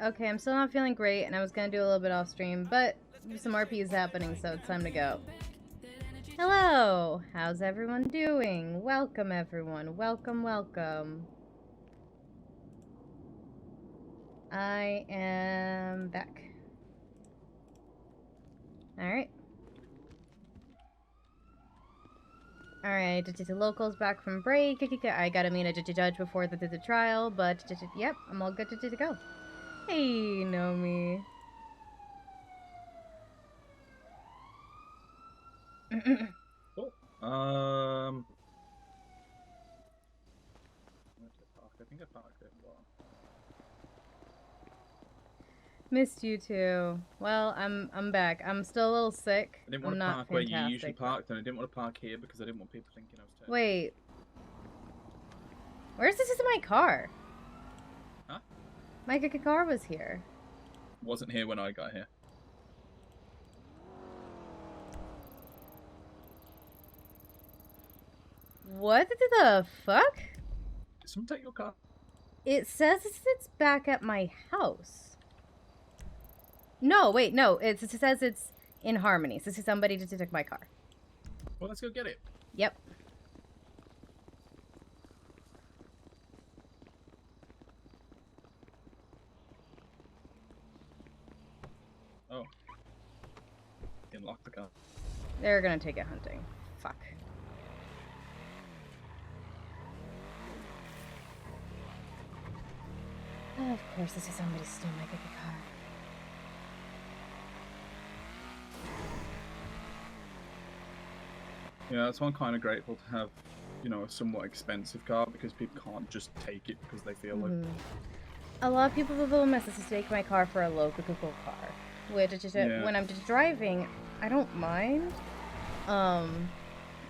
Okay, I'm still not feeling great, and I was gonna do a little bit off stream, but some RP is happening, so it's time to go. Hello! How's everyone doing? Welcome, everyone. Welcome, welcome. I am back. Alright. Alright, the locals back from break. I gotta meet a judge before the trial, but yep, I'm all good to go. Hey, Nomi. Cool. I think I parked it. Well. Missed you too. Well, I'm back. I'm still a little sick. I didn't I'm want to not park fantastic. where you usually parked, and I didn't want to park here because I didn't want people thinking I was taking. Wait. Where's this? Is my car? Huh? My car was here. Wasn't here when I got here. What the fuck? Did someone take your car? It says it's back at my house. No, wait, no. It says it's in Harmony. So somebody just took my car. Well, let's go get it. Yep. Oh. Didn't lock the car. They're gonna take it hunting. Fuck. Of course, this is somebody stole my car. Yeah, that's why I'm kind of grateful to have, you know, a somewhat expensive car because people can't just take it because they feel like. A lot of people will mistake my car for a local car, which is just when I'm just driving, I don't mind.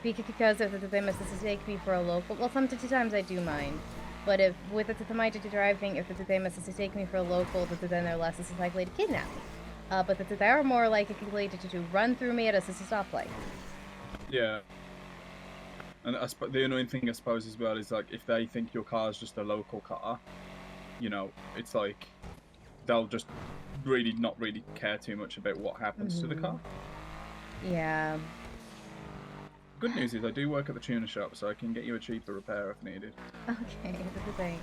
Because if they mistake me for a local, well, sometimes I do mind. But if with my driving, if they mistake me for a local, then they're less likely to kidnap me. But they are more likely to run through me at a stoplight. Yeah. And the annoying thing, I suppose, as well, is like if they think your car is just a local car, you know, it's like they'll just not really care too much about what happens to the car. Yeah. Good news is I do work at the tuner shop, so I can get you a cheaper repair if needed. Okay, thanks.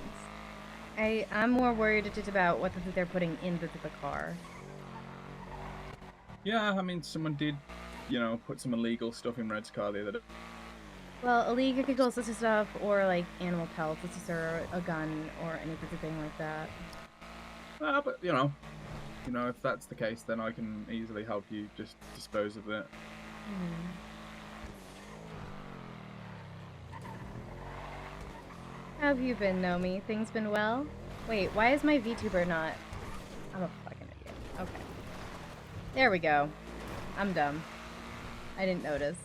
I'm more worried about what they're putting into the car. Yeah, I mean, someone did, you know, put some illegal stuff in Red's car the other day. Well, illegal stuff or like animal pelts, or a gun or anything like that. But you know, if that's the case, then I can easily help you just dispose of it. How have you been, Nomi? Things been well? Wait, why is my VTuber not... I'm a fucking idiot. Okay. There we go. I'm dumb. I didn't notice.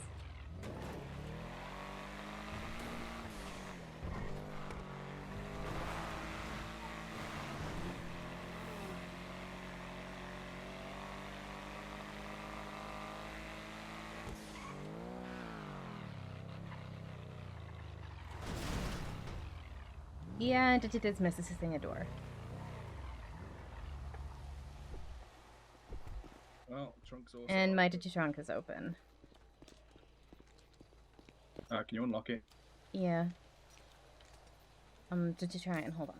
Yeah, and it is misses a door. Well, trunk's also and my trunk is open. Can you unlock it? Yeah. To try and hold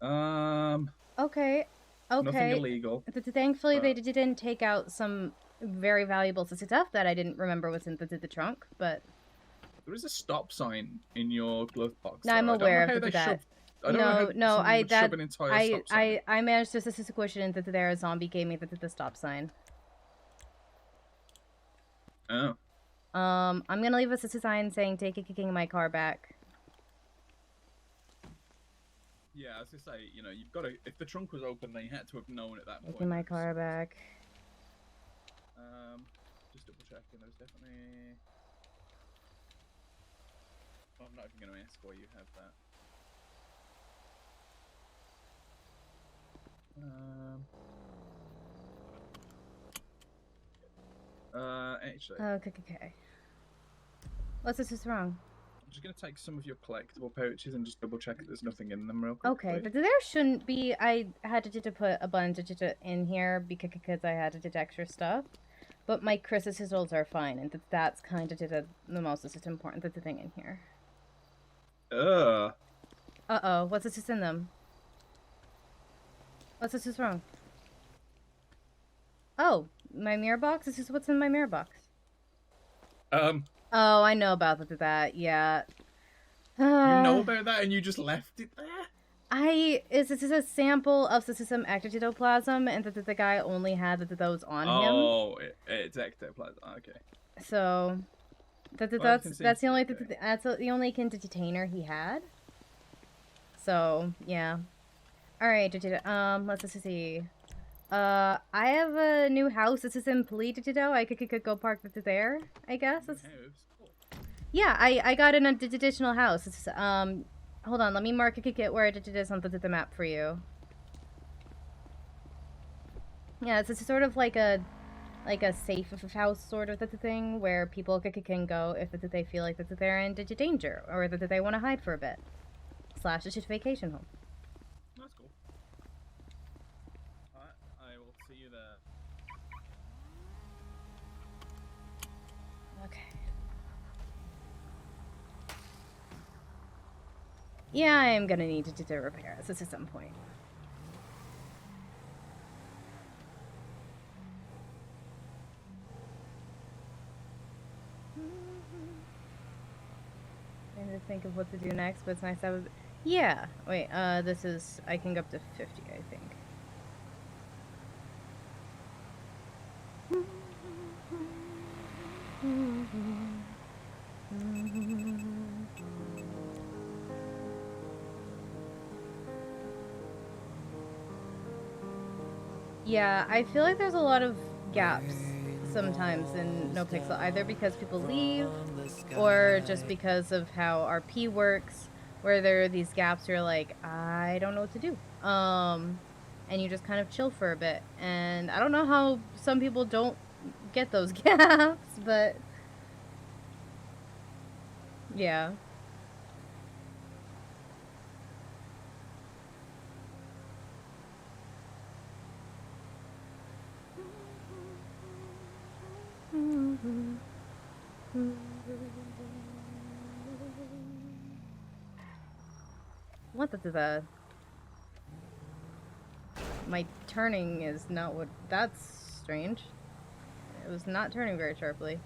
on. Okay. Nothing illegal. Thankfully, they didn't take out some very valuable stuff that I didn't remember was in the trunk, but... There is a stop sign in your glove box. No, I'm aware of that. I managed to squish it into there. A zombie gave me the stop sign. Oh. I'm gonna leave us a sign saying taking my car back. Yeah, as I say, you know, you've got to. If the trunk was open, they had to have known at that point. Taking my car back. Just double checking. There's definitely. Well, I'm not even going to ask why you have that. Actually. Okay. What's wrong? I'm just gonna take some of your collectible pouches and just double check that there's nothing in them real Okay, quickly. but there shouldn't be. I had to put a bunch in here because I had to do extra stuff. But my crystals are fine, and that's kind of the most important thing in here. Ugh. Uh-oh, what's this in them? What's this wrong? Oh, my mirror box? This is what's in my mirror box. Oh, I know about that, yeah. You know about that and you just left it there? This is a sample of some ectoplasm, and the guy only had those on him. Oh, it's ectoplasm. Okay. So, that's the only container he had. So, yeah. Alright, let's see. I have a new house. This is in Polito. I could go park there, I guess. Yeah, I got an additional house. It's, hold on, let me mark it where it is on the map for you. Yeah, it's sort of like a safe house sort of thing where people can go if they feel like that they're in danger or that they want to hide for a bit. / it's just vacation home. That's cool. Alright, I will see you there. Okay. Yeah, I am gonna need to repair this at some point. Trying to think of what to do next, but it's nice that was. Yeah. Wait. This is. I can go up to 50, I think. Yeah, I feel like there's a lot of gaps sometimes in NoPixel, either because people leave or just because of how RP works, where there are these gaps where you're like, I don't know what to do. And you just kind of chill for a bit. And I don't know how some people don't get those gaps, but yeah. What the my turning is not what. That's strange. It was not turning very sharply.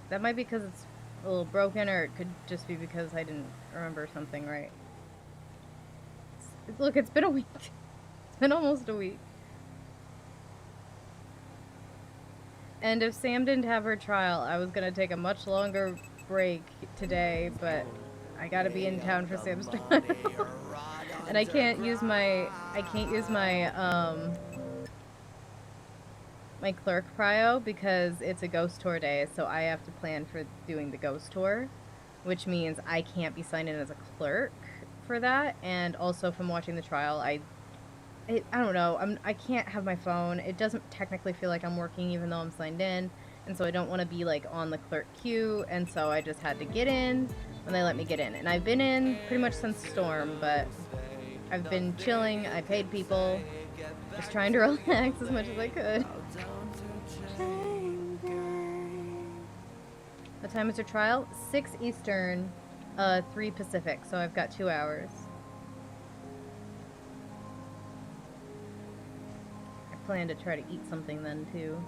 That might be because it's a little broken, or it could just be because I didn't remember something right. Look, it's been a week. It's been almost a week. And if Sam didn't have her trial, I was gonna take a much longer break today, but I gotta be in town for Sam's trial. And I can't use my my clerk prio because it's a ghost tour day, so I have to plan for doing the ghost tour, which means I can't be signed in as a clerk for that. And also from watching the trial, I don't know, I can't have my phone. It doesn't technically feel like I'm working even though I'm signed in, and so I don't want to be like on the clerk queue, and so I just had to get in when they let me get in. And I've been in pretty much since Storm, but I've been chilling. I paid people, just trying to relax as much as I could. What time is your trial? 6 Eastern, 3 Pacific, so I've got 2 hours. I plan to try to eat something then, too.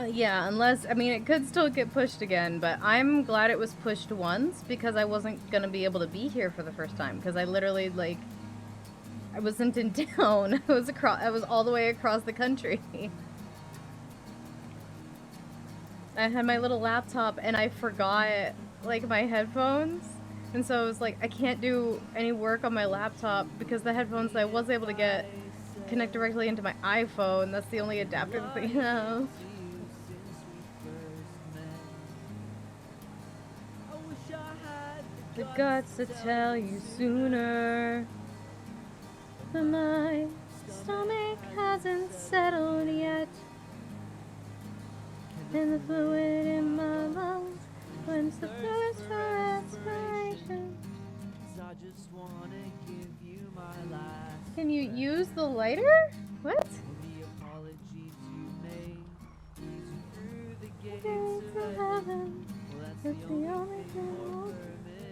Yeah, unless, I mean, it could still get pushed again, but I'm glad it was pushed once because I wasn't gonna be able to be here for the first time because I literally, like, I wasn't in town. I was all the way across the country. I had my little laptop and I forgot, like, my headphones. And so I was like, I can't do any work on my laptop because the headphones that I was able to get connect directly into my iPhone. That's the only adapter that they have. The guts to tell you sooner, but my stomach hasn't settled yet. And the fluid in my lungs when's the thirst for aspiration. Can you use the lighter? What? It's the only thing.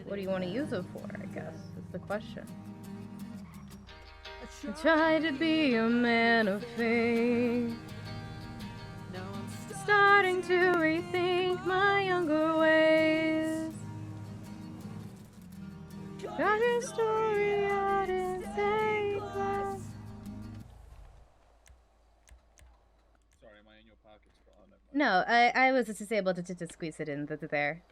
What do you want to use it for, I guess, is the question. I try to be a man of faith, starting to rethink my younger ways. Got your story out in safe class. Sorry, am I in your pockets? No, I was just able to squeeze it in there.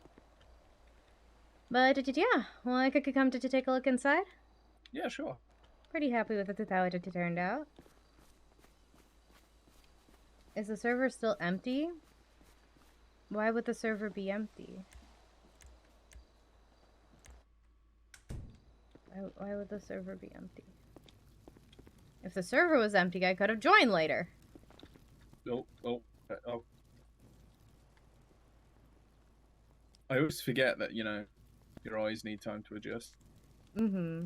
But yeah, well, I could come to take a look inside. Yeah, sure. Pretty happy with how it turned out. Is the server still empty? Why would the server be empty? Why would the server be empty? If the server was empty, I could have joined later. Oh. I always forget that, you know, your eyes need time to adjust. 2.0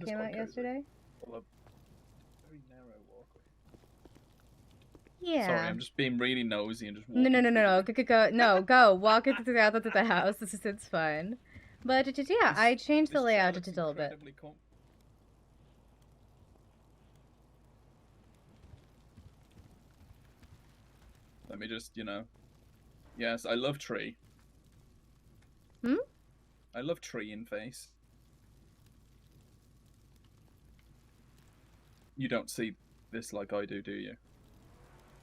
came out yesterday? Well, a very narrow walkway. Yeah. Sorry, I'm just being really nosy and just walking. No. Go. Walk it throughout the house. It's fine. But yeah, I changed the layout a little bit. Let me just, you know. Yes, I love tree. I love tree in face. You don't see this like I do you?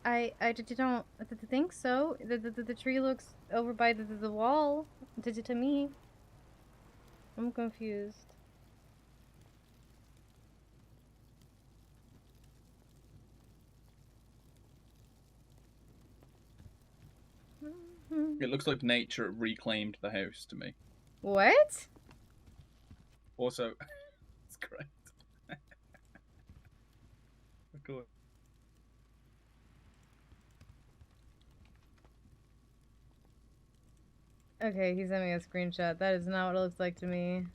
I don't think so. The tree looks over by the wall. To me. I'm confused. It looks like nature reclaimed the house to me. What? Also, it's great. Of course. Okay, he sent me a screenshot. That is not what it looks like to me.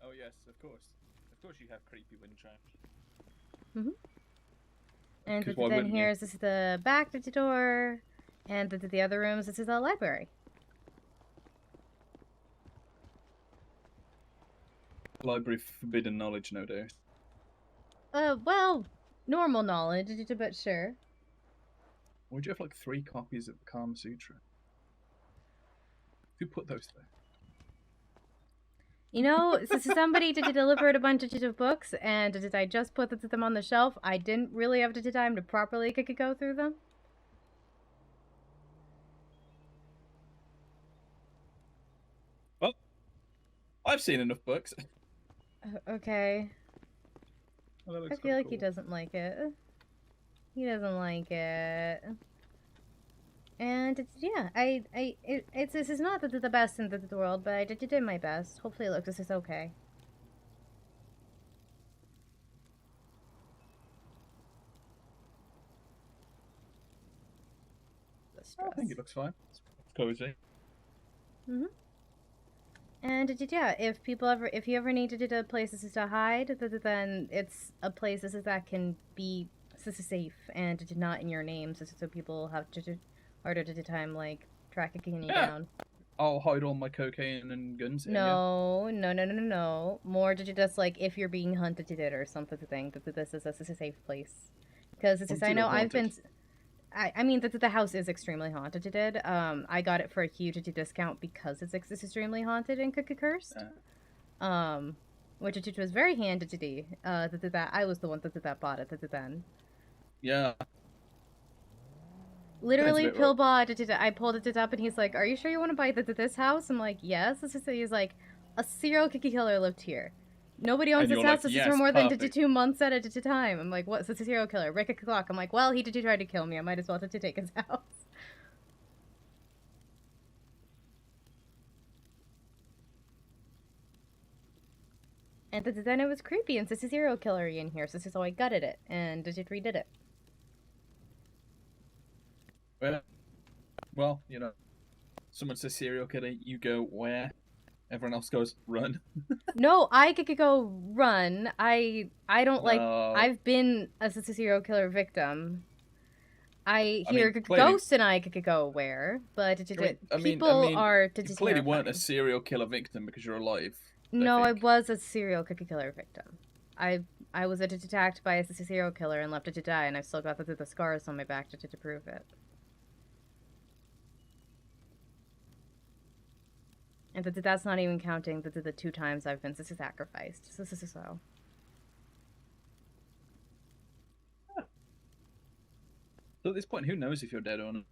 Oh yes, of course. Of course you have creepy wind chimes. And then here's this is the back to the door, and the other rooms. This is the library. Library of forbidden knowledge, no doubt. Well, normal knowledge, but sure. Would you have like 3 copies of the Kama Sutra? Who put those there? You know, somebody delivered a bunch of books, and I just put them on the shelf. I didn't really have the time to properly go through them. Well, I've seen enough books. Okay. Well, I feel like he doesn't like it. He doesn't like it. And yeah, this is not the best in the world, but I did my best. Hopefully, look, this is okay. I think it looks fine. It's cozy. And yeah, if you ever need to places to hide, then it's a place that can be safe and not in your name, so people have harder to time like tracking you down. I'll hide all my cocaine and guns here, yeah. No. More to just like if you're being hunted to it or something to think that this is a safe place. Because this is, I Hunted or know I've haunted? been. I mean that the house is extremely haunted. It did. I got it for a huge discount because it's extremely haunted and cursed. Um, which it was very handy to do. That I was the one that bought it. That then. Yeah. Sounds a Literally, bit right. Pillbot. I pulled it up, and he's like, "Are you sure you want to buy this house?" I'm like, "Yes." He's like, "A serial killer lived here. Nobody owns And this you're like, house. This is for yes, more than perfect. 2 months at a time." I'm like, "What's this a serial killer?" Rick clock. I'm like, "Well, he did try to kill me. I might as well take his house." And then it was creepy, and this is serial killer in here. So this is how I gutted it, and just redid it. Well, someone says serial killer, you go where? Everyone else goes run. No, I could go run. I don't like. No. I've been a serial killer victim. I I hear mean, clearly, ghosts and I could go where, but I people mean, are you clearly weren't a terrifying. serial killer victim because you're alive, I No, I think. was a serial killer victim. I I was attacked by a serial killer and left it to die, and I've still got the scars on my back to prove it. And that's not even counting the 2 times I've been sacrificed. So. So at this point, who knows if you're dead or not?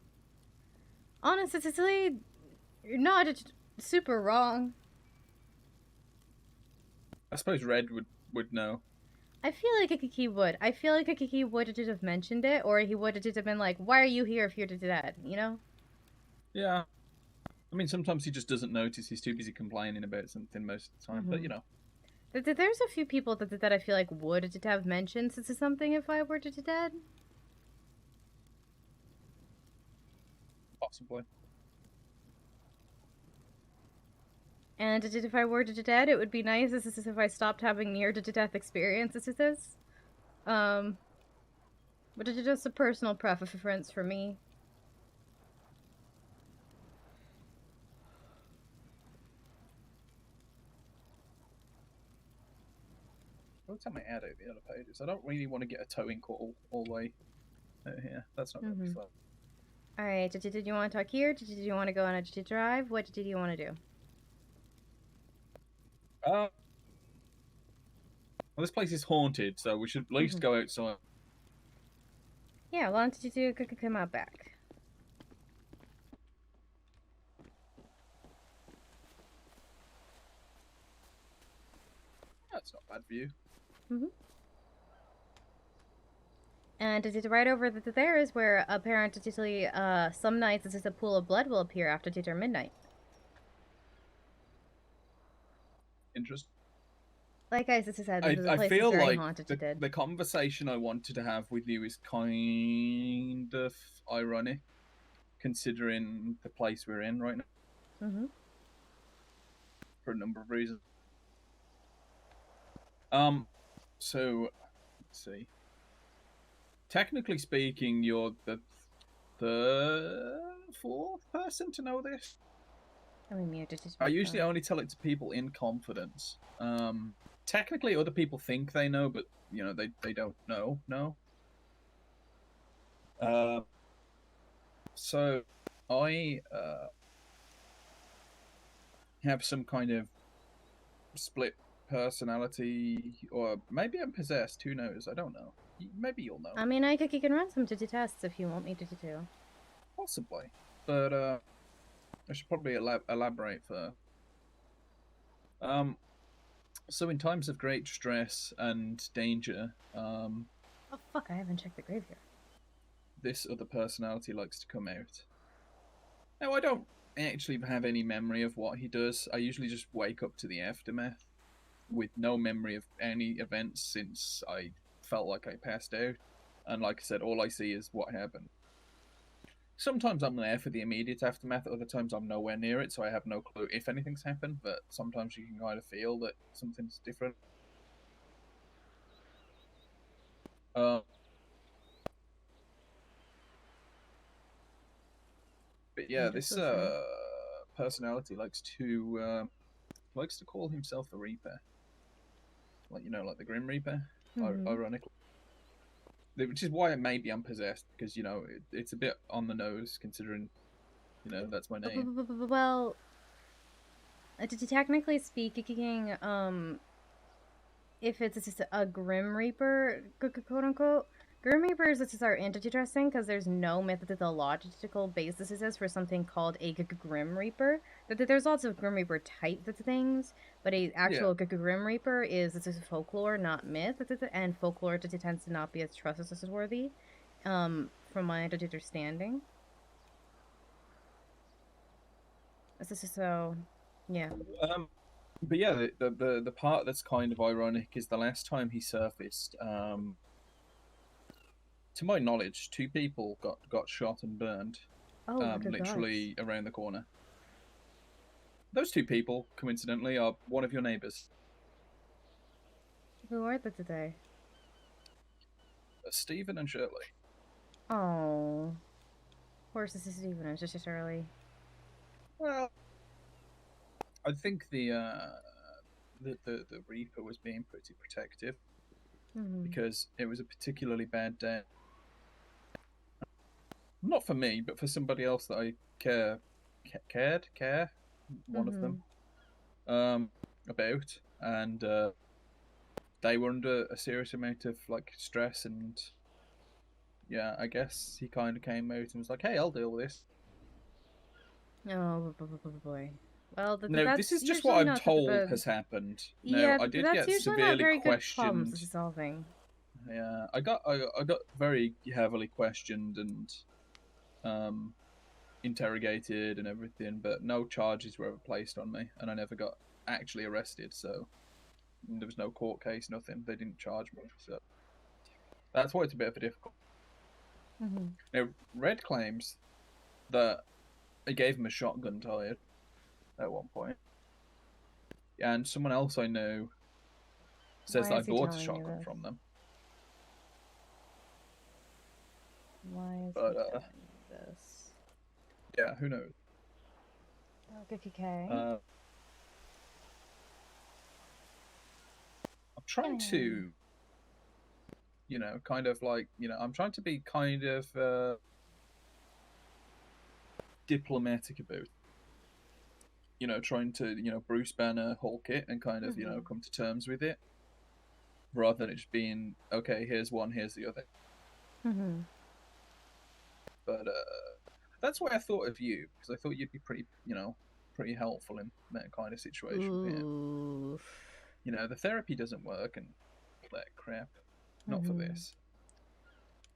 Honestly, you're not super wrong. I suppose Red would know. I feel like he would. I feel like he would have mentioned it, or he would have been like, "Why are you here if you're dead?" You know? Yeah. I mean, sometimes he just doesn't notice. He's too busy complaining about something most of the time. But There's a few people that I feel like would have mentioned this is something if I were dead. possibly. And if I were dead, it would be nice. This is if I stopped having near death experiences. Um, but it's just a personal preference for me. Every time I add out the other pages, I don't really want to get a towing call all the way out here. That's not going to be fun. All right. Did you want to talk here? Did you want to go on a drive? What did you want to do? Well, this place is haunted, so we should at least go outside. Yeah, why don't you come out back? That's not a bad view. And right over there is where apparently some nights it's just a pool of blood will appear after midnight. Interesting. Like I just said, the I place is feel very like haunted. the conversation I wanted to have with you is kind of ironic, considering the place we're in right now. For a number of reasons. So let's see. Technically speaking, you're the fourth person to know this. I usually only tell it to people in confidence. Technically, other people think they know, but they don't know. No. So I have some kind of split personality, or maybe I'm possessed. Who knows? I don't know. Maybe you'll know. I mean, I can run some tests if you want me to do. Possibly, but I should probably elaborate first. So in times of great stress and danger, oh fuck! I haven't checked the graveyard. This other personality likes to come out. Now I don't actually have any memory of what he does. I usually just wake up to the aftermath with no memory of any events since I felt like I passed out. And like I said, all I see is what happened. Sometimes I'm there for the immediate aftermath, other times I'm nowhere near it, so I have no clue if anything's happened, but sometimes you can kind of feel that something's different. But yeah, this personality likes to call himself the Reaper, like like the Grim Reaper, ironically. Which is why it may be unpossessed, because it's a bit on the nose considering that's my name. Well, technically speaking, if it's just a Grim Reaper, quote unquote, Grim Reapers are interesting because there's no methodological basis for something called a Grim Reaper. There's lots of Grim Reaper type things, but a actual Grim Reaper is folklore, not myth, and folklore tends to not be as trustworthy, from my understanding. So, yeah. But yeah, the part that's kind of ironic is the last time he surfaced. To my knowledge, 2 people got shot and burned. Oh, literally around the corner. Those 2 people, coincidentally, are one of your neighbors. Who are they today? Stephen and Shirley. Oh, poor Stephen and Shirley. Well, I think the Reaper was being pretty protective because it was a particularly bad day. Not for me, but for somebody else that I care, one of them, about, and they were under a serious amount of stress, and yeah, I guess he kind of came out and was like, "Hey, I'll deal with this." Oh boy. Well, no, this is just what I'm told has happened. Yeah, I did that's get usually severely not very questioned. good solving. Yeah, I got very heavily questioned and interrogated and everything, but no charges were ever placed on me, and I never got actually arrested. So there was no court case, nothing. They didn't charge me, so that's why it's a bit of a difficult. Now, Red claims that I gave him a shotgun tired at one point, and someone else I know says that I bought a shotgun from them. Why is he telling this? Yeah, who knows? Okay. I'm trying to, kind of I'm trying to be kind of diplomatic about, trying to, Bruce Banner Hulk it and kind of, come to terms with it, rather than it just being, okay, here's one, here's the other. But that's why I thought of you, because I thought you'd be pretty, pretty helpful in that kind of situation. The therapy doesn't work and that crap. Not for this.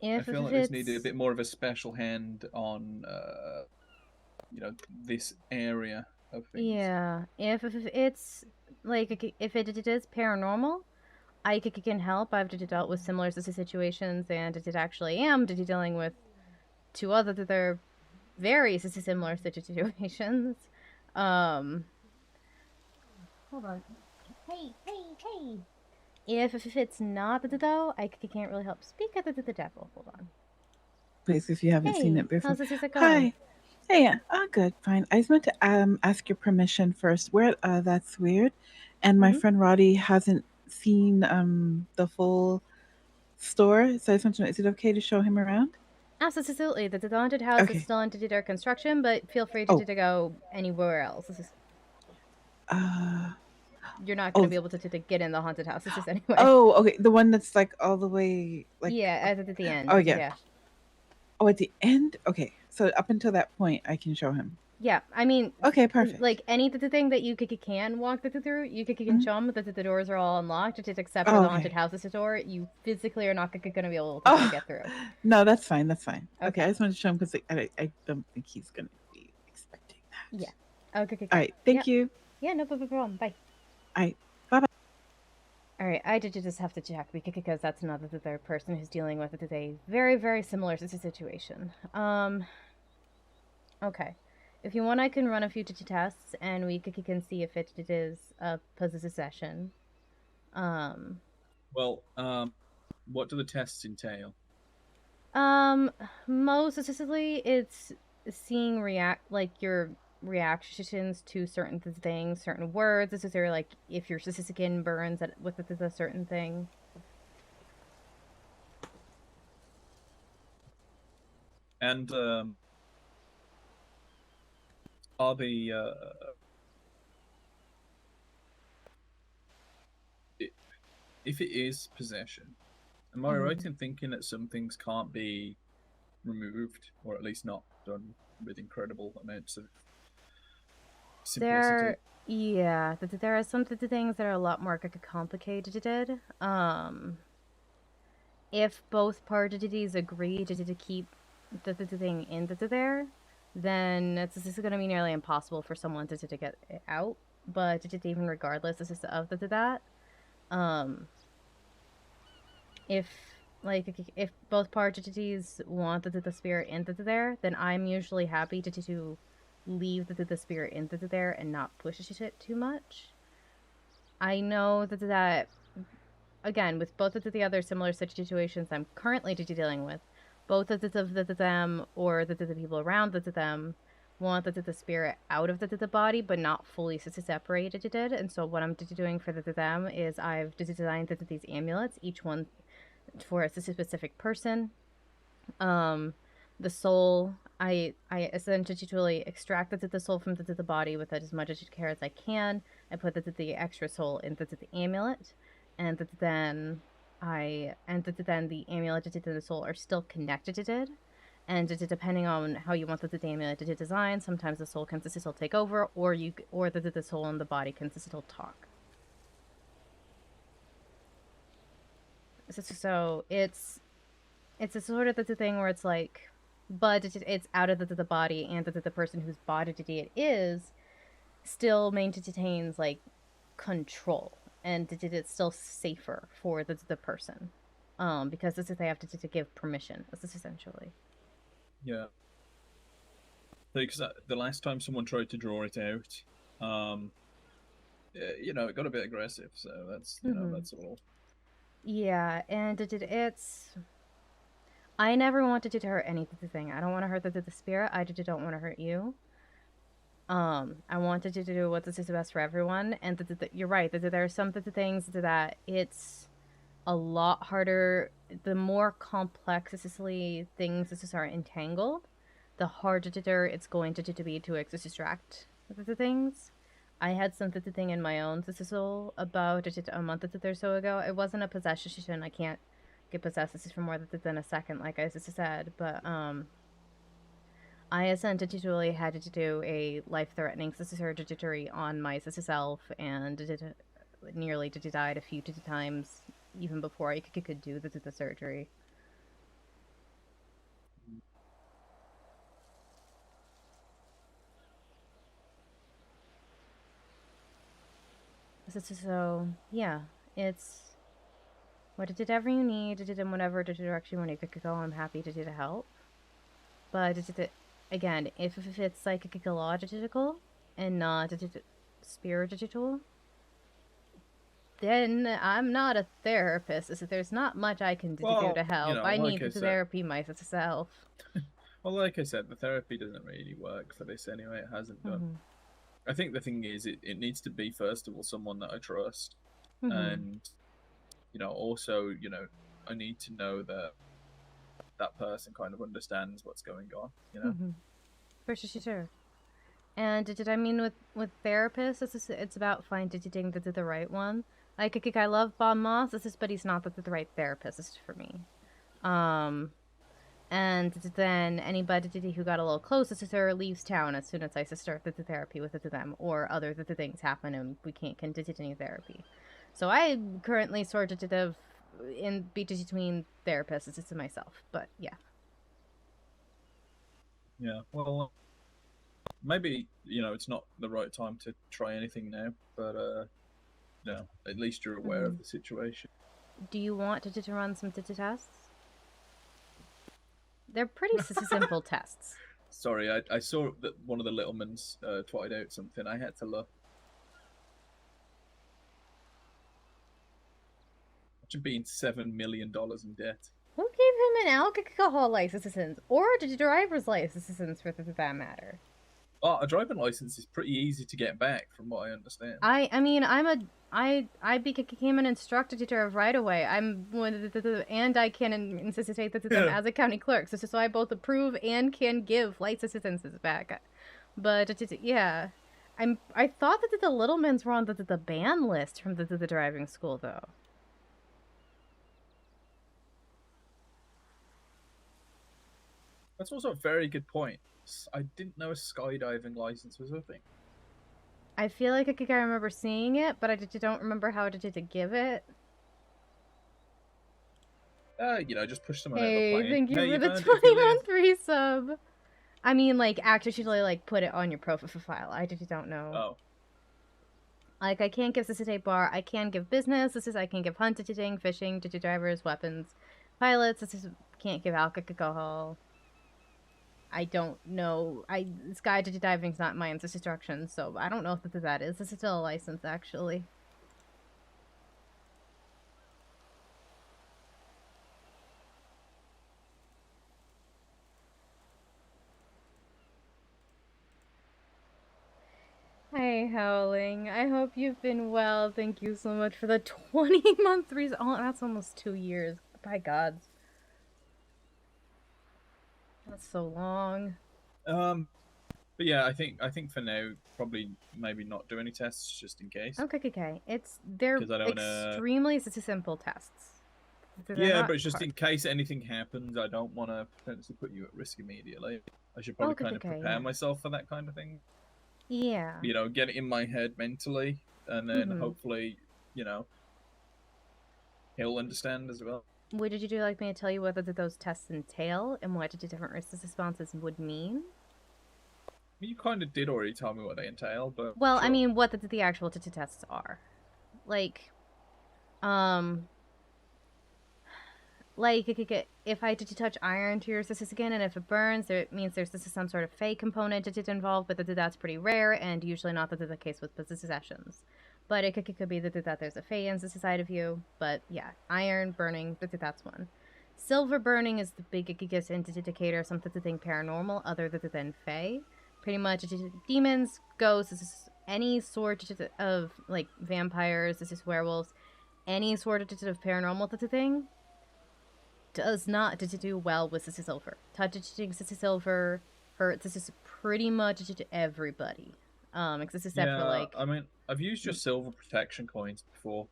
I feel like this needed a bit more of a special hand on, this area of things. Yeah, if it's if it is paranormal, I can help. I've dealt with similar situations, and it actually am dealing with 2 other very similar situations. Hold on. Hey. If it's not though, I can't really help. Speak of the devil. Hold on. Please, if you haven't seen it before. How's this going? Hi. Hey, good, fine. I just want to ask your permission first. That's weird, and my friend Roddy hasn't seen the full store, so I just want to know: is it okay to show him around? Absolutely. The haunted house is still under construction, but feel free to go anywhere else. You're not going to be able to get in the haunted house. It's just anyway. Oh, okay. The one that's all the way at the end. Oh yeah. Oh, at the end. Okay, so up until that point, I can show him. Yeah, I mean. Okay, perfect. Anything that you can walk through, you can show them that the doors are all unlocked, except for the haunted house's door. You physically are not going to be able to get through. No, that's fine. That's fine. Okay, I just wanted to show him because I don't think he's going to be expecting that. Yeah. Okay. All right. Thank you. Yeah, no problem. Bye. All right. Bye-bye. All right, I did just have to check because that's another third person who's dealing with a very, very similar situation. Okay. If you want, I can run a few tests, and we can see if it is a possession. Well, what do the tests entail? Most specifically, it's seeing your reactions to certain things, certain words. This is like if your skin burns with a certain thing. And are the if it is possession, am I right in thinking that some things can't be removed, or at least not done with incredible amounts of simplicity? There are some things that are a lot more complicated. If both parties agree to keep the thing in there, then this is going to be nearly impossible for someone to get it out. But even regardless, this is of that. If if both parties want the spirit into there, then I'm usually happy to leave the spirit into there and not push it too much. I know that again, with both of the other similar situations I'm currently dealing with, both of them or the people around them want the spirit out of the body, but not fully separated. And so what I'm doing for them is I've designed these amulets, each one for a specific person. The soul, I essentially extract the soul from the body with as much care as I can. I put the extra soul into the amulet, and then the amulet and the soul are still connected. And depending on how you want the amulet to design, sometimes the soul can still take over, or the soul and the body can still talk. So it's a sort of the thing where it's like, but it's out of the body, and the person whose body it is still maintains like control, and it's still safer for the person, because this is they have to give permission. This is essentially. Yeah. Because the last time someone tried to draw it out, it got a bit aggressive. So that's that's all. Yeah, and it's. I never wanted to hurt anything. I don't want to hurt the spirit. I don't want to hurt you. I wanted to do what this is best for everyone, and you're right. There are some things that it's a lot harder. The more complexly things are entangled, the harder it's going to be to extract the things. I had something in my own soul about a month or so ago. It wasn't a possession. I can't get possessed for more than a second, like I said. But I essentially had to do a life-threatening surgery on myself, and nearly died a few times even before I could do the surgery. So yeah, it's whatever you need, in whatever direction you want to go. I'm happy to help. But again, if it's psychological and not spiritual, then I'm not a therapist. So there's not much I can do to help. I need the therapy myself. Well, like I said, the therapy doesn't really work for this anyway. It hasn't done. I think the thing is, it needs to be, first of all, someone that I trust. And, also, I need to know that that person kind of understands what's going on, For sure. And I mean with therapists, it's about finding the right one. Like I love Bob Moss, but he's not the right therapist for me. And then anybody who got a little close to her leaves town as soon as I start the therapy with them, or other things happen and we can't continue therapy. So I currently sort of in between therapists to myself, but yeah. Yeah, well, maybe it's not the right time to try anything now, but at least you're aware of the situation. Do you want to run some tests? They're pretty simple tests. Sorry, I saw that one of the Littlemans twatted out something. I had to look. Imagine being $7 million in debt. Who gave him an alcohol license or a driver's license for that matter? But a driving license is pretty easy to get back, from what I understand. I mean, I became an instructor to drive right away. I'm one of and I can necessitate that to them as a county clerk. So I both approve and can give licenses back. But yeah, I thought that the Littlemans were on the ban list from the driving school though. That's also a very good point. I didn't know a skydiving license was a thing. I feel like I remember seeing it, but I don't remember how to give it. Just push someone out Hey, of the plane. thank you Hey, for the found it, 20 sub. I mean, like, actually, like, put it on your profile. I don't know. Oh. Like, I can't give necessitate bar. I can give business. I can give hunt, fishing, drivers, weapons, pilots. Can't give alcohol. I don't know. Sky diving is not my instruction, so I don't know if that is. This is still a license, actually. Hi, Howling. I hope you've been well. Thank you so much for the 20-month reason. Oh, that's almost 2 years. By God. That's so long. But yeah, I think for now, probably maybe not do any tests just in case. Okay. They're extremely simple tests. Yeah, but it's just in case anything happens, I don't want to potentially put you at risk immediately. I should probably kind of prepare myself for that kind of thing. Yeah. Get it in my head mentally, and then hopefully, he'll understand as well. What did you like me to tell you what those tests entail and what different risk responses would mean? You kind of did already tell me what they entail, but well, sure. I mean, what the actual tests are, like, if I touch iron to your skin and if it burns, it means there's some sort of fey component involved, but that's pretty rare and usually not the case with possessions. But it could be that there's a fey inside of you. But yeah, iron burning, that's one. Silver burning is the biggest indicator of something paranormal other than fey. Pretty much demons, ghosts, any sort of like vampires, werewolves, any sort of paranormal thing does not do well with silver. Touching silver hurts pretty much everybody. Except for like. I mean, I've used your silver protection coins before,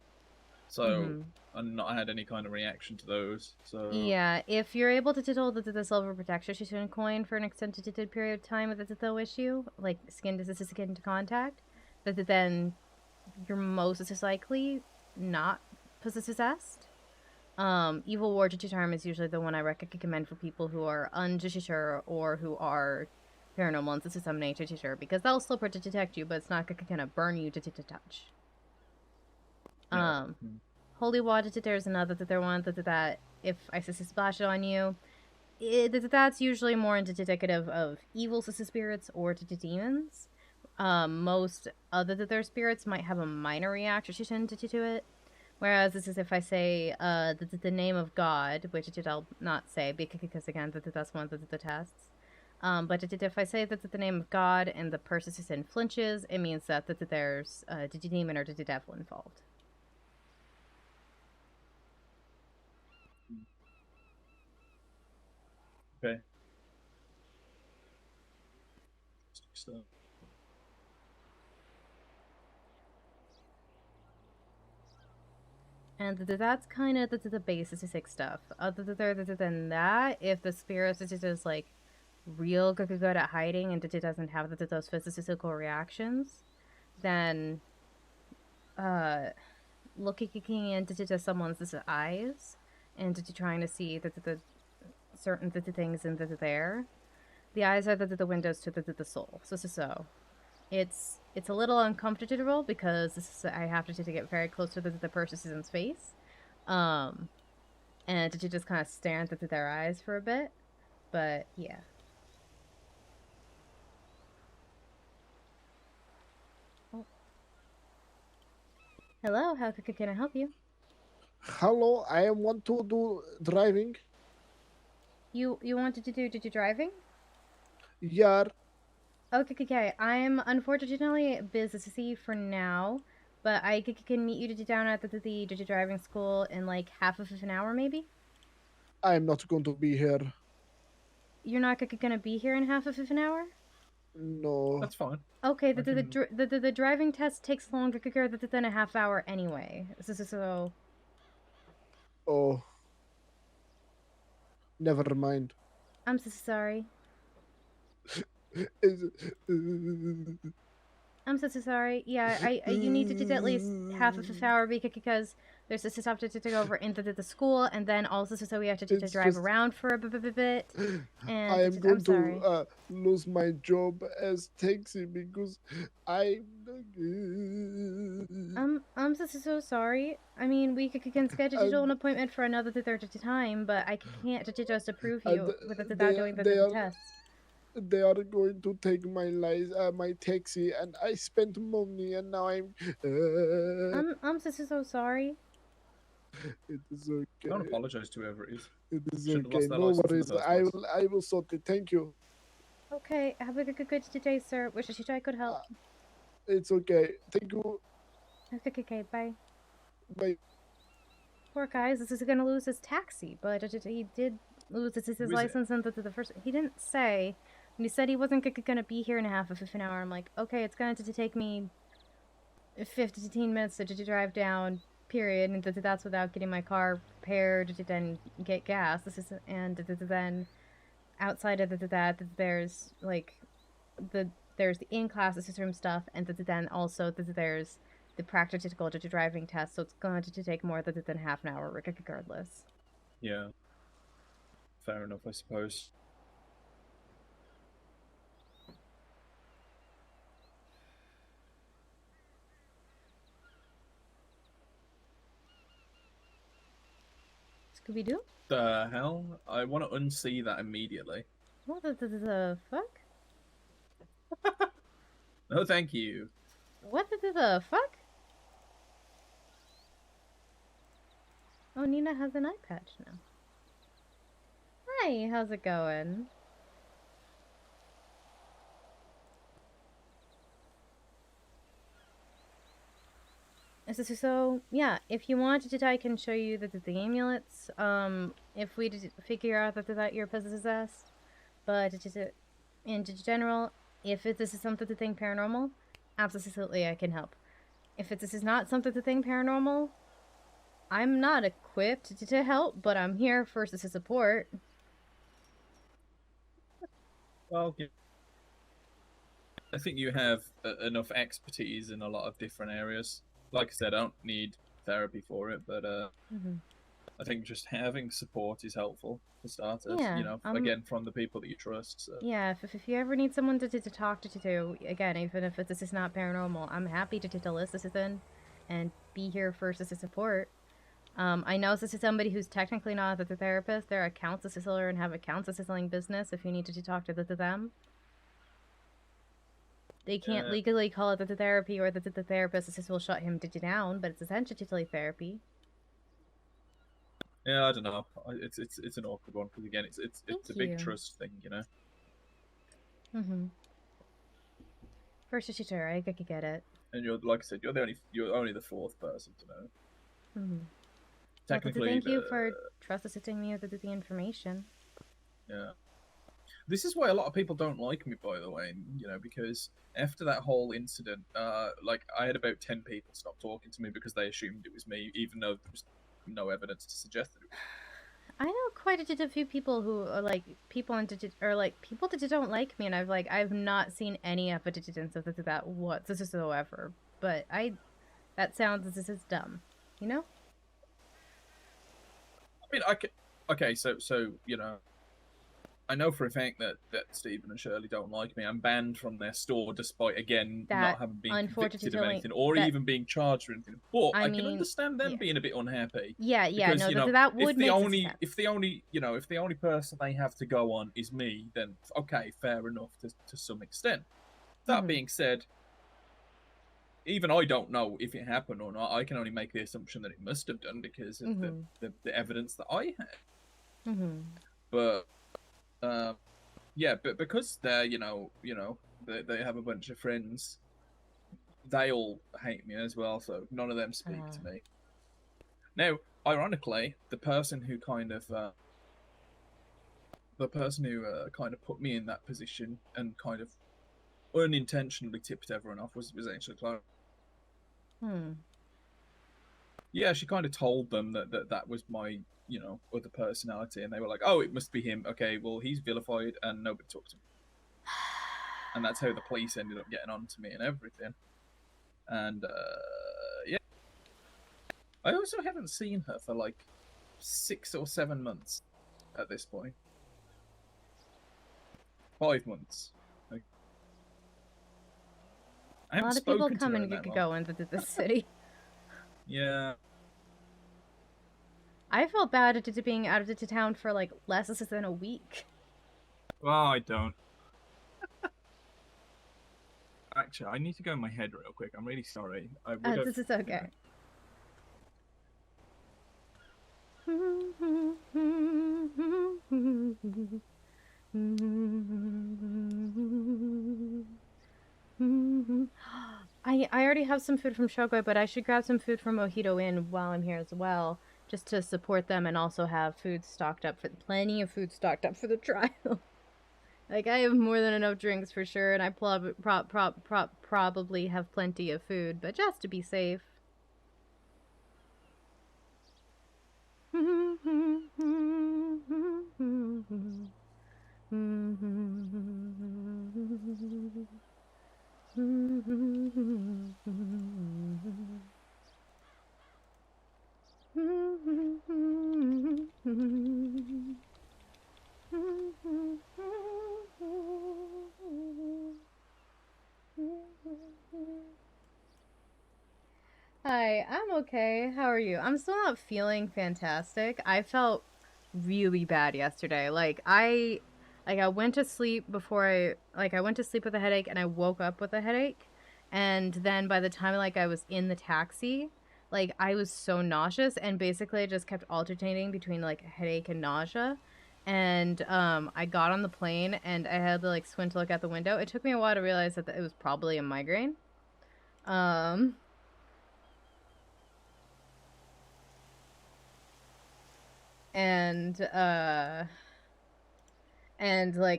so I've not had any kind of reaction to those. So yeah, if you're able to hold the silver protection coin for an extended period of time with the issue, like skin to contact, then you're most likely not possessed. Evil War Charm is usually the one I recommend for people who are unsure or who are paranormal and some nature, because they'll still detect you, but it's not gonna burn you to touch. Holy Water is another one that if I splash it on you, that's usually more indicative of evil spirits or demons. Most other their spirits might have a minor reaction to it. Whereas this is if I say the name of God, which I'll not say because again that's one of the tests. But if I say that the name of God and the person flinches, it means that there's a demon or the devil involved. Okay. And that's kind of the basic stuff. Other than that, if the spirit is like real good at hiding and it doesn't have those physical reactions, then looking into someone's eyes and trying to see the certain things in there. The eyes are the windows to the soul. So it's a little uncomfortable because I have to get very close to the person's face, and to just kind of stare into their eyes for a bit. But yeah. Oh. Hello, how can I help you? Hello, I want to do driving. You wanted to do driving? Yeah. Okay. I'm unfortunately busy for now, but I can meet you down at the driving school in like half of an hour, maybe. I'm not going to be here. You're not gonna be here in half of an hour. No. That's fine. Okay, I can- the driving test takes longer than a half hour anyway. So Oh. Never mind. I'm so sorry. I'm so sorry. Yeah, you need to do at least half of an hour because there's this stuff to go over into the school, and then also so we have to It's drive just- around for a bit. And I am I'm going sorry. to lose my job as taxi because I. I'm so sorry. I mean, we can schedule an appointment for another time, but I can't just approve you without doing the tests. They are going to take my my taxi, and I spent money, and now I'm. I'm so sorry. It is okay. Don't apologize to whoever it is. It is Should've okay. lost their No license in the worries. first I place. will sort it. Thank you. Okay, have a good day, sir. Wish I could help. It's okay. Thank you. Okay, bye. Bye. Poor guys, this is gonna lose his taxi, but he did lose his Who is it? license and the first. He didn't say. When he said he wasn't gonna be here in half of an hour, I'm like, okay, it's gonna take me 15 minutes to drive down. Period, and that's without getting my car repaired to then get gas. This is and then outside of that, there's like there's the in-class system stuff, and then also there's the practical driving test. So it's going to take more than half an hour, regardless. Yeah. Fair enough, I suppose. Scooby-Doo? The hell? I want to unsee that immediately. What the fuck? No, thank you. What the fuck? Oh, Nina has an eye patch now. Hi, how's it going? So yeah, if you wanted to, I can show you the amulets. If we did figure out that you're possessed, but in general, if this is something to think paranormal, absolutely I can help. If this is not something to think paranormal, I'm not equipped to help, but I'm here for support. Well, I think you have enough expertise in a lot of different areas. Like I said, I don't need therapy for it, but I think just having support is helpful for starters. Yeah, You know, again, from the people that you trust. So. Yeah, if you ever need someone to talk to, again, even if this is not paranormal, I'm happy to listen and be here for support. I know this is somebody who's technically not a therapist. They're a counselor and have a counseling business if you need to talk to them. They can't legally call it the therapy or the therapist will shut him down, but it's essentially therapy. Yeah, I don't know. It's an awkward one because again, it's a big trust thing, you know. For sure, I could get it. And you're like I said, you're only the fourth person to know. Technically, well, thank you for trusting me with the information. Yeah. This is why a lot of people don't like me, by the way, you know, because after that whole incident, like, I had about 10 people stop talking to me because they assumed it was me, even though there was no evidence to suggest that it was me. I know quite a few people who are like, people that don't like me, and I've not seen any evidence of that whatsoever, but that sounds, this is dumb, you know? I mean, okay, so, you know, I know for a fact that Stephen and Shirley don't like me. I'm banned from their store despite, again, not having been convicted of anything or even being charged or anything. But I can understand them being a bit unhappy. Yeah, because, no, you know, that would make sense. If the only person they have to go on is me, then okay, fair enough to some extent. That being said, even I don't know if it happened or not. I can only make the assumption that it must have done because of the evidence that I had. But yeah, but because they're you know they have a bunch of friends. They all hate me as well, so none of them speak to me. Now, ironically, the person who kind of put me in that position and kind of unintentionally tipped everyone off was actually Chloe. Yeah, she kind of told them that was my, other personality, and they were like, "Oh, it must be him. Okay, well, he's vilified, and nobody talked to him." And that's how the police ended up getting on to me and everything. And yeah, I also haven't seen her for like 6 or 7 months at this point. 5 months. Like, I A haven't lot of people spoken to come her and in that long. go into the city. Yeah. I felt bad at being out of the town for like less than a week. Well, I don't. Actually, I need to go in my head real quick. I'm really sorry. I would have. This is okay. I already have some food from Shogoi, but I should grab some food from Mojito Inn while I'm here as well, just to support them and also have food stocked up plenty of food stocked up for the trial. Like, I have more than enough drinks for sure, and I probably have plenty of food, but just to be safe. Hi, I'm okay. How are you? I'm still not feeling fantastic. I felt really bad yesterday. I went to sleep I went to sleep with a headache and I woke up with a headache. And then by the time I was in the taxi, I was so nauseous and basically I just kept alternating between headache and nausea. And I got on the plane and I had to squint to look out the window. It took me a while to realize that it was probably a migraine. And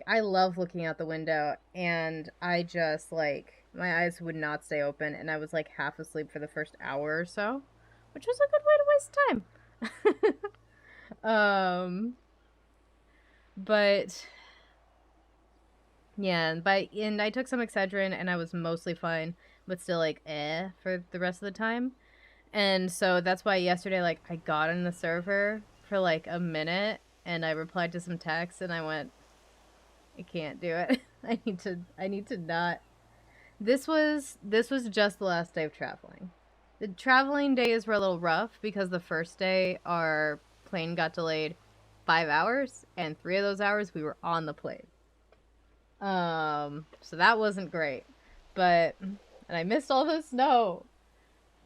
I love looking out the window, and I just my eyes would not stay open, and I was half asleep for the first hour or so, which was a good way to waste time. But yeah, and I took some Excedrin and I was mostly fine, but still for the rest of the time. And so that's why yesterday I got on the server for a minute and I replied to some texts and I went, I can't do it. I need to not. This was just the last day of traveling. The traveling days were a little rough because the first day our plane got delayed 5 hours and 3 of those hours we were on the plane. So that wasn't great. And I missed all the snow.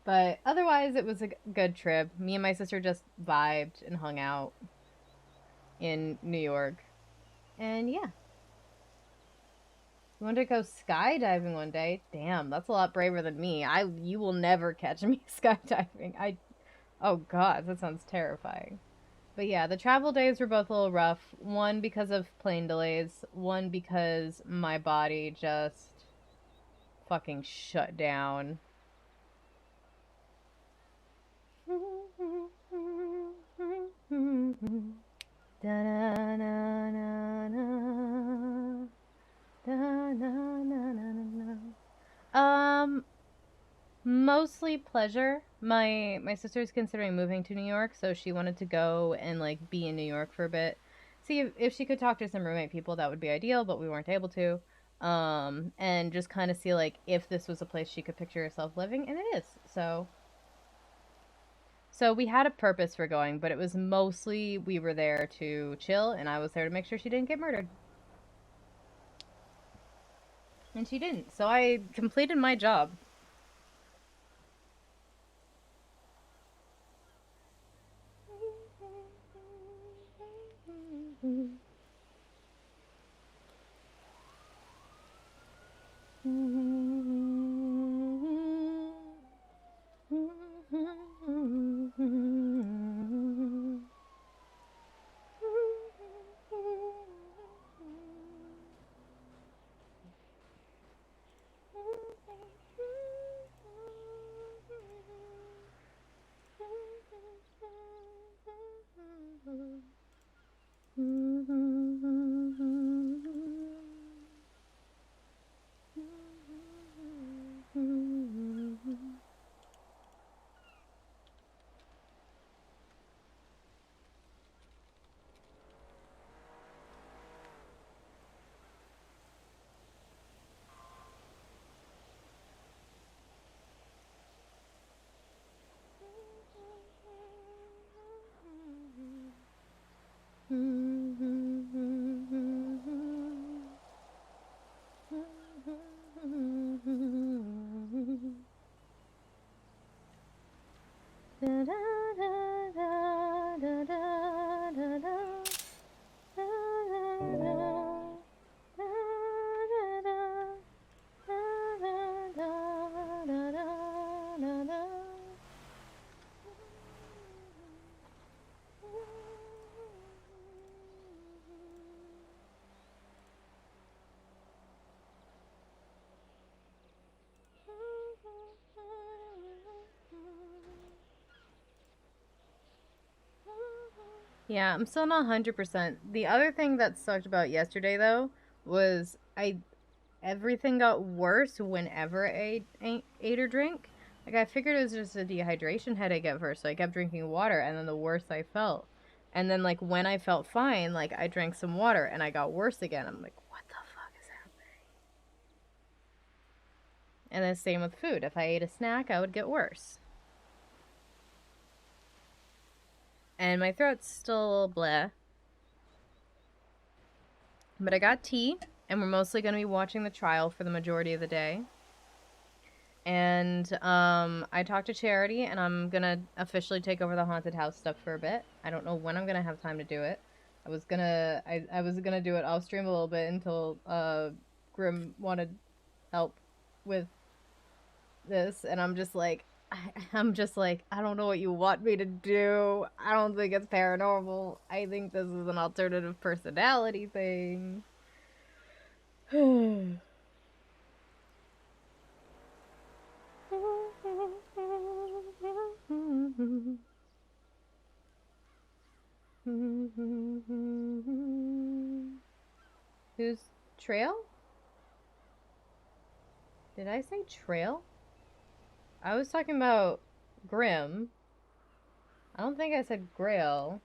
But otherwise it was a good trip. Me and my sister just vibed and hung out in New York. And yeah. You want to go skydiving one day? Damn, that's a lot braver than me. You will never catch me skydiving. Oh god, that sounds terrifying. But yeah, the travel days were both a little rough. One because of plane delays, one because my body just fucking shut down. Mostly pleasure. My sister's considering moving to New York, so she wanted to go and be in New York for a bit. See if she could talk to some roommate people, that would be ideal, but we weren't able to. And just kind of see if this was a place she could picture herself living, and it is. So we had a purpose for going, but it was mostly we were there to chill, and I was there to make sure she didn't get murdered. And she didn't, so I completed my job. Yeah, I'm still not 100%. The other thing that sucked about yesterday, though, was everything got worse whenever I ate or drink. Like, I figured it was just a dehydration headache at first, so I kept drinking water, and then the worse I felt. And then, like, when I felt fine, like, I drank some water, and I got worse again. I'm like, what the fuck is happening? And then same with food. If I ate a snack, I would get worse. And my throat's still bleh. But I got tea, and we're mostly going to be watching the trial for the majority of the day. And I talked to Charity, and I'm going to officially take over the haunted house stuff for a bit. I don't know when I'm going to have time to do it. I was gonna do it off stream a little bit until Grim wanted help with this, and I'm just like, I don't know what you want me to do. I don't think it's paranormal. I think this is an alternative personality thing. Who's Trail? Did I say Trail? I was talking about Grim. I don't think I said Grail.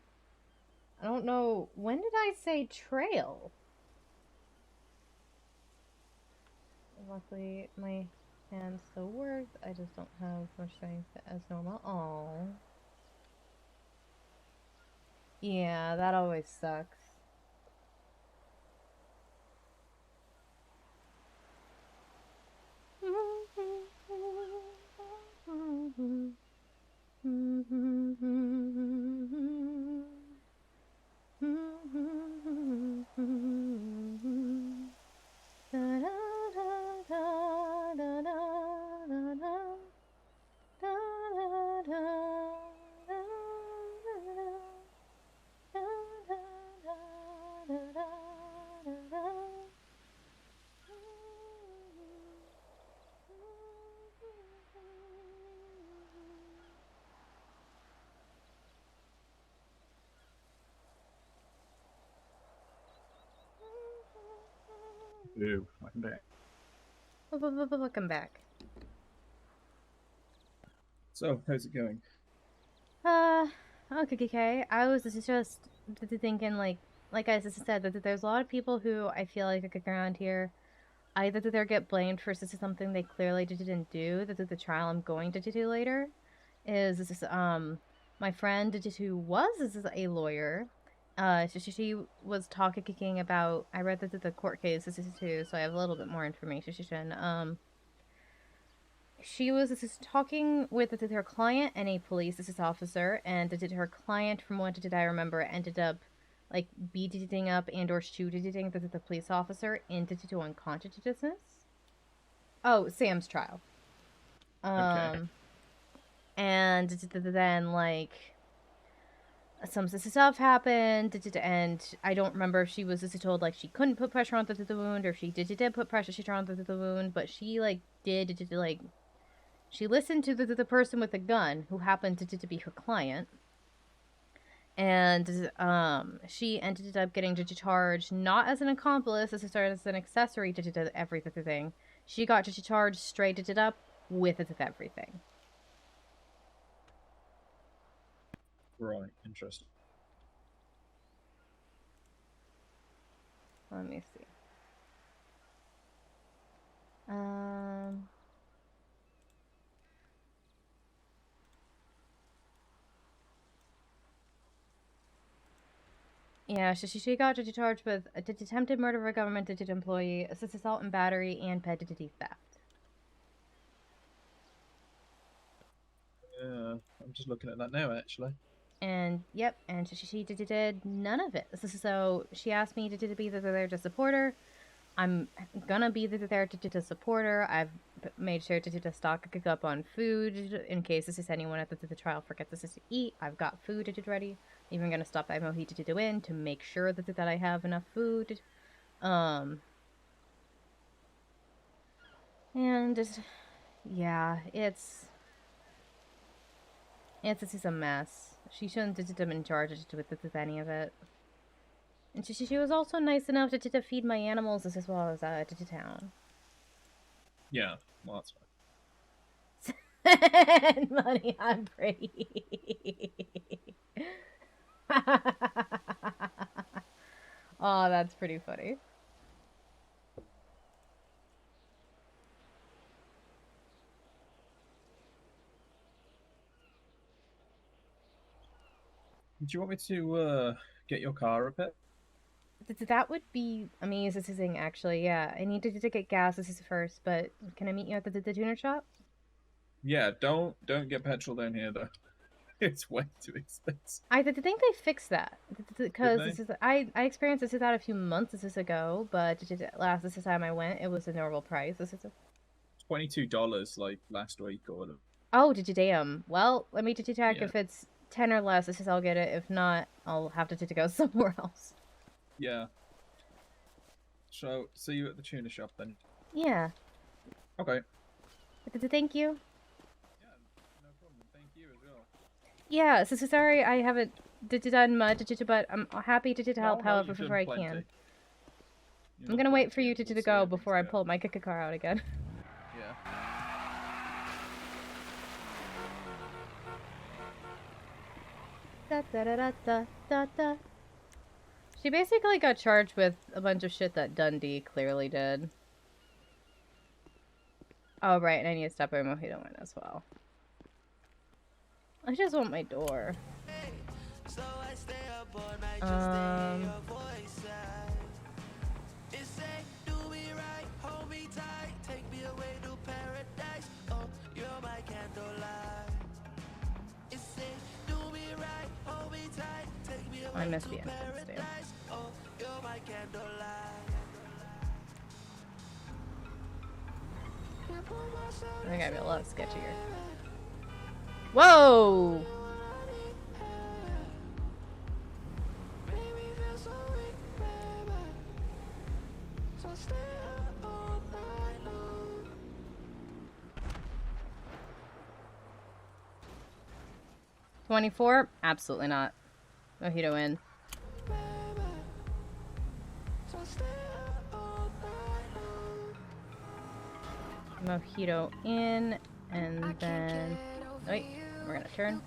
I don't know. When did I say Trail? Luckily, my hand still works. I just don't have much strength as normal. Oh. Yeah, that always sucks. Ew, I'm back. Welcome back. So, how's it going? Okay. I was just thinking, like I said, that there's a lot of people who I feel like around here, either that they get blamed for something they clearly didn't do, that the trial I'm going to do later is my friend who was a lawyer. She was talking about. I read the court case too, so I have a little bit more information. She was talking with her client and a police officer, and her client, from what did I remember, ended up like beating up and or shooting the police officer into unconsciousness. Oh, Sam's trial. Okay. And then like some stuff happened, and I don't remember if she was told like she couldn't put pressure on the wound, or if she did put pressure on the wound, but she like did like. She listened to the person with the gun, who happened to be her client, and she ended up getting charged not as an accomplice, as an accessory to everything. She got charged straight up with everything. Right, interesting. Let me see. Yeah, she got charged with attempted murder of a government employee, assault and battery, and petty theft. Yeah, I'm just looking at that now, actually. And yep, and she did none of it. So she asked me to be there to support her. I'm gonna be there to support her. I've made sure to stock up on food in case anyone at the trial forgets to eat. I've got food ready. I'm even gonna stop by Mojito to in to make sure that I have enough food. And just, yeah, it's a mess. she shouldn't have been in charge with any of it. And she was also nice enough to feed my animals as well as to town. Yeah, well, that's fine. Money, I'm pretty. Oh, that's pretty funny. Do you want me to get your car repaired? That would be amazing, actually. Yeah, I need to get gas. This is first, but can I meet you at the tuner shop? Yeah, don't get petrol down here though. It's way too expensive. I think they fixed that because Did this is I experienced this about a few months ago, but this time I went, it was a normal price. $22 like last week or whatever. Oh, did you damn? Well, let me check Yeah. if it's 10 or less. I'll get it. If not, I'll have to go somewhere else. Yeah. So see you at the tuner shop then. Yeah. Okay. Thank you. Yeah, no problem. Thank you as well. Yeah, so sorry I haven't done much, but I'm happy to help however you've done I plenty. can. You've I'm done gonna wait for plenty, you and to we'll see go how before I things go. pull my car out again. Yeah. Da, da, da, da, da, da, da. She basically got charged with a bunch of shit that Dundee clearly did. Oh, right, and I need to stop by Mojito Win as well. I just want my door. I missed the entrance, dude. I gotta be a lot sketchier. Whoa! $24? Absolutely not. Mojito in. Mojito in, and then wait, we're gonna turn.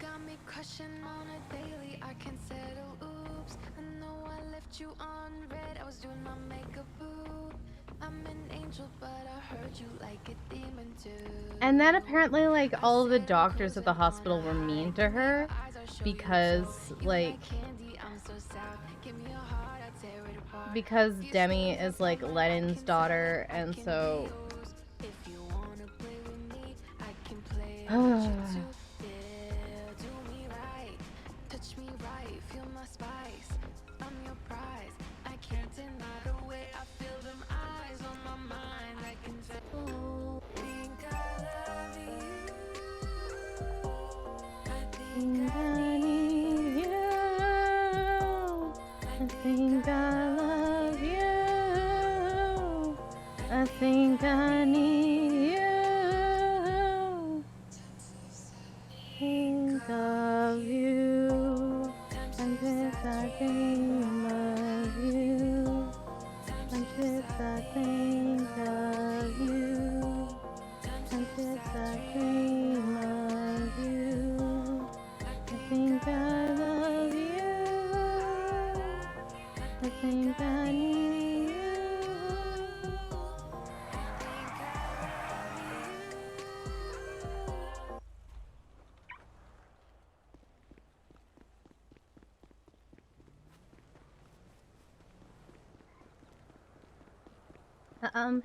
And then apparently, like, all of the doctors at the hospital were mean to her because, like, because Demi is like Lennon's daughter, and so. I think I love you. I think I need you. Think of you. And this I think of you. And this I think of you. And this I dream of you. I think I love you. I think I need you.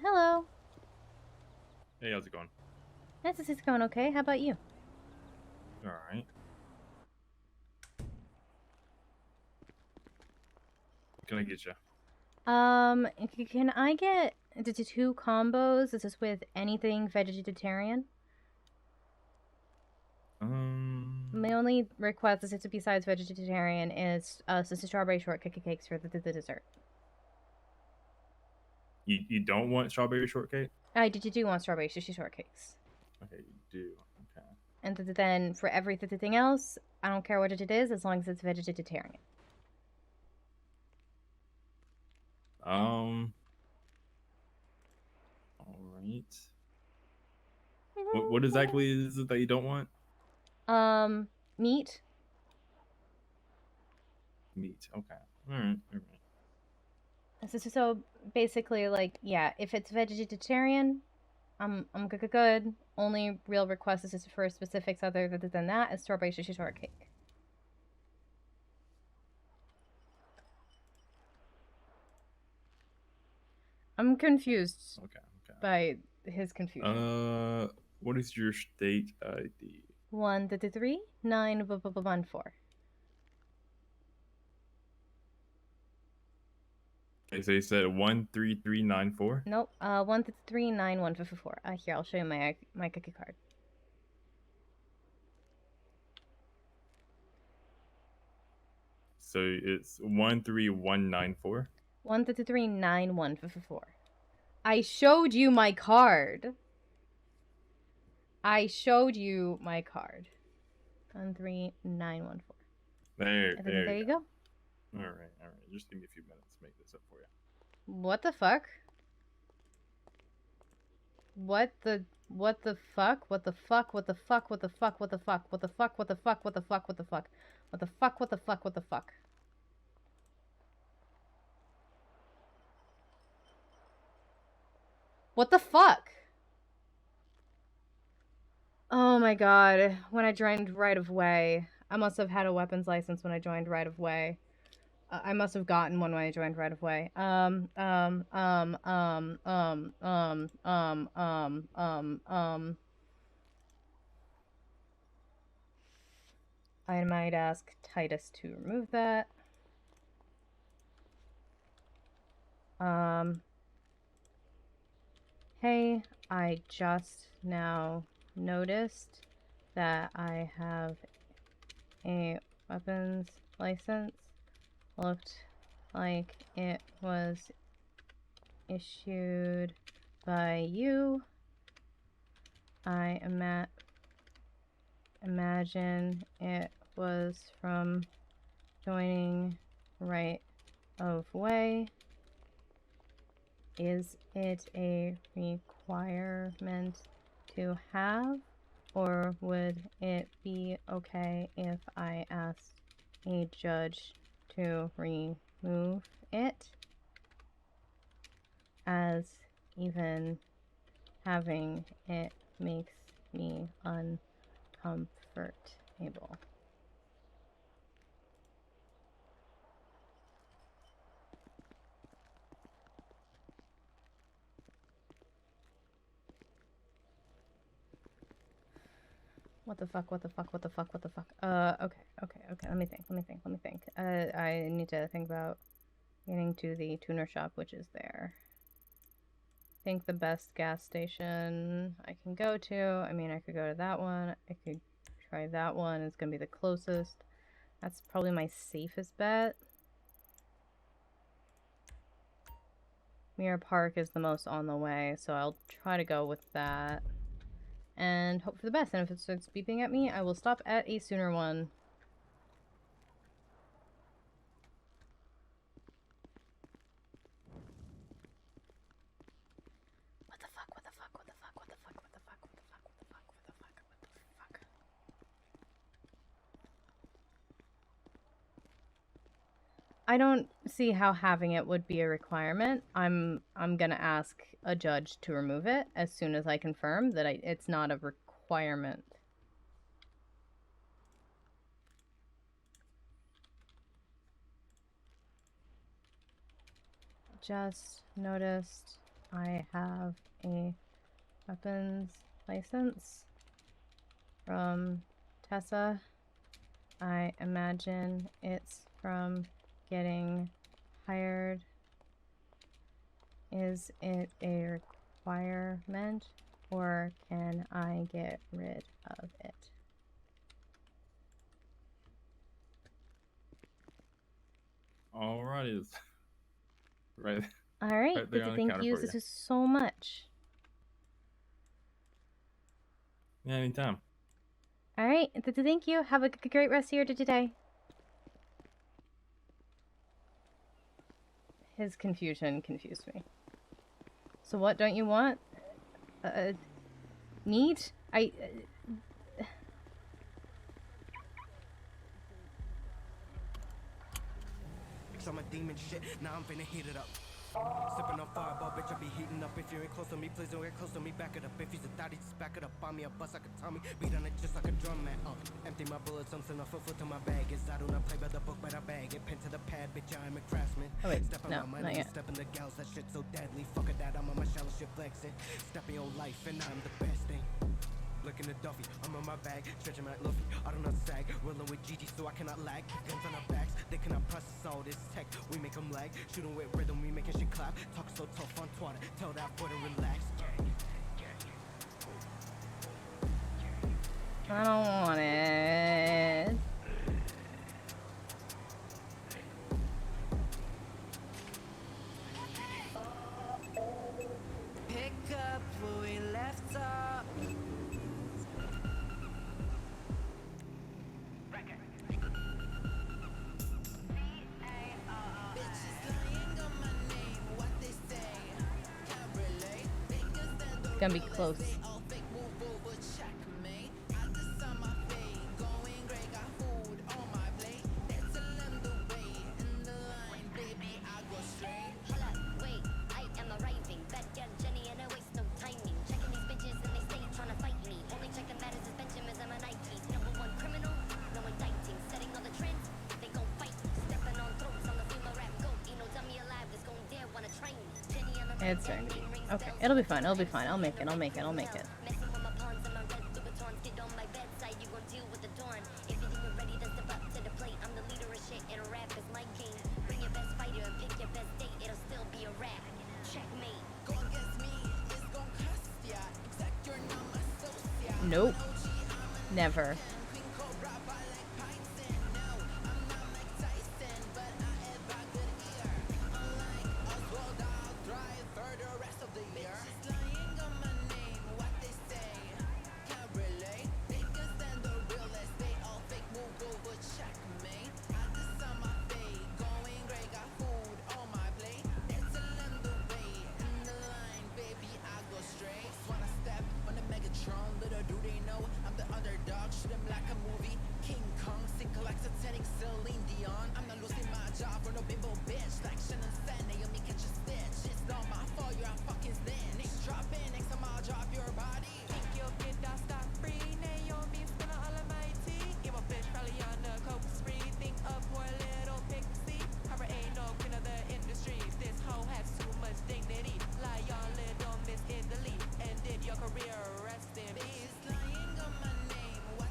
Hello. Hey, how's it going? This is going okay. How about you? All right. What can I get you? Can I get the two combos? This is with anything vegetarian. My only request is besides vegetarian is strawberry shortcake cakes for the dessert. You don't want strawberry shortcake? I do want strawberry shortcakes. Okay, you do. Okay. And then for everything else, I don't care what it is as long as it's vegetarian. All right. What exactly is it that you don't want? Meat. Meat. Okay. All right. All right. So basically, like, yeah, if it's vegetarian, I'm good. Only real request is just for specifics other than that is strawberry shortcake. I'm confused. Okay. By his confusion. What is your state ID? 133-914. Okay, so you said 13394. Nope. 133-914. Here, I'll show you my cookie card. So it's 13194. 133-914. I showed you my card. I showed you my card. 13914. There you go. All right. Just give me a few minutes to make this up for you. What the fuck? What the fuck? What the fuck? What the fuck? What the fuck? What the fuck? What the fuck? What the fuck? What the fuck? What the fuck? What the fuck? What the fuck? What the fuck? What the fuck? Oh my god. When I joined Right of Way, I must have had a weapons license when I joined Right of Way. I must have gotten one when I joined Right of Way. I might ask Titus to remove that. Hey, I just now noticed that I have a weapons license. Looked like it was issued by you. I imagine it was from joining Right of Way. Is it a requirement to have, or would it be okay if I asked a judge to remove it? As even having it makes me uncomfortable. What the fuck, what the fuck, what the fuck, what the fuck? Okay. Let me think. I need to think about getting to the tuner shop, which is there. I think the best gas station I can go to, I mean, I could go to that one. I could try that one. It's gonna be the closest. That's probably my safest bet. Mirror Park is the most on the way, so I'll try to go with that. And hope for the best. And if it starts beeping at me, I will stop at a sooner one. What the fuck? What the fuck? What the fuck? What the fuck? What the fuck? What the fuck? What the fuck? What the fuck? What the fuck? I don't see how having it would be a requirement. I'm gonna ask a judge to remove it as soon as I confirm that it's not a requirement. Just noticed I have a weapons license from Tessa. I imagine it's from getting hired. Is it a requirement, or can I get rid of it? Alrighty. Right. Alright, Right there on the thank counter you. for This you. is so much. Yeah, anytime. All right, thank you. Have a great rest of your day. His confusion confused me. So what don't you want? Need? I'm a demon shit, now I'm finna heat it up. Sipping on fireball, bitch, I be heating up. If you ain't close to me, please don't get close to me. Back it up. If he's a thotty, just back it up. Buy me a bus, I can tell me. Beat on it just like a drum man. Empty my bullets, something off a foot to my bag. Is I do not play by the book, but I bag it. Pen to the pad, bitch, I'm a craftsman. Oh wait, Step no, on my not money, yet. step in the gals, that shit so deadly. Fuck it, that I'm on my shallow shit flexing. Step in your life, and I'm the best thing. Looking at Duffy, I'm on my bag, stretching my Luffy. I do not sag, rolling with Gigi so I cannot lag. Guns on our backs, they cannot process all this tech. We make them lag, shooting with rhythm, we making shit clap. Talk so tough on Twitter, tell that boy to relax. I don't want it. Pick up where we left off. It's gonna be close. It's starting to be. Okay, it'll be fine. It'll be fine. I'll make it. I'll make it. I'll make it. Nope. Never.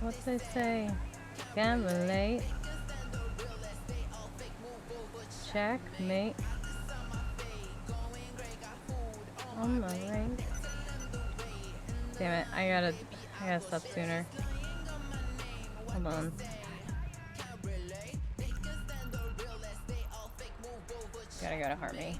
What's they say? Can't relate. Checkmate. Oh my right. Damn it, I gotta stop sooner. Hold on. Gotta go to Harmony.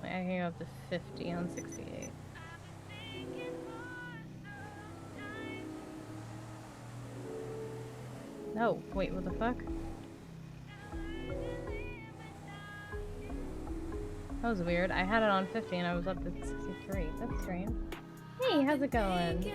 I can go up to 50 on 68. No, wait, what the fuck? That was weird. I had it on 50 and I was up to 63. That's strange. Hey, how's it going?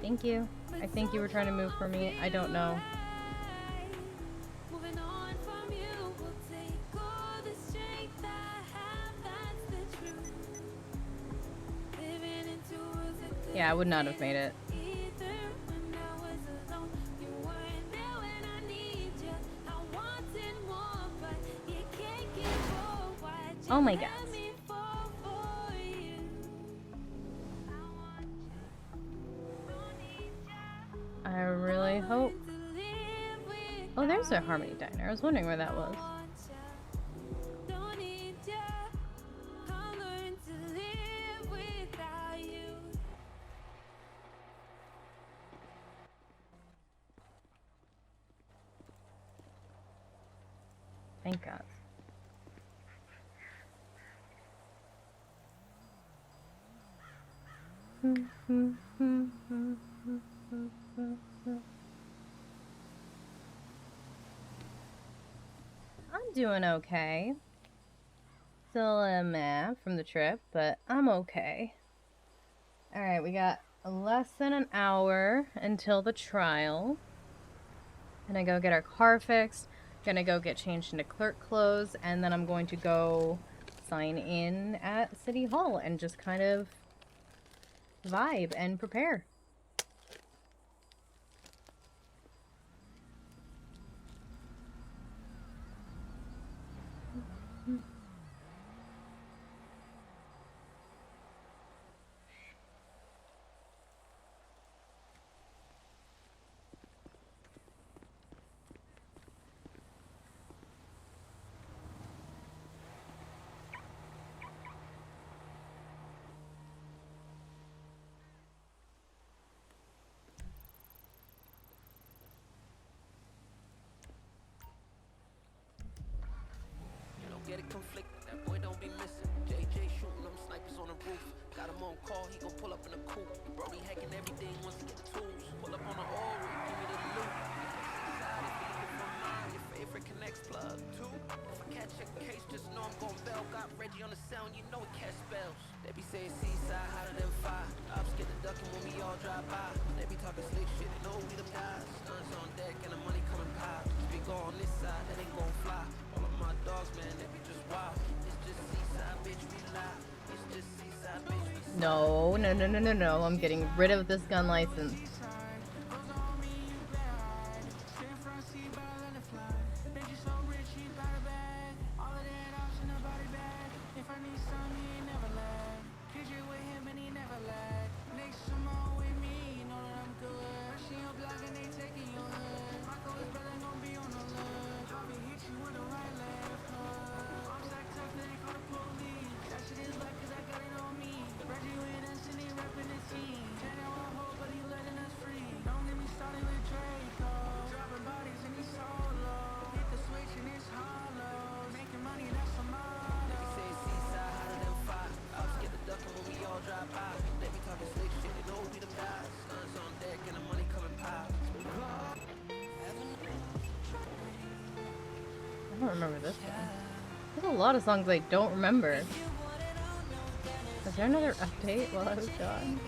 Thank you. I think you were trying to move for me. I don't know. Yeah, I would not have made it. Oh my god. I really hope. Oh, there's a Harmony Diner. I was wondering where that was. Thank God. I'm doing okay. Still meh from the trip, but I'm okay. Alright, we got less than an hour until the trial. Gonna go get our car fixed. Gonna go get changed into clerk clothes, and then I'm going to go sign in at City Hall and just kind of vibe and prepare. Get it conflict, that boy don't be missing. JJ shooting them snipers on the roof. Got him on call, he gon' pull up in a coupe. Brody hacking everything once he get the tools. Pull up on the oil rig, give me the loot. Your favorite connects plug too. If I catch a case, just know I'm gon' bell. Got Reggie on the sound, you know it catch spells. They be saying seaside hotter than fire. Ops get the ducking when we all drive by. They be talking slick shit, they know we them guys. Guns on deck and the money coming piles. Speak on this side, that ain't gon' fly. All of my dogs, man, they be just wild. It's just seaside, bitch, we lie. It's just seaside, bitch, we slide. No. I'm getting rid of this gun license. I don't remember this one. There's a lot of songs I don't remember. Is there another update while I was gone?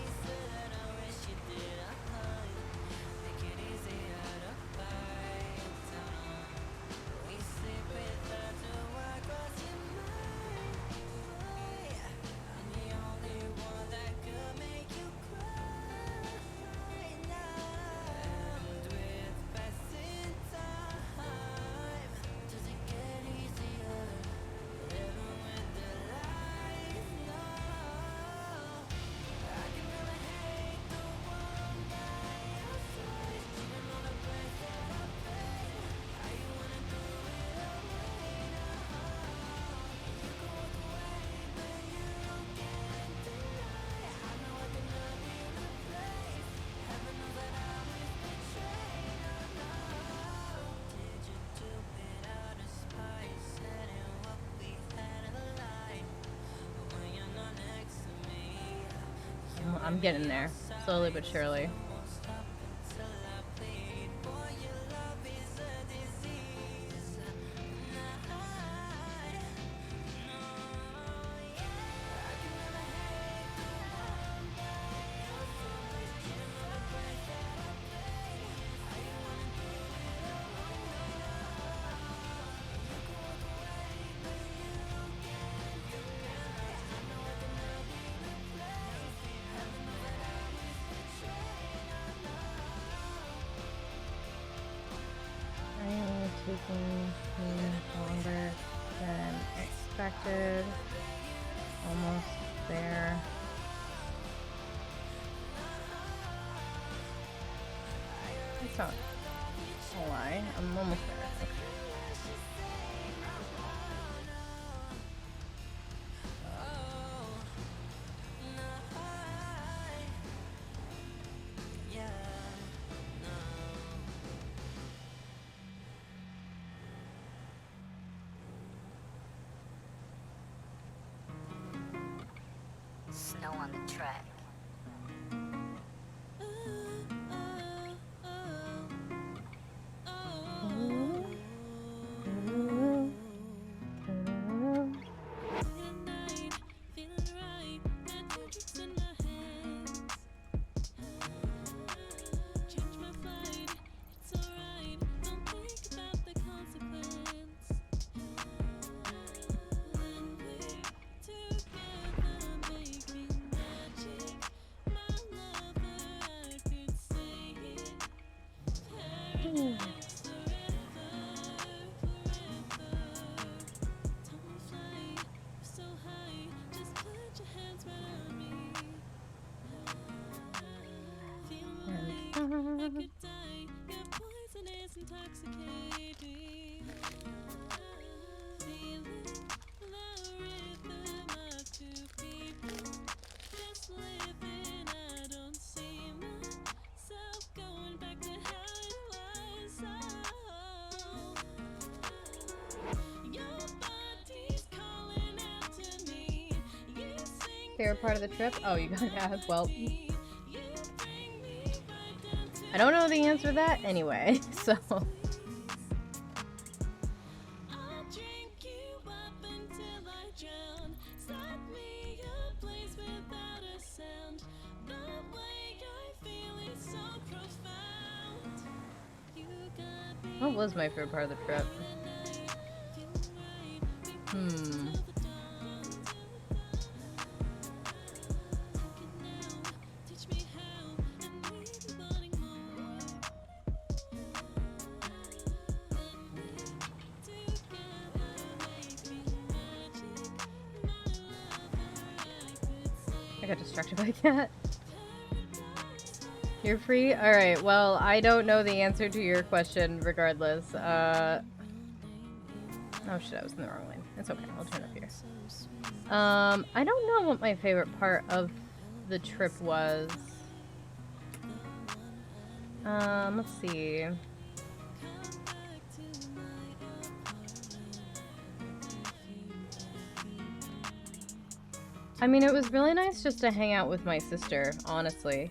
I'm getting there, slowly but surely. taking me longer than expected. Almost there. That's not a lie. I'm almost there. Okay. Snow on the track. Favorite part of the trip? Oh, you gotta ask. Well, I don't know the answer to that anyway, so. What was my favorite part of the trip? I got distracted by that. You're free? Alright, well, I don't know the answer to your question regardless. Oh shit, I was in the wrong lane. It's okay, I'll turn up here. I don't know what my favorite part of the trip was. Let's see. I mean, it was really nice just to hang out with my sister, honestly.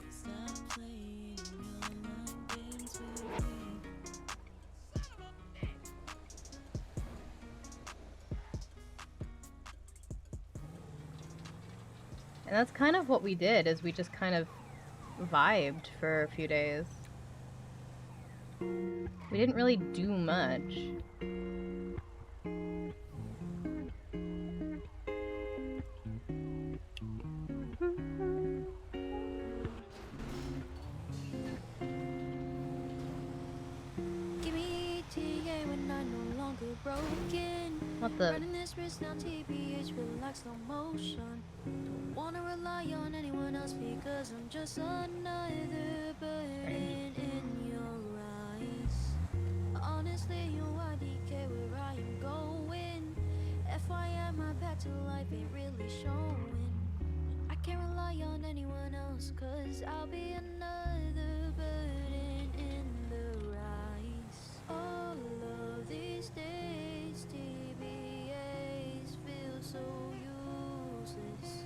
And that's kind of what we did, is we just kind of vibed for a few days. We didn't really do much. What the? Running this risk now, TBH, relax, no motion. Don't wanna rely on anyone else because I'm just another burden in your eyes. Honestly, you IDK where I am going. FYI, my path to life ain't really showing. I can't rely on anyone else cause I'll be another burden in the rise. All of these days, TBAs feel so useless.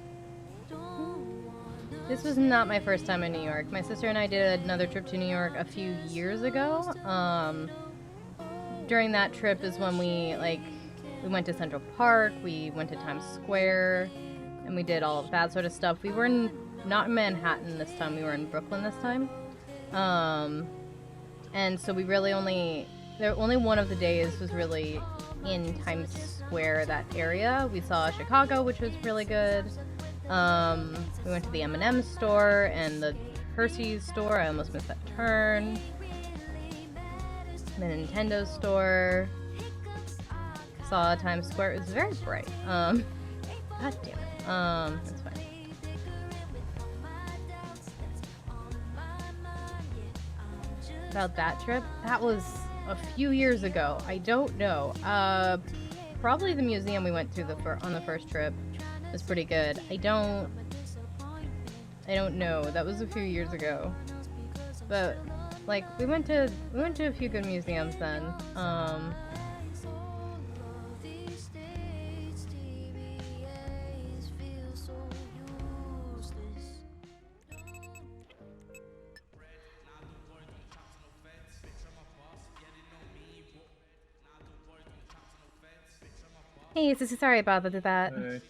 Don't wanna. This was not my first time in New York. My sister and I did another trip to New York a few years ago. During that trip is when we went to Central Park, we went to Times Square, and we did all of that sort of stuff. We were not in Manhattan this time, we were in Brooklyn this time. And so we really only one of the days was really in Times Square, that area. We saw Chicago, which was really good. We went to the M&M store and the Hershey's store. I almost missed that turn. the Nintendo store. Saw Times Square. It was very bright. God damn it. It's fine. About that trip, that was a few years ago. I don't know. Probably the museum we went to on the first trip was pretty good. I don't know. That was a few years ago. But like we went to a few good museums then. Hey, so sorry about that.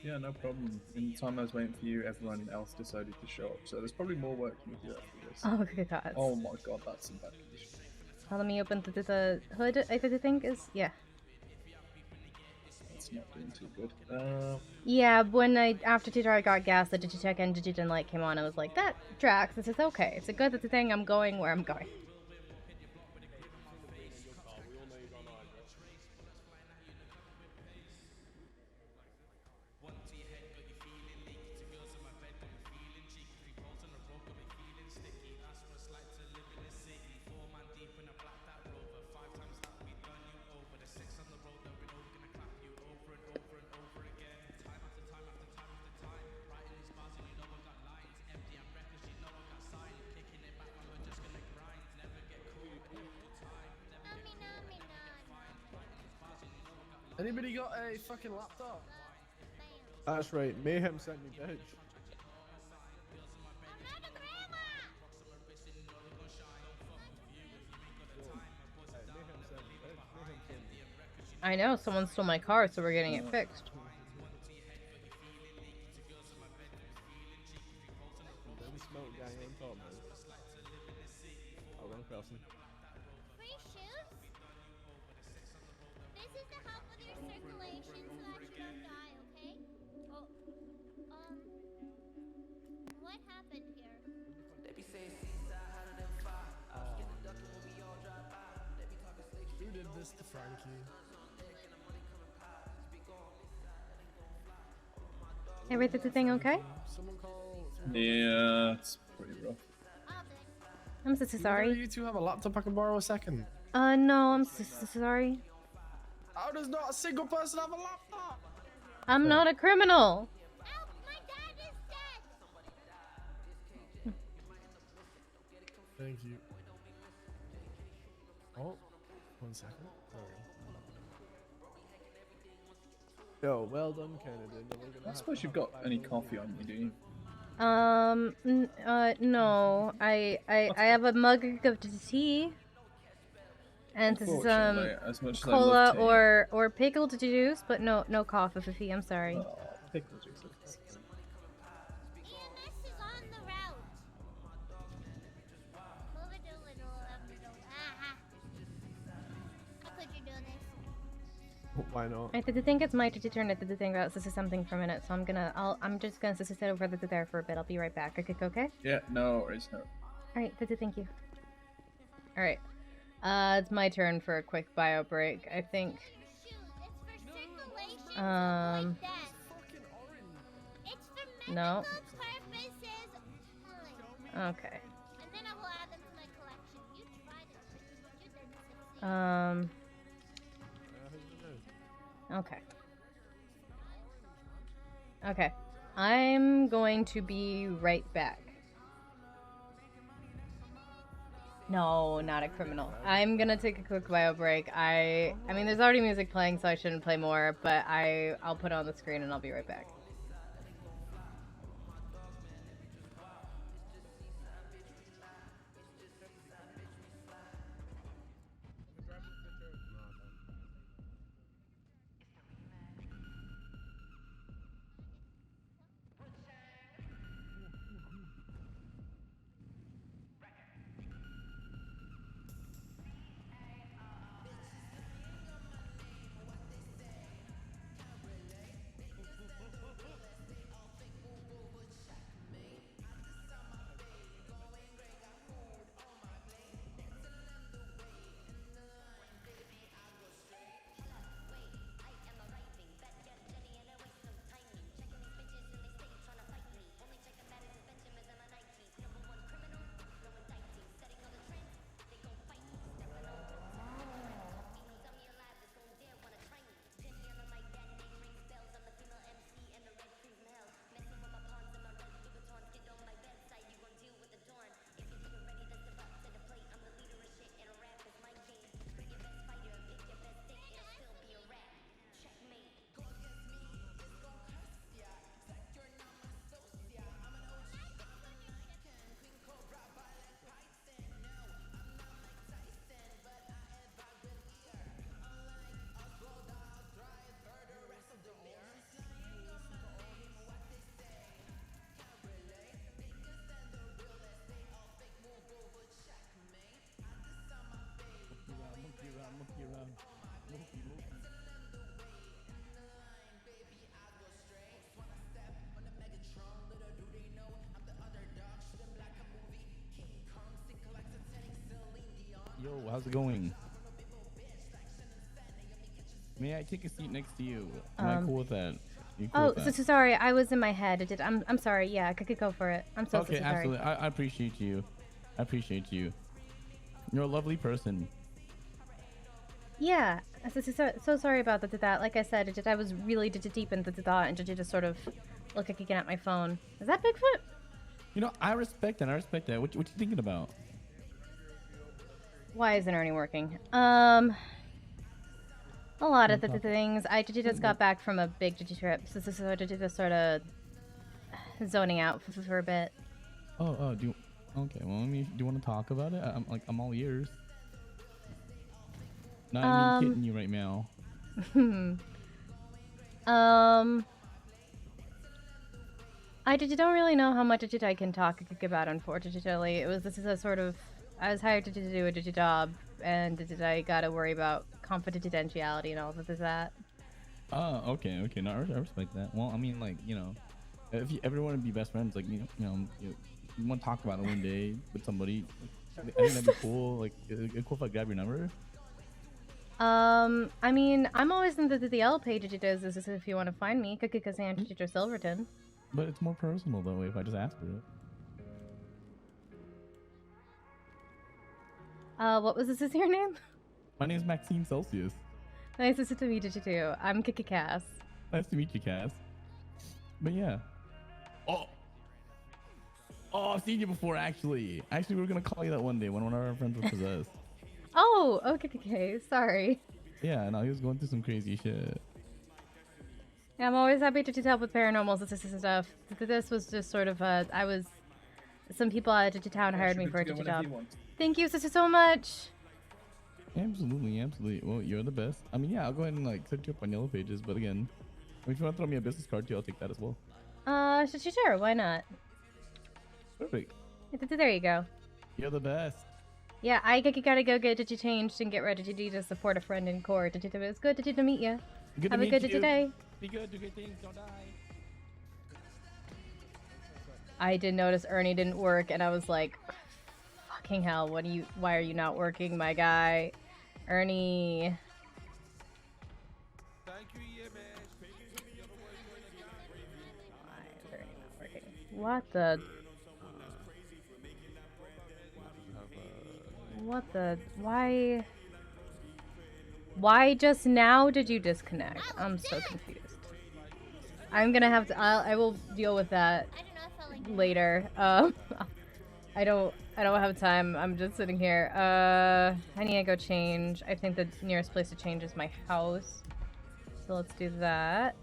Yeah, no problem. In the time I was waiting for you, everyone else decided to show up, so there's probably more work to do after this. Oh, good God. Oh my god, that's some bad condition. Well, let me open the hood, I think is, yeah. It's not doing too good. Yeah, after Tutor I got gas, the Digicheck and Digigen light came on, I was like, that tracks, this is okay. It's a good thing I'm going where I'm going. Anybody got a fucking laptop? That's right, Mayhem sent me bitch. I know, someone stole my car, so we're getting it fixed. Don't smoke gang on top, man. Oh, wrong person. Free shoes? This is to help with your circulation so that you don't die, okay? Oh, what happened here? Who did this to Frankie? Everything okay? Someone call. Yeah, it's pretty rough. I'm so sorry. You two have a laptop I can borrow a second? No, I'm so sorry. How does not a single person have a laptop? I'm not a criminal. Help! My dad is dead! Thank you. Oh, 1 second. Sorry. Yo, well done, Kennedy. I suppose you've got any coffee on you, do you? No. I have a mug of tea. And Unfortunately, as much as I cola love tea- or pickled juice, but no coffee for tea. I'm sorry. Oh, pickle juice. EMS is on the route. Move it a little. How could you do this? Why not? I think it's my turn to think about this is something for a minute, so I'm just gonna sit over there for a bit. I'll be right back. Okay? Yeah, no worries, no. Alright, thank you. Alright. It's my turn for a quick bio break, I think. It's for circulation, like that. It's for No. medical purposes only. Okay. And then I will add them to my collection. You tried it. You didn't succeed. Okay. Okay. I'm going to be right back. No, not a criminal. I'm gonna take a quick bio break. I mean, there's already music playing, so I shouldn't play more, but I'll put it on the screen and I'll be right back. Yo, how's it going? May I take a seat next to you? Am I cool with that? You cool Oh, with that? so sorry. I was in my head. I'm sorry. Yeah, I could go for it. I'm so Okay, sorry. absolutely. I appreciate you. I appreciate you. You're a lovely person. Yeah. So sorry about that. Like I said, I was really deep into the thought and just sort of look again at my phone. Is that Bigfoot? You know, I respect that. I respect that. What you thinking about? Why isn't Ernie working? A lot of the things. I just got back from a big trip, so I just sort of zoning out for a bit. Oh, do you... Okay, well, do you want to talk about it? I'm all ears. Not I mean kidding you right now. I don't really know how much I can talk about, unfortunately. This is a sort of... I was hired to do a job, and I gotta worry about confidentiality and all of that. Oh, okay. No, I respect that. Well, I mean, like, you know, if you ever want to be best friends, like, you want to talk about it one day with somebody, I think that'd be cool. Like, it'd be cool if I grab your number. I mean, I'm always in the Yellow page if you want to find me, Cassandra Silverton. But it's more personal that way if I just ask for it. What was this your name? My name's Maxine Celsius. Nice to meet you too. I'm Cass. Nice to meet you, Cass. But yeah. Oh, I've seen you before, actually. Actually, we were gonna call you that one day when one of our friends was possessed. Oh, okay. Sorry. Yeah, no, he was going through some crazy shit. Yeah, I'm always happy to help with paranormal stuff. This was just sort of some people at town hired me for a job. Thank you so much. Absolutely. Well, you're the best. I mean, yeah, I'll go ahead and like set you up on Yellow Pages, but again, if you want to throw me a business card too, I'll take that as well. Sure, why not? Perfect. There you go. You're the best. Yeah, I gotta go get changed and get ready to support a friend in court. It's good to meet you. Good Have to a meet good you. day. Be good, do good things, don't die. I did notice Ernie didn't work, and I was like, fucking hell, why are you not working, my guy? Ernie. Why is Ernie not working? What the... Why just now did you disconnect? I'm so confused. I'm gonna have to... I will deal with that later. I don't have time. I'm just sitting here. I need to go change. I think the nearest place to change is my house. So let's do that.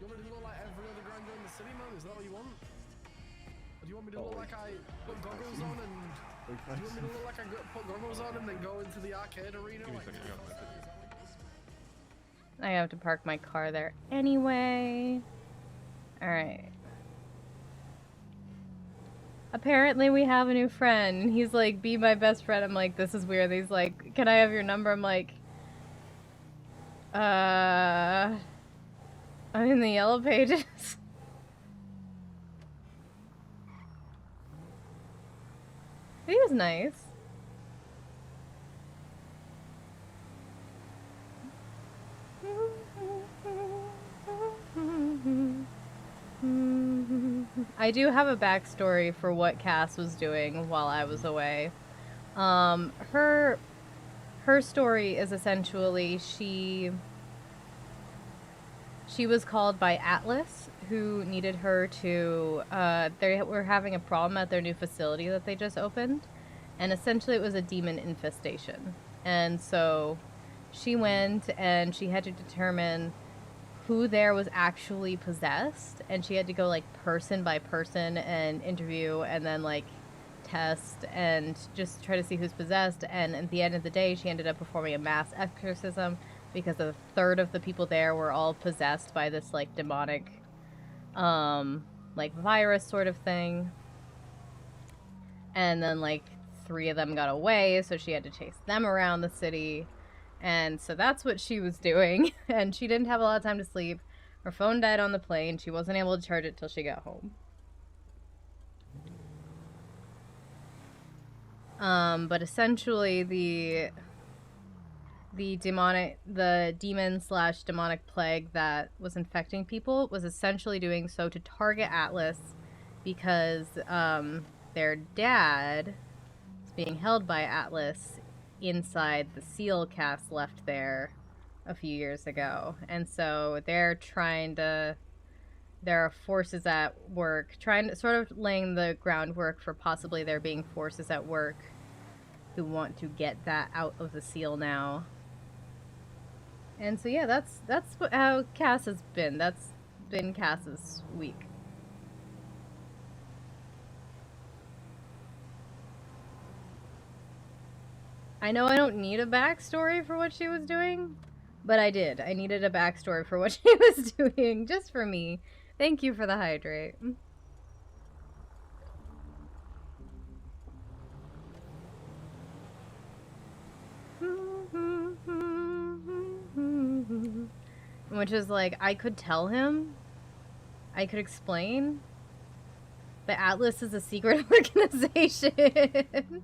You want me to look like every other grinder in the city, man? Is that what you want? Or do you want me to look like I put goggles on and... Do you want me to look like I put goggles on and then go into the arcade arena? I have to park my car there anyway. Alright. Apparently we have a new friend. He's like, be my best friend. I'm like, this is weird. He's like, can I have your number? I'm like, I'm in the Yellow Pages. He was nice. I do have a backstory for what Cass was doing while I was away. Her story is essentially she was called by Atlas, who needed her to, they were having a problem at their new facility that they just opened, and essentially it was a demon infestation. And so she went and she had to determine who there was actually possessed, and she had to go like person by person and interview and then like test and just try to see who's possessed. And at the end of the day, she ended up performing a mass exorcism because a third of the people there were all possessed by this like demonic like virus sort of thing. And then like 3 of them got away, so she had to chase them around the city. And so that's what she was doing. And she didn't have a lot of time to sleep. Her phone died on the plane. She wasn't able to charge it till she got home. But essentially the demon slash demonic plague that was infecting people was essentially doing so to target Atlas because their dad is being held by Atlas inside the seal cast left there a few years ago. And so there are forces at work trying to sort of laying the groundwork for possibly there being forces at work who want to get that out of the seal now. And so yeah, that's how Cass has been. That's been Cass's week. I know I don't need a backstory for what she was doing, but I did. I needed a backstory for what she was doing, just for me. Thank you for the hydrate. Which is like, I could tell him, I could explain, but Atlas is a secret organization.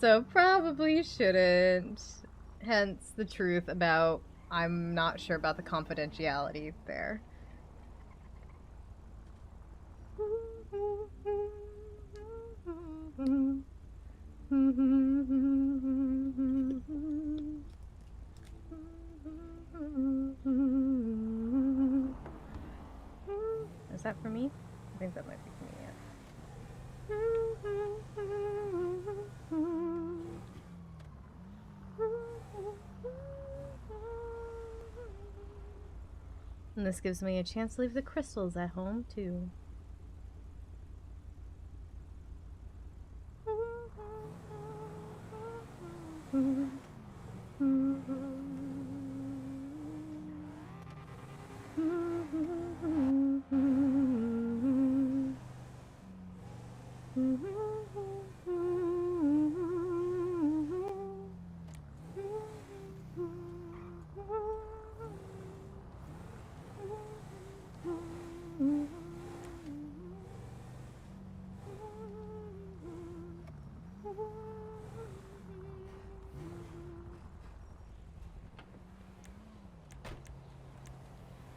So probably shouldn't. Hence the truth about I'm not sure about the confidentiality there. Is that for me? I think that might be for me, yeah. And this gives me a chance to leave the crystals at home, too.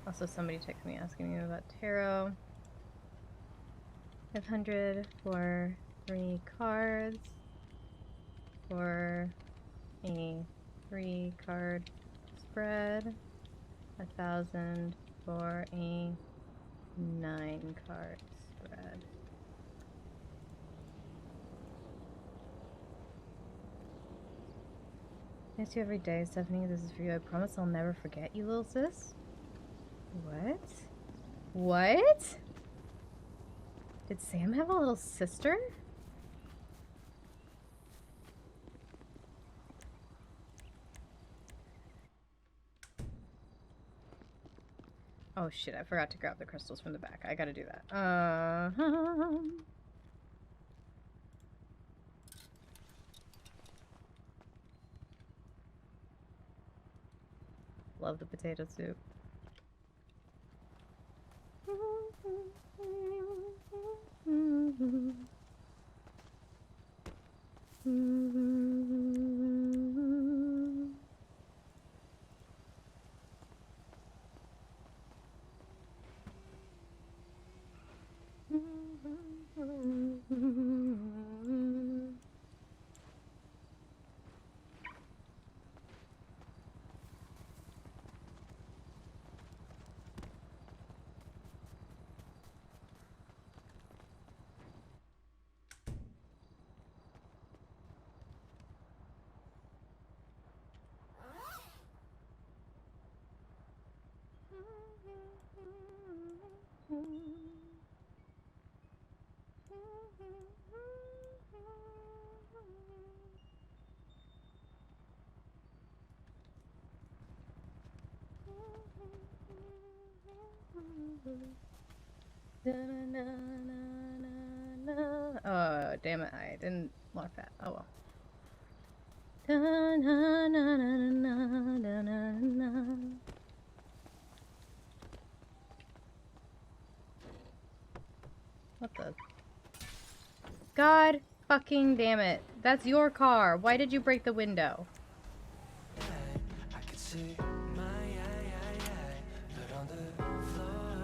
Also, somebody texted me asking me about tarot. 500 for 3 cards for a 3-card spread. 1,000 for a 9-card spread. Miss you every day, Stephanie. This is for you. I promise I'll never forget you, little sis. What? What? Did Sam have a little sister? Oh shit, I forgot to grab the crystals from the back. I gotta do that. Love the potato soup. Oh, damn it, I didn't lock that. Oh well. What the? God fucking damn it. That's your car. Why did you break the window? I could see my but on the floor.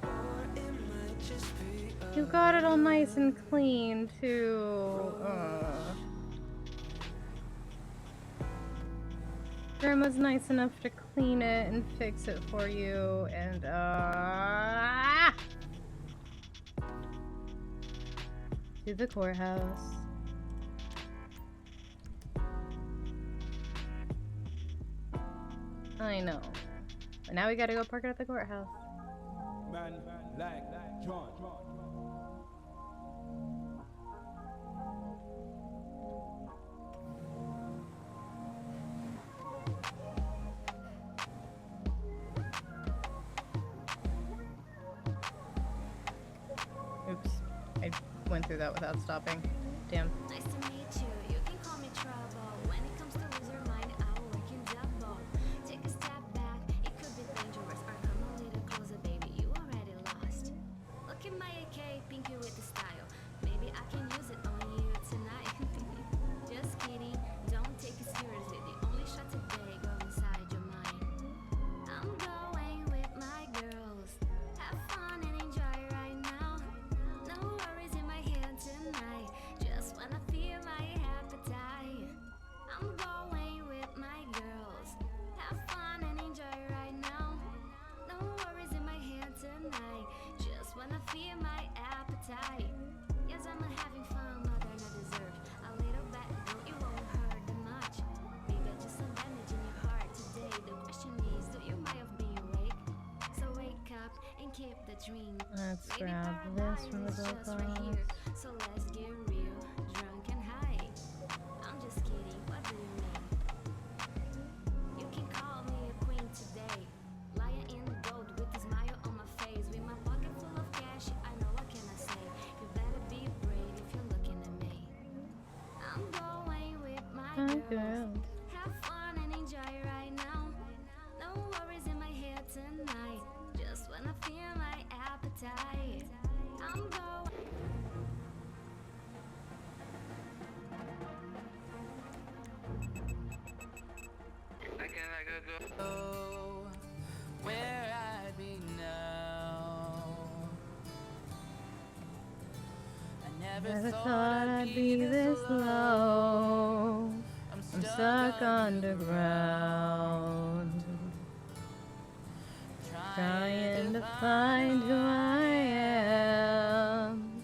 Or it might just be You got it all nice and clean, too. Grandma's nice enough to clean it and fix it for you, and to the courthouse. I know. But now we gotta go park it at the courthouse. man like John. Oops. I went through that without stopping. Damn. Nice to meet you. You can call me Trouble. When it comes to lose your mind, I'll work in double. Take a step back. It could be dangerous. Or come a little closer, baby. You already lost. Look at my AK, pinky with the style. Maybe I can use it on you tonight. Just kidding. Don't take it seriously. The only shot today go inside your mind. I'm going with my girls. Have fun and enjoy right now. No worries in my head tonight. Just wanna feel my appetite. I'm going with my girls. Have fun and enjoy right now. No worries in my head tonight. Just wanna feel my appetite. Yes, I'm having fun more than I deserve. A little bit, though it won't hurt that much. Maybe just some damage in your heart today. The question is, do you mind of being awake? So wake up and keep the dream. Let's Maybe grab this from the paradise is just book right here. So let's get real, drunk and high. I'm just kidding, what do you mean? You can call me a queen today. Lying in gold with a smile on my face. With my pocket full of cash, I know what can I say. You better be brave if you're looking at me. I'm going with my girls. Have fun and enjoy right now. No worries in my head tonight. Just wanna feel my appetite. I'm going. Go where I'd be now. I Never thought I'd be this low. I'm stuck underground. Trying to find who I am.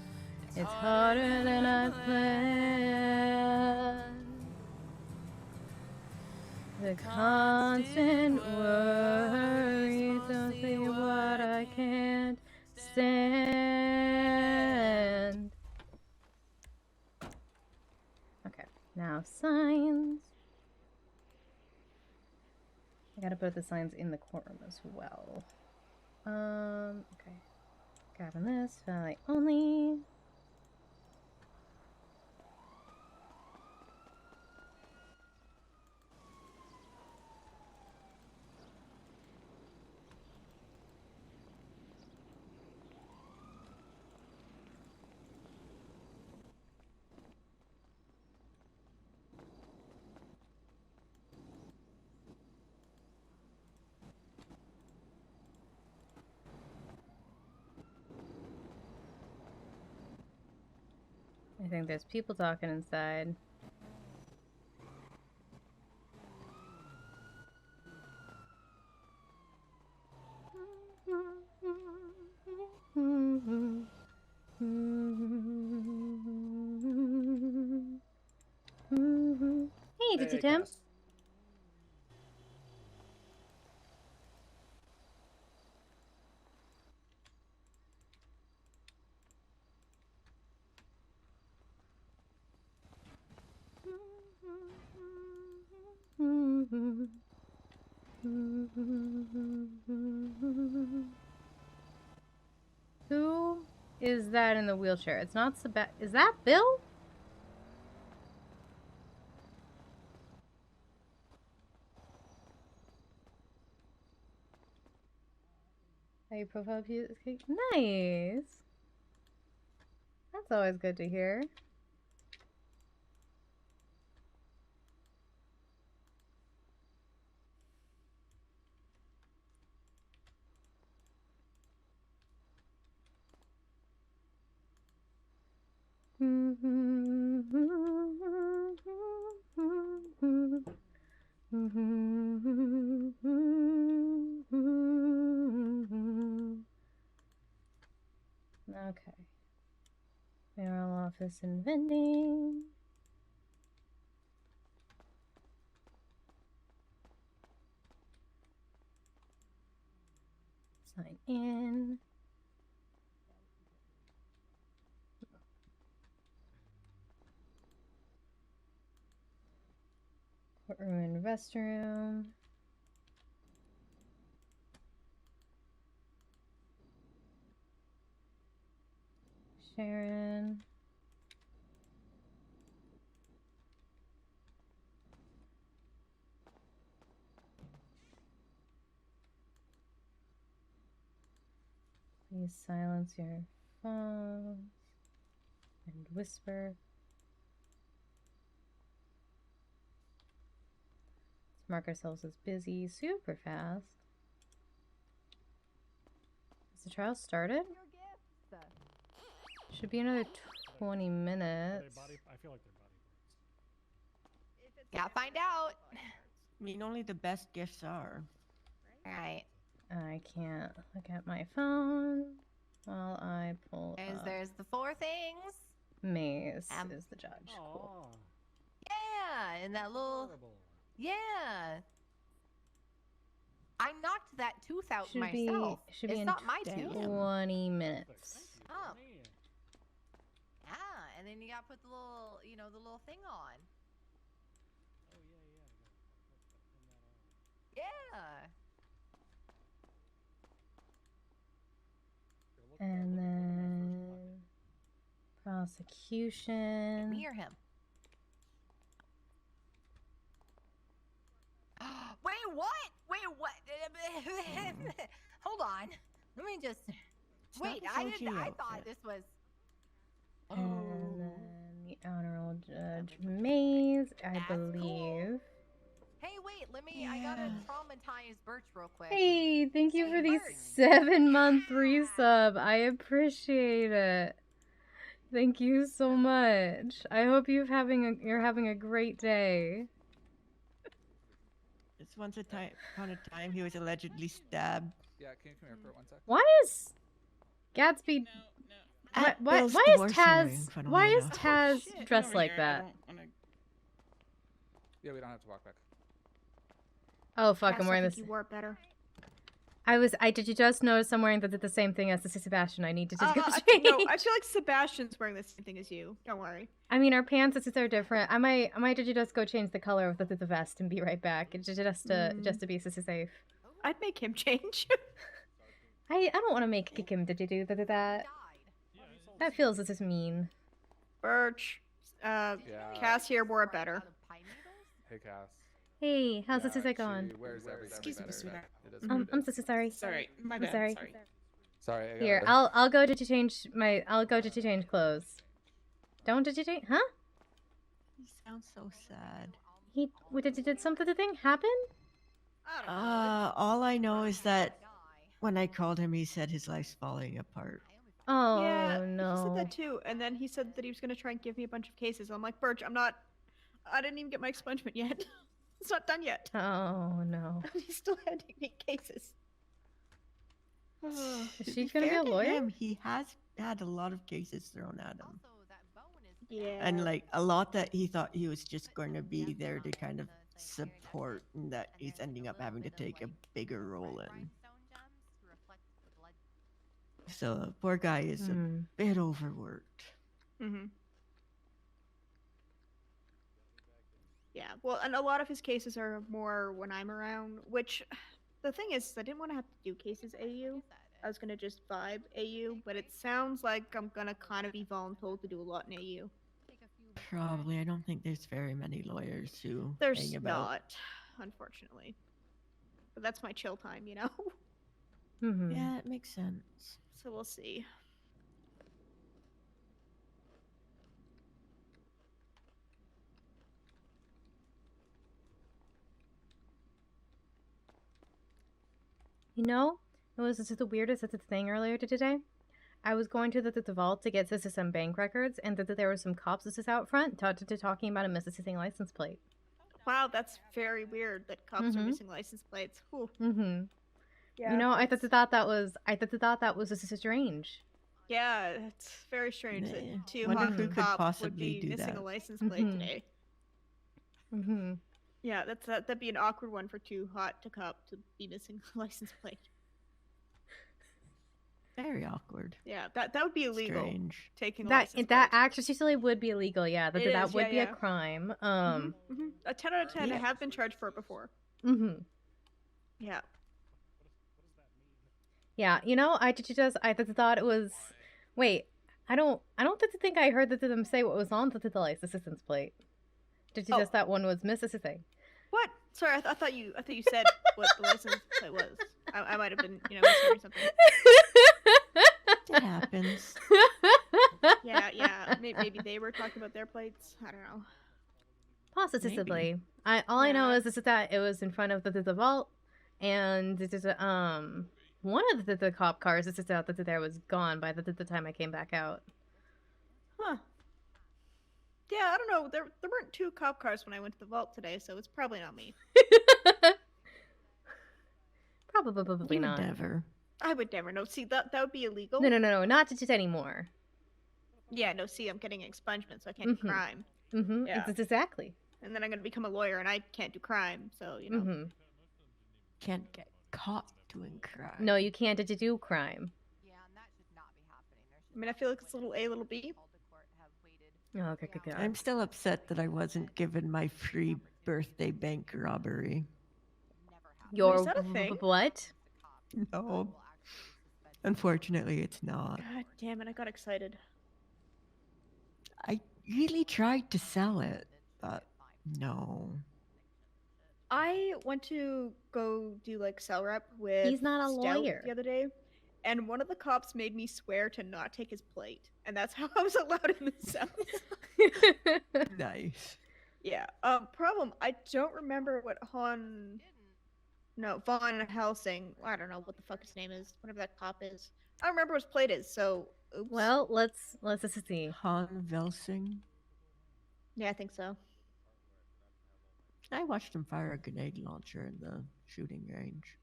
It's harder than I planned. The constant worry, don't say what I can't stand. Okay, now signs. I gotta put the signs in the courtroom as well. Okay. Grabbing this, valet only. I think there's people talking inside. Hey, Dixie Tim. Who is that in the wheelchair? It's not Seb. Is that Bill? How your profile view is nice. That's always good to hear. Okay. Mayoral office and vending. Sign in. Courtroom and restroom. Sharon. Please silence your phone and whisper. Let's mark ourselves as busy super fast. Has the trial started? Should be another 20 minutes. I feel like they're body parts. Gotta find out. I mean, only the best gifts are. Right. I can't look at my phone while I pull up. There's the 4 things. Maze is the judge. Cool. Yeah, and that little. Yeah. I knocked that tooth out myself. Should it's be in not my tooth. 20 minutes. Oh. Yeah, and then you gotta put the little, the little thing on. Oh yeah. Yeah. And then prosecution. Me or him? Wait, what? Wait, what? Hold on. Let me just. Wait, I thought this was. And then the Honorable Judge Maze, I believe. Cool. Hey, wait, I gotta traumatize Birch real quick. Hey, thank you for the 7-month resub. I appreciate it. Thank you so much. I hope you're having a great day. It's once upon a time he was allegedly stabbed. Yeah, can you come here for 1 sec? Why is Gatsby? Why is Taz dressed like that? Yeah, we don't have to walk back. Oh fuck! I'm wearing this. You wore it better. Did you just notice I'm wearing the same thing as Sebastian? I need to just go No, change. I feel like Sebastian's wearing the same thing as you. Don't worry. I mean, our pants are different. I might just go change the color of the vest and be right back. Just to be safe. I'd make him change. I don't want to kick him to do that. That feels just mean. Birch, Cass here wore it better. Hey, Cass. Hey, how's this going? Excuse me, sweetheart. I'm so sorry. Sorry, my I'm bad. sorry. Sorry. Here, I'll go to change clothes. Did you change? Huh? He sounds so sad. Did something happen? All I know is that when I called him, he said his life's falling apart. Oh yeah, no. He said that too, and then he said that he was gonna try and give me a bunch of cases. I'm like, Birch, I didn't even get my expungement yet. It's not done yet. Oh no. He's still handing me cases. Is she gonna be a lawyer? He has had a lot of cases thrown at him. Yeah. And a lot that he thought he was just going to be there to kind of support, and that he's ending up having to take a bigger role in. So poor guy is a bit overworked. Mm-hmm. Yeah, well, and a lot of his cases are more when I'm around, which the thing is, I didn't want to have to do cases AU. I was going to just vibe AU, but it sounds like I'm going to kind of be voluntold to do a lot in AU. Probably. I don't think there's very many lawyers who There's hang about. not, unfortunately. But that's my chill time, you know? Mm-hmm. Yeah, it makes sense. So we'll see. You know, it was just the weirdest thing earlier today. I was going to the vault to get some bank records, and that there were some cops just out front talking about a missing license plate. Wow, that's very weird that cops are missing license plates. Whew. Yeah, you know, I that's- thought that was just strange. Yeah, it's very strange that two Wonder hot who could cops would possibly be do missing that. a license plate today. Mm-hmm. Yeah, that'd be an awkward one for too hot to cop to be missing a license plate. Very awkward. Yeah, that would be illegal. Strange. Taking a That license that actually would be illegal. Yeah, It that is, would yeah, be yeah. a crime. A 10 out of 10. I have been charged for it before. Mm-hmm. Yeah. Yeah, you know, I thought it was. Wait, I don't think I heard them say what was on the license plate. Did you just that one was missing? What? Sorry, I thought you said what the license plate was. I might have been, mishearing something. It happens. Yeah. Maybe they were talking about their plates. I don't know. Possibly. I know is that it was in front of the vault, and one of the cop cars is out that there was gone by the time I came back out. Huh. Yeah, I don't know. There weren't two cop cars when I went to the vault today, so it's probably not me. Probably not. Never. I would never know. See, that would be illegal. No, not just anymore. Yeah, no, see, I'm getting expungement, so I can't do crime. Mm-hmm. Yeah. Exactly. And then I'm going to become a lawyer, and I can't do crime, so, Can't get caught doing crime. No, you can't do crime. I mean, I feel like it's a little A, little B. Oh, okay, good. I'm still upset that I wasn't given my free birthday bank robbery. Your Is that a thing? what? No. Unfortunately, it's not. God damn it, I got excited. I really tried to sell it, but no. I went to go do, like, cell rep with He's not a Stout lawyer. the other day, and one of the cops made me swear to not take his plate, and that's how I was allowed in the cell. Nice. Yeah. Problem, I don't remember what Von Helsing, I don't know what the fuck his name is, whatever that cop is. I don't remember what his plate is, so oops. Well, let's see. Han Velsing. Yeah, I think so. I watched him fire a grenade launcher in the shooting range.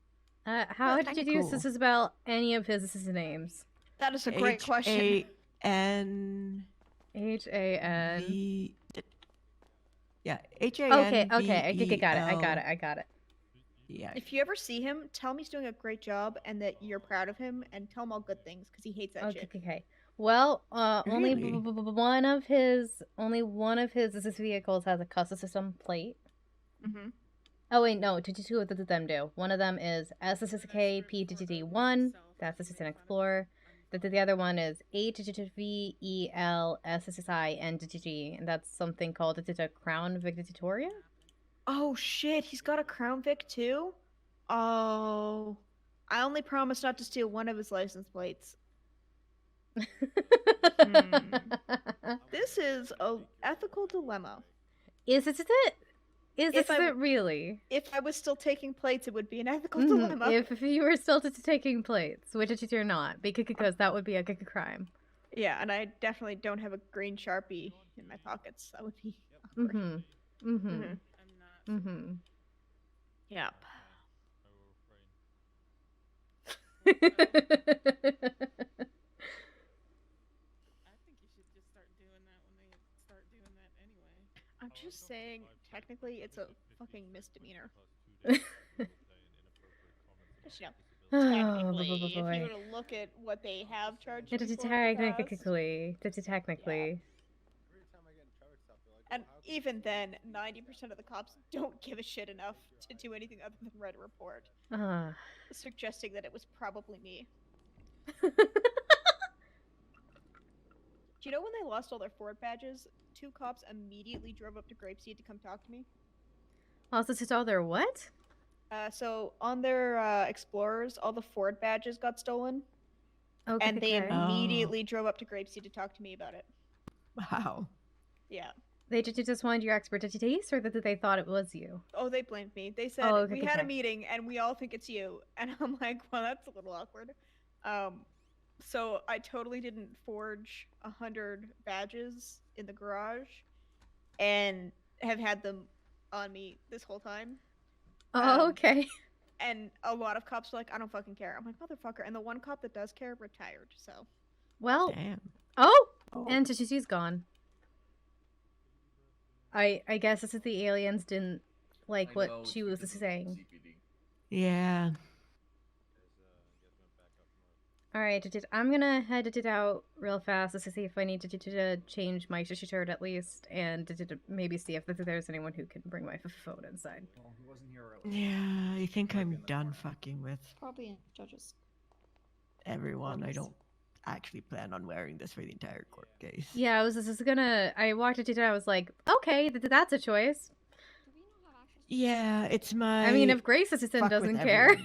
How did you do cool. this about any of his names? That is a great question. H-A-N... H-A-N... Yeah, H-A-N... Okay, got it. Yeah. If you ever see him, tell him he's doing a great job and that you're proud of him, and tell him all good things because he hates that shit. Okay. Well, only Really? one of his vehicles has a custom system plate. Mm-hmm. Oh wait, no, two of them do. One of them is SSK PDD1, that's Assistant Explorer. The other one is HVEL SSI NDG, and that's something called a Crown Victoria. Oh shit, he's got a Crown Vic too? Oh. I only promised not to steal one of his license plates. This is an ethical dilemma. Is it? Is it really? If I was still taking plates, it would be an ethical dilemma. If you were still taking plates, which you're not, because that would be a crime. Yeah, and I definitely don't have a green Sharpie in my pockets. That would be awkward. Yep. I'm just saying, technically, it's a fucking misdemeanor. Technically, if you were to look at what they have charged me for in the past. Technically. And even then, 90% of the cops don't give a shit enough to do anything other than write a report. Suggesting that it was probably me. Do you know when they lost all their Ford badges, 2 cops immediately drove up to Grapeseed to come talk to me? Lost this all their what? So on their Explorers, all the Ford badges got stolen. Okay, and they immediately drove up to Grapeseed to talk to me about it. Wow. Yeah. They just wanted your expertise, or that they thought it was you? Oh, they blamed me. They said, we had a meeting, and we all think it's you. And I'm like, well, that's a little awkward. So I totally didn't forge 100 badges in the garage, and have had them on me this whole time. Oh, okay. And a lot of cops are like, I don't fucking care. I'm like, motherfucker. And the one cop that does care retired, so. Well. Damn. Oh! And she's gone. I guess this is the aliens didn't like what she was saying. Yeah. Alright, I'm gonna head it out real fast to see if I need to change my shirt at least, and to maybe see if there's anyone who can bring my phone inside. Well, he wasn't here earlier. Yeah, I think I'm done fucking with Probably judges. everyone. I don't actually plan on wearing this for the entire court case. Yeah, I walked it and I was like, okay, that's a choice. Yeah, it's my. I mean, if Grace Assistant doesn't care.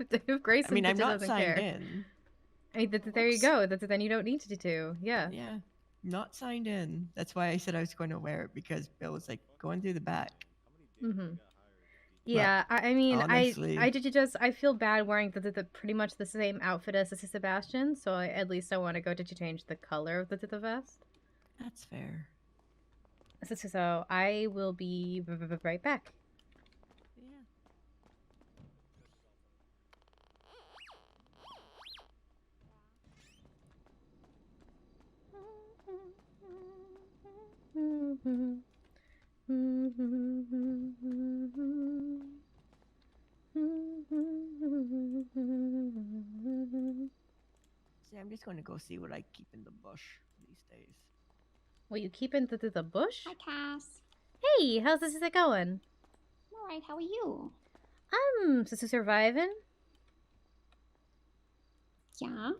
If Grace I mean, I'm not doesn't signed care. in. I mean, there you go. Then you don't need to. Yeah. Yeah, not signed in. That's why I said I was going to wear it, because Bill was like going through the back. Mm-hmm. Yeah, I mean, honestly, I feel bad wearing the pretty much the same outfit as Sebastian, so at least I want to go to change the color of the vest. That's fair. So I will be right back. See, I'm just going to go see what I keep in the bush these days. What you keep in the bush? Hi, Cass. Hey, how's this going? I'm alright, how are you? Surviving. Yeah?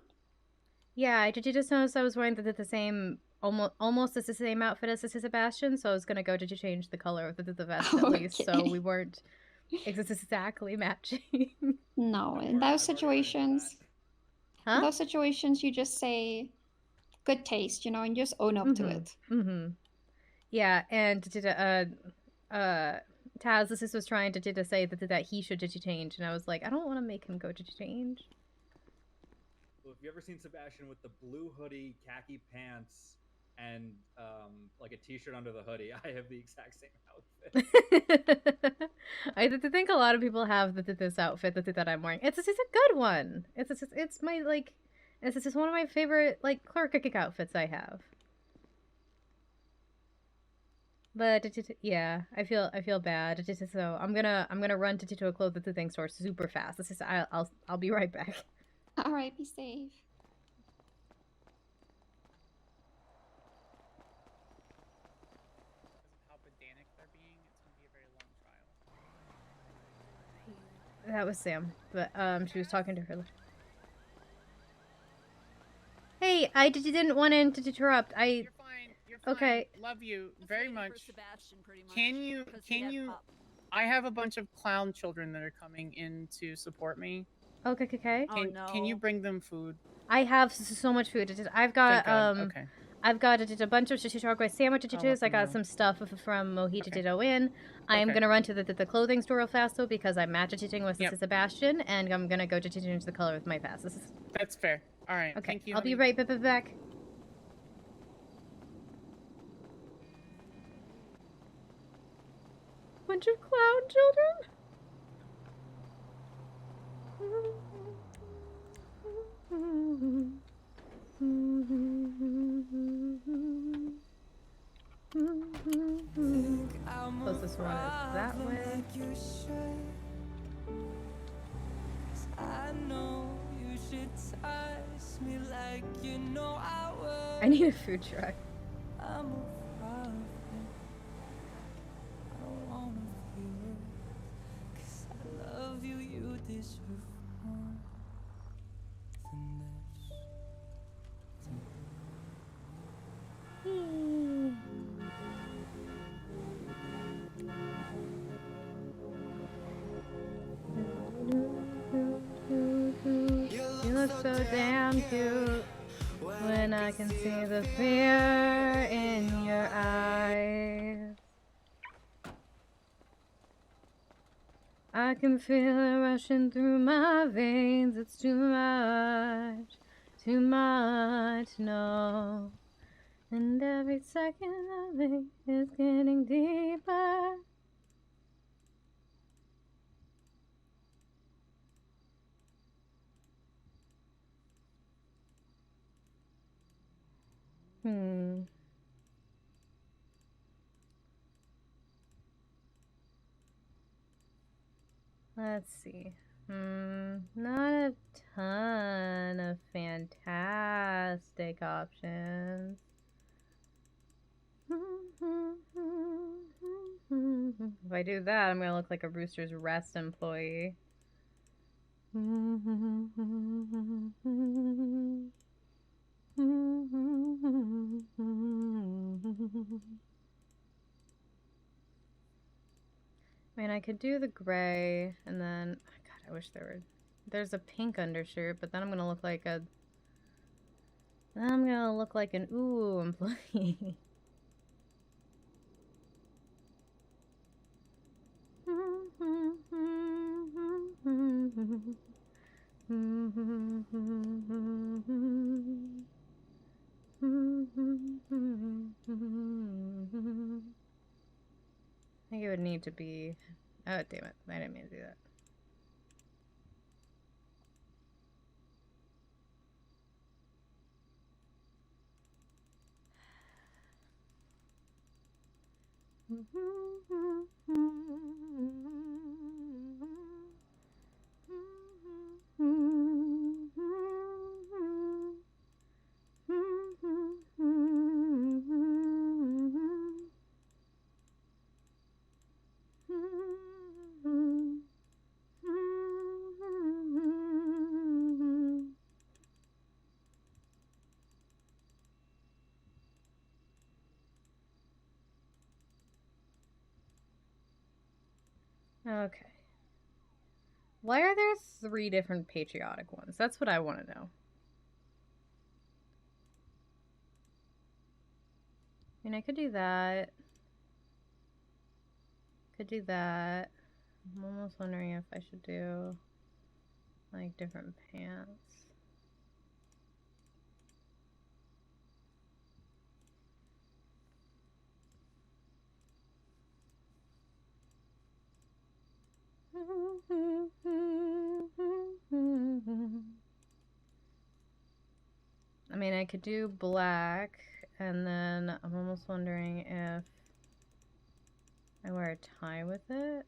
Yeah, I just noticed I was wearing the same, almost the same outfit as Sebastian, so I was gonna go to change the color of the vest at least, so we weren't exactly matching. No, in those situations, you just say good taste, you know, and just own up to it. Mm-hmm. Yeah, and Taz, this was trying to say that he should change, and I was like, I don't want to make him go to change. Well, if you ever seen Sebastian with the blue hoodie, khaki pants, and like a t-shirt under the hoodie, I have the exact same outfit. I think a lot of people have this outfit that I'm wearing. It's a good one. It's my this is one of my favorite clerk outfits I have. But yeah, I feel bad. So I'm gonna run to a clothing store super fast. I'll be right back. All right, be safe. How pedantic they're being, it's gonna be a very long trial. That was Sam, but she was talking to her. Hey, I didn't want to interrupt. You're fine. Okay. Love you very much. Can you? I have a bunch of clown children that are coming in to support me. Okay. Can you bring them food? I have so much food. I've got Okay. I've got a bunch of turquoise sandwiches. I got some stuff from Mojito Inn. I am gonna run to the clothing store real fast though because I'm match-chitting with Sebastian, and I'm gonna go to change the color of my pass. That's fair. All right. Okay. Thank you. I'll be right back. Bunch of clown children. Closest one is that way. I need a food truck. You look so damn cute when I can see the fear in your eyes. I can feel it rushing through my veins. It's too too much, no. And every second of it is getting deeper. Let's see. Not a ton of fantastic options. If I do that, I'm gonna look like a Rooster's Rest employee. I mean, I could do the gray, and then... God, I wish there were... There's a pink undershirt, but then I'm gonna look like a... Then I'm gonna look like an ooh employee. I think it would need to be... Oh, damn it. I didn't mean to do that. Okay. Why are there 3 different patriotic ones? That's what I want to know. I mean, I could do that. Could do that. I'm almost wondering if I should do, like, different pants. I mean, I could do black, and then I'm almost wondering if I wear a tie with it.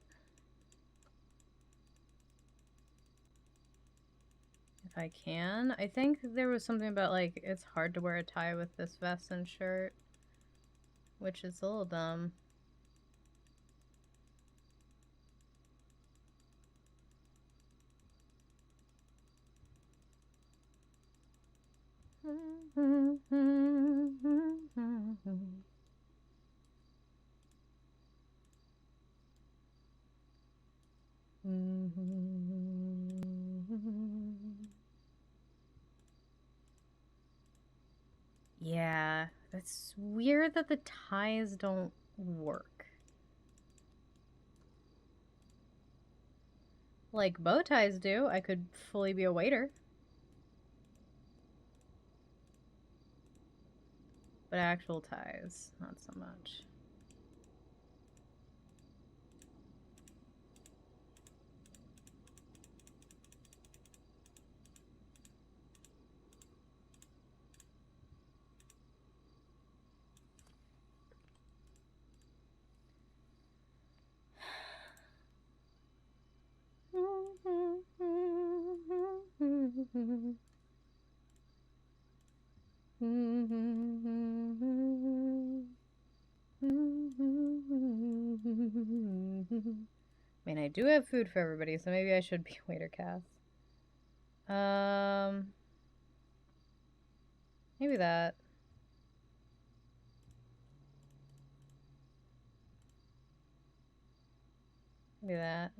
If I can. I think there was something about, like, it's hard to wear a tie with this vest and shirt, which is a little dumb. Yeah, that's weird that the ties don't work. Like bow ties do. I could fully be a waiter. But actual ties, not so much. I mean, I do have food for everybody, so maybe I should be a waiter, Cass. Maybe that. Maybe that.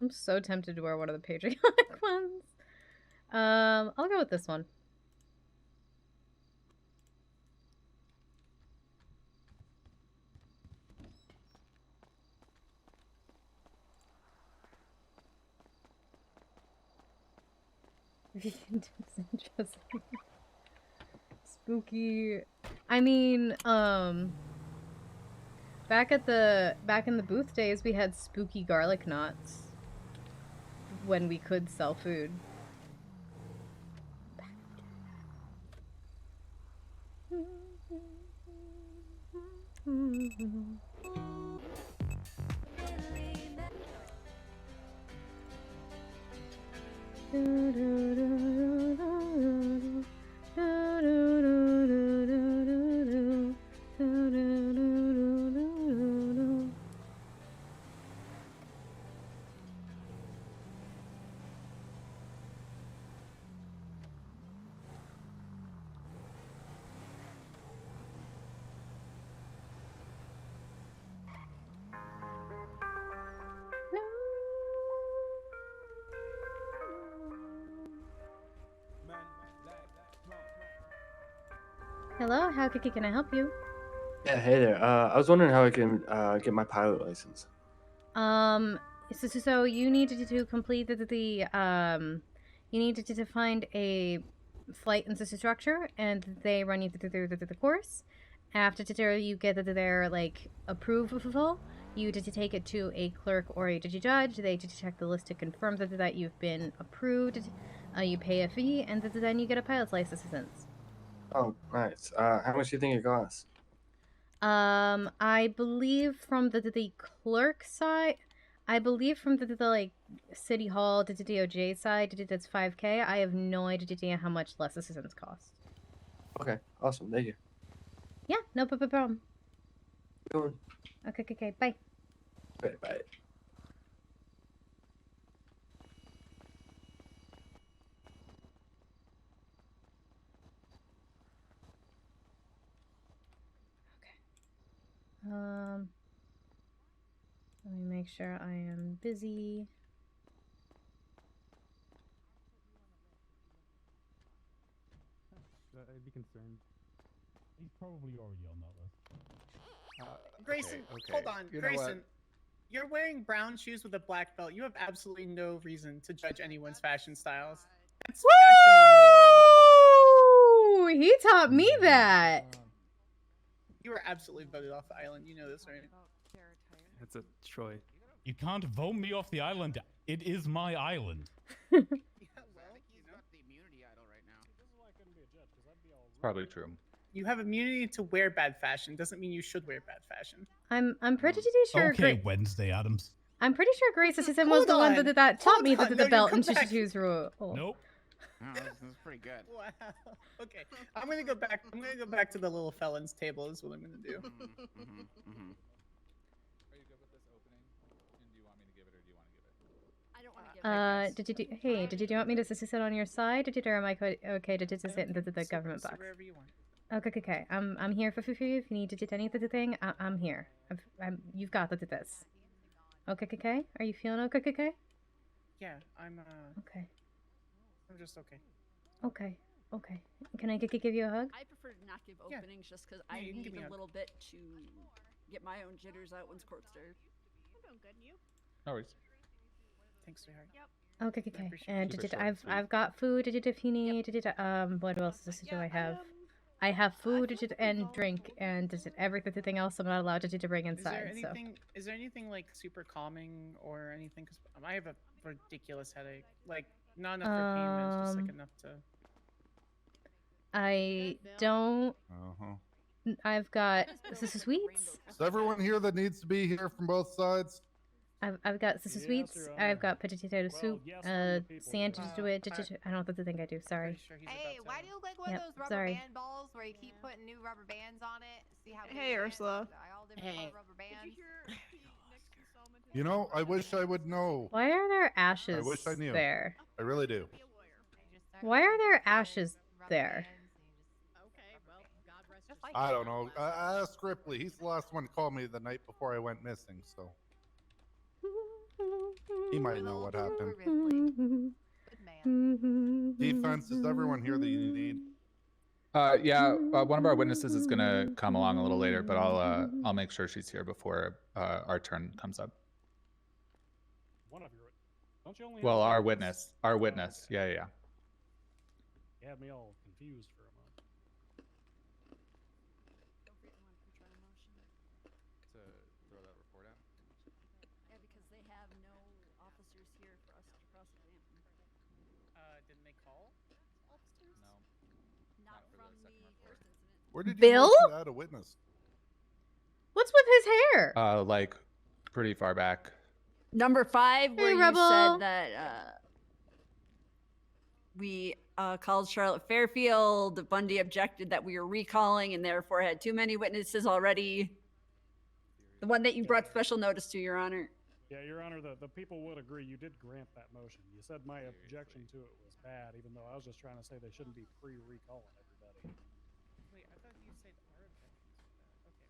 I'm so tempted to wear one of the patriotic ones. I'll go with this one. Interesting. Spooky. I mean, back in the booth days, we had spooky garlic knots when we could sell food. Hello, how can I help you? Yeah, hey there. I was wondering how I can get my pilot license. So you needed to complete you needed to find a flight instructor, and they run you through the course. After you get their like approval, you did to take it to a clerk or a judge. They did check the list to confirm that you've been approved. You pay a fee, and then you get a pilot's license. Oh, nice. How much do you think it costs? I believe from the clerk side, I believe from the like city hall to the DOJ side, it's $5K. I have no idea how much less assistance costs. Okay, awesome. Thank you. Yeah, no problem. Good one. Okay, bye. Okay, bye. Let me make sure I am busy. I'd be concerned. He's probably already on that list. Grayson, okay. hold on. You know what? Grayson, you're wearing brown shoes with a black belt. You have absolutely no reason to judge anyone's fashion styles. That's Woo! He taught me that. You were absolutely voted off the island. You know this, right? That's a Troy. You can't vote me off the island. It is my island. Probably true. You have immunity to wear bad fashion. Doesn't mean you should wear bad fashion. I'm pretty sure. Okay, Wednesday Adams. I'm pretty sure Grace Assistant was the one that taught me the belt and shoes rule. Nope. Oh, that's pretty good. Wow. Okay, I'm gonna go back. I'm gonna go back to the little felons table. Is what I'm gonna do. Are you good with this opening? And do you want me to give it, or do you want to give it? I don't want to give it. Did you want me to sit on your side? Or am I okay to sit in the government box? Wherever you want. Okay. I'm here for you. If you need to do anything, I'm here. You've got to do this. Okay. Are you feeling okay? Yeah, I'm. Okay. I'm just okay. Okay. Can I give you a hug? I prefer to not give Yeah. openings just because Yeah, I you can give need me a a- little bit to get my own jitters out once court started. I'm doing good, and you? No worries. Thanks, sweetheart. Yep. Okay. appreciate And Keep it short and I've got food. If you need. What else do I have? I have food and drink and everything else I'm not allowed to bring inside. Is there anything like super calming or anything? Because I have a ridiculous headache. Like not enough for pain, but just like enough to. I don't. Uh-huh. I've got sweets. Is everyone here that needs to be here from both sides? I've got sweets. I've got potato soup. Sandwich to it. I don't think I do. Sorry. Hey, why do you look like one of those rubber sorry. band balls where you keep putting new rubber bands on it? See how Hey, Ursula. all different color rubber bands. You know, I wish I would know. Why are there ashes I wish I knew. there? I really do. Why are there ashes there? I don't know. Ask Ripley. He's the last one to call me the night before I went missing, so he might know what happened. Defense, is everyone here that you need? Yeah, one of our witnesses is gonna come along a little later, but I'll make sure she's here before our turn comes up. One of your. Don't you only? Well, our witness. Yeah. You had me all confused for a moment. Don't forget you want to pre-trial motion. To throw that report out. Yeah, because they have no officers here for us to cross-examine. Didn't they call officers? No. Not for the from second the report. first incident. Where did you Bill? motion to add a witness? What's with his hair? Like pretty far back. Number 5, where Hey, you Rebel. said that we called Charlotte Fairfield. Bundy objected that we were recalling and therefore had too many witnesses already. The one that you brought special notice to, Your Honor. Yeah, Your Honor, the people would agree you did grant that motion. You said my objection to it was bad, even though I was just trying to say they shouldn't be pre-recalling everybody. Wait, I thought you said our objections were bad. Okay, whatever.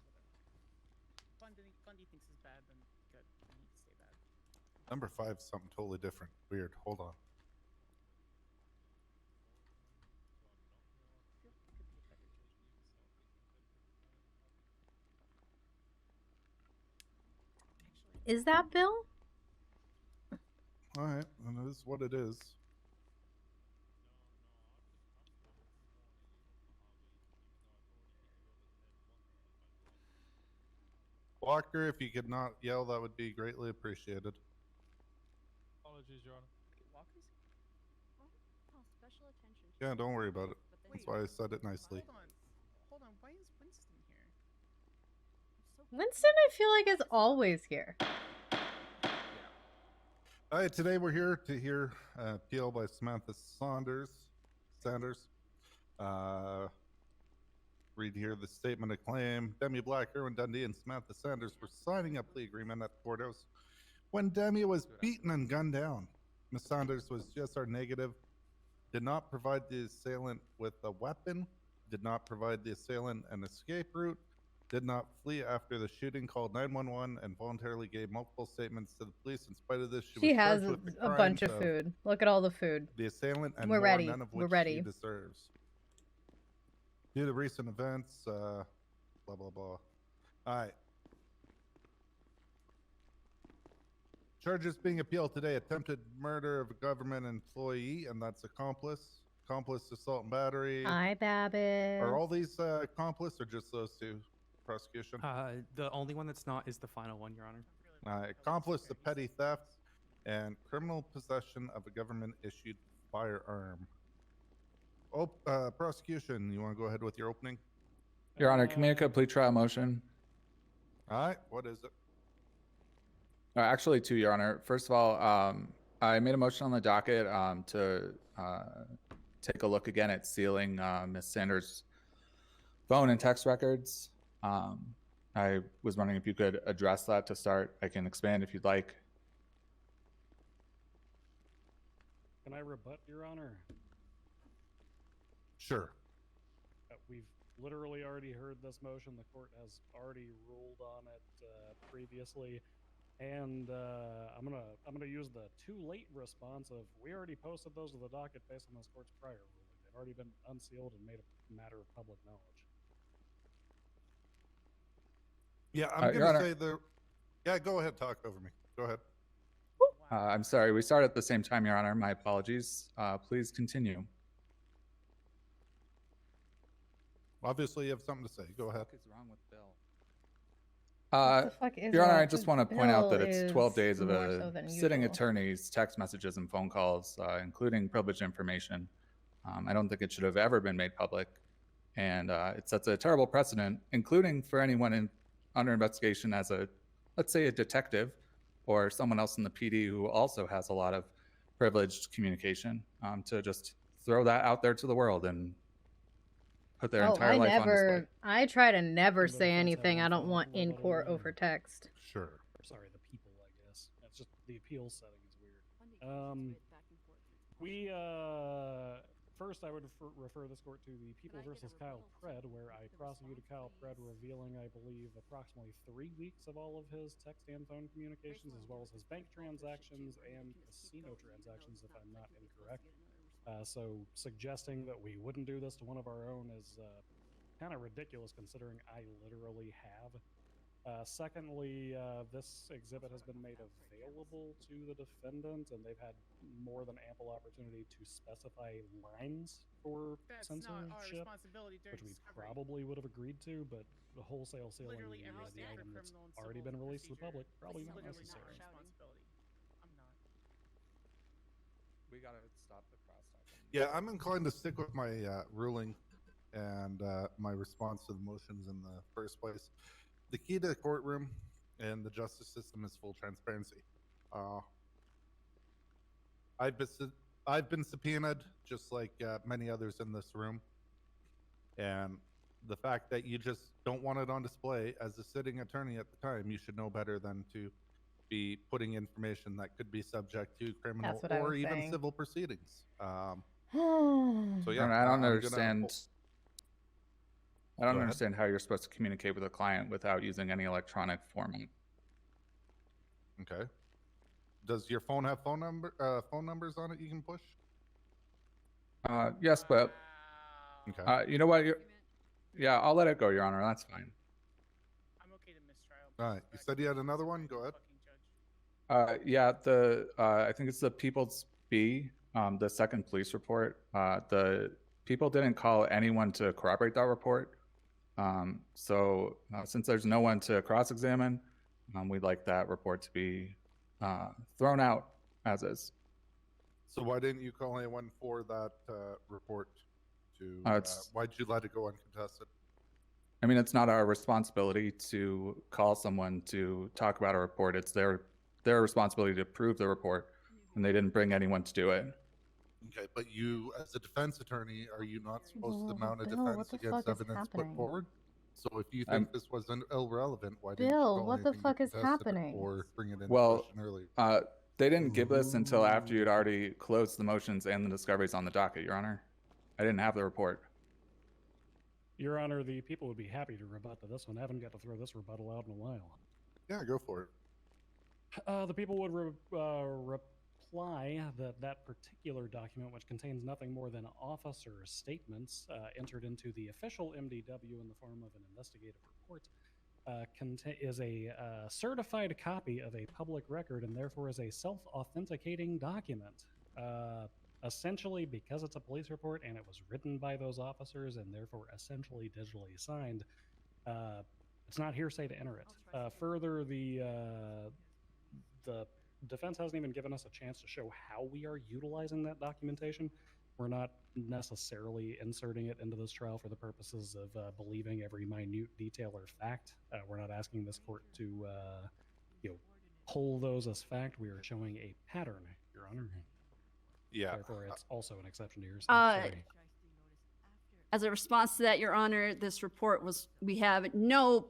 Bundy thinks it's bad, then good. I need to stay bad. Number 5 is something totally different. Weird. Hold on. Is that Bill? All right, and it is what it is. Walker, if you could not yell, that would be greatly appreciated. Apologies, Your Honor. Walkers? Oh, special attention. Yeah, don't worry about it. That's why I said it nicely. Hold on. Why is Winston here? Winston, I feel like, is always here. All right, today we're here to hear appeal by Samantha Sanders. Read here the statement of claim. Demi Black, Erwin Dundee, and Samantha Sanders were signing a plea agreement at the courthouse when Demi was beaten and gunned down. Ms. Sanders was GSR negative, did not provide the assailant with a weapon, did not provide the assailant an escape route, did not flee after the shooting, called 911, and voluntarily gave multiple statements to the police. In spite of this, she was has charged with the a bunch crimes of food. Look at all the food. the assailant, and We're more, ready. none of We're which ready. she deserves. Due to recent events, blah, blah, blah. All right. Charges being appealed today: attempted murder of a government employee, and that's accomplice, assault and battery. Hi, Babbitt. Are all these accomplice, or just those two? Prosecution. The only one that's not is the final one, Your Honor. Accomplice to petty theft and criminal possession of a government-issued firearm. Prosecution, you want to go ahead with your opening? Your Honor, can we make a plea trial motion? All right, what is it? Actually, two, Your Honor. First of all, I made a motion on the docket to take a look again at sealing Ms. Sanders' phone and text records. I was wondering if you could address that to start. I can expand if you'd like. Can I rebut, Your Honor? Sure. We've literally already heard this motion. The court has already ruled on it previously, and I'm gonna use the too late response of we already posted those to the docket based on this court's prior ruling. They've already been unsealed and made a matter of public knowledge. Yeah, I'm gonna say the. Yeah, go ahead. Talk over me. Go ahead. I'm sorry, we started at the same time, Your Honor. My apologies. Please continue. Obviously, you have something to say. Go ahead. What is wrong with Bill? Your Honor, I just want to point out that it's 12 days of a sitting attorney's text messages and phone calls, including privileged information. I don't think it should have ever been made public, and it sets a terrible precedent, including for anyone under investigation as let's say a detective or someone else in the PD who also has a lot of privileged communication, to just throw that out there to the world and put their entire life on display. I try to never say anything I don't want in court over text. Sure. Sorry, the people, I guess. That's just the appeal setting is weird. First, I would refer this court to the People versus Kyle Pred, where I prosecuted Kyle Pred, revealing, I believe, approximately 3 weeks of all of his text and phone communications, as well as his bank transactions and casino transactions, if I'm not incorrect. So suggesting that we wouldn't do this to one of our own is kind of ridiculous, considering I literally have Secondly, this exhibit has been made available to the defendant, and they've had more than ample opportunity to specify lines for That's not our censorship, responsibility during which we discovery. probably would have agreed to, but the wholesale sailing Literally every the standard item that's criminal and already civil been released to the public, procedure. probably This is not literally not necessary. our responsibility. I'm not. We gotta stop the crosstalk. Yeah, I'm inclined to stick with my ruling and my response to the motions in the first place. The key to the courtroom and the justice system is full transparency. I've been subpoenaed, just like many others in this room, and the fact that you just don't want it on display as a sitting attorney at the time, you should know better than to be putting information that could be subject to criminal what I or was even saying. civil proceedings. So I yeah, don't I'm gonna- understand. I don't Go ahead. understand how you're supposed to communicate with a client without using any electronic format. Okay. Does your phone have phone numbers on it you can push? Yes, but Okay. you know what? Yeah, I'll let it go, Your Honor. That's fine. I'm okay to mistrial. All right. You said you had another one. Go ahead. Yeah, I think it's the People's B, the second police report. The people didn't call anyone to corroborate that report. So since there's no one to cross-examine, we'd like that report to be thrown out as is. So why didn't you call anyone for that report? Why'd you let it go uncontested? I mean, it's not our responsibility to call someone to talk about a report. It's their responsibility to prove the report, and they didn't bring anyone to do it. Okay, but you, as a defense attorney, are you not supposed to mount a Bill, defense what the against fuck is evidence happening? put forward? So if you think this was irrelevant, why didn't you Bill, call what the anything to fuck is contest it happening? or bring it into Well, question earlier? they didn't give this until after you'd already closed the motions and the discoveries on the docket, Your Honor. I didn't have the report. Your Honor, the people would be happy to rebut to this one. I haven't got to throw this rebuttal out in a while. Yeah, go for it. The people would reply that that particular document, which contains nothing more than officer statements entered into the official MDW in the form of an investigative report, is a certified copy of a public record and therefore is a self-authenticating document. Essentially, because it's a police report and it was written by those officers and therefore essentially digitally signed, it's not hearsay to enter it. Further, the defense hasn't even given us a chance to show how we are utilizing that documentation. We're not necessarily inserting it into this trial for the purposes of believing every minute detail or fact. We're not asking this court to, pull those as fact. We are showing a pattern, Your Honor. Yeah. Therefore, it's also an exception to hearsay. Sorry. As a response to that, Your Honor, this report we have no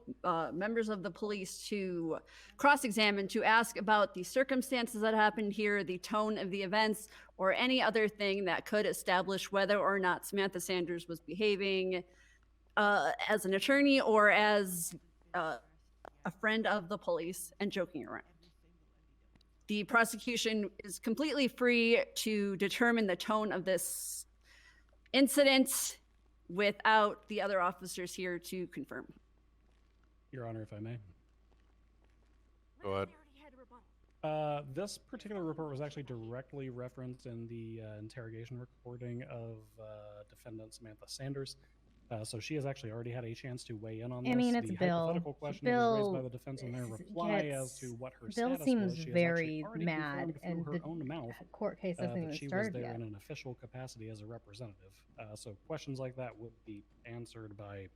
members of the police to cross-examine, to ask about the circumstances that happened here, the tone of the events, or any other thing that could establish whether or not Samantha Sanders was behaving as an attorney or as a friend of the police and joking around. The prosecution is completely free to determine the tone of this incident without the other officers here to confirm. Your Honor, if I may. Go ahead. This particular report was actually directly referenced in the interrogation recording of defendant Samantha Sanders. So she has actually already had a chance to weigh in on this. I mean, it's the Bill. hypothetical question that was raised by Bill the defense in their reply as to what her Bill status seems was. She has very actually already mad, confirmed and through her own mouth court case hasn't that even she was started there yet. in an official capacity as a representative. So questions like that would be answered by,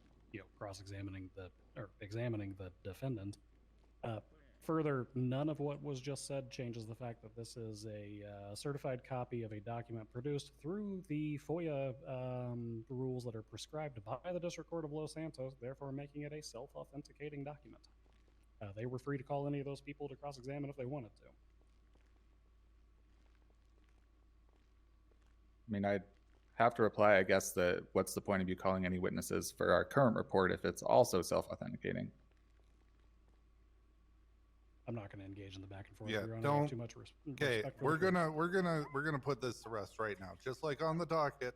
cross-examining examining the defendant. Further, none of what was just said changes the fact that this is a certified copy of a document produced through the FOIA rules that are prescribed by the District Court of Los Santos, therefore making it a self-authenticating document. They were free to call any of those people to cross-examine if they wanted to. I mean, I'd have to reply, I guess, that what's the point of you calling any witnesses for our current report if it's also self-authenticating? I'm not going to engage in the back and forth. Yeah, Your Honor. I have don't. too much Okay, respect for we're the gonna put this to rest right now. Just like on the docket,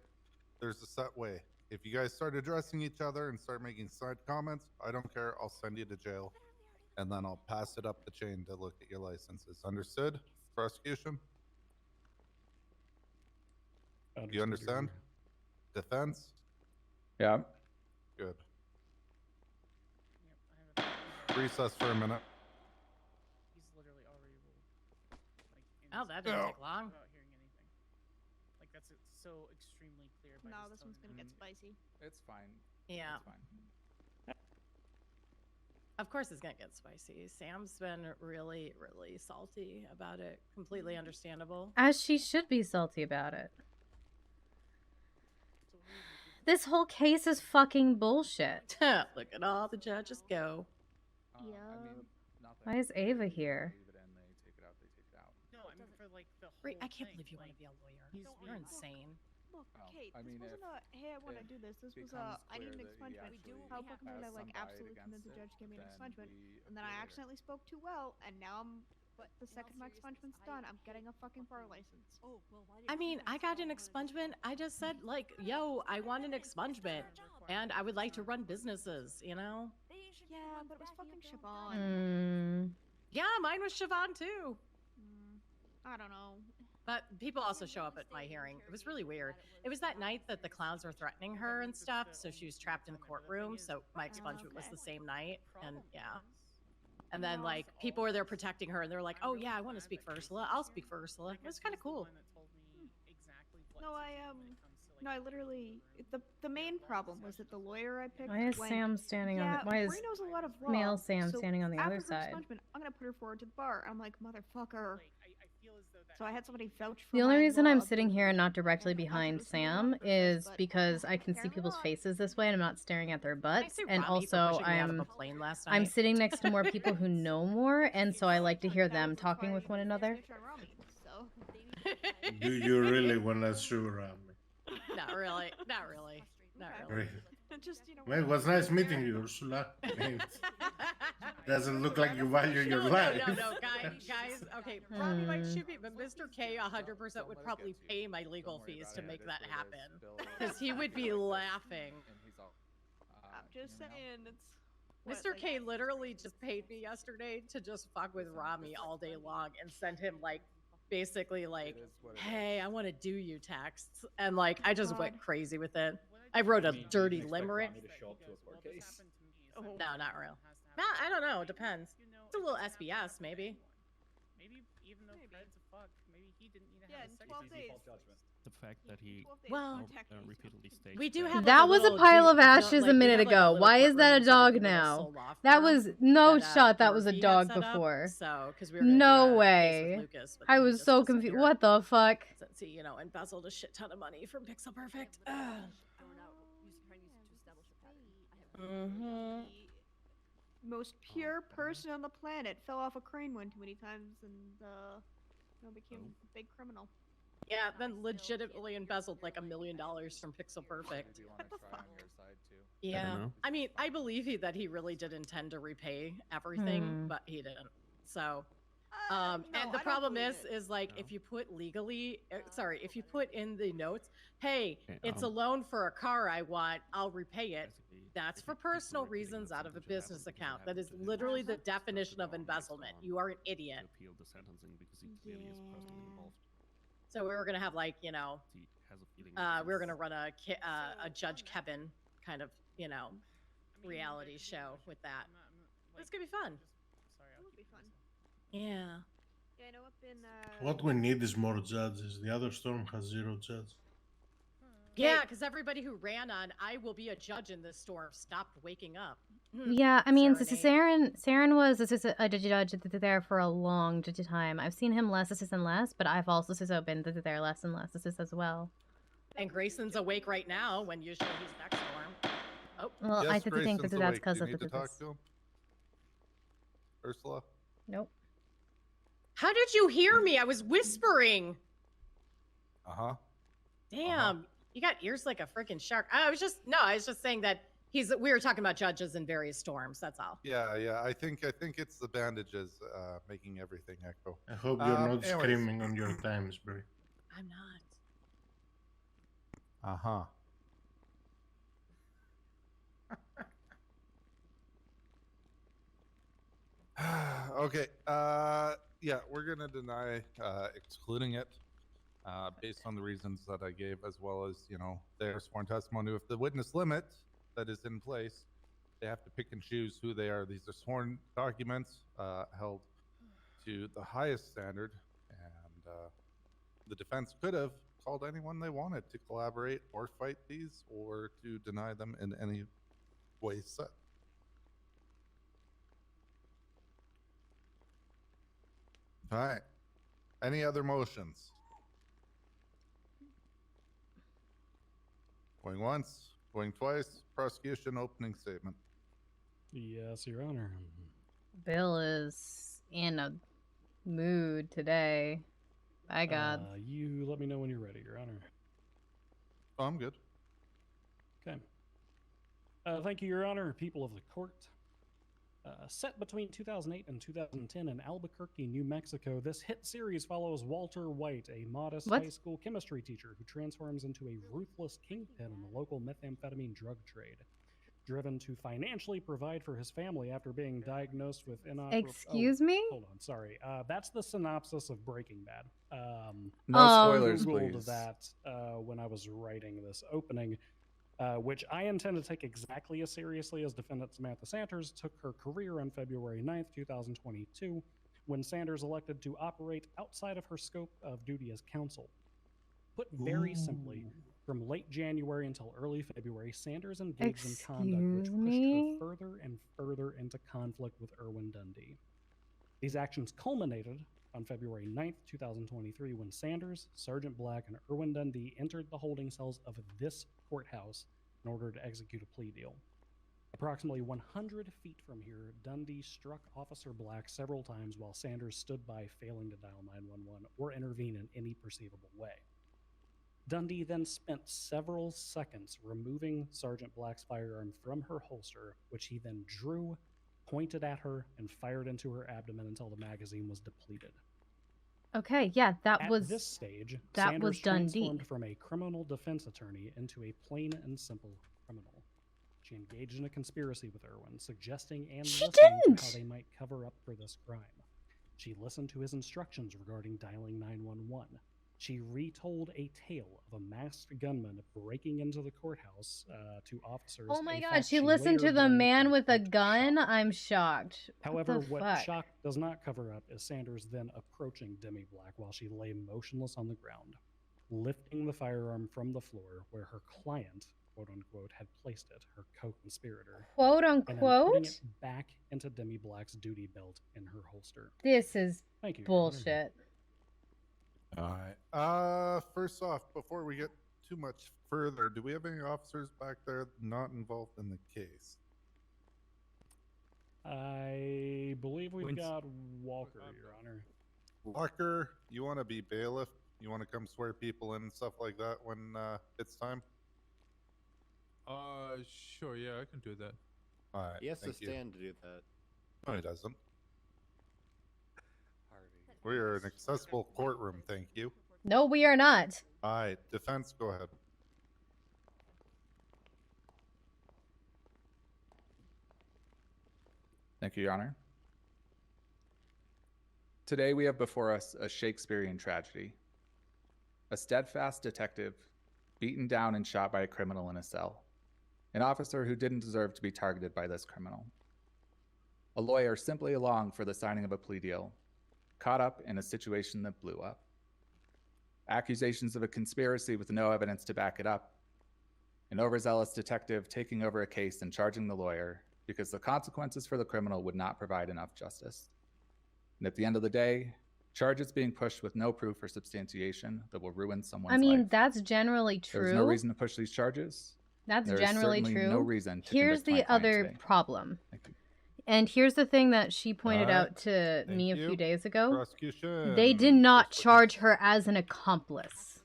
there's a set way. If you guys start addressing each other and start making side comments, I don't care. I'll send you to jail. and then I'll pass it up the chain to look at your licenses. Understood? Prosecution? Do you understand? Defense? Yeah. Good. Recess for a minute. He's literally already ruled. Oh, that didn't take long. Without hearing anything. Like that's so extremely clear. By No, his this one's tone. gonna get spicy. It's fine. Yeah. It's fine. Of course, it's gonna get spicy. Sam's been really, really salty about it. Completely understandable. As she should be salty about it. This whole case is fucking bullshit. Look at all the judges go. Yeah. Why is Ava here? No, I mean for like the whole. Wait, I can't thing, believe you want to be a lawyer. You're insane. Look, Kate, I this mean, wasn't a hey, I want to do this. This was becomes I need an clear that he expungement. actually How fucking did I has like some bias absolutely convince the against judge to give me an it, expungement, then and then I accidentally spoke too well, and now I'm. The second my expungement's done, I'm getting a fucking bar license. Oh, I mean, I got an expungement. I just said like, yo, I want an expungement, and I would like to run businesses. You know? Yeah, but it was fucking Siobhan. Yeah, mine was Siobhan too. I don't know. But people also show up at my hearing. It was really weird. It was that night that the clowns were threatening her and stuff, so she was trapped in the courtroom. So my expungement was the same night, and yeah. And then like people were there protecting her, and they're like, "Oh yeah, I want to speak for Ursula. I'll speak for Ursula." It was kind of cool. No, I literally the main problem was that the lawyer I picked. Why is went, Sam standing on yeah, the? Why is Bree knows a lot of law, male Sam so standing on the after other her side? expungement, I'm gonna put her forward to the bar. I'm like, motherfucker. So I had somebody vouch for The only my reason law I'm of sitting the- here and not directly behind Sam is because I can see people's faces this way and I'm not staring at their butts. sue And Robbie for also pushing me out of I'm a plane last I'm night. sitting next to more people who know more, and so I like to hear them talking with one another. Do you really want to sue Rami? Not really. Not really. Not really. Just you know. Well, it was nice meeting you, Ursula. Doesn't look like you value your life. No, guys. Okay, Robbie might shoot me, but Mr. K 100% would probably pay my legal fees to make that happen, because he would be laughing. I'm just saying, it's. Mr. K literally just paid me yesterday to just fuck with Rami all day long and send him like basically like, hey, I want to do you texts, and like I just went crazy with it. I wrote a dirty limerick. No, not real. No, I don't know. It depends. It's a little SBS, maybe. Maybe even though Fred's a fuck, maybe he didn't need to Yeah, have a in sex 12 days. The fact that he Well, repeatedly states we do that- have That was a pile of ashes a minute ago. Why is that a dog now? That was no shot. That was a dog before. So, because we were No way. I was so confused. What the fuck? Since he, you know, embezzled a shit ton of money from Pixel Perfect. The most pure person on the planet fell off a crane one too many times and became a big criminal. Yeah, then legitimately embezzled like $1 million from Pixel Perfect. Yeah, I mean, I believe that he really did intend to repay everything, but he didn't. So, and the problem is like if you put legally, if you put in the notes, hey, it's a loan for a car I want, I'll repay it. That's for personal reasons out of a business account. That is literally the definition of embezzlement. You are an idiot. Appealed the sentencing because he clearly is personally involved. So we were gonna have like, you know, He has a feeling we were gonna run a Judge Kevin kind of, you know, reality show with that. It's gonna be fun. It would be fun. Yeah. Yeah, I know up in What we need is more judges. The other storm has 0 judges. Yeah, because everybody who ran on "I will be a judge in this storm" stopped waking up. Yeah, I mean, Saren was a judge there for a long time. I've seen him less than less, but I've also been there less and less as well. And Grayson's awake right now when usually he's next storm. Oh, well, Yes, I think Grayson's that's awake. because Do of you need to talk this. to him? Ursula? Nope. how did you hear me? I was whispering. Uh-huh. Damn, you got ears like a freaking shark. I was just saying that we were talking about judges in various storms. That's all. Yeah. I think it's the bandages making everything echo. I hope you're not anyways. screaming on your times, Brie. I'm not. Uh-huh. Okay. Yeah, we're gonna deny excluding it based on the reasons that I gave, as well as their sworn testimony. With the witness limit that is in place, they have to pick and choose who they are. These are sworn documents held to the highest standard, and the defense could have called anyone they wanted to collaborate or fight these, or to deny them in any way set. All right. Any other motions? Going once, going twice. Prosecution opening statement. Yes, Your Honor. Bill is in a mood today. By God. You let me know when you're ready, Your Honor. Oh, I'm good. Okay. Thank you, Your Honor. People of the court. Set between 2008 and 2010 in Albuquerque, New Mexico, this hit series follows Walter White, a modest high school chemistry teacher who transforms into a ruthless kingpin in the local methamphetamine drug trade. Driven to financially provide for his family after being diagnosed with inoperable... Excuse me? Hold on, sorry. That's the synopsis of Breaking Bad. No spoilers, I Googled please. that when I was writing this opening. Which I intend to take exactly as seriously as defendant Samantha Sanders took her career on February 9th, 2022, when Sanders elected to operate outside of her scope of duty as counsel. Put very simply, from late January until early February, Sanders engaged in conduct which pushed her further and further into conflict with Erwin Dundee. These actions culminated on February 9th, 2023, when Sanders, Sergeant Black, and Erwin Dundee entered the holding cells of this courthouse in order to execute a plea deal. Approximately 100 feet from here, Dundee struck Officer Black several times while Sanders stood by, failing to dial 911 or intervene in any perceivable way. Dundee then spent several seconds removing Sergeant Black's firearm from her holster, which he then drew, pointed at her, and fired into her abdomen until the magazine was depleted. Okay, yeah, At this stage, Sanders transformed from a criminal defense attorney into a plain and simple criminal. She engaged in a conspiracy with Erwin, suggesting and listening to how they might cover up for this crime. She listened to his instructions regarding dialing 911. She retold a tale of a masked gunman breaking into the courthouse to officers. Oh my God, she listened to the man with a gun? I'm shocked. However, what shock does not cover up is Sanders then approaching Demi Black while she lay motionless on the ground, lifting the firearm from the floor where her client, quote unquote, had placed it, her co-conspirator. Quote and then unquote? putting it back into Demi Black's duty belt in her holster. This is Thank you, bullshit. All right. First off, before we get too much further, do we have any officers back there not involved in the case? I believe we've got Walker, Your Honor. Walker, you want to be bailiff? You want to come swear people in and stuff like that when it's time? Sure, yeah, I can do that. All right. He has to thank you. stand to do that. No, he doesn't. We are an accessible courtroom, thank you. No, we are not. All right, defense, go ahead. Thank you, Your Honor. Today we have before us a Shakespearean tragedy. A steadfast detective beaten down and shot by a criminal in a cell. An officer who didn't deserve to be targeted by this criminal. A lawyer simply along for the signing of a plea deal, caught up in a situation that blew up. Accusations of a conspiracy with no evidence to back it up. An overzealous detective taking over a case and charging the lawyer because the consequences for the criminal would not provide enough justice. And at the end of the day, charges being pushed with no proof or substantiation that will ruin someone's life. I mean, that's generally true. There's no reason to push these charges. That's There is generally certainly true. no reason to Here's convict my the client other today. problem. Thank you. And here's the thing that she pointed Alright, out to me a thank few you. days ago. Prosecution. They did not charge her as an accomplice.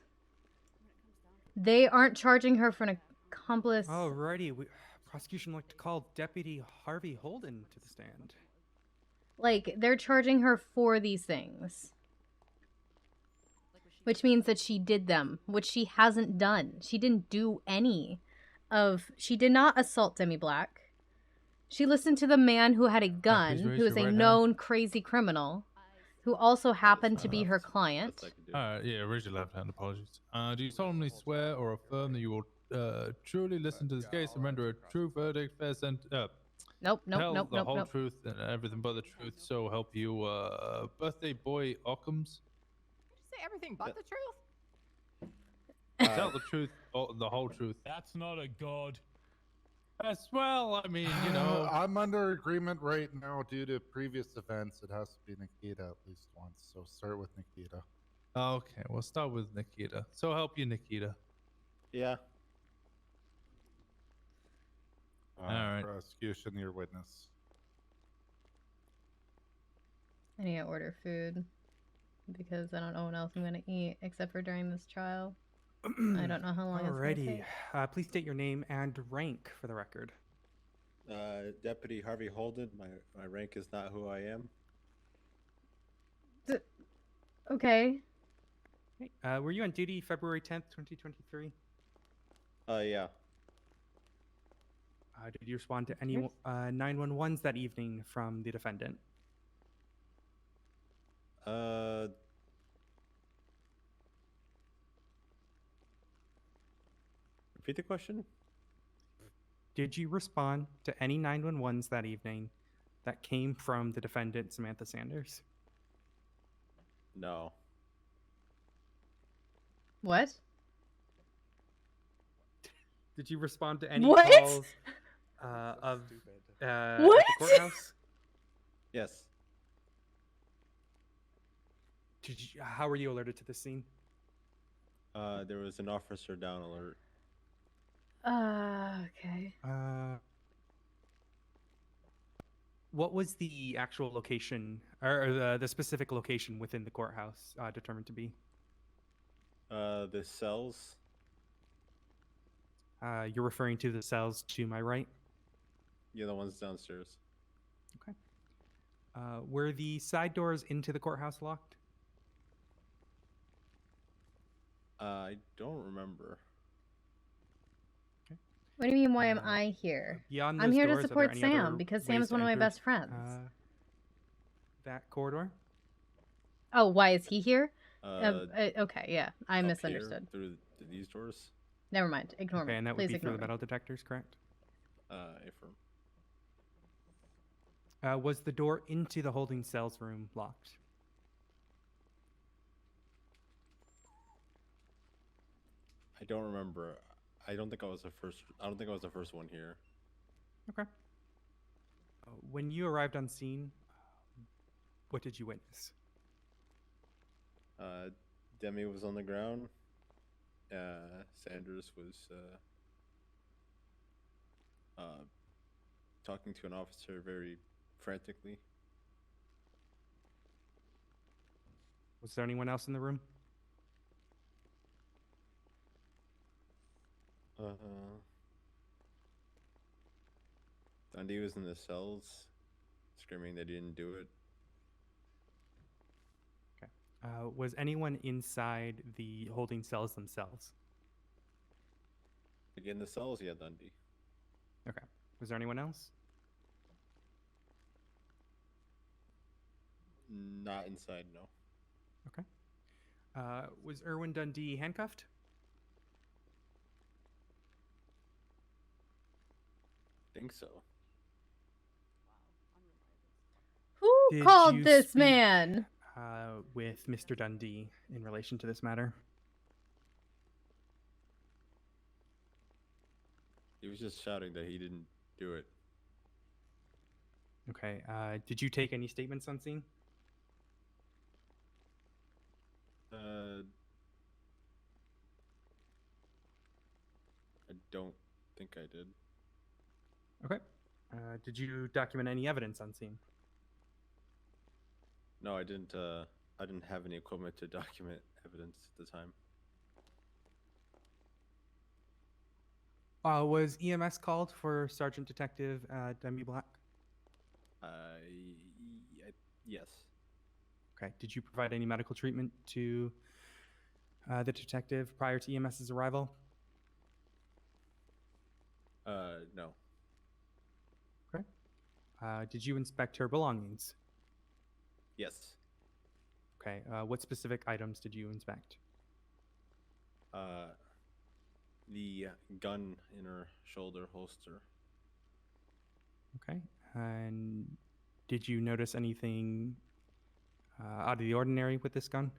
They aren't charging her for an accomplice. Alrighty, prosecution would like to call Deputy Harvey Holden to the stand. Like, they're charging her for these things. Which means that she did them, which she hasn't done. She didn't do any of... She did not assault Demi Black. She listened to the man who had a please gun, raise who is your a right hand. known crazy criminal, who also happened to be her client. Yeah, raise your left hand. Apologies. Do you solemnly swear or affirm that you will truly listen to this case and render a true verdict, fair Nope, nope, tell nope, the nope, whole nope. truth and everything but the truth, so help you, birthday boy Occams? Say everything but the truth. Tell the truth, the whole truth. That's not a god. As well, I mean, you know. I'm under agreement right now due to previous events. It has to be Nikita at least once. So start with Nikita. Okay, we'll start with Nikita. So help you, Nikita. Yeah. All right. Prosecution, your witness. I need to order food because I don't know what else I'm gonna eat except for during this trial. I don't know how long it's gonna take. Alrighty. Please state your name and rank for the record. Deputy Harvey Holden. My rank is not who I am. Okay. Were you on duty February 10th, 2023? Yeah. Did you respond to any 911s that evening from the defendant? Repeat the question. Did you respond to any 911s that evening that came from the defendant, Samantha Sanders? No. What? Did you respond to any What? calls of at What? the courthouse? Yes. How were you alerted to this scene? There was an officer down alert. Okay. What was the actual location, or the specific location within the courthouse determined to be? The cells. You're referring to the cells to my right? Yeah, the ones downstairs. Okay. Were the side doors into the courthouse locked? I don't remember. What do you mean, why am I here? Beyond I'm those here to doors, are there support any Sam other because ways Sam's to one of my enter, best friends. That corridor? Oh, why is he here? Okay, yeah. I misunderstood. Through these doors? Never mind. Ignore me. Okay, and that Please would be ignore through the me. metal detectors, correct? Affirm. Was the door into the holding cells room locked? I don't remember. I don't think I was the first. I don't think I was the first one here. Okay. When you arrived on scene, what did you witness? Demi was on the ground. Sanders was talking to an officer very frantically. Was there anyone else in the room? Dundee was in the cells, screaming they didn't do it. Okay. Was anyone inside the holding cells themselves? Again, the cells, yeah, Dundee. Okay. Was there anyone else? Not inside, no. Okay. Was Erwin Dundee handcuffed? I think so. Who Did called you this speak, man? With Mr. Dundee in relation to this matter? He was just shouting that he didn't do it. Okay. Did you take any statements on scene? I don't think I did. Okay. Did you document any evidence on scene? No, I didn't. I didn't have any equipment to document evidence at the time. Was EMS called for Sergeant Detective Demi Black? Yes. Okay. Did you provide any medical treatment to the detective prior to EMS's arrival? No. Okay. Did you inspect her belongings? Yes. Okay. What specific items did you inspect? The gun in her shoulder holster. Okay. And did you notice anything out of the ordinary with this gun?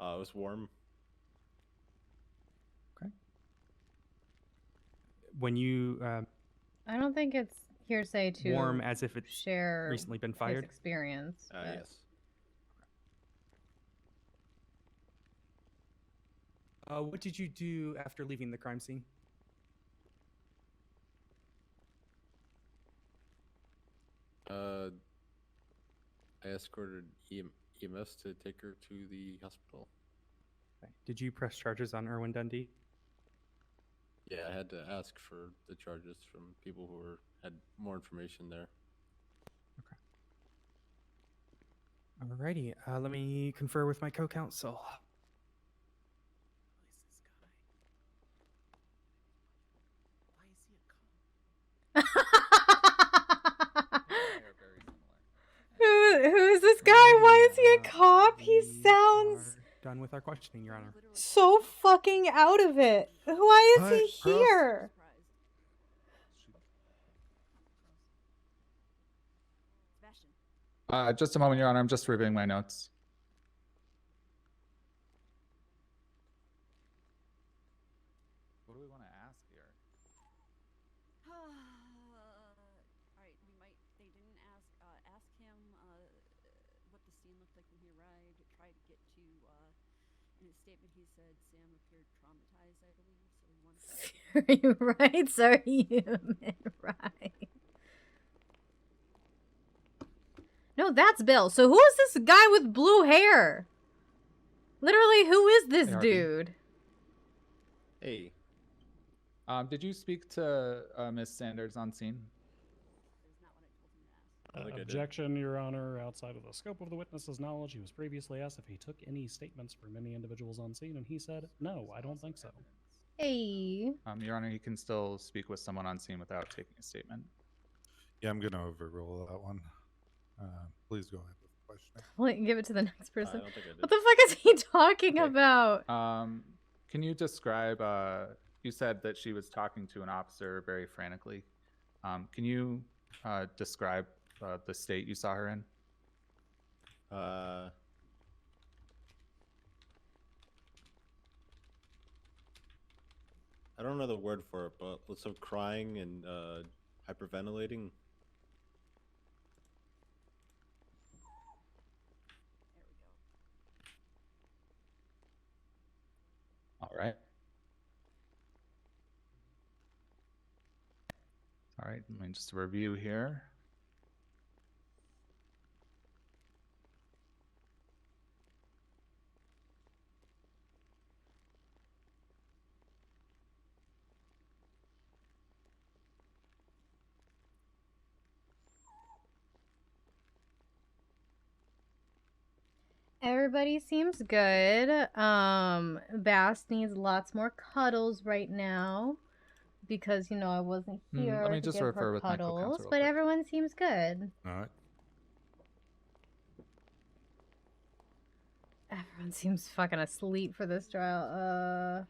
It was warm. Okay. When you I don't think it's hearsay to warm as if it's share recently been his fired? experience. but- Yes. What did you do after leaving the crime scene? I escorted EMS to take her to the hospital. Okay. Did you press charges on Erwin Dundee? Yeah, I had to ask for the charges from people who had more information there. Alrighty. Let me confer with my co-counsel. Who is this guy? Why is he a cop? He sounds Done with our questioning, Your Honor. so fucking out of it. Why is he here? Just a moment, Your Honor. I'm just reviewing my notes. What do we want to ask here? All right, they didn't ask him what the scene looked like when he arrived. Try to get to, in his statement he said Sam appeared traumatized, I believe, so he wanted to... Are you right? Sorry, human, right. No, that's Bill. So who is this guy with blue hair? Literally, who is this dude? Hey. Did you speak to Miss Sanders on scene? Objection, Your Honor. Outside of the scope of the witness's knowledge, he was previously asked if he took any statements from any individuals on scene, and he said, no, I don't think so. Hey. Your Honor, he can still speak with someone on scene without taking a statement. Yeah, I'm gonna overrule that one. Please go ahead with the question. Wait, give it to the next person. don't think I did. What the fuck is he talking about? Can you describe? You said that she was talking to an officer very frantically. Can you describe the state you saw her in? I don't know the word for it, but lots of crying and hyperventilating. All right. All right, let me just review here. Everybody seems good. Bass needs lots more cuddles right now because, you know, I wasn't here Let me to just give refer her with my co-counsel cuddles, real but quick. everyone seems good. All right. Everyone seems fucking asleep for this trial.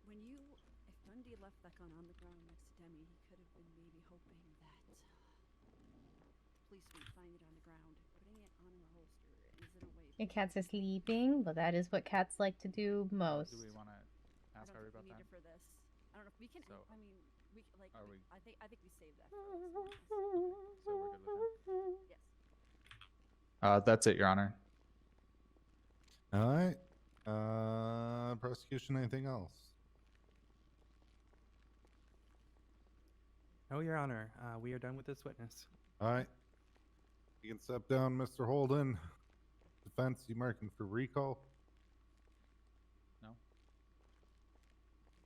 If Dundee left that gun on the ground next to Demi, he could have been maybe hoping that the police wouldn't find it on the ground. Putting it on her holster isn't a way. The cats are sleeping, but that is what cats like to do most. Do we want to ask her about that? For this, I don't know if we can. So, I mean, we like. are we- I think we saved that. So we're good with that? Yes. That's it, Your Honor. All right. Prosecution, anything else? No, Your Honor. We are done with this witness. All right. You can step down, Mr. Holden. Defense, you marking for recall? No.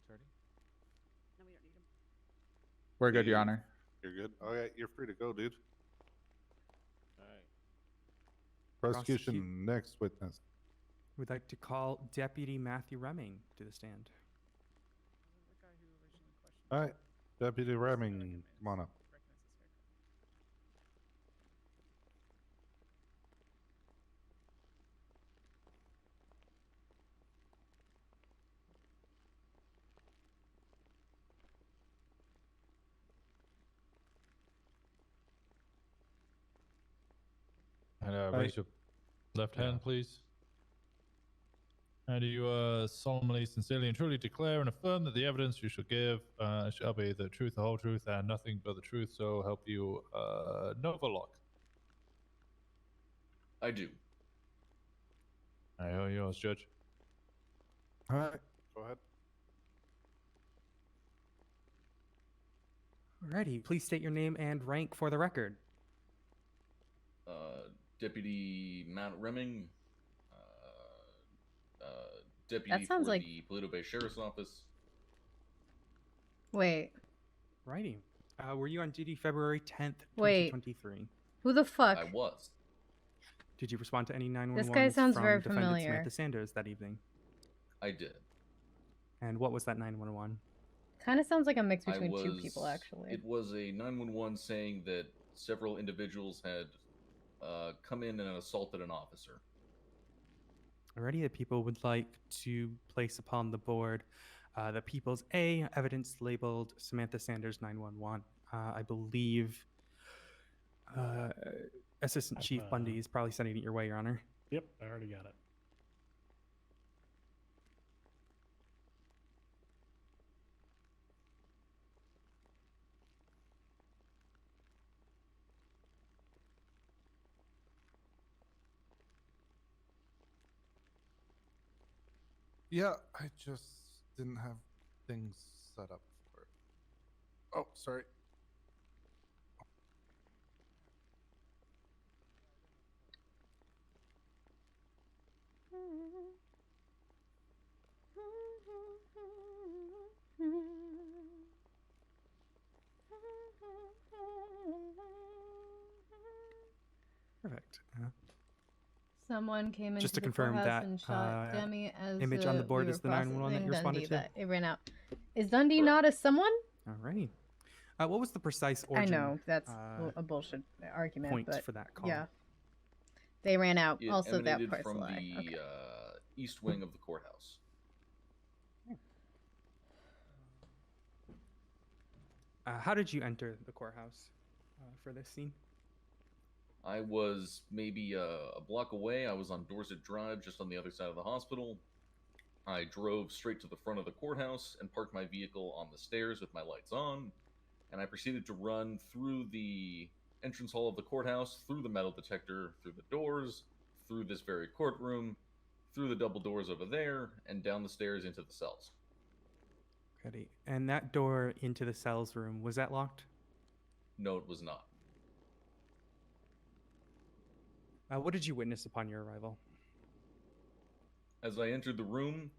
No, we don't need him. We're good, Your Honor. You're good. All right, you're free to go, dude. All right. Prosecution, next witness. We'd like to call Deputy Matthew Remming to the stand. All right. Deputy Remming, come on up. And raise your left hand, please. And do you solemnly, sincerely, and truly declare and affirm that the evidence you shall give shall be the truth, the whole truth, and nothing but the truth, so help you, Novalock? I do. I owe yours, Judge. All right, go ahead. Alrighty, please state your name and rank for the record. Deputy Matt Remming, deputy sounds for like- the Paleto Bay Sheriff's Office. Wait. Righty. Were you on duty February 10th, Wait. 2023? Who the fuck? I was. Did you respond to any 911 This guy sounds from very defendant familiar. Samantha Sanders that evening? I did. And what was that 911? Kind of sounds like a mix I between two was- people, actually. It was a 911 saying that several individuals had come in and assaulted an officer. Already, the people would like to place upon the board the People's A evidence labeled Samantha Sanders 911. I believe Assistant Chief Bundy is probably sending it your way, Your Honor. Yep, I already got it. Yeah, I just didn't have things set up for it. Oh, sorry. Perfect. Someone came into Just to the confirm courthouse that and shot Demi as image on the board we is were the 911 that you processing responded Dundee, to? that it ran out. Is Dundee not a someone? Alrighty. What was the precise I origin? know that's a bullshit argument, point but for that call? yeah, they ran out. It Also, that emanated part's a from lie. the Okay. east wing of the courthouse. How did you enter the courthouse for this scene? I was maybe a block away. I was on Dorset Drive, just on the other side of the hospital. I drove straight to the front of the courthouse and parked my vehicle on the stairs with my lights on, and I proceeded to run through the entrance hall of the courthouse, through the metal detector, through the doors, through this very courtroom, through the double doors over there, and down the stairs into the cells. Ready. And that door into the cells room, was that locked? No, it was not. What did you witness upon your arrival? As I entered the room,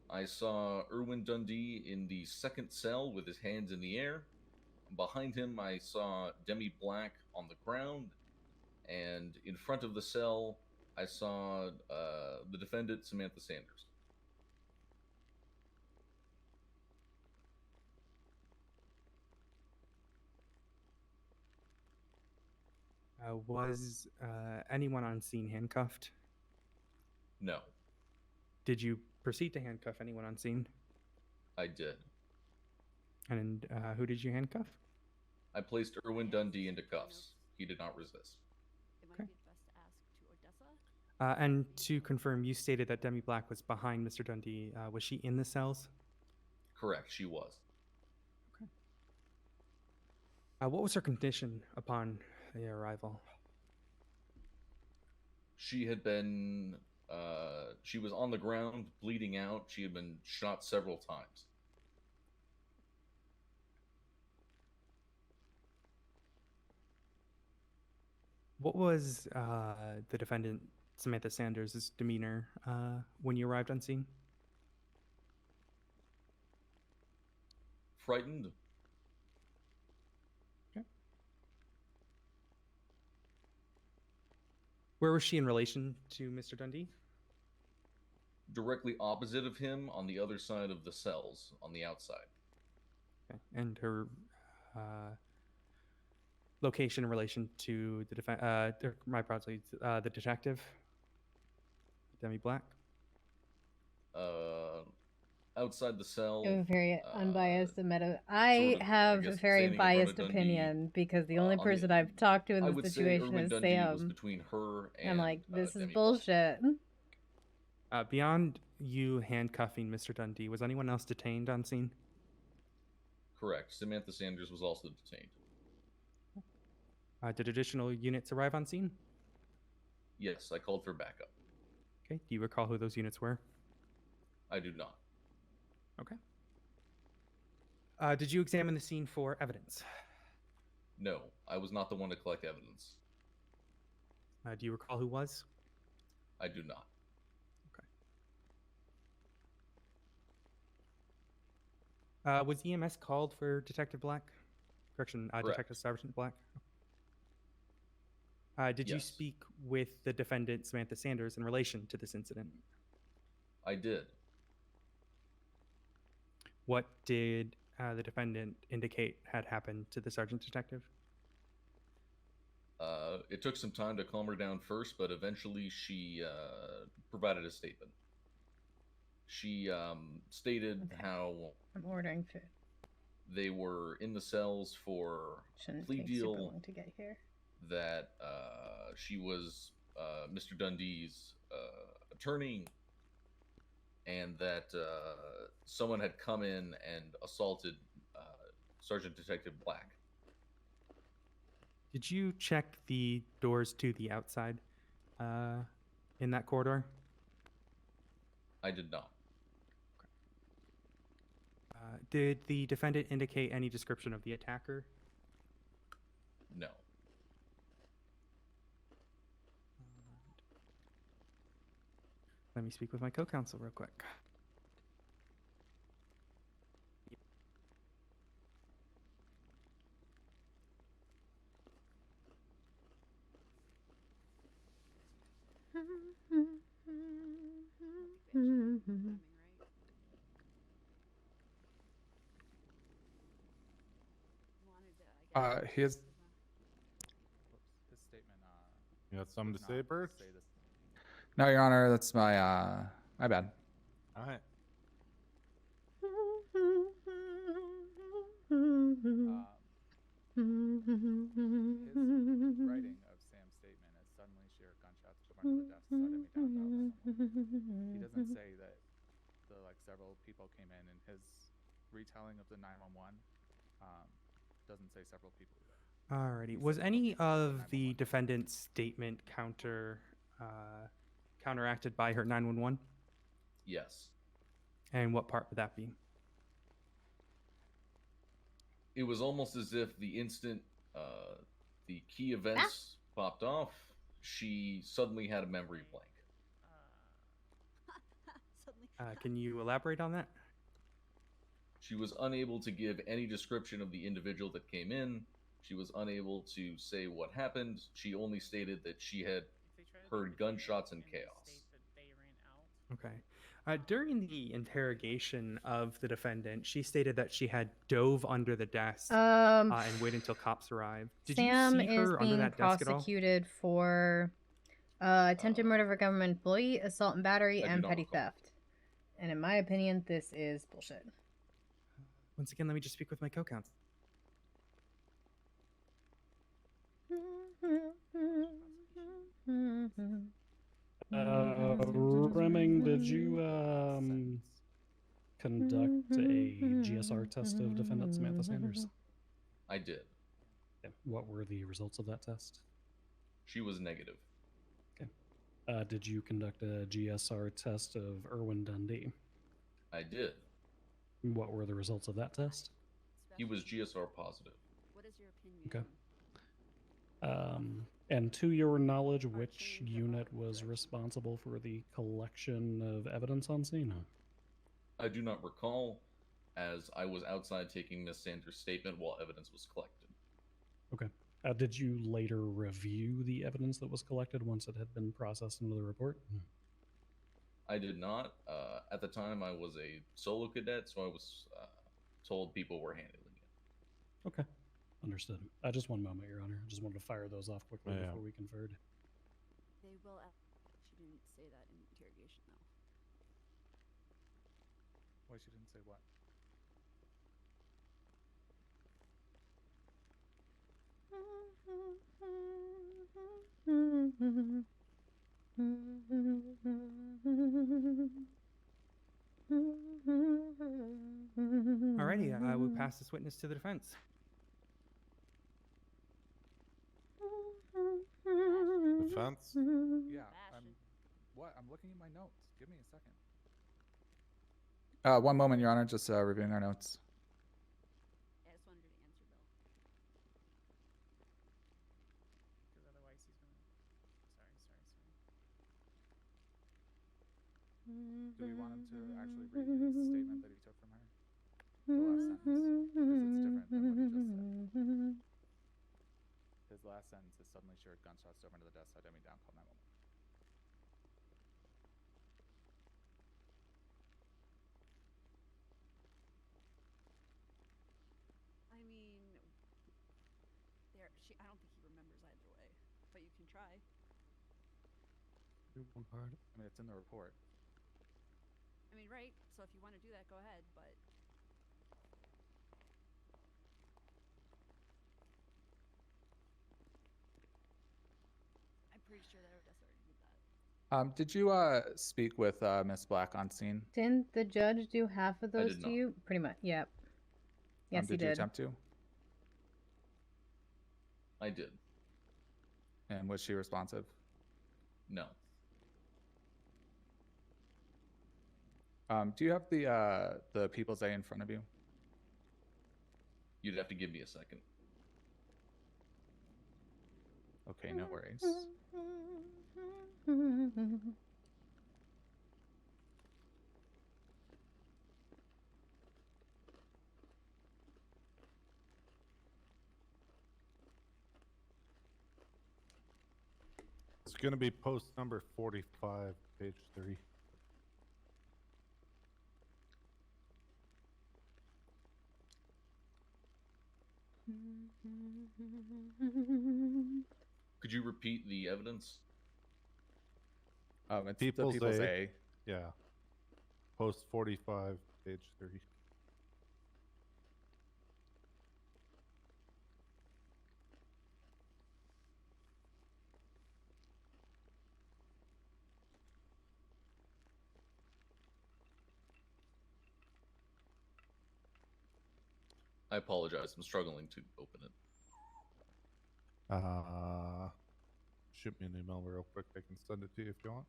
I saw Erwin Dundee in the second cell with his hands in the air. Behind him, I saw Demi Black on the ground. And in front of the cell, I saw the defendant, Samantha Sanders. Was anyone on scene handcuffed? No, Did you proceed to handcuff anyone on scene? I did. And who did you handcuff? I placed Erwin Dundee into cuffs. He did not resist. And to confirm, you stated that Demi Black was behind Mr. Dundee. Was she in the cells? Correct, she was. What was her condition upon your arrival? She had been, she was on the ground, bleeding out. She had been shot several times. What was the defendant, Samantha Sanders' demeanor when you arrived on scene? Frightened. Where was she in relation to Mr. Dundee? Directly opposite of him on the other side of the cells, on the outside. Okay. And her location in relation to the the detective, Demi Black? Outside the cell. I have a very unbiased I sort of, have guess, a very standing in front of biased Dundee, opinion because the only on the- person I've talked to in I this would say situation Irwin is Dundee was Sam. between her I'm and like, this is Demi Black. bullshit. Beyond you handcuffing Mr. Dundee, was anyone else detained on scene? Correct. Samantha Sanders was also detained. Did additional units arrive on scene? Yes, I called for backup. Okay. Do you recall who those units were? I do not. Okay. Did you examine the scene for evidence? No, I was not the one to collect evidence. Do you recall who was? I do not. Was EMS called for Detective Black? Correction, Detective Sergeant Black? Did you Yes. speak with the defendant, Samantha Sanders, in relation to this incident? I did. What did the defendant indicate had happened to the sergeant detective? It took some time to calm her down first, but eventually she provided a statement. She stated how I'm ordering food. they were in the cells for Shouldn't plea take super deal, long to get here. that she was Mr. Dundee's attorney, and that someone had come in and assaulted Sergeant Detective Black. Did you check the doors to the outside in that corridor? I did not. Did the defendant indicate any description of the attacker? No. Let me speak with my co-counsel real quick. His statement. You got something to say, Birch? No, Your Honor, that's my bad. All right. His writing of Sam's statement is suddenly she heard gunshots from under the desk, so I didn't down that was someone. He doesn't say that several people came in his retelling of the 911 doesn't say several people. Alrighty. Was any of the defendant's statement counteracted by her 911? Yes. And what part would that be? It was almost as if the instant the key events popped off, she suddenly had a memory blank. Can you elaborate on that? She was unable to give any description of the individual that came in. She was unable to say what happened. She only stated that she had heard gunshots and chaos. Okay. During the interrogation of the defendant, she stated that she had dove under the desk and waited until cops arrived. Did Sam you see her is under being that desk at all? prosecuted for attempted murder of a government employee, assault and battery, I do and not petty recall. theft. And in my opinion, this is bullshit. Once again, let me just speak with my co-counsel. Remming, did you conduct a GSR test of defendant Samantha Sanders? I did. Okay. What were the results of that test? She was negative. Okay. Did you conduct a GSR test of Irwin Dundee? I did. What were the results of that test? He was GSR positive. What is your opinion? Okay. And to your knowledge, which unit was responsible for the collection of evidence on scene? I do not recall, as I was outside taking Miss Sanders' statement while evidence was collected. Okay. Did you later review the evidence that was collected once it had been processed into the report? I did not. At the time, I was a solo cadet, so I was told people were handling it. Okay. Understood. Just one moment, Your Honor. I just wanted to fire those off quickly Yeah. before we conferred. They will. She didn't say that in interrogation, though. Why she didn't say what? Alrighty, we'll pass this witness to the defense. Defense? Yeah. What? I'm looking at my notes. Give me a second. 1 moment, Your Honor. Just reviewing our notes. I just wanted her to answer, Bill. Because otherwise he's gonna. Sorry. Do we want him to actually read his statement that he took from her? The last sentence. Because it's different than what he just said. His last sentence is suddenly she heard gunshots over into the desk, sat me down, called 911. I mean, I don't think he remembers either way, but you can try. One card. I mean, it's in the report. I mean, right? So if you want to do that, go ahead, but. I'm pretty sure that Odessa already did that. Did you speak with Miss Black on scene? Didn't the judge do half of those to you? Pretty much. Yep. Yes, he did. Did you did. attempt to? I did. And was she responsive? No. Do you have the People's A in front of you? You'd have to give me a second. Okay, no worries. It's going to be post number 45, page 3. Could you repeat the evidence? It's the People's A. Yeah. Post 45, page 3. I apologize. I'm struggling to open it. Shoot me an email real quick. I can send it to you if you want.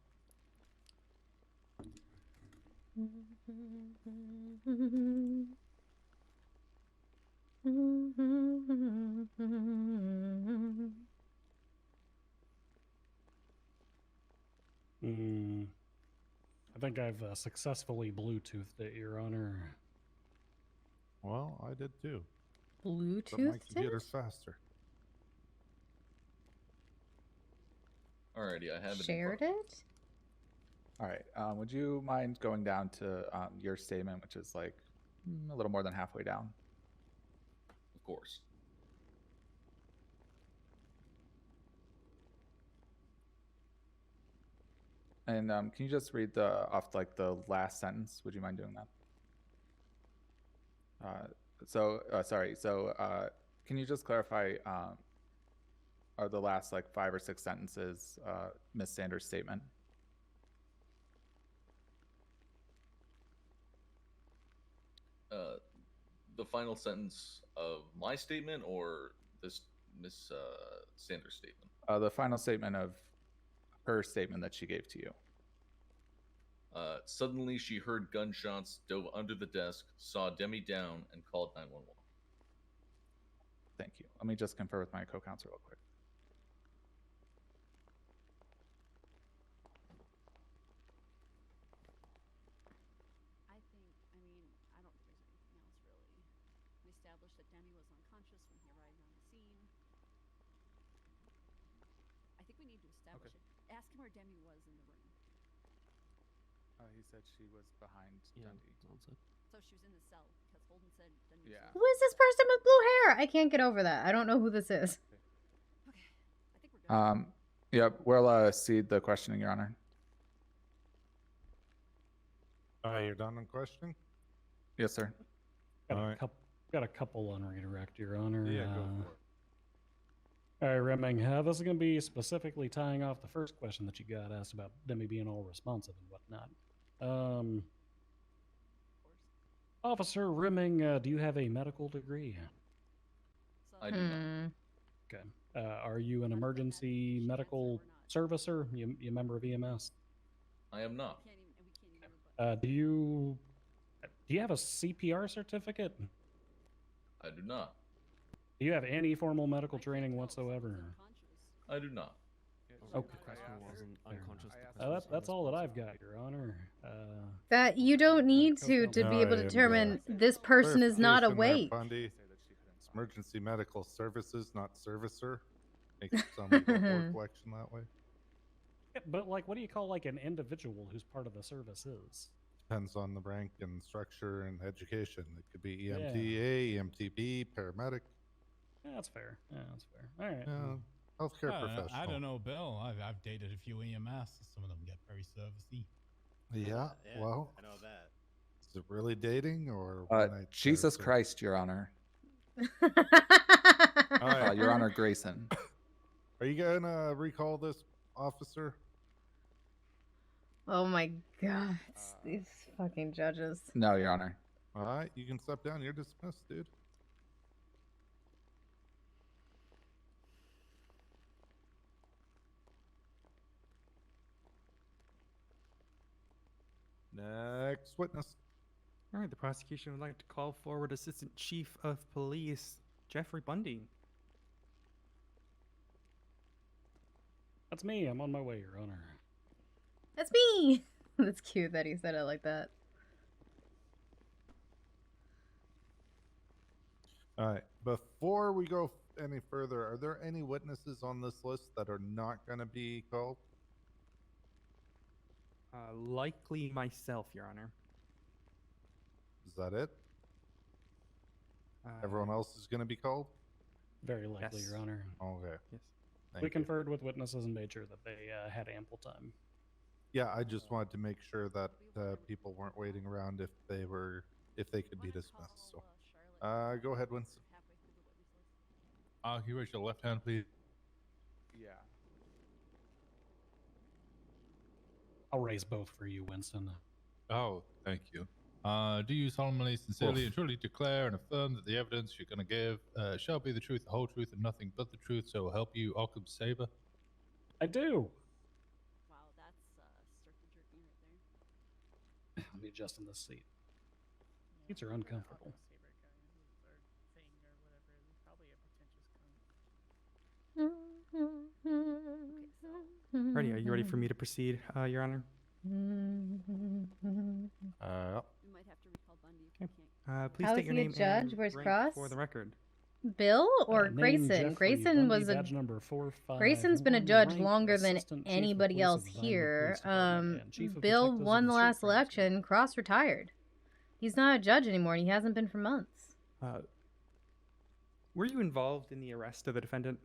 I think I've successfully Bluetoothed it, Your Honor. Well, I did too. Bluetooth? But my computer's faster. Alrighty, I have it. Shared it? All right. Would you mind going down to your statement, which is like a little more than halfway down? Of course. And can you just read off like the last sentence? Would you mind doing that? Sorry. So can you just clarify? Are the last like 5 or 6 sentences Miss Sanders' statement? The final sentence of my statement or this Miss Sanders' statement? The final statement of her statement that she gave to you. Suddenly she heard gunshots, dove under the desk, saw Demi down, and called 911. Thank you. Let me just confer with my co-counsel real quick. I don't think there's anything else really. We established that Demi was unconscious when he arrived on the scene. I think we need to establish it. Ask him where Demi was in the room. He said she was behind Dundee. Sounds good. So she was in the cell because Holden said. Yeah. Who is this person with blue hair? I can't get over that. I don't know who this is. Yep, we'll cede the questioning, Your Honor. All right, you're done on questioning? Yes, sir. Got a couple on redirect, Your Honor. Yeah, go for it. All right, Remming, this is going to be specifically tying off the first question that you got asked about Demi being all responsive and whatnot. Officer Rimming, do you have a medical degree? I do not. Okay. Are you an emergency medical servicer? You a member of EMS? I am not. Do you have a CPR certificate? I do not. Do you have any formal medical training whatsoever? I do not. Okay. That's all that I've got, Your Honor. That you don't need to be able to determine this person is not awake. Bundy. It's emergency medical services, not servicer. Makes it sound like a whore collection that way. Yeah, but like, what do you call like an individual who's part of the service is? Depends on the rank and structure and education. It could be EMTA, EMTB, paramedic. Yeah, that's fair. All right. Healthcare professional. I don't know, Bill. I've dated a few EMS. Some of them get very servicey. Yeah, well, I know that. Is it really dating or? Jesus Christ, Your Honor. All right. Your Honor Grayson. Are you gonna recall this officer? Oh my God, these fucking judges. No, Your Honor. All right, you can step down. You're dismissed, dude. Next witness. All right, the prosecution would like to call forward Assistant Chief of Police Jeffrey Bundy. That's me. I'm on my way, Your Honor. That's me. That's cute that he said it like that. All right. Before we go any further, are there any witnesses on this list that are not going to be called? Likely myself, Your Honor. Is that it? Everyone else is going to be called? Very likely, Yes. Your Honor. Okay. Yes. We conferred with witnesses and made sure that they had ample time. Yeah, I just wanted to make sure that people weren't waiting around if they could be dismissed. So, go ahead, Winston. Can you raise your left hand, please? Yeah. I'll raise both for you, Winston. Oh, thank you. Do you solemnly, sincerely, and truly declare and affirm that the evidence you're going to give shall be the truth, the whole truth, and nothing but the truth, so help you, Occam Saber? I do. Wow, that's circle jerking right there. Let me adjust in this seat. Seats are uncomfortable. Ready? Are you ready for me to proceed, Your Honor? We might have to recall Bundy if we can't. Please How state is your he a name judge? and Where's rank Cross? for the record. Bill or Name Grayson? Jeffrey Grayson was Bundy, a badge number 45, Grayson's been a judge rank longer than Assistant Chief of anybody Police else of the Vinewood here. Police Department and Chief of Bill Detectives of won the Street last Crime election. Cross retired. He's not a judge anymore, and he hasn't been for months. Were you involved in the arrest of the defendant?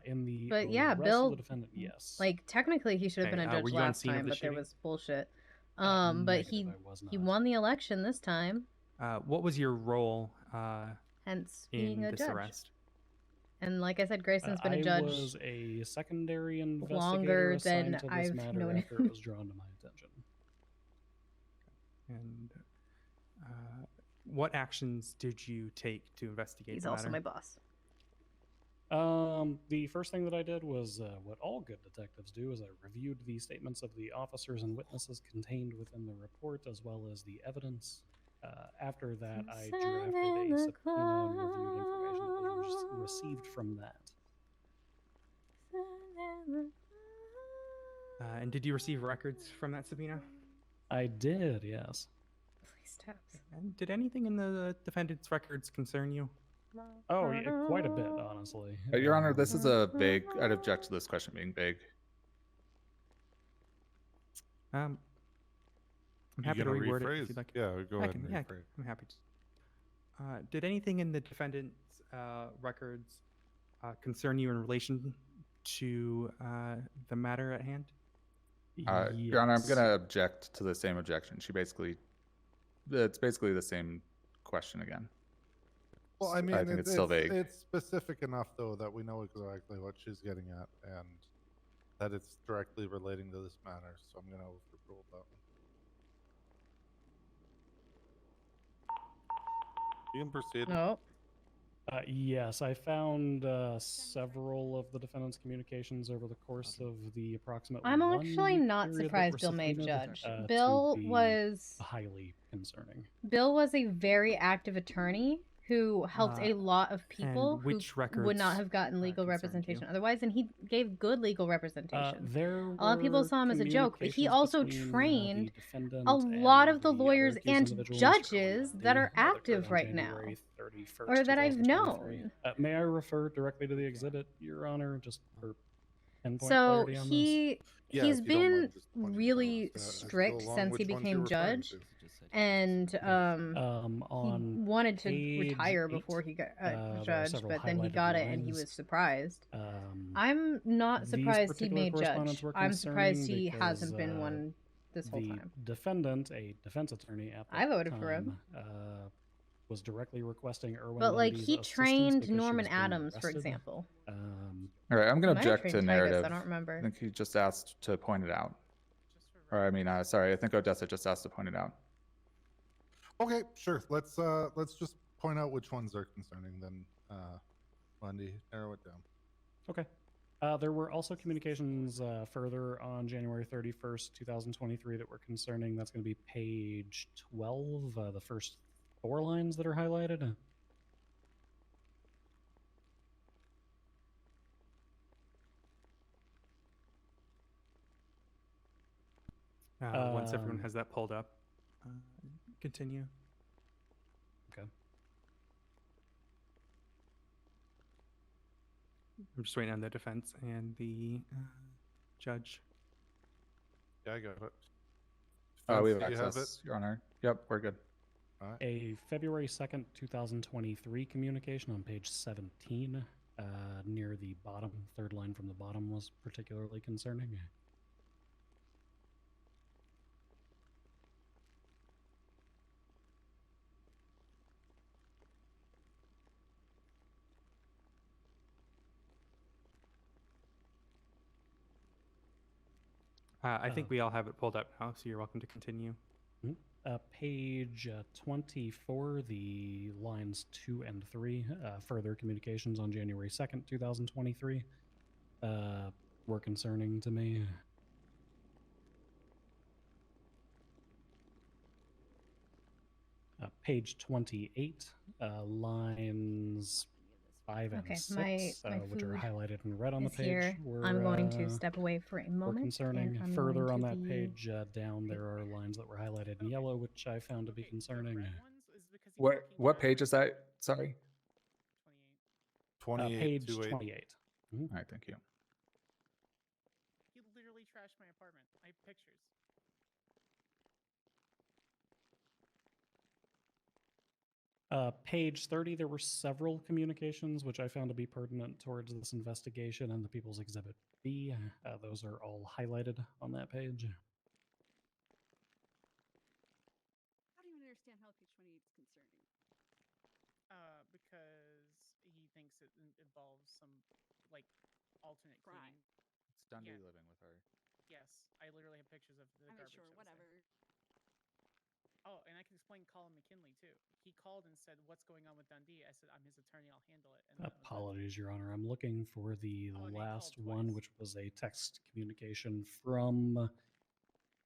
In the But yeah, arrest Bill. of the defendant, yes. Like technically, he should have been a judge were you on last scene of time, the but there shooting? was bullshit. But negative, he I was he not. won the election this time, What was your role hence in being a this judge. arrest? And like I said, Grayson's been I a judge was a secondary investigator longer assigned than to this I've matter known after him. it was drawn to my attention. And what actions did you take to investigate He's the also matter? my boss. The first thing that I did was what all good detectives do is I reviewed the statements of the officers and witnesses contained within the report as well as the evidence. After that, I drafted a subpoena and reviewed information that was received from that. And did you receive records from that subpoena? I did, yes. Please stop. And did anything in the defendant's records concern you? Oh, yeah, quite a bit, honestly. Your Honor, this is a vague. I'd object to this question being vague. I'm happy to gonna reword it rephrase? if you'd like. Yeah, go ahead and Yeah, rephrase. I'm happy to. Did anything in the defendant's records concern you in relation to the matter at hand? Your Honor, I'm going to object to the same objection. It's basically the same question again. Well, I mean, I think it's still vague. It's specific enough, though, that we know exactly what she's getting at and that it's directly relating to this matter. So I'm going to overrule that one. You can proceed. No. Yes, I found several of the defendant's communications over the course of the approximate. I'm actually not surprised Bill made judge. Bill was highly concerning. Bill was a very active attorney who helped a lot of people who would not have gotten legal representation otherwise, and he gave good legal representation. A lot of people saw him as a joke, but he also trained a lot of the lawyers and judges that are active right now, or that I've known. May I refer directly to the exhibit, Your Honor, just for pinpoint So clarity on he's been really strict since he became judge, and he wanted to retire before he got judge, but then he got it and he was surprised. I'm not surprised he made judge. I'm surprised he hasn't been one this whole time. Defendant, a defense attorney at the I voted for him. Was directly requesting Erwin But like Lundy's he assistance trained because she Norman was being Adams, for arrested. example. All right, I'm going to Might have object trained to Titus, narrative. I don't remember. I think he just asked to point it out. Or I mean, sorry, I think Odessa just asked to point it out. Okay, sure. Let's just point out which ones are concerning. Then, Lundy, narrow it down. Okay. There were also communications further on January 31st, 2023 that were concerning. That's going to be page 12, the first 4 lines that are highlighted. Once everyone has that pulled up, continue. Okay. I'm just waiting on the defense and the judge. Yeah, I got it. We have Do you have access, Your Honor. Yep, we're good. A February 2nd, 2023 communication on page 17, near the bottom, 3rd line from the bottom, was particularly concerning. I think we all have it pulled up now, so you're welcome to continue. Page 24, the lines 2 and 3, further communications on January 2nd, 2023, were concerning to me. Page 28, lines 5 and 6, which are highlighted in red on the page. Here. I'm going to step away for a moment. Concerning. And I'm Further going on to that be- page down, there are lines that were highlighted in yellow, which I found to be concerning. What page is that? Sorry. 28. Page 28. 28. All right, thank you. You literally trashed my apartment. I have pictures. Page 30, there were several communications which I found to be pertinent towards this investigation and the People's Exhibit B. Those are all highlighted on that page. How do you understand how page 28 is concerning? Because he thinks it involves some, like, alternate crime. It's Dundee living with her. Yes, I literally have pictures of the garbage. Sure, whatever. Oh, and I can explain Colin McKinley, too. He called and said, "What's going on with Dundee?" I said, "I'm his attorney. I'll handle it." And Apologies, Your Honor. I'm looking for the last one, which was a text communication from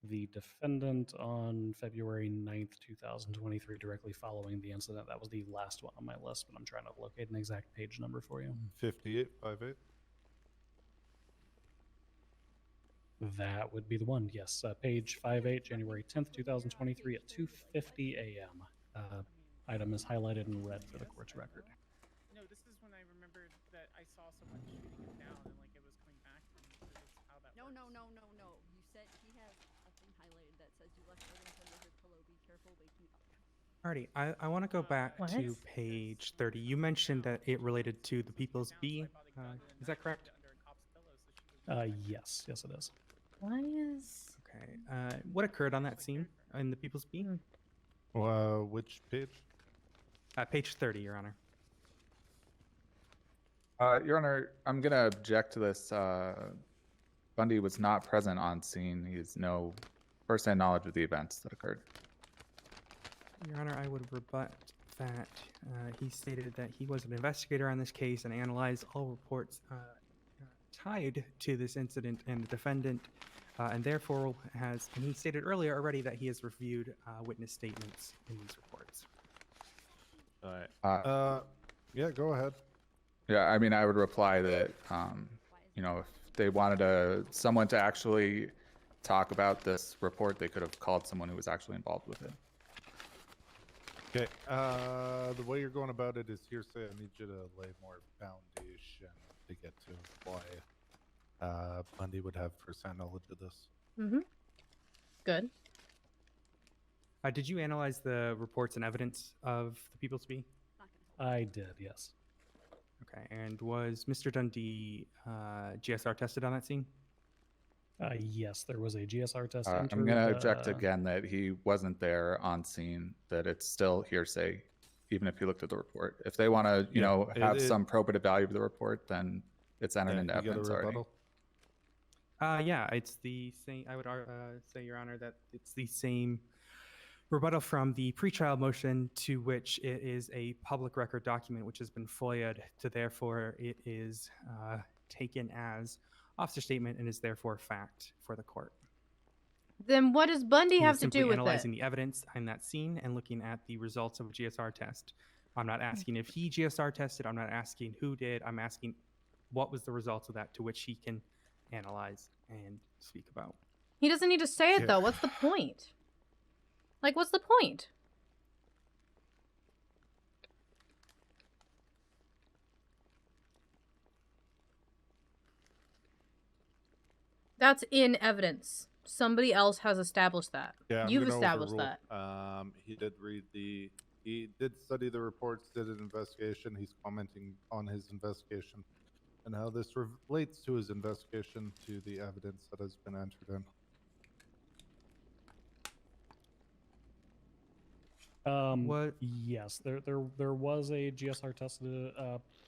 the defendant on February 9th, 2023, directly following the incident. That was the last one on my list, but I'm trying to locate an exact page number for you. 5858. That would be the one, yes. Page 58, January 10th, 2023 at 2:50 a.m. Item is highlighted in red for the court's record. No, this is when I remembered that I saw someone shooting him down and, like, it was coming back to me. This is how that No, works. no. You said he has a thing highlighted that says you left evidence under her Alrighty, I want to go back What? to page 30. You mentioned that it related to the People's Bee. Is that correct? Yes, it is. Why is... Okay. What occurred on that scene in the People's Bee? Which page? Page 30, Your Honor. Your Honor, I'm going to object to this. Bundy was not present on scene. He has no first-hand knowledge of the events that occurred. Your Honor, I would rebut that. He stated that he was an investigator on this case and analyzed all reports tied to this incident and the defendant, and therefore has, and he stated earlier already that he has reviewed witness statements in these reports. All right. Yeah, go ahead. Yeah, I mean, I would reply that, you know, if they wanted someone to actually talk about this report, they could have called someone who was actually involved with it. Okay. The way you're going about it is hearsay. I need you to lay more foundation to get to why Bundy would have first-hand knowledge of this. Mm-hmm. Good. Did you analyze the reports and evidence of the People's Bee? I did, yes. Okay, and was Mr. Dundee GSR tested on that scene? Yes, there was a GSR test. I'm going to object again that he wasn't there on scene, that it's still hearsay, even if you looked at the report. If they want to, you know, have some probative value of the report, then it's entered into evidence already. Yeah, it's the same. I would say, Your Honor, that it's the same rebuttal from the pretrial motion, to which it is a public record document which has been FOIA'd, to therefore it is taken as officer statement and is therefore fact for the court. Then what does Bundy have to do with it? Analyzing the evidence in that scene and looking at the results of a GSR test. I'm not asking if he GSR tested. I'm not asking who did. I'm asking what was the results of that, to which he can analyze and speak about. He doesn't need to say it, though. What's the point? Like, what's the point? That's in evidence. Somebody else has established that. Yeah, You've established that. He did he did study the reports, did an investigation. He's commenting on his investigation and how this relates to his investigation to the evidence that has been entered in. Yes, there was a GSR test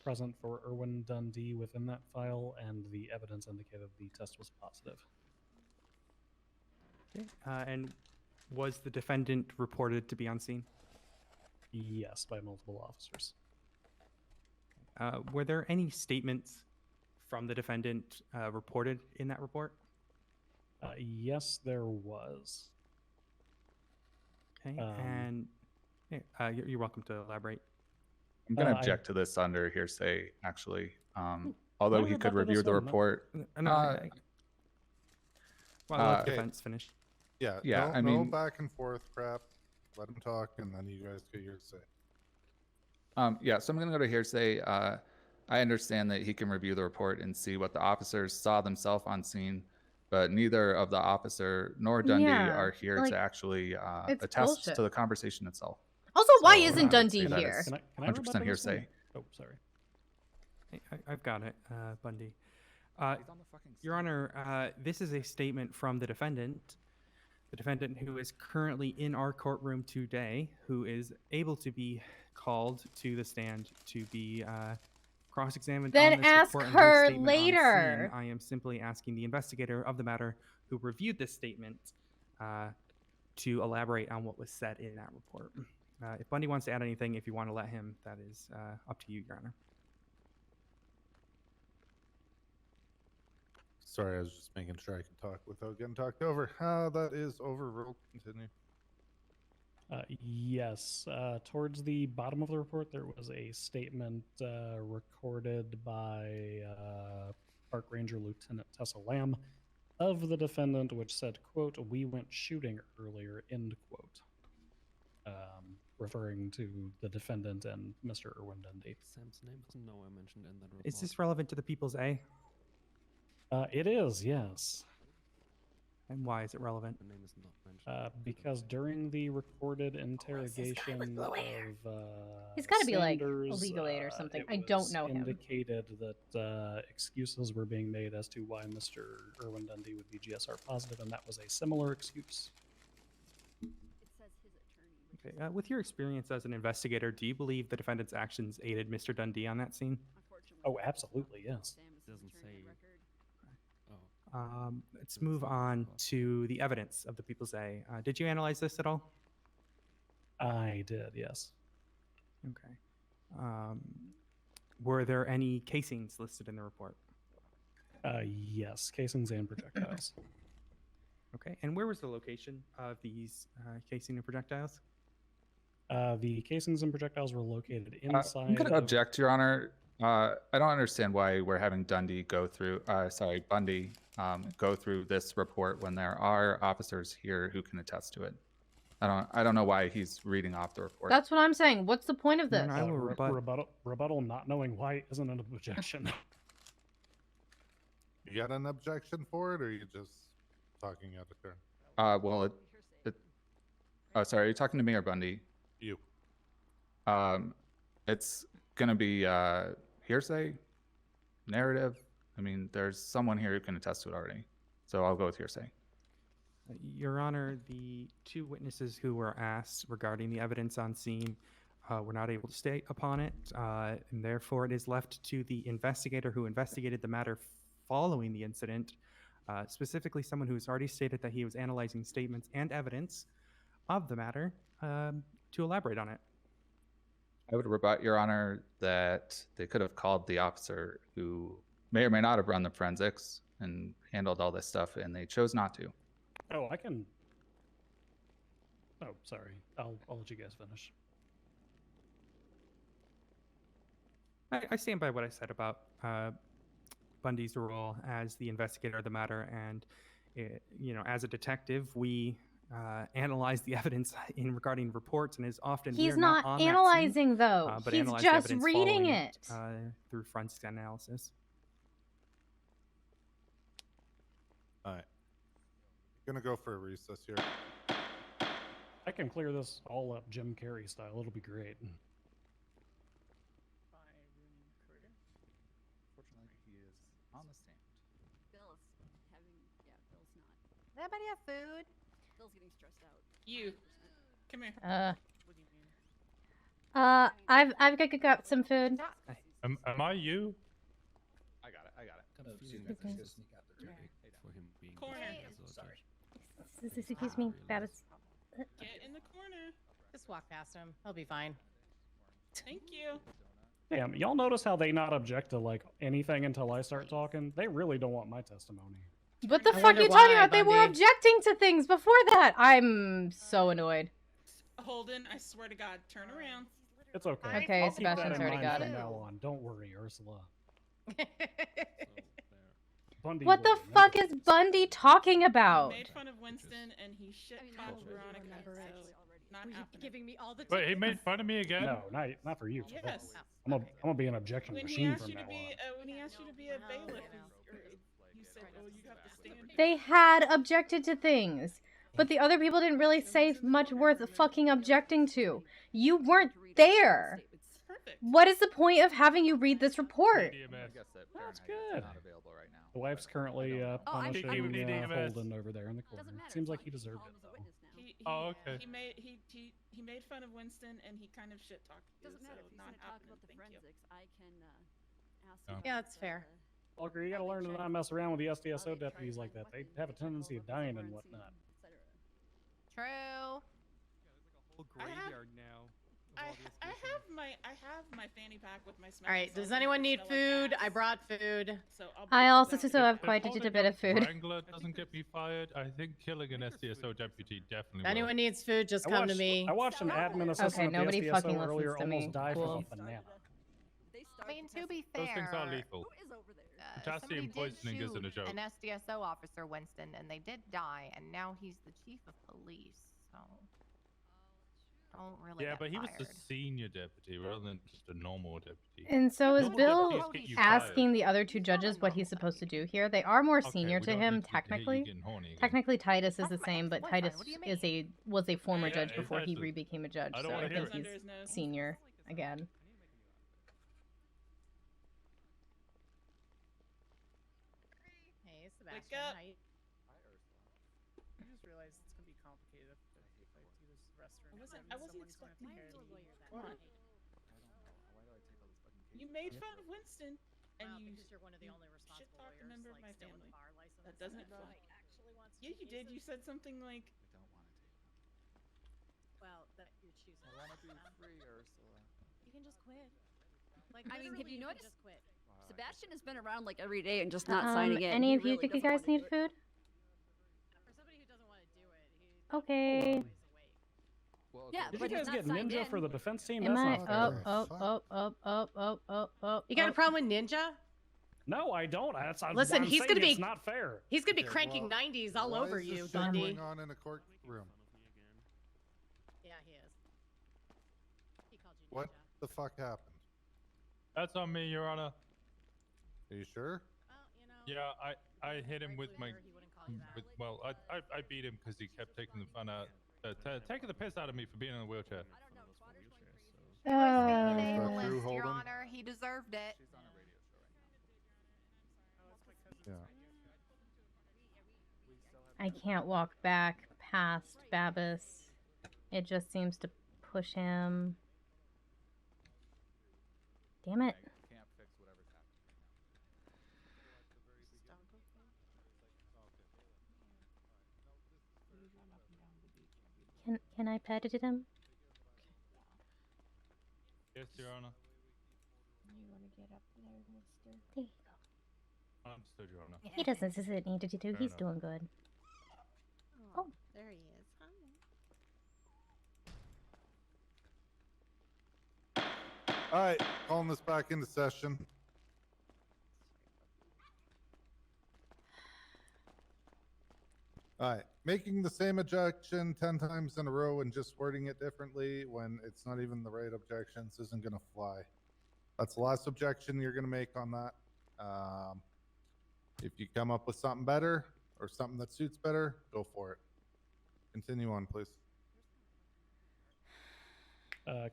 present for Erwin Dundee within that file, and the evidence indicated the test was positive. Okay. And was the defendant reported to be on scene? Yes, by multiple officers. Were there any statements from the defendant reported in that report? Yes, there was. Okay, and you're welcome to elaborate. I'm going to object to this under hearsay, actually. Although he could review the report. Well, let the defense finish. Yeah, yeah. I mean, no back and forth crap. Let him talk, and then you guys get your say. Yeah, so I'm going to go to hearsay. I understand that he can review the report and see what the officers saw themselves on scene, but neither of the officer nor Dundee are here to actually attest to the conversation itself. Also, why isn't Dundee here? 100% hearsay. Oh, sorry. I've got it, Bundy. Your Honor, this is a statement from the defendant who is currently in our courtroom today, who is able to be called to the stand to be cross-examined. Then on this ask report and her statement on later. scene. I am simply asking the investigator of the matter who reviewed this statement to elaborate on what was said in that report. If Bundy wants to add anything, if you want to let him, that is up to you, Your Honor. Sorry, I was just making sure I could talk without getting talked over. That is overruled. Continue. Yes. Towards the bottom of the report, there was a statement recorded by Park Ranger Lieutenant Tessa Lamb of the defendant, which said, quote, "We went shooting earlier," end quote. Referring to the defendant and Mr. Erwin Dundee. Sam's name was nowhere mentioned in that report. Is this relevant to the People's A? It is, yes. And why is it relevant? Because during the recorded interrogation of He's got to be like a Sanders, legal aid or something. it I don't was know him. indicated that excuses were being made as to why Mr. Irwin Dundee would be GSR positive, and that was a similar excuse. Okay. With your experience as an investigator, do you believe the defendant's actions aided Mr. Dundee on that scene? Oh, absolutely, yes. Doesn't say. Let's move on to the evidence of the People's A. Did you analyze this at all? I did, yes. Okay. Were there any casings listed in the report? Yes, casings and projectiles. Okay. And where was the location of these casing and projectiles? The casings and projectiles were located inside. I'm going to object, Your Honor. I don't understand why we're having Bundy go through this report when there are officers here who can attest to it. I don't know why he's reading off the report. That's what I'm saying. What's the point of this? Rebuttal not knowing why isn't an objection. You got an objection for it, or are you just talking out of turn? Well, oh, sorry, are you talking to me or Bundy? You. It's gonna be hearsay, narrative. I mean, there's someone here who can attest to it already, so I'll go with hearsay. Your Honor, the two witnesses who were asked regarding the evidence on scene were not able to state upon it, and therefore it is left to the investigator who investigated the matter following the incident, specifically someone who has already stated that he was analyzing statements and evidence of the matter, to elaborate on it. I would rebut, Your Honor, that they could have called the officer who may or may not have run the forensics and handled all this stuff, and they chose not to. Oh, I can. Oh, sorry. I'll let you guys finish. I stand by what I said about Bundy's role as the investigator of the matter, and as a detective, we analyze the evidence in regarding reports, and is often He's we're not on analyzing that scene, though. but He's analyze the just evidence reading following it through forensic analysis. All right. Gonna go for a recess here. I can clear this all up Jim Carrey style. It'll be great. Fortunately, he is on the stand. Bill's Bill's not. Does anybody have food? Bill's getting stressed out. You. Come here. I've got some food. Am I you? I got it. Corner. Excuse me. That is. Get in the corner. Just walk past him. He'll be fine. Thank you. Damn, y'all notice how they not object to like anything until I start talking? They really don't want my testimony. What the fuck are you talking about? They were objecting to things before that. I'm so annoyed. Holden, I swear to God, turn around. It's okay. Okay, I'll keep that Sebastian's in already mind got from it. now on. Don't worry, Ursula. Bundy What the fuck is Bundy talking about? He made fun of Winston and he shit talked Veronica. So not happening. Giving me all the Wait, he made fun of me again? No, not for you. Yes. I'm gonna be an objection When he machine asked from you now to be, on. when he asked you to be a bailiff, you said, "Oh, you have to stand." They had objected to things, but the other people didn't really say much worth fucking objecting to. You weren't there. What is the point of having you read this report? That's good. The wife's currently punishing Holden over there in the corner. Seems like he deserved it though. Oh, okay. He made fun of Winston and he kind of shit talked you. Doesn't matter if he's not gonna talk happening. about the Thank you. forensics. I can ask him. Yeah, that's fair. Walker, you gotta learn to not mess around with the SDSO deputies like that. They have a tendency of dying and whatnot. True. Whole graveyard now. I have my fanny pack with my All right. Does anyone need food? I brought food. So I also have If quite holding a bit of food. Wrangler doesn't get me fired, I think killing an SDSO deputy definitely If anyone needs food, just come to me. I watched an admin assistant Okay, at the nobody SDSO fucking earlier listens to me. almost die Cool. from a banana. I mean, to be Those fair, things are lethal. Potassium somebody poisoning did isn't a shoot joke. an SDSO officer, Winston, and they did die, and now he's the chief of police. So don't really. Yeah, get but he was fired. the senior deputy rather than just a normal deputy. And so is Normal Bill deputies get you asking fired. the other two judges what he's supposed to do here? They are more senior we to don't him, need to hear you technically. getting horny again. Technically, Titus is the same, but Titus was a former Yeah, judge before he exactly. became a judge, I so don't I wanna hear think it. he's senior again. Hey, Sebastian. up. How you... I just realized it's gonna be complicated if I do this restroom. I wasn't expecting Why are you a lawyer that Come on. night? You made fun of Winston, and Well, you because you're one of the only responsible shit-talked a lawyers, member of like, my still with family. a bar license. That doesn't and, involve. like, actually wants Yeah, to you did. You cases. said something like. Well, that you're choosing. I want to be Um, free, Ursula. You can just quit. Like, I mean, have literally, you can noticed? just quit. Sebastian has been around like every day and just not signing in. Any He of you really think you doesn't guys wanna need do it. food? For somebody who doesn't want to do it, he Okay. Yeah, Did but you he's guys not get signed Ninja in. for the defense team? Am That's I? not fair. You got a problem with Ninja? No, I don't. That's Listen, I'm he's saying gonna be. it's not fair. He's gonna be Okay, cranking well, 90s all why over is this you, shit Dundee. going on in a courtroom? Yeah, he is. He called you What the fuck happened? That's on me, Your Honor. Are you sure? Yeah, I hit him with my. Well, I beat him because he kept taking the fun out, taking the piss out of me for being in a wheelchair. He was being an ableist, Your Honor. He deserved it. Yeah. I can't walk back past Babis. It just seems to push him. Damn it. Can't fix whatever's happening right now. Can I pet him? Yes, Your Honor. You want to get up there, mister? There you go. Understood, Your Honor. He doesn't need to do. Fair He's enough. doing good. Oh, there he is. Hi. All right, calling this back into session. All right, making the same objection 10 times in a row and just wording it differently when it's not even the right objections isn't going to fly. That's the last objection you're going to make on that. If you come up with something better or something that suits better, go for it. Continue on, please.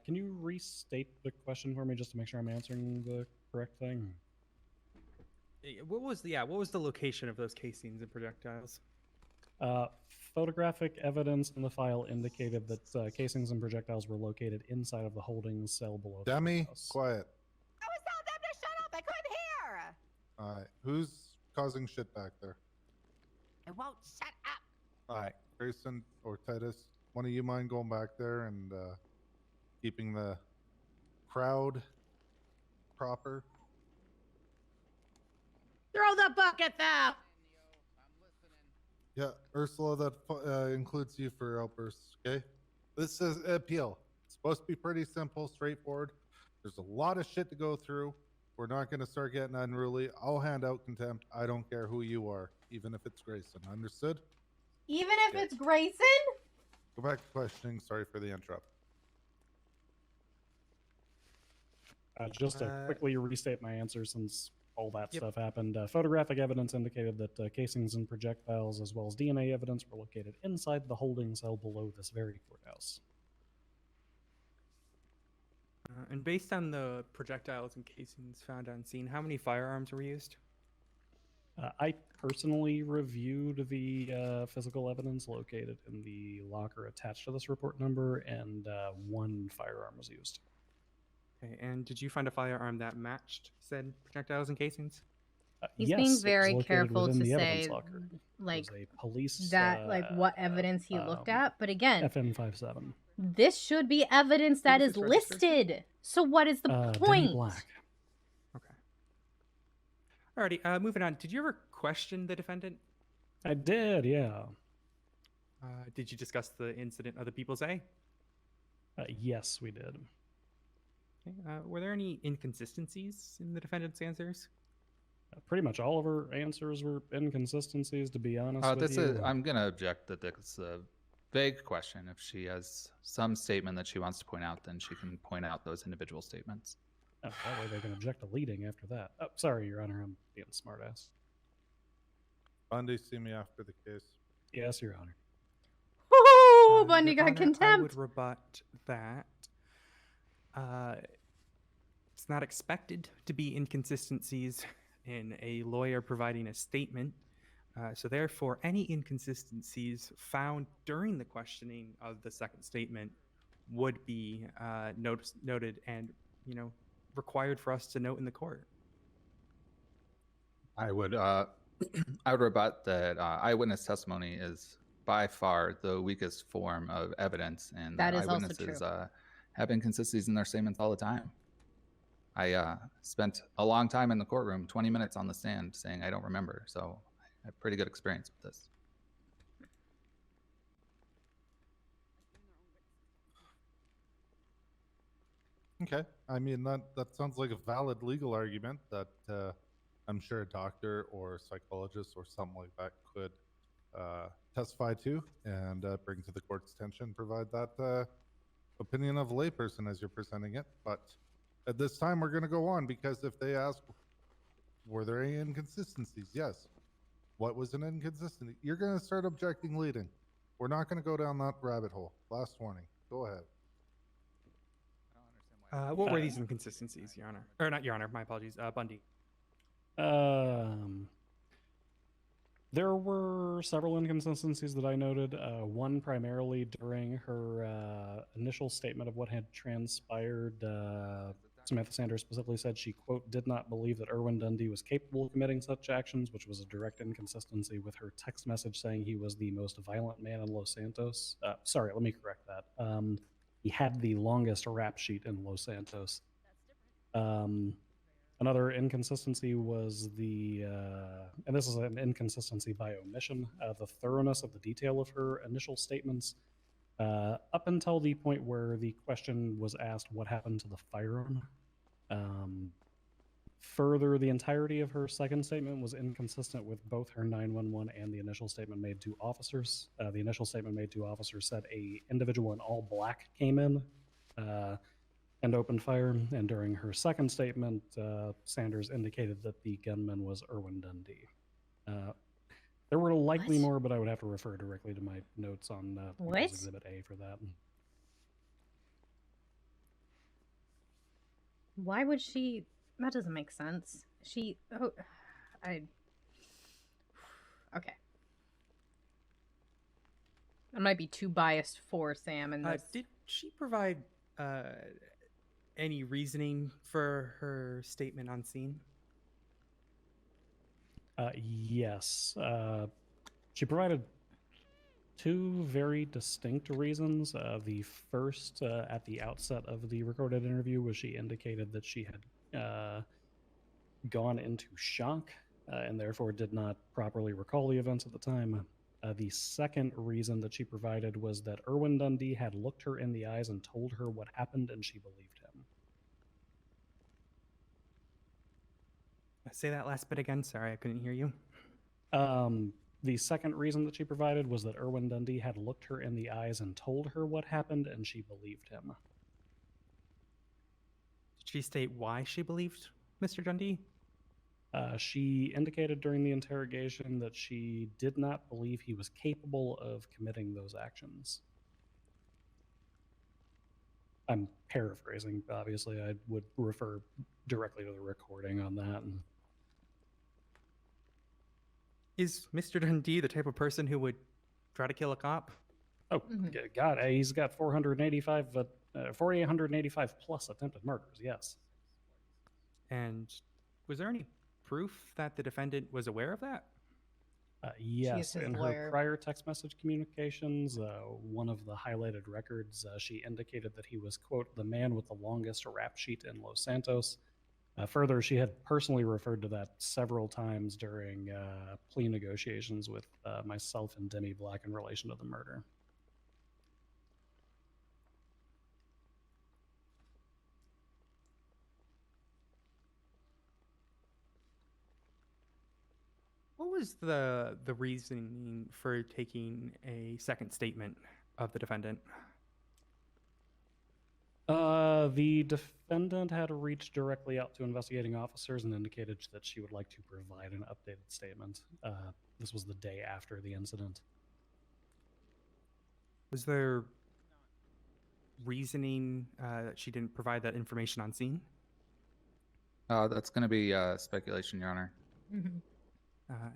Can you restate the question for me just to make sure I'm answering the correct thing? What was the location of those casings and projectiles? Photographic evidence in the file indicated that casings and projectiles were located inside of the holding cell below. Demi, quiet. I was telling them to shut up. I couldn't hear. All right, who's causing shit back there? It won't shut up. All right, Grayson or Titus, one of you mind going back there and keeping the crowd proper? Throw the bucket there. Yeah, Ursula, that includes you for outbursts, okay? This is appeal. It's supposed to be pretty simple, straightforward. There's a lot of shit to go through. We're not going to start getting unruly. I'll hand out contempt. I don't care who you are, even if it's Grayson. Understood? Even if it's Grayson? Go back to questioning. Sorry for the interrupt. Just to quickly restate my answer since all that stuff happened. Photographic evidence indicated that casings and projectiles as well as DNA evidence were located inside the holding cell below this very courthouse. And based on the projectiles and casings found on scene, how many firearms were used? I personally reviewed the physical evidence located in the locker attached to this report number, and one firearm was used. Okay, and did you find a firearm that matched said projectiles and casings? He's yes, being it was very located careful within to the evidence say, locker. like, It was a police, that, like, what evidence he looked at. But again, FM57. this should be evidence that Who is was this registered listed. So what is the Danny point? Black. Alrighty, moving on. Did you ever question the defendant? I did, yeah. Did you discuss the incident other people say? Yes, we did. Okay, were there any inconsistencies in the defendant's answers? Pretty much all of her answers were inconsistencies, to be honest with This you. is. I'm gonna object that this vague question. If she has some statement that she wants to point out, then she can point out those individual statements. Oh, that way they can object to leading after that. Oh, sorry, Your Honor, I'm being smartass. Bundy, see me after the case. Yes, Your Honor. Oh, Bundy Your got Honor, contempt. I would rebut that. It's not expected to be inconsistencies in a lawyer providing a statement. So therefore, any inconsistencies found during the questioning of the second statement would be noted and, required for us to note in the court. I would I would rebut that eyewitness testimony is by far the weakest form of evidence, and That is also eyewitnesses true. have inconsistencies in their statements all the time. I spent a long time in the courtroom, 20 minutes on the stand, saying I don't remember, so I have pretty good experience with this. Okay. I mean, that sounds like a valid legal argument that I'm sure a doctor or a psychologist or something like that could testify to and bring to the court's attention, provide that opinion of a layperson as you're presenting it. But at this time, we're going to go on, because if they ask, were there any inconsistencies? Yes. What was an inconsistency? You're going to start objecting leading. We're not going to go down that rabbit hole. Last warning. Go ahead. What were these inconsistencies, Your Honor? Or not, Your Honor, my apologies. Bundy. There were several inconsistencies that I noted. One primarily during her initial statement of what had transpired. Samantha Sanders specifically said she, quote, did not believe that Erwin Dundee was capable of committing such actions, which was a direct inconsistency with her text message saying he was the most violent man in Los Santos. Sorry, let me correct that. He had the longest rap sheet in Los Santos. Another inconsistency was and this is an inconsistency by omission, the thoroughness of the detail of her initial statements, up until the point where the question was asked what happened to the firearm. Further, the entirety of her second statement was inconsistent with both her 911 and the initial statement made to officers. The initial statement made to officers said a individual in all black came in and opened fire, and during her second statement, Sanders indicated that the gunman was Erwin Dundee. There were likely more, but I would have to refer directly to my notes on People's Exhibit A for that. Why would she? That doesn't make sense. Okay. I might be too biased for Sam in this. Did she provide any reasoning for her statement on scene? Yes. She provided two very distinct reasons. The first, at the outset of the recorded interview, was she indicated that she had gone into shock and therefore did not properly recall the events at the time. The second reason that she provided was that Erwin Dundee had looked her in the eyes and told her what happened, and she believed him. Say that last bit again. Sorry, I couldn't hear you. The second reason that she provided was that Erwin Dundee had looked her in the eyes and told her what happened, and she believed him. Did she state why she believed Mr. Dundee? She indicated during the interrogation that she did not believe he was capable of committing those actions. I'm paraphrasing, obviously. I would refer directly to the recording on that. Is Mr. Dundee the type of person who would try to kill a cop? Oh, God, he's got 485 plus attempted murders, yes. And was there any proof that the defendant was aware of that? Yes, in her prior text message communications, one of the highlighted records, she indicated that he was, quote, the man with the longest rap sheet in Los Santos. Further, she had personally referred to that several times during plea negotiations with myself and Demi Black in relation to the murder. What was the reasoning for taking a second statement of the defendant? The defendant had reached directly out to investigating officers and indicated that she would like to provide an updated statement. This was the day after the incident. Was there reasoning that she didn't provide that information on scene? That's going to be speculation, Your Honor.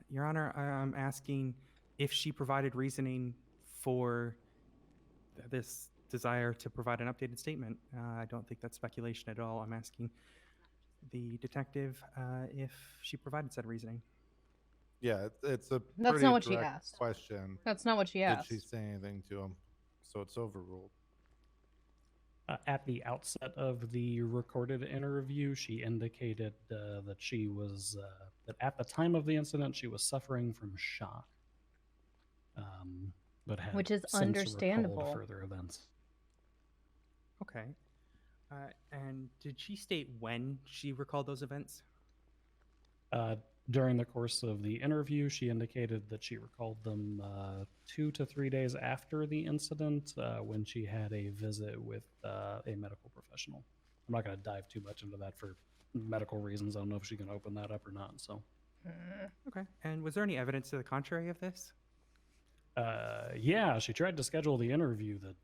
Your Honor, I'm asking if she provided reasoning for this desire to provide an updated statement. I don't think that's speculation at all. I'm asking the detective if she provided said reasoning. Yeah, it's a That's pretty not what she direct asked. question. That's not what she asked. Did she say anything to him? So it's overruled. At the outset of the recorded interview, she indicated that she was that at the time of the incident she was suffering from shock, but had Which is since understandable. recalled further events. Okay. And did she state when she recalled those events? During the course of the interview, she indicated that she recalled them 2 to 3 days after the incident when she had a visit with a medical professional. I'm not going to dive too much into that for medical reasons. I don't know if she can open that up or not. So, Okay. And was there any evidence to the contrary of this? yeah, she tried to schedule the interview the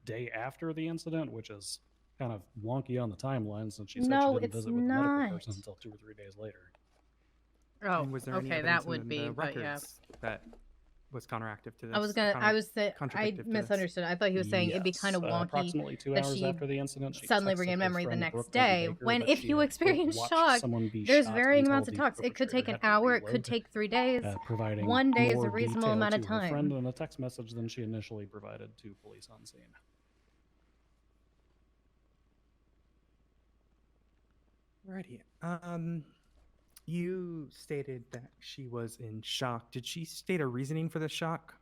day after the incident, which is kind of wonky on the timeline since she said No, she didn't it's visit with the medical not. person until 2 or 3 days later. Oh, And was there any okay, evidence that would in be, the but yeah. records that was counteractive to this? I contradictive to this? misunderstood. I thought he was saying it'd be Yes, kind of wonky approximately 2 that hours she after the incident, she suddenly texted regained her memory the friend next Brooke day. Baker When that if she you had, quote, experience watched shock, someone be there's shot varying until amounts of the talks. It could take an perpetrator had to hour. It could reload, take 3 days. providing 1 day is more a reasonable detail amount of to her friend time. in a text message than she initially provided to police on scene. Alrighty. You stated that she was in shock. Did she state a reasoning for the shock?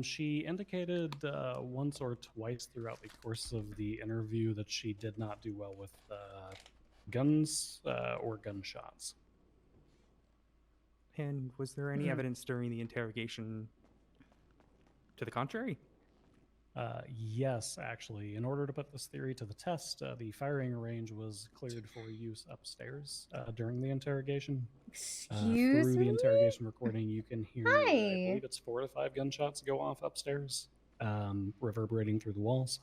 She indicated once or twice throughout the course of the interview that she did not do well with guns or gunshots. And was there any evidence during the interrogation to the contrary? Yes, actually. In order to put this theory to the test, the firing range was cleared for use upstairs during the interrogation. Excuse through me? the interrogation recording, you can hear, I Hi. believe it's 4 to 5 gunshots go off upstairs, reverberating through the walls.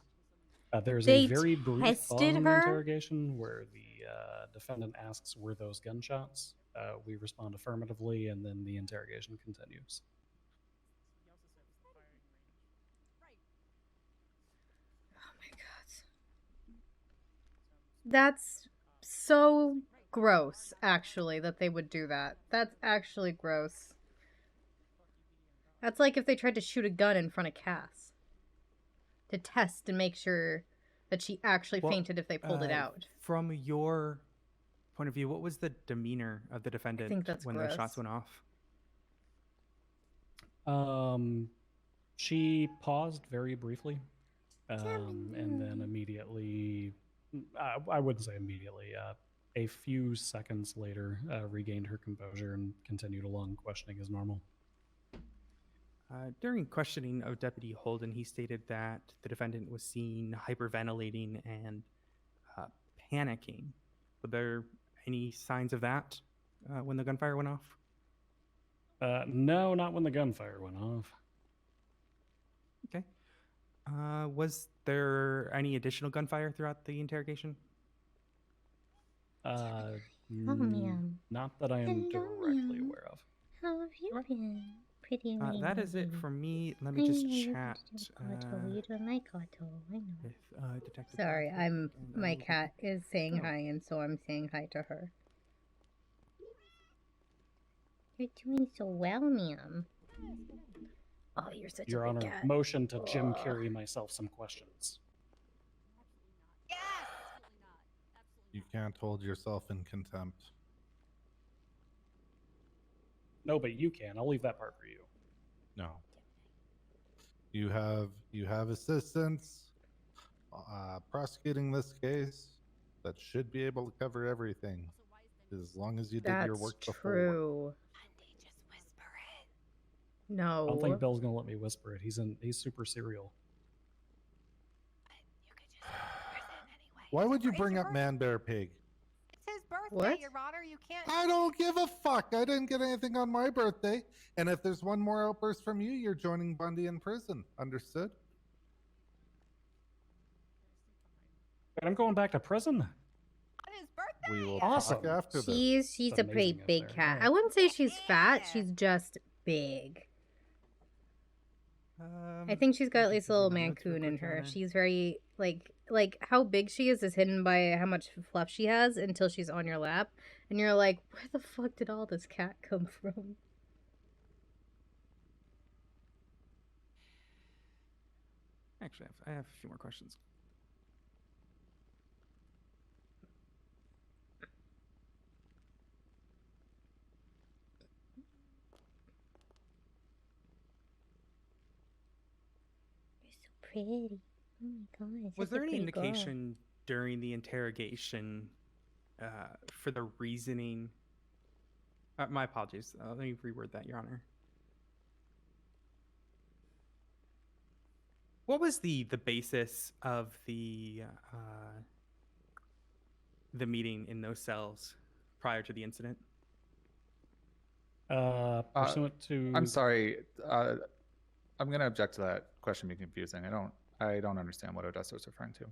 There's They a very brief pause tested in the her? interrogation where the defendant asks, "Were those gunshots?" We respond affirmatively, and then the interrogation continues. That's so gross, actually, that they would do that. That's actually gross. That's like if they tried to shoot a gun in front of Cass. To test and make sure that she actually Well, fainted if they pulled it out. From your point of view, what was the demeanor of the defendant that's when gross. the shots went off? She paused very briefly, and then immediately, I wouldn't say immediately, a few seconds later, regained her composure and continued along questioning as normal. During questioning of Deputy Holden, he stated that the defendant was seen hyperventilating and panicking. Were there any signs of that when the gunfire went off? No, not when the gunfire went off. Okay. Was there any additional gunfire throughout the interrogation? ma'am. Not that I am directly aware of. How have you been? Pretty That is it for me. Let me just chat with Detective. Sorry, Bradford, my and cat is saying Oh. hi, and so I'm saying hi to her. You're doing so well, ma'am. Oh, you're such Your a Honor, good cat. motion to Jim Ugh. carry myself some questions. You can't hold yourself in contempt. No, but you can. I'll leave that part for you. No. You have assistants prosecuting this case that should be able to cover everything, as long as you did your work before. True. No. I don't think Bill's gonna let me whisper it. He's super serial. Why would you bring up Man Bear Pig? It's his birthday, What? Your Honor. You can't. I don't give a fuck. I didn't get anything on my birthday. And if there's one more outburst from you, you're joining Bundy in prison. Understood? But I'm going back to prison. On his birthday. We will Awesome. talk after this. She's It's a pretty amazing up big there. cat. Alright. I wouldn't say she's fat. She's just big. I think she's got at least a little mancoon in her. She's very like how big she is hidden by how much fluff she has until she's on your lap, and you're like, where the fuck did all this cat come from? Actually, I have a few more questions. Pretty. Oh my god. Was there any indication during the interrogation for the reasoning? My apologies. Let me reword that, Your Honor. What was the basis of the meeting in those cells prior to the incident? Pursuant to. I'm sorry. I'm going to object to that question being confusing. I don't understand what Odessa was referring to.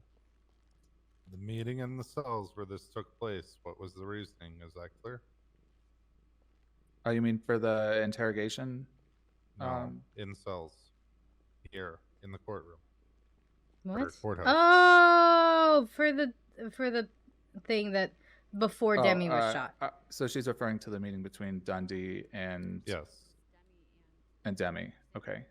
The meeting in the cells where this took place. What was the reasoning? Is that clear? Oh, you mean for the interrogation? No, in cells. Here in the courtroom. What? Or courthouse. Oh, for the thing that before Demi was shot. So she's referring to the meeting between Dundee and and Demi. Okay.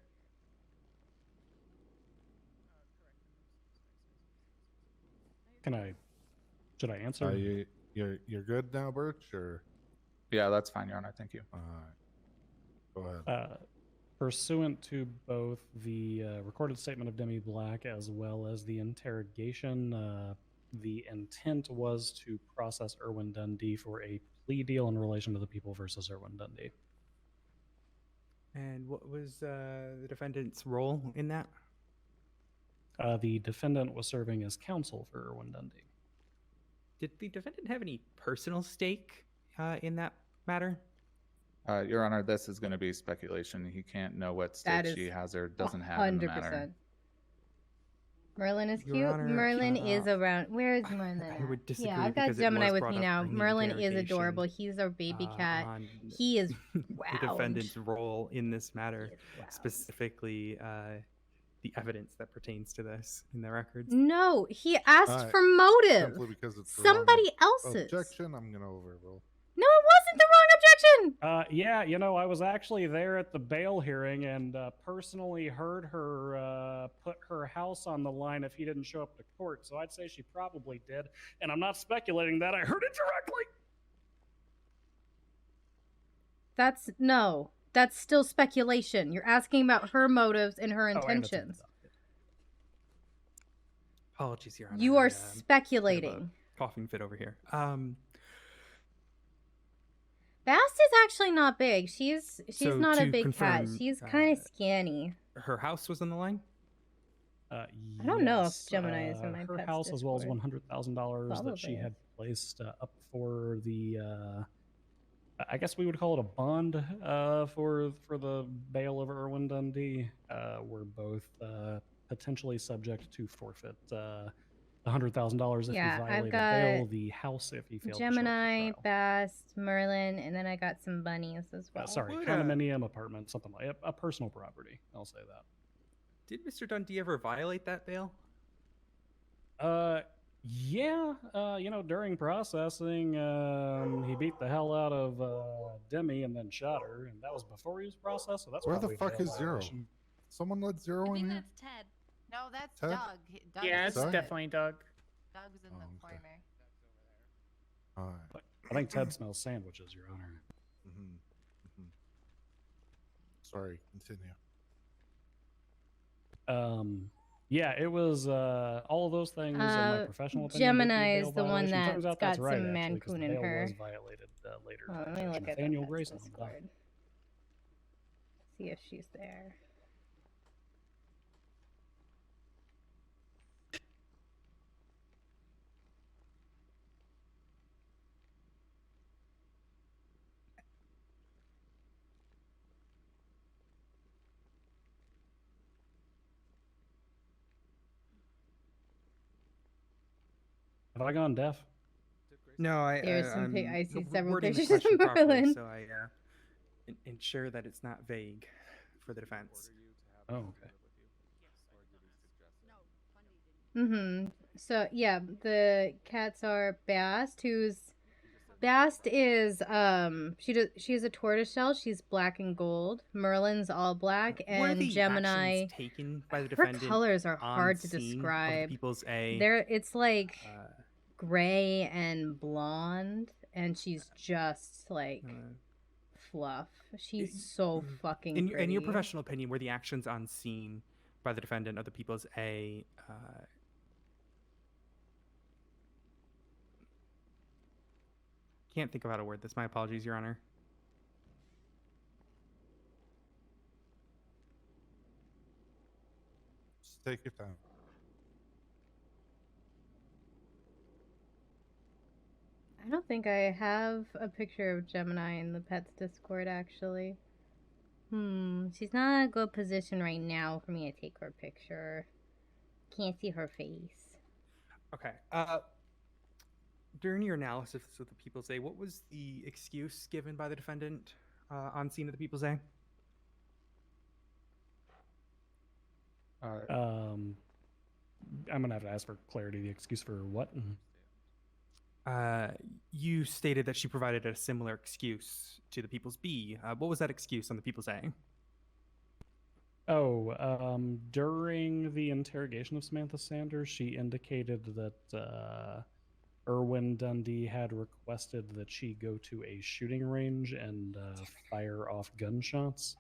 Should I answer? You're good now, Birch, or? Yeah, that's fine, Your Honor. Thank you. All right. Go ahead. Pursuant to both the recorded statement of Demi Black as well as the interrogation, the intent was to process Erwin Dundee for a plea deal in relation to the People versus Erwin Dundee. And what was the defendant's role in that? The defendant was serving as counsel for Erwin Dundee. Did the defendant have any personal stake in that matter? Your Honor, this is going to be speculation. He can't know what stake she has or doesn't have in the matter. Merlin is Your cute. Honor, Merlin is around. Where is Merlin? I would disagree Yeah, I've got because it Gemini was with brought me up now. during the Merlin is interrogation, adorable. He's our baby cat. He is wow. The defendant's role in this matter, specifically the evidence that pertains to this in the records. No, he asked for motive. Simply because it's the Somebody wrong else's. objection. I'm gonna overrule. No, it wasn't the wrong objection. Yeah, I was actually there at the bail hearing and personally heard her put her house on the line if he didn't show up to court. So I'd say she probably did. And I'm not speculating that. I heard it directly. That's still speculation. You're asking about her motives and her intentions. Apologies, Your Honor. You are I, speculating. Coughing fit over here. Bast is actually not big. She's So not a to big cat. confirm, She's kind of skinny. Her house was on the line? I don't know if Yes, Gemini is in my her pet's house as well as Discord. $100,000 that she Probably. had placed up for the I guess we would call it a bond for the bail of Erwin Dundee. We're both potentially subject to forfeit the $100,000 if Yeah, he I've violated got bail, the house if he failed Gemini, Bast, Merlin, and then I got some bunnies as well. sorry, condominium, apartment, something like a personal property. I'll say that. Did Mr. Dundee ever violate that bail? Yeah, during processing, he beat the hell out of Demi and then shot her, and that was before he was processed. So that's Where the probably a fuck bail is Zero? violation. Someone let Zero in here? That's Ted. No, that's Ted? Doug. Doug Yeah, is it's Ted. definitely Doug. Doug's in the corner. All right. I think Ted smells sandwiches, Your Honor. Sorry, continue. Yeah, it was all of those things in my professional opinion. Gemini bail is the one violation. Turns that's out that's got right, some actually, 'cause Mancoon the in bail her. was violated later. Oh, let me look at Nathaniel the Grayson. Discord. see if she's there. Have I gone deaf? No, There's some I see several wording the pictures of question properly, Merlin. so I ensure that it's not vague for the defense. Oh, okay. Mm-hmm. So yeah, the cats are Bast, Bast is she has a tortoiseshell. She's black and gold. Merlin's all black, Were and the Gemini. actions taken by the Her defendant colors are on hard to scene of the describe. People's A? It's like gray and blonde, and she's just like fluff. She's so fucking in pretty. your professional opinion, were the actions on scene by the defendant of the People's A can't think of how to word this. My apologies, Your Honor. Just take your time. I don't think I have a picture of Gemini in the Pets Discord, actually. She's not in a good position right now for me to take her picture. Can't see her face. Okay. During your analysis of the People's A, what was the excuse given by the defendant on scene of the People's A? I'm gonna have to ask for clarity. The excuse for what? You stated that she provided a similar excuse to the People's B. What was that excuse on the People's A? During the interrogation of Samantha Sanders, she indicated that Erwin Dundee had requested that she go to a shooting range and fire off gunshots,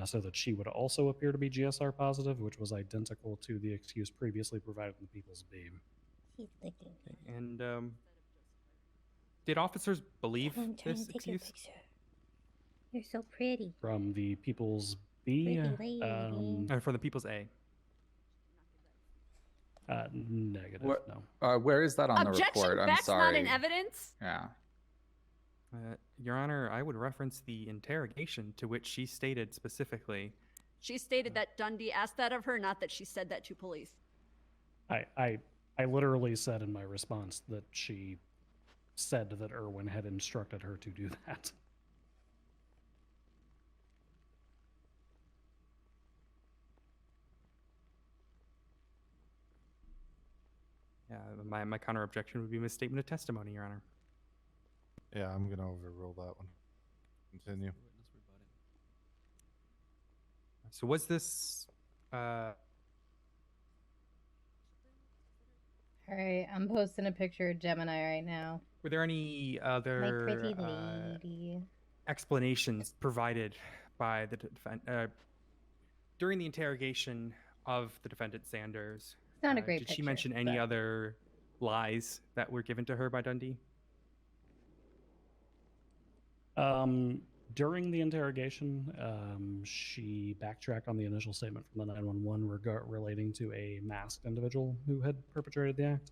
so that she would also appear to be GSR positive, which was identical to the excuse previously provided in the People's B. And did officers believe this excuse? You're so pretty. From the People's B? And from the People's A? Negative, no. Where is that on Objection, the report? I'm that's sorry. not in evidence. Yeah. Your Honor, I would reference the interrogation to which she stated specifically. She stated that Dundee asked that of her, not that she said that to police. I literally said in my response that she said that Erwin had instructed her to do that. Yeah, my counter objection would be misstatement of testimony, Your Honor. Yeah, I'm gonna overrule that one. Continue. So was this Alright, I'm posting a picture of Gemini right now. were there any My other pretty lady. explanations provided by the defendant during the interrogation of the defendant Sanders? It's not a great Did picture. she mention any other lies that were given to her by Dundee? During the interrogation, she backtracked on the initial statement from the 911 relating to a masked individual who had perpetrated the act.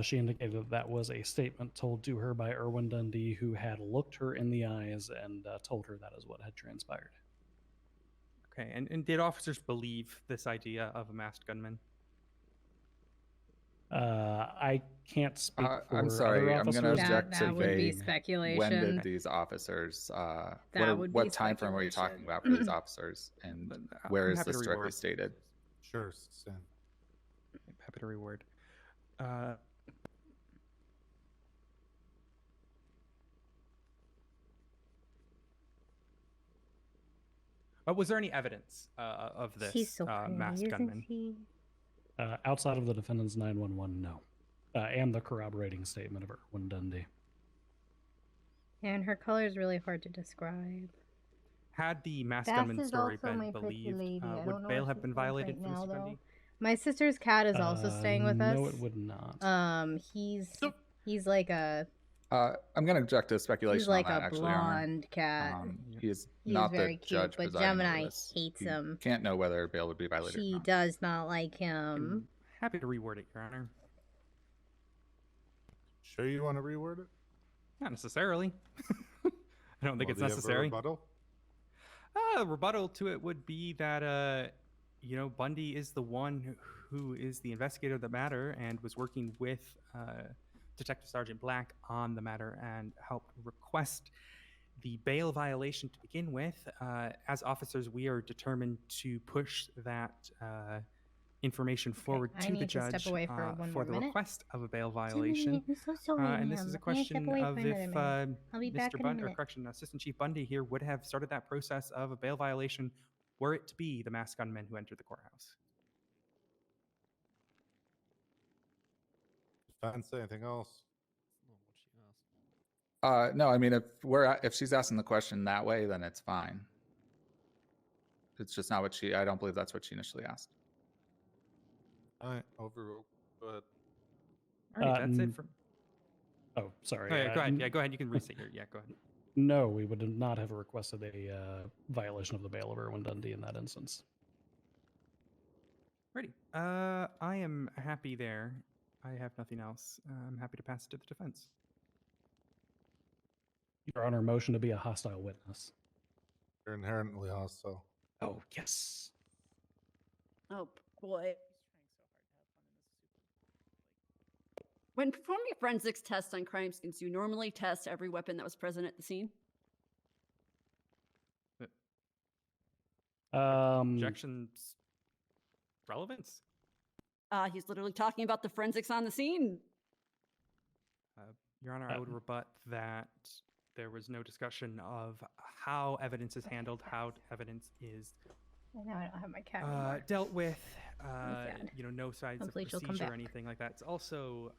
She indicated that that was a statement told to her by Erwin Dundee, who had looked her in the eyes and told her that is what had transpired. Okay, and did officers believe this idea of a masked gunman? I can't speak for I'm sorry. other I'm going to officers. object That to would be vague. speculation. When did these officers? What time frame were you talking about for these officers? And where I'm is happy this to directly reword. stated? Sure, Stan. Happy to reword. Was there any evidence of this He's so pretty, masked isn't gunman? he? Outside of the defendant's 911, no. And the corroborating statement of Erwin Dundee. And her color is really hard to describe. Had the masked Bast gunman is story also been my pretty believed, lady. I don't would know bail if have she's been with us violated right for now, Mr. though. Dundee? My sister's cat is also staying with us. No, it would not. He's like a I'm going to object to speculation He's like on that, a actually, Your Honor. blonde cat. He's He's not very the cute, judge but presiding over Gemini this. hates He him. Can't know whether bail would be violated or She not. does not like him. Happy to reword it, Your Honor. Sure you want to reword it? Not necessarily. I don't think Well, it's do you have a necessary. rebuttal? Rebuttal to it would be that, Bundy is the one who is the investigator of the matter and was working with Detective Sergeant Black on the matter and helped request the bail violation to begin with. As officers, we are determined to push that information forward I to the need to step judge away for one more the minute. request of a bail violation. I'm so sorry, And this is ma'am. a Can I step question away of for if another minute? I'll be back Mr. in a Bundy, or minute. correction, Assistant Chief Bundy here would have started that process of a bail violation were it to be the masked gunmen who entered the courthouse. Defense, anything else? No, I mean, if she's asking the question that way, then it's fine. It's just not what I don't believe that's what she initially asked. All right, overruled. Go ahead. All right, that's it for. Oh, sorry. Oh, yeah, go ahead. Yeah, go ahead. You can reset your. Yeah, go ahead. No, we would not have requested a violation of the bail of Erwin Dundee in that instance. Ready. I am happy there. I have nothing else. I'm happy to pass it to the defense. Your Honor, motion to be a hostile witness. You're inherently hostile. Oh, yes. Oh, boy. When performing a forensics test on crime scenes, do you normally test every weapon that was present at the scene? Objections. Relevance? He's literally talking about the forensics on the scene. Your Honor, I would rebut that there was no discussion of how evidence is handled, how evidence is Now I don't have my cat anymore. dealt with. sad. No sides Hopefully of she'll come procedure or back. anything like that. It's also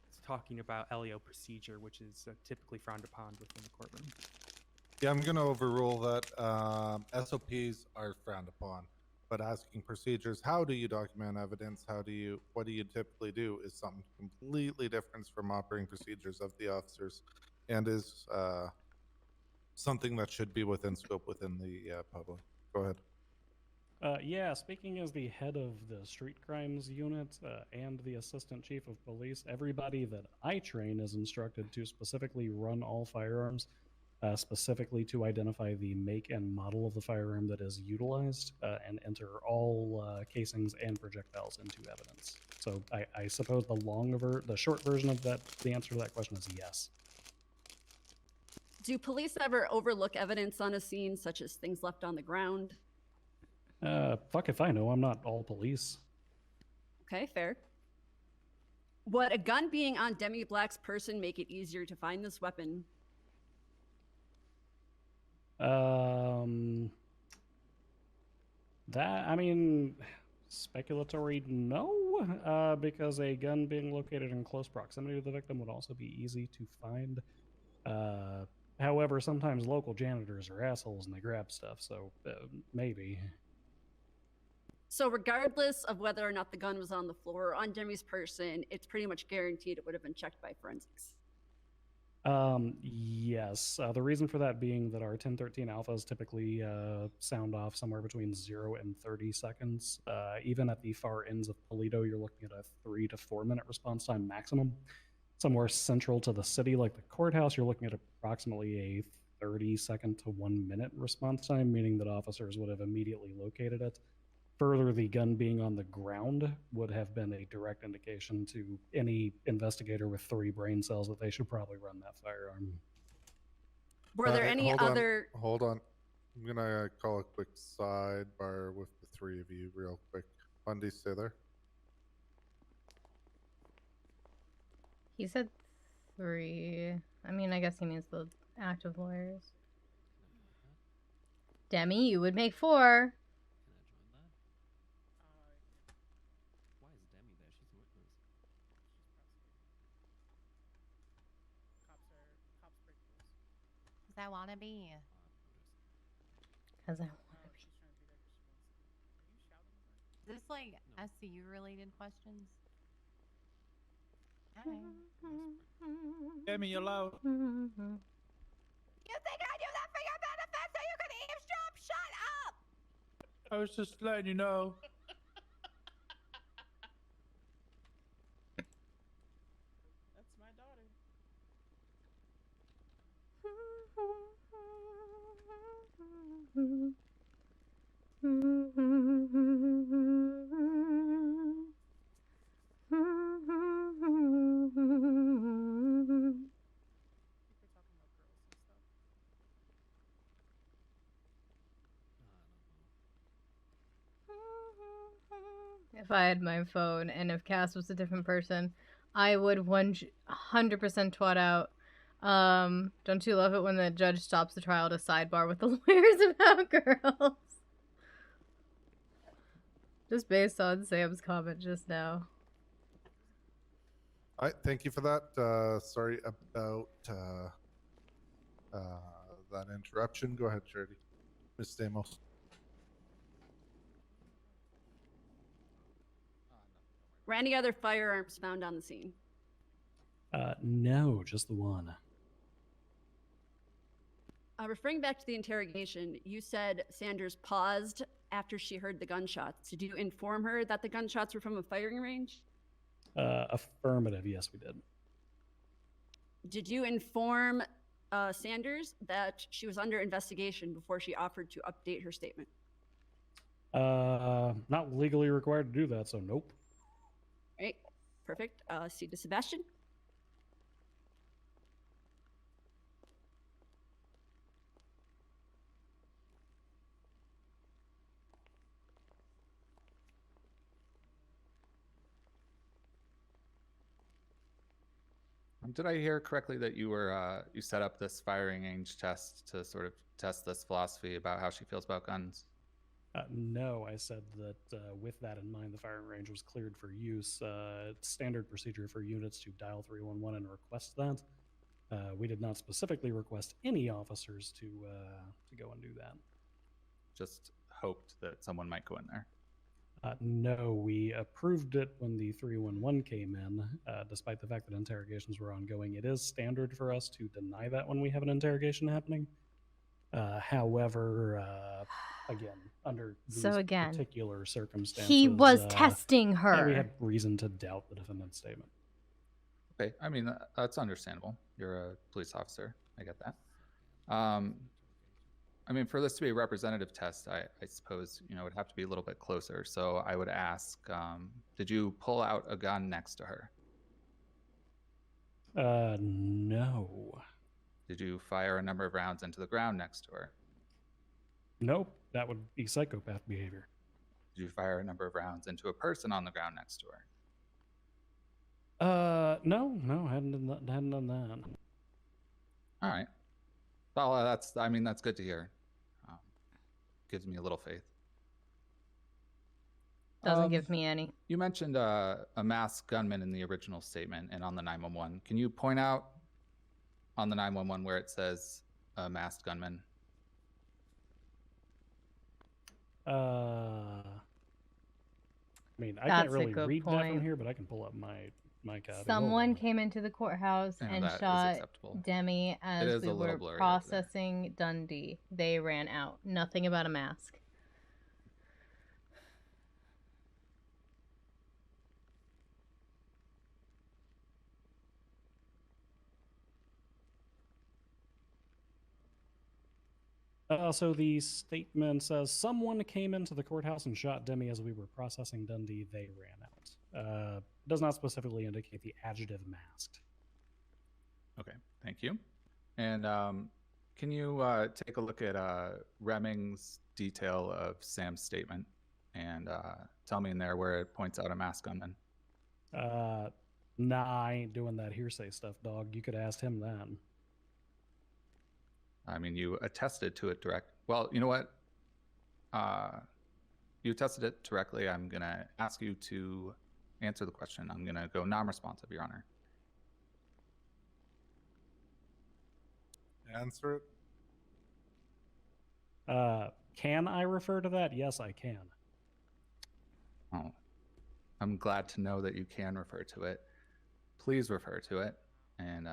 it's talking about LEO procedure, which is typically frowned upon within the courtroom. Yeah, I'm going to overrule that. SOPs are frowned upon, but asking procedures, how do you document evidence? What do you typically do is something completely different from operating procedures of the officers, and is something that should be within scope within the public. Go ahead. Yeah, speaking as the head of the street crimes unit and the assistant chief of police, everybody that I train is instructed to specifically run all firearms, specifically to identify the make and model of the firearm that is utilized, and enter all casings and projectiles into evidence. So I suppose the short version of that, the answer to that question is yes. Do police ever overlook evidence on a scene, such as things left on the ground? Fuck if I know, I'm not all police. Okay, fair. Would a gun being on Demi Black's person make it easier to find this weapon? Speculatory, no, because a gun being located in close proximity to the victim would also be easy to find. However, sometimes local janitors are assholes and they grab stuff, so maybe. So regardless of whether or not the gun was on the floor or on Demi's person, it's pretty much guaranteed it would have been checked by forensics. Yes. The reason for that being that our 1013 alphas typically sound off somewhere between 0 and 30 seconds. Even at the far ends of Polito, you're looking at a 3 to 4 minute response time maximum. Somewhere central to the city, like the courthouse, you're looking at approximately a 30-second to 1 minute response time, meaning that officers would have immediately located it. Further, the gun being on the ground would have been a direct indication to any investigator with 3 brain cells that they should probably run that firearm. Were there any other... Hold on. I'm going to call a quick sidebar with the 3 of you real quick. Bundy, stay there. He said 3. I mean, I guess he means the active lawyers. Demi, you would make 4. I want to be. Because I want to be. Is this like SCU related questions? Demi, you're loud. You think I do that for your benefit so you can eavesdrop? Shut up! I was just letting you know. That's my daughter. If I had my phone and if Cass was a different person, I would 100% twat out. Don't you love it when the judge stops the trial to sidebar with the lawyers about girls? Just based on Sam's comment just now. All right, thank you for that. Sorry about that interruption. Go ahead, Charity. Miss Stamos. Were any other firearms found on the scene? No, just the one. Referring back to the interrogation, you said Sanders paused after she heard the gunshots. Did you inform her that the gunshots were from a firing range? Affirmative, yes, we did. Did you inform Sanders that she was under investigation before she offered to update her statement? Not legally required to do that, so nope. Right, perfect. See to Sebastian. Did I hear correctly that you were you set up this firing range test to sort of test this philosophy about how she feels about guns? No, I said that with that in mind, the firing range was cleared for use. It's standard procedure for units to dial 311 and request that. We did not specifically request any officers to go and do that. Just hoped that someone might go in there. No, we approved it when the 311 came in, despite the fact that interrogations were ongoing. It is standard for us to deny that when we have an interrogation happening. However, again, under these particular circumstances, he was testing her. We had reason to doubt the defendant's statement. Okay, I mean, that's understandable. You're a police officer. I get that. I mean, for this to be a representative test, I suppose, it would have to be a little bit closer. So I would ask, did you pull out a gun next to her? No. Did you fire a number of rounds into the ground next to her? Nope, that would be psychopath behavior. Did you fire a number of rounds into a person on the ground next to her? No, hadn't done that. All right. Well, that's good to hear. Gives me a little faith. Doesn't give me any. You mentioned a masked gunman in the original statement and on the 911. Can you point out on the 911 where it says masked gunman? I mean, I can't really read that from here, but I can pull up my copy. Someone came into the courthouse and shot Demi as we were processing Dundee. They ran out. Nothing about a mask. So the statement says someone came into the courthouse and shot Demi as we were processing Dundee. They ran out. Does not specifically indicate the adjective masked. Okay, thank you. And can you take a look at Reming's detail of Sam's statement and tell me in there where it points out a masked gunman? Nah, I ain't doing that hearsay stuff, dog. You could ask him that. I mean, you attested to it direct. Well, you know what? You attested it directly. I'm going to ask you to answer the question. I'm going to go non-responsive, Your Honor. Answer it. Can I refer to that? Yes, I can. Oh, I'm glad to know that you can refer to it. please refer to it, and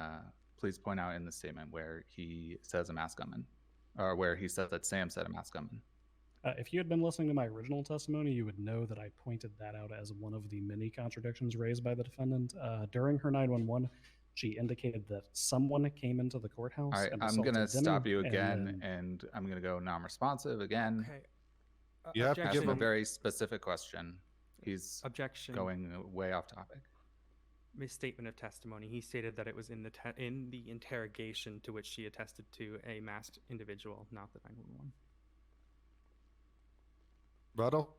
please point out in the statement where he says a mass gunman, or where he says that Sam said a mass gunman. If you had been listening to my original testimony, you would know that I pointed that out as one of the many contradictions raised by the defendant. During her 911, she indicated that someone came into the courthouse. All right, and I'm assaulted gonna Demi, stop you and again, then- and I'm gonna go non-responsive again. Okay. You have to give Asking a him very specific question. He's Objection. going way off topic. Misstatement of testimony. He stated that it was in the interrogation to which she attested to a masked individual, not the 911. Rebuttal.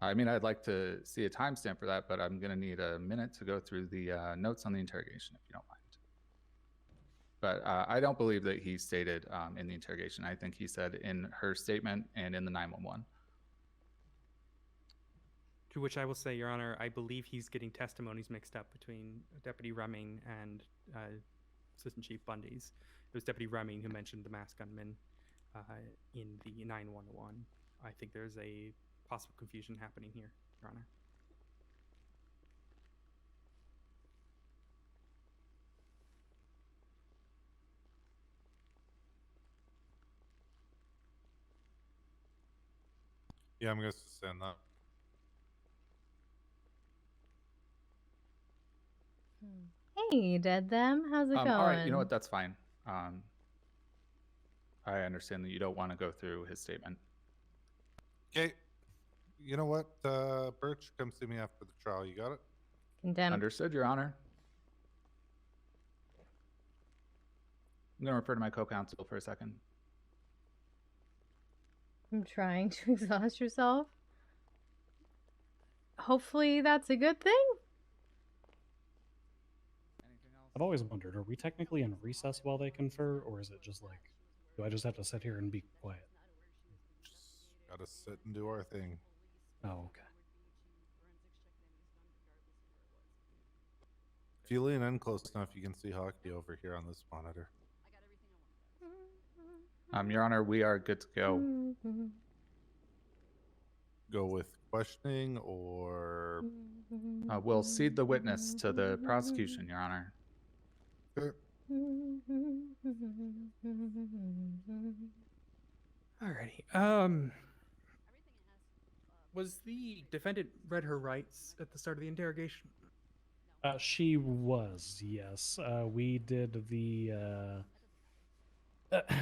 I mean, I'd like to see a timestamp for that, but I'm going to need a minute to go through the notes on the interrogation, if you don't mind. But I don't believe that he stated in the interrogation. I think he said in her statement and in the 911. To which I will say, Your Honor, I believe he's getting testimonies mixed up between Deputy Remming and Assistant Chief Bundy's. It was Deputy Remming who mentioned the masked gunman in the 911. I think there's a possible confusion happening here, Your Honor. Yeah, I'm going to suspend that. Hey, Dead Them, how's it going? All right, you know what? That's fine. I understand that you don't want to go through his statement. Okay. You know what, Birch, come see me after the trial. You got it? Condemned. Understood, Your Honor. I'm going to refer to my co-counsel for a second. I'm trying to exhaust yourself. Hopefully that's a good thing. I've always wondered, are we technically in recess while they confer, or is it just like, do I just have to sit here and be quiet? Just gotta sit and do our thing. Oh, okay. If you lean in close enough, you can see hockey over here on this monitor. Your Honor, we are good to go. Go with questioning, or we'll cede the witness to the prosecution, Your Honor. Okay. Alrighty. Was the defendant read her rights at the start of the interrogation? She was, yes. We did the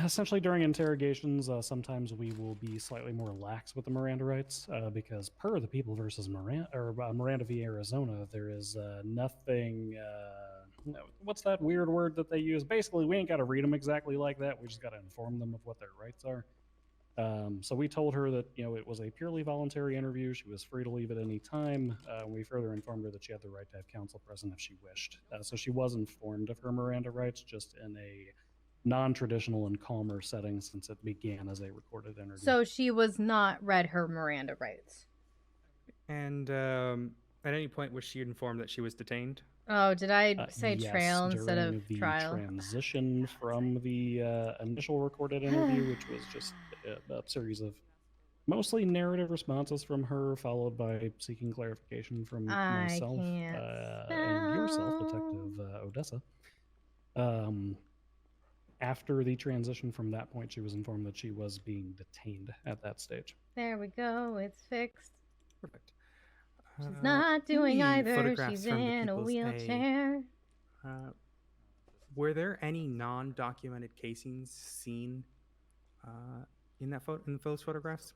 essentially during interrogations, sometimes we will be slightly more lax with the Miranda rights because per the People versus Miranda or Miranda v. Arizona, there is nothing. What's that weird word that they use? Basically, we ain't got to read them exactly like that. We just got to inform them of what their rights are. So we told her that it was a purely voluntary interview. She was free to leave at any time. We further informed her that she had the right to have counsel present if she wished. So she was informed of her Miranda rights, just in a non-traditional and calmer setting since it began as a recorded interview. So she was not read her Miranda rights. And at any point was she informed that she was detained? Oh, did I say yes, trail instead of the trial? Transition from the initial recorded interview, which was just a series of mostly narrative responses from her, followed by seeking clarification from myself and yourself, Detective Odessa. After the transition from that point, she was informed that she was being detained at that stage. There we go. It's fixed. Perfect. She's not doing either. She's in a wheelchair. Were there any non-documented casings seen in those photographs?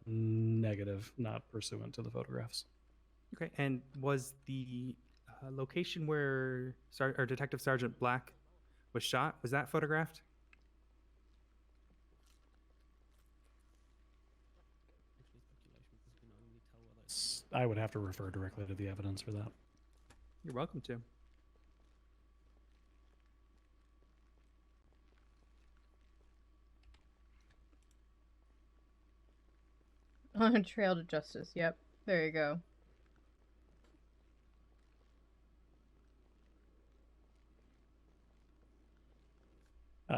Negative, not pursuant to the photographs. Okay, and was the location where Detective Sergeant Black was shot, was that photographed? I would have to refer directly to the evidence for that. You're welcome to. On a trail to justice. Yep. There you go.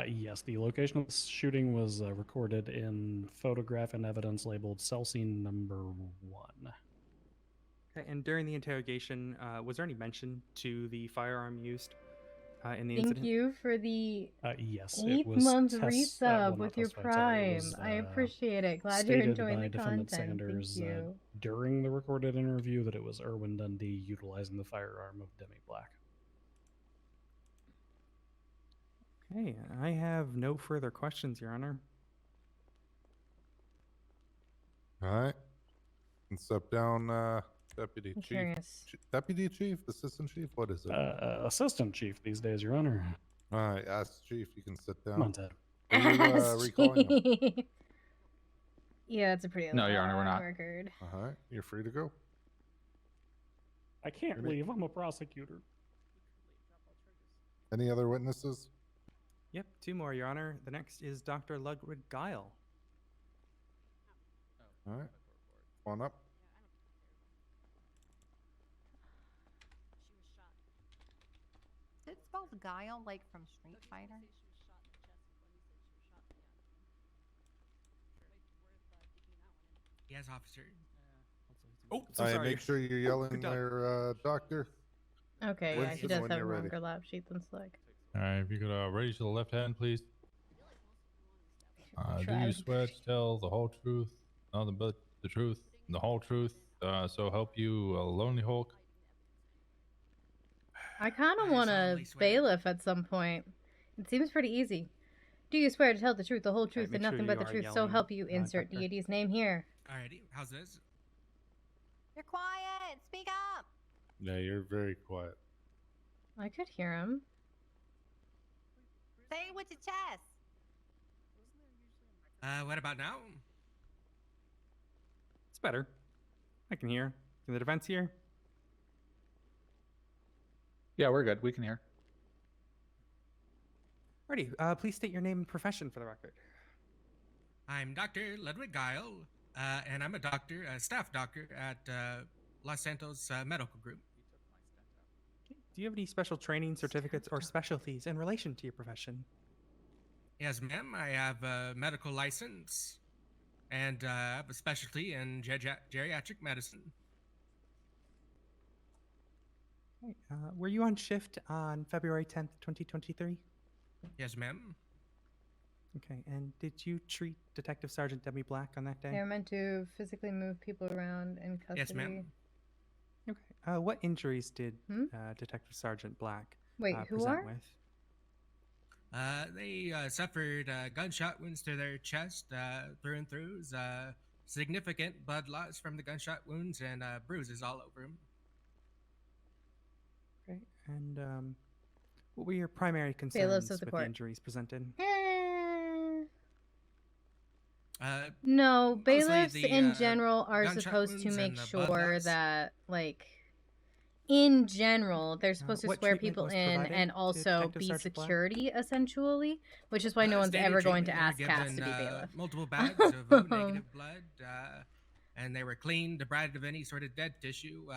Yes, the location of the shooting was recorded in photograph and evidence labeled cell scene number 1. Okay, and during the interrogation, was there any mention to the firearm used in the Thank incident? you for the Yes, it 8th was month Tess, resub well, not with your Tess White, sorry, it Prime. was, I appreciate it. Glad you're stated enjoying by the Defendant content. Sanders Thank you. during the recorded interview that it was Erwin Dundee utilizing the firearm of Demi Black. Okay, I have no further questions, Your Honor. All right. And step down, Deputy I'm Chief. curious. Deputy Chief? Assistant Chief? What is it? Assistant Chief these days, Your Honor. All right, ask Chief. You can sit down. Come on, Ted. Are you recalling him? Yeah, it's a pretty No, Your Honor, we're long not. record. All right, you're free to go. I can't leave. I'm a prosecutor. Any other witnesses? Yep, 2 more, Your Honor. The next is Dr. Ludwig Guile. All right, on up. Is it spelled Guile like from Street Fighter? Yes, officer. Oh, so All right, sorry. make sure you're yelling Good job. there, Doctor. Okay, yeah, Winston, he does when have a you're ready. longer lap sheet than Slick. All right, if you could raise the left hand, please. Do Try. you swear to tell the whole truth, nothing but the truth, and the whole truth, so help you, Lonely Hulk? I kind of want a bailiff at some point. It seems pretty easy. Do you swear to tell the truth, the whole truth, make and sure nothing you but the are truth, so yelling, help you? Insert Tucker. deity's name here. Alrighty, how's this? You're quiet. Speak up. Yeah, you're very quiet. I could hear him. Say it with your chest. What about now? It's better. I can hear. Can the defense hear? Yeah, we're good. We can hear. Ready. Please state your name and profession for the record. I'm Dr. Ludwig Guile, and I'm a doctor, a staff doctor at Los Santos Medical Group. Do you have any special training, certificates, or specialties in relation to your profession? Yes, ma'am. I have a medical license, and I have a specialty in geriatric medicine. Okay, were you on shift on February 10th, 2023? Yes, ma'am. Okay, and did you treat Detective Sergeant Demi Black on that day? They're meant to physically move people around in custody. Yes, ma'am. Okay. What injuries did Detective Sergeant Black Wait, who present are? with? They suffered gunshot wounds to their chest through and through, significant blood loss from the gunshot wounds, and bruises all over them. Great. And what were your primary Bailiffs concerns of the with court. the injuries presented? No, mostly bailiffs the, in general are gunshot supposed to wounds make and the blood sure loss. that, like, in general, they're supposed to what swear treatment people was in provided and to also Detective be Sergeant Black? security, essentially, which is why no one's Standard ever going to treatment. They were ask Cass to given, be bailiff. multiple bags of O-negative blood, and they were cleaned, debrided of any sort of dead tissue.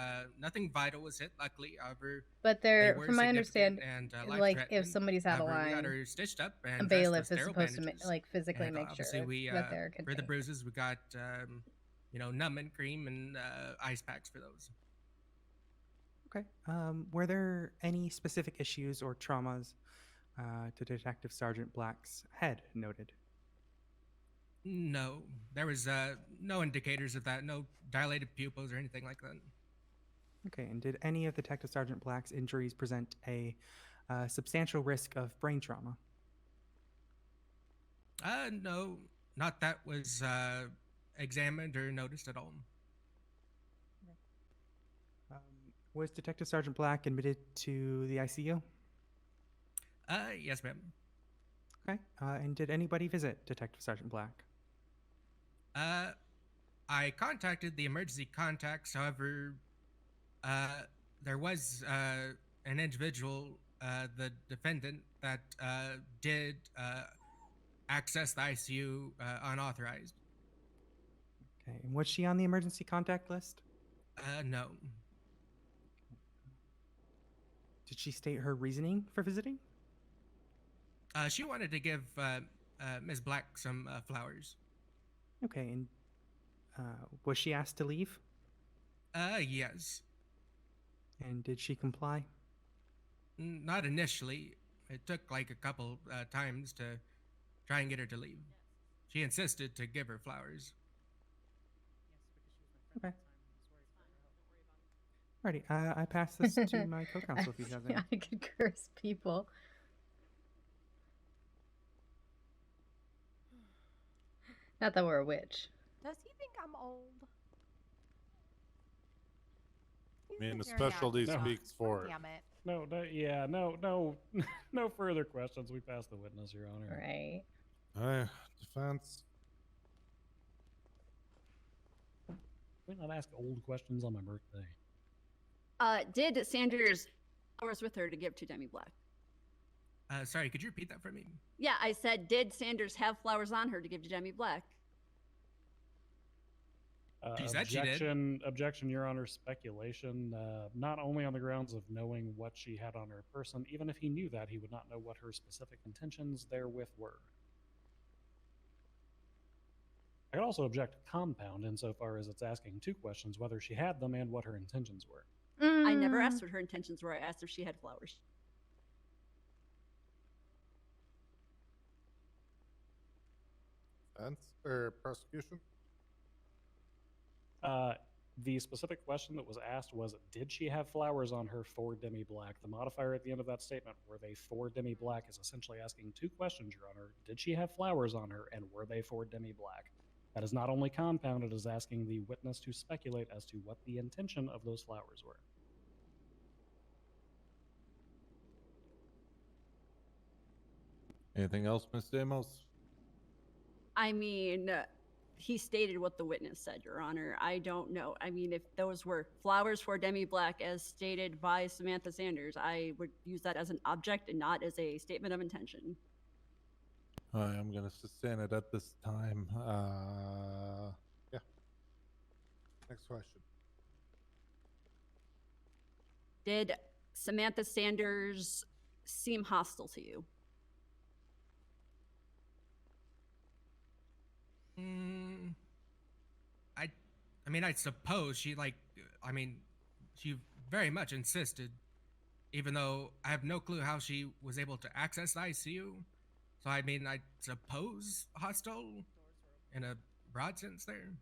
Nothing vital was hit, luckily. However, But they they're, were from my significant understanding, and, like, if life-threatening. somebody's out of However, we got line, her stitched up and a dressed with bailiff is sterile supposed to, bandages. like, physically And make sure obviously we, that they're for the contained. bruises, we got, numbing cream and ice packs for those. Okay. Were there any specific issues or traumas to Detective Sergeant Black's head noted? No, there was no indicators of that. No dilated pupils or anything like that. Okay, and did any of Detective Sergeant Black's injuries present a substantial risk of brain trauma? No, not that was examined or noticed at all. Was Detective Sergeant Black admitted to the ICU? Yes, ma'am. Okay, and did anybody visit Detective Sergeant Black? I contacted the emergency contacts. However, there was an individual, the defendant, that did access the ICU unauthorized. Okay, and was she on the emergency contact list? No. Did she state her reasoning for visiting? She wanted to give Ms. Black some flowers. Okay, and was she asked to leave? Yes. And did she comply? Not initially. It took like a couple times to try and get her to leave. She insisted to give her flowers. Okay. Alrighty, I pass this to my co-counsel if he has any. I could curse people. Not that we're a witch. Does he think I'm old? I mean, the specialty speaks for it. Damn it. No further questions. We pass the witness, Your Honor. Right. Defense. We not ask old questions on my birthday. Did Sanders flowers with her to give to Demi Black? Sorry, could you repeat that for me? Yeah, I said, did Sanders have flowers on her to give to Demi Black? She said she did. Objection, Your Honor. Speculation. Not only on the grounds of knowing what she had on her person, even if he knew that, he would not know what her specific intentions therewith were. I could also object compound insofar as it's asking two questions, whether she had them and what her intentions were. I never asked what her intentions were. I asked if she had flowers. Defense or prosecution? The specific question that was asked was, did she have flowers on her for Demi Black? The modifier at the end of that statement, were they for Demi Black, is essentially asking two questions, Your Honor. Did she have flowers on her, and were they for Demi Black? That is not only compound, it is asking the witness to speculate as to what the intention of those flowers were. Anything else, Ms. Damos? I mean, he stated what the witness said, Your Honor. I don't know. I mean, if those were flowers for Demi Black as stated by Samantha Sanders, I would use that as an object and not as a statement of intention. I'm going to sustain it at this time. Yeah. Next question. Did Samantha Sanders seem hostile to you? I mean, I suppose she she very much insisted, even though I have no clue how she was able to access the ICU. So I mean, I suppose hostile in a broad sense there.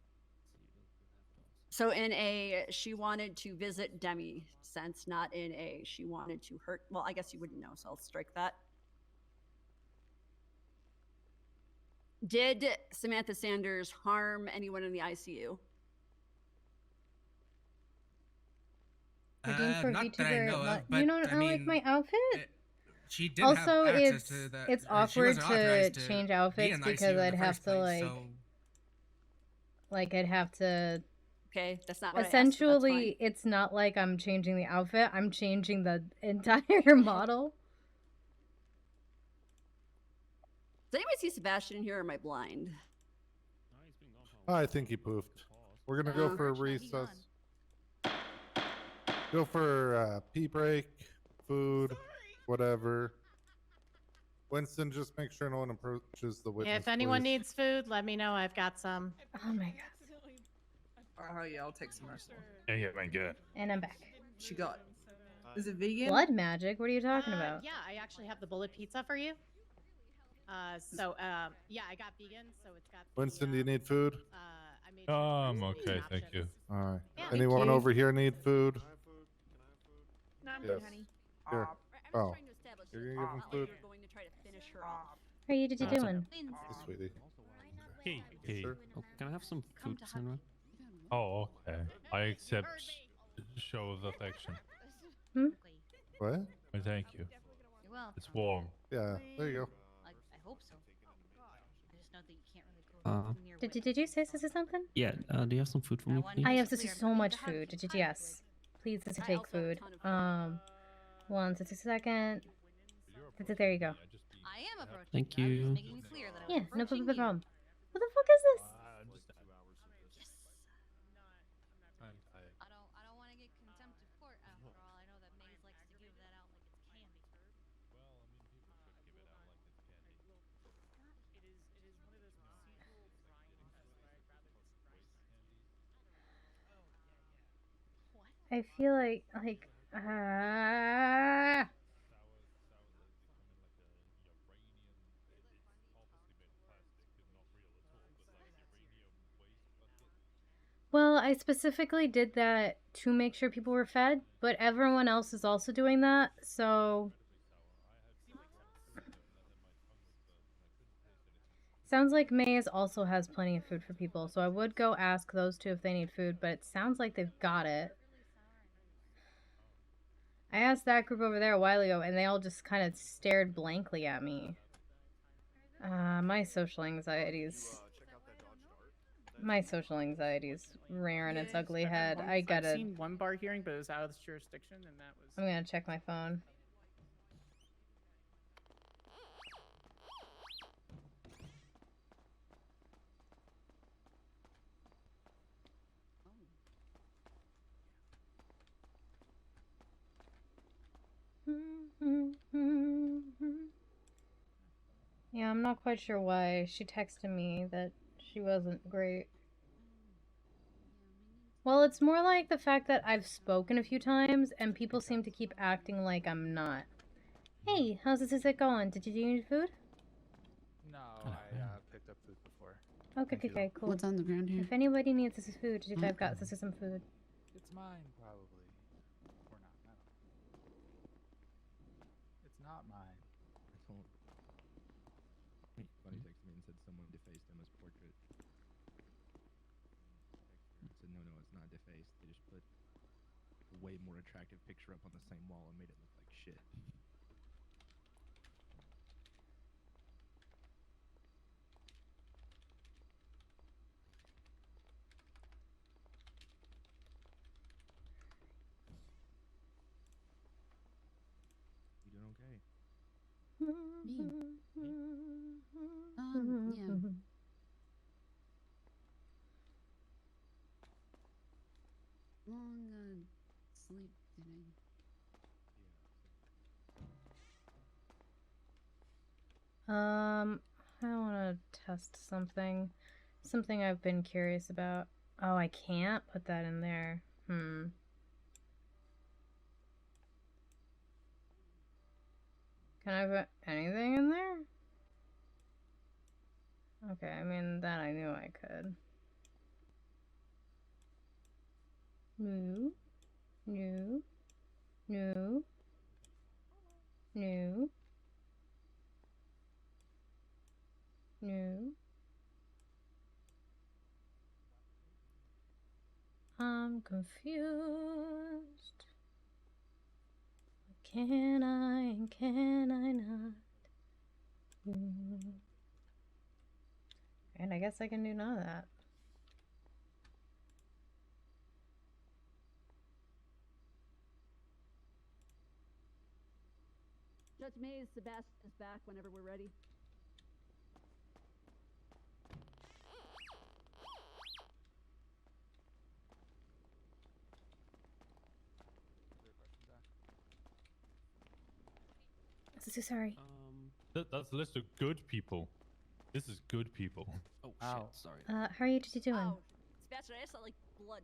So in a she wanted to visit Demi sense, not in a she wanted to hurt. Well, I guess you wouldn't know, so I'll strike that. Did Samantha Sanders harm anyone in the ICU? Not that I know of, but you don't like my outfit? She did also, have access to the, it's she awkward wasn't authorized to to change be outfits in the because ICU in I'd the have first to place, I'd have to. Okay, that's not what essentially, I asked, but it's not like I'm changing the outfit. I'm changing the entire model. Does anyone see Sebastian in here, or am I blind? I think he poofed. We're going to go for a recess. Go for pee break, food, whatever. Winston, just make sure no one approaches the witness. If anyone please. needs food, let me know. I've got some. Oh my god. Oh yeah, I'll take some rest. Yeah, man, good. And I'm back. She got. Is it vegan? Blood magic? What are you talking about? Yeah, I actually have the bullet pizza for you. Yeah, I got vegan, so it's got. Winston, do you need food? I'm okay, thank you. All right. Yeah, Anyone over here need food? No, I'm Yes. good, honey. Here. Oh. You're going to give him food? Going to try to finish her off. How are you doing? Hey, sweetie. Hey, hey. Oh, can I have some food, Cassandra? Oh, okay. I accept show of affection. What? Thank you. You're welcome. It's warm. Yeah, there you go. I hope so. I just know that you can't really go too near Did you say something? Yeah, do you have some food for me, please? I have so much food. Yes. Please take food. One second. There you go. I am approaching. Thank I'm you. just making it clear that I'm Yeah, no approaching problem. you. What the fuck is this? I don't want to get contempt of court after all. I know that Maze likes to give that out like it's candy. I feel like well, I specifically did that to make sure people were fed, but everyone else is also doing that, so sounds like Maze also has plenty of food for people, so I would go ask those two if they need food, but it sounds like they've got it. I asked that group over there a while ago, and they all just kind of stared blankly at me. My social anxieties. My social anxiety's rearing its ugly head. I gotta. I've seen one bar hearing, but it was out of jurisdiction, and that was. I'm gonna check my phone. Yeah, I'm not quite sure why. She texted me that she wasn't great. Well, it's more like the fact that I've spoken a few times and people seem to keep acting like I'm not. Hey, how's this visit going? Did you need food? No, I picked up food before. Okay, okay, cool. What's on the ground here? If anybody needs this is food, I've got this is some food. It's mine, probably. Or not. I don't know. It's not mine. Bunny texted me and said someone defaced Emma's portrait. I said, no, it's not defaced. They just put a way more attractive picture up on the same wall and made it look like shit. You doing okay? Yeah. Long sleep today. I want to test something. Something I've been curious about. Oh, I can't put that in there. Can I put anything in there? Okay, I mean, that I knew I could. No. No. No. No. No. I'm confused. Can I and can I not? And I guess I can do none of that. Judge Mays, Sebastian is back whenever we're ready. So sorry. That's a list of good people. This is good people. Oh shit! Sorry. How are you two doing? Oh, Sebastian, I just saw like blood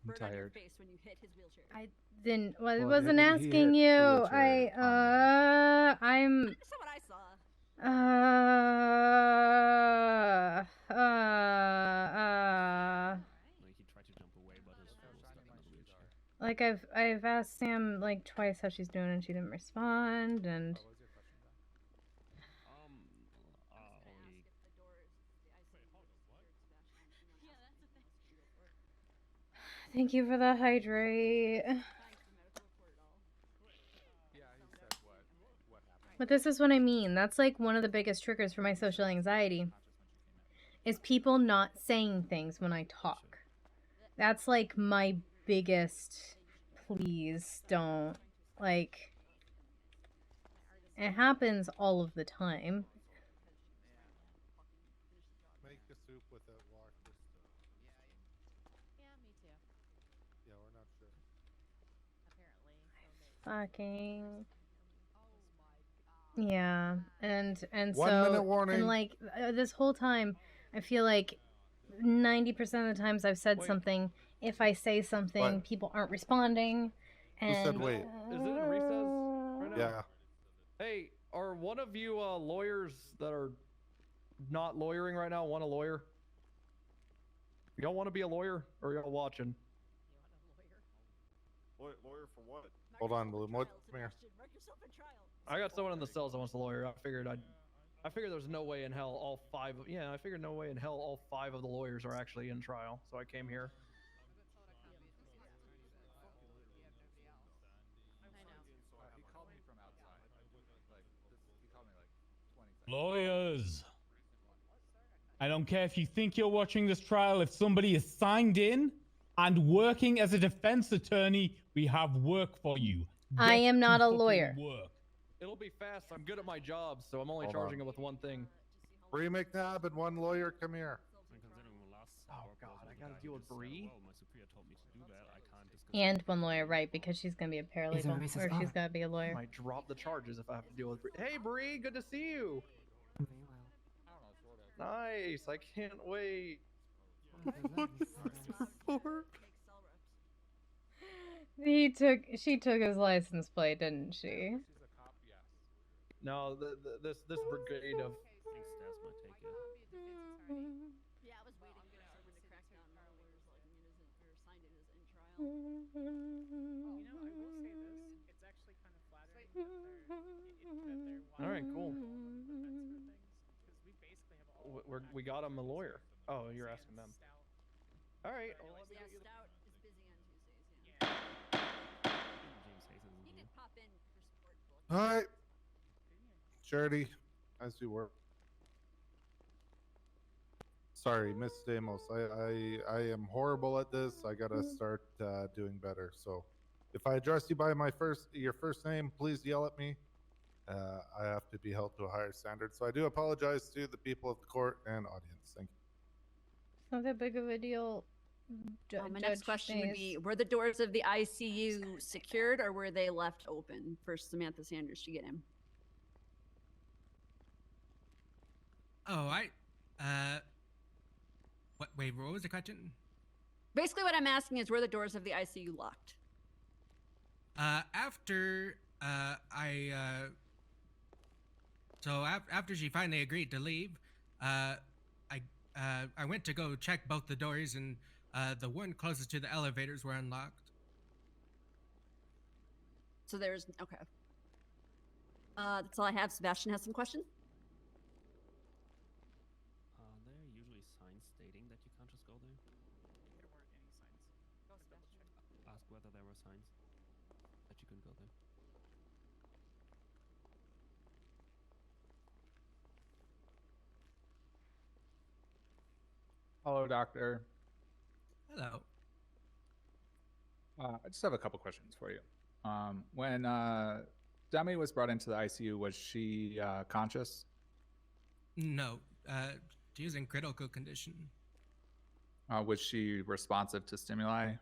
spurt on your tired. face when you hit his wheelchair. I didn't. Well, I Well, wasn't he asking hit you. the wheelchair I'm. That's not what I saw. Like he tried to jump away, but his foot was stuck in the wheelchair. Like I've asked Sam like twice how she's doing and she didn't respond and. Thank you for the hydrate. But this is what I mean. That's like one of the biggest triggers for my social anxiety. Is people not saying things when I talk. That's like my biggest. Please don't. Like. It happens all of the time. Make the soup with it, walk this stuff. Yeah, me too. Yeah, we're not sure. Fucking. Yeah, and 1 so minute warning. and like this whole time, I feel like 90% of the times I've said something, if I say something, What? people aren't responding. And Who said wait? Is it in recess right now? Yeah. Hey, are one of you lawyers that are not lawyering right now want a lawyer? Y'all want to be a lawyer, or y'all watching? Lawyer for what? Hold on, Bloom. What? Come here. I got someone in the cells that wants a lawyer. I figured there's no way in hell all five. I figured no way in hell all five of the lawyers are actually in trial. So I came here. He called me from outside. He called me like 20 seconds. Lawyers. I don't care if you think you're watching this trial. If somebody is signed in and working as a defense attorney, we have work for you. I am not to a fucking lawyer. work. It'll be fast. I'm good at my job, so I'm only Hold charging on. it with one thing. Bree McNabb and one lawyer, come here. Oh God, I gotta deal with Bree. And one lawyer, right? Because she's gonna be a paralegal, or she's gotta be a I lawyer. might drop the charges if I have to deal with Bree. Hey Bree, good to see you. Nice. I can't wait. She took his license plate, didn't she? No, this brigade of. Yeah, I was waiting for someone to crack down on lawyers like me as they're signed in as in trial. You know, I will say this. It's actually kind of flattering that they're All right, cool. because we basically have all. We got him a lawyer. Oh, you're asking them. All right. Well, let me Yeah, get you the- Stout is busy on Tuesdays. Yeah. He did pop in for support. All right. Charity, as you were. Sorry, Miss Stamos. I am horrible at this. I gotta start doing better. So, if I address you by your first name, please yell at me. I have to be held to a higher standard. So I do apologize to the people of the court and audience. Thank you. It's not that big of a deal. My next question would be: were the doors of the ICU secured, or were they left open for Samantha Sanders to get in? Oh, wait, what was the question? Basically, what I'm asking is: were the doors of the ICU locked? After she finally agreed to leave, I went to go check both the doors, and the one closest to the elevators were unlocked. So there's okay. That's all I have. Sebastian has some questions. Are there usually signs stating that you can't just go there? There weren't any signs. Ask whether there were signs that you couldn't go there. Hello, doctor. Hello. I just have a couple questions for you. When Demi was brought into the ICU, was she conscious? No, she was in critical condition. Was she responsive to stimuli?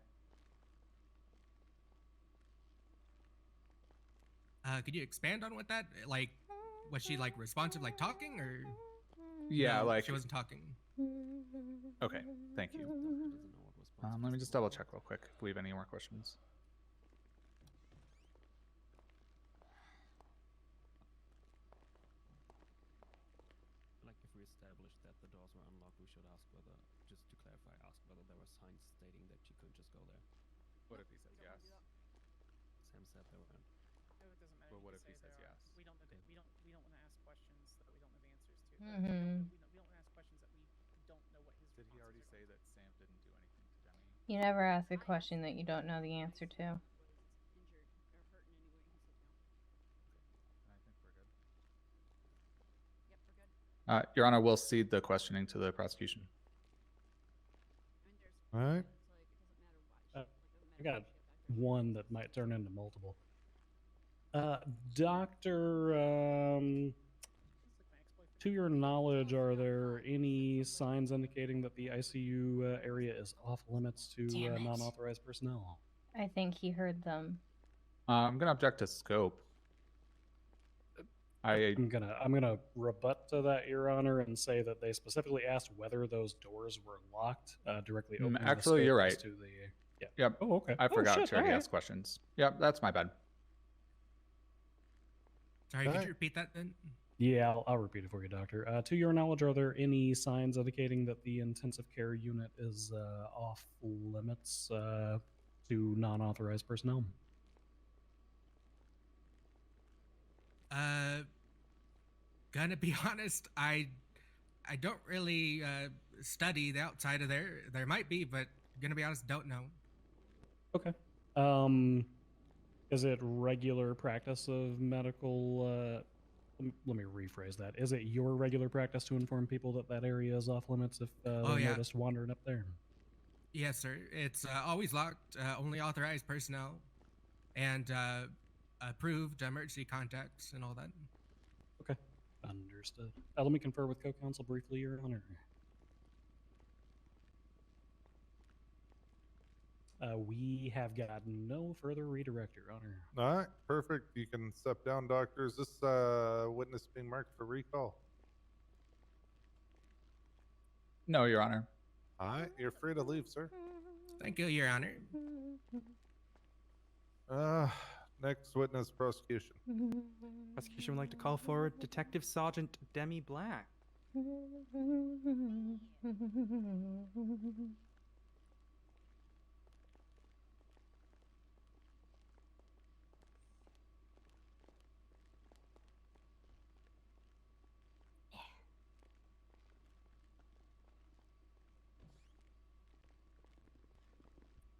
Could you expand on what that? Like, was she like responsive, like talking, or? Yeah, No, like she wasn't talking. Okay, thank you. Let me just double check real quick if we have any more questions. Like, if we establish that the doors were unlocked, we should ask whether, just to clarify, ask whether there were signs stating that you couldn't just go there. What if he says yes? Sam said there weren't. No, it doesn't matter. Well, what You if he can say says there are. yes? We don't want to ask questions that we don't know the answers to. Mhm. We don't want to ask questions that we don't know what his. Did he already say that Sam didn't do anything to Demi? You never ask a question that you don't know the answer to. And I think we're good. Your Honor, we'll cede the questioning to the prosecution. All right. I got one that might turn into multiple. Doctor, to your knowledge, are there any signs indicating that the ICU area is off limits to Damn it. non-authorized personnel? I think he heard them. I'm going to object to scope. I'm gonna rebut to that, Your Honor, and say that they specifically asked whether those doors were locked, directly opening. Actually, you're right. To the, yeah. Yep. Oh, okay. I forgot shit, to already all ask questions. Yep, that's my bad. Sorry, could you repeat that then? Yeah, I'll repeat it for you, Doctor. To your knowledge, are there any signs indicating that the intensive care unit is off limits to non-authorized personnel? Gonna be honest, I don't really study the outside of there. There might be, but gonna be honest, don't know. Okay. Is it regular practice of medical? Let me rephrase that. Is it your regular practice to inform people that that area is off limits if they're noticed wandering up there? Yes, sir. It's always locked. Only authorized personnel, and approved emergency contacts and all that. Okay, understood. Let me confer with co-counsel briefly, Your Honor. We have got no further redirect, Your Honor. All right, perfect. You can step down, Doctor. Is this witness being marked for recall? No, Your Honor. All right, you're free to leave, sir. Thank you, Your Honor. Next witness, prosecution. Prosecution would like to call forward Detective Sergeant Demi Black.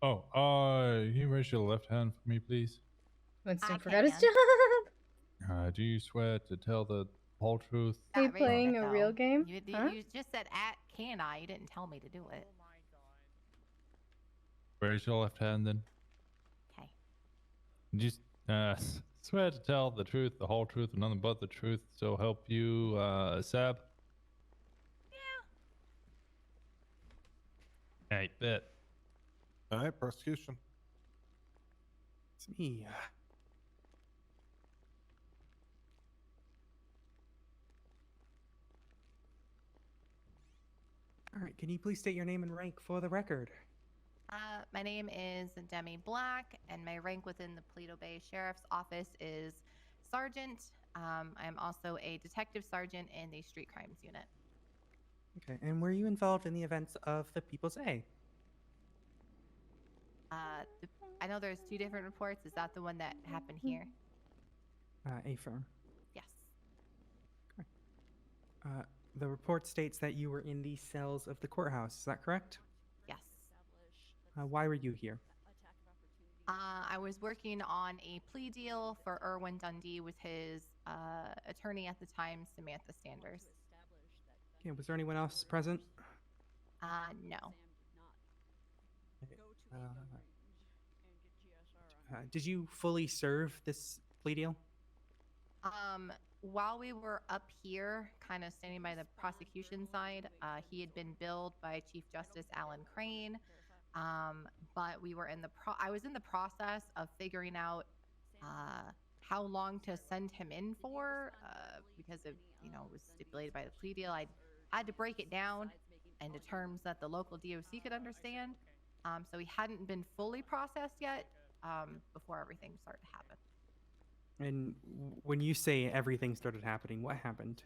Oh, can you raise your left hand for me, please? Winston forgot his job. Do you swear to tell the whole truth? Are you playing a real game? You just said can I? You didn't tell me to do it. Raise your left hand then. Okay. Just swear to tell the truth, the whole truth, and nothing but the truth, so help you, Sab? Yeah. Hey, bet. All right, prosecution. It's me. All right, can you please state your name and rank for the record? My name is Demi Black, and my rank within the Paleto Bay Sheriff's Office is Sergeant. I am also a detective sergeant in the Street Crimes Unit. Okay, and were you involved in the events of the People's A? I know there's 2 different reports. Is that the one that happened here? A firm. Yes. Okay. The report states that you were in the cells of the courthouse. Is that correct? Yes. Why were you here? I was working on a plea deal for Erwin Dundee with his attorney at the time, Samantha Sanders. Okay, was there anyone else present? No. Did you fully serve this plea deal? While we were up here, kind of standing by the prosecution side, he had been billed by Chief Justice Alan Crane, but we were I was in the process of figuring out how long to send him in for, because it was stipulated by the plea deal. I had to break it down into terms that the local DOC could understand. So he hadn't been fully processed yet before everything started to happen. And when you say everything started happening, what happened?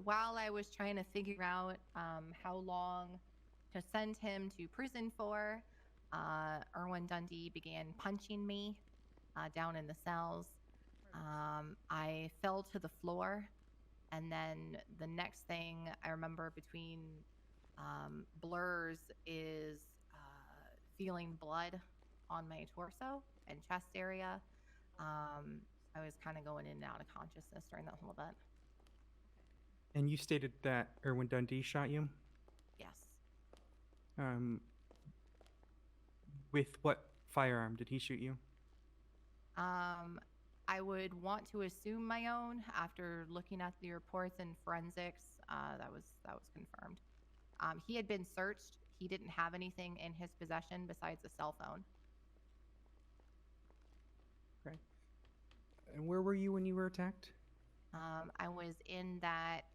While I was trying to figure out how long to send him to prison for, Erwin Dundee began punching me down in the cells. I fell to the floor, and then the next thing I remember between blurs is feeling blood on my torso and chest area. I was kind of going in and out of consciousness during that whole event. And you stated that Erwin Dundee shot you? Yes. With what firearm did he shoot you? I would want to assume my own. After looking at the reports and forensics, that was confirmed. He had been searched. He didn't have anything in his possession besides a cell phone. Right. And where were you when you were attacked? I was in that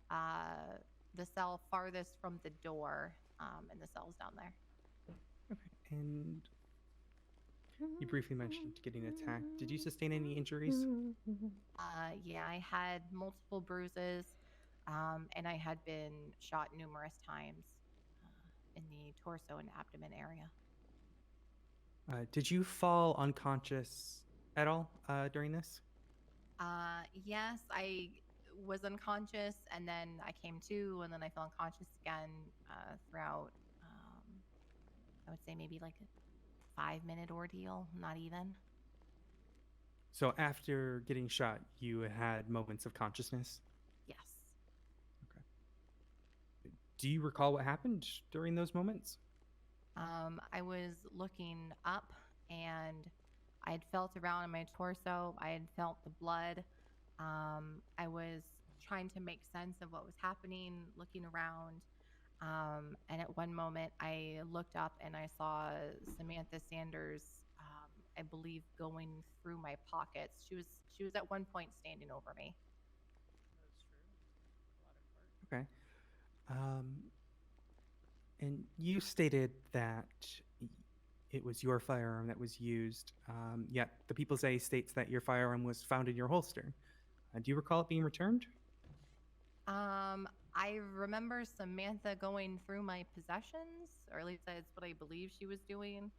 the cell farthest from the door, and the cell's down there. Okay. And you briefly mentioned getting attacked. Did you sustain any injuries? Yeah, I had multiple bruises, and I had been shot numerous times in the torso and abdomen area. Did you fall unconscious at all during this? Yes, I was unconscious, and then I came to, and then I fell unconscious again throughout, I would say maybe like a 5-minute ordeal, not even. So after getting shot, you had moments of consciousness? Yes. Okay. Do you recall what happened during those moments? I was looking up, and I had felt around in my torso. I had felt the blood. I was trying to make sense of what was happening, looking around. And at one moment, I looked up and I saw Samantha Sanders, I believe, going through my pockets. She was at one point standing over me. Okay. And you stated that it was your firearm that was used, yet the People's A states that your firearm was found in your holster. Do you recall it being returned? I remember Samantha going through my possessions, or at least that's what I believe she was doing.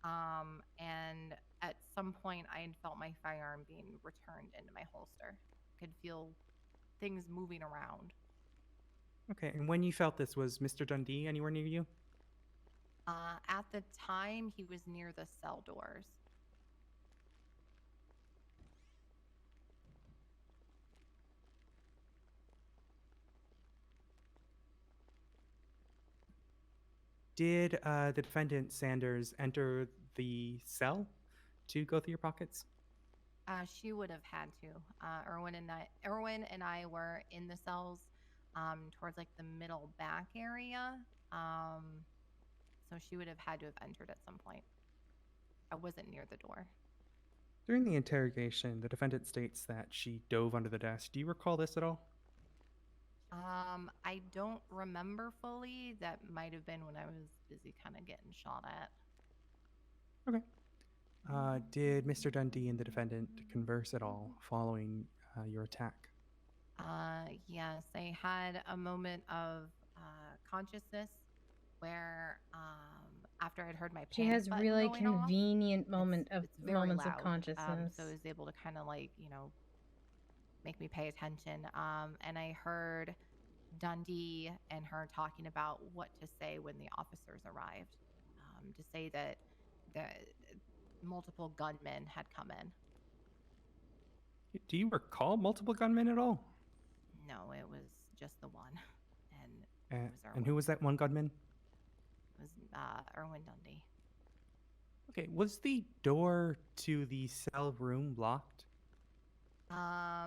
And at some point, I had felt my firearm being returned into my holster. Could feel things moving around. Okay, and when you felt this, was Mr. Dundee anywhere near you? At the time, he was near the cell doors. Did the defendant Sanders enter the cell to go through your pockets? She would have had to. Erwin and I were in the cells, towards like the middle back area. So she would have had to have entered at some point. I wasn't near the door. During the interrogation, the defendant states that she dove under the desk. Do you recall this at all? I don't remember fully. That might have been when I was busy kind of getting shot at. Okay. Did Mr. Dundee and the defendant converse at all following your attack? Yes, I had a moment of consciousness where after I'd heard my panic She has button really going off, convenient moments of loud. consciousness. So I was able to kind of like, make me pay attention. And I heard Dundee and her talking about what to say when the officers arrived, to say that the multiple gunmen had come in. Do you recall multiple gunmen at all? No, it was just the one. And it was Erwin. And who was that one gunman? It was Erwin Dundee. Okay, was the door to the cell room locked? I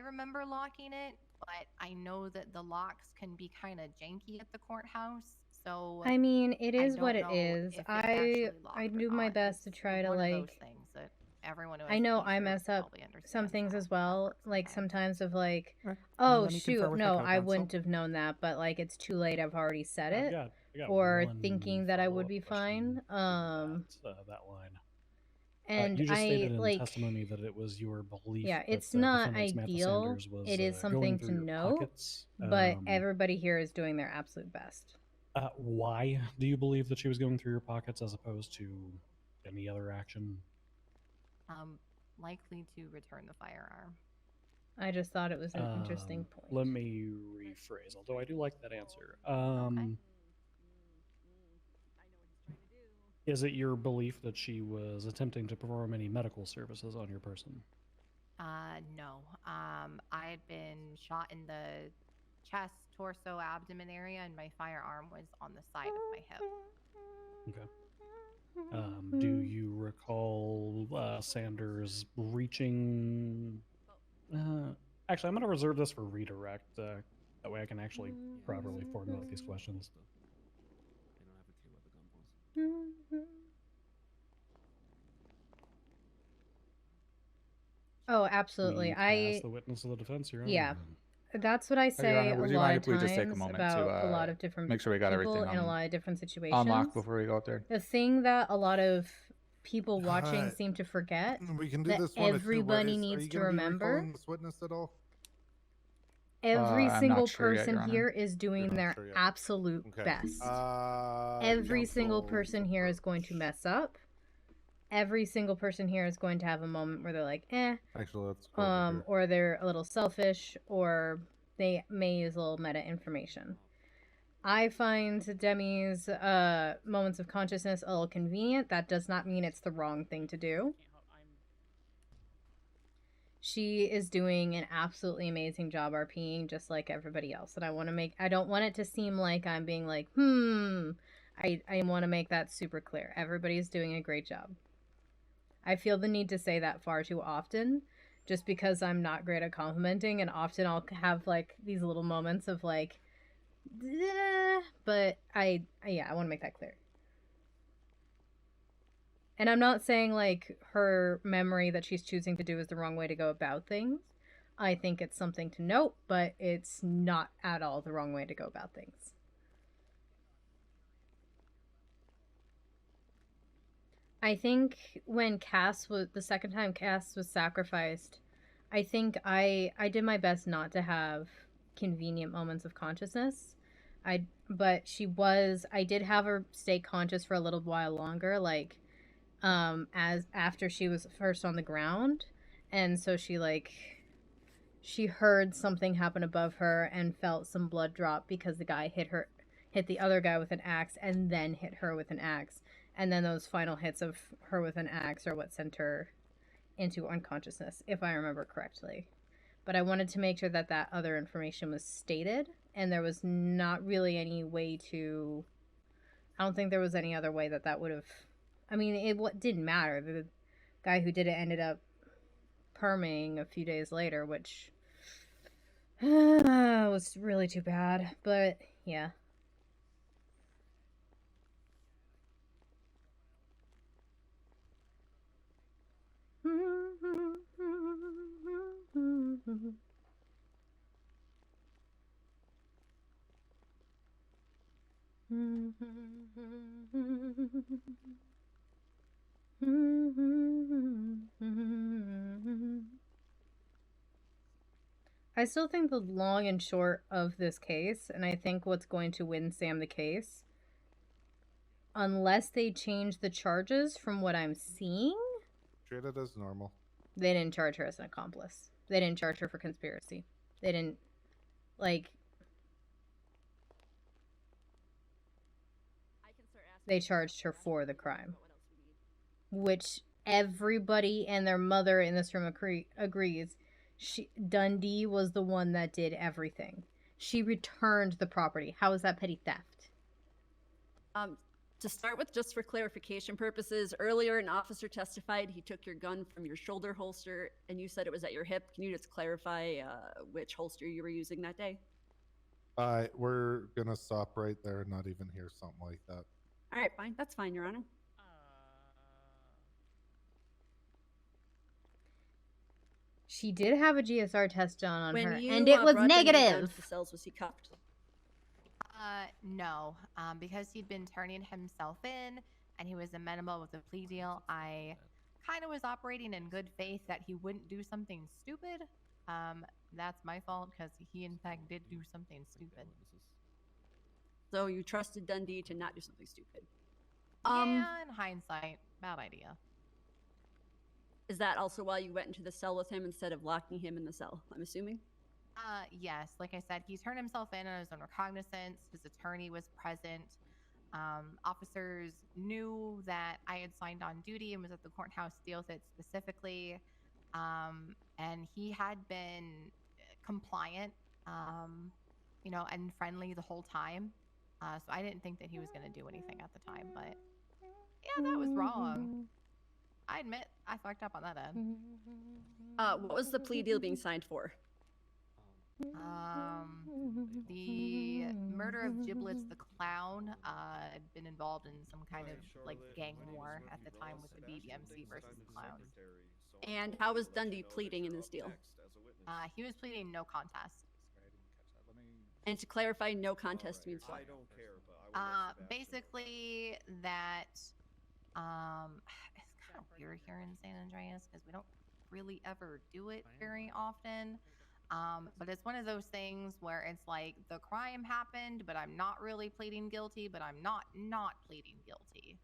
remember locking it, but I know that the locks can be kind of janky at the courthouse. So I mean, it is what it is. I do my best to try to like. Everyone who I know I mess up some things as well. Like sometimes of like, oh shoot, no, I wouldn't have known that, but like it's too late. I've already said it, I got or one thinking that I would be fine. that line. And you just stated in like testimony that it was your belief. Yeah, that it's the not defendant, Samantha ideal. Sanders, was, it is something going to through your know, pockets. but everybody here is doing their absolute best. Why do you believe that she was going through your pockets as opposed to any other action? Likely to return the firearm. I just thought it was an interesting point. Let me rephrase, although I do like that answer. Is it your belief that she was attempting to perform any medical services on your person? No. I had been shot in the chest, torso, abdomen area, and my firearm was on the side of my hip. Okay. Do you recall Sanders reaching... actually, I'm going to reserve this for redirect. That way I can actually properly formulate these questions. Oh, absolutely. We pass the witness of the defense, Your Honor. Yeah, that's what I Your say Honor, a would you lot mind of if we just take a times moment about to a lot of different make sure we got people everything in a on lot of different situations. on lock before we go out there? The thing that a lot of people watching seem to forget We can do that this one of two everybody ways. Are needs you to gonna be remember. recalling this witness at all? Every I'm single not sure yet, person Your Honor. here is doing not their sure yet. absolute Okay. best. Every single Counsel person here is going to mess up. Every single person here is going to have a moment where they're like, eh. Actually, let's go over here. Or they're a little selfish, or they may use a little meta information. I find Demi's moments of consciousness a little convenient. That does not mean it's the wrong thing to do. She is doing an absolutely amazing job RPing, just like everybody else. And I don't want it to seem like I'm being like, I want to make that super clear. Everybody's doing a great job. I feel the need to say that far too often, just because I'm not great at complimenting, and often I'll have like these little moments of like, but I want to make that clear. And I'm not saying like her memory that she's choosing to do is the wrong way to go about things. I think it's something to note, but it's not at all the wrong way to go about things. I think when the second time Cass was sacrificed, I think I did my best not to have convenient moments of consciousness. But I did have her stay conscious for a little while longer, like as after she was first on the ground, and so she heard something happen above her and felt some blood drop because the guy hit the other guy with an axe and then hit her with an axe, and then those final hits of her with an axe are what sent her into unconsciousness, if I remember correctly. But I wanted to make sure that that other information was stated, and there was not really any way to, I don't think there was any other way that would have, I mean, it didn't matter. The guy who did it ended up perming a few days later, which was really too bad. But yeah. I still think the long and short of this case, and I think what's going to win Sam the case, unless they change the charges from what I'm seeing, treat it as normal. They didn't charge her as an accomplice. They didn't charge her for conspiracy. They didn't, they charged her for the crime. Which everybody and their mother in this room agrees. Dundee was the one that did everything. She returned the property. How is that petty theft? To start with, just for clarification purposes, earlier an officer testified he took your gun from your shoulder holster and you said it was at your hip. Can you just clarify which holster you were using that day? We're gonna stop right there and not even hear something like that. All right, fine. That's fine, Your Honor. She did have a GSR test done on When her, you, and it was brought Dundee down negative. to the cells, was he cuffed? No, because he'd been turning himself in and he was amenable with the plea deal. I kind of was operating in good faith that he wouldn't do something stupid. That's my fault because he in fact did do something stupid. So you trusted Dundee to not do something stupid. Yeah, in hindsight, bad idea. Is that also why you went into the cell with him instead of locking him in the cell, I'm assuming? Yes, like I said, he turned himself in on his own recognizance. His attorney was present. Officers knew that I had signed on duty and was at the courthouse to deal with it specifically. And he had been compliant, and friendly the whole time. So I didn't think that he was going to do anything at the time, but yeah, that was wrong. I admit I fucked up on that end. What was the plea deal being signed for? The murder of Giblets the clown had been involved in some kind of like gang war at the time with the BDMC versus the clowns. And how was Dundee pleading in this deal? He was pleading no contest. And to clarify, no contest means what? Basically that it's kind of weird here in San Andreas because we don't really ever do it very often. But it's one of those things where it's like the crime happened, but I'm not really pleading guilty, but I'm not pleading guilty.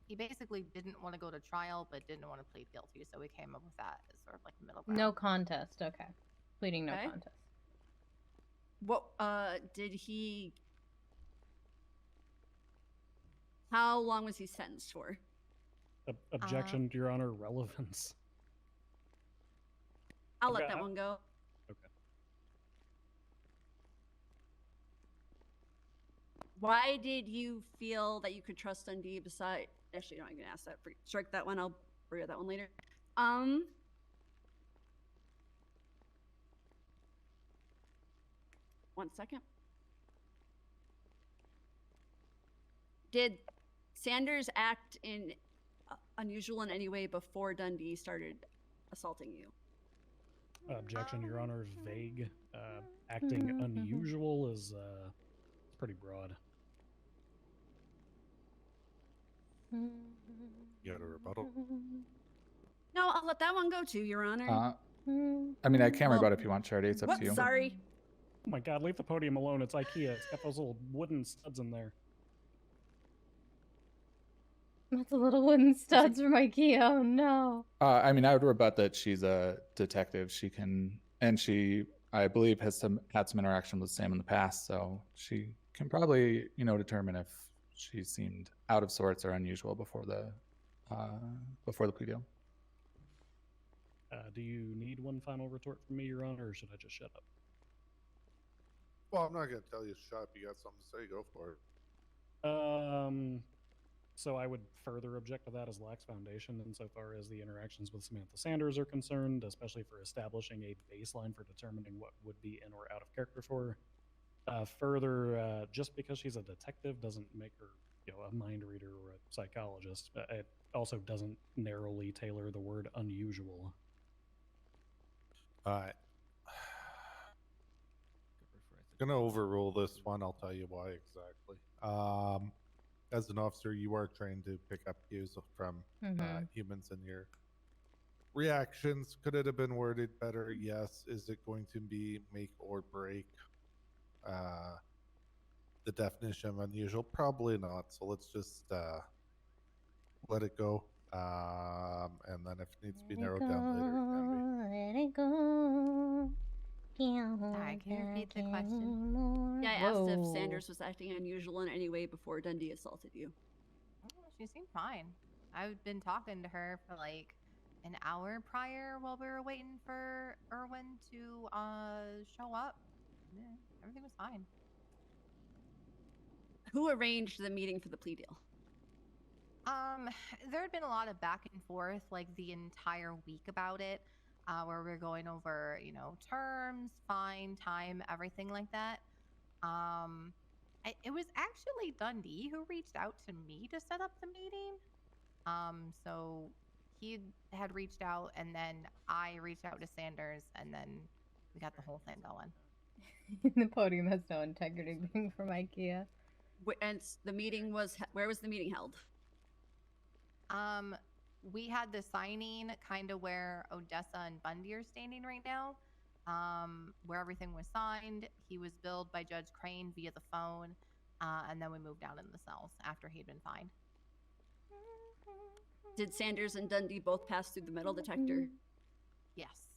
He basically didn't want to go to trial, but didn't want to plead guilty, so we came up with that as sort of like the middle ground. No contest. Okay. Pleading no Okay. contest. What did he? How long was he sentenced for? Objection, Your Honor, relevance. I'll let that one go. Okay. Why did you feel that you could trust Dundee beside? Actually, no, I'm gonna ask that. Strike that one. I'll bring that one later. One second. Did Sanders act in unusual in any way before Dundee started assaulting you? Objection, Your Honor, is vague. Acting unusual is it's pretty broad. You got a rebuttal? No, I'll let that one go too, Your Honor. I mean, I can rebut if you want, Charity. It's up to you. Sorry. Oh my God, leave the podium alone. It's IKEA. It's got those little wooden studs in there. That's a little wooden studs from IKEA. Oh no. I mean, I would rebut that she's a detective. She can, and she, I believe, had some interaction with Sam in the past, so she can probably, determine if she seemed out of sorts or unusual before the plea deal. Do you need one final retort from me, Your Honor, or should I just shut up? Well, I'm not going to tell you to shut up. You got something to say, go for it. So I would further object to that as lacks foundation insofar as the interactions with Samantha Sanders are concerned, especially for establishing a baseline for determining what would be in or out of character for her. Further, just because she's a detective doesn't make her, a mind reader or a psychologist. It also doesn't narrowly tailor the word unusual. All right. I'm going to overrule this one. I'll tell you why exactly. As an officer, you are trained to pick up cues from humans in your reactions. Could it have been worded better? Yes. Is it going to be make or break the definition of unusual? Probably not. So let's just let it go. And then if it needs to be narrowed down later, it can be. Let it go. Sorry, can you repeat the question? Yeah, I asked if Sanders was acting unusual in any way before Dundee assaulted you. She seemed fine. I've been talking to her for like an hour prior while we were waiting for Erwin to show up. Yeah, everything was fine. Who arranged the meeting for the plea deal? There had been a lot of back and forth like the entire week about it. Where we're going over, terms, fine, time, everything like that. It was actually Dundee who reached out to me to set up the meeting. So he had reached out, and then I reached out to Sanders, and then we got the whole thing going. The podium has no integrity being from IKEA. And the meeting was, where was the meeting held? We had the signing kind of where Odessa and Bundy are standing right now, where everything was signed. He was billed by Judge Crane via the phone, and then we moved down in the cells after he'd been fined. Did Sanders and Dundee both pass through the metal detector? Yes.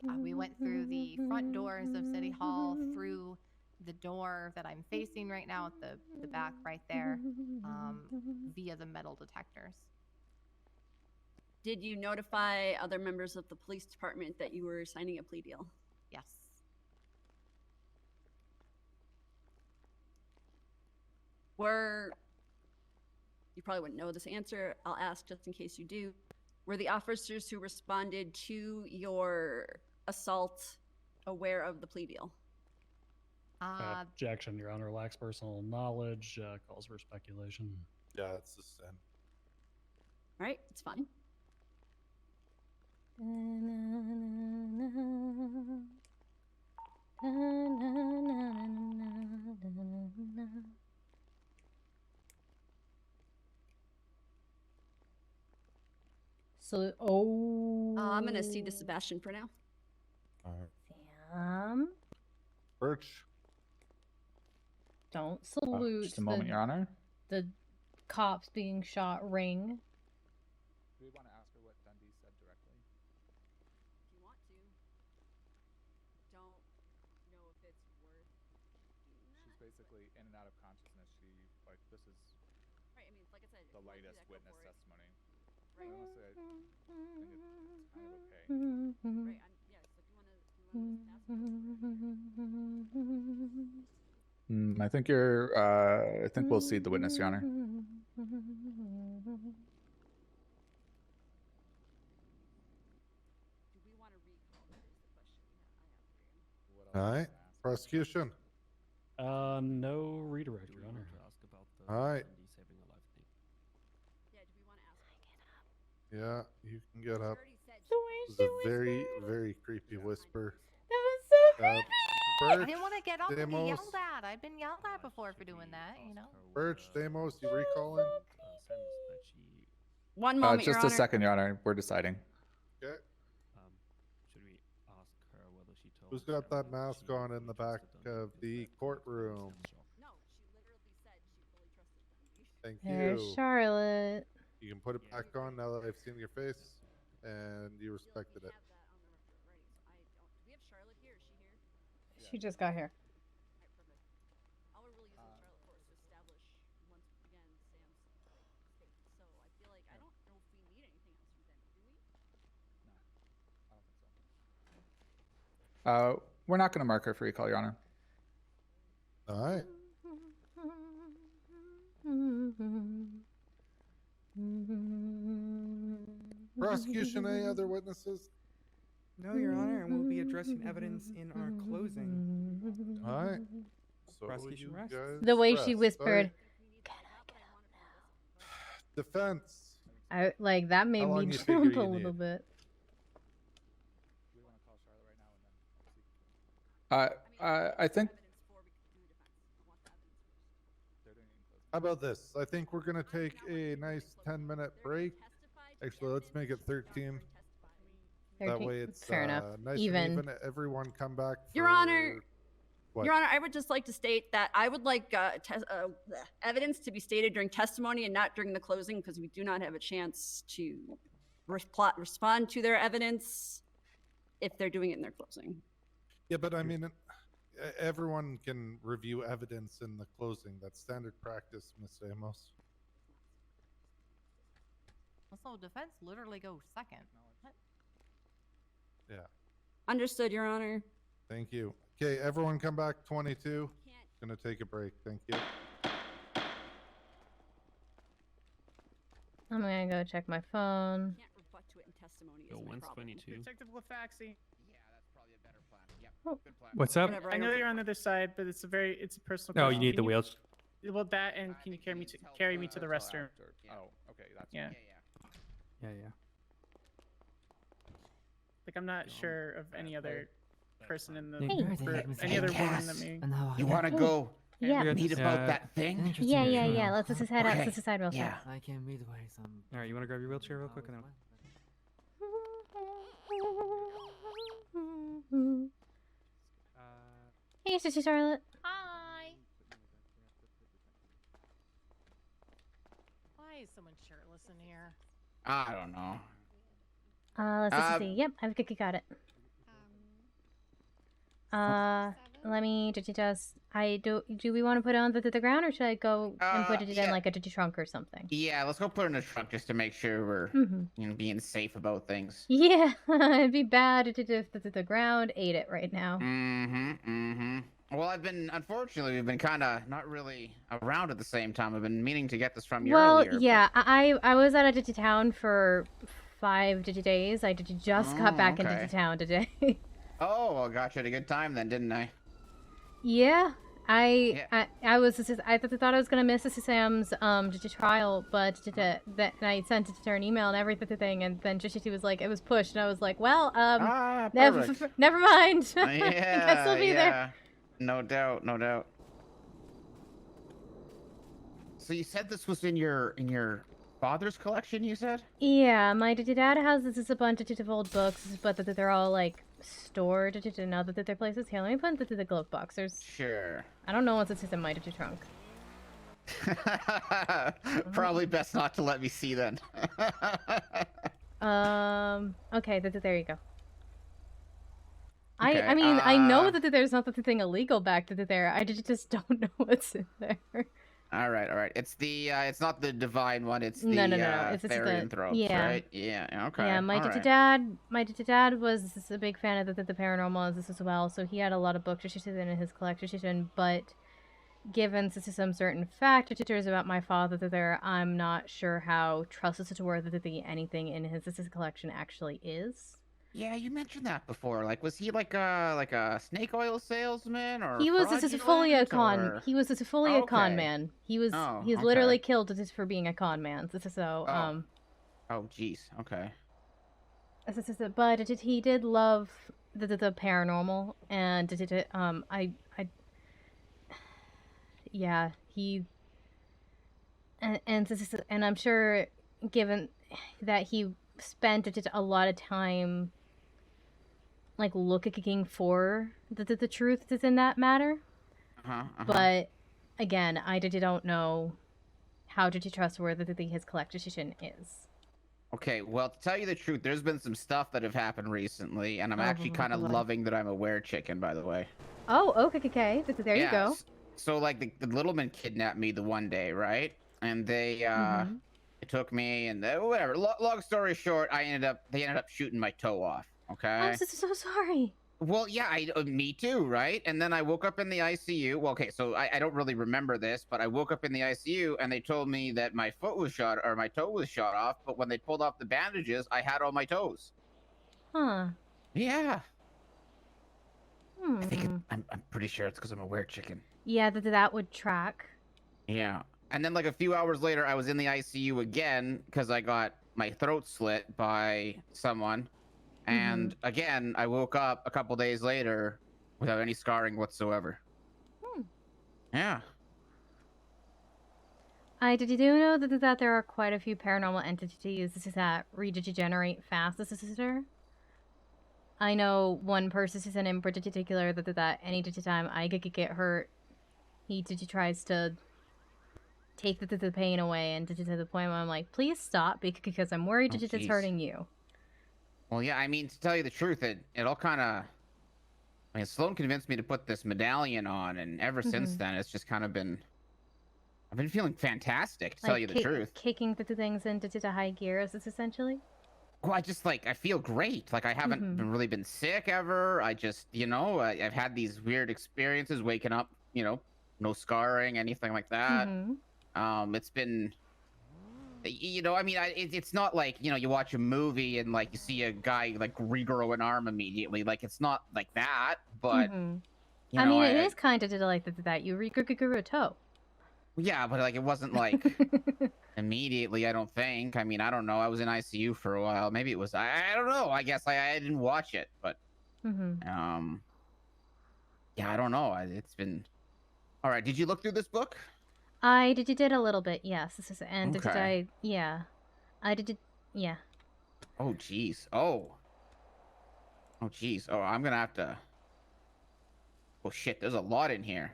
We went through the front doors of City Hall, through the door that I'm facing right now at the back right there, via the metal detectors. Did you notify other members of the police department that you were signing a plea deal? Yes. You probably wouldn't know this answer, I'll ask just in case you do. Were the officers who responded to your assault aware of the plea deal? Objection, Your Honor. Lacks personal knowledge. Calls for speculation. Yeah, it's the sin. All right, it's fine. So, I'm gonna see to Sebastian for now. Birch. Don't salute Just a moment, Your Honor. the cops being shot ring. Do we want to ask her what Dundee said directly? If you want to. Don't know if it's worth She's basically in and out of consciousness. This is right. I mean, like I said, the latest witness testimony. Right. Honestly, I think it's kind of okay. Right. Yeah. So if you want to I think I think we'll cede the witness, Your Honor. Do we want to recall? That is the question I have for you. All right. Prosecution. No redirect, Your Honor. All right. Yeah. Do we want to ask? Yeah, you can get up. The way This is she a very, whispered. very creepy whisper. That was so creepy. I Birch, didn't want to get up and get Demos. yelled at. I've been yelled at before for doing that, you know? Birch, Demos, you recalling? One moment, Just Your a Honor. second, Your Honor. We're deciding. Okay. Should we ask her whether she told Who's got that mask on in the back of the courtroom? No, she literally said she fully trusted Dundee. Thank There's you. Charlotte. You can put it back on now that I've seen your face, and you respected it. Have that on the record already, so I don't. Do we have Charlotte here? Is she here? She just got here. Alright, perfect. All we're really using Charlotte for is to establish once again Sam's state. So I feel like I don't know if we need anything else from them, do we? I don't think so. We're not going to mark her for recall, Your Honor. All right. Prosecution, any other witnesses? No, Your Honor, and we'll be addressing evidence in our closing. All right. So Prosecution you rests. guys The way she rest. whispered, All right. Defense. I like that made How long me you figure jump you a little need? bit. We want to call Charlotte right now and then I think they're doing it in close. How about this? I think we're gonna take a nice 10-minute break. Actually, let's make it 13. That 13. way it's Fair enough. nice Even. and even. Everyone come back. Your for- Honor. What? Your Honor, I would just like to state that I would like evidence to be stated during testimony and not during the closing because we do not have a chance to respond to their evidence if they're doing it in their closing. Yeah, but I mean, everyone can review evidence in the closing. That's standard practice, Miss Amos. Also, defense literally goes second. What? Yeah. Understood, Your Honor. Thank you. Okay, everyone come back 22. Gonna take a break. Thank you. I'm gonna go check my phone. Can't rebut to it in testimony. Yo, Is my when's problem. 22? Detective Lafaxi. What's up? Whatever, I know don't you're on the other side, but it's a personal. Oh, question. you need Can the wheels. Well, that and can you carry me to the restroom? Oh, okay, that's Yeah. Yeah. Like I'm not sure of any other person in the Hey. group, any other woman that may. You want to go Yeah. meet about that thing? Yeah. Let's just head up. Let's just head real Yeah. fast. I can meet by some. All right, you want to grab your wheelchair real quick? And then... Hey, Sister Charlotte. Hi. Why is someone shirtless in here? I don't know. Let's see. Yep, I've got it. Let me just. Do we want to put it on the ground, or should I go and put it in like a trunk or something? Yeah, let's go put it in the trunk just to make sure we're being safe about things. Yeah, it'd be bad if the ground ate it right now. Well, unfortunately, we've been kind of not really around at the same time. I've been meaning to get this from you earlier. Well, yeah, I was out of town for 5 days. I just got back into town today. Oh, well, got you at a good time then, didn't I? Yeah, I was just, I thought I was gonna miss Sam's trial, but that I sent it to her an email and everything, and then she was like, it was pushed, and I was like, well, never mind. I guess I'll be there. No doubt, no doubt. So you said this was in your father's collection, you said? Yeah, my dad has this a bunch of old books, but they're all like stored in other places. Here, let me put the glove box. There's Sure. I don't know what's in my trunk. Probably best not to let me see then. Okay, there you go. Okay, I mean, I know that there's nothing illegal back there. I just don't know what's in there. All right. It's the it's not the divine one. It's the no. It's Therian throats, right? Yeah. Okay. Yeah, my dad was a big fan of the paranormal as well, so he had a lot of books in his collection. But given some certain factors about my father, I'm not sure how trustworthy anything in his collection actually is. Yeah, you mentioned that before. Like, was he like a snake oil salesman, or he was fully a con? Or... He was fully a con man. He was literally killed just for being a con man. So Oh, jeez. Okay. But he did love the paranormal, and yeah, he and I'm sure, given that he spent a lot of time like looking for the truth that's in that matter. But again, I don't know how trustworthy his collection is. Okay, well, to tell you the truth, there's been some stuff that have happened recently, and I'm actually kind of loving that I'm a were-chicken, by the way. Oh, okay. There you go. So, like, the Littlemen kidnapped me the one day, right? And they took me, and whatever. Long story short, they ended up shooting my toe off. Okay. I'm so sorry. Well, yeah, me too, right? And then I woke up in the ICU. Well, okay, so I don't really remember this, but I woke up in the ICU, and they told me that my foot was shot, or my toe was shot off. But when they pulled off the bandages, I had all my toes. Huh. Yeah. I think I'm pretty sure it's because I'm a were-chicken. Yeah, that would track. Yeah. And then, like, a few hours later, I was in the ICU again because I got my throat slit by someone. And again, I woke up a couple days later without any scarring whatsoever. Yeah. Did you know that there are quite a few paranormal entities that regenerate fast, sister? I know one person in particular that any time I could get hurt, he tries to take the pain away, and to the point where I'm like, please stop, because I'm worried it's hurting you. Well, yeah, I mean, to tell you the truth, it all kind of... I mean, Sloan convinced me to put this medallion on, and ever since then, it's just kind of been... I've been feeling fantastic, to tell you the truth. Kicking the things into high gear, is this essentially? Well, I feel great. Like, I haven't really been sick ever. I just, I've had these weird experiences, waking up, no scarring, anything like that. It's been... I mean, it's not like, you watch a movie and, like, you see a guy, like, regrow an arm immediately. Like, it's not like that, but... I mean, it is kind of like that. You regrew a toe. Yeah, but, like, it wasn't, like, immediately, I don't think. I mean, I don't know. I was in ICU for a while. Maybe it was... I don't know. I guess I didn't watch it, but... Yeah, I don't know. It's been... All right, did you look through this book? I did a little bit, yes. And did I... Yeah. I did... Yeah. Oh, jeez. Oh, jeez. Oh, I'm gonna have to... Oh, shit. There's a lot in here.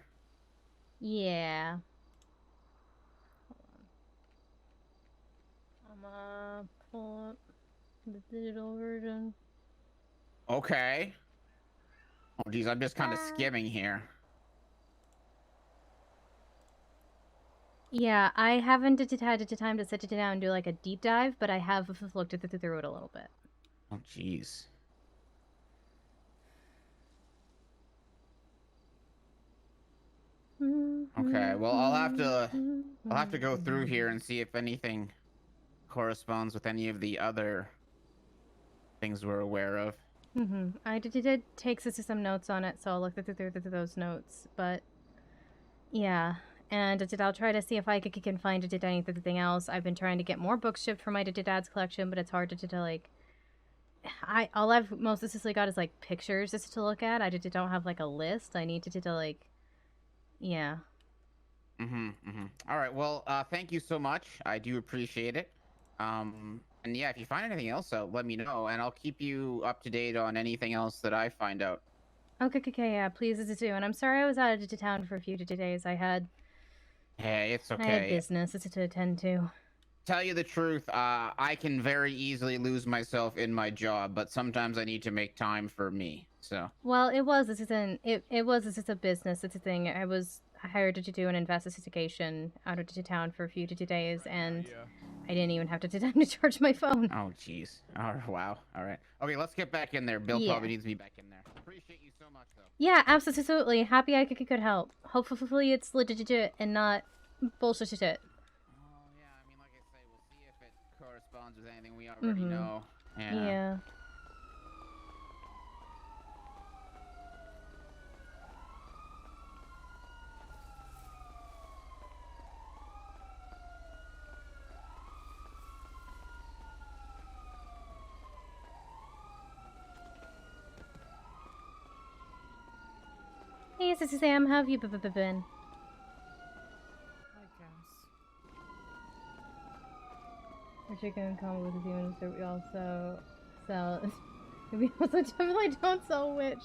Yeah. I'm gonna pull up the digital version. Okay. Oh, geez. I'm just kind of skimming here. Yeah, I haven't had time to sit it down and do like a deep dive, but I have looked through it a little bit. Oh, jeez. Okay, well, I'll have to go through here and see if anything corresponds with any of the other things we're aware of. I did take some notes on it, so I'll look through those notes. But yeah, and I'll try to see if I can find anything else. I've been trying to get more books shipped for my dad's collection, but it's hard to like. All I've mostly got is like pictures just to look at. I don't have like a list. I need to like, yeah. All right. Well, thank you so much. I do appreciate it. And yeah, if you find anything else out, let me know, and I'll keep you up to date on anything else that I find out. Okay, yeah, please do. And I'm sorry I was out of town for a few days. Hey, it's okay. I had business to attend to. Tell you the truth, I can very easily lose myself in my job, but sometimes I need to make time for me. So. Well, it was a business. It's a thing. I was hired to do an investigation out of town for a few days, and I didn't even have time to charge my phone. Oh, jeez. Oh, wow. All right. Okay, let's get back in there. Bill probably needs me back in there. Appreciate you so much, though. Yeah, absolutely. Happy I could help. Hopefully it's legit and not bullshit shit. Oh, yeah. I mean, like I say, we'll see if it corresponds with anything we already know. Yeah. Hey, this is Sam. How have you been? I guess. We're chicken in common with the demons, so we also sell. We also definitely don't sell witch.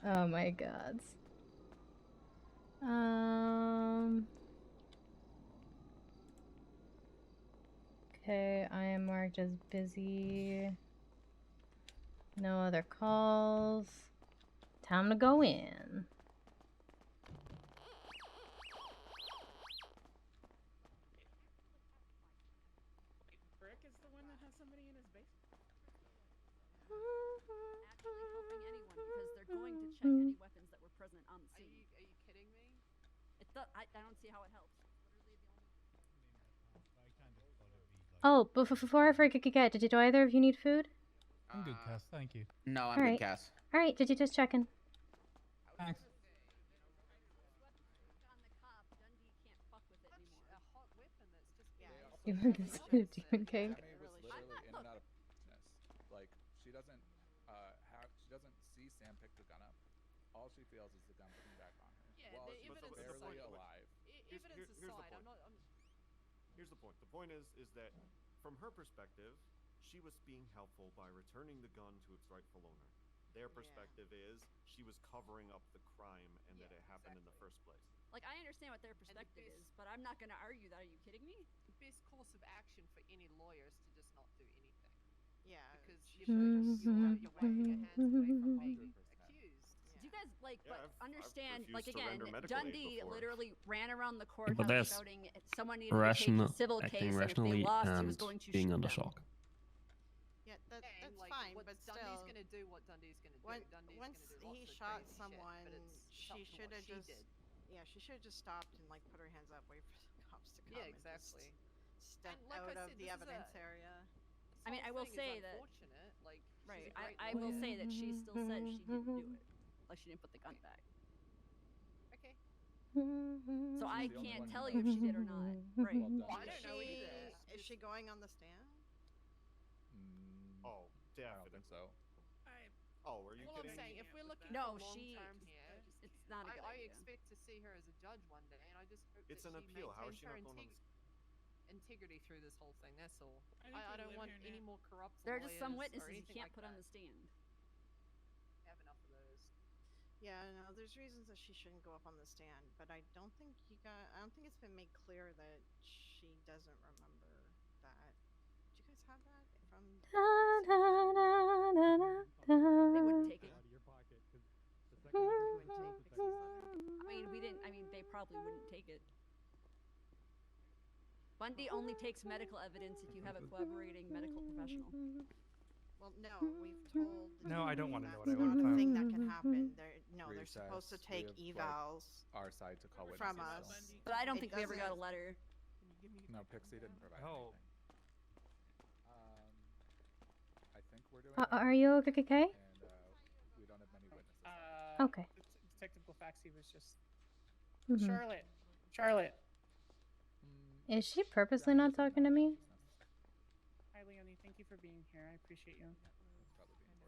Oh my god. Okay, I am marked as busy. No other calls. Time to go in. Brick is the one that has somebody in his basement? Actually helping anyone because they're going to check any weapons that were present on the scene. Are you kidding me? I don't see how it helps. Oh, but before I forget, do either of you need food? I'm good, Cass. Thank you. No, I'm good, Cass. All right, did you just checking? Thanks. You want this demon cake? Demi was literally in and out of business. Like she doesn't see Sam pick the gun up. All she feels is the gun putting back on her. Yeah, while the she's evidence barely aside, alive. Evidence aside, Here's the point. The point is that from her perspective, she was being helpful by returning the gun to its rightful owner. Their perspective is she was covering up the crime and that it happened in the first place. Like, I understand what their perspective is, but I'm not going to argue that. Are you kidding me? The best course of action for any lawyer is to just not do anything. Yeah, because you're washing your hands away from being accused. Do you guys understand? refused Like to again, render medical aid Dundee before. literally ran around the But courthouse that's shouting someone needed to take a civil case, and if they lost, he was going to being shoot under them. shock. Yeah, that's like, fine, what but Dundee's still. gonna do what Dundee's gonna do. Dundee's Once gonna do lots he of shot crazy someone, shit, but it's she not from should what have she just. did. Yeah, she should have just stopped and like put her hands up, wait for the cops to come. Yeah, and exactly. just step And like out I of said, the this is evidence a- area. I mean, I will say that. Unfortunate. Like, she's Right. a great I will lawyer. say that she still said she didn't do it. Like she didn't put the gun back. Okay. So I the only can't one tell who you if she did or not. Right. Well done. Is she going on the stand? Oh, I definitely. don't think so. Oh, are you Well, kidding? I'm saying if we're looking No, for long she- term here, It's not a good I idea. expect to see her as a judge one day, and I just hope It's that an she appeal. How is maintains she her not going on integrity through this whole thing. That's all. I think I we don't live want here any now. more corrupt There are just some lawyers or witnesses you anything can't like put on that. the stand. Have enough of those. Yeah, no, there's reasons that she shouldn't go up on the stand, but I don't think I don't think it's been made clear that she doesn't remember that. Do you guys have that from? They wouldn't take it. Out of your pocket, 'cause the second I mean, they probably wouldn't take it. Bundy only takes medical evidence if you have a cooperating medical professional. Well, no, we've told. the No, I jury don't wanna know that's what I want not to a thing know. that can happen. They're supposed to Recess, take we have, like, evals our side to call from witnesses, us. But I don't It think we ever got a doesn't- letter. No, Pixie didn't provide Oh. anything. I think we're doing Are you okay? And we don't have many witnesses. Okay. Detective Glafaxi was just Mhm. Charlotte. Is she purposely not talking to me? Hi, Leonie. Thank you for being here. I appreciate you.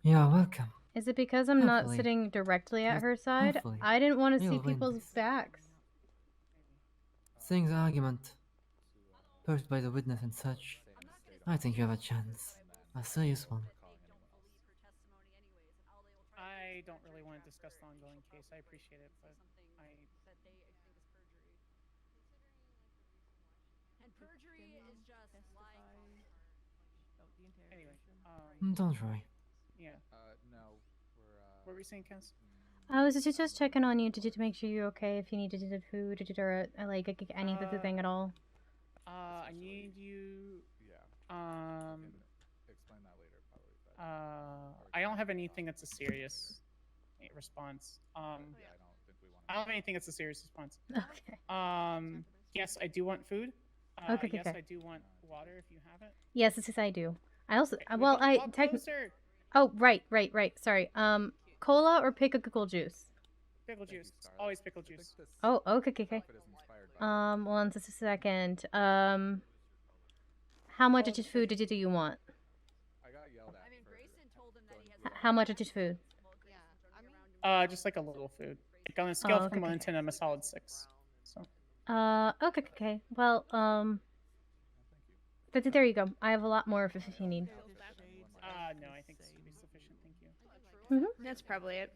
You're welcome. Is it because I'm not Hopefully. sitting directly at Just her side? hopefully. I didn't want to see You'll win people's this. backs. Seeing the argument posed by the witness and such, I think you have a chance. A serious one. I don't really want to discuss the ongoing case. I appreciate it, but And perjury is just lying. Anyway, Don't worry. yeah. No, What were you saying, Cass? I was just checking on you to make sure you're okay. If you needed food or like anything at all. I need you. Yeah. Um. Explain that later, probably. I don't have anything that's a serious response. Yeah, I don't think we want. I don't have anything that's a serious response. Okay. Yes, I do want food. Okay. Yes, I do want water if you have it. Yes, I do. I also Can we well I walk technically. closer? Oh right. Sorry. Cola or pickle juice? Pickle juice. Always pickle juice. Oh, okay. One just a second. How much of this food do you want? I got yelled at. I mean, Grayson told him that he has. How much of this food? Just like a little food. Like on a scale from 1 to 10, I'm a solid 6. So. Okay. Well, there you go. I have a lot more if you need. No, I think this would be sufficient. Thank you. That's probably it.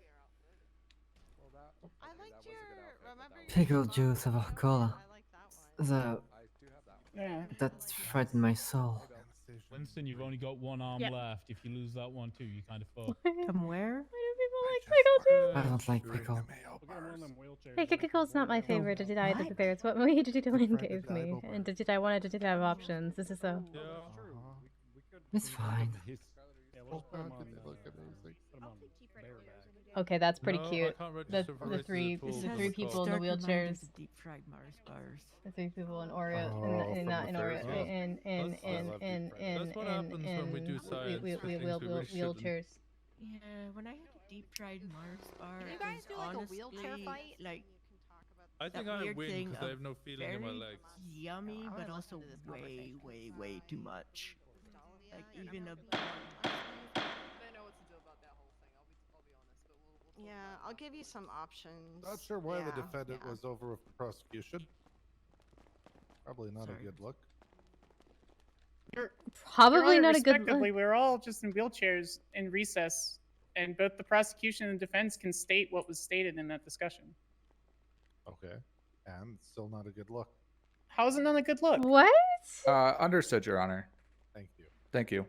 I liked your. Remember your Pickle juice over cola. Yeah. That frightened my soul. Winston, you've only got one arm left. If you lose that one too, you kind of fucked. From where? I don't like pickle. Hey, pickle's not my favorite. Did I did there? It's what my Dylan gave me, and did I wanted to have options. This is so. It's fine. Okay, that's pretty No, I cute. can't The register for races three at all. the three people in the wheelchairs. Deep fried Mars bars. The 3 people in Oreo, That's what happens when we do science with things we really shouldn't. wheelchairs. Yeah, when I had a deep fried Mars bar, Can you it guys was do like a honestly, wheelchair fight? like I think that I weird win thing because I of have no feeling in my very legs. Yummy, I but wanna also listen to this way, conversation. way too much. Like even a. Yeah, I'll give you some options. Not sure why the Yeah, defendant yeah. was over with prosecution. Probably not Sorry. a good look. Probably Your Honor, not a good look. respectively, we're all just in wheelchairs in recess, and both the prosecution and defense can state what was stated in that discussion. Okay. And still not a good look. How is it not a good look? What? Understood, Your Honor. Thank you. Thank you.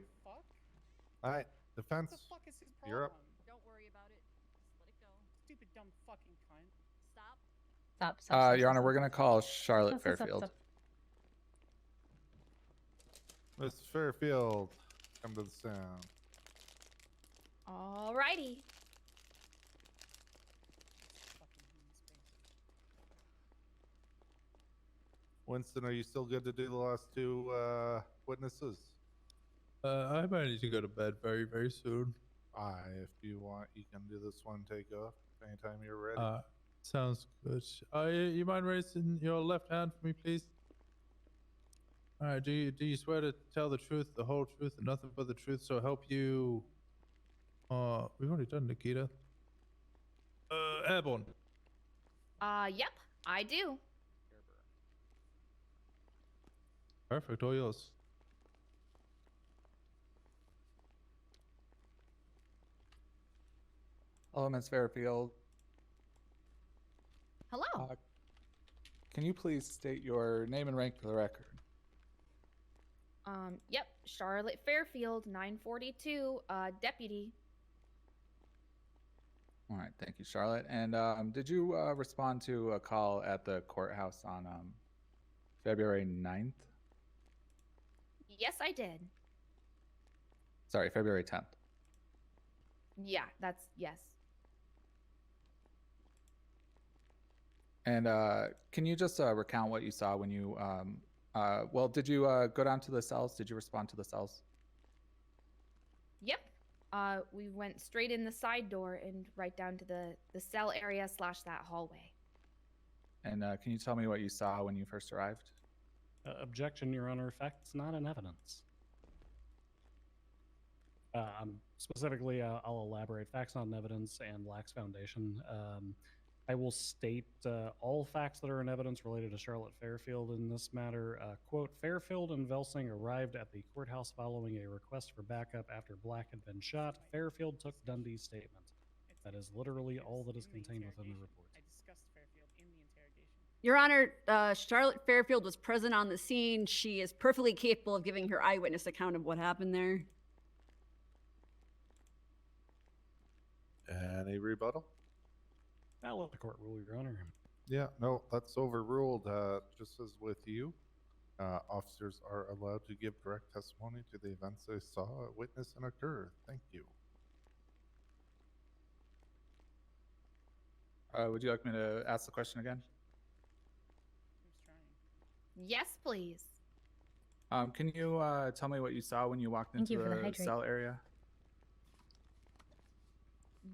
All right, defense. What the fuck is his You're up. problem? Don't worry about it. Just let it go. Stupid dumb fucking cunt. Stop. Your Honor, we're gonna call Charlotte Stop. Fairfield. Miss Fairfield, come to the sound. Alrighty. Winston, are you still good to do the last 2 witnesses? I might need to go to bed very, very soon. If you want, you can do this one. Take off anytime you're ready. Sounds good. You mind raising your left hand for me, please? All right. Do you swear to tell the truth, the whole truth, and nothing but the truth? So help you. We've already done Nikita. Airborne. Yep, I do. Perfect. All yours. Hello, Miss Fairfield. Hello. Can you please state your name and rank for the record? Yep, Charlotte Fairfield, 942, deputy. All right, thank you, Charlotte. And did you respond to a call at the courthouse on February 9th? Yes, I did. Sorry, February 10th. Yeah, that's yes. And can you just recount what you saw when you, well, did you go down to the cells? Did you respond to the cells? Yep. we went straight in the side door and right down to the cell area / that hallway. And can you tell me what you saw when you first arrived? Objection, Your Honor. Facts not in evidence. Specifically, I'll elaborate. Facts not in evidence and lacks foundation. I will state all facts that are in evidence related to Charlotte Fairfield in this matter. Quote, Fairfield and Velsing arrived at the courthouse following a request for backup after Black had been shot. Fairfield took Dundee's statement. That is literally all that is contained within the report. I discussed Fairfield in the interrogation. Your Honor, Charlotte Fairfield was present on the scene. She is perfectly capable of giving her eyewitness account of what happened there. Any rebuttal? I'll let the court rule, Your Honor. Yeah, no, that's overruled. Just as with you, officers are allowed to give direct testimony to the events they saw, witness, and occur. Thank you. Would you like me to ask the question again? Yes, please. Can you tell me what you saw when you walked into the cell area?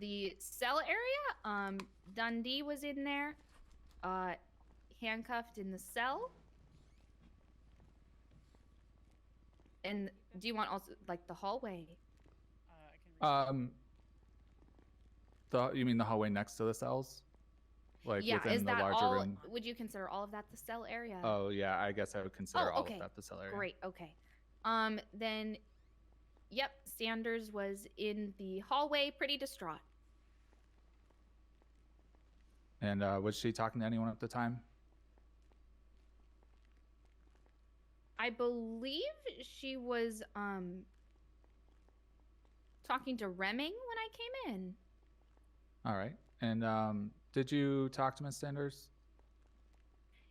The cell area, Dundee was in there, handcuffed in the cell. And do you want also like the hallway? You mean the hallway next to the cells? Like yeah, within is the that larger all? room? Would you consider all of that the cell area? Oh yeah, I guess I would consider all of that the cell area. Great, okay. Then, yep, Sanders was in the hallway, pretty distraught. And was she talking to anyone at the time? I believe she was talking to Remming when I came in. All right. And did you talk to Miss Sanders?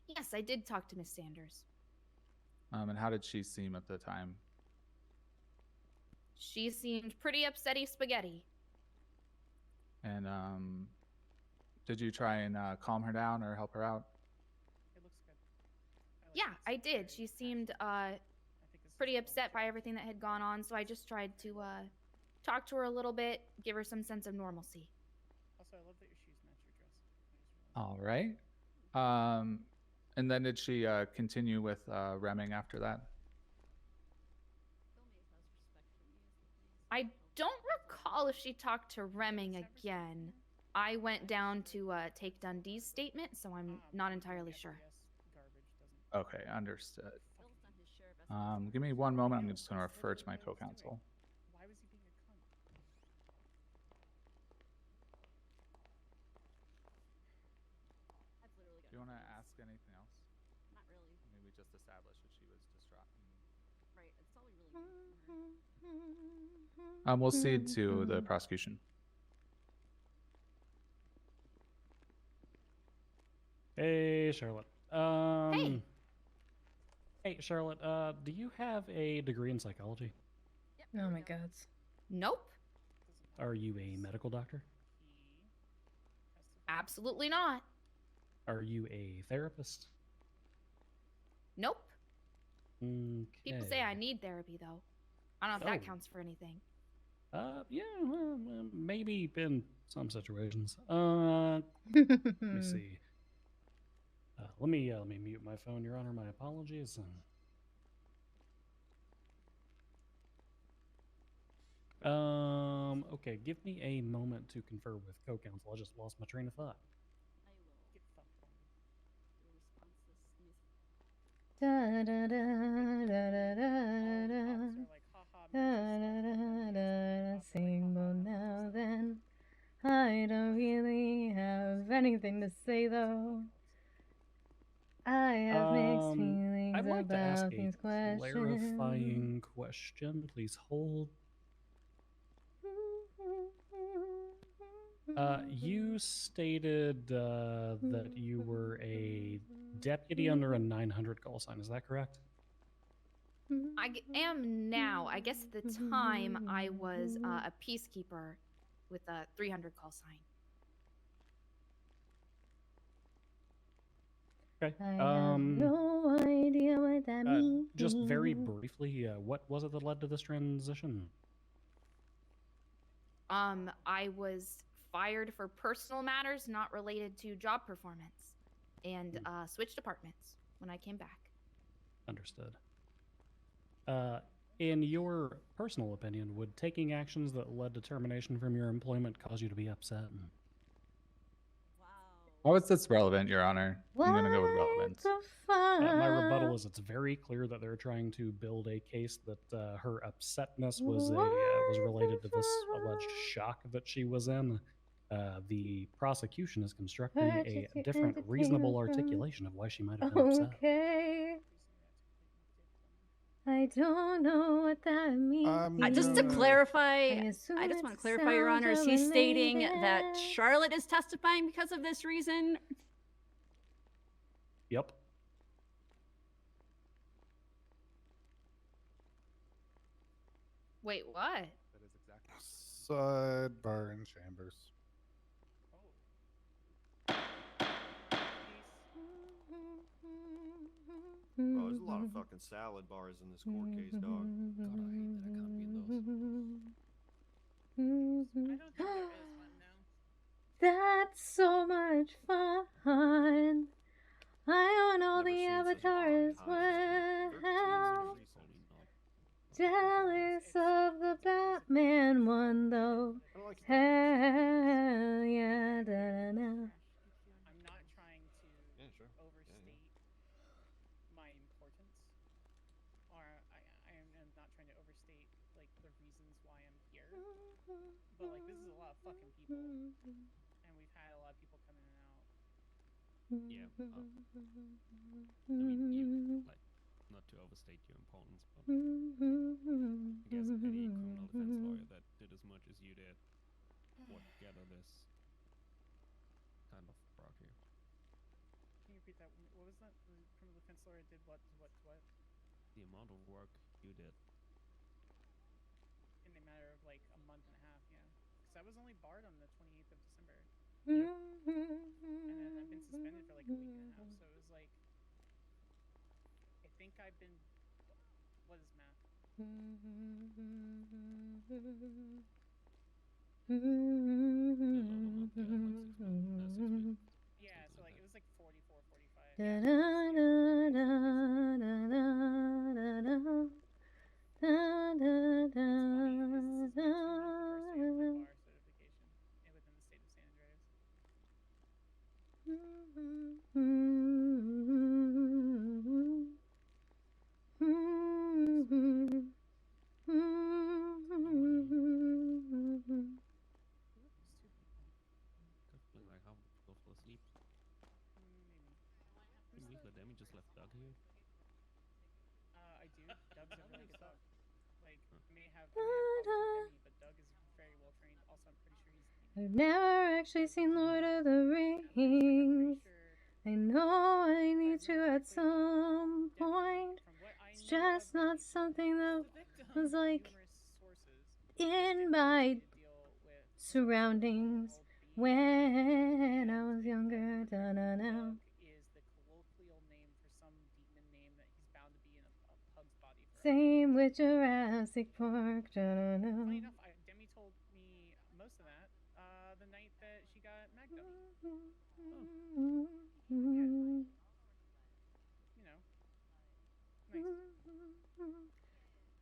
Yes, I did talk to Miss Sanders. And how did she seem at the time? She seemed pretty upsetty spaghetti. And did you try and calm her down or help her out? It looks good. Yeah, I did. She seemed pretty upset by everything that had gone on, so I just tried to talk to her a little bit, give her some sense of normalcy. Also, I love that your shoes match your dress. All right. And then did she continue with Remming after that? I don't recall if she talked to Remming again. I went down to take Dundee's statement, so I'm not entirely sure. Okay, understood. Give me one moment. I'm just going to refer to my co-counsel. Why was he being a cunt? Do you want to ask anything else? Not really. I mean, we just established that she was distraught. Right, it's all we really We'll cede to the prosecution. Hey, Charlotte. Hey. Hey, Charlotte. Do you have a degree in psychology? Oh my god. Nope. Are you a medical doctor? Absolutely not. Are you a therapist? Nope. Okay. People say I need therapy, though. I don't know if that counts for anything. Yeah, well, maybe in some situations. Let me see. Let me mute my phone, Your Honor. My apologies. Okay, give me a moment to confer with co-counsel. I just lost my train of thought. Da, da, da, da, da, da, da. Sing well now then. I don't really have anything to say though. I have mixed feelings I'd like to ask about these a questions. clarifying question. Please hold. You stated that you were a deputy under a 900 call sign. Is that correct? I am now. I guess at the time I was a peacekeeper with a 300 call sign. Okay. I have no idea what that means. Just very briefly, what was it that led to this transition? I was fired for personal matters not related to job performance, and switched departments when I came back. Understood. In your personal opinion, would taking actions that led to termination from your employment cause you to be upset? How is this relevant, Your Honor? I'm going to go with relevance. My rebuttal is it's very clear that they're trying to build a case that her upsetness was related to this alleged shock that she was in. The prosecution is constructing a different, reasonable articulation of why she might have been upset. Okay. I don't know what that means. Just to clarify, I just want to clarify, Your Honor, is he stating that Charlotte is testifying because of this reason? Yep. Wait, what? That is exactly. Sidebar in chambers. Bro, there's a lot of fucking salad bars in this court case, dog. God, I hate that I can't be in those. I don't think there is one, no. That's so much fun. I own all the avatars as well. Jealous of the Batman one though. Hell yeah, da da. I'm not trying to overstate my importance, or I am not trying to overstate like the reasons why I'm here. But like this is a lot of fucking people, and we've had a lot of people come in and out. Yeah. I mean, you, like, not to overstate your importance, but I guess any criminal defense lawyer that did as much as you did would gather this kind of brought here. Can you repeat that? What was that? The criminal defense lawyer did what? The amount of work you did. In a matter of like a month and a half, yeah. Because I was only barred on the 28th of December. Yep. And then I've been suspended for like a week and a half, so it was like I think I've been what is math? Yeah, so like it was like 44, 45. Da da da da da da da da da da da. Like how people fall asleep. Can you believe that Demi just left Doug here? I do. Doug's a really good dog. Like, I may have problems with Demi, but Doug is very well trained. Also, I'm pretty sure he's. I've never actually seen Lord of the Rings. I know I need to at some point. It's just not something that was like in my surroundings when I was younger. Da da da. Is the colloquial name for some demon name that he's bound to be in a pug's body for. Same with Jurassic Park. Da da da. Funny enough, Demi told me most of that the night that she got Magda. You know, nice.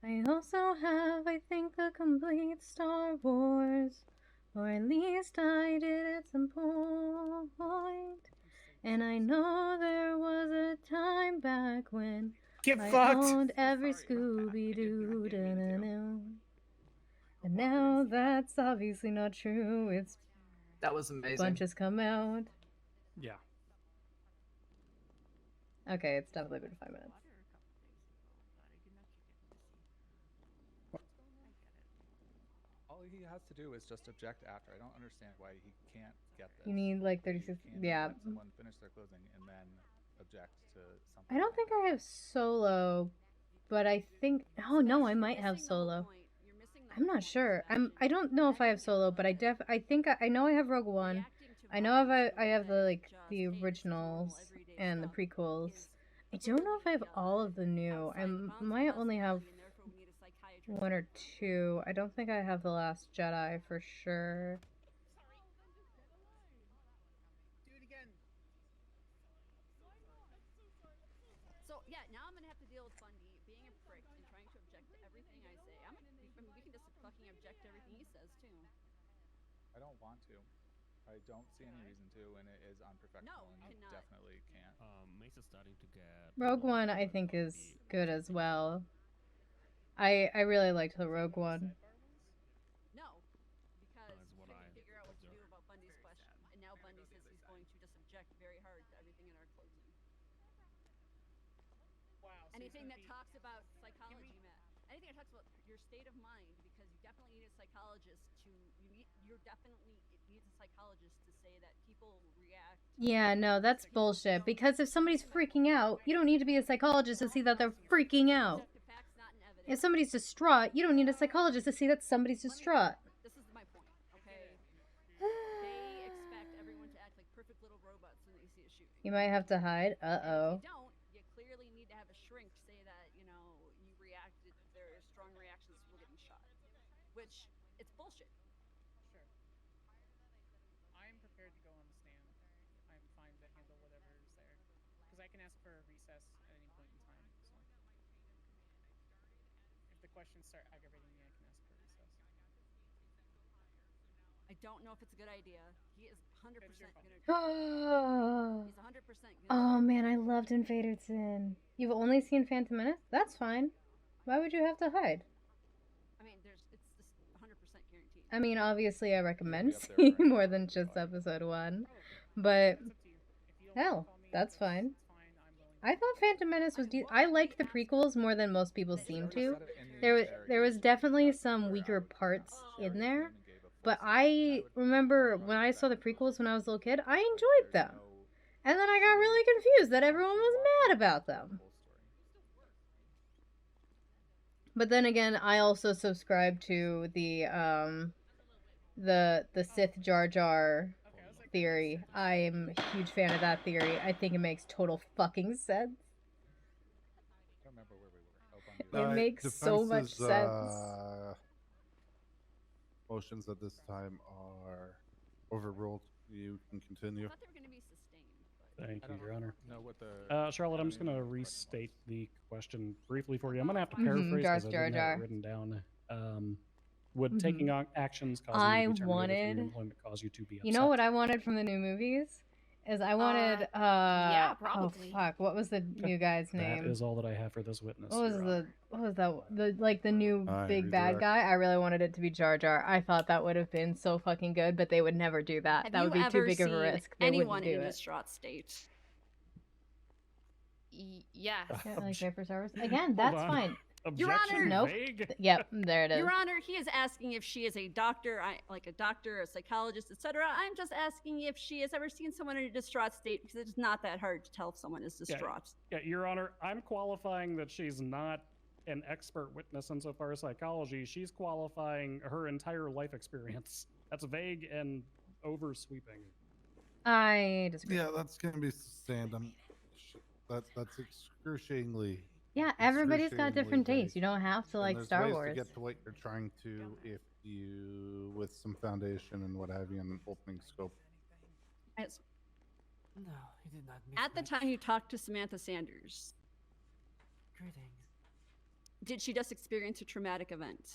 I also have, I think, the complete Star Wars, or at least I did at some point. And I know there was a time back when I owned every Scooby-Doo. And now that's obviously not true. It's that was amazing. Bunches come out. Yeah. Okay, it's definitely been 5 minutes. All he has to do is just object after. I don't understand why he can't get this. You need like 36. Yeah. Let someone finish their closing and then object to something. I don't think I have solo, but I think. Oh no, I might have solo. I'm not sure. I don't know if I have solo, but I think I know I have Rogue One. I know I have the the originals and the prequels. I don't know if I have all of the new. I might only have 1 or 2. I don't think I have The Last Jedi for sure. So yeah, now I'm gonna have to deal with Bundy being a prick and trying to object to everything I say. I mean, we can just fucking object to everything he says too. I don't want to. I don't see any reason to, and it is unprofessional, and you definitely can't. Mesa's starting to get. Rogue One, I think, is good as well. I really liked the Rogue One. No, because we couldn't figure out what to do about Bundy's question, and now Bundy says he's going to just object very hard to everything in our closing. Wow. Anything that talks about psychology, Matt. Anything that talks about your state of mind, because you definitely need a psychologist to. You're definitely needs a psychologist to say that people react. Yeah, no, that's bullshit. Because if somebody's freaking out, you don't need to be a psychologist to see that they're freaking out. If somebody's distraught, you don't need a psychologist to see that somebody's distraught. This is my point, okay? They expect everyone to act like perfect little robots when they see a shooting. You might have to hide. Uh-oh. If you don't, you clearly need to have a shrink say that, you know, you reacted, there are strong reactions to getting shot. Which, it's bullshit. Sure. I'm prepared to go on the stand. I'm fine to handle whatever's there. Because I can ask for a recess at any point in time. So. If the questions start aggravating me, I can ask for a recess. I don't know if it's a good idea. He is 100% gonna. He's 100% gonna. Oh man, I loved Invader Zim. You've only seen Phantom Menace? That's fine. Why would you have to hide? I mean, it's just 100% guaranteed. I mean, obviously I recommend seeing more than just episode 1. But, hell, that's fine. I thought Phantom Menace was I liked the prequels more than most people seem to. There was definitely some weaker parts in there. But I remember when I saw the prequels when I was a little kid, I enjoyed them. And then I got really confused that everyone was mad about them. But then again, I also subscribe to the Sith Jar Jar theory. I'm a huge fan of that theory. I think it makes total fucking sense. I don't remember where we were. It makes so much sense. Motions at this time are overruled. You can continue. I thought they were going to be sustained. Thank you, Your Honor. Know what the Charlotte, I'm just going to restate the question briefly for you. I'm going to have to paraphrase because I didn't have it written down. Would taking on actions cause you to be terminated from your employment cause you to be upset? You know what I wanted from the new movies? Is I wanted yeah, probably. oh fuck, what was the new guy's name? That is all that I have for this witness. What was that the new big bad guy? I really wanted it to be Jar Jar. I thought that would have been so fucking good, but they would never do that. That would be too big of a risk. They anyone wouldn't do in a it. distraught state? Yes. Yeah, like paper service. Again, that's fine. Your Honor, nope. Yep, there it is. Your Honor, he is asking if she is a doctor, like a doctor, a psychologist, etc. I'm just asking if she has ever seen someone in a distraught state because it's not that hard to tell if someone is distraught. Yeah, Your Honor, I'm qualifying that she's not an expert witness insofar as psychology. She's qualifying her entire life experience. That's vague and oversweeping. I disagree. Yeah, that's gonna be sustained. That's excruciatingly. Yeah, everybody's got different tastes. You don't have to like Star Wars. To get to what you're trying to, if you, with some foundation and what have you, in an opening scope. No, he did not. At the time you talked to Samantha Sanders, Greetings. Did she just experience a traumatic event?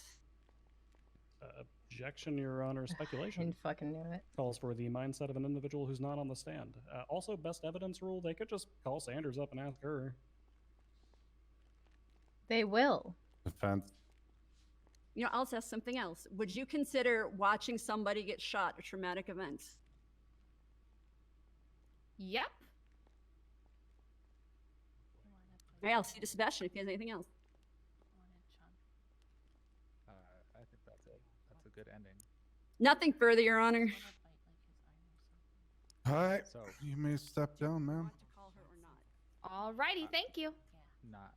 Objection, Your Honor. Speculation. I fucking knew it. Calls for the mindset of an individual who's not on the stand. Also, best evidence rule. They could just call Sanders up and ask her. They will. Defense. You know, I'll ask something else. Would you consider watching somebody get shot a traumatic event? Yep. Right, I'll see you to Sebastian if he has anything else. I think that's a good ending. Nothing further, Your Honor. All right, so you may step down, ma'am. Alrighty, thank you. Not.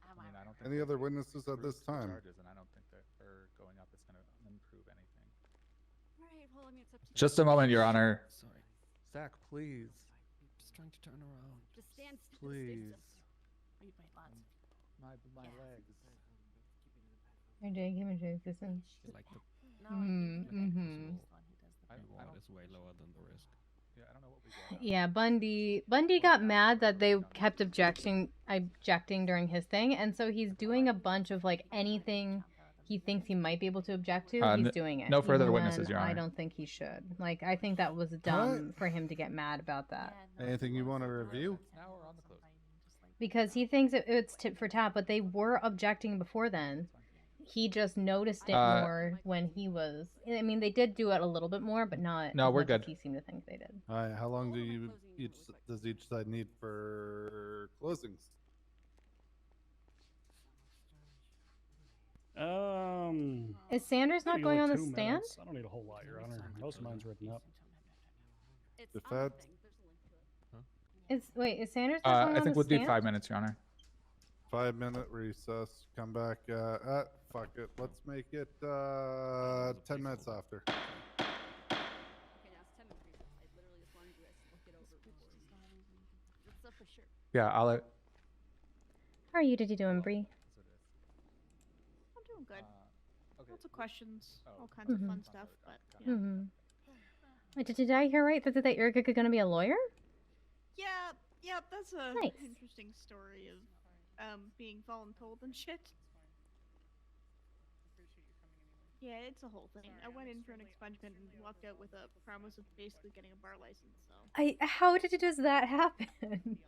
I mean, I don't think Any other witnesses at this time? Charges, and I don't think that her going up is going to improve anything. Right, well, I mean, it's up to you. Just a moment, Your Honor. Sorry, Zach, please. Just trying to turn around. Just stand still. Please. Stay still. My legs. You're doing human existence. Like the Mm-hmm. reward is way lower than the risk. Yeah, I don't know what we got. Yeah, Bundy got mad that they kept objecting during his thing, and so he's doing a bunch of like anything he thinks he might be able to object to, he's doing it. No further even witnesses, when Your Honor. I don't think he should. Like, I think that was dumb for him to get mad about that. Anything you want to review? Now we're on the close. Because he thinks it's tit for tat, but they were objecting before then. He just noticed it more when he was. I mean, they did do it a little bit more, but not. No, as we're much good. As he seemed to think they did. All right. How long does each side need for closings? Is Sanders not maybe going like on the 2 stand? minutes. I don't need a whole lot, Your Honor. Most of mine's written up. Wait, is Sanders not going I on think the we'll do stand? 5 minutes, Your Honor. 5-minute recess. Come back. Fuck it. Let's make it 10 minutes after. Yeah, I'll let. How are you doing, Bree? I'm doing good. Lots of questions, Oh. all kinds of Mhm. fun stuff, but yeah. Mm-hmm. Wait, did I hear right that you're going to be a lawyer? Yeah, that's a Nice. interesting story of being voluntold and shit. Yeah, it's a whole thing. I went in for an expungement and walked out with a promise of basically getting a bar license. So How does that happen?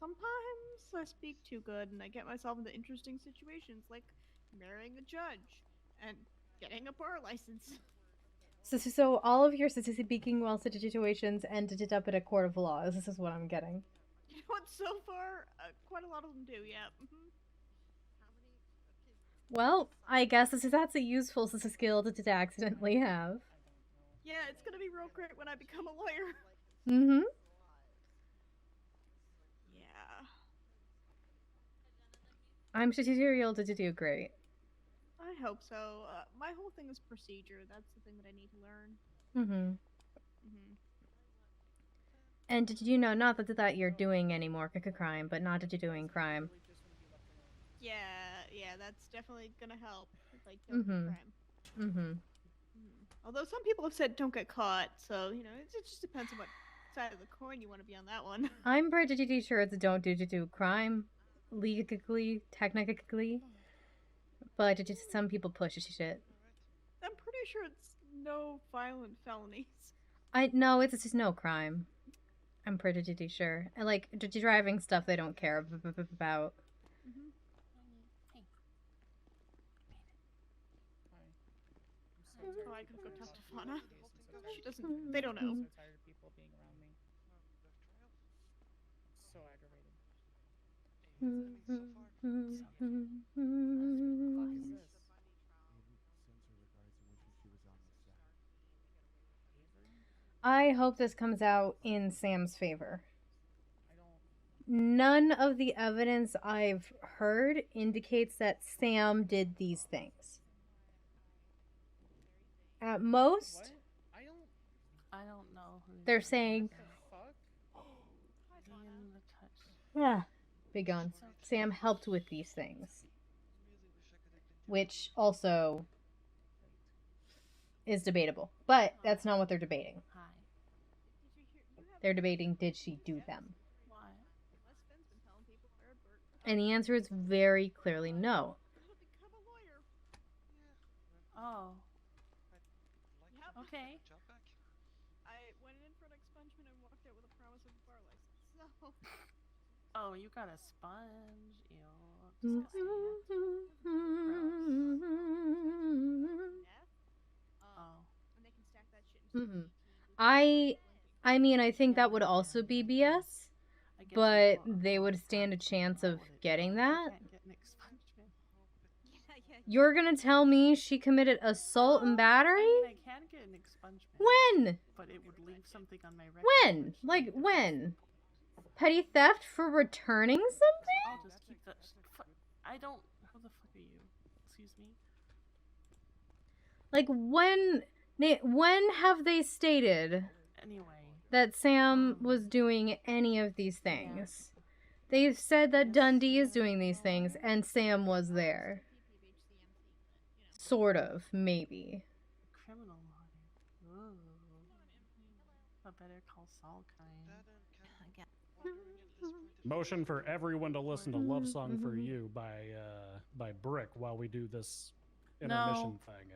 sometimes I speak too good and I get myself into interesting situations, like marrying a judge and getting a bar license. So all of your speaking well situations ended up at a court of law. This is what I'm getting. You know what? So far, quite a lot of them do. Yeah. Well, I guess that's a useful skill to accidentally have. Yeah, it's gonna be real great when I become a lawyer. Mm-hmm. Yeah. I'm tutorial to do great. I hope so. My whole thing is procedure. That's the thing that I need to learn. Mm-hmm. Mm-hmm. And did you know, not that you're doing any more crime, but not that you're doing crime. Yeah, that's definitely gonna help if I don't do Mm-hmm. crime. Mm-hmm. Although some people have said don't get caught, so you know it just depends on what side of the coin you want to be on that one. I'm pretty sure it's don't do crime, legally, technically, but some people push shit. I'm pretty sure it's no violent felonies. No, it's just no crime. I'm pretty sure. And like driving stuff, they don't care about. Oh, I gotta go talk to Fauna. She doesn't. They don't know. I'm so tired of people being around me. So aggravated. I hope this comes out in Sam's favor. None of the evidence I've heard indicates that Sam did these things. At most, I don't know who they're saying, yeah, big gun. Sam helped with these things. Which also is debatable. But that's not what they're debating. They're debating, did she do them? And the answer is very clearly no. Oh. Okay. I went in for an expungement and walked out with a promise of a bar license. So. Oh, you got a sponge. Ew. Oh. And they can stack that shit. I mean, I think that would also be BS, but they would stand a chance of getting that. You're gonna tell me she committed assault and battery? I can get an expungement. When? But it would leave something on my record. When? Like, when? Petty theft for returning something? I'll just keep that. I don't. Who the fuck are you? Excuse me? Like, when have they stated that Sam was doing any of these things? They've said that Dundee is doing these things, and Sam was there. Sort of, maybe. Criminal lawyer. Ooh. A better call Saul kind. Motion for everyone to listen to "Love Song for You" by Brick while we do this intermission thing.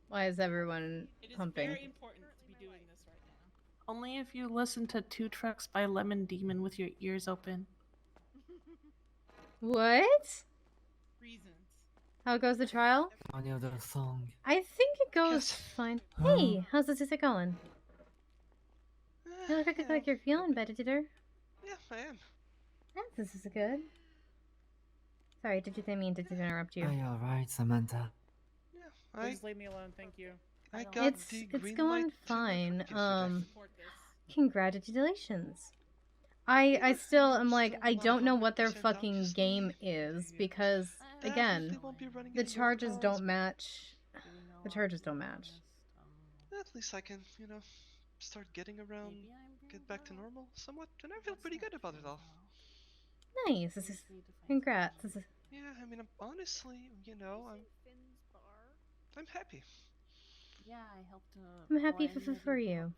Why is everyone pumping? It is very important to be doing this right now. Only if you listen to Two Trucks by Lemon Demon with your ears open. What? Reasons. How goes the trial? Any other song? I think it goes fine. Hey, how's this going? You look like you're feeling better, Ditter. Yeah, I am. This is good. Sorry, didn't mean to interrupt you. Are you alright, Samantha? Please leave me alone, thank you. It's going fine. Congratulations. I still am like, I don't know what their fucking game is because again, the charges don't match. The charges don't match. At least I can, start getting around, get back to normal somewhat, and I feel pretty good about it all. Nice. Congrats. Yeah, I mean, honestly, I'm happy. Yeah, I helped. I'm happy for you.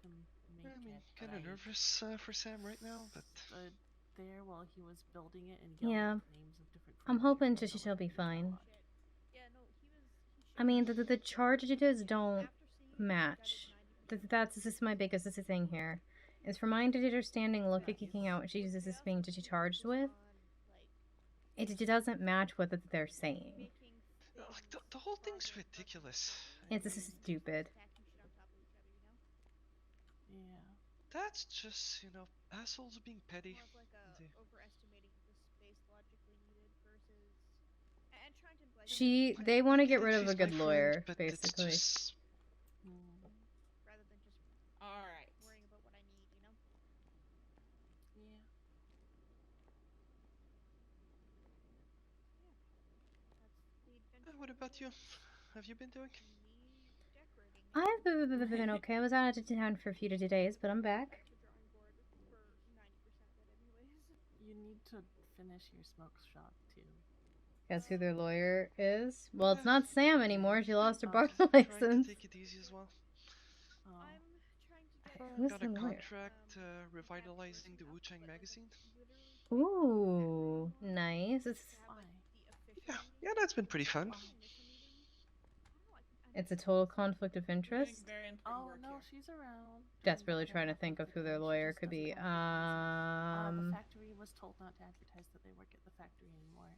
I mean, kind of nervous for Sam right now, but stood there while he was building it and yeah, names of different. I'm hoping she'll be fine. I mean, the charges don't match. That's just my biggest thing here. Is for my understanding, look at kicking out what she's being charged with. It doesn't match what they're saying. Like the whole thing's ridiculous. It's stupid. Yeah. That's just, assholes being petty. They want to get rid of a good lawyer, basically. Alright. What about you? Have you been doing? I've been okay. I was out of town for a few days, but I'm back. You need to finish your smoke shop too. Guess who their lawyer is? Well, it's not Sam anymore. She lost her bar license. Take it easy as well. Who's got the a lawyer? contract revitalizing the Wu-Chang magazine. Ooh, nice. Yeah, that's been pretty fun. It's a total conflict of interest. Oh no, she's around. Desperately trying to think of who their lawyer could be. The factory was told not to advertise that they work at the factory anymore,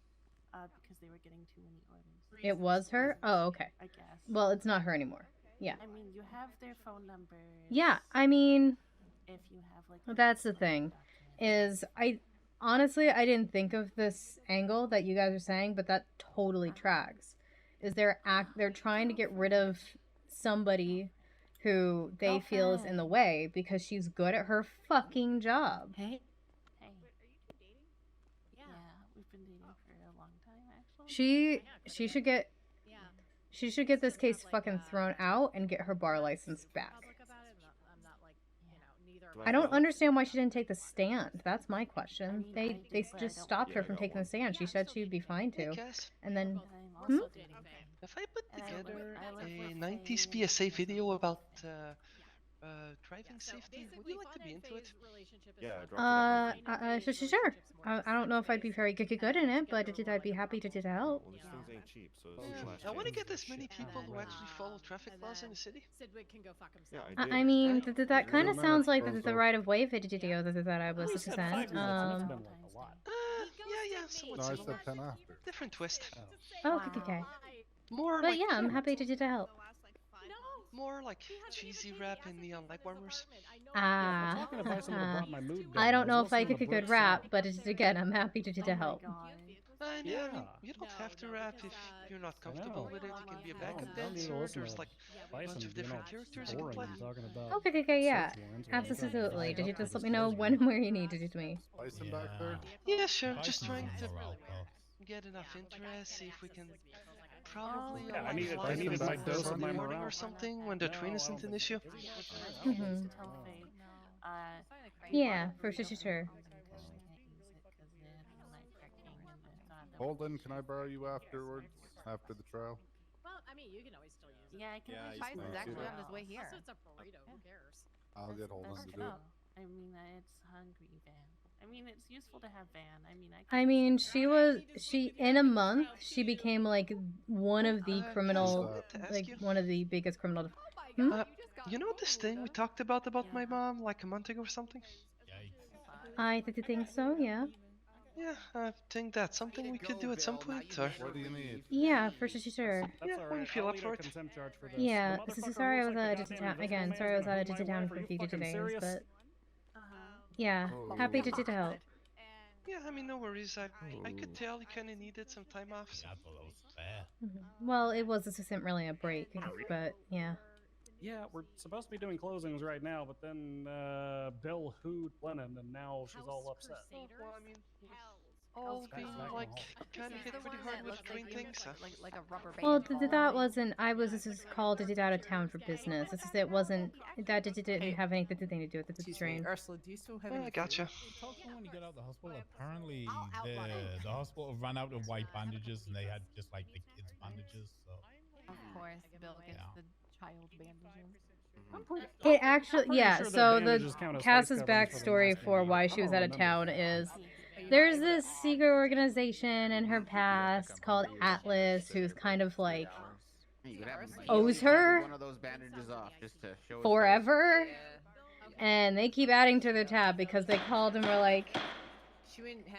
because they were getting too many orders. It was her? Oh, okay. I guess. Well, it's not her anymore. Yeah. I mean, you have their phone number. Yeah, I mean, if you have like. That's the thing, is honestly, I didn't think of this angle that you guys are saying, but that totally tracks. Is they're trying to get rid of somebody who they feel is in the way because she's good at her fucking job. Hey. Yeah, we've been dating for a long time, actually. She should get this case fucking thrown out and get her bar license back. I don't understand why she didn't take the stand. That's my question. They just stopped her from taking the stand. She said she'd be fine to. And then If I put together a 90s PSA video about driving safety, would you like to be into it? Yeah, sure. I don't know if I'd be very good in it, but I'd be happy to help. Well, these things ain't cheap, so I want to get as many people who actually follow traffic laws in the city. Sidwig can go fuck himself. I mean, that kind of sounds like the right of way video that I was to send. Yeah, somewhat No, I similar. said 10 after. Different twist. Oh, okay. More But like, yeah, I'm happy to help. more like cheesy rap and neon leg warmers. I don't know if I could a good rap, but again, I'm happy to help. I mean, you don't have to rap if you're not comfortable with it. You can be a backup dancer. There's like a bunch of different characters you can play. Okay, yeah, absolutely. Did you just let me know when and where you needed it to me? Bison back there? Yeah, sure. Just trying to get enough interest, see if we can probably I needed my dose of my morning morale or something when the train isn't an issue. Yeah, for sure. Holden, can I borrow you afterwards, after the trial? Well, I mean, you can always still use it. Yeah, I can. Yeah, always Spice use is it actually somewhere on his way else. here. Plus, it's a burrito. Who cares? I'll get Holden to do it. I mean, it's hungry van. I mean, it's useful to have van. I mean, she in a month she became like one of the criminal, like one of the biggest criminal. You know this thing we talked about my mom like a month ago or something? I think so. Yeah. Yeah, I think that's something we could do at some point. Or what do you need? Yeah, for sure. Yeah, when you feel up for it. Yeah, sorry I was out of town again. Sorry I was out of town for a few days, but yeah, happy to help. Yeah, I mean, no worries. I could tell you kind of needed some time off. So. Well, it wasn't really a break, but yeah. Yeah, we're supposed to be doing closings right now, but then Bill hooed Lennon, and now she's all upset. Well, I mean, all being like kind of hit pretty hard with train things. Like a rubber band. Well, that wasn't. I was just called out of town for business. It wasn't. That didn't have anything to do with the train. Ursula, do you still have any I gotcha. Talk to when you got out of the hospital. Apparently, the hospital ran out of white bandages, and they had just like the kids' bandages. So. Of course, Bill gets the child bandages. It actually, yeah. So the Cass's backstory for why she was out of town is there's this secret organization in her past called Atlas, who's kind of like owes her forever, and they keep adding to their tab because they called and were like,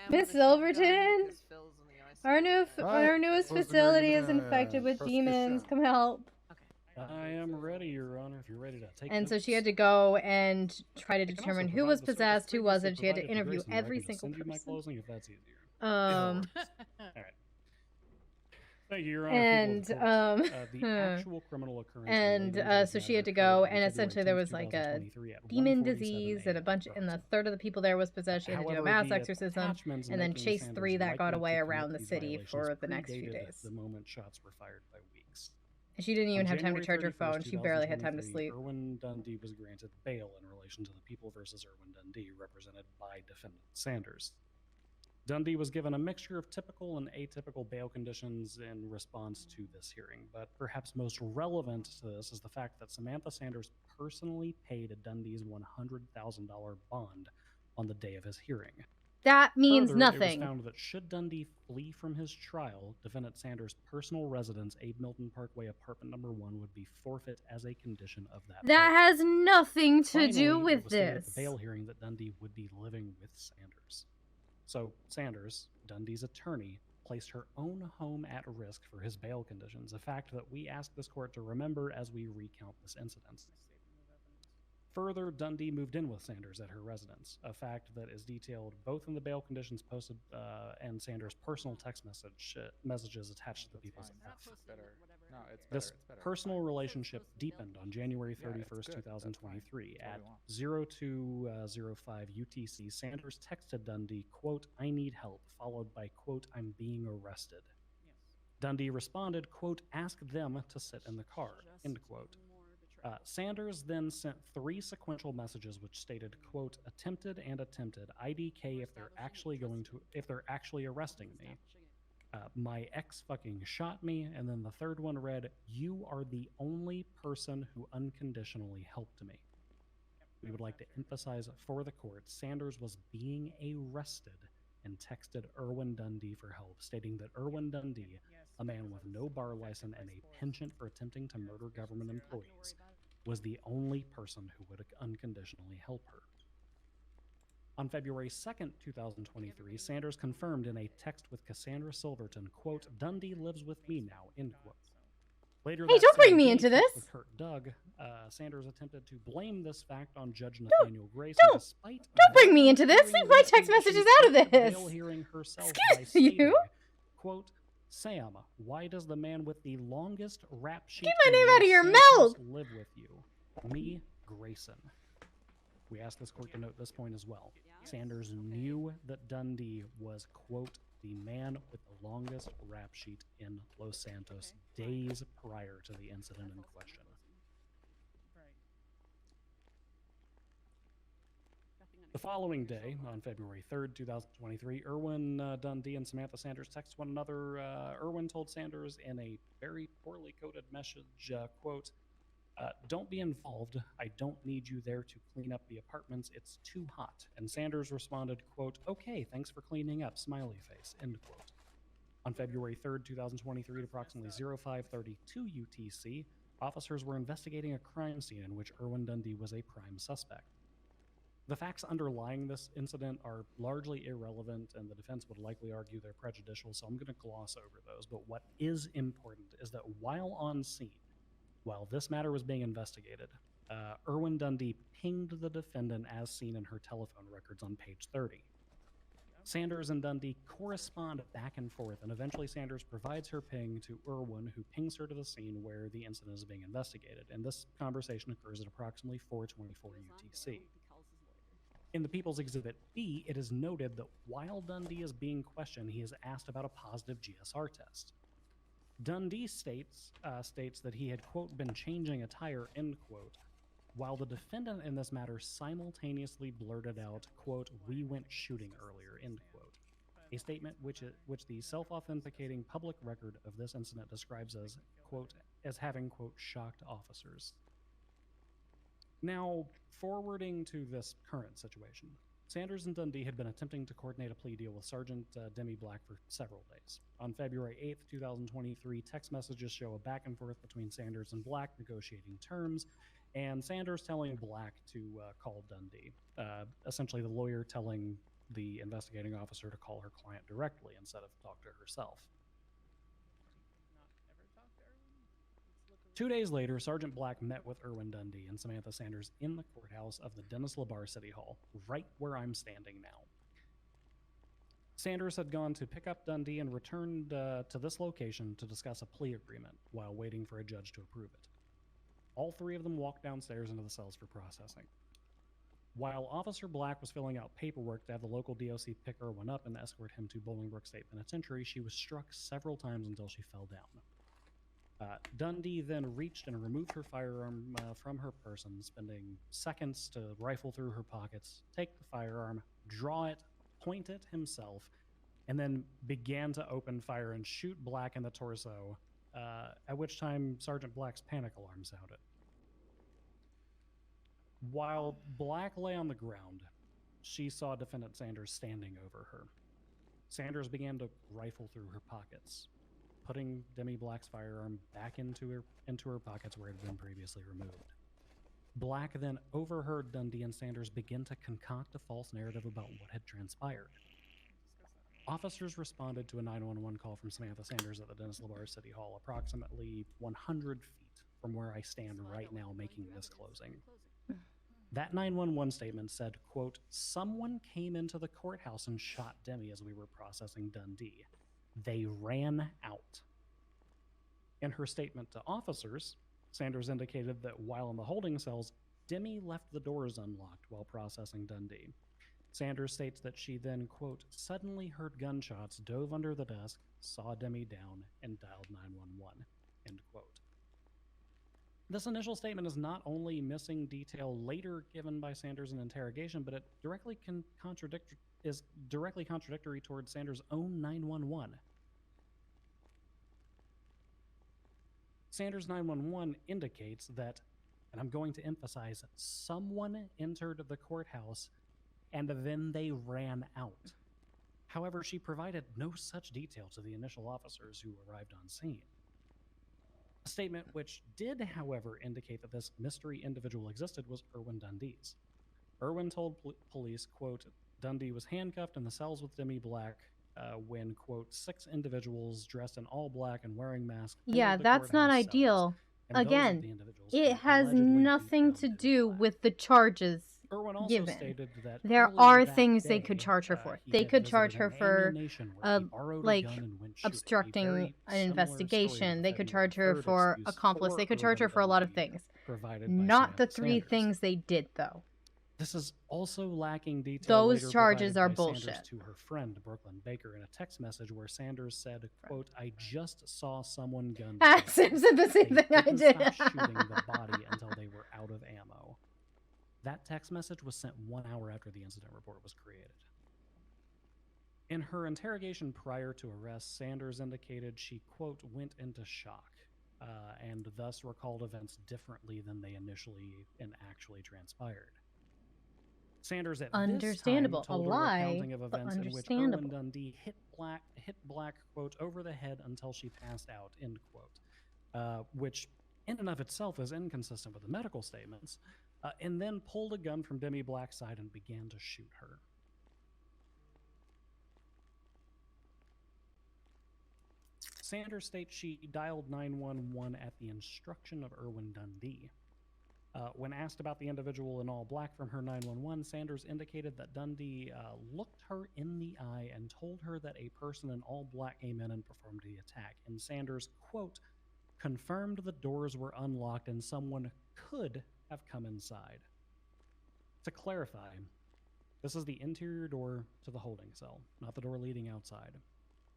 Miss Silverton, our newest facility is infected with demons. Come help. I am ready, Your Honor, if you're ready to take And so she had to go and try to determine who was possessed, who wasn't. She had to interview every single person. My closing, if that's easier. All right. Thank you, Your Honor. And the actual criminal occurrence. And so she had to go, and essentially there was like a demon disease, and a third of the people there was possessed. She had to do a mass exorcism, and then chase 3 that got away around the city for the next few days. The moment shots were fired by weeks. She didn't even have time to charge her phone. She barely had time to sleep. Erwin Dundee was granted bail in relation to the People versus Erwin Dundee, represented by defendant Sanders. Dundee was given a mixture of typical and atypical bail conditions in response to this hearing, but perhaps most relevant to this is the fact that Samantha Sanders personally paid Dundee's $100,000 bond on the day of his hearing. That means Further, nothing. It was found that should Dundee flee from his trial, defendant Sanders' personal residence, Abe Milton Parkway, apartment number 1, would be forfeit as a condition of that. That has nothing to Finally, do it with was stated at this. the bail hearing that Dundee would be living with Sanders. So Sanders, Dundee's attorney, placed her own home at risk for his bail conditions, a fact that we ask this court to remember as we recount this incident. Further, Dundee moved in with Sanders at her residence, a fact that is detailed both in the bail conditions posted and Sanders' personal text messages attached to the People's This personal relationship deepened on January 31st, 2023. At 0205 UTC, Sanders texted Dundee, quote, "I need help," followed by, quote, "I'm being arrested." Dundee responded, quote, "Ask them to sit in the car," end quote. Sanders then sent 3 sequential messages which stated, quote, attempted, IDK if they're actually arresting me. My ex fucking shot me, and then the third one read, "You are the only person who unconditionally helped me." We would like to emphasize for the court, Sanders was being arrested and texted Erwin Dundee for help, stating that Erwin Dundee, a man with no bar license and a penchant for attempting to murder government employees, was the only person who would unconditionally help her. On February 2nd, 2023, Sanders confirmed in a text with Cassandra Silverton, quote, "Dundee lives with me now," end quote. Later Hey, that don't bring same me day, into text this. with Kurt Doug, Sanders attempted to blame this fact on Judge Nathaniel Grace. Don't bring me into this. Leave my text messages out of this. Hearing herself Excuse by you. stating, quote, "Sam, why does the man with the longest rap sheet Get my in name Los out of your Santos mouth. live with you? Me, Grayson." We ask this court to note this point as well. Sanders knew that Dundee was, quote, "the man with the longest rap sheet in Los Santos" days prior to the incident in question. The following day, on February 3rd, 2023, Irwin Dundee and Samantha Sanders text one another. Irwin told Sanders in a very poorly coded message, quote, "Don't be involved. I don't need you there to clean up the apartments. It's too hot." And Sanders responded, quote, "Okay, thanks for cleaning up, smiley face," end quote. On February 3rd, 2023, at approximately 0532 UTC, officers were investigating a crime scene in which Irwin Dundee was a prime suspect. The facts underlying this incident are largely irrelevant, and the defense would likely argue they're prejudicial, so I'm going to gloss over those. But what is important is that while on scene, while this matter was being investigated, Irwin Dundee pinged the defendant as seen in her telephone records on page 30. Sanders and Dundee correspond back and forth, and eventually Sanders provides her ping to Irwin, who pings her to the scene where the incident is being investigated. And this conversation occurs at approximately 4:24 UTC. In the People's Exhibit B, it is noted that while Dundee is being questioned, he is asked about a positive GSR test. Dundee states that he had, quote, been changing a tire, end quote, while the defendant in this matter simultaneously blurted out, quote, "We went shooting earlier," end quote. A statement which the self-authenticating public record of this incident describes as, quote, as having, quote, shocked officers. Now, forwarding to this current situation, Sanders and Dundee had been attempting to coordinate a plea deal with Sergeant Demi Black for several days. On February 8th, 2023, text messages show a back and forth between Sanders and Black negotiating terms, and Sanders telling Black to call Dundee. Essentially, the lawyer telling the investigating officer to call her client directly instead of talk to herself. 2 days later, Sergeant Black met with Irwin Dundee and Samantha Sanders in the courthouse of the Dennis LaBar City Hall, right where I'm standing now. Sanders had gone to pick up Dundee and returned to this location to discuss a plea agreement while waiting for a judge to approve it. All three of them walked downstairs into the cells for processing. While Officer Black was filling out paperwork to have the local DOC pick Irwin up and escort him to Bolingbrook State Penitentiary, she was struck several times until she fell down. Dundee then reached and removed her firearm from her person, spending seconds to rifle through her pockets, take the firearm, draw it, point it himself, and then began to open fire and shoot Black in the torso, at which time Sergeant Black's panic alarm sounded. While Black lay on the ground, she saw Defendant Sanders standing over her. Sanders began to rifle through her pockets, putting Demi Black's firearm back into her pockets where it had been previously removed. Black then overheard Dundee and Sanders begin to concoct a false narrative about what had transpired. Officers responded to a 911 call from Samantha Sanders at the Dennis LaBar City Hall, approximately 100 feet from where I stand right now making this closing. That 911 statement said, quote, "Someone came into the courthouse and shot Demi as we were processing Dundee. They ran out." In her statement to officers, Sanders indicated that while in the holding cells, Demi left the doors unlocked while processing Dundee. Sanders states that she then, quote, "suddenly heard gunshots, dove under the desk, saw Demi down, and dialed 911, end quote. This initial statement is not only missing detail later given by Sanders in interrogation, but it is directly contradictory towards Sanders' own 911. Sanders' 911 indicates that, and I'm going to emphasize, someone entered the courthouse and then they ran out. However, she provided no such detail to the initial officers who arrived on scene. A statement which did, however, indicate that this mystery individual existed was Irwin Dundee's. Irwin told police, quote, Dundee was handcuffed in the cells with Demi Black when, quote, 6 individuals dressed in all black and wearing masks. Yeah, that's not ideal. Again, it has nothing to do with the charges given. There are things they could charge her for. They could charge her for, like, obstructing an investigation. They could charge her for accomplice. They could charge her for a lot of things. Not the 3 things they did, though. This is also lacking detail. Those charges are bullshit. Sanders to her friend Brooklyn Baker in a text message where Sanders said, "quote I just saw someone gunned down. Sam said the same thing I did. Stop shooting the body until they were out of ammo." That text message was sent 1 hour after the incident report was created. In her interrogation prior to arrest, Sanders indicated she, quote, went into shock and thus recalled events differently than they initially and actually transpired. Sanders at this time told her recounting of events in which Erwin Dundee hit Black, quote, over the head until she passed out, end quote, which in and of itself is inconsistent with the medical statements, and then pulled a gun from Demi Black's side and began to shoot her. Sanders states she dialed 911 at the instruction of Erwin Dundee. When asked about the individual in all black from her 911, Sanders indicated that Dundee looked her in the eye and told her that a person in all black came in and performed the attack. And Sanders, quote, confirmed the doors were unlocked and someone could have come inside. To clarify, this is the interior door to the holding cell, not the door leading outside.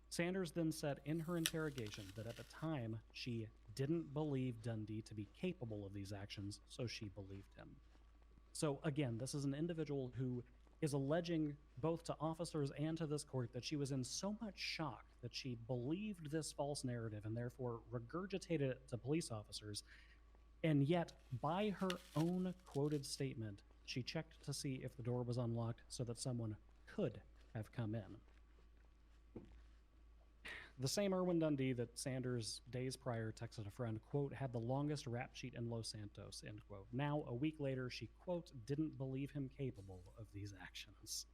Sanders then said in her interrogation that at the time she didn't believe Dundee to be capable of these actions, so she believed him. So again, this is an individual who is alleging both to officers and to this court that she was in so much shock that she believed this false narrative and therefore regurgitated it to police officers. And yet, by her own quoted statement, she checked to see if the door was unlocked so that someone could have come in. The same Erwin Dundee that Sanders days prior texted a friend, quote, had the longest rap sheet in Los Santos, end quote. Now, a week later, she, quote, didn't believe him capable of these actions.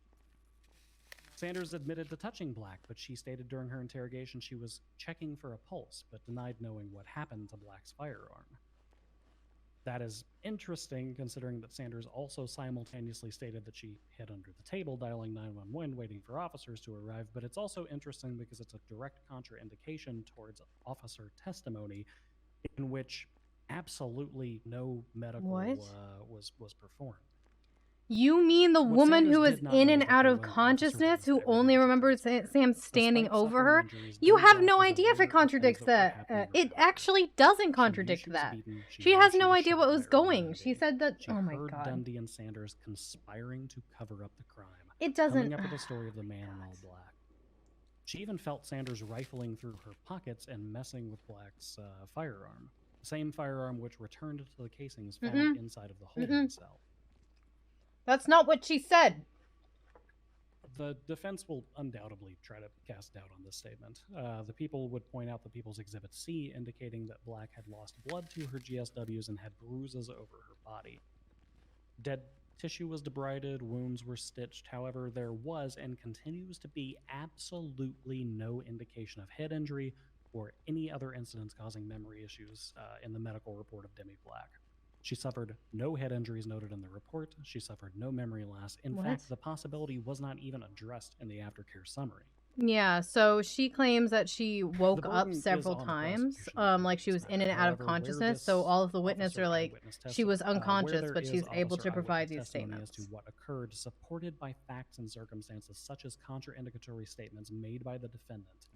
Sanders admitted to touching Black, but she stated during her interrogation she was checking for a pulse, but denied knowing what happened to Black's firearm. That is interesting, considering that Sanders also simultaneously stated that she hid under the table, dialing 911, waiting for officers to arrive, but it's also interesting because it's a direct contraindication towards officer testimony in which absolutely no medical was performed. You mean the woman who was in and out of consciousness, who only remembers Sam standing over her? You have no idea if it contradicts that. It actually doesn't contradict that. She has no idea what was going. She said that. Oh my god. Dundee and Sanders conspiring to cover up the crime. It doesn't. Coming up with the story of the man in all black. She even felt Sanders rifling through her pockets and messing with Black's firearm. The same firearm which returned to the casings found inside of the holding cell. That's not what she said. The defense will undoubtedly try to cast doubt on this statement. The people would point out the People's Exhibit C, indicating that Black had lost blood to her GSWs and had bruises over her body. Dead tissue was debrided, wounds were stitched. However, there was and continues to be absolutely no indication of head injury or any other incidents causing memory issues in the medical report of Demi Black. She suffered no head injuries noted in the report. She suffered no memory loss. In fact, the possibility was not even addressed in the aftercare summary. Yeah, so she claims that she woke up several times, like she was in and out of consciousness. So all of the witnesses are like, she was unconscious, but she's able to provide these statements. As to what occurred, supported by facts and circumstances, such as contraindicatory statements made by the defendant.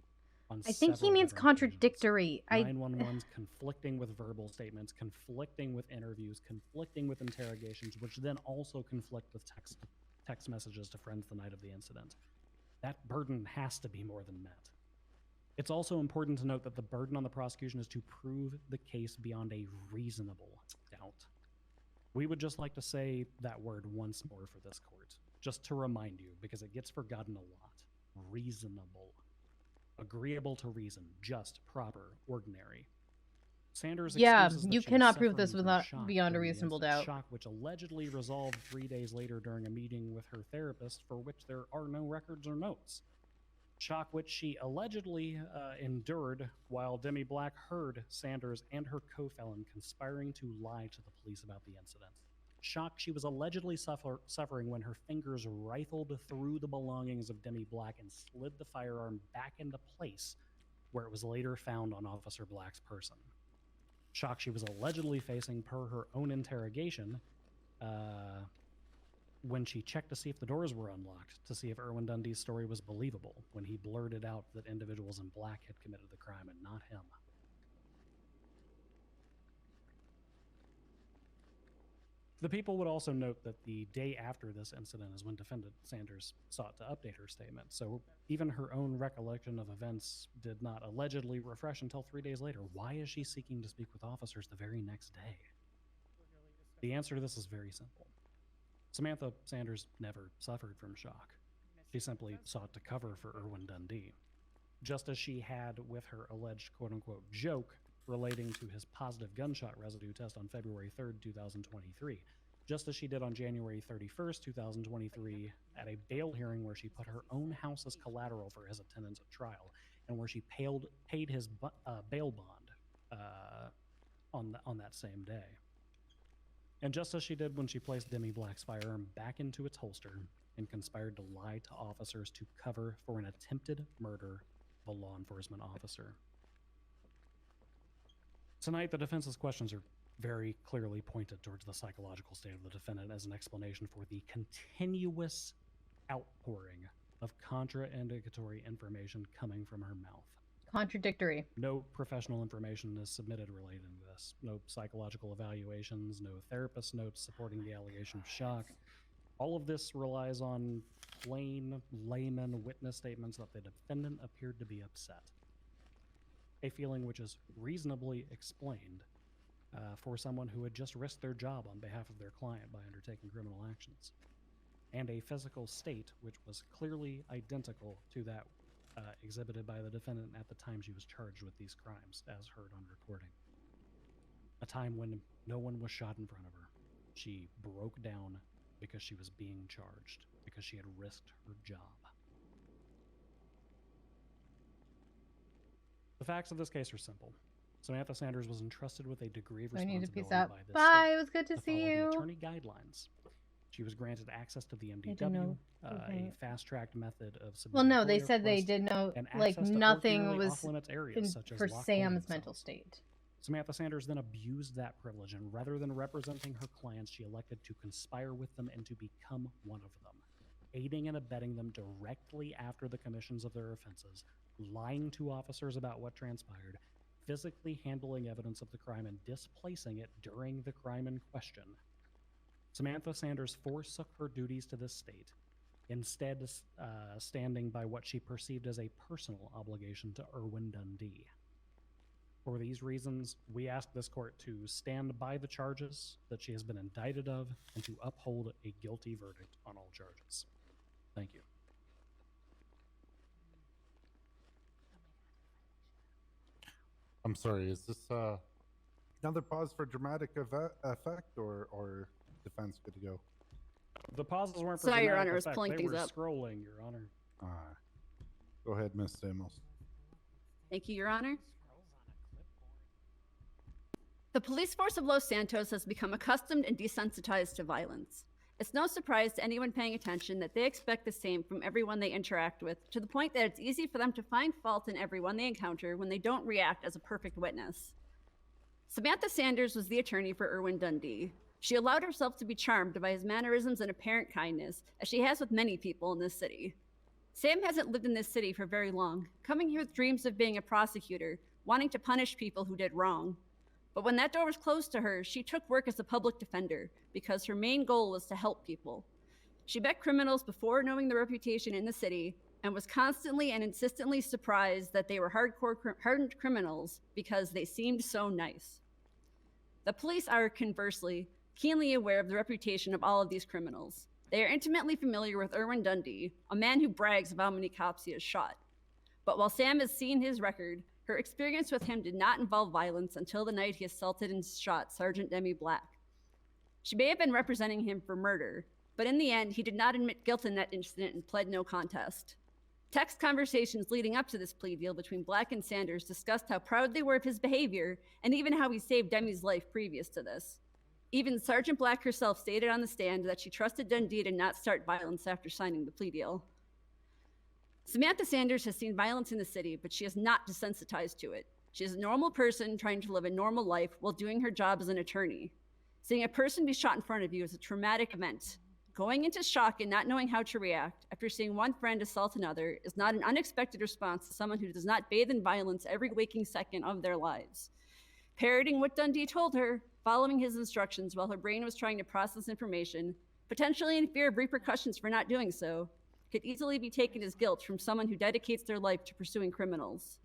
I think he means contradictory. 911's conflicting with verbal statements, conflicting with interviews, conflicting with interrogations, which then also conflict with text messages to friends the night of the incident. That burden has to be more than met. It's also important to note that the burden on the prosecution is to prove the case beyond a reasonable doubt. We would just like to say that word once more for this court, just to remind you, because it gets forgotten a lot. Reasonable. Agreeable to reason, just, proper, ordinary. Sanders you cannot prove this without beyond a reasonable doubt. Shock, which allegedly resolved 3 days later during a meeting with her therapist, for which there are no records or notes. Shock which she allegedly endured while Demi Black heard Sanders and her co-felon conspiring to lie to the police about the incident. Shock she was allegedly suffering when her fingers rifled through the belongings of Demi Black and slid the firearm back into place where it was later found on Officer Black's person. Shock she was allegedly facing per her own interrogation when she checked to see if the doors were unlocked, to see if Erwin Dundee's story was believable, when he blurted out that individuals in black had committed the crime and not him. The people would also note that the day after this incident is when defendant Sanders sought to update her statement. So even her own recollection of events did not allegedly refresh until 3 days later. Why is she seeking to speak with officers the very next day? The answer to this is very simple. Samantha Sanders never suffered from shock. She simply sought to cover for Erwin Dundee, just as she had with her alleged quote-unquote joke relating to his positive gunshot residue test on February 3rd, 2023, just as she did on January 31st, 2023, at a bail hearing where she put her own house as collateral for his attendance at trial, and where she paid his bail bond on that same day. And just as she did when she placed Demi Black's firearm back into its holster and conspired to lie to officers to cover for an attempted murder of a law enforcement officer. Tonight, the defense's questions are very clearly pointed towards the psychological state of the defendant as an explanation for the continuous outpouring of contraindicatory information coming from her mouth. Contradictory. No professional information is submitted relating to this. No psychological evaluations, no therapist notes supporting the allegation of shock. All of this relies on plain layman witness statements that the defendant appeared to be upset. A feeling which is reasonably explained for someone who had just risked their job on behalf of their client by undertaking criminal actions. And a physical state which was clearly identical to that exhibited by the defendant at the time she was charged with these crimes, as heard on recording. A time when no one was shot in front of her. She broke down because she was being charged, because she had risked her job. The facts of this case are simple. Samantha Sanders was entrusted with a degree of I need responsibility to peace out. by the Bye. state It was good to see follow you. the attorney guidelines. She was granted access to the I MDW, didn't know. a fast-tracked method of submitting Well, no, they FOIA said they requests, did know, and like, access to nothing ordinarily was off-limits areas such as for locked Sam's holding mental cells. state. Samantha Sanders then abused that privilege, and rather than representing her clients, she elected to conspire with them and to become one of them, aiding and abetting them directly after the commissions of their offenses, lying to officers about what transpired, physically handling evidence of the crime and displacing it during the crime in question. Samantha Sanders forsook her duties to this state, instead standing by what she perceived as a personal obligation to Erwin Dundee. For these reasons, we ask this court to stand by the charges that she has been indicted of and to uphold a guilty verdict on all charges. Thank you. I'm sorry, is this another pause for dramatic effect or defense good to go? The pauses weren't for Sorry, Your dramatic Honor, I was effect. pulling They things were up. scrolling, Your Honor. Go ahead, Ms. Stamos. Thank you, Your Honor. The police force of Los Santos has become accustomed and desensitized to violence. It's no surprise to anyone paying attention that they expect the same from everyone they interact with, to the point that it's easy for them to find fault in everyone they encounter when they don't react as a perfect witness. Samantha Sanders was the attorney for Erwin Dundee. She allowed herself to be charmed by his mannerisms and apparent kindness, as she has with many people in this city. Sam hasn't lived in this city for very long, coming here with dreams of being a prosecutor, wanting to punish people who did wrong. But when that door was closed to her, she took work as a public defender because her main goal was to help people. She met criminals before knowing the reputation in the city and was constantly and insistently surprised that they were hardened criminals because they seemed so nice. The police are, conversely, keenly aware of the reputation of all of these criminals. They are intimately familiar with Erwin Dundee, a man who brags about how many cops he has shot. But while Sam has seen his record, her experience with him did not involve violence until the night he assaulted and shot Sergeant Demi Black. She may have been representing him for murder, but in the end, he did not admit guilt in that incident and pled no contest. Text conversations leading up to this plea deal between Black and Sanders discussed how proud they were of his behavior and even how he saved Demi's life previous to this. Even Sergeant Black herself stated on the stand that she trusted Dundee to not start violence after signing the plea deal. Samantha Sanders has seen violence in the city, but she is not desensitized to it. She is a normal person trying to live a normal life while doing her job as an attorney. Seeing a person be shot in front of you is a traumatic event. Going into shock and not knowing how to react after seeing one friend assault another is not an unexpected response to someone who does not bathe in violence every waking second of their lives. Parroting what Dundee told her, following his instructions while her brain was trying to process information, potentially in fear of repercussions for not doing so, could easily be taken as guilt from someone who dedicates their life to pursuing criminals.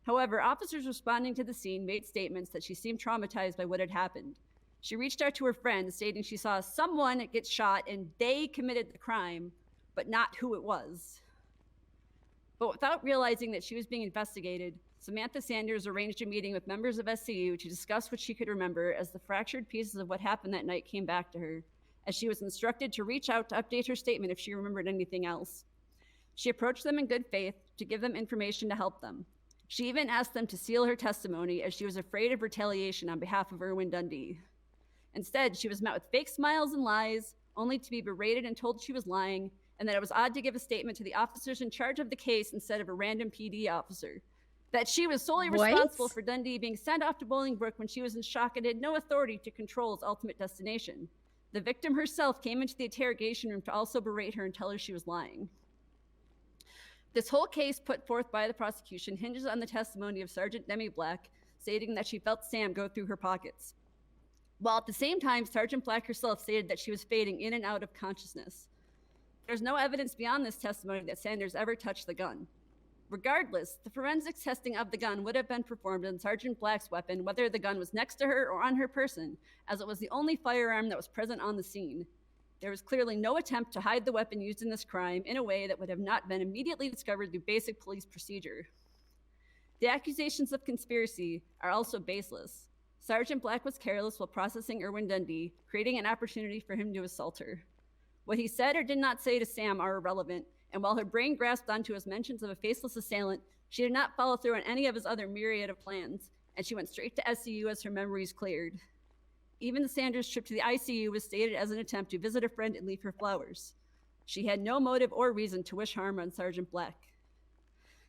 However, officers responding to the scene made statements that she seemed traumatized by what had happened. She reached out to her friend, stating she saw someone get shot and they committed the crime, but not who it was. But without realizing that she was being investigated, Samantha Sanders arranged a meeting with members of SCU to discuss what she could remember as the fractured pieces of what happened that night came back to her, as she was instructed to reach out to update her statement if she remembered anything else. She approached them in good faith to give them information to help them. She even asked them to seal her testimony as she was afraid of retaliation on behalf of Erwin Dundee. Instead, she was met with fake smiles and lies, only to be berated and told she was lying, and that it was odd to give a statement to the officers in charge of the case instead of a random PD officer. That she was solely responsible for Dundee being sent off to Bolingbrook when she was in shock and had no authority to control his ultimate destination. The victim herself came into the interrogation room to also berate her and tell her she was lying. This whole case put forth by the prosecution hinges on the testimony of Sergeant Demi Black, stating that she felt Sam go through her pockets, while at the same time, Sergeant Black herself stated that she was fading in and out of consciousness. There's no evidence beyond this testimony that Sanders ever touched the gun. Regardless, the forensics testing of the gun would have been performed on Sergeant Black's weapon, whether the gun was next to her or on her person, as it was the only firearm that was present on the scene. There was clearly no attempt to hide the weapon used in this crime in a way that would have not been immediately discovered through basic police procedure. The accusations of conspiracy are also baseless. Sergeant Black was careless while processing Erwin Dundee, creating an opportunity for him to assault her. What he said or did not say to Sam are irrelevant, and while her brain grasped onto his mentions of a faceless assailant, she did not follow through on any of his other myriad of plans, and she went straight to SCU as her memories cleared. Even the Sanders trip to the ICU was stated as an attempt to visit a friend and leave her flowers. She had no motive or reason to wish harm on Sergeant Black.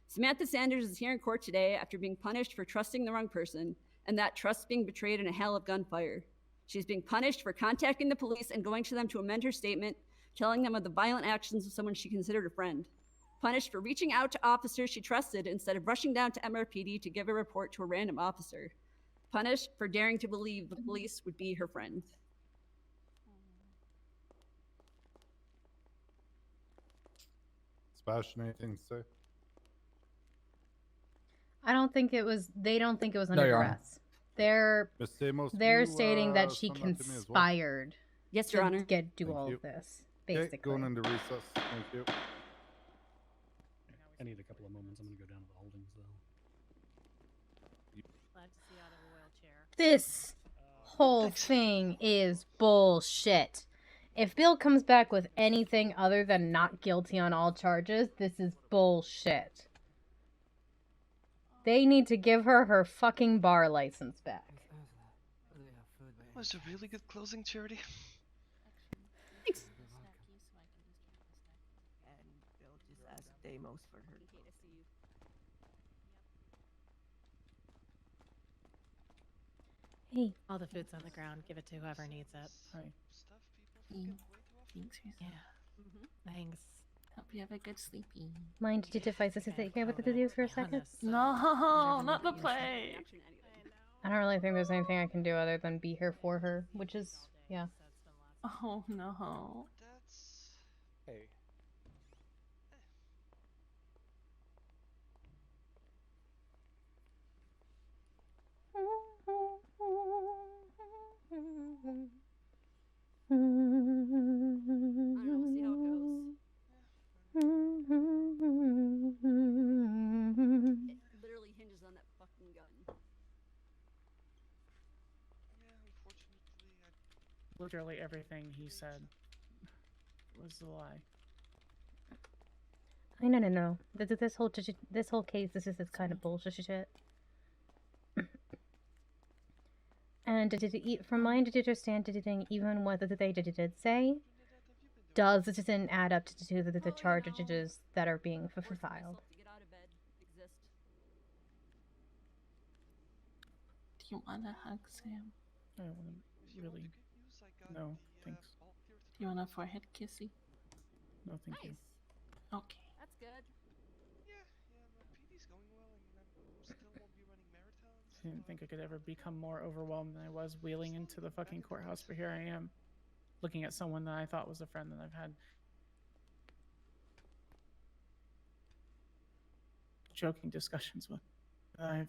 Samantha Sanders is here in court today after being punished for trusting the wrong person, and that trust being betrayed in a hail of gunfire. She's being punished for contacting the police and going to them to amend her statement, telling them of the violent actions of someone she considered a friend. Punished for reaching out to officers she trusted instead of rushing down to MRPD to give a report to a random officer. Punished for daring to believe the police would be her friend. Sebastian, anything to say? I don't think it was. They don't think it was No, under Your Honor. duress. They're stating that she send that to me as well? conspired. Yes, to Your Honor. do Thank all you. of this. Okay, Basically. going into recess. Thank you. I need a couple of moments. I'm gonna go down to the holdings though. Glad to see you out of a wheelchair. This whole thing is bullshit. If Bill comes back with anything other than not guilty on all charges, this is bullshit. They need to give her her fucking bar license back. Was a really good closing, Charity. Thanks. And Bill just asked Deimos for her. Hey. All the food's on the ground. Give it to whoever needs it. Thanks, Yeah. Thanks. Hope you have a good sleepy. Mind to device this is here with the videos for a second? No, not the play. I don't really think there's anything I can do other than be here for her, which is, yeah. Oh no. Hey. It literally hinges on that fucking gun. Literally everything he said was a lie. No. This whole case, this is kind of bullshit shit. And from my understanding, even what they did say, does it didn't add up to the charges that are being filed. Do you want a hug, Sam? I don't want to really. No, thanks. Do you want a forehead kissy? No, thank you. Okay. That's good. Yeah, my PD's going well. I mean, I still won't be running marathons. didn't think I could ever become more overwhelmed than I was wheeling into the fucking courthouse, but here I am, looking at someone that I thought was a friend that I've had joking discussions with. I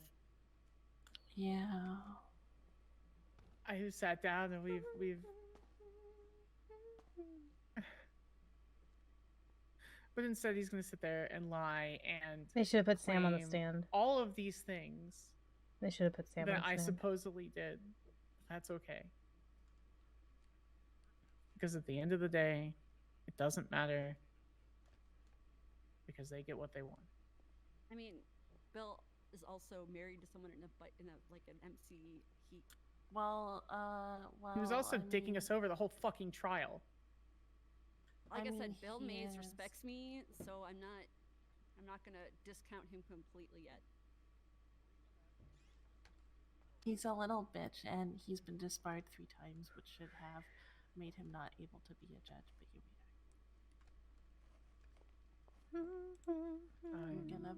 sat down and we've but instead he's gonna sit there and lie and They should have put Sam on the claim stand. all of these things They should have put Sam on that the I stand. supposedly did. That's okay. Because at the end of the day, it doesn't matter because they get what they want. I mean, Bill is also married to someone in a like an MC. He was also dicking us over the whole fucking trial. Like I said, Bill Mays respects me, so I'm not gonna discount him completely yet. He's a little bitch, and he's been disbarred 3 times, which should have made him not able to be a judge, but here we are. I'm gonna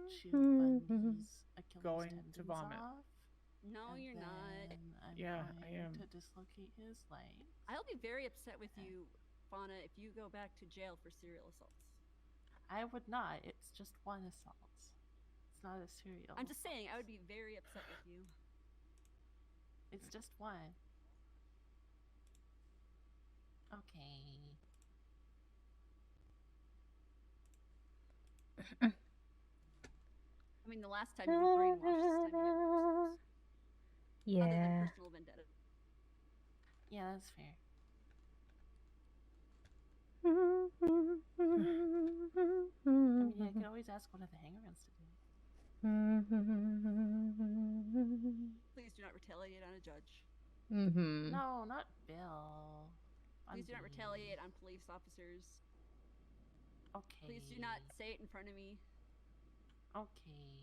shoot Bundy's Achilles going to tendons vomit. off, No, and you're not. then I'm Yeah, going I am. to dislocate his leg. I'll be very upset with you, Fauna, if you go back to jail for serial assaults. I would not. It's just one assault. It's not a serial. I'm just saying, I would be very upset with you. It's just one. Okay. I mean, the last time you were brainwashed, this time you get worse. Yeah. Other than personal vendetta. Yeah, that's fair. I mean, I could always ask one of the hangarounds to do it. Please do not retaliate on a judge. No, not Bill. Please do not retaliate on police officers. Okay. Please do not say it in front of me. Okay.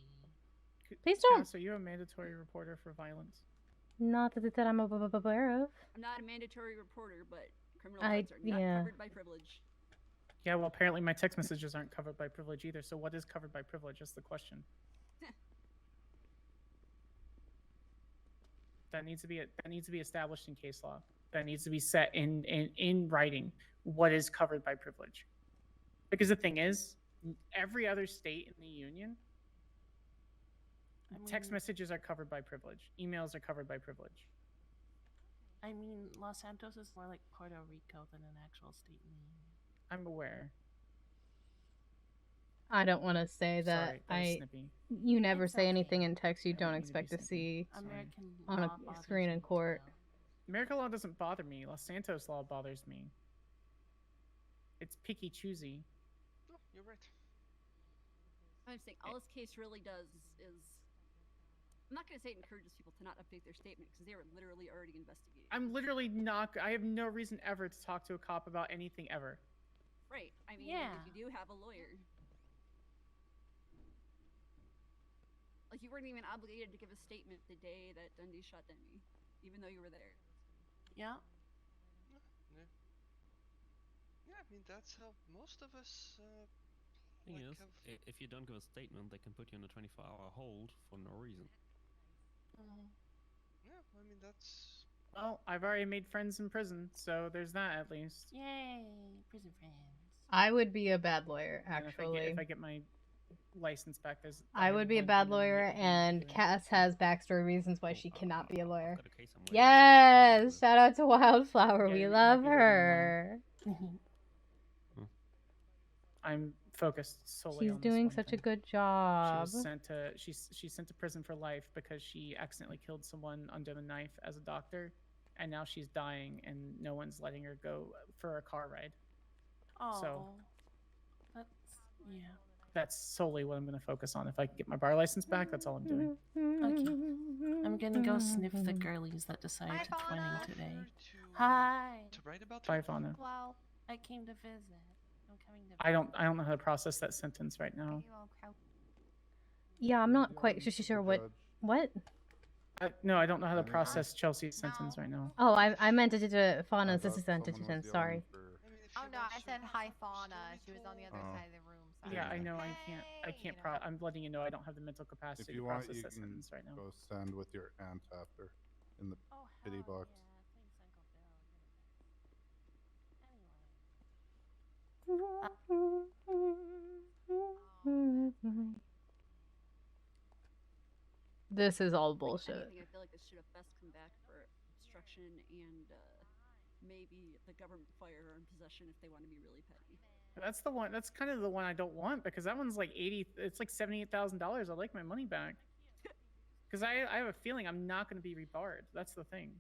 Please don't. So you're a mandatory reporter for violence. Not that I'm aware of. I'm not a mandatory reporter, but criminal threats are not covered by privilege. Yeah, well, apparently my text messages aren't covered by privilege either. So what is covered by privilege? That's the question. That needs to be established in case law. That needs to be set in writing. What is covered by privilege? Because the thing is, every other state in the union, text messages are covered by privilege. Emails are covered by privilege. I mean, Los Santos is more like Puerto Rico than an actual state in the union. I'm aware. I don't want to say that Sorry, snippy. You never say anything in text you don't expect to see on a screen in court. American law doesn't bother me. Los Santos law bothers me. It's picky choosy. Oh, you're right. I'm saying all this case really does is, I'm not going to say it encourages people to not update their statement because they were literally already investigating. I'm literally not. I have no reason ever to talk to a cop about anything ever. Right. I mean, Yeah. if you do have a lawyer. Like, you weren't even obligated to give a statement the day that Dundee shot Demi, even though you were there. Yeah. Yeah, I mean, that's how most of us. Thing is, if you don't give a statement, they can put you on a 24-hour hold for no reason. Yeah, I mean, that's. Well, I've already made friends in prison, so there's that at least. Yay, prison friends. I would be a bad lawyer, actually. If I get my license back, I would be a bad lawyer, and Cass has backstory reasons why she cannot be a lawyer. Yes! Shout out to Wildflower. We love her. I'm focused solely She's on this doing one such a thing. good job. She was sent to she's sent to prison for life because she accidentally killed someone under the knife as a doctor, and now she's dying, and no one's letting her go for a car ride. Oh, So yeah. that's solely what I'm going to focus on. If I can get my bar license back, that's all I'm doing. Okay. I'm gonna go sniff the girlies that decided to twinning today. Hi. To write about. Bye, Fauna. Well, I came to visit. I'm coming to. I don't know how to process that sentence right now. Yeah, I'm not quite sure what. No, I don't know how to process Chelsea's sentence right now. Oh, I meant to do Fauna's sentence. Sorry. Oh no, I said hi, Fauna. She was on the other side of the room, Yeah, I know. I can't. I'm letting you know I don't have the mental capacity If you to want, process you that can sentence right now. go stand with your aunt after in the pity box. This is all Like bullshit. anything, I feel like this should have best come back for obstruction and maybe the government firearm possession if they want to be really petty. That's the one. That's kind of the one I don't want because that one's like 80. It's like $78,000. I like my money back. Because I have a feeling I'm not going to be rebarred. That's the thing.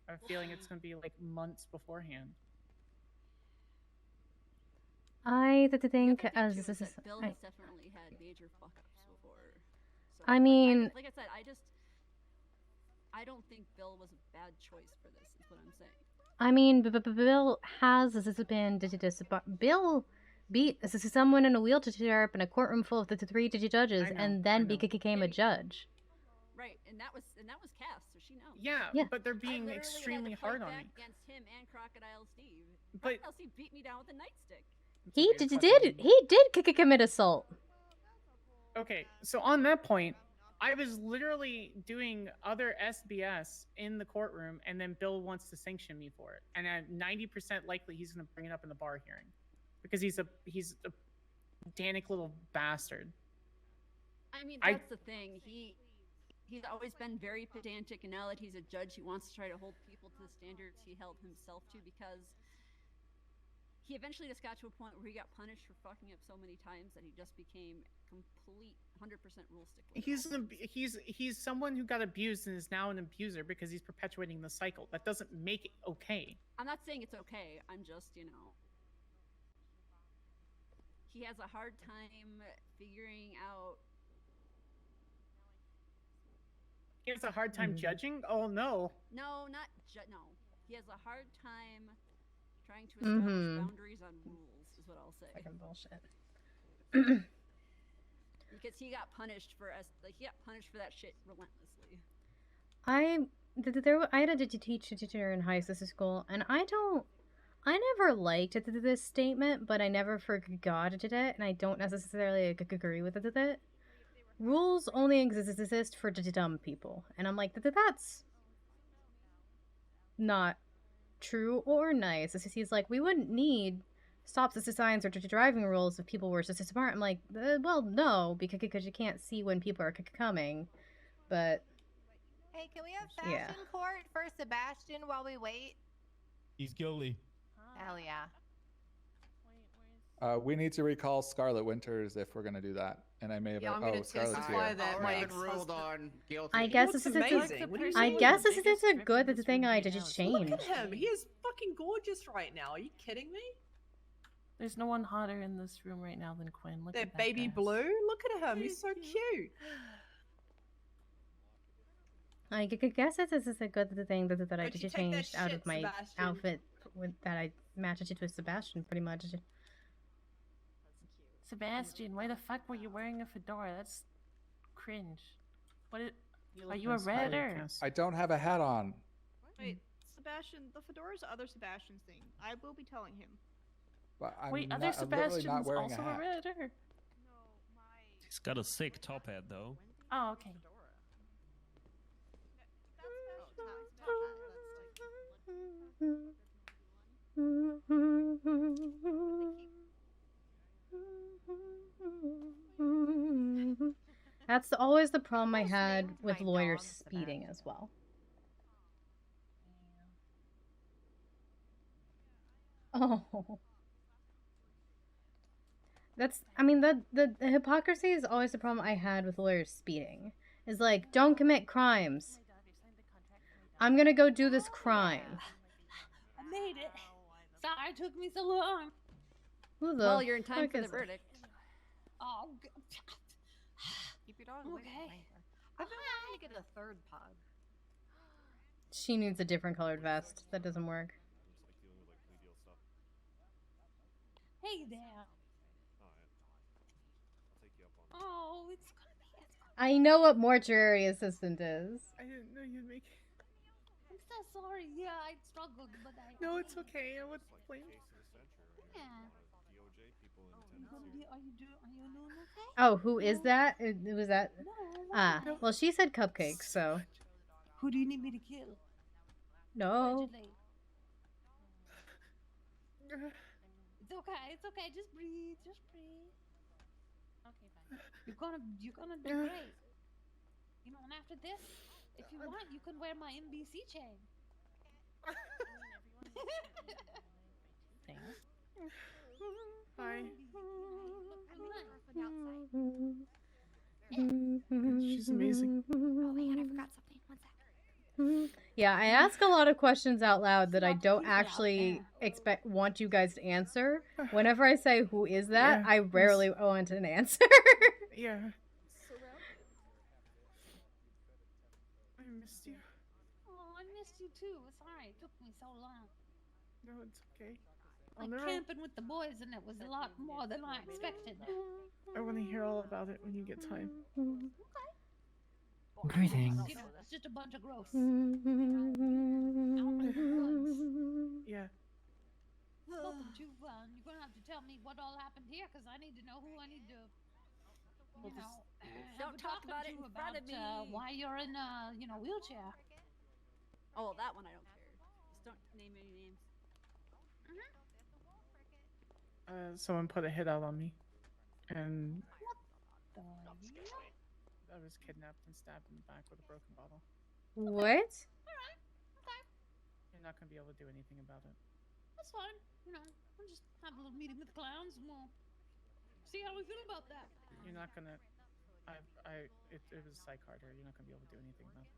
I have a feeling it's going to be like months beforehand. I think as Too, this is. that Bill has definitely had major fuck ups before. So, I mean, like I said, I don't think Bill was a bad choice for this. Is what I'm saying. I mean, Bill has been Bill beat someone in a wheelchair up in a courtroom full of the 3 judges, and then became a judge. Right, and that was Cass, so she knows. Yeah, but they're being extremely hard on me. Against him and Crocodile Steve. But Crocodile Steve beat me down with a nightstick. He did commit assault. Okay, so on that point, I was literally doing other SBS in the courtroom, and then Bill wants to sanction me for it, and I'm 90% likely he's going to bring it up in the bar hearing, because he's a Danic little bastard. I mean, that's the thing. He's always been very pedantic, and now that he's a judge, he wants to try to hold people to the standards he held himself to, because he eventually just got to a point where he got punished for fucking up so many times that he just became complete 100% rule stickler. He's someone who got abused and is now an abuser because he's perpetuating the cycle. That doesn't make it okay. I'm not saying it's okay. I'm just, he has a hard time figuring out. He has a hard time judging? Oh no. No, not no. He has a hard time trying to establish boundaries on rules, is what I'll say. Fucking bullshit. Because he got punished for that shit relentlessly. I had a teacher in high school, and I never liked this statement, but I never forgot it, and I don't necessarily agree with it. Rules only exist for dumb people, and I'm like, that's not true or nice. He's like, we wouldn't need stop signs or driving rules if people were just smart. I'm like, well, no, because you can't see when people are coming. But hey, can we have fashion court for Sebastian while we wait? He's guilty. Hell yeah. We need to recall Scarlet Winters if we're gonna do that, and I may have. Scarlet's here. That my ruled on guilty. I guess this is a good thing I did change. Look at him. He is fucking gorgeous right now. Are you kidding me? There's no one hotter in this room right now than Quinn. Look that at that baby dress. blue. Look at him. He's so cute. I guess this is a good thing that I just changed out of my outfit that I matched it with Sebastian pretty much. Sebastian, why the fuck were you wearing a fedora? That's cringe. Are you a redder? I don't have a hat on. Wait, Sebastian, the fedora's other Sebastian's thing. I will be telling him. But Wait, other Sebastian's also a redder. He's got a sick top hat though. Oh, okay. That's always the problem I had with lawyers speeding as well. Oh. The hypocrisy is always the problem I had with lawyers speeding. Is like, don't commit crimes. I'm gonna go do this crime. I made it. Sorry it took me so long. Well, you're in time for the verdict. Oh, Keep your dog okay. away. I've been wanting to get a third pod. She needs a different colored vest. That doesn't work. Hey there. Oh, it's gonna be. I know what mortuary assistant is. I didn't know you'd make it. I'm so sorry. Yeah, I struggled, but I. No, it's okay. I would blame. DOJ people in Are you doing okay? Oh, who is that? Was that? No. Well, she said cupcakes, so. Who do you need me to kill? No. It's okay. It's okay. Just breathe. Just breathe. Okay, fine. You're gonna do great. You know, and after this, if you want, you can wear my NBC chain. Hi. She's amazing. Oh my god, I forgot something. One sec. Yeah, I ask a lot of questions out loud that I don't actually want you guys to answer. Whenever I say who is that, I rarely want an answer. Yeah. I missed you. Oh, I missed you too. Sorry, it took me so long. No, it's okay. Camping with the boys, and it was a lot more than I expected. I want to hear all about it when you get time. Greetings. You know, it's just a bunch of gross. Yeah. Welcome to, you're gonna have to tell me what all happened here, because I need to know who I need to, you know, Don't talk about it in front of me. Why you're in a, wheelchair. Oh, that one I don't care. Just don't name any names. Someone put a hit out on me, and I was kidnapped and stabbed in the back with a broken bottle. What? You're not gonna be able to do anything about it. That's fine. You know, we'll just have a little meeting with the clowns, and we'll see how we feel about that. You're not gonna. It was a psych harder. You're not gonna be able to do anything about it.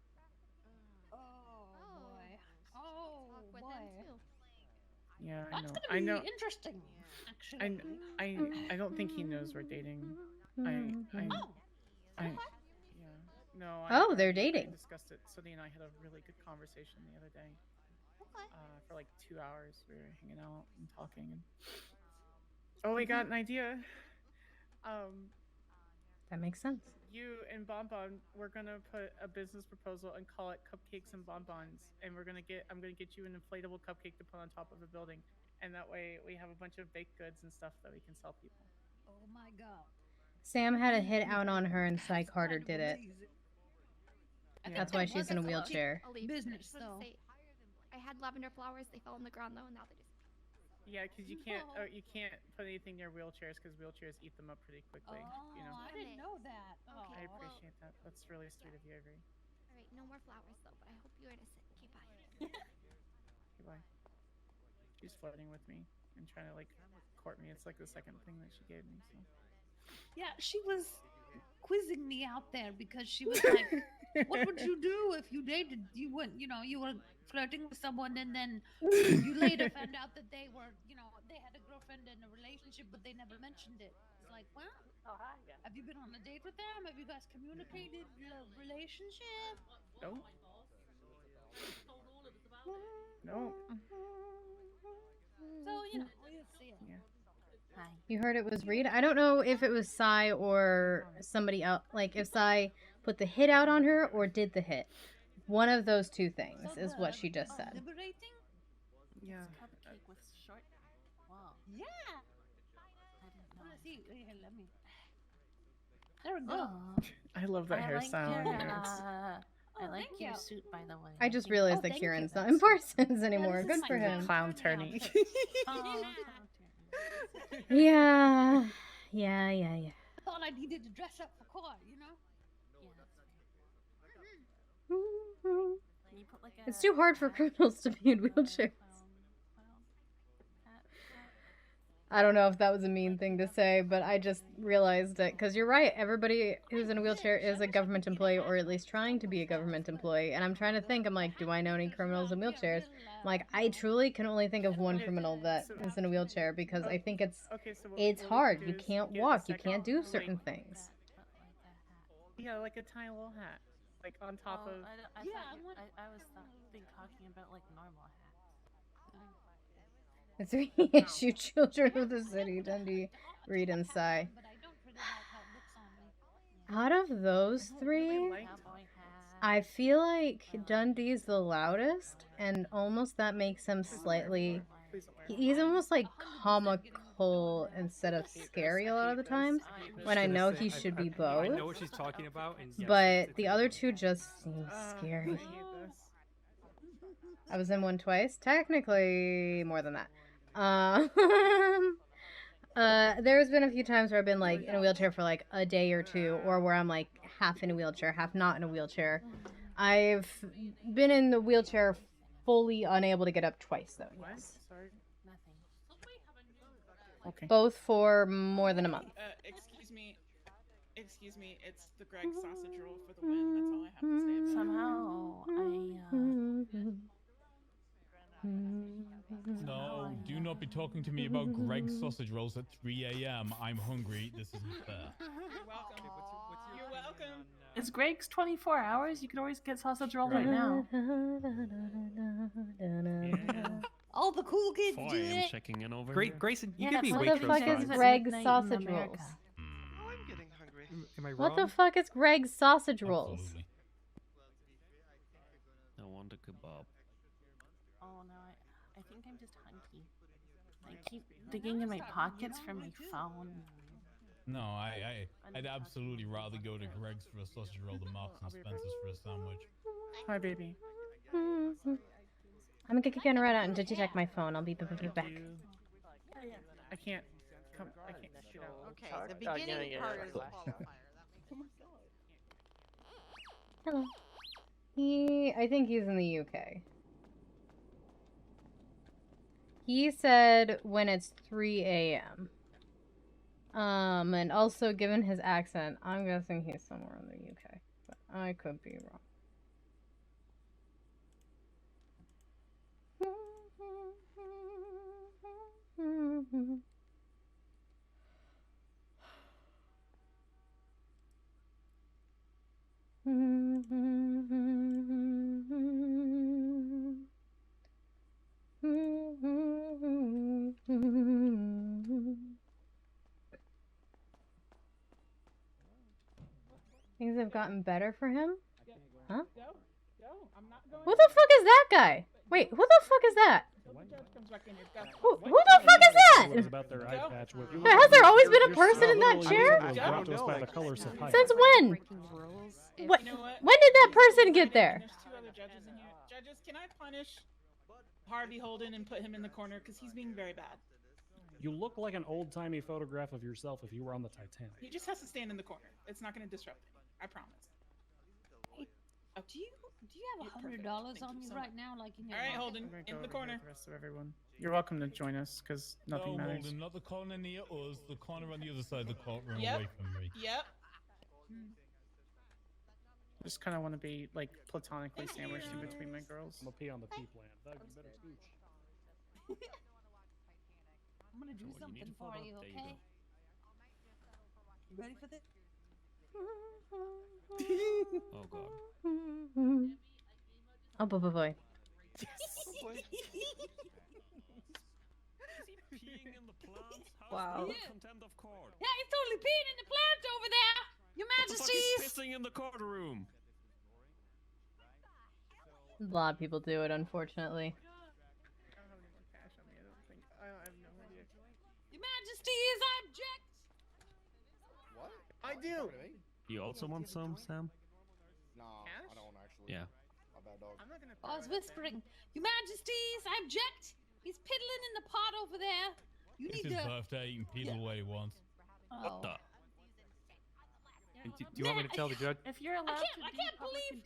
Oh boy. Oh With boy. them too. Yeah, That's I know. gonna be interesting. Actually. I don't think he knows we're dating. They're dating. We discussed it. Sydney and I had a really good conversation the other day. For like 2 hours, we were hanging out and talking. And we got an idea. That makes sense. You and Bonbon, we're gonna put a business proposal and call it Cupcakes and Bonbons, and I'm gonna get you an inflatable cupcake to put on top of a building, and that way we have a bunch of baked goods and stuff that we can sell people. Oh my god. Sam had a hit out on her, and Psych Harder did it. That's why she's in a wheelchair. Business, though. I had lavender flowers. They fell on the ground though, and now they just. Yeah, because you can't put anything near wheelchairs because wheelchairs eat them up pretty quickly. You know. I didn't know that. I appreciate that. That's really sweet of you, Avery. All right, no more flowers though, but I hope you're innocent. Okay, bye. Okay, bye. She's flirting with me and trying to court me. It's like the second thing that she gave me. So. Yeah, she was quizzing me out there because she was like, "What would you do if you dated? You were flirting with someone, and then you later found out that they were, they had a girlfriend and a relationship, but they never mentioned it." It's like, well, have you been on a date with them? Have you guys communicated your relationship? No. No. So we'll see it. Yeah. Hi. You heard it was Reed? I don't know if it was Sai or somebody else. Like, if Sai put the hit out on her or did the hit. One of those two things is what she just said. Liberating? Yeah. Cupcake with short. Wow. Yeah. I didn't know. Let's see. Here, let me. There we go. I love that hairstyle. I like your suit, by the way. I just realized that Kieran's not in Parsons anymore. Good for him. Clown tourney. Yeah. I thought I needed to dress up for court, It's too hard for criminals to be in wheelchairs. I don't know if that was a mean thing to say, but I just realized it. Because you're right, everybody who's in a wheelchair is a government employee, or at least trying to be a government employee. And I'm trying to think, I'm like, do I know any criminals in wheelchairs? I'm like, I truly can only think of one criminal that is in a wheelchair, because I think it's hard. You can't walk, you can't do certain things. Yeah, like a tiny little hat. Like on top of... I was talking about like normal hats. It's reissue Children of the City, Dundee, Reed, and Sai. Out of those three, I feel like Dundee's the loudest, and almost that makes him slightly He's almost like comical instead of scary a lot of the times. When I know he should be both. I know what she's talking about, and yes, But the other two just seem scary. I was in one twice. Technically, more than that. There's been a few times where I've been like in a wheelchair for like a day or two, or where I'm like half in a wheelchair, half not in a wheelchair. I've been in the wheelchair fully unable to get up twice, though. Yes. Okay. Both for more than a month. Excuse me, it's the Greg sausage roll for the win. That's all I have to say. Somehow, No, do not be talking to me about Greg's sausage rolls at 3 a.m. I'm hungry. This isn't fair. You're welcome. You're welcome. It's Greg's 24 hours. You can always get sausage roll right now. All the cool kids do it. Checking in over Great, here. Grayson, you Yeah, could be What waitress. the fuck is Greg's sausage rolls? I'm getting hungry. Am I wrong? What the fuck is Greg's sausage rolls? Absolutely. I want a kebab. Oh no, I think I'm just hunky. I keep digging in my pockets for my phone. No, I'd absolutely rather go to Greg's for a sausage roll than Marks and Spencer's for a sandwich. Hi, baby. I'm gonna run out and check my phone. I'll be back. I can't come. I can't get out. Okay, the beginning part is Hello. I think he's in the UK. He said when it's 3 a.m. And also given his accent, I'm guessing he's somewhere in the UK. But I could be wrong. Things have gotten better for him? Huh? Who the fuck is that guy? Wait, who the fuck is that? Who the fuck is that? Wait, has there always been a person in that chair? Since when? When did that person get there? There's two other judges in here. Judges, can I punish Harvey Holden and put him in the corner because he's being very bad? You look like an old-timey photograph of yourself if you were on the Titanic. He just has to stand in the corner. It's not going to disrupt him. I promise. Do you have $100 on you right now, like in your All right, pocket? Holden, I'm gonna in go the over corner. The rest of everyone. You're welcome to join us because nothing No, matters. Holden, not the corner near us. The corner on the other side of the courtroom, Yep. away from me. Yep. Just kind of want to be like platonically sandwiched in between my girls. I'm gonna pee on the pee plant. Doug, you better scooch. I'm gonna do something for you, okay? You ready for this? Oh god. Oh boy. Peeing in the plants? Wow. Yeah. Contempt of court. Yeah, he's totally peeing in the plant over there. Your What the fuck Majesties. is pissing in the courtroom? A lot of people do it, unfortunately. Your Majesties, I object. What? I do. You also want some, Sam? No, I don't actually. Yeah. My bad, dog. I was whispering. Your Majesties, I object. He's piddling in the pot over there. You It's need his to. birthday. He can pee the way he wants. What the? Do you want me to tell the judge? If you're allowed I can't believe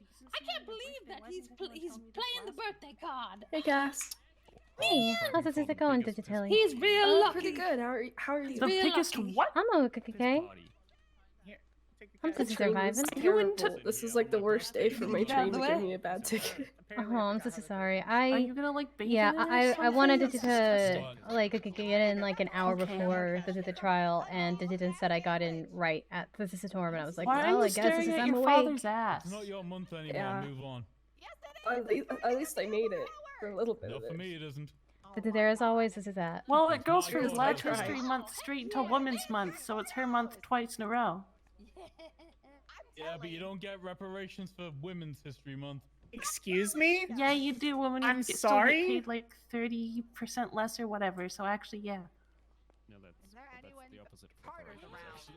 that he's playing the birthday card. Hey guys. Hey, how's it going, Digitally? He's real lucky. Pretty good. How are you? The biggest what? I'm okay. I'm just surviving. This is like the worst day for my train to give me a bad ticket. Oh, I'm so sorry. Are you gonna like bathe Yeah, in it or I wanted something? to like get in like an hour before the trial, and Digitin said I got in right at the Storm, and I was like, Why are well, you I guess this staring is at I'm your awake. father's ass? It's not your month anymore. Yeah. Move on. At least I made it for a little bit Not of for it. me, it isn't. There is always this is that. Well, it goes my from fault, Black I tried. History Month straight into Women's Month, so it's her month twice in a row. Yeah, but you don't get reparations for Women's History Month. Excuse me? Yeah, you do, woman. I'm You still sorry? get paid like 30% less or whatever. So actually, yeah. No, that's the opposite of corporations.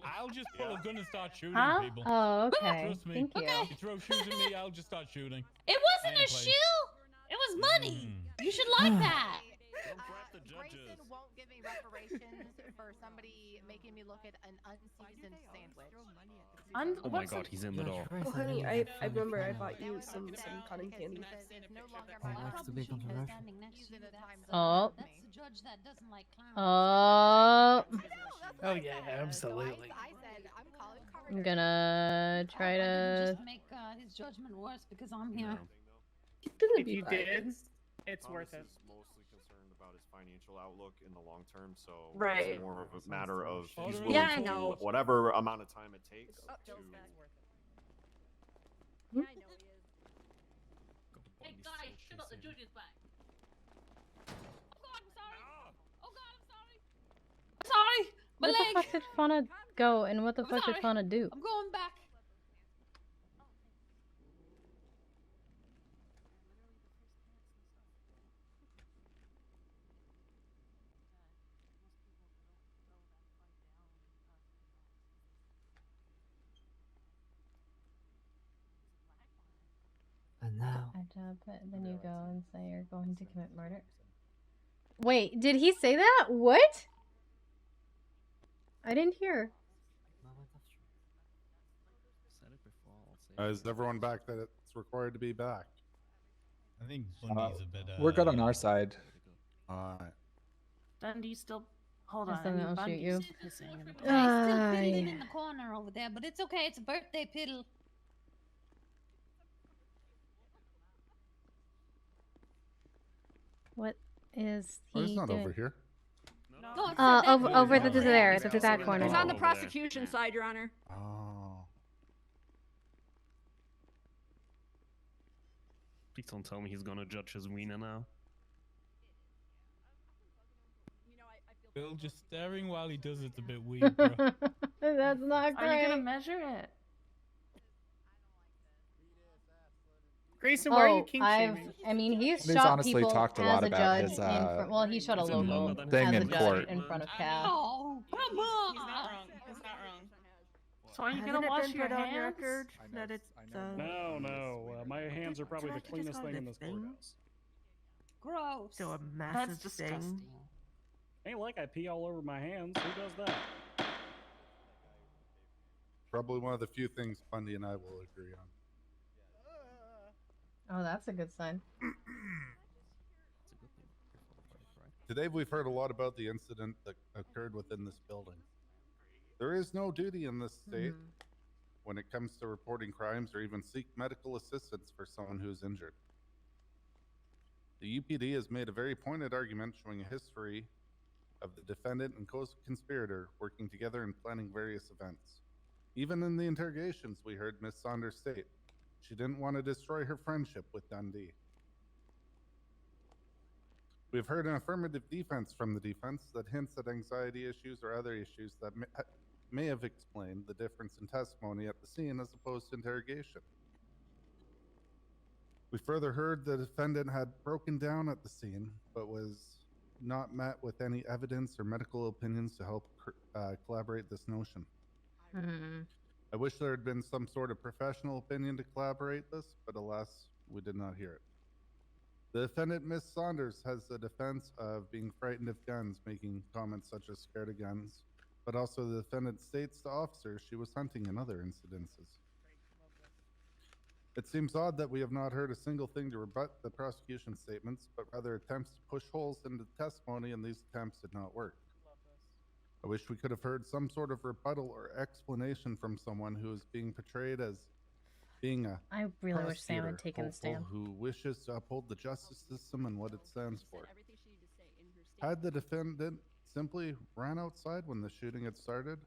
I'll just pull a gun and start shooting Huh? people. Oh, okay. Trust me. Thank you. You throw shoes at me, I'll just start shooting. It wasn't a shoe. It was money. You should like that. Grayson won't give me reparations for somebody making me look at an unseasoned sandwich. Oh my god, he's in the door. Oh, honey, I remember I bought you some cotton candy. Likes to be controversial. Oh. That's the judge that doesn't like clowns. Oh. Oh yeah, absolutely. I'm gonna try to. Just make his judgment worse because I'm here. If you did, it's worth it. Is mostly concerned about his financial outlook in the long term, so Right. it's more of a matter of he's willing Yeah, I to know. do whatever amount of time it takes to. Hey guys, shut up, the judge is back. Oh god, I'm sorry. Oh god, I'm sorry. I'm sorry. My Where the leg. fuck did Fauna go, and what the fuck did sorry. Fauna do? I'm going back. And now, Then you go and say you're going to commit murder. Wait, did he say that? What? I didn't hear. Said it before, I'll say Is everyone back that it's required to be back? I think Bundy's a bit. We're good on our side. Alright. Dundee still. Hold Yes, on. then I'll shoot Bundy's you. pissing in the He's still fiddling in the corner over there, but it's okay. It's a birthday piddle. What is Oh, he he's not doing? over here. No, it's not that Over corner. to there, to that corner. He's on the prosecution side, Your Honor. Oh. Please don't tell me he's gonna judge his wiener now. Bill just staring while he does it's a bit weird, bro. That's not Are you gonna great. measure it? Grayson, why are you kink shaming? I mean, he's He's shot honestly people talked a as lot a about judge his, well, he shot a Is it local longer than thing as a in judge court. in front of Cass. Oh, come on. He's not wrong. He's not wrong. So are you Hasn't gonna it wash been your put on hands? record that it's No. My hands are probably do I the have to cleanest describe thing in this this thing? courthouse. Gross. So a That's massive disgusting. thing. Ain't like I pee all over my hands. Who does that? Probably one of the few things Bundy and I will agree on. Oh, that's a good sign. Today we've heard a lot about the incident that occurred within this building. There is no duty in this state when it comes to reporting crimes or even seek medical assistance for someone who's injured. The UPD has made a very pointed argument showing a history of the defendant and co-conspirator working together and planning various events. Even in the interrogations, we heard Miss Saunders state she didn't want to destroy her friendship with Dundee. We've heard an affirmative defense from the defense that hints at anxiety issues or other issues that may have explained the difference in testimony at the scene as opposed to interrogation. We further heard the defendant had broken down at the scene, but was not met with any evidence or medical opinions to help collaborate this notion. I wish there had been some sort of professional opinion to collaborate this, but alas, we did not hear it. The defendant, Miss Saunders, has the defense of being frightened of guns, making comments such as scared of guns, but also the defendant states to officers she was hunting in other incidences. It seems odd that we have not heard a single thing to rebut the prosecution statements, but rather attempts to push holes into the testimony, and these attempts did not work. I wish we could have heard some sort of rebuttal or explanation from someone who is being portrayed as being a I really wish Sam prosecutor had taken the hopeful stand. who wishes to uphold the justice system and what it stands for. Had the defendant simply ran outside when the shooting had started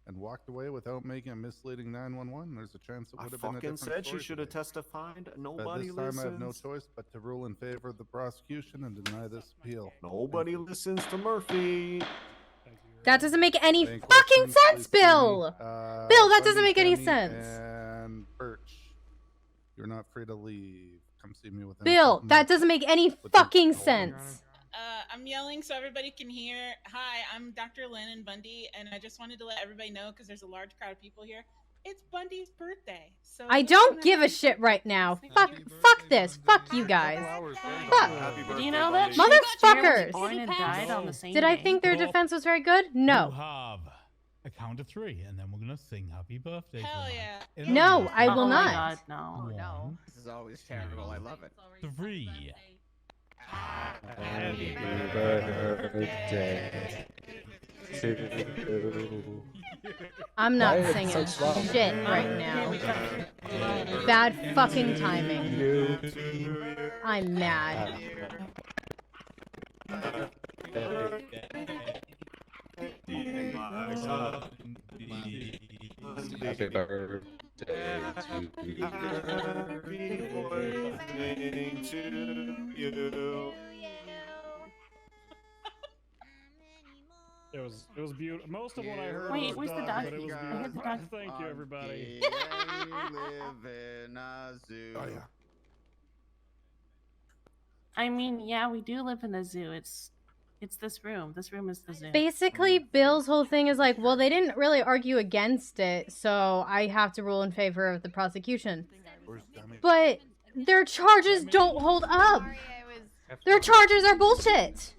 and walked away without making a misleading 911, there's a chance it I would have been a fucking different said she story should have today. testified. But Nobody this time listens. I have no choice but to rule in favor of the prosecution and deny this appeal. Nobody listens to Murphy. That doesn't make any Any fucking questions, sense, please see me. Bill! Bill, that doesn't Bundy, make any Tammy, sense. And Birch, you're not free to leave. come see me within. Bill, that doesn't make any fucking sense. I'm yelling so everybody can hear. Hi, I'm Dr. Lennon Bundy, and I just wanted to let everybody know because there's a large crowd of people here. It's Bundy's birthday. So I don't give a shit right now. Fuck this. Fuck you guys. Fuck. Do you know that Motherfuckers. born and died on the same Did I day? think their defense was very good? You No. have a count of 3, and then we're gonna sing happy birthday. Hell yeah. No, I will Oh my not. God, no. No. This is always terrible. I love it. 3. Happy birthday to you. I'm not Why is it singing so slow? shit right now. Bad fucking timing. I'm mad. Happy birthday to you. It was beautiful. Most of what I heard Wait, was where's the done, dog? but it was I heard the beautiful. dog. Thank you, everybody. Oh yeah. I mean, yeah, we do live in a zoo. It's this room. This room is the zoo. Basically, Bill's whole thing is like, well, they didn't really argue against it, so I have to rule in favor of the prosecution. But their charges don't hold up. Their charges are bullshit.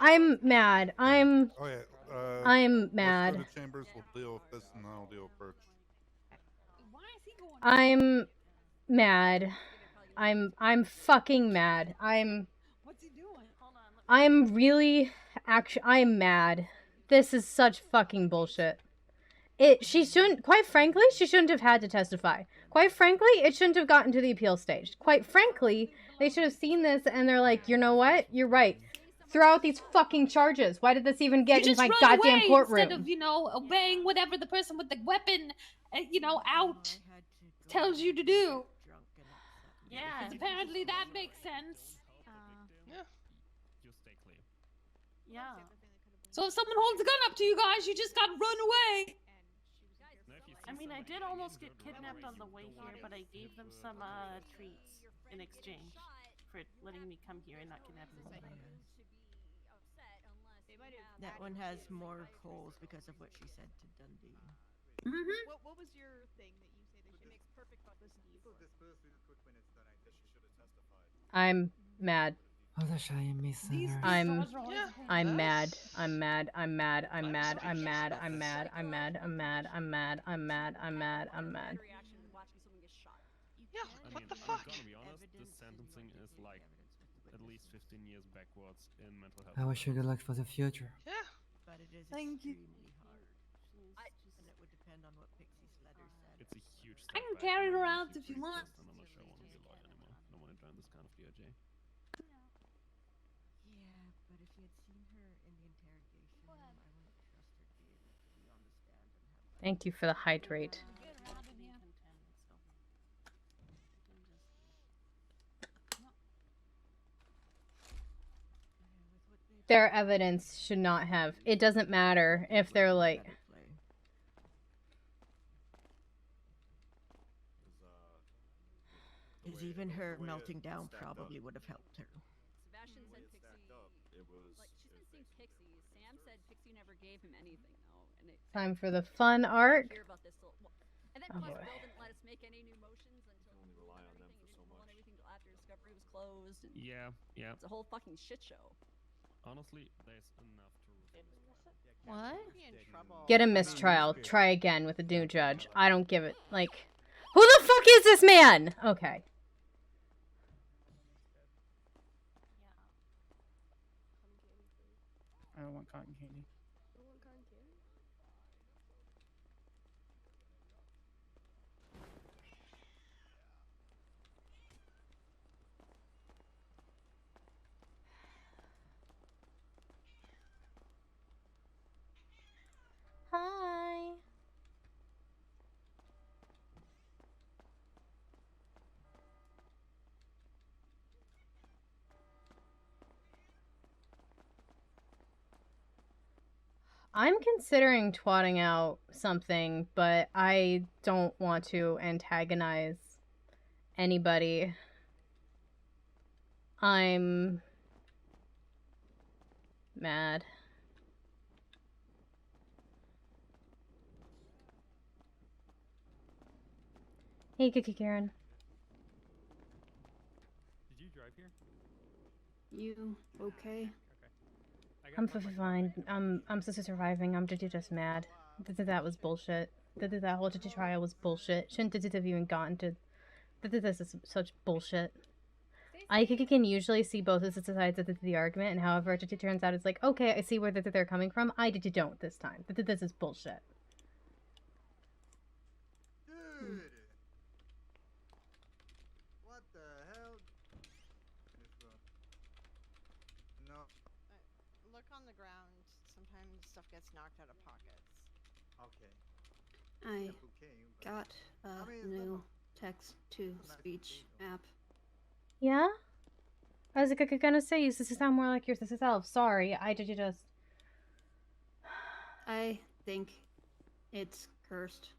I'm mad. I'm mad. Let's go to chambers. We'll deal with this, and then I'll deal with Birch. I'm mad. I'm fucking mad. I'm really I'm mad. This is such fucking bullshit. She shouldn't, quite frankly, she shouldn't have had to testify. Quite frankly, it shouldn't have gotten to the appeal stage. Quite frankly, they should have seen this and they're like, you know what? You're right. Throw out these fucking charges. Why did this even get into my goddamn courtroom? Instead of, obeying whatever the person with the weapon, out tells you to do. Yeah. 'Cause apparently that makes sense. Yeah. So if someone holds a gun up to you guys, you just gotta run away. I mean, I did almost get kidnapped on the way here, but I gave them some treats in exchange for letting me come here and not kidnap me. That one has more holes because of what she said to Dundee. Mm-hmm. What was your thing that you say that she makes perfect publicity? I'm mad. Oh, the shy in me, sinner. I'm mad. I'm mad. I'm mad. I'm mad. I'm mad. I'm mad. I'm mad. I'm mad. I'm mad. I'm mad. I'm mad. I'm mad. Yeah, what the fuck? I'm gonna be honest, this sentencing is like at least 15 years backwards in mental health. I wish you good luck for the future. Yeah. But it is Thank you. extremely hard. And it would depend on what Pixie's letter said. It's a huge I can carry it around if you want. I'm not sure I want to be a lawyer anymore. I don't want to join this kind of DOJ. Yeah, but if you had seen her in the interrogation room, I wouldn't trust her to be able to be on the stand and have Thank you for the hydrate. Their evidence should not have. It doesn't matter if they're like. Is even her melting down probably would have helped her. Sebastian said Pixie. Like, she's been seeing Pixie. Sam said Pixie never gave him anything, though. And it, Time for the fun arc. Hear about this and then Oh, plus boy. Bill didn't let us make any new motions until everything till after Discovery was closed. And Yeah. It's a whole fucking shit show. Honestly, there's enough to What? Get a mistrial. Try again with a new judge. I don't give it. Like, who the fuck is this man? Okay. I don't want cotton candy. Hi. I'm considering twatting out something, but I don't want to antagonize anybody I'm mad. Hey, Cookie Karen. Did you drive here? You okay? I'm fine. I'm still surviving. I'm just mad. That was bullshit. That whole trial was bullshit. Shouldn't have even gotten to. This is such bullshit. I can usually see both sides of the argument, and however it turns out, it's like, okay, I see where they're coming from. I don't this time. This is bullshit. Dude! What the hell? No. Look on the ground. Sometimes stuff gets knocked out of pockets. Okay. I got a new text-to-speech app. Yeah? I was gonna say, you sound more like your self. Sorry, I just... I think it's cursed.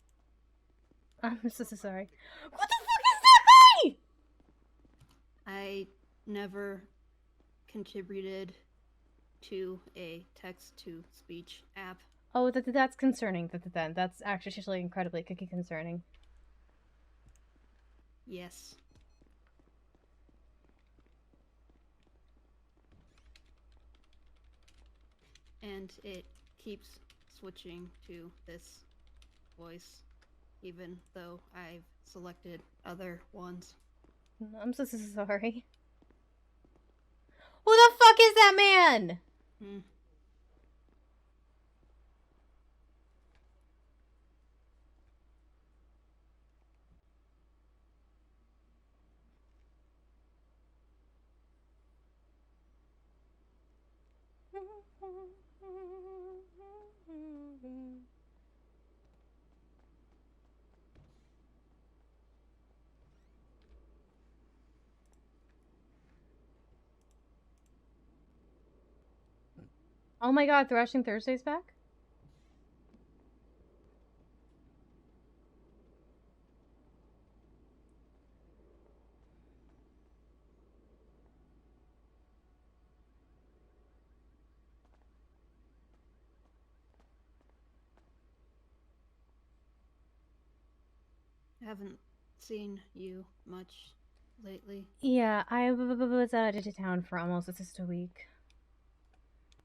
I'm so sorry. What the fuck is that guy? I never contributed to a text-to-speech app. Oh, that's concerning. Then that's actually incredibly concerning. Yes. And it keeps switching to this voice, even though I've selected other ones. I'm so sorry. Who the fuck is that man? Oh my god, Thrashing Thursday's back? Haven't seen you much lately. Yeah, I was out of town for almost just a week.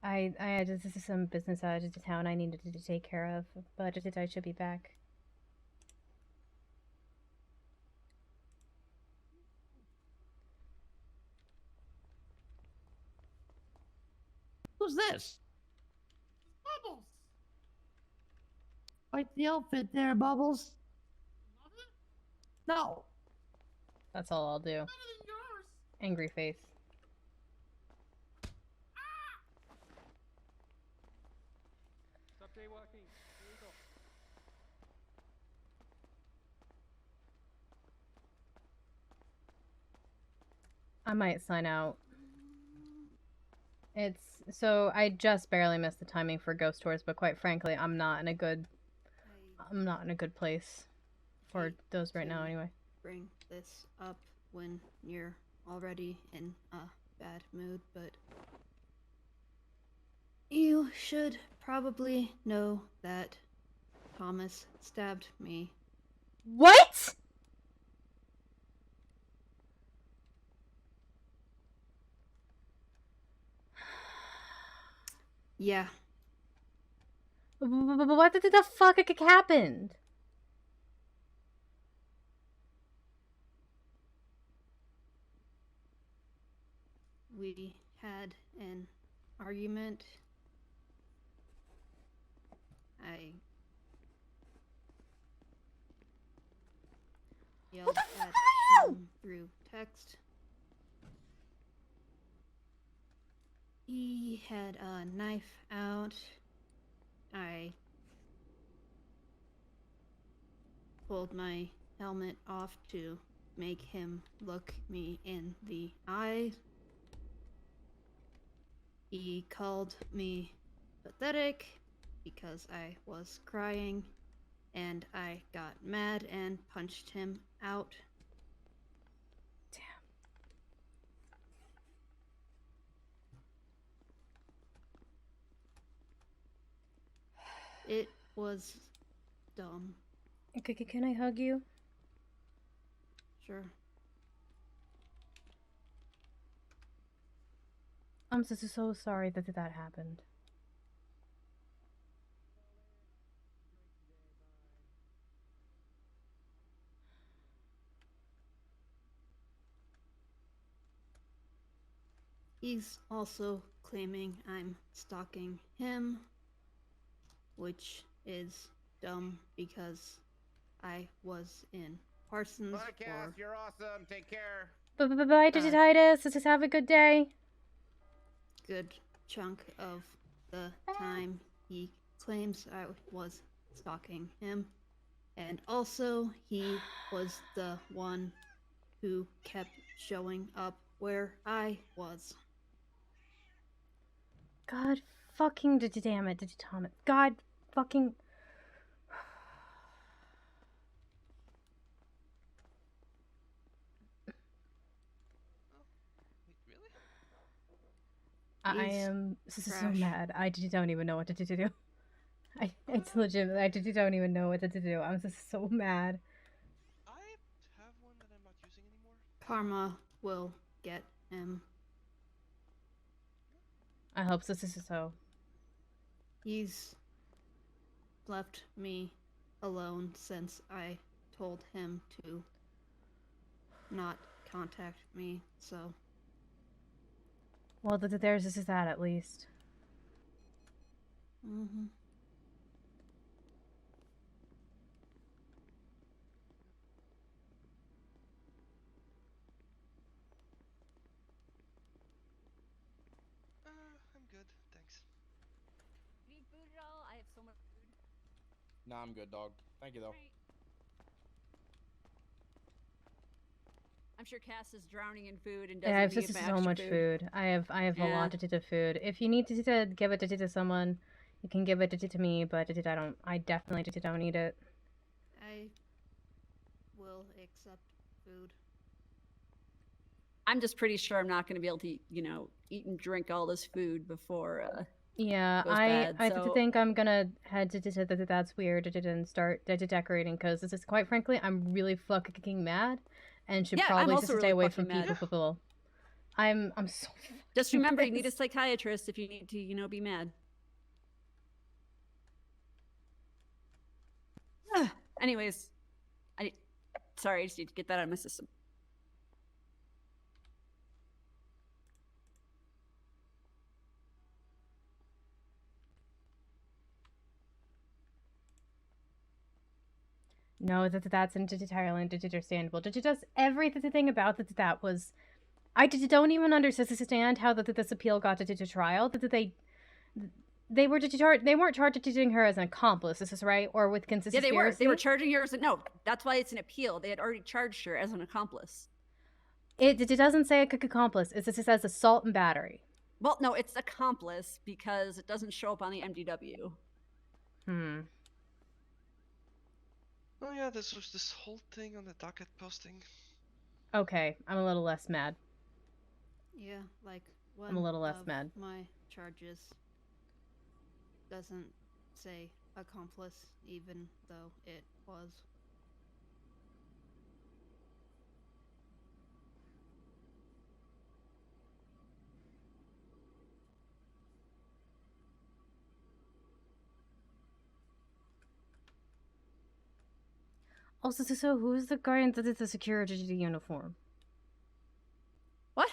I had some business out of town I needed to take care of, but I should be back. Who's this? Bubbles! Like the outfit there, Bubbles. No. That's all I'll do. Angry face. Stop jaywalking. Illegal. I might sign out. So I just barely missed the timing for ghost tours, but quite frankly, I'm not in a good place for those right now anyway. Bring this up when you're already in a bad mood, but you should probably know that Thomas stabbed me. What? Yeah. What did the fuck happened? We had an argument. I yelled at him through text. He had a knife out. I pulled my helmet off to make him look me in the eye. He called me pathetic because I was crying, and I got mad and punched him out. It was dumb. Okay, can I hug you? Sure. I'm so sorry that that happened. He's also claiming I'm stalking him, which is dumb because I was in Parsons Bye, Cass. for You're awesome. Take care. Bye, Digititis. Let's just have a good day. good chunk of the time. He claims I was stalking him, and also he was the one who kept showing up where I was. God fucking damn it, Digitomet. God fucking. I am so mad. I don't even know what to do. It's legit. I don't even know what to do. I'm just so mad. I have one that I'm not using anymore. Karma will get him. I hope so. He's left me alone since I told him to not contact me, so. Well, there's that at least. Mm-hmm. I'm good, thanks. You need food at all? I have so much food. Nah, I'm good, dog. Thank you, though. I'm sure Cass is drowning in food and I have doesn't need so much food. I have a lot of food. If you need to give it to someone, you can give it to me. But I definitely don't need it. I will accept food. I'm just pretty sure I'm not going to be able to, eat and drink all this food before. Yeah, I think I'm gonna head to that's weird and start decorating because this is quite frankly I'm really fucking mad and should probably just stay away from people. I'm so. Just remember, you need a psychiatrist if you need to, be mad. Anyways, sorry, I just need to get that out of my system. No, that's entirely understandable. Just everything about that was, I don't even understand how this appeal got to trial. They weren't charging her as an accomplice. This is right, or with conspiracy. Yeah, they were charging her as no. That's why it's an appeal. They had already charged her as an accomplice. It doesn't say accomplice. It says assault and battery. Well, no, it's accomplice because it doesn't show up on the MDW. Oh yeah, this was this whole thing on the docket posting. Okay, I'm a little less mad. Yeah, like one I'm a little less mad. My charges doesn't say accomplice, even though it was. Also, so who's the guy in the security uniform? What?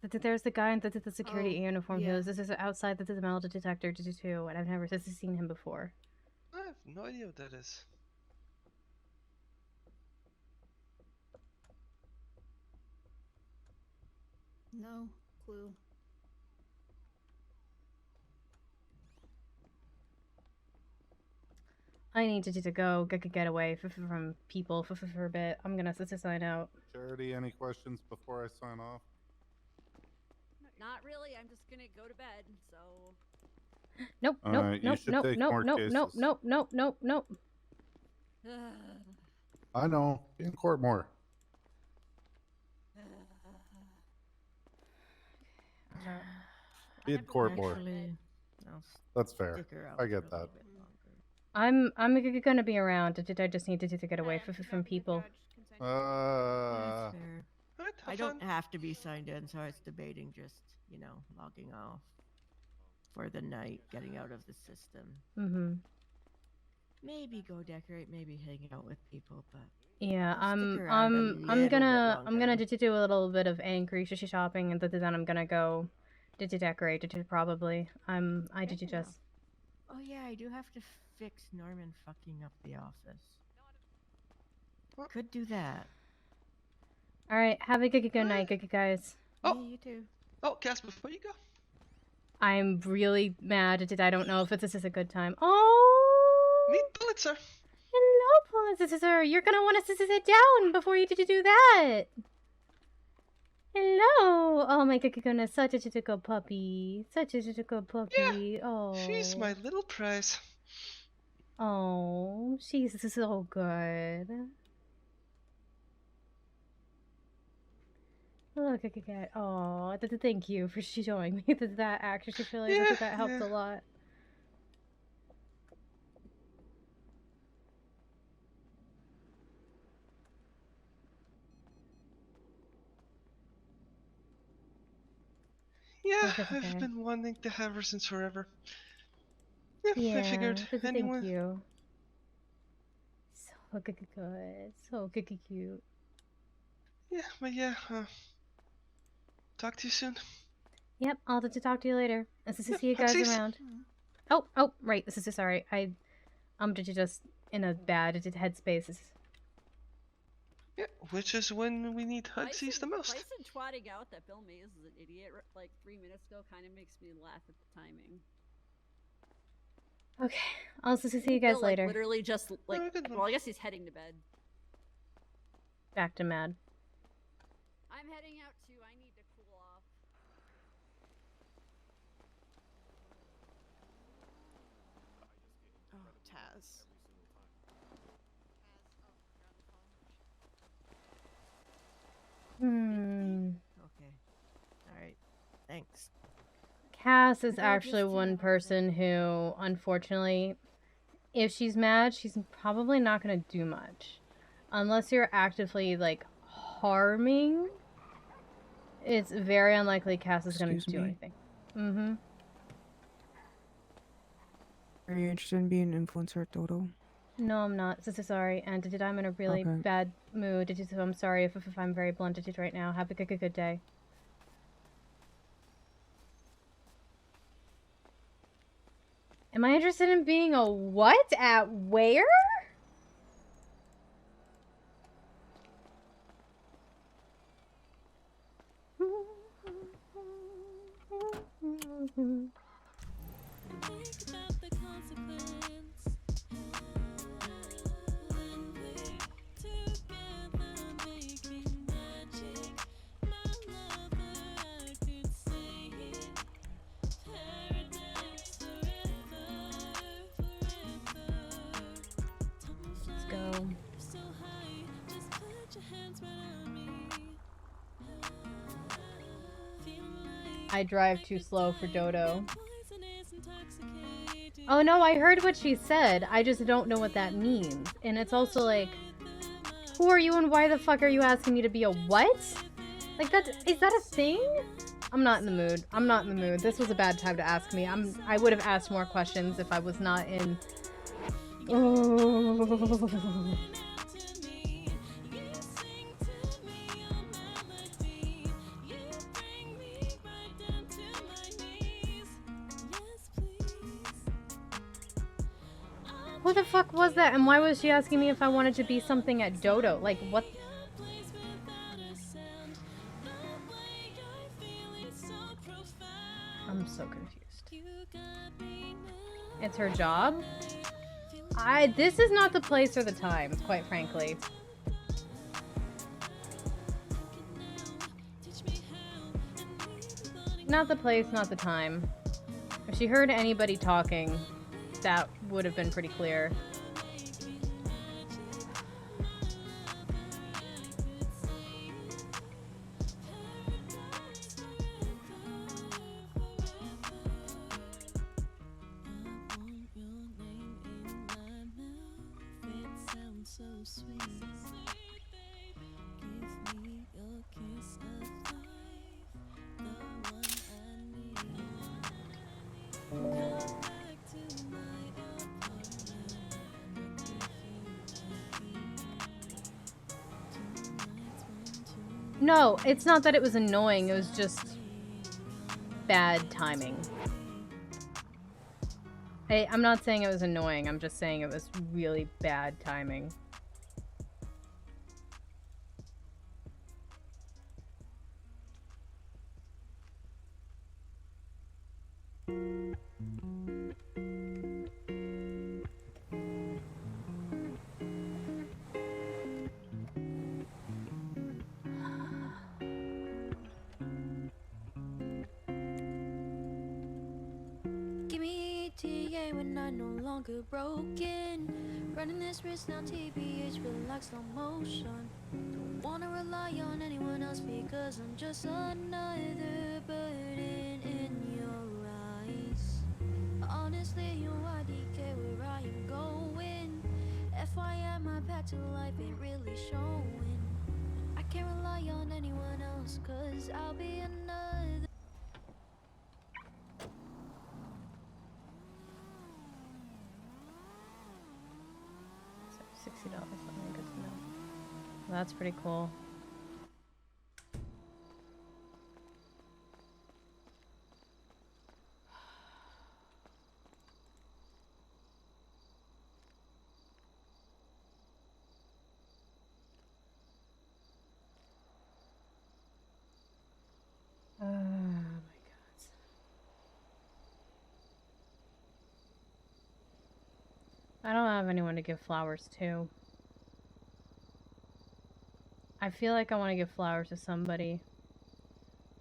There's the guy in the security uniform who this is outside the metal detector too, and I've never seen him before. I have no idea what that is. No clue. I need to go get away from people for a bit. I'm gonna sign out. Charity, any questions before I sign off? Not really. I'm just gonna go to bed. So. Nope. I know. Be in court more. Be in court more. That's fair. I get that. I'm gonna be around. I just need to get away from people. That's fair. I don't have to be signed in, so I was debating just, logging off for the night, getting out of the system. Mm-hmm. Maybe go decorate, maybe hang out with people, but Yeah, I'll stick I'm around a little bit I'm gonna longer. do a little bit of angry shopping, and then I'm gonna go decorate probably. I Fair just. enough. Oh yeah, I do have to fix Norman fucking up the office. Could do that. All right, have a good night, good guys. Oh, yeah, you too. Oh, Cass, before you go. I'm really mad. I don't know if this is a good time. Oh. Meet Pulitzer. Hello, Pulitzer. You're gonna want to sit down before you do that. Hello. Oh my goodness, such a good puppy. Such a good puppy. Yeah, oh. she's my little prize. Oh, she's so good. Look, cat. Oh, thank you for showing me that actually really that helped a lot. Yeah, I've been wanting to have her since forever. Yeah, I figured anyway. Thank you. So good. So cute. Yeah, but yeah, talk to you soon. Yep, I'll talk to you later. Nice to see you guys around. Oh, right. This is sorry. I'm just in a bad headspace. Yeah, which is when we need Hudsies the most. Tyson twatting out that Bill Mays is an idiot like 3 minutes ago kind of makes me laugh at the timing. Okay, I'll see you guys Bill, later. Literally just well, I guess he's heading to bed. Back to mad. I'm heading out too. I need to cool off. Oh, Taz. Okay. Alright. Thanks. Cass is actually one person who, unfortunately, if she's mad, she's probably not going to do much. Unless you're actively, harming, it's very unlikely Cass is going to do anything. Mm-hmm. Are you interested in being an influencer at Dodo? No, I'm not. So sorry. And I'm in a really bad mood. So I'm sorry if I'm very blunt right now. Have a good day. Am I interested in being a what? At where? I drive too slow for Dodo. Oh no, I heard what she said. I just don't know what that means. And it's also like, who are you and why the fuck are you asking me to be a what? Like is that a thing? I'm not in the mood. I'm not in the mood. This was a bad time to ask me. I would have asked more questions if I was not in. Oh. Who the fuck was that? And why was she asking me if I wanted to be something at Dodo? Like, what? I'm so confused. It's her job? This is not the place or the time, quite frankly. Not the place, not the time. If she heard anybody talking, that would have been pretty clear. No, it's not that it was annoying. It was just bad timing. I'm not saying it was annoying. I'm just saying it was really bad timing. Give me ETA when I'm no longer broken. Running this race now, TBH, feel like slow motion. Don't wanna rely on anyone else because I'm just another burden in your eyes. Honestly, you IDK where I am going. FYI, my path to life ain't really showing. I can't rely on anyone else cause I'll be another. $60. Good to know. Well, that's pretty cool. Oh my god. I don't have anyone to give flowers to. I feel like I want to give flowers to somebody,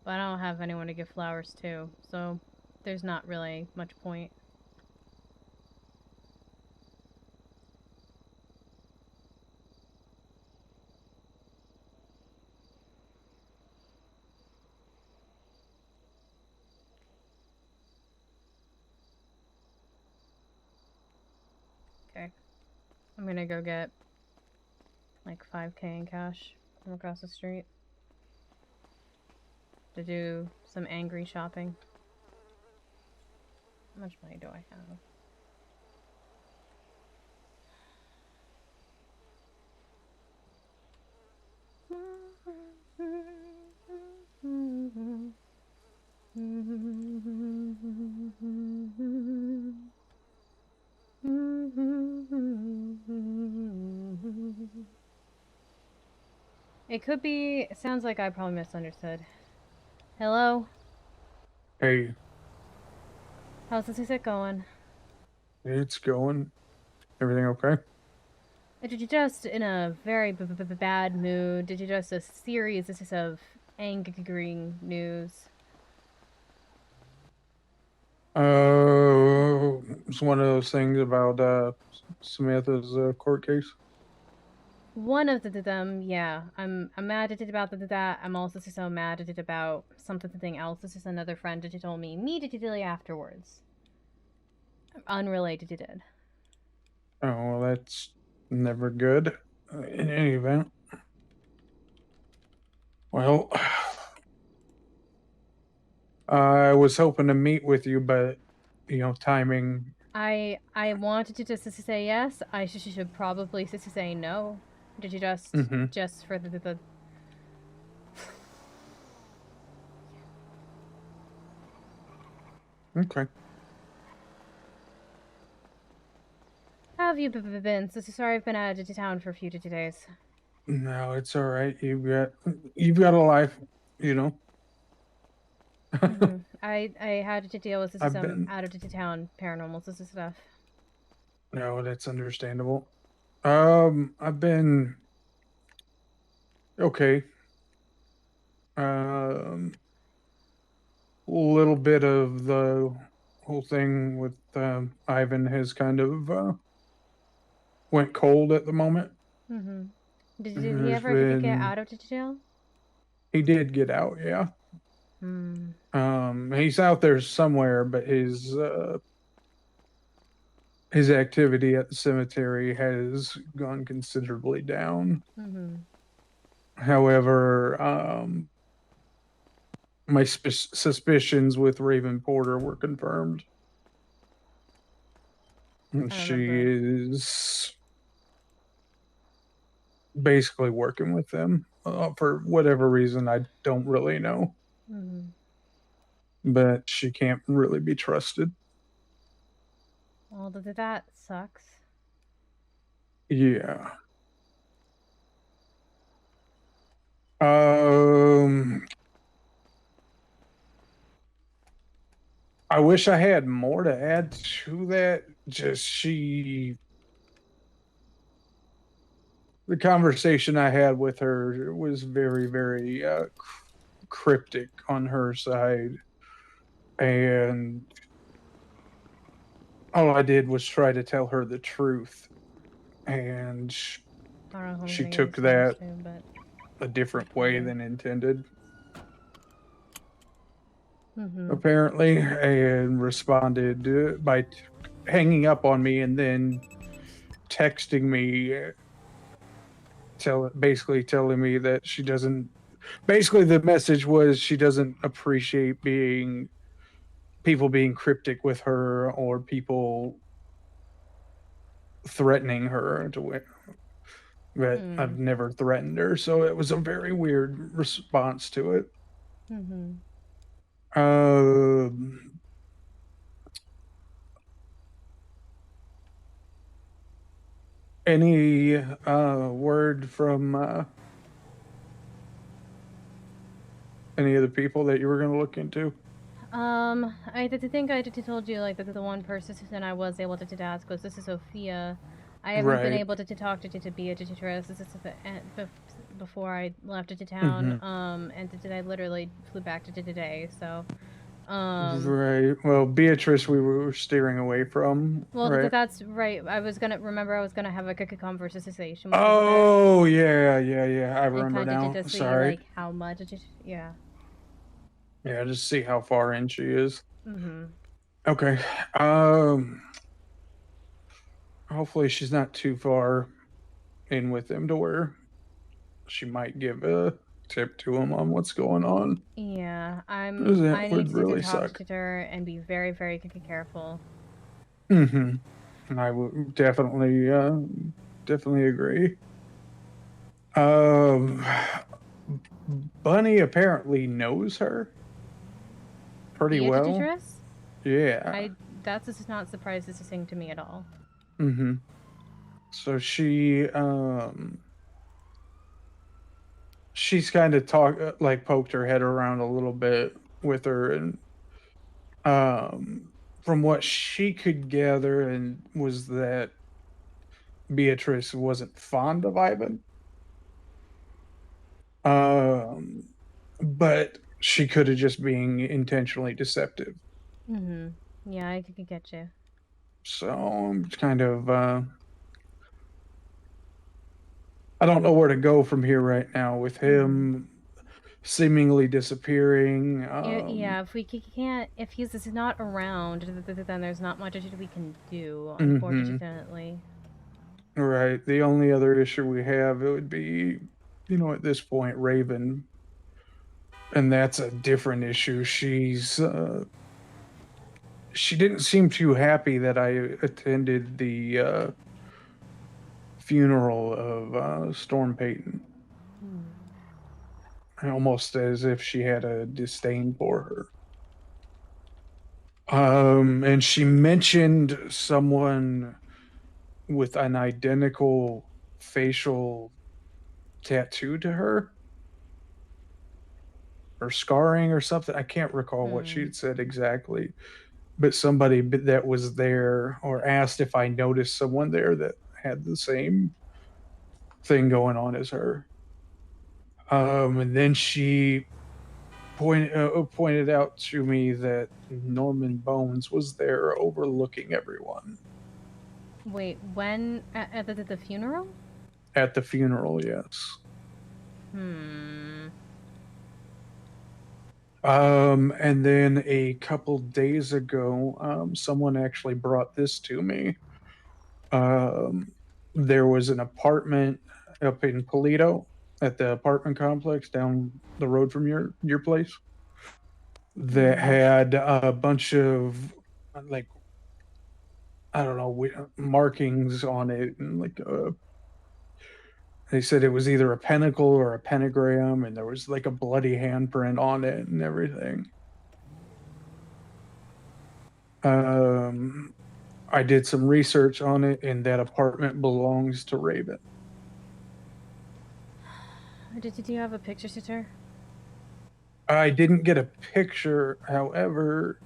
but I don't have anyone to give flowers to, so there's not really much point. Okay. I'm gonna go get like 5K in cash from across the street to do some angry shopping. How much money do I have? It could be. It sounds like I probably misunderstood. Hello? Hey, How's this visit going? it's going. Everything okay? Did you just in a very bad mood? Did you just a series of angry news? It's one of those things about Samantha's court case. One of them, yeah. I'm mad at it about that. I'm also so mad at it about something else. This is another friend that told me immediately afterwards. Unrelated to it. Oh, well, that's never good. In any event. Well, I was hoping to meet with you, but, timing. I wanted to just say yes. I should probably say no. Did you just for the Okay. How have you been? So sorry I've been out of town for a few days. No, it's all right. You've got a life, I had to deal with some out of town paranormal stuff. No, that's understandable. I've been okay. A little bit of the whole thing with Ivan has kind of went cold at the moment. Did he ever get out of jail? He did get out, yeah. He's out there somewhere, but his his activity at the cemetery has gone considerably down. Mm-hmm. However, my suspicions with Raven Porter were confirmed. And she is basically working with them for whatever reason. I don't really know. Mm-hmm. But she can't really be trusted. Well, that sucks. Yeah. I wish I had more to add to that. Just the conversation I had with her was very, very cryptic on her side. And all I did was try to tell her the truth. And she took that a different way than intended. Mm-hmm. Apparently, and responded by hanging up on me and then texting me, basically telling me that she doesn't. Basically, the message was she doesn't appreciate people being cryptic with her or people threatening her to win. But I've never threatened her, so it was a very weird response to it. Mm-hmm. Any word from any of the people that you were going to look into? I think I told you like that the one person that I was able to ask was this is Sophia. I haven't been able to talk to Beatrice. This is before I left to town. And I literally flew back to today. So, right. Well, Beatrice, we were steering away from. Well, right? That's right. I was gonna have a conversation. With Oh yeah. I remember and now. To see, Sorry. like how much. Yeah. Yeah, just see how far in she is. Mm-hmm. Okay. Hopefully she's not too far in with him to where she might give a tip to him on what's going on. Yeah, I That would need really to talk suck. to her and be very, very careful. Mm-hmm. I would definitely agree. Bunny apparently knows her pretty well. Beatrice? Yeah. That's just not surprising to me at all. Mm-hmm. So she's kind of poked her head around a little bit with her, and from what she could gather, and was that Beatrice wasn't fond of Ivan. But she could have just been intentionally deceptive. Mm-hmm. Yeah, I could get you. So I'm kind of I don't know where to go from here right now with him seemingly disappearing. Yeah, if he's not around, then there's not much we can do, Mhm. unfortunately. Right. The only other issue we have, it would be, at this point, Raven. And that's a different issue. She didn't seem too happy that I attended the funeral of Storm Payton. Almost as if she had a disdain for her. And she mentioned someone with an identical facial tattoo to her, or scarring or something. I can't recall what she said exactly, but somebody that was there or asked if I noticed someone there that had the same thing going on as her. And then she pointed out to me that Norman Bones was there overlooking everyone. Wait, when at the funeral? At the funeral, yes. And then a couple days ago, someone actually brought this to me. There was an apartment up in Polito at the apartment complex down the road from your place that had a bunch of like I don't know markings on it, and like they said it was either a pentacle or a pentagram, and there was like a bloody handprint on it and everything. I did some research on it, and that apartment belongs to Raven. Did you have a picture, sister? I didn't get a picture, however,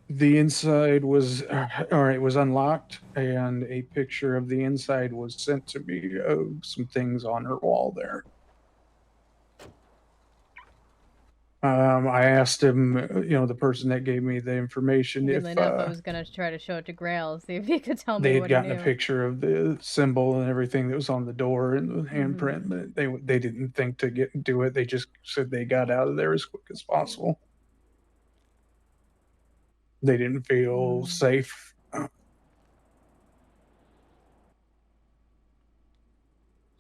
the inside was, or it was unlocked, and a picture of the inside was sent to me of some things on her wall there. I asked him, the person that gave me the information, Weirdly enough, I was gonna try to show it to Grail, see if he could tell they me had what he gotten knew. a picture of the symbol and everything that was on the door and the handprint, Mm-hmm. but they didn't think to do it. They just said they got out of there as quick as possible. They didn't feel safe.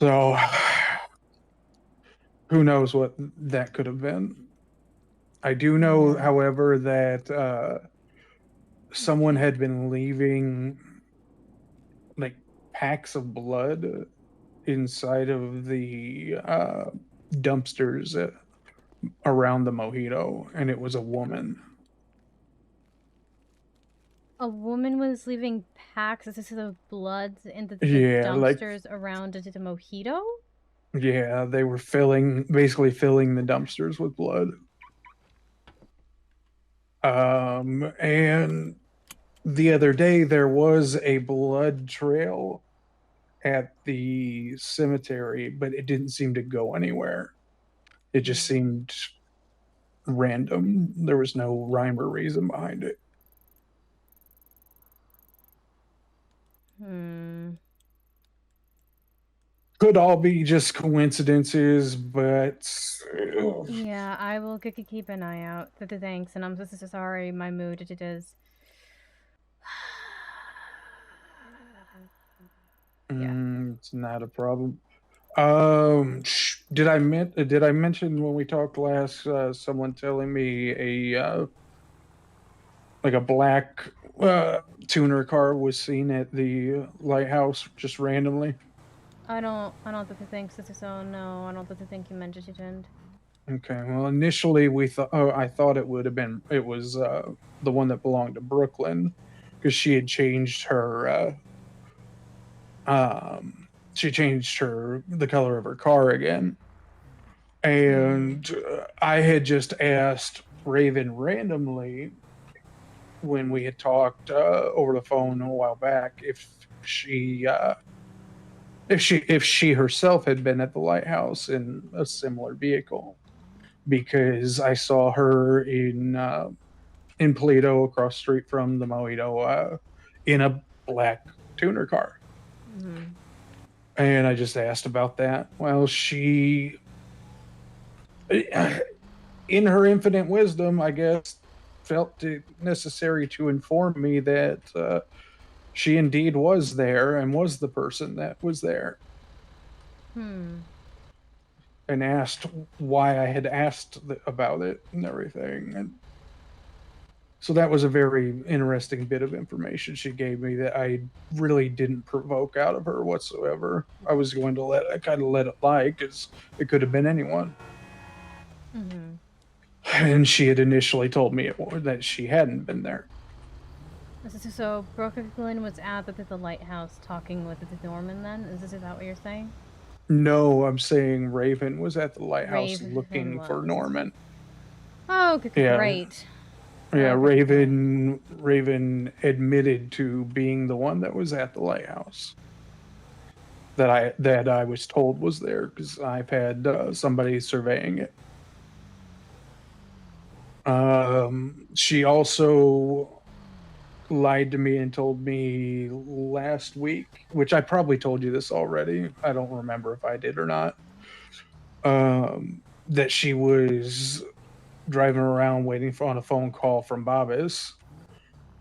So, who knows what that could have been? I do know, however, that someone had been leaving like packs of blood inside of the dumpsters around the Mojito, and it was a woman. A woman was leaving packs of blood into the dumpsters around the Mojito? Yeah, they were basically filling the dumpsters with blood. And the other day there was a blood trail at the cemetery, but it didn't seem to go anywhere. It just seemed random. There was no rhyme or reason behind it. Could all be just coincidences, but yeah, I will keep an eye out. Thanks, and I'm so sorry. My mood it is. It's not a problem. Did I mention when we talked last? Someone telling me a black tuner car was seen at the lighthouse just randomly. I don't think so. No, I don't think you mentioned it. Okay. Well, initially I thought it would have been. It was the one that belonged to Brooklyn, because she had changed her. She changed the color of her car again, and I had just asked Raven randomly when we had talked over the phone a while back if she herself had been at the lighthouse in a similar vehicle, because I saw her in Polito, across the street from the Mojito, in a black tuner car. And I just asked about that. Well, she, in her infinite wisdom, I guess, felt it necessary to inform me that she indeed was there and was the person that was there. And asked why I had asked about it and everything. And so that was a very interesting bit of information she gave me that I really didn't provoke out of her whatsoever. I was going to let it lie, because it could have been anyone. And she had initially told me that she hadn't been there. So Brooklyn was at the lighthouse talking with the Norman then? Is that what you're saying? No, I'm saying Raven was at the lighthouse looking for Norman. Oh, great. Yeah, Raven admitted to being the one that was at the lighthouse. That I was told was there, because I've had somebody surveying it. She also lied to me and told me last week, which I probably told you this already. I don't remember if I did or not. That she was driving around waiting on a phone call from Babis,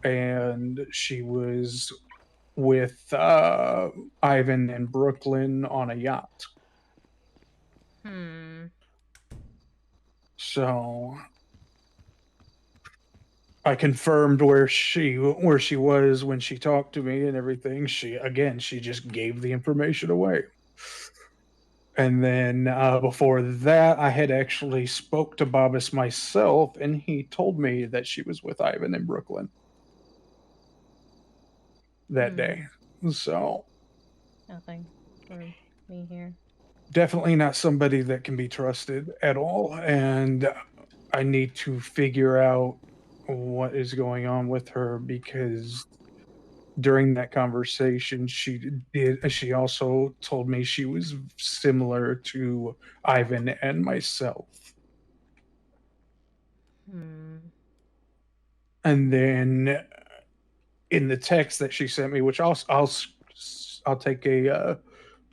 and she was with Ivan in Brooklyn on a yacht. So I confirmed where she was when she talked to me and everything. She just gave the information away. And then before that, I had actually spoke to Bobus myself, and he told me that she was with Ivan in Brooklyn that day. So Nothing for me here. definitely not somebody that can be trusted at all. And I need to figure out what is going on with her, because during that conversation she also told me she was similar to Ivan and myself. And then in the text that she sent me, which I'll take a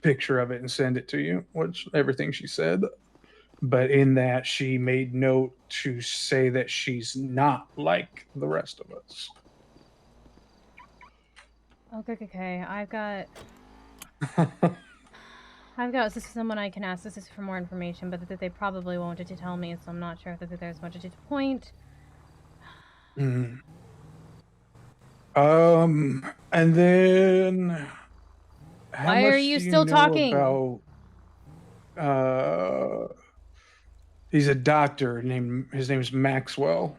picture of it and send it to you, which everything she said. But in that, she made note to say that she's not like the rest of us. Okay. I've got this is someone I can ask. This is for more information, but that they probably won't to tell me, so I'm not sure that there's much to point. And then Why are you still talking? About, he's a doctor his name's Maxwell.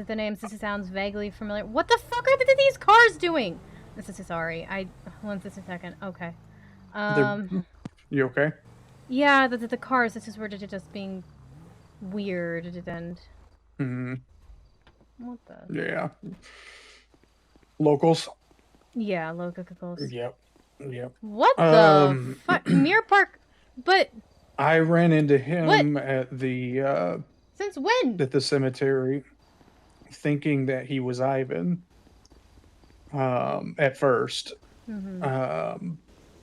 The names, this sounds vaguely familiar. What the fuck are these cars doing? This is sorry. Once a second. Okay. You okay? Yeah, the cars. This is where just being weird and. What the? Yeah. Locals. Yeah, locals. Yep. What the fuck? Mirror Park, but. I ran into him at the. Since when? At the cemetery, thinking that he was Ivan. At first.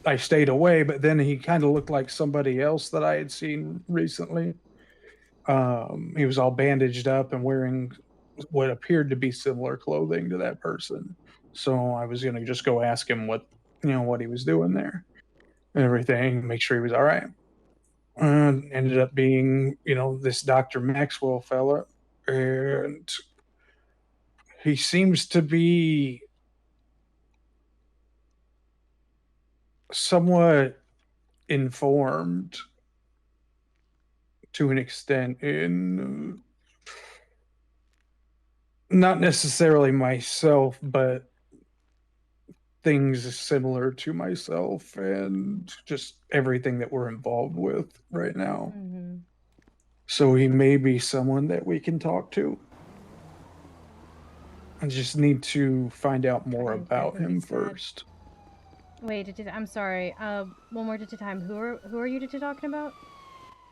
I stayed away, but then he kind of looked like somebody else that I had seen recently. He was all bandaged up and wearing what appeared to be similar clothing to that person. So I was gonna just go ask him what he was doing there and everything, make sure he was all right. Ended up being, this Dr. Maxwell fella, and he seems to be somewhat informed to an extent in not necessarily myself, but things similar to myself and just everything that we're involved with right now. So he may be someone that we can talk to. I just need to find out more about him first. Wait, I'm sorry. One more time. Who are you talking about?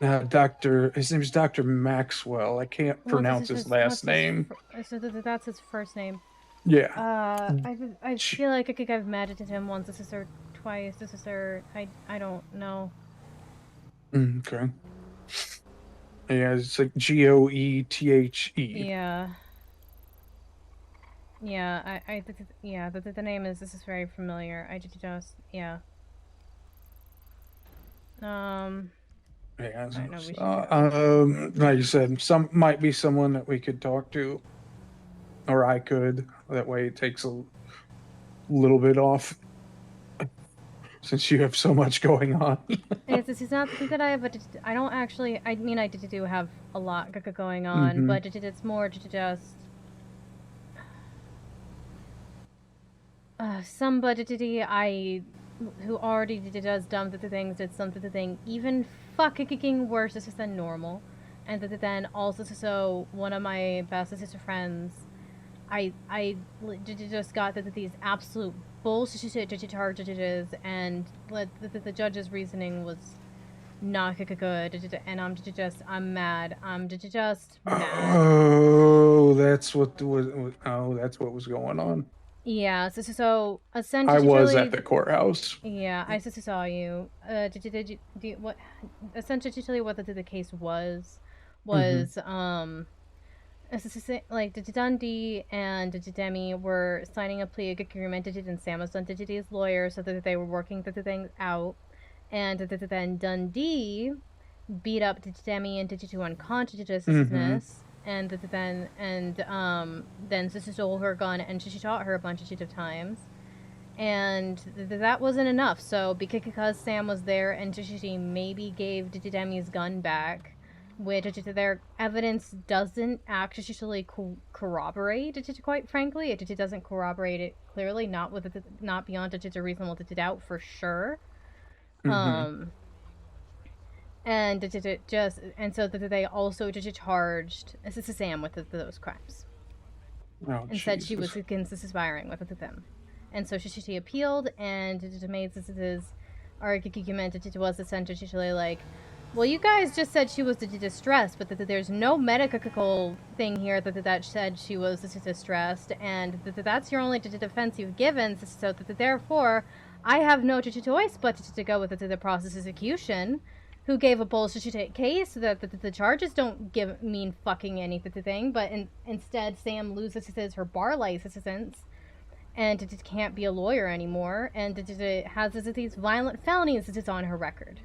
His name is Dr. Maxwell. I can't pronounce his last name. So that's his first name. Yeah. I feel like I could have met him once. This is her twice. This is her. I don't know. Okay. Yeah, it's like Goethe. Yeah. Yeah. The name is. This is very familiar. I just yeah. Yeah. I know like you said, might be someone that we could talk to, or I could. That way, it takes a little bit off, since you have so much going on. This is not that I have, but I don't actually. I mean, I do have a lot going on, but it's more to just somebody who already does dumb things, did something even fucking worse than normal, and then also so one of my best sister friends, I just got these absolute bullshit charges, and the judge's reasoning was not good, and I'm mad. I'm just mad. Oh, that's what was going on. Yeah, so essentially, I was at the courthouse. Yeah, I saw you. Essentially what the case was like Dundee and Demi were signing a plea agreement, and Sam was Dundee's lawyer, so that they were working the things out, and then Dundee beat up Demi and to unconsciousness, and then Sister stole her gun and she shot her a bunch of times. And that wasn't enough. So because Sam was there and she maybe gave Demi's gun back, which their evidence doesn't actually corroborate it, quite frankly. It doesn't corroborate it clearly, not beyond a reasonable doubt for sure. And so they also charged Sam with those crimes. Oh, and said she was conspiring with them. And so she appealed, and it made this argument it was essentially like, well, you guys just said she was distressed, but that there's no medical thing here that said she was distressed, and that's your only defense you've given, so that therefore I have no choice but to go with the prosecution, who gave a bullshit case so that the charges don't mean fucking anything, but instead Sam loses her bar license, and it can't be a lawyer anymore, and it has these violent felonies that is on her record.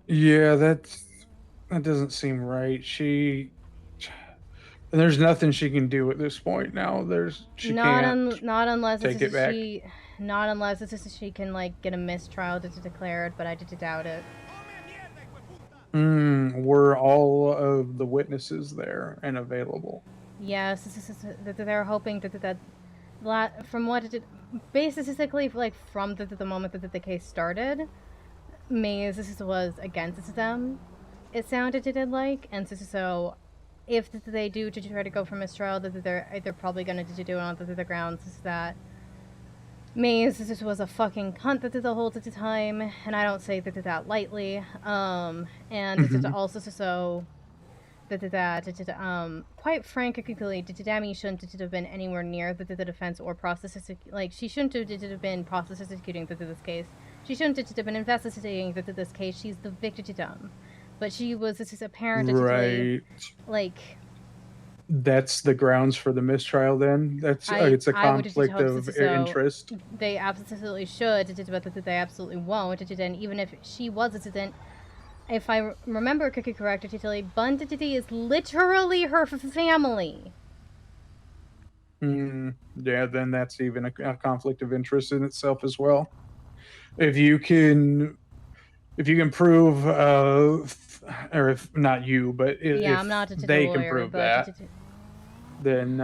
Yeah, that doesn't seem right. There's nothing she can do at this point now. She can't not unless take it back. Not unless she can like get a mistrial declared, but I doubt it. Were all of the witnesses there and available? Yes, they're hoping that from what it basically like from the moment that the case started, Maze was against them. It sounded like, and so if they do try to go for mistrial, that they're probably going to do it on the grounds that Maze was a fucking cunt the whole time, and I don't say that lightly. And also so that quite frankly, Demi shouldn't have been anywhere near the defense or like she shouldn't have been prosecuting this case. She shouldn't have been investigating this case. She's the victim, but she was apparently right. Like that's the grounds for the mistrial. Then it's a conflict of interest. They absolutely should, but they absolutely won't. And even if she was a if I remember correctly, Bundy is literally her family. Yeah, then that's even a conflict of interest in itself as well. If you can prove, or if not you, but if they can prove that, then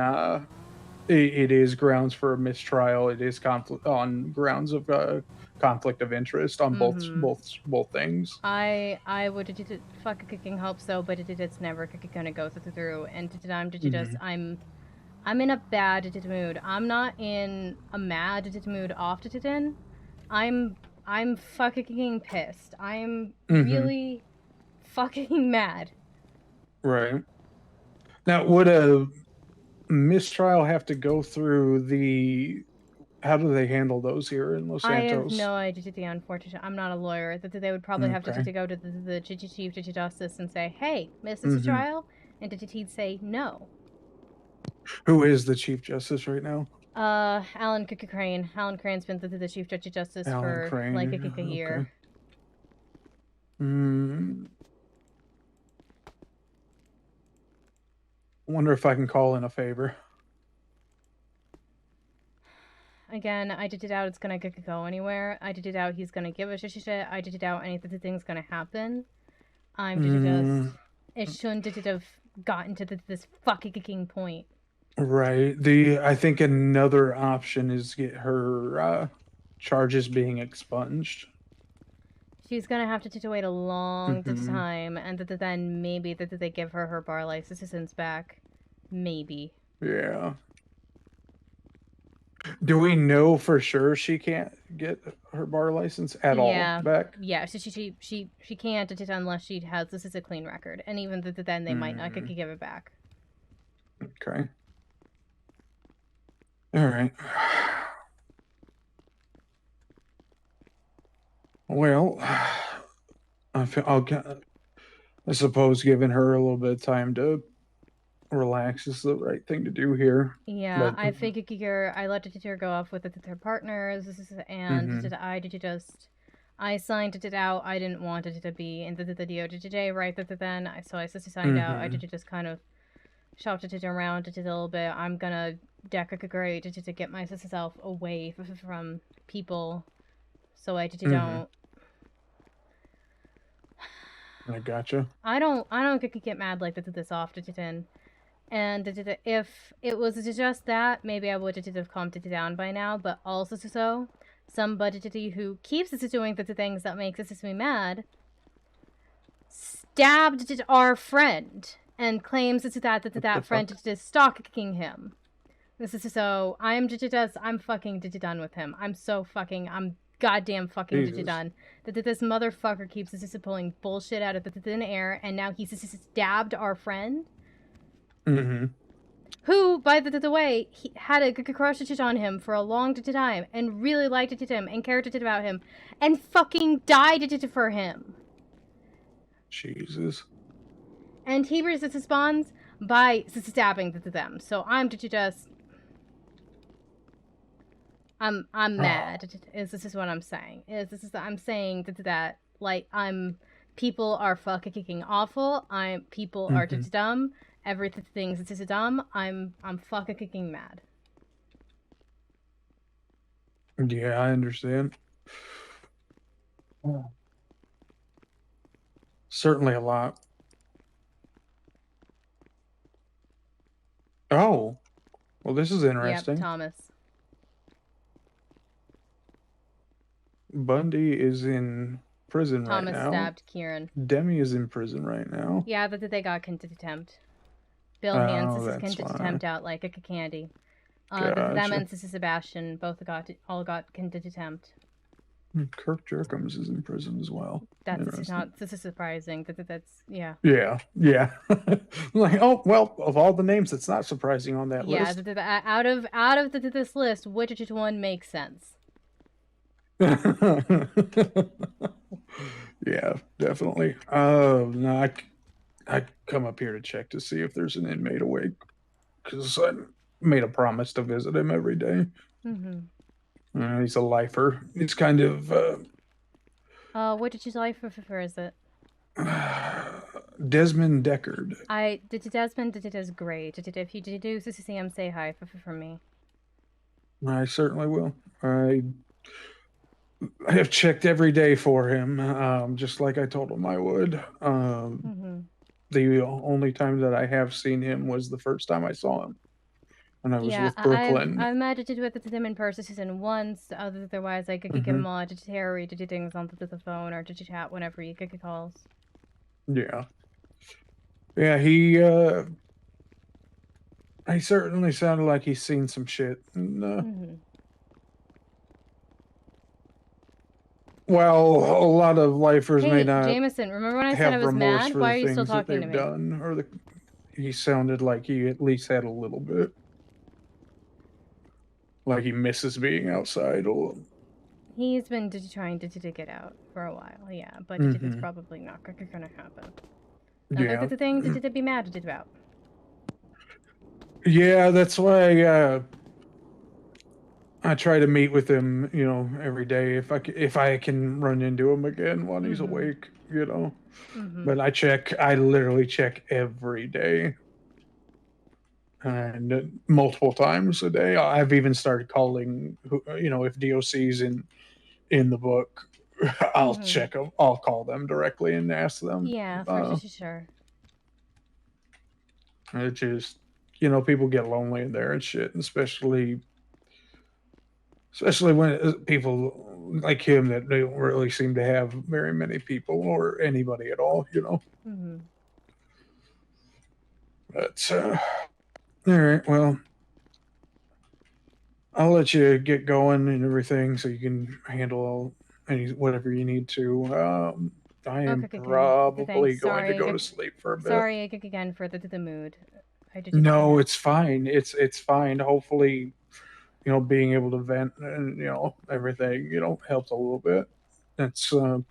it is grounds for a mistrial. It is on grounds of conflict of interest on both things. I would fucking hope so, but it's never gonna go through. And I'm in a bad mood. I'm not in a mad mood often. I'm fucking pissed. I'm really fucking mad. Right. Now, would a mistrial have to go through how do they handle those here in Los Santos? I have no idea, unfortunately. I'm not a lawyer. They would probably have to go to the Chief Justice and say, hey, Mrs. Trial? And he'd say no. Who is the Chief Justice right now? Alan Crane. Alan Crane's been the Chief Justice for like a year. I wonder if I can call in a favor. Again, I doubt it's gonna go anywhere. I doubt he's gonna give a shit. I doubt anything's gonna happen. It shouldn't have gotten to this fucking point. Right. I think another option is get her charges being expunged. She's gonna have to wait a long time, and then maybe they give her bar license back. Maybe. Yeah. Do we know for sure she can't get her bar license at all back? Yeah, so she can't unless she has this is a clean record, and even then they might not give it back. Okay. All right. Well, I suppose giving her a little bit of time to relax is the right thing to do here. Yeah, But I figure I let her go off with their partners, and Mhm. I signed it out. I didn't want it to be in the today, right? Then so I signed out. I Mhm. just kind of shouted it around a little bit. I'm gonna decorate to get myself away from people, so I Mhm. don't. I gotcha. I don't get mad like this often. And if it was just that, maybe I would have calmed it down by now. But also somebody who keeps doing the things that makes me mad stabbed our friend and claims that friend is stalking him. This is so I'm fucking done with him. I'm goddamn fucking Jesus. done. That this motherfucker keeps pulling bullshit out of the thin air, and now he's stabbed our friend. Mm-hmm. Who, by the way, he had a crush on him for a long time and really liked him and cared about him and fucking died for him. Jesus. And he responds by stabbing them. So I'm just... I'm mad. This is what I'm saying. I'm saying that like people are fucking awful. People are just dumb. Everything's just dumb. I'm fucking kicking mad. Yeah, I understand. Certainly a lot. Oh, well, this is interesting. Yep, Thomas. Bundy is in prison Thomas right now. stabbed Kieran. Demi is in prison right now. Yeah, but they got contempt. Bill hands this contempt out like a candy. Them and Sebastian both got contempt. Kirk Jerkums is in prison as well. That's not. This is surprising. That's yeah. Yeah. Like, oh well, of all the names, it's not surprising on that list. Yeah, out of this list, which one makes sense? Yeah, definitely. No, I come up here to check to see if there's an inmate awake, because I made a promise to visit him every day. Mm-hmm. He's a lifer. He's kind of. What did you life for? Is it? Desmond Deckard. Desmond is great. If you do see him, say hi for me. I certainly will. I have checked every day for him, just like I told him I would. The only time that I have seen him was the first time I saw him, when I was with Brooklyn. I've met with them in person once. Otherwise, I could get him to Terry to do things on the phone or to chat whenever you could calls. Yeah. Yeah, he certainly sounded like he's seen some shit. And, well, a lot of lifers may not. Jameson, remember when I said I was mad? Why are you still talking to me? Done, he sounded like he at least had a little bit. Like he misses being outside. He's been trying to get out for a while, yeah, but it's probably not gonna happen. That's the thing to be mad about. Yeah, that's why I try to meet with him, every day if I can run into him again when he's awake, But I literally check every day, and multiple times a day. I've even started calling, if DOC's in the book, I'll check them. I'll call them directly and ask them. Yeah, for sure. It just, people get lonely in there and shit, and especially when people like him that don't really seem to have very many people or anybody at all, But all right, well, I'll let you get going and everything so you can handle whatever you need to. I am probably going to go to sleep for a bit. Sorry again for the mood. No, it's fine. It's fine. Hopefully, being able to vent and everything helps a little bit. That's what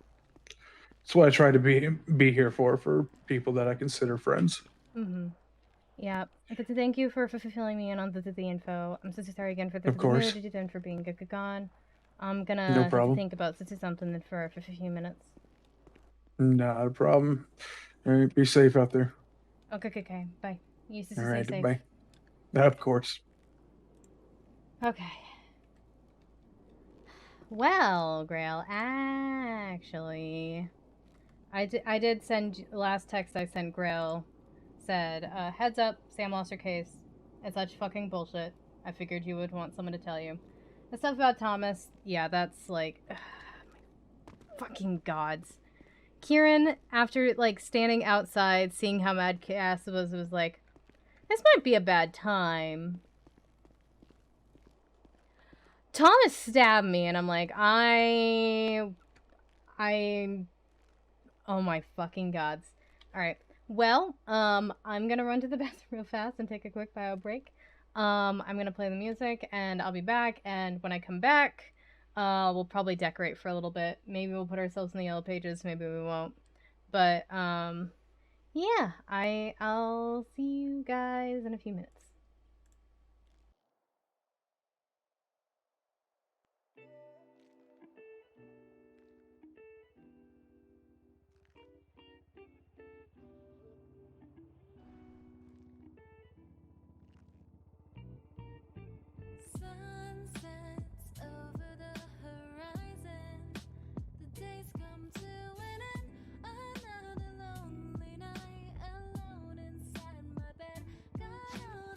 I try to be here for people that I consider friends. Yeah. But thank you for filling me in on the info. I'm so sorry again for the Of course. mood and for being gone. I'm No gonna problem. think about something for a few minutes. Not a problem. All right, be safe out there. Okay. Bye. You All stay right, safe. bye. Of course. Okay. Well, Grail, actually, I did send last text I sent Grail said, heads up, Sam lost her case. It's such fucking bullshit. I figured you would want someone to tell you. The stuff about Thomas, yeah, that's like, fucking gods. Kieran, after like standing outside, seeing how mad Cass was like, this might be a bad time. Thomas stabbed me, and I'm like, oh my fucking gods. Alright. Well, I'm gonna run to the bathroom real fast and take a quick bio break. I'm gonna play the music, and I'll be back, and when I come back, we'll probably decorate for a little bit. Maybe we'll put ourselves in the yellow pages, maybe we won't. But, yeah, I'll see you guys in a few minutes. Sunsets over the horizon. The days come to an end. Another lonely night, alone inside my bed. Got all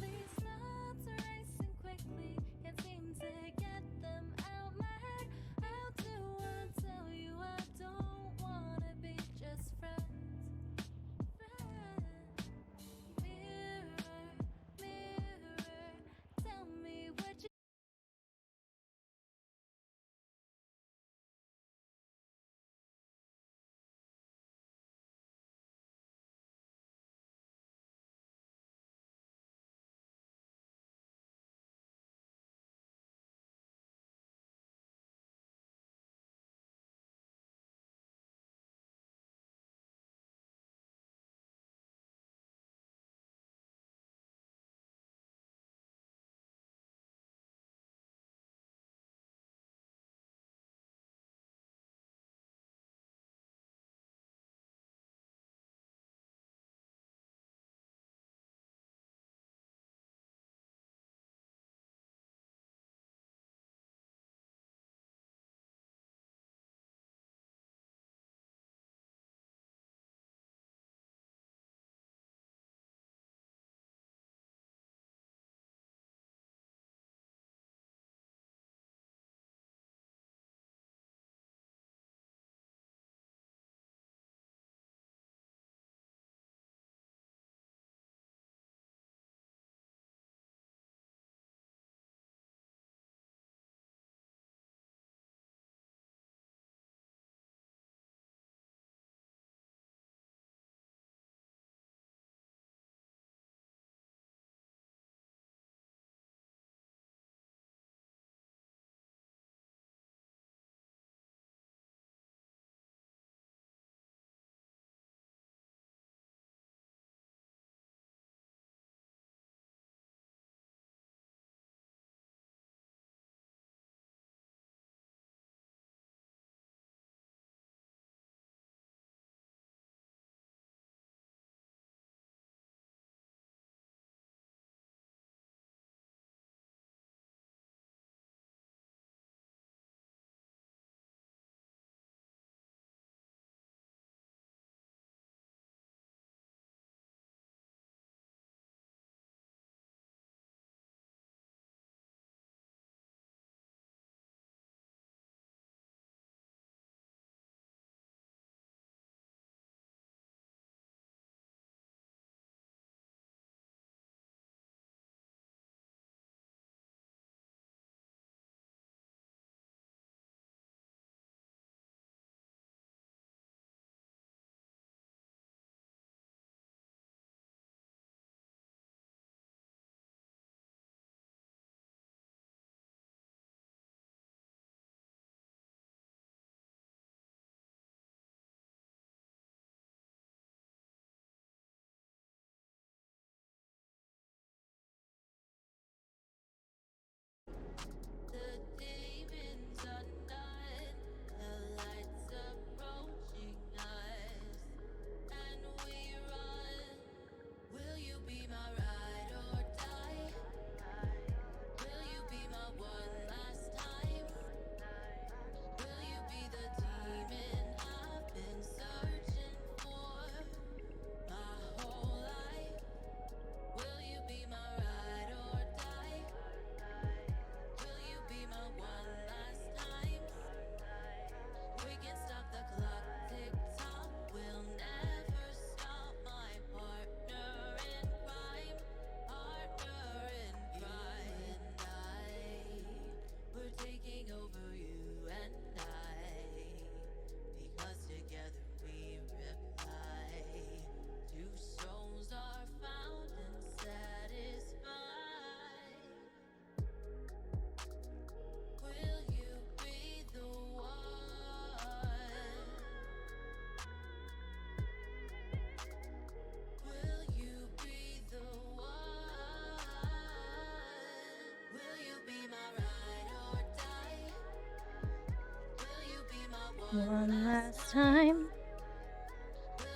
One last time.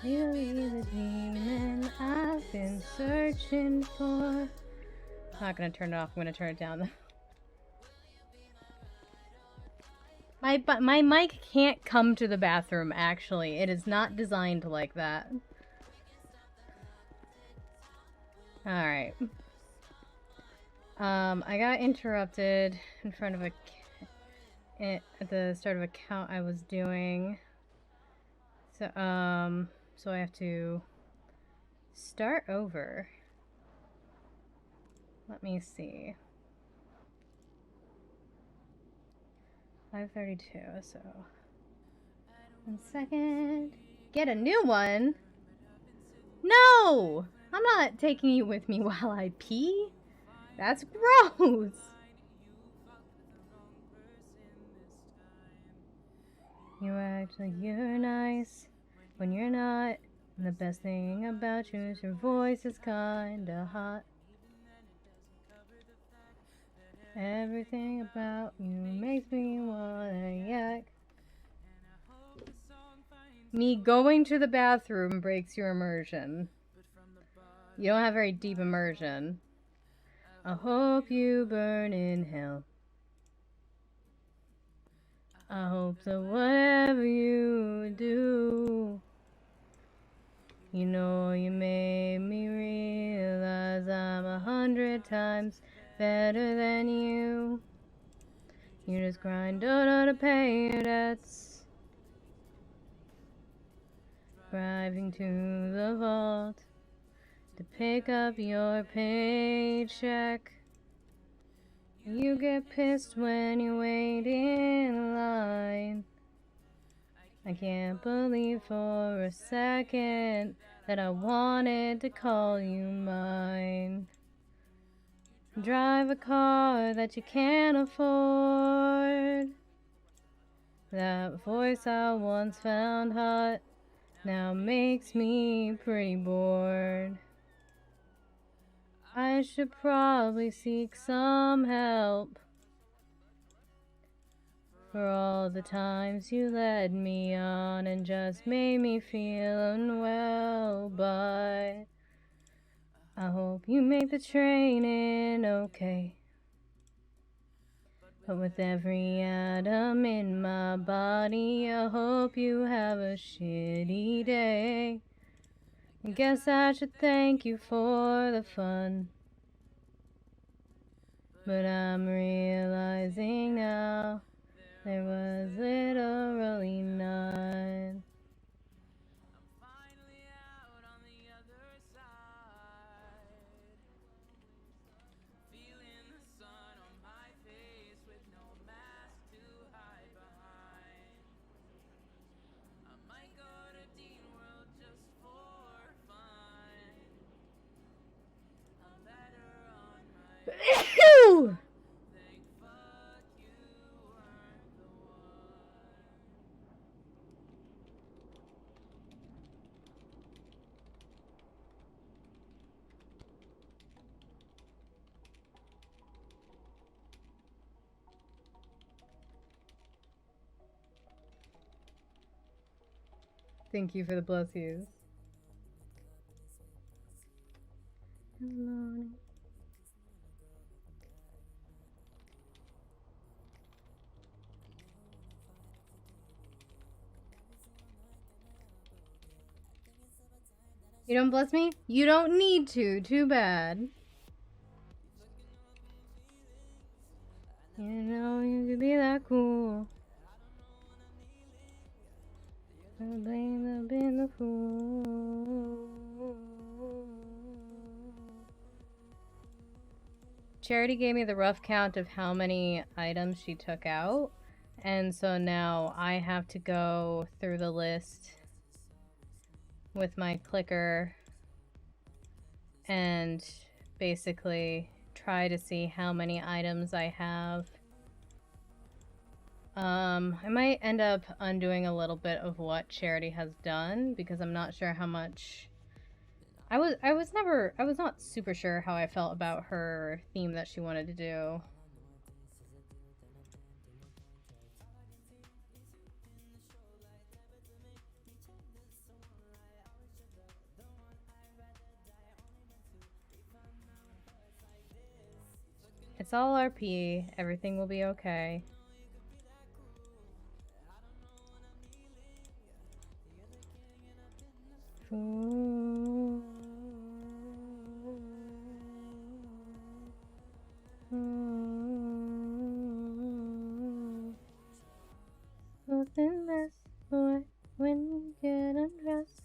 You'll be the demon I've been searching for. I'm not gonna turn it off. I'm gonna turn it down though. My mic can't come to the bathroom, actually. It is not designed like that. Alright. I got interrupted in front of at the start of a count I was doing. So I have to start over. Let me see. 5:32, so 1 second. Get a new one? No! I'm not taking you with me while I pee. That's gross. You act like you're nice when you're not. And the best thing about you is your voice is kinda hot. Everything about you makes me wanna yak. Me going to the bathroom breaks your immersion. You don't have very deep immersion. I hope you burn in hell. I hope that whatever you do, you know you made me realize I'm 100 times better than you. You just grind out to pay your debts. Driving to the vault to pick up your paycheck. You get pissed when you wait in line. I can't believe for a second that I wanted to call you mine. Drive a car that you can't afford. That voice I once found hot now makes me pretty bored. I should probably seek some help for all the times you led me on and just made me feel unwell, but I hope you make the training okay. But with every atom in my body, I hope you have a shitty day. I guess I should thank you for the fun. But I'm realizing now there was literally none. Ew! Thank you for the bless yous. You don't bless me? You don't need to. Too bad. You know you could be that cool. I've been the fool. Charity gave me the rough count of how many items she took out, and so now I have to go through the list with my clicker and basically try to see how many items I have. I might end up undoing a little bit of what Charity has done because I'm not sure how much. I was not super sure how I felt about her theme that she wanted to do. It's all RP. Everything will be okay. Nothing less boy when you get undressed.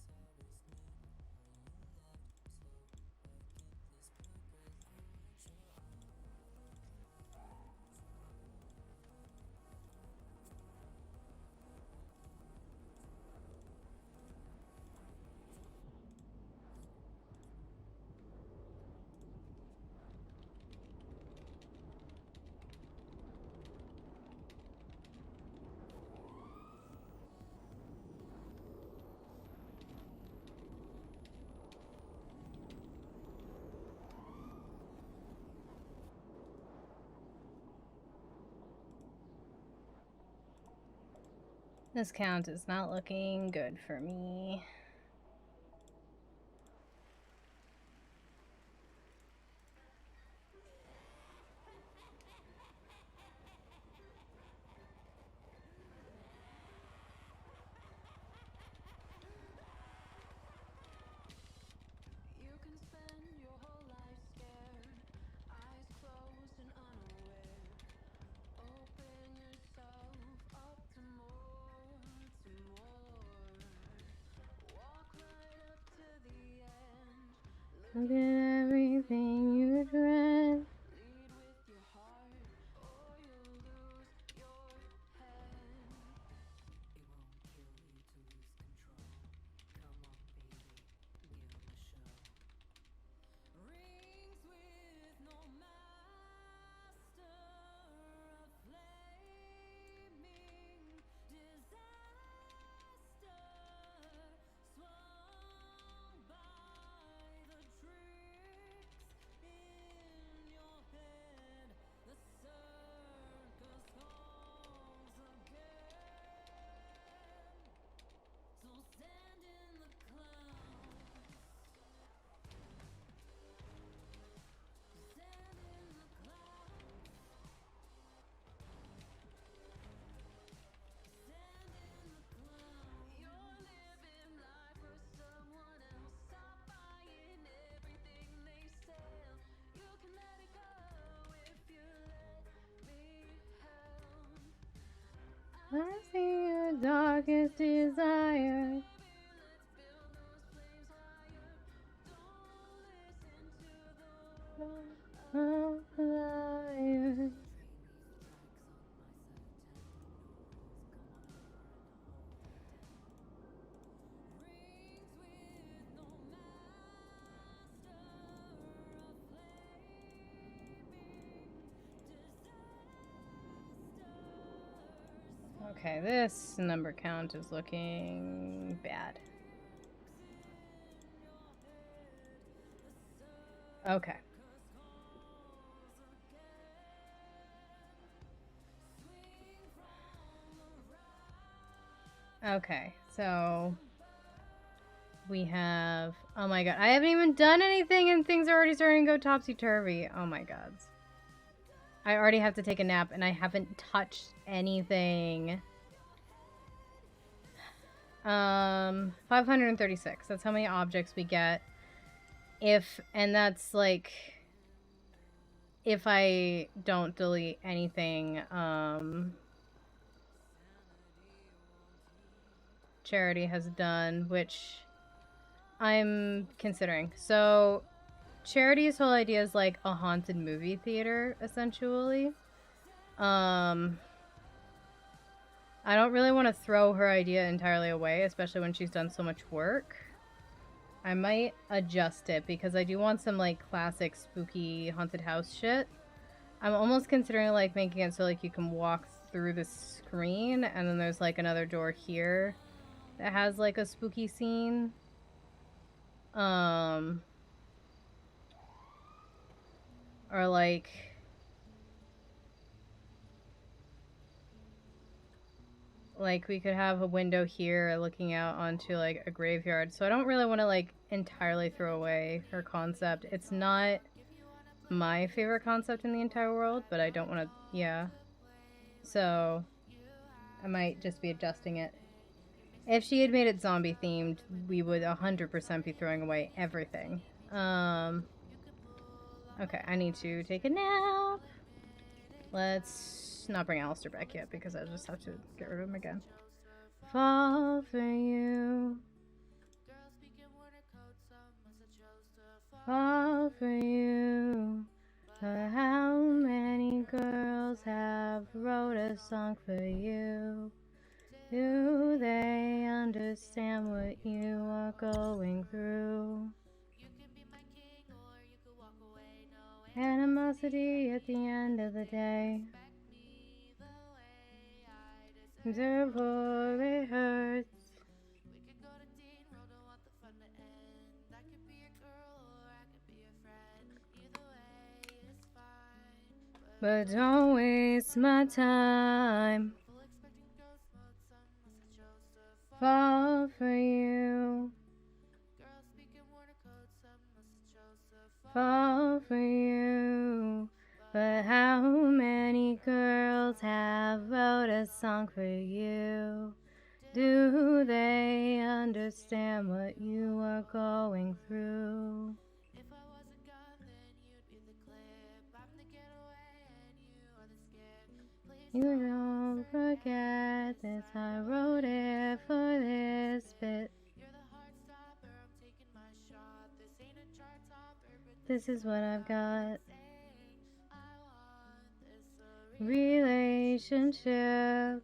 This count is not looking good for me. Look at everything you dread. I see your darkest desire. Liar. Okay, this number count is looking bad. Okay. Okay, so we have, oh my god, I haven't even done anything and things are already starting to go topsy-turvy. Oh my god. I already have to take a nap and I haven't touched anything. 536. That's how many objects we get. And that's like, if I don't delete anything, Charity has done, which I'm considering. So Charity's whole idea is like a haunted movie theater, essentially. I don't really want to throw her idea entirely away, especially when she's done so much work. I might adjust it because I do want some like classic spooky haunted house shit. I'm almost considering like making it so like you can walk through the screen and then there's like another door here that has like a spooky scene. Or like we could have a window here looking out onto like a graveyard. So I don't really want to like entirely throw away her concept. It's not my favorite concept in the entire world, but I don't want to, yeah. So, I might just be adjusting it. If she had made it zombie themed, we would 100% be throwing away everything. Okay, I need to take a nap. Let's not bring Alistair back yet because I just have to get rid of him again. Fall for you. Fall for you. How many girls have wrote a song for you? Do they understand what you are going through? Animosity at the end of the day. Therefore it hurts. But don't waste my time. Fall for you. Fall for you. But how many girls have wrote a song for you? Do they understand what you are going through? You don't forget this, I wrote it for this bit. This is what I've got. Relationship.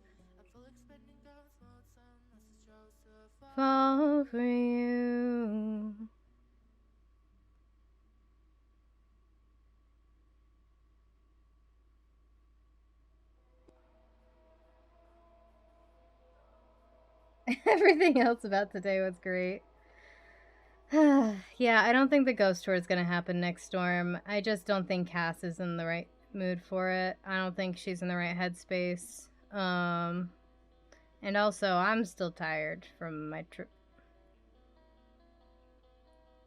Fall for you. Everything else about today was great. Yeah, I don't think the ghost tour is going to happen next storm. I just don't think Cass is in the right mood for it. I don't think she's in the right headspace. And also, I'm still tired from my trip.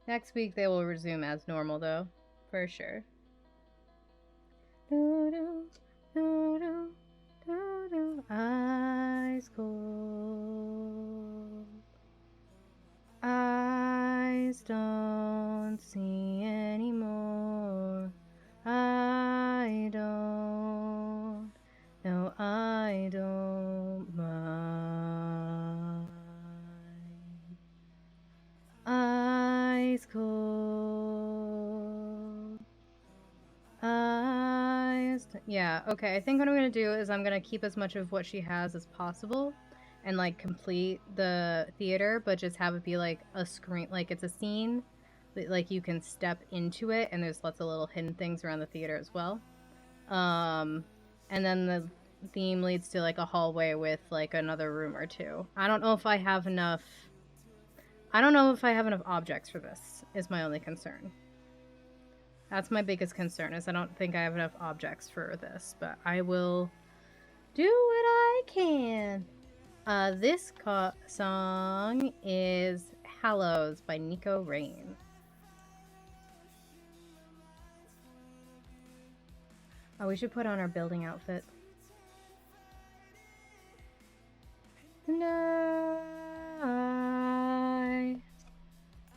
Next week, they will resume as normal, though. For sure. Eyes cold. Eyes don't see anymore. I don't. No, I don't mind. Eyes cold. Yeah, okay. I think what I'm going to do is I'm going to keep as much of what she has as possible and, like, complete the theater, but just have it be, like, a screen, like, it's a scene that, like, you can step into it, and there's lots of little hidden things around the theater as well. And then the theme leads to, like, a hallway with, like, another room or two. I don't know if I have enough objects for this, is my only concern. That's my biggest concern, is I don't think I have enough objects for this, but I will do what I can. This song is Hallows by Nico Rain. Oh, we should put on our building outfit. No,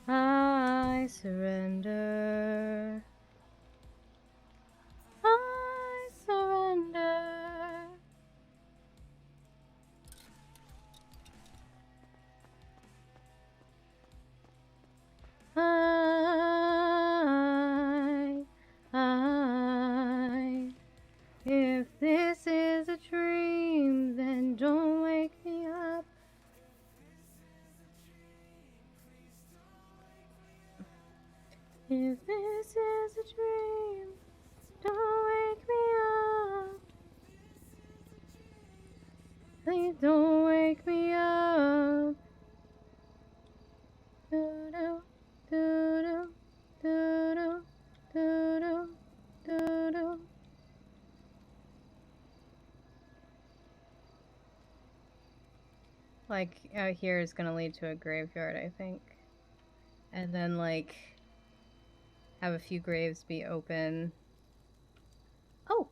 I surrender. I surrender. If this is a dream, then don't wake me up. If this is a dream, don't wake me up. Please don't wake me up. Do-do, do-do, do-do, do-do, do-do. Like, out here is gonna lead to a graveyard, I think. And then, like, have a few graves be open. Oh!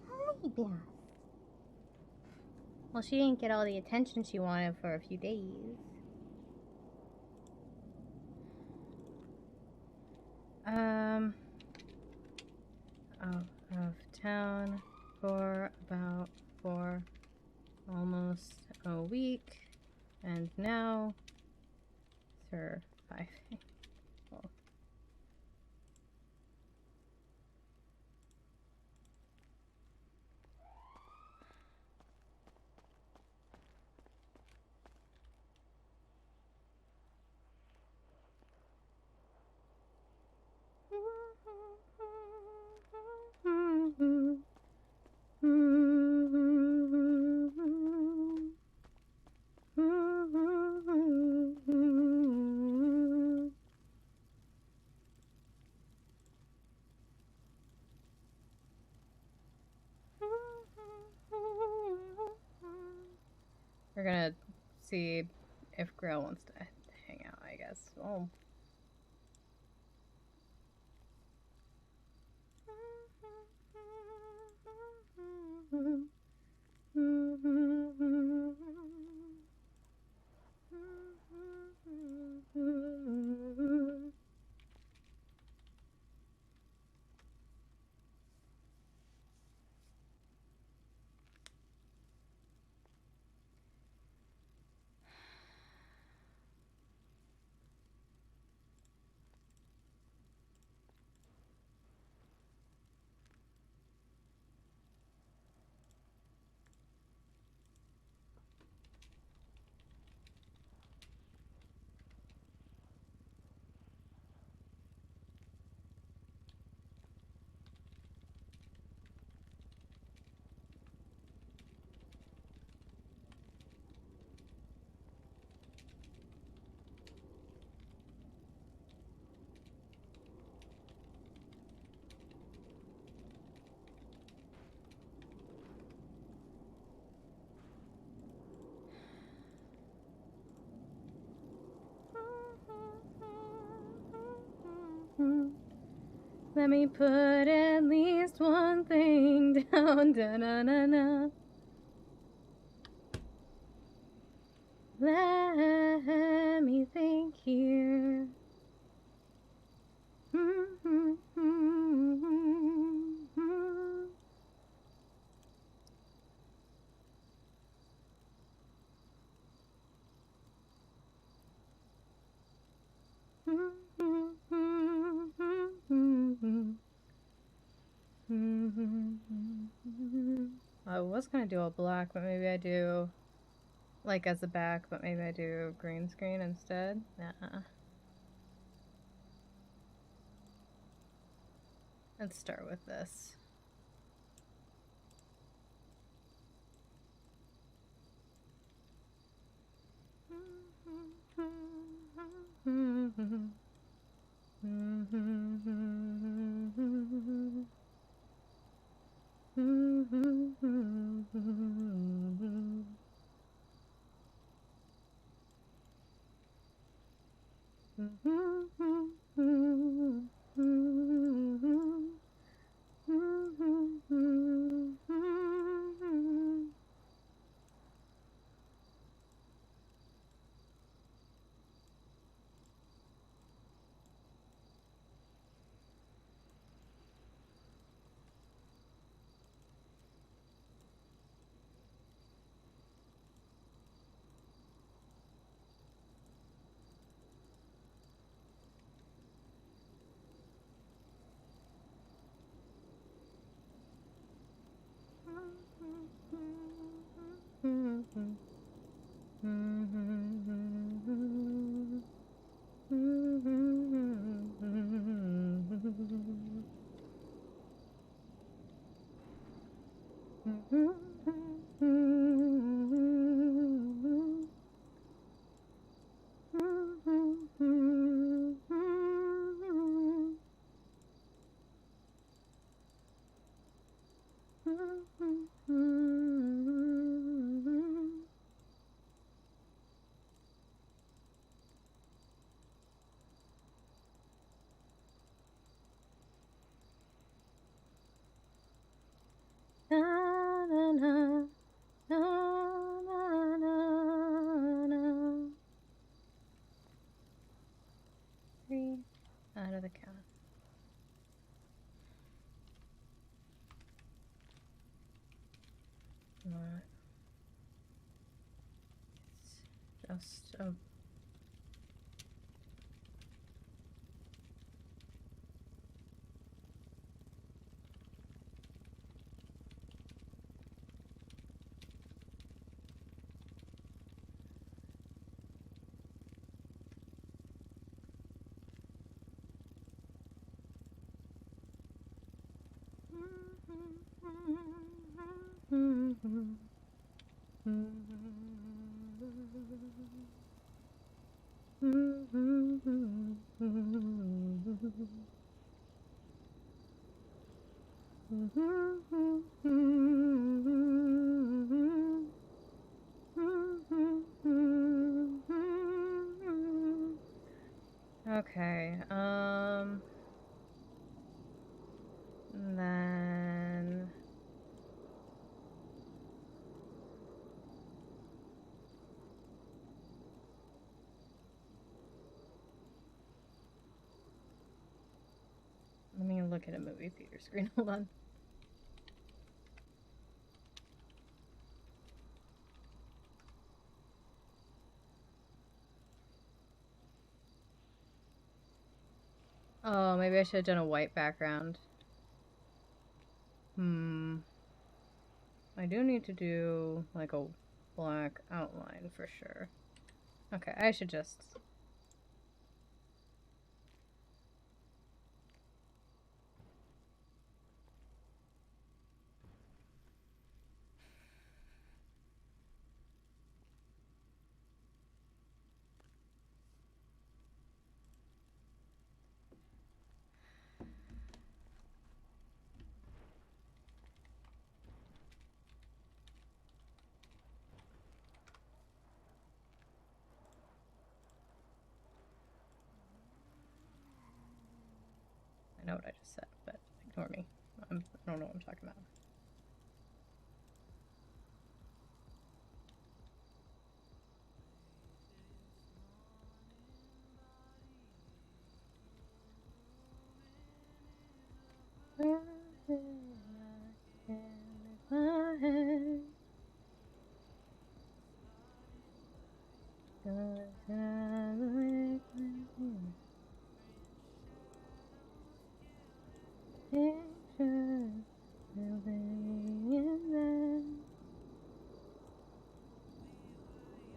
Hi, Beth. Well, she didn't get all the attention she wanted for a few days. Out of town for almost a week, and now surviving. Oh. We're gonna see if Grail wants to hang out, I guess. Oh. Let me put at least one thing down. Da-na-na-na. Let me think here. I was gonna do a black, but maybe I do like as a back, but maybe I do green screen instead. Nah. Let's start with this. Na, na, na, na, na, na, na. 3 out of the count. Not. It's just a. Okay, then let me look at a movie theater screen. Hold on. Oh, maybe I should have done a white background. I do need to do like a black outline for sure. Okay, I should just. I know what I just said, but ignore me. I don't know what I'm talking about.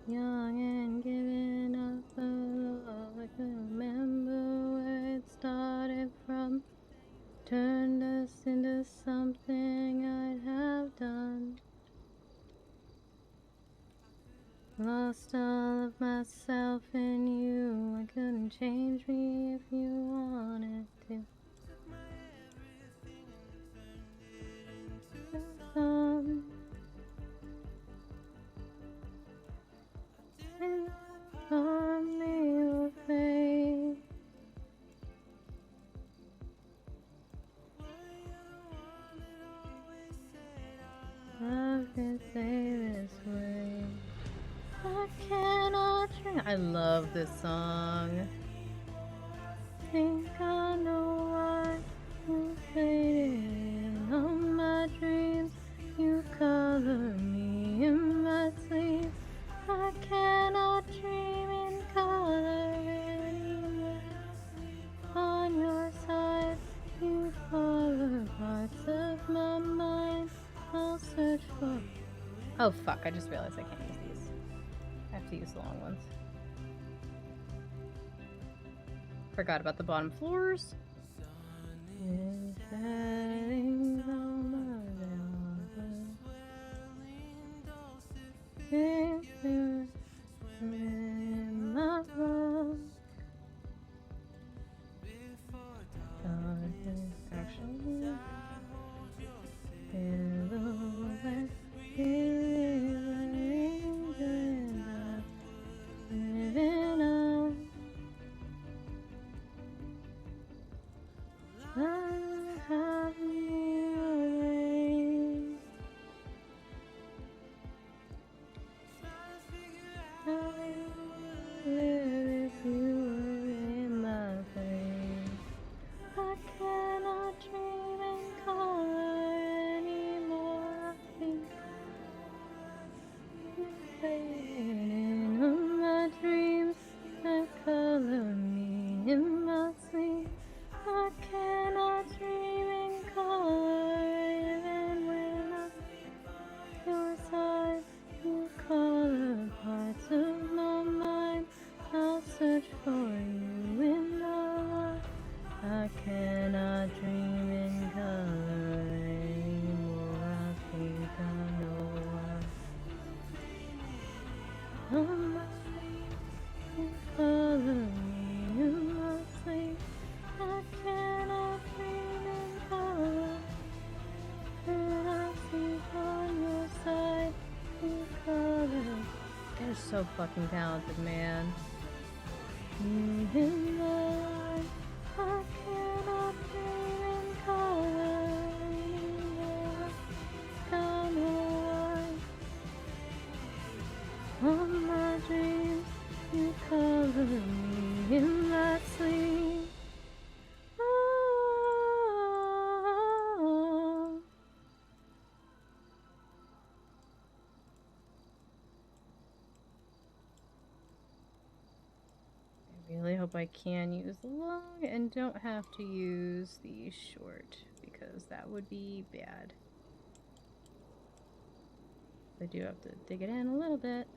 Young and giving up the love, I can remember where it started from. Turned us into something I'd have done. Lost all of myself in you. I couldn't change me if you wanted to. On me your face. I can say this way. I cannot drink. I love this song. Think I know why you faded in all my dreams. You color me in my sleep. I cannot dream in color anymore. On your side, you color parts of my mind. I'll search for. Oh fuck! I just realized I can't use these. I have to use the long ones. Forgot about the bottom floors. so fucking talented, man. In the light, I cannot dream in color anymore. Come on, all my dreams, you cover me in that sleep. Oh. I really hope I can use the long and don't have to use the short, because that would be bad. I do have to dig it in a little bit.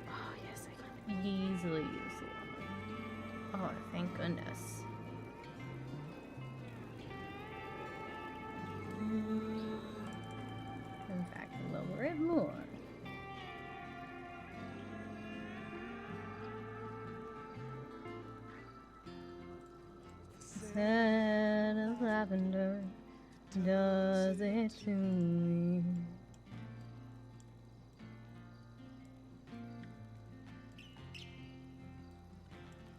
Oh yes, I can easily use the long. Oh, thank goodness. In fact, lower it more. Scent of lavender does it to me.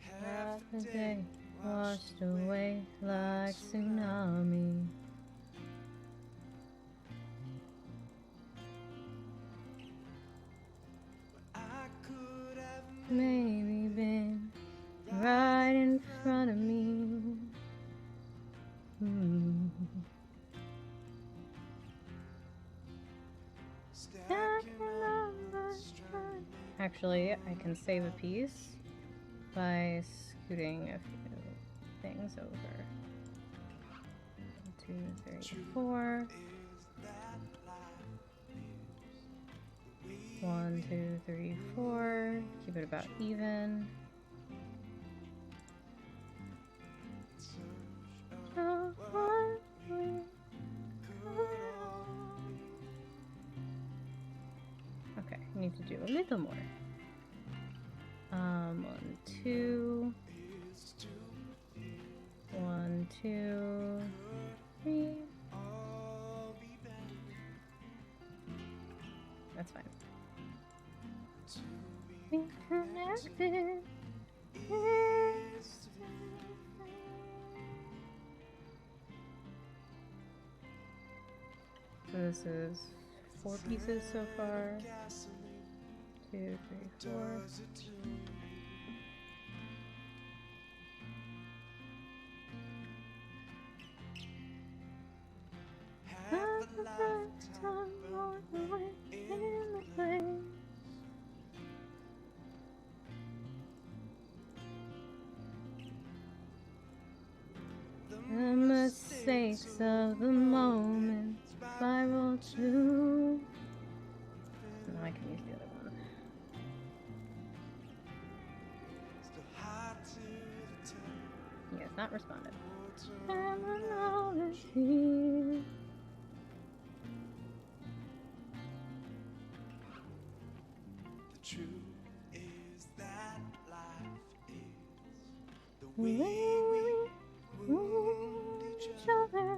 Half the day washed away like tsunami. Maybe been right in front of me. Actually, I can save a piece by scooting a few things over. 1, 2, 3, 4. 1, 2, 3, 4. Keep it about even. Okay, I need to do a little more. 1, 2. 1, 2, 3. That's fine. We connected. So this is 4 pieces so far. 2, 3, 4. Half a lifetime more away in the place. The mistakes of the moment spiral too. No, I can use the other one. He has not responded. Terminology. The truth is that life is the way we wound each other.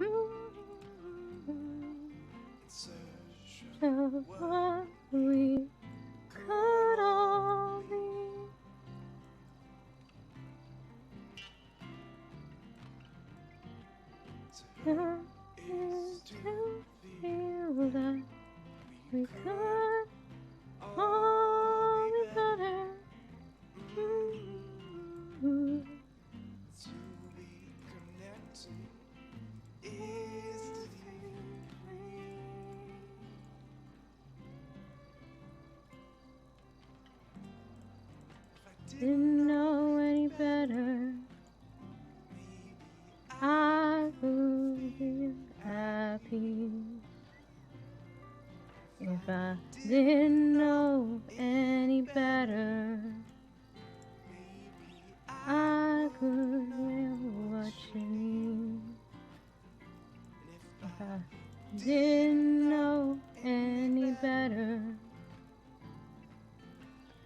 In search Of what we could all be. Is to feel that we could all be better. to be connected is to be free. Didn't know any better. I would be happy if I didn't know any better. I could feel what you need. If I didn't know any better,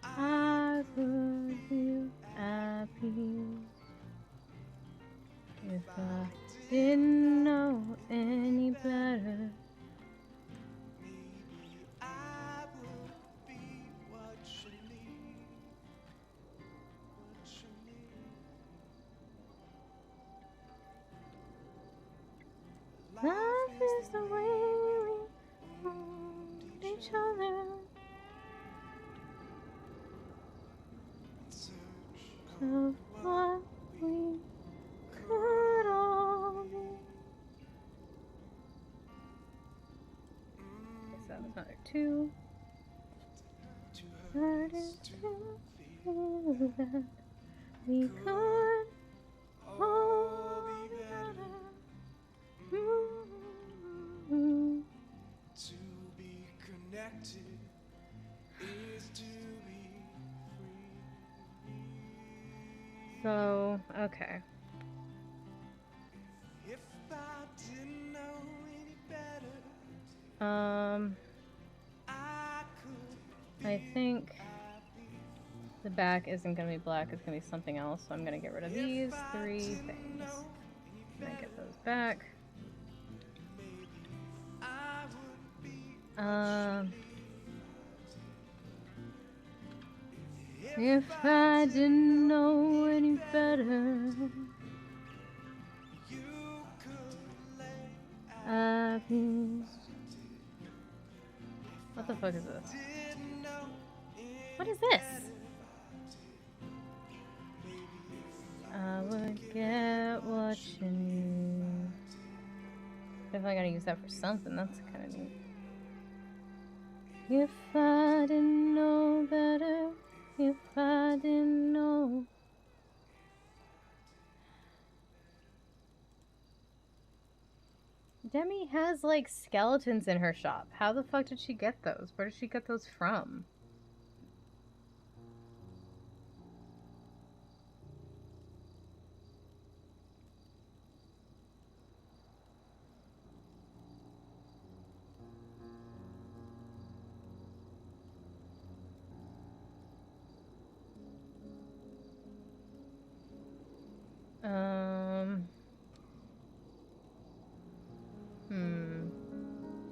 I could feel happy. If I didn't know any better. I would be what you need. What you need. Life is the way we hold each other. Of what we could all be. Okay, so that was another 2. Hard is to feel that we could all be better. To be connected is to be free. So, okay. If I didn't know any better, I think the back isn't gonna be black, it's gonna be something else, so I'm gonna get rid of these 3 things. And I get those back. If I didn't know any better, I'd be... What the fuck is this? What is this? I would get what you need. Definitely gotta use that for something, that's kinda neat. If I didn't know better, if I didn't know. Demi has like skeletons in her shop. How the fuck did she get those? Where did she get those from?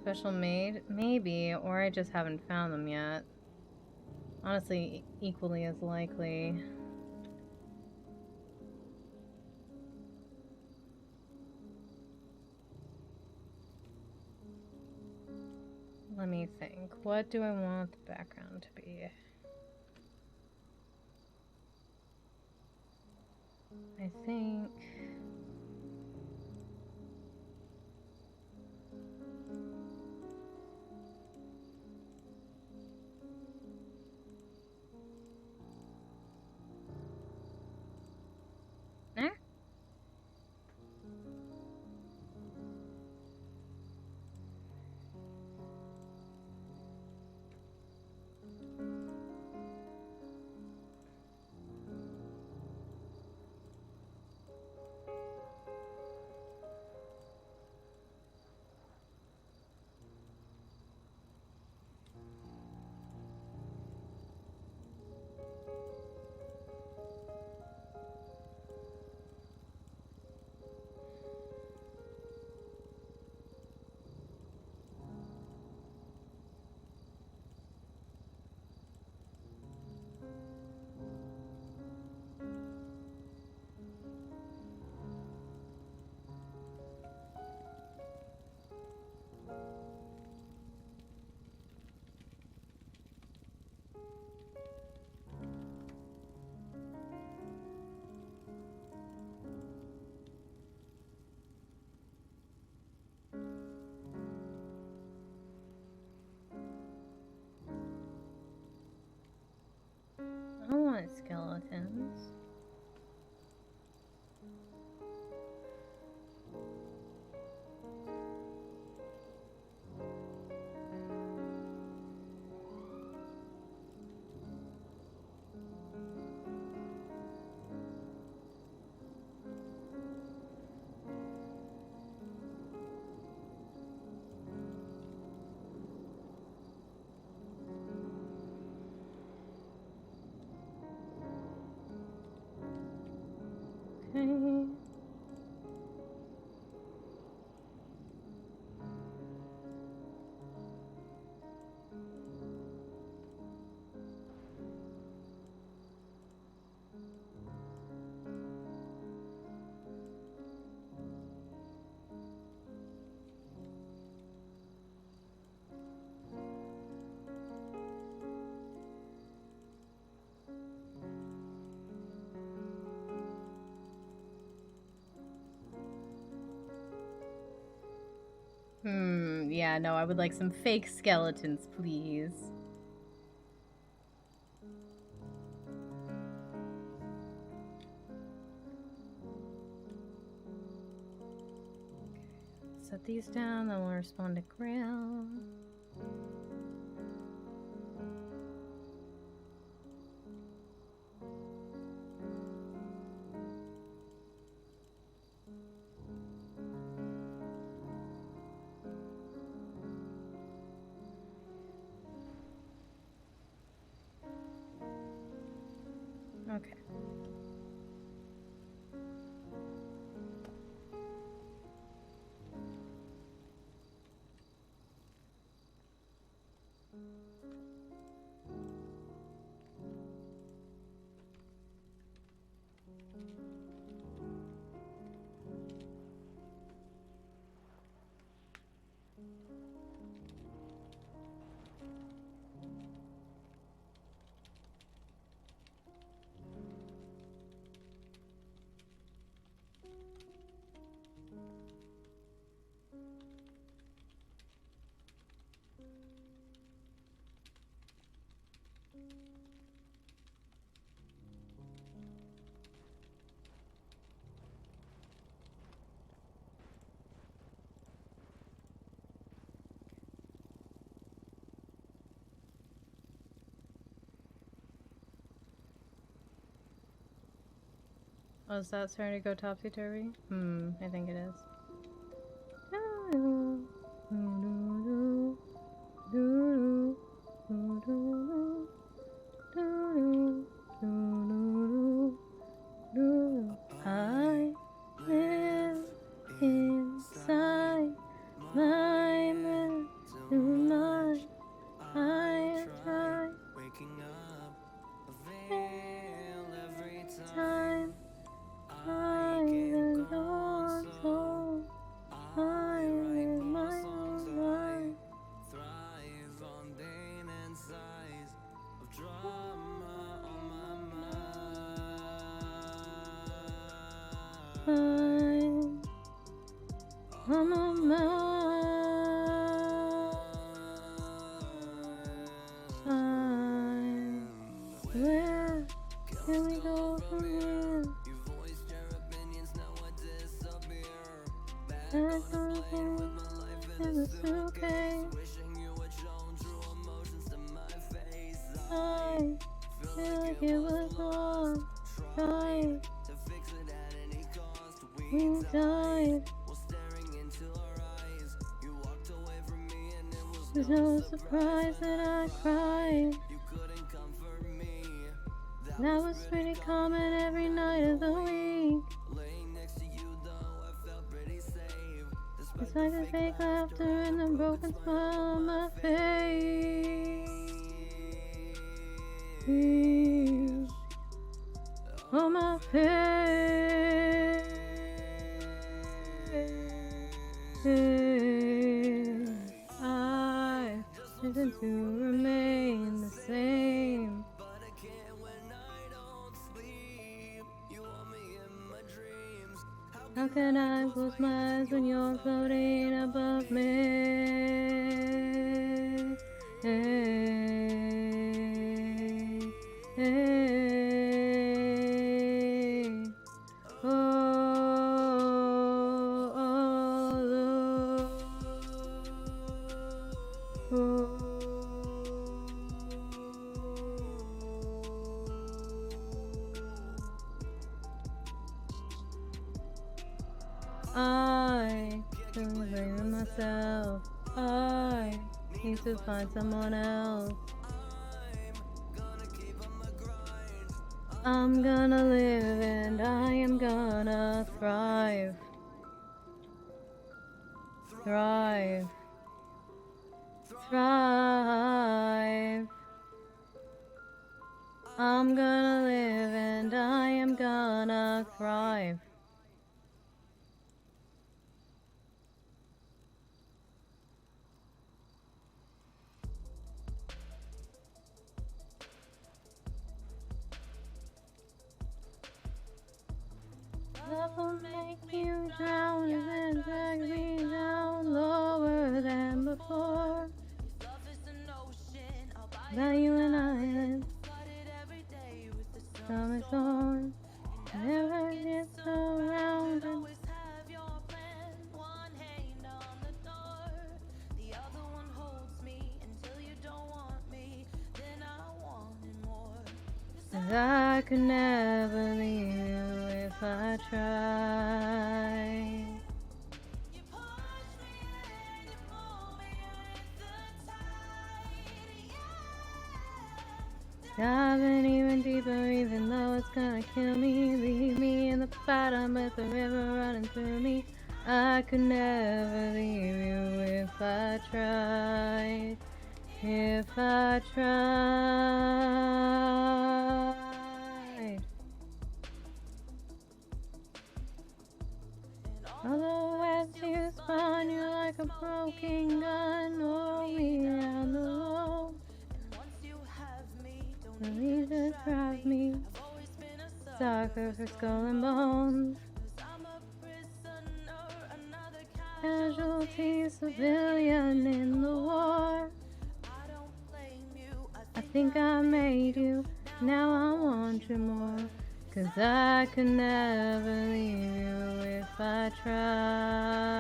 Special made? Maybe, or I just haven't found them yet. Honestly, equally as likely. Let me think. What do I want the background to be? I think... Eh? Yeah, no, I would like some fake skeletons, please. Set these down, then we'll respond to Grail. Okay. Oh, is that starting to go topsy-turvy? I think it is. I live inside my mental mind. I try every time I get gone home. I live my own life. Thrive on pain and sighs of drama on my mind. I'm a mind. Where can we go from here? You voiced your opinions, now I disappear. Back on in the suitcase. Wishing you had shown true emotions to my face. I feel like it was all right to fix it at any cost. We died. While staring into our eyes, you walked away from me, and it was There's no surprise that I cried. You couldn't comfort me. That was pretty common every night of the week. Laying next to you, though, I felt pretty safe. Despite the fake laughter and the broken smile on my face. On my face. I intend to remain the same. How can I close my eyes when you're floating above me? I don't blame myself. I need to find someone else. I'm gonna live and I am gonna thrive. Thrive. Thrive. I'm gonna live and I am gonna thrive. Love will make you drown and then drag me down lower. before. About you and I. Summer storm. Never gets around. I could never leave you if I tried. Diving even deeper, even though it's gonna kill me. Leave me in the bottom with the river running through me. I could never leave you if I tried. If I tried. Although as you spun, you're like a broken gun. Roll me down the road. Please just drive me. Sucker for skull and bones. Casualty, civilian in the war. I think I made you, now I want you more. 'Cause I could never leave you if I tried.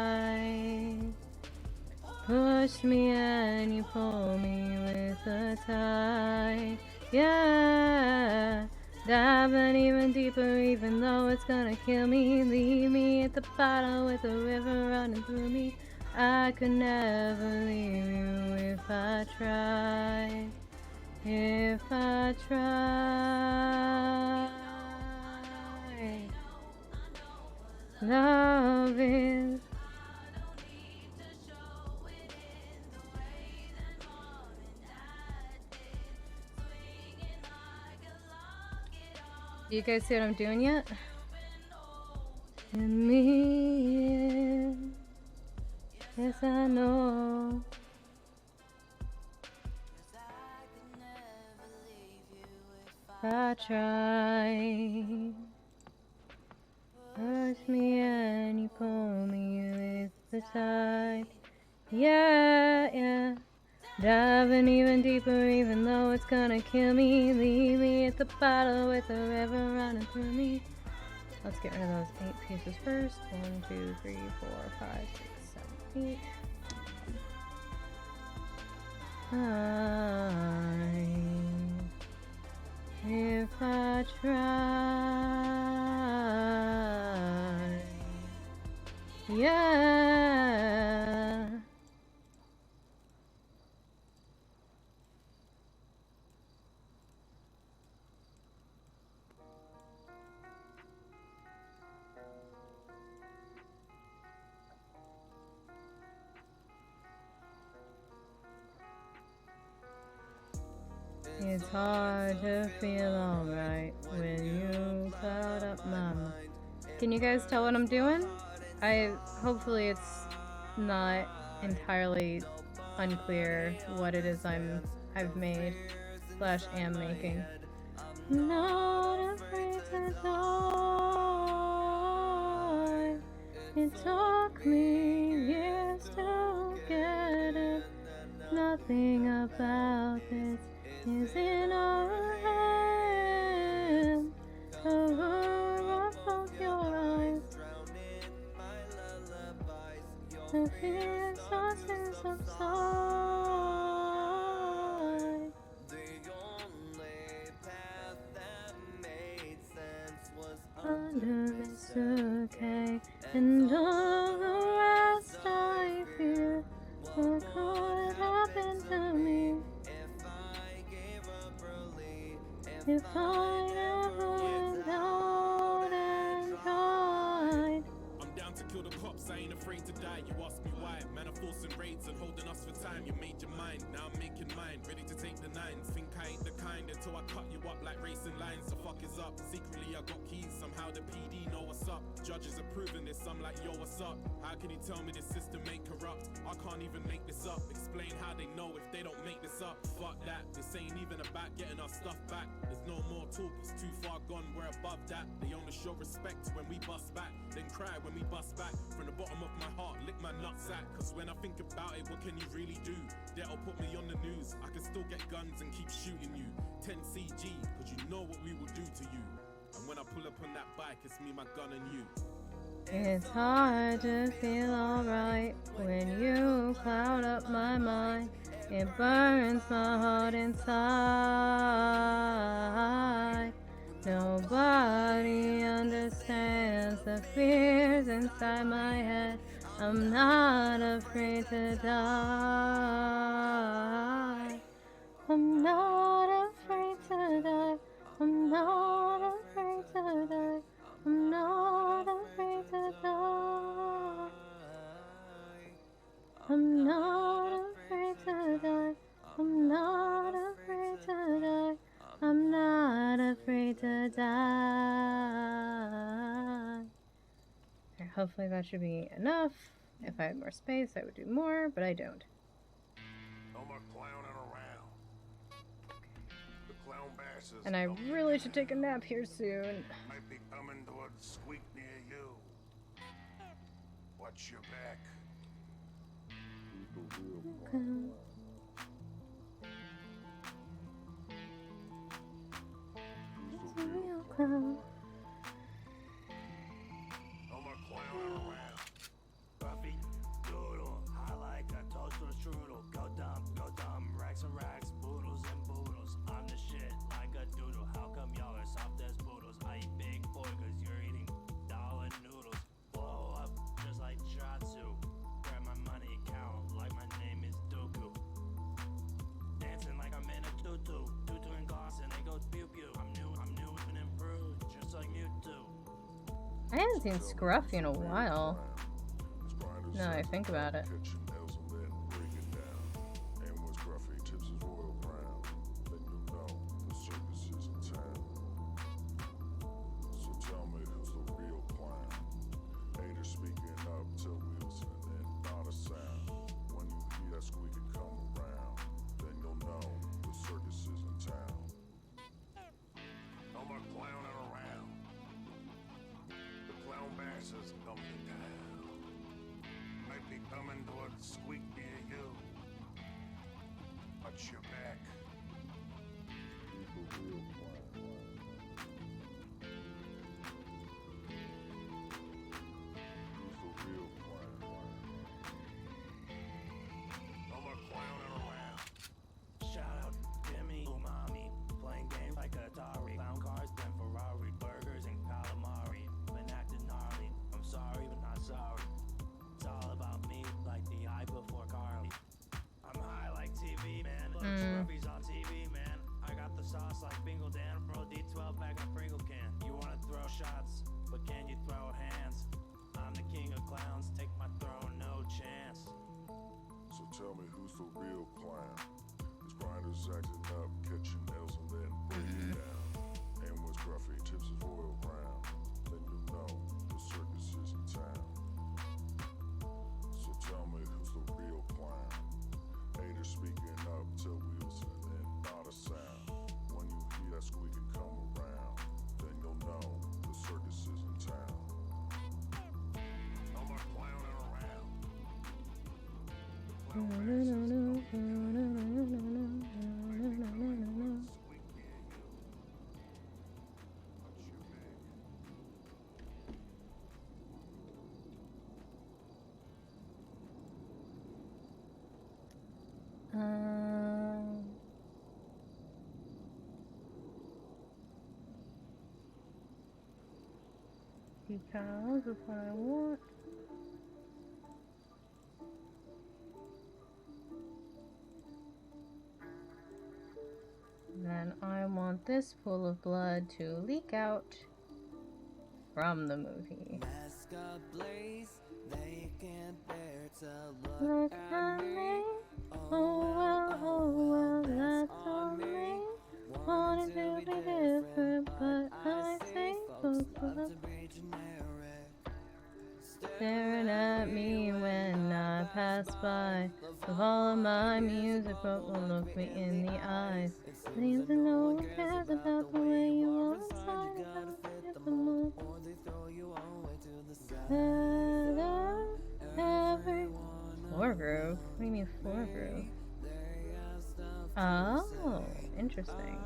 Push me and you pull me with a tide. Yeah, diving even deeper, even though it's gonna kill me. Leave me at the bottom with the river running through me. I could never leave you if I tried. If I tried. Love is do you guys see what I'm doing yet? And me, yes I know. I try. Push me and you pull me with the tide. Yeah, yeah. Diving even deeper, even though it's gonna kill me. Leave me at the bottom with the river running through me. Let's get rid of those 8 pieces first. 1, 2, 3, 4, 5, 6, 7, 8. If I try, yeah. It's hard to feel alright when you cloud up my mind. Can you guys tell what I'm doing? Hopefully it's not entirely unclear what it is I've made / am making. Not afraid to die. It took me years to get it. Nothing about this is in our hands. Cover up both your eyes. The fear sauces subside. Under this okay, and all the rest I fear. What could happen to me if I never went out and tried? I'm down to kill the cops, I ain't afraid to die. You ask me why, man, I'm forcing raids and holding us for time. You made your mind, now I'm making mine, ready to take the nines. Think I ain't the kind until I cut you up like racing lines. The fuck is up? Secretly I got keys, somehow the PD know what's up. Judges approving this, I'm like, yo, what's up? How can you tell me this system ain't corrupt? I can't even make this up. Explain how they know if they don't make this up. Fuck that, this ain't even about getting our stuff back. There's no more talk, it's too far gone, we're above that. They only show respect when we bust back, then crack cry when we bust back. From the bottom of my heart, lick my nutsack. Cause when I think about it, what can you really do? That'll put me on the news. I can still get guns and keep shooting you. 10 CG, cause you know what we will do to you. And when I pull up on that bike, it's me, my gun, and you. It's hard to feel alright when you cloud up my mind. It burns my heart inside. Nobody understands the fears inside my head. I'm not afraid to die. I'm not afraid to die. I'm not afraid to die. I'm not afraid to die. I'm not afraid to die. I'm not afraid to die. I'm not afraid to die. Okay, hopefully that should be enough. If I had more space, I would do more, but I don't. No more clowning around. The clown basses And I really should take a nap here soon. might be coming towards squeak near you. Watch your back. No more clowning around. Buffy, doodle, high like a toaster strudel. Go dumb, racks and racks, boodles and boodles. I'm the shit like a doodle. How come y'all are soft as boodles? I eat big boy cause you're eating dollar noodles. Blow up just like Jatsu. Grab my money account like my name is Dooku. Dancing like I'm in a tutu. Tutu and gloss and they go pew pew. I'm new and improved just like Mewtwo. I haven't seen Scruffy in a while. Now that I think about it. Catch your nails and then break it down. And when Scruffy tips his royal crown, then you'll know the circus is in town. So tell me who's the real clown. Haters speaking up till wheels and then not a sound. When you hear that squeaking come around, then you'll know the circus is in town. No more clowning around. The clown basses come to town. Might be coming towards squeak near you. Watch your back. No more clowning around. Shout out Jimmy, umami, playing games like Atari. Clown cars, then Ferrari, burgers and calamari. Been acting gnarly, I'm sorry but not sorry. It's all about me, like the eye before Carly. I'm high like TV, man. Look, Scruffy's on TV, man. I got the sauce like Bingo Dan, throw D12 back in a Pringle can. You wanna throw shots, but can you throw hands? I'm the king of clowns, take my throne, no chance. So tell me who's the real clown. This grinder's acting up, catch your nails and then break it down. And when Scruffy tips his royal crown, then you'll know the circus is in town. So tell me who's the real clown. Haters speaking up till wheels and then not a sound. When you hear that squeaking come around, then you'll know the circus is in town. No more clowning around. The clown basses come to Because of what I want. Then I want this pool of blood to leak out from the movie. Mask ablaze, they can't bear to Look at me. Oh well, that's on me. Wanted to be different, but I think folks will staring at me when I pass by. With all of my music, but will look me in the eyes. Seems to no one cares about the way you are inside. Floor groove? What do you mean floor groove? Oh, interesting.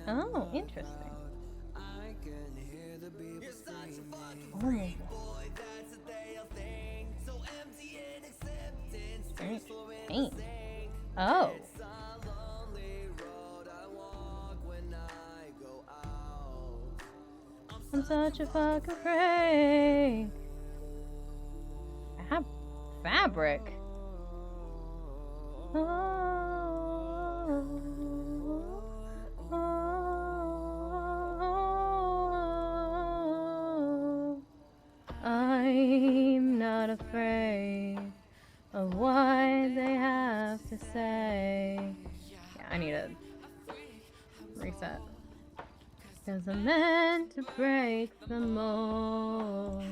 Oh, interesting. Oh. Strange. Pain. Oh. I'm such a fucking freak. Fabric. I'm not afraid of what they have to say. Yeah, I need to reset. Cause I'm meant to break the mold.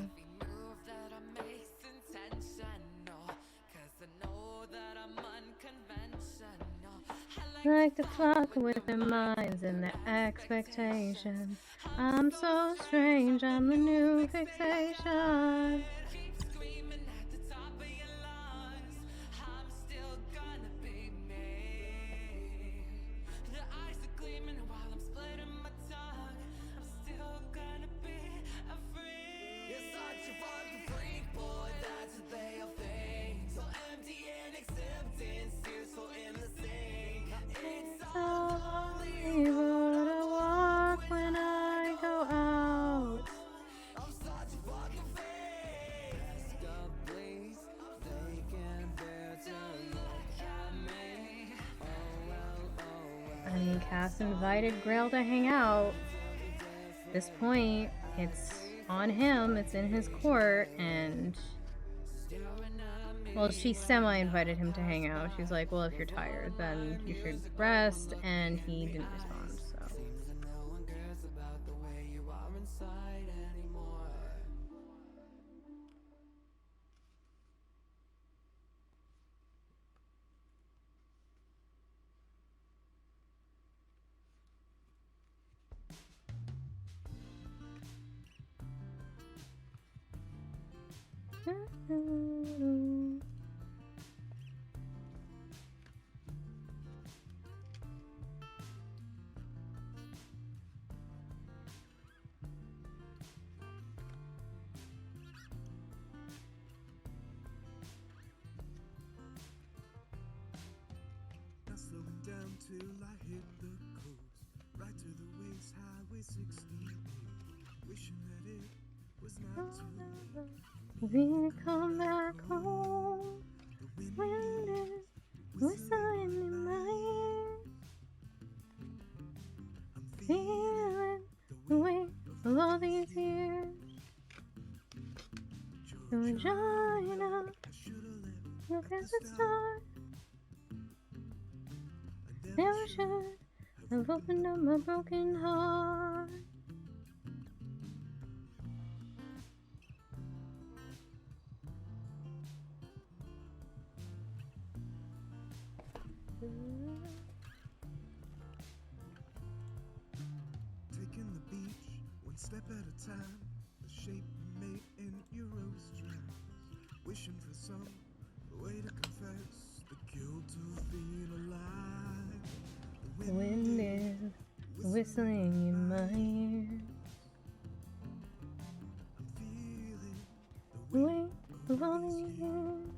Like the clock with their minds and their expectations. I'm so strange, I'm the new fixation. When I go out, I mean, Cass invited Grail to hang out. At this point, it's on him, it's in his court, and well, she semi-invited him to hang out. She's like, well, if you're tired, then you should rest, and he didn't respond, so. Slowing down till I hit the coast, right to the waist, highway 68. Wishing that it was not too late. We come back home. The wind is whistling in my ear. I'm feeling the weight of all these years. The vagina, look at the start. Never should have opened up my broken heart. Taking the beach, one step at a time. The shape we made in Euro strings. Wishing for some way to confess the guilt of being alive. The wind is whistling in my ears. The weight of all these years.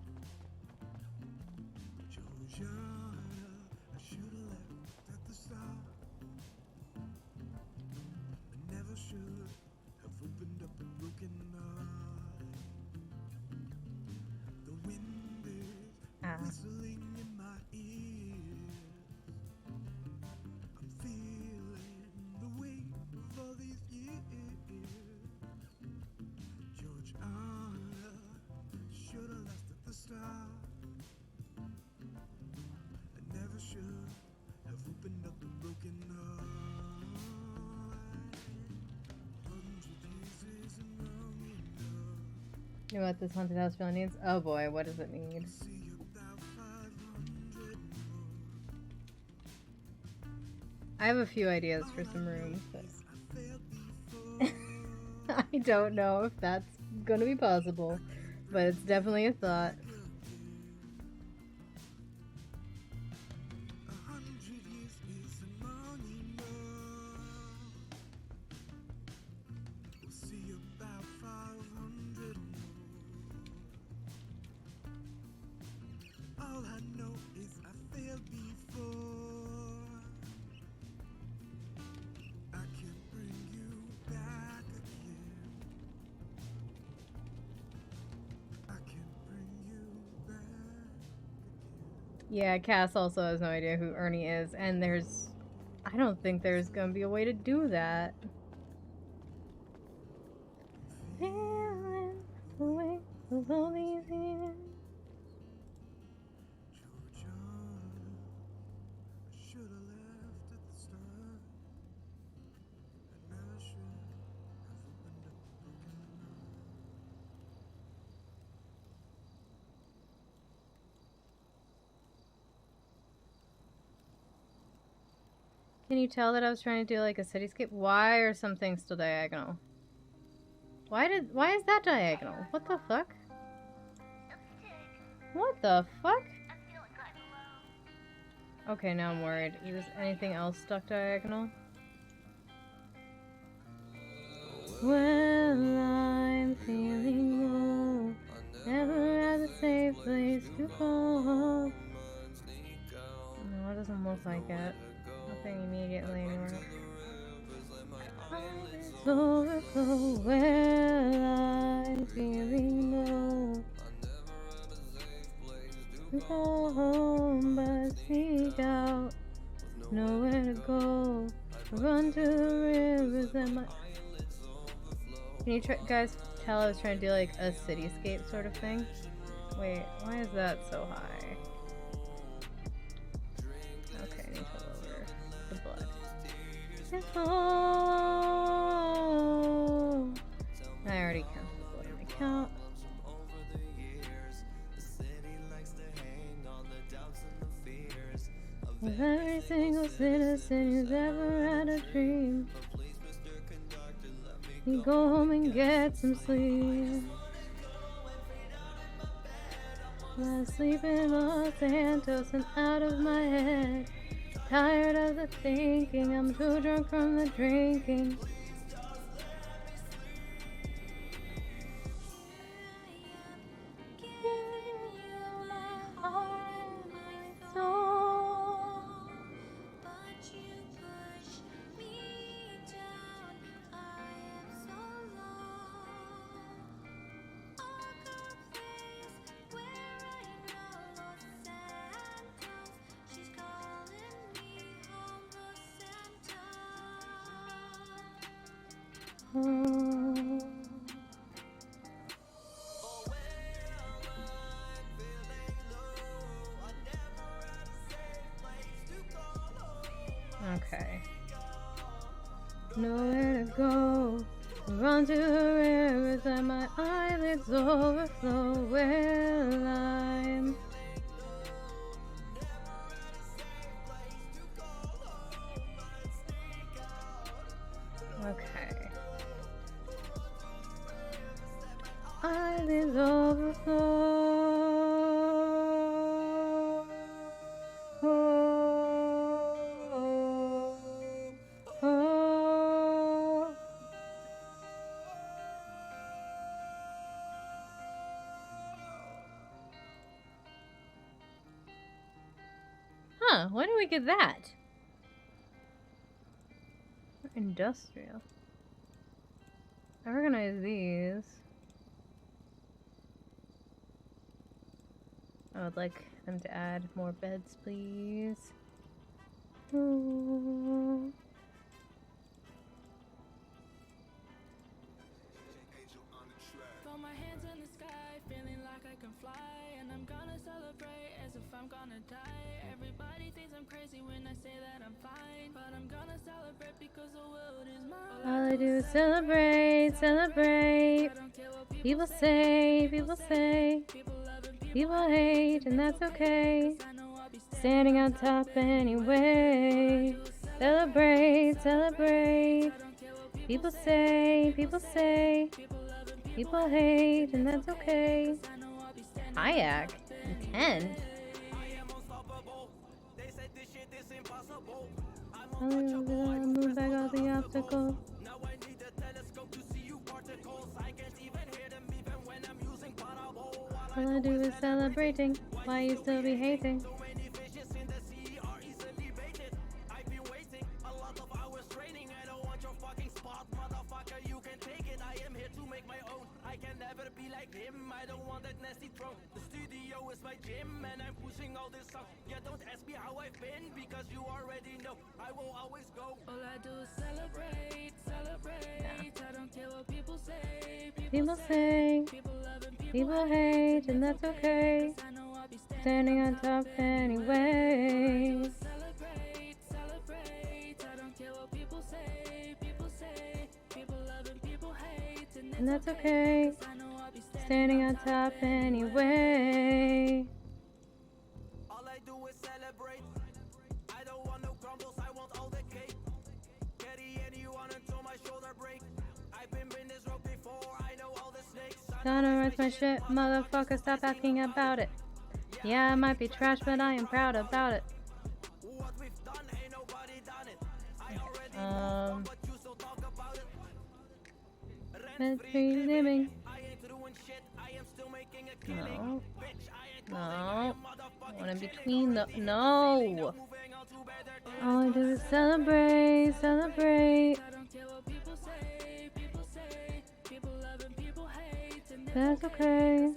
I should have left at the start. I never should have opened up a broken heart. The wind is whistling in my ears. I'm feeling the weight of all these years. Georgiana, should have left at the start. I never should have opened up a broken heart. 100 years isn't long enough. You know what this haunted house feeling needs? Oh boy, what does it need? I have a few ideas for some rooms, but I don't know if that's gonna be possible, but it's definitely a thought. All I know is I failed before. I can bring you back again. I can bring you back. Yeah, Cass also has no idea who Ernie is, and I don't think there's gonna be a way to do that. Feeling the weight of all these years. Can you tell that I was trying to do like a cityscape? Why are some things still diagonal? Why is that diagonal? What the fuck? What the fuck? Okay, now I'm worried. Is anything else stuck diagonal? Well, I'm feeling low. Never had a safe place to go. No, it doesn't look like it. Nothing immediately anywhere. It's overflow. Well, I'm feeling low. Go home, but sneak out. Nowhere to go. Run to the rivers and my. Can you guys tell I was trying to do like a cityscape sort of thing? Wait, why is that so high? Okay, I need to lower the blood. Oh, I already counted the blood in my count. With every single citizen who's ever had a dream, you go home and get some sleep. I sleep in Los Santos and out of my head. Tired of the thinking, I'm too drunk from the drinking. Okay. Nowhere to go. Run to the rivers and my eyelids overflow. Well, I'm okay. Eyelids overflow. Huh, when did we get that? Industrial. I recognize these. I would like them to add more beds, please. Ooh. Throw my hands in the sky, feeling like I can fly, and I'm gonna celebrate as if I'm gonna die. Everybody thinks I'm crazy when I say that I'm fine, but I'm gonna celebrate because the world is mine. All I do is celebrate, celebrate. People say, people hate, and that's okay. Standing on top anyway. Celebrate, celebrate. People say, people hate, and that's okay. Kayak, intent. Move back all the obstacles. All I do is celebrating. Why you still be hating? I don't want that nasty throw. The studio is my gym and I'm pushing all this out. Yeah, don't ask me how I've been because you already know. I will always go. All I do is celebrate, celebrate. I don't care what people say. People say, people hate, and that's okay. Standing on top anyway. Celebrate, celebrate. I don't care what people say. People say, people love and people hate, And that's okay. Standing on top anyway. All I do is celebrate. I don't want no crumbles, I want all the cake. Carry anyone until my shoulder break. I've been in this road before, I know all the snakes. Gotta rise my shit, motherfucker, stop asking about it. Yeah, I might be trash, but I am proud about it. What we've done, ain't nobody done it. I already know, but you still talk about it. Rent-free living. I ain't doing shit, I am still making a killing. No. Bitch, I ain't No. One in between the. No. All I do is celebrate, celebrate. That's okay.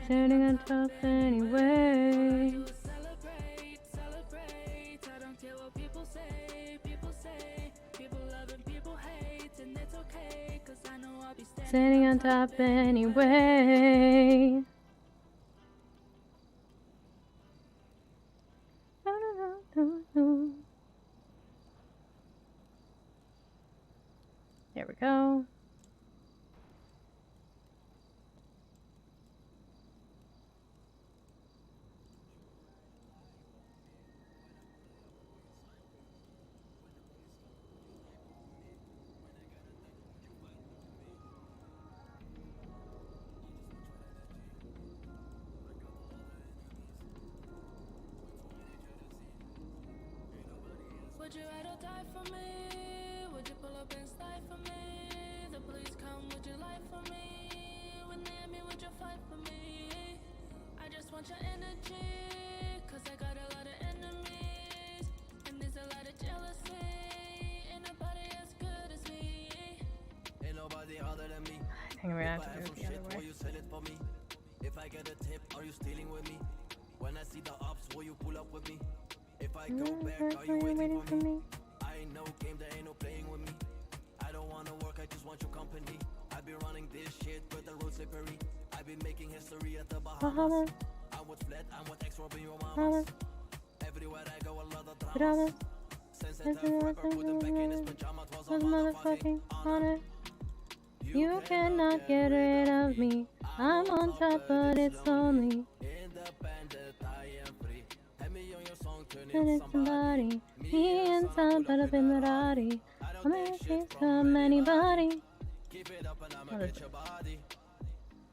Standing on top anyway. Celebrate, celebrate. I don't care what people say. People say, people love and people hate, and it's okay, 'cause I know I'll be Standing on top anyway. There we go. Would you ride or die for me? Would you pull up and slide for me? The police come, would you lie for me? When they at me, would you fight for me? I just want your energy, 'cause I got a lot of enemies, and there's a lot of jealousy. Ain't nobody as good as me. Ain't nobody harder than me. I think we're gonna have to do it the other Will way. you sell it for me? If I get a tip, are you stealing with me? When I see the ops, will you pull up with me? If I go back, are you waiting for me? I ain't no game, there ain't no playing with me. I don't wanna work, I just want your company. I be running this shit, but the road slippery. I be making history at the Bahamas. I'm with Flat, I'm with X-Rob your mama. Everywhere I go, a lot of drama. Sensitive rapper, put him back in his pajamas, was a motherfucking honor. You cannot get rid of me. I'm on top, but it's lonely. Independent, I am free. Have me on your song, turn And it it's somebody. Me and some, but up in the body. I'm gonna chase from anybody. Keep it up and I'ma get your body.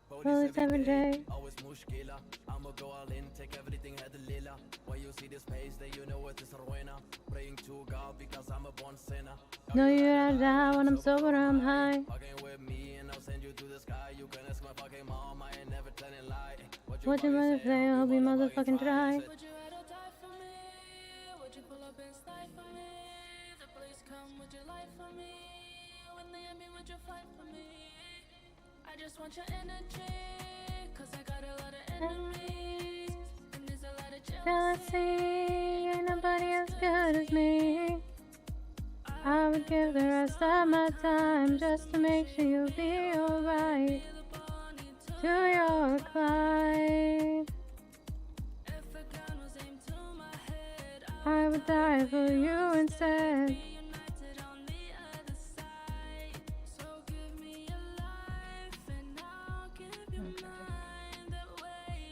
Police every day. Always mushkila. I'ma go all in, take everything, had the lila. When you see this face, then you know it is ruina. Praying to God because I'm a born sinner. No, you're not down when I'm sober, I'm high. Fucking with me and I'll send you to the sky. You can ask my fucking mom, I ain't never telling lie. What you mother say? I hope you motherfucking try. Would you ride or die for me? Would you pull up and slide for me? The police come, would you lie for me? When they at me, would you fight for me? I just want your energy, 'cause I got a lot of enemies, and there's a lot of Jealousy, ain't nobody as good as me. I would give the rest of my time just to make sure you'll be alright. To your Clyde. I would die for you instead.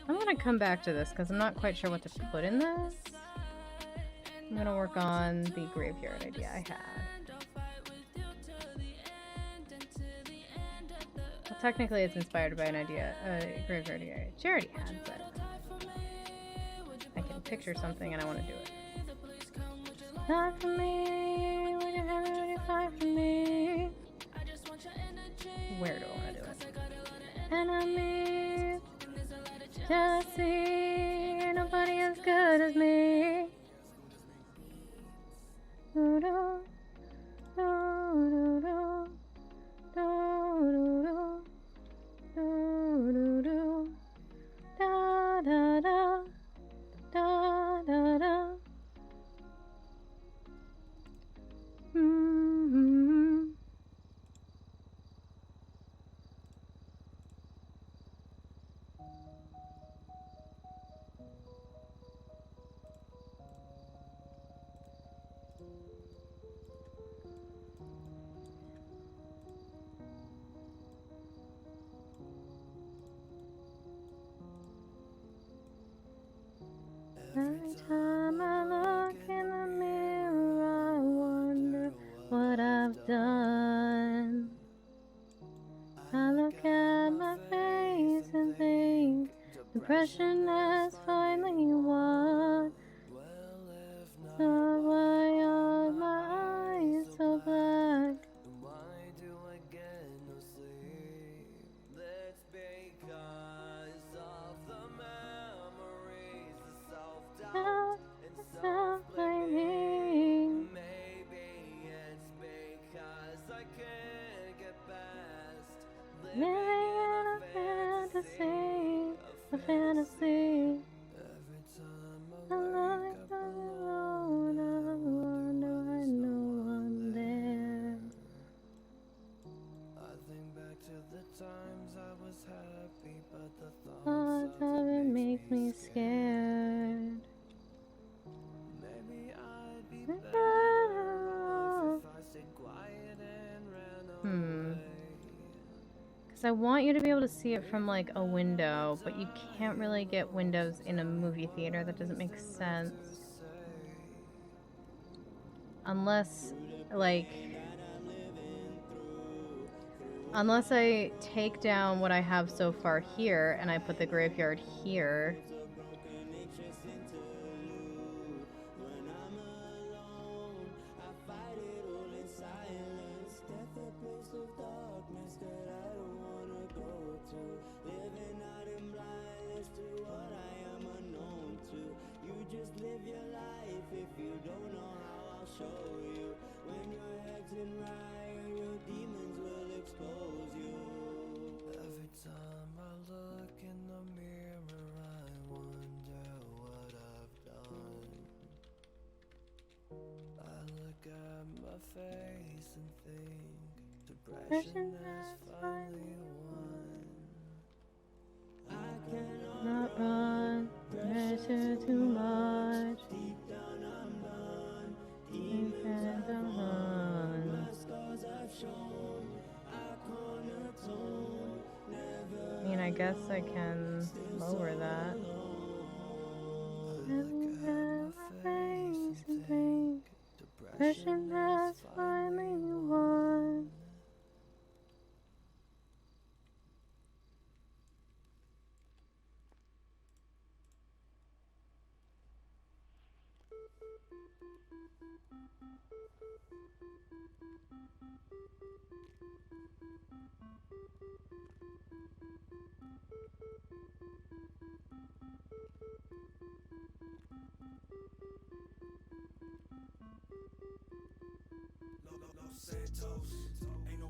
I'm gonna come back to this because I'm not quite sure what to put in this. I'm gonna work on the graveyard idea I had. technically it's inspired by an idea, graveyard area. She already has it. I can picture something and I want to do it. Not for me, when you have it, when you fight for me. Where do I want to do it? Enemies, jealousy, nobody as good as me. Do do do do do do do do da da da da da da. Mm-hmm. Every time I look in the mirror, I wonder what I've done. I look at my face and think depression has finally won. So why are my eyes so black? Self-blaming. Living in a fantasy, a fantasy. I look on the road, I wonder why no one there. I think back to the times I was happy, but the thoughts of it make me scared. Maybe I'd be better off if I stayed quiet and ran away. Because I want you to be able to see it from like a window, but you can't really get windows in a movie theater. That doesn't make sense. Unless, like, unless I take down what I have so far here and I put the graveyard here. Face and think depression has finally won. I cannot run, pressure too much. Deep down I'm done, demons are run. My scars have shown, I can't atone. I mean, I guess I can lower that. I look at my face and think depression has finally won.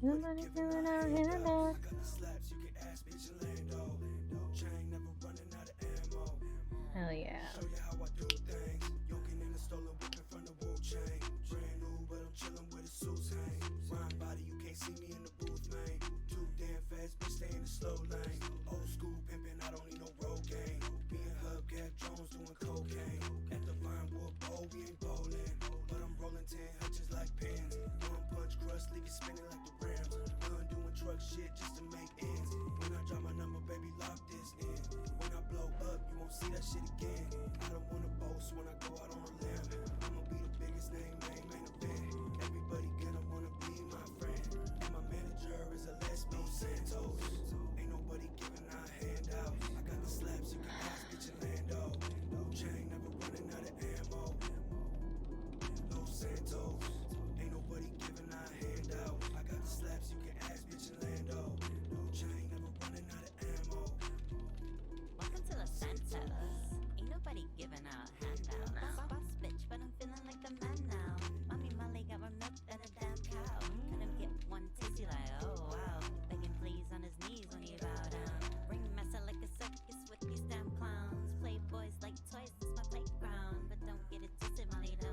Nobody feeling out in the dark. Hell yeah. See me in the booth, man. Too damn fast, bitch, stay in the slow lane. Old school pimpin', I don't need no road game. Me and Hubcap Jones doing cocaine. At the Vinewood Bowl, we ain't bowling. But I'm rolling 10 hutches like pins. One punch crust, leave you spinning like the Rams. Done doing truck shit just to make ends. When I drop my number, baby, lock this in. When I blow up, you won't see that shit again. I don't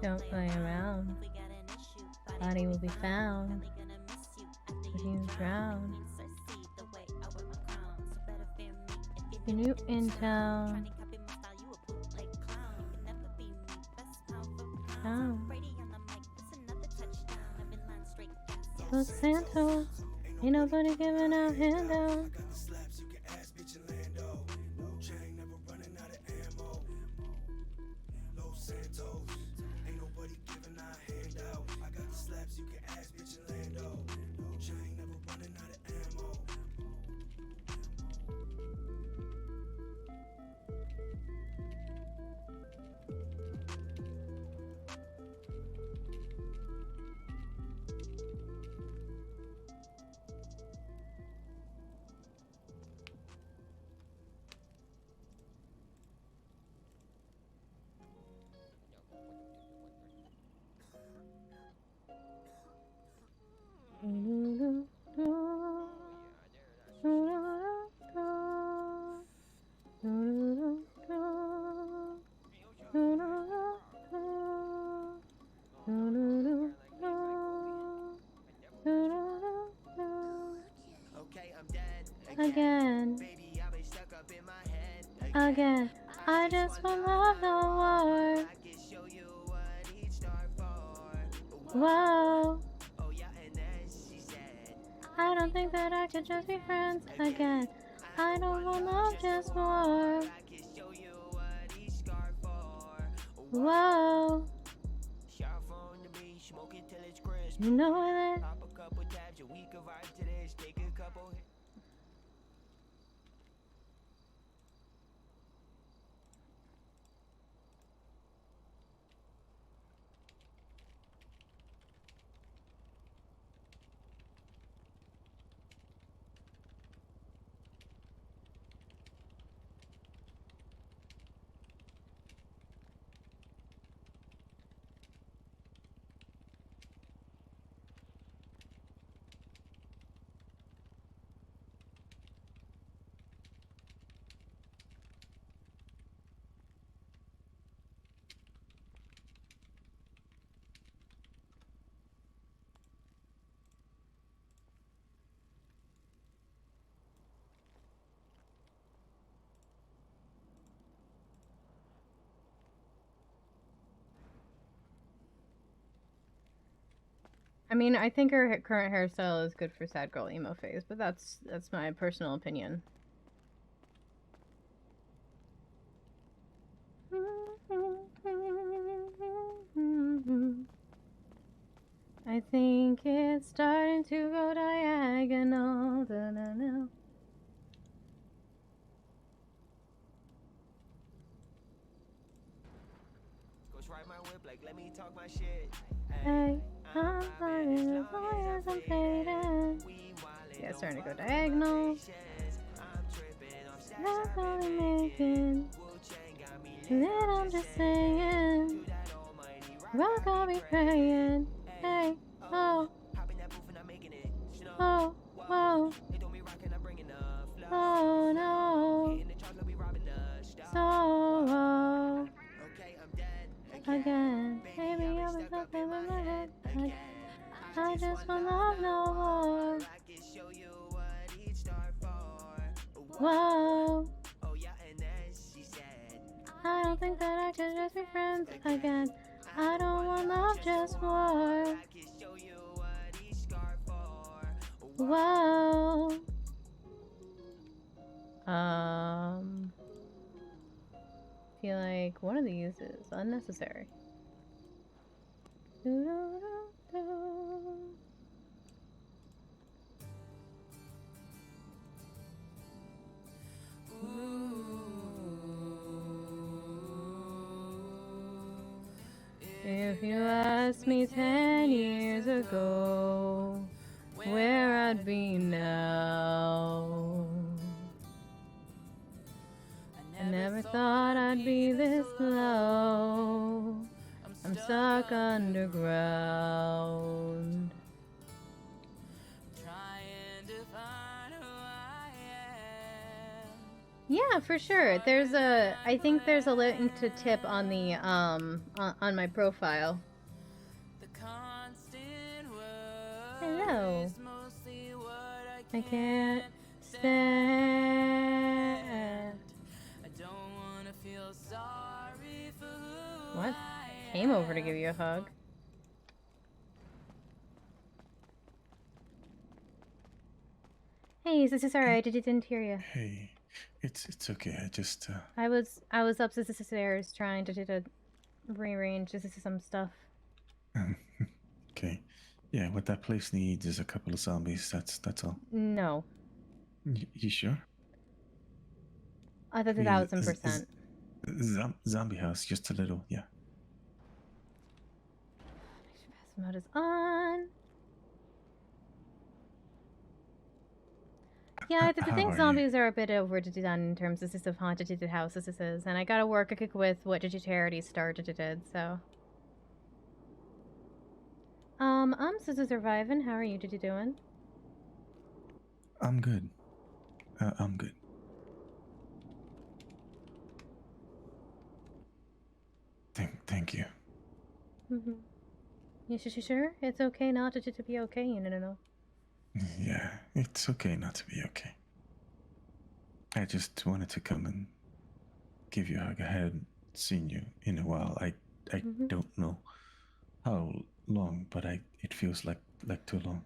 Don't play around. Body will be found. If you drown. If you're new in town. Los Santos. Ain't nobody giving out handouts. Again. Again. I just want love, no war. Whoa. I don't think that I could just be friends again. I don't want love, just more. Whoa. You know that. I mean, I think her current hairstyle is good for sad girl emo phase, but that's my personal opinion. I think it's starting to go diagonal. Da-na-na. Hey, I'm flying as long as I'm fading. Yeah, it's starting to go diagonal. That's all I'm making. And then I'm just saying, rock, I'll be praying. Hey, oh, oh, whoa. Oh no. So again, maybe I was up in my head. I just want love no more. Whoa. I don't think that I could just be friends again. I don't want love, just more. Whoa. Feel like one of these is unnecessary. If you asked me 10 years ago where I'd be now, I never thought I'd be this low. I'm stuck underground. Trying to find who I am. Yeah, for sure. I think there's a link to tip on the on my profile. Hello. I can't stand. What? Came over to give you a hug. Hey, this is alright. I didn't hear you. Hey, it's okay. I just I was up the stairs trying to rearrange some stuff. okay. Yeah, what that place needs is a couple of zombies. That's all. No. You sure? I thought 1,000%. Zombie house, just a little, yeah. Passive mode is on. Yeah, I think zombies are a bit overdone in terms of this of haunted houses. This is, and I gotta work with what Charity started. So, I'm surviving. How are you doing? I'm good. I'm good. Thank you. Mm-hmm. You sure? It's okay not to be okay. No. Yeah, it's okay not to be okay. I just wanted to come and give you a hug. I hadn't seen you in a while. I don't know how long, but it feels like too long.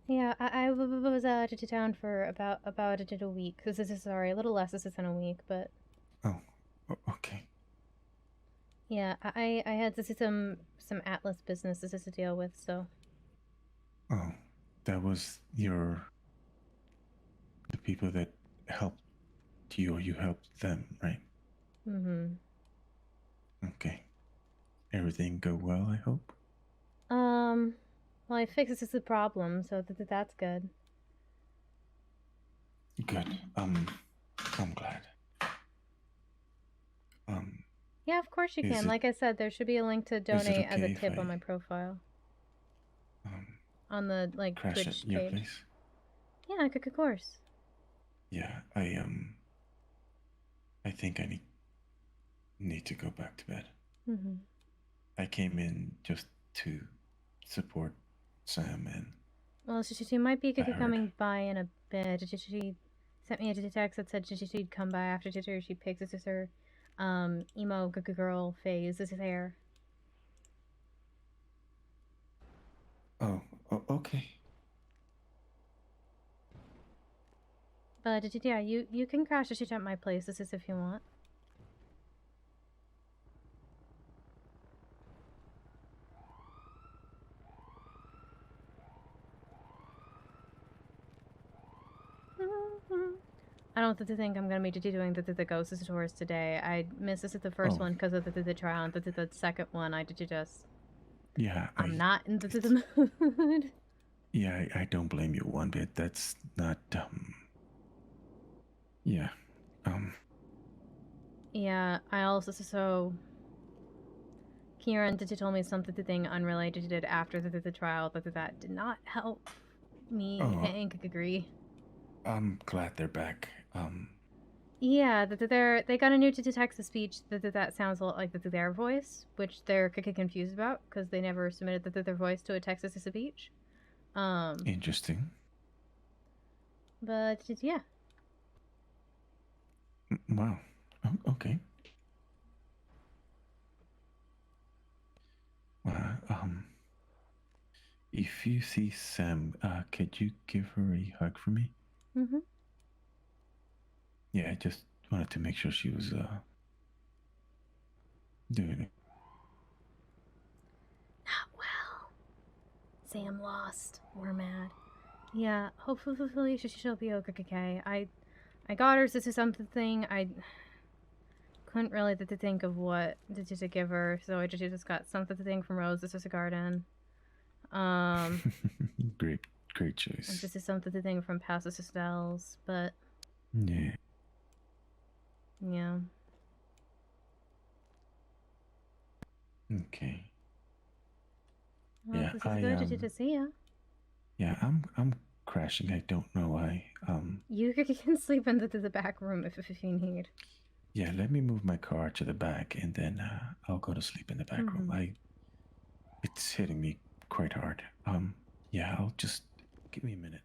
Yeah, I was out of town for about a week. This is sorry, a little less than a week, but. Oh, okay. Yeah, I had some Atlas businesses to deal with, so. Oh, that was the people that helped you, or you helped them, right? Mm-hmm. Okay. Everything go well, I hope? Well, I fixed the problem, so that's good. Good. I'm glad. Yeah, of course you can. Like I said, there should be a link to donate as a tip on my profile. On the Twitch at your page. place? Yeah, of course. Yeah, I think I need to go back to bed. Mm-hmm. I came in just to support Sam and. Well, she might be coming by in a bit. She sent me a text that said she'd come by after she picks her emo girl phase. This is hair. Oh, okay. But yeah, you can crash at my place. This is if you want. I don't think I'm gonna be doing the ghost tours today. I missed this at the first one because of the trial, and the second one I just. Yeah, I'm not in the mood. Yeah, I don't blame you one bit. That's not Yeah. Yeah, I also Kieran told me something unrelated after the trial that did not help me and agree. I'm glad they're back. Yeah, they got a new text-to-speech that sounds a lot like their voice, which they're confused about because they never submitted their voice to a text-to-speech. Interesting. But yeah. Wow. Okay. If you see Sam, could you give her a hug for me? Mm-hmm. Yeah, I just wanted to make sure she was doing it. Not well. Sam lost. We're mad. Yeah, hopefully she'll be okay. I got her something. I couldn't really think of what to give her, so I just got something from Rose. This is a garden. Great choice. And this is something from Paso Estelle's, but yeah. Okay. Well, yeah, this is good to see ya. Yeah, I'm crashing. I don't know why. You can sleep in the back room if you need. Yeah, let me move my car to the back, and then I'll go to sleep in the back room. It's hitting me quite hard. Yeah, I'll just give me a minute.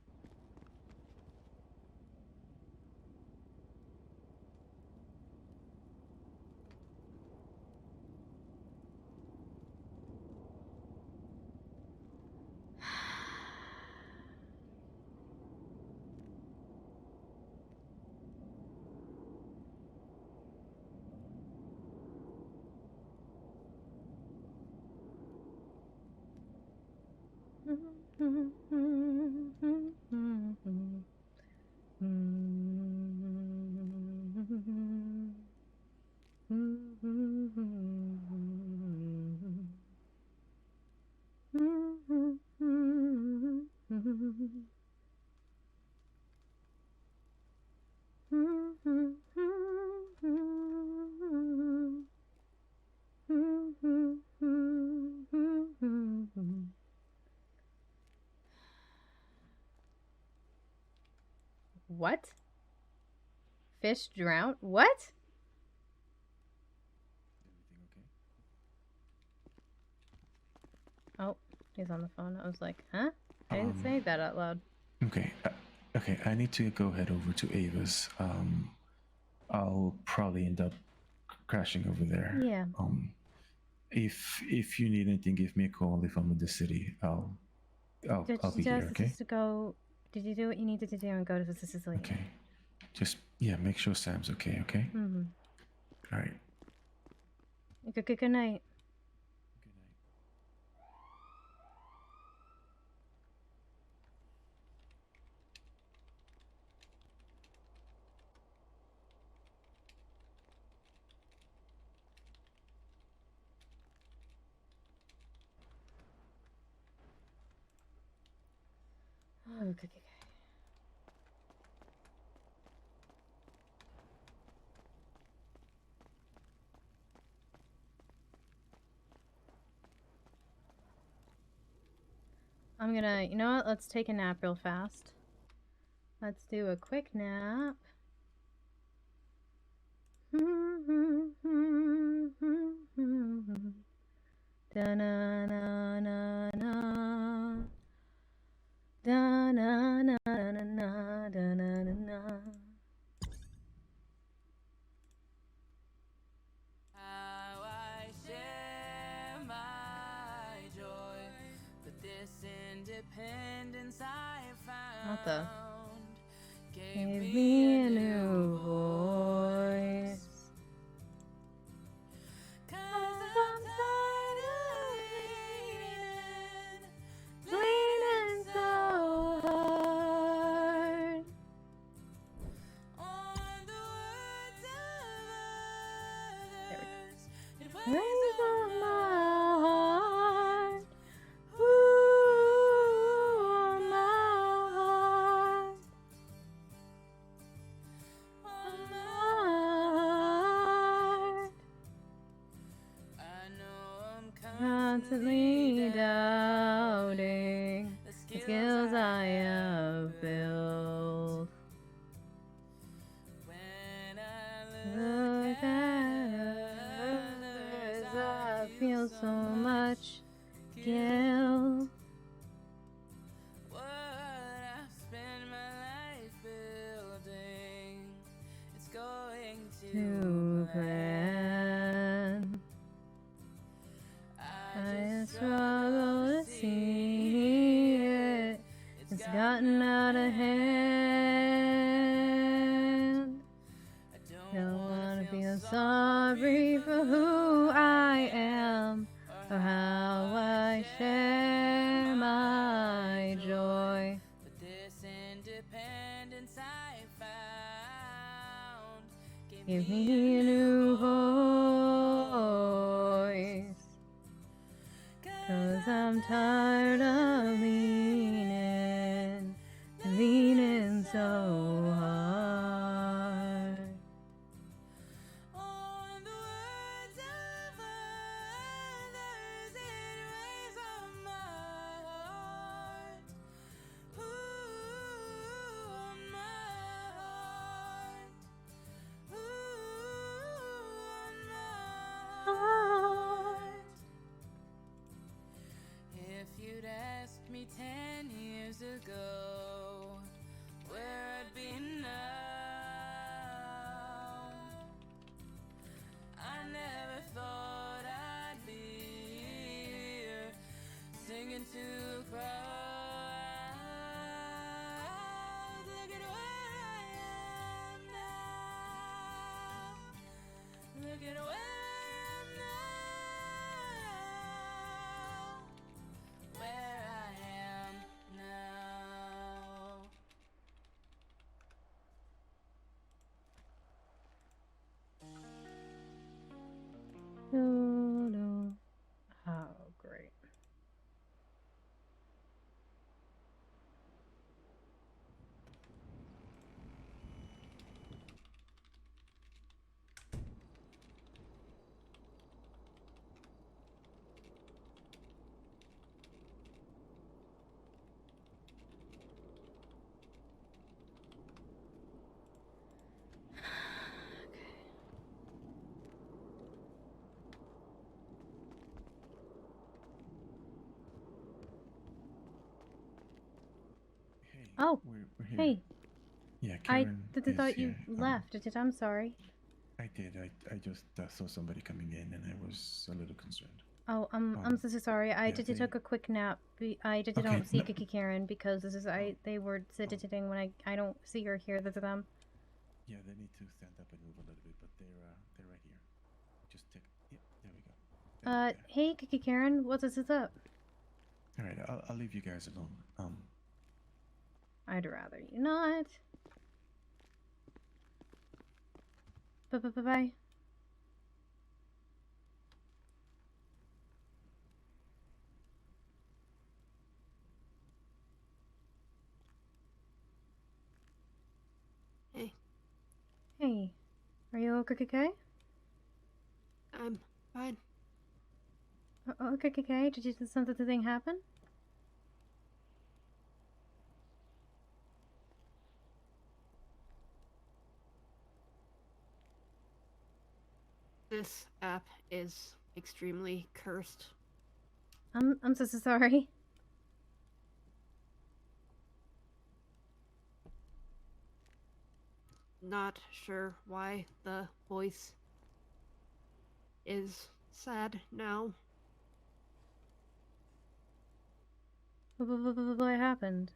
What? Fish drowned? What? Oh, he's on the phone. I was like, huh? I didn't say that out loud. Okay. Okay, I need to go head over to Ava's. I'll probably end up crashing over there. Yeah. If you need anything, give me a call. If I'm in the city, I'll be here. Okay. Just to go. Did you do what you needed to do and go to Sicily? Okay. Just make sure Sam's okay. Okay. Mm-hmm. All right. Good night. Oh, okay. I'm gonna, you know what? Let's take a nap real fast. Let's do a quick nap. Da-na-na-na-na. Da-na-na-na-na-na-na-na. How I share my joy, but this independence I found What the? Give me a new voice. 'Cause I'm tired of Bleeding so hard. on the words of others. It weighs Raise on on my my heart. Ooh, my heart. on my Heart. I know I'm Constantly doubting the skills I have built. when I Look at others, I feel so much guilt. what I've spent my life building, it's going To plan. I struggle to see it. It's gotten out of hand. Don't wanna feel sorry for who I am or how I share my joy. but this independence I found Give me a new voice. 'Cause I'm tired of leaning so hard. on the words of others. It weighs on my heart. Ooh, looking to crowd. Look at where I am now. Look at where I am now. Where I am now. No, no. Oh, great. Oh, We're here. hey. Yeah, I Karen thought is you here. left. I'm sorry. I did. I just saw somebody coming in, and I was a little concerned. Oh, I'm so sorry. I yeah, just they- took a quick nap. I Okay, don't see no- Kiki Karen because this is they were sitting when I don't see her here. That's them. Yeah, they need to stand up and move a little bit, but they're right here. Just take. Yep, there we go. Hey Kiki Karen, what's this up? All right, I'll leave you guys alone. I'd rather you not. Bye. Hey. Hey, are you okay? I'm fine. Okay. Did you something happen? This app is extremely cursed. I'm so sorry. Not sure why the voice is sad now. What happened?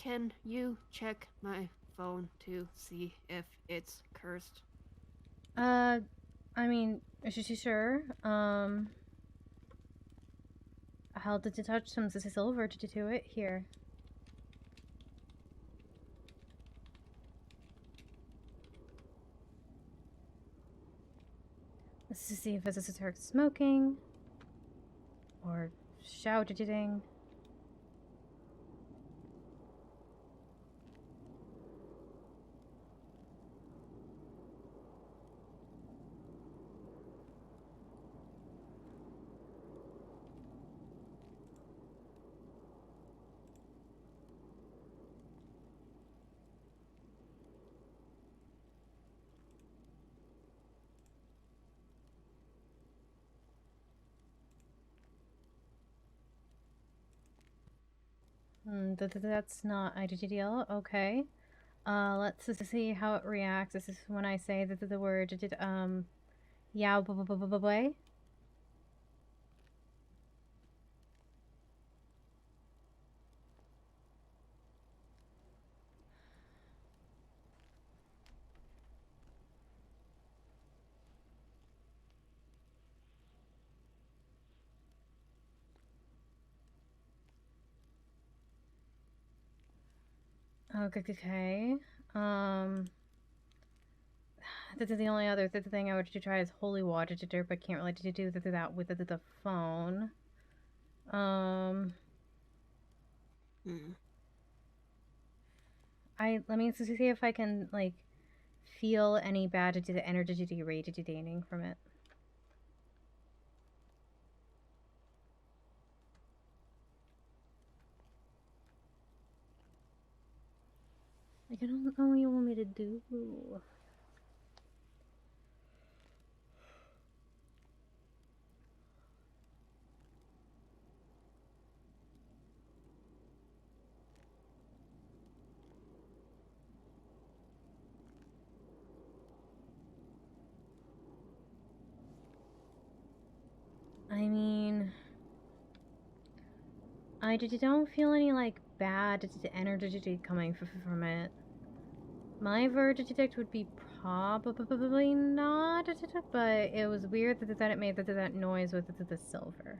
Can you check my phone to see if it's cursed? I mean, sure. How did you touch some silver to do it here? Let's just see if this is her smoking or shouting. That's not ideal. Okay. Let's just see how it reacts. This is when I say the word yeah boy. Okay. This is the only other thing I would try is holy water to do, but can't really do that with the phone. Let me see if I can like feel any bad to the energy radiating from it. Like, I don't know what you want me to do. I don't feel any like bad energy coming from it. My verdict would be probably not, but it was weird that it made that noise with the silver.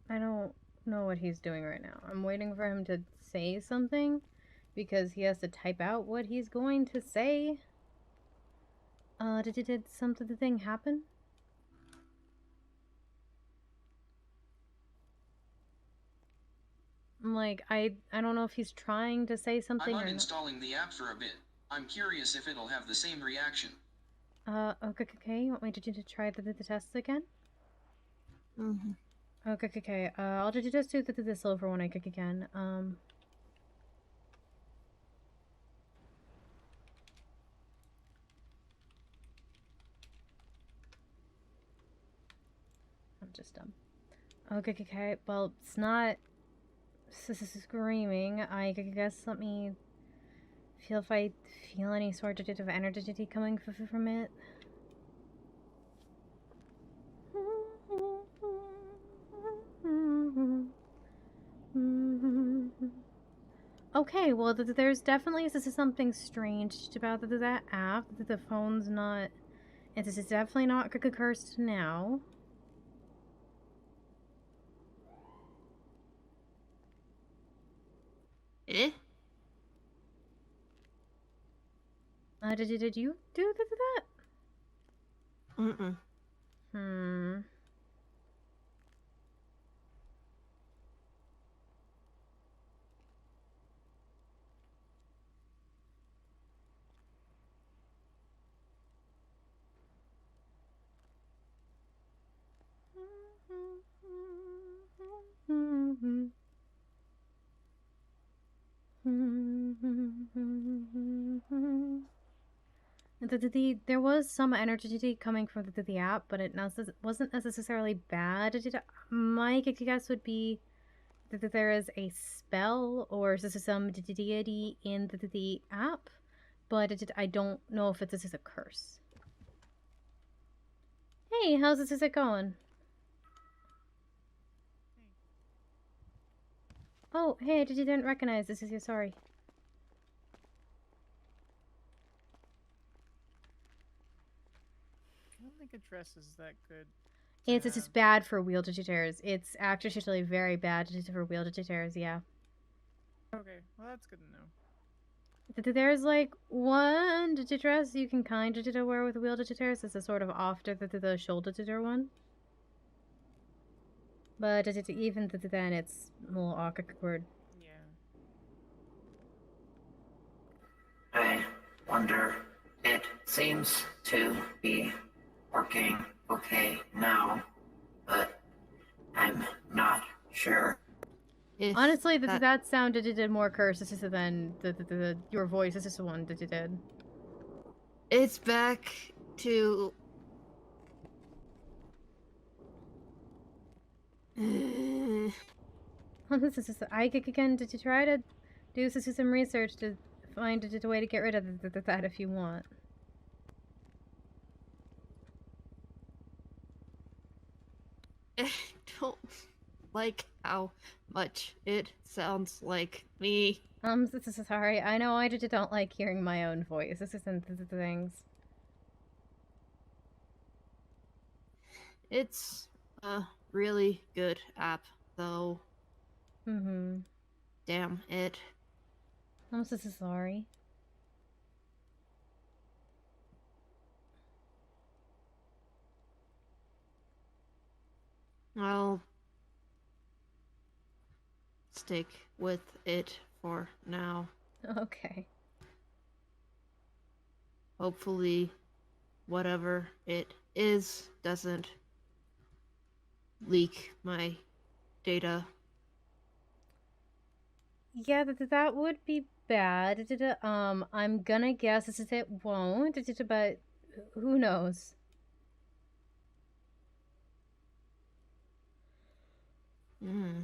I don't know what he's doing right now. I'm waiting for him to say something because he has to type out what he's going to say. Did something happen? Like, I don't know if he's trying to say something I'm or not. uninstalling the app for a bit. I'm curious if it'll have the same reaction. Okay. You want me to try the tests again? Mm-hmm. Okay. I'll just do the silver one again. I'm just dumb. Okay. Well, it's not screaming. I guess let me feel if I feel any sort of energy coming from it. Okay, well, there's definitely something strange about that app. The phone's not. It's definitely not cursed now. Eh? Did you do that? Mm-mm. There was some energy coming from the app, but it wasn't necessarily bad. My guess would be that there is a spell or some deity in the app, but I don't know if this is a curse. Hey, how's this going? Oh, hey, I didn't recognize this. Sorry. I don't think a dress is that good. It's just bad for wheelchairs. It's actually very bad for wheelchairs, yeah. Okay, well that's good to know. There's like one dress you can kind of wear with wheelchairs. It's a sort of after the shoulder one. But even then, it's a little awkward. I wonder, it seems to be working okay now, but I'm not sure. Honestly, that sound did more curses than your voice. This is the one that you did. It's back to. I can try to do some research to find a way to get rid of that if you want. I don't like how much it sounds like me. Sorry. I know I don't like hearing my own voice. This isn't the things. It's a really good app, though. Mm-hmm. Damn it. I'm so sorry. I'll stick with it for now. Okay. Hopefully, whatever it is doesn't leak my data. Yeah, that would be bad. I'm gonna guess it won't, but who knows? Hmm.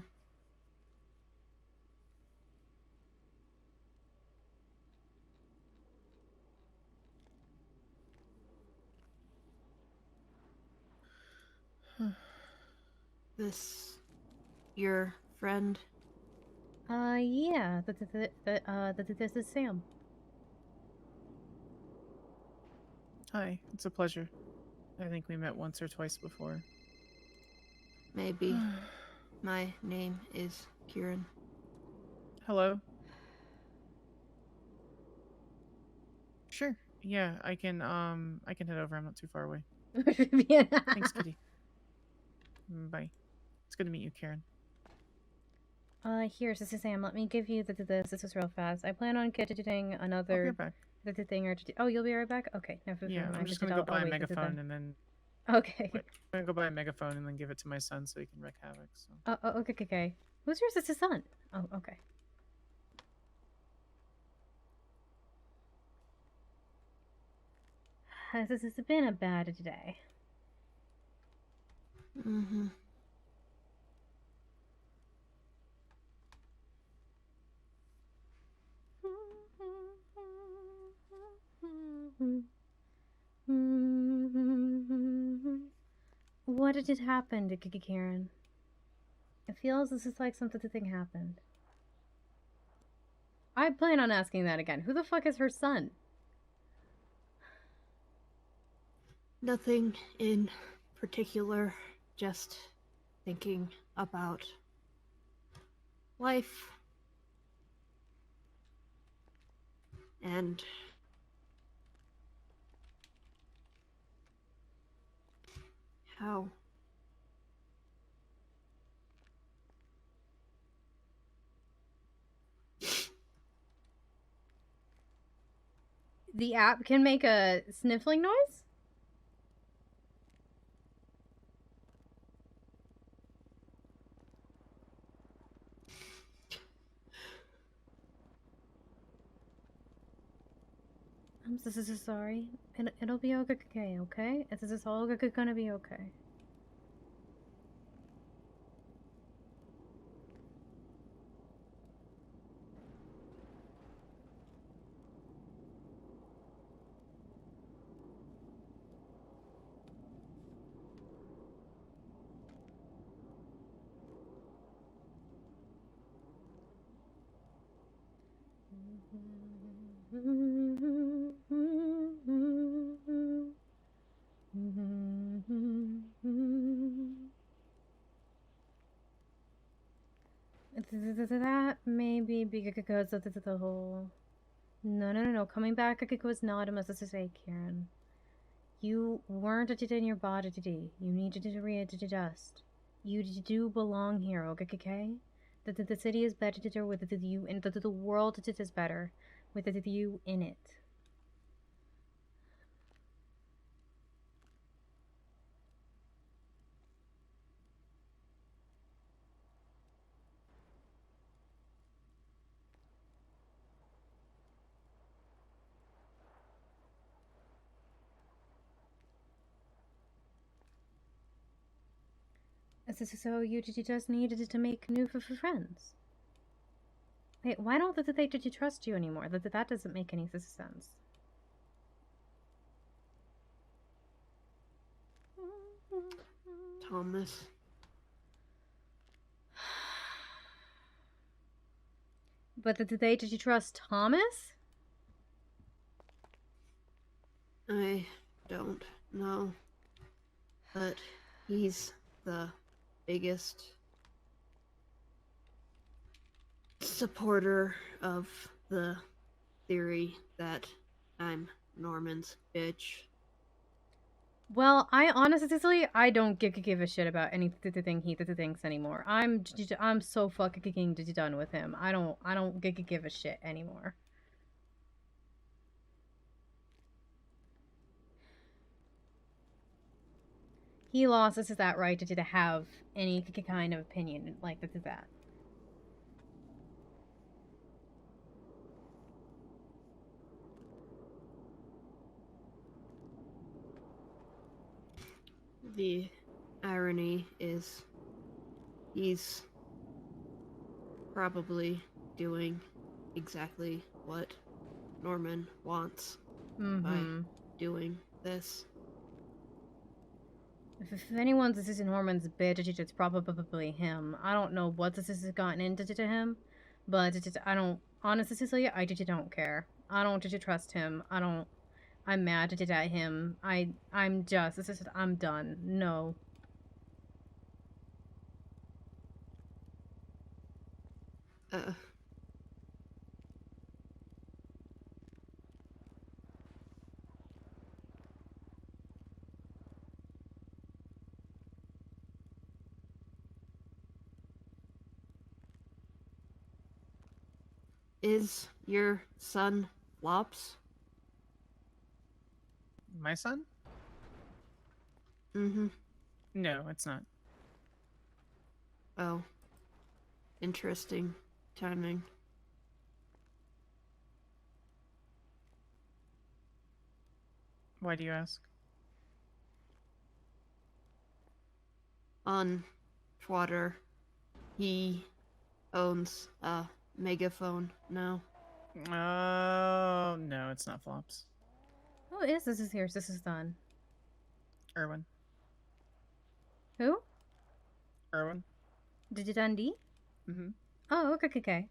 This your friend? Yeah, this is Sam. Hi, it's a pleasure. I think we met once or twice before. Maybe. My name is Kieran. Hello. Sure. Yeah, I can head over. I'm not too far away. Thanks, Kitty. Bye. It's good to meet you, Karen. Here, this is Sam. Let me give you this. This is real fast. I plan on getting another the thing or oh, you'll be right back. Okay, never Yeah, mind. I'm just gonna go buy a megaphone and then. Okay. Wait, I'm gonna go buy a megaphone and then give it to my son so he can wreak havoc. So. Okay. Who's your sister's son? Oh, okay. This has been a bad day. Mm-hmm. What did happen to Karen? It feels this is like something happened. I plan on asking that again. Who the fuck is her son? Nothing in particular, just thinking about life and how The app can make a sniffling noise? I'm so sorry. It'll be okay, okay? This is all gonna be okay. That may be because of the whole... No. Coming back was not a message to say, Karen. You weren't in your body today. You needed to readjust. You do belong here, okay? The city is better with you, and the world is better with you in it. So you just needed to make new friends. Wait, why don't they trust you anymore? That doesn't make any sense. Thomas. But did you trust Thomas? I don't know. But He's the biggest supporter of the theory that I'm Norman's bitch. Well, I honestly, I don't give a shit about anything he thinks anymore. I'm so fucking done with him. I don't give a shit anymore. He lost that right to have any kind of opinion like that. The irony is he's probably doing exactly what Norman wants by doing this. If anyone's this is Norman's bitch, it's probably him. I don't know what this has gotten into to him, but I don't honestly, I don't care. I don't trust him. I'm mad at him. I'm done. No. Is your son Flops? My son? Mm-hmm. No, it's not. Oh. Interesting timing. Why do you ask? On Twitter, he owns a megaphone now. Oh, no, it's not Flops. Who is this is here? This is done. Erwin. Who? Erwin. Did it Dundee? Mm-hmm. Oh, okay.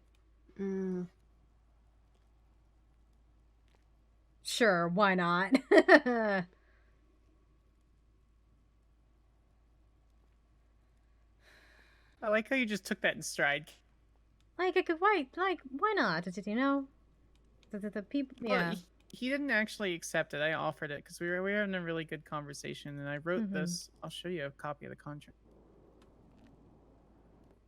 Sure, why not? I like how you just took that in stride. Why not? You know? The people, yeah. Well, he didn't actually accept it. I offered it because we were having a really good conversation, and I wrote this. I'll show you a copy of the contract.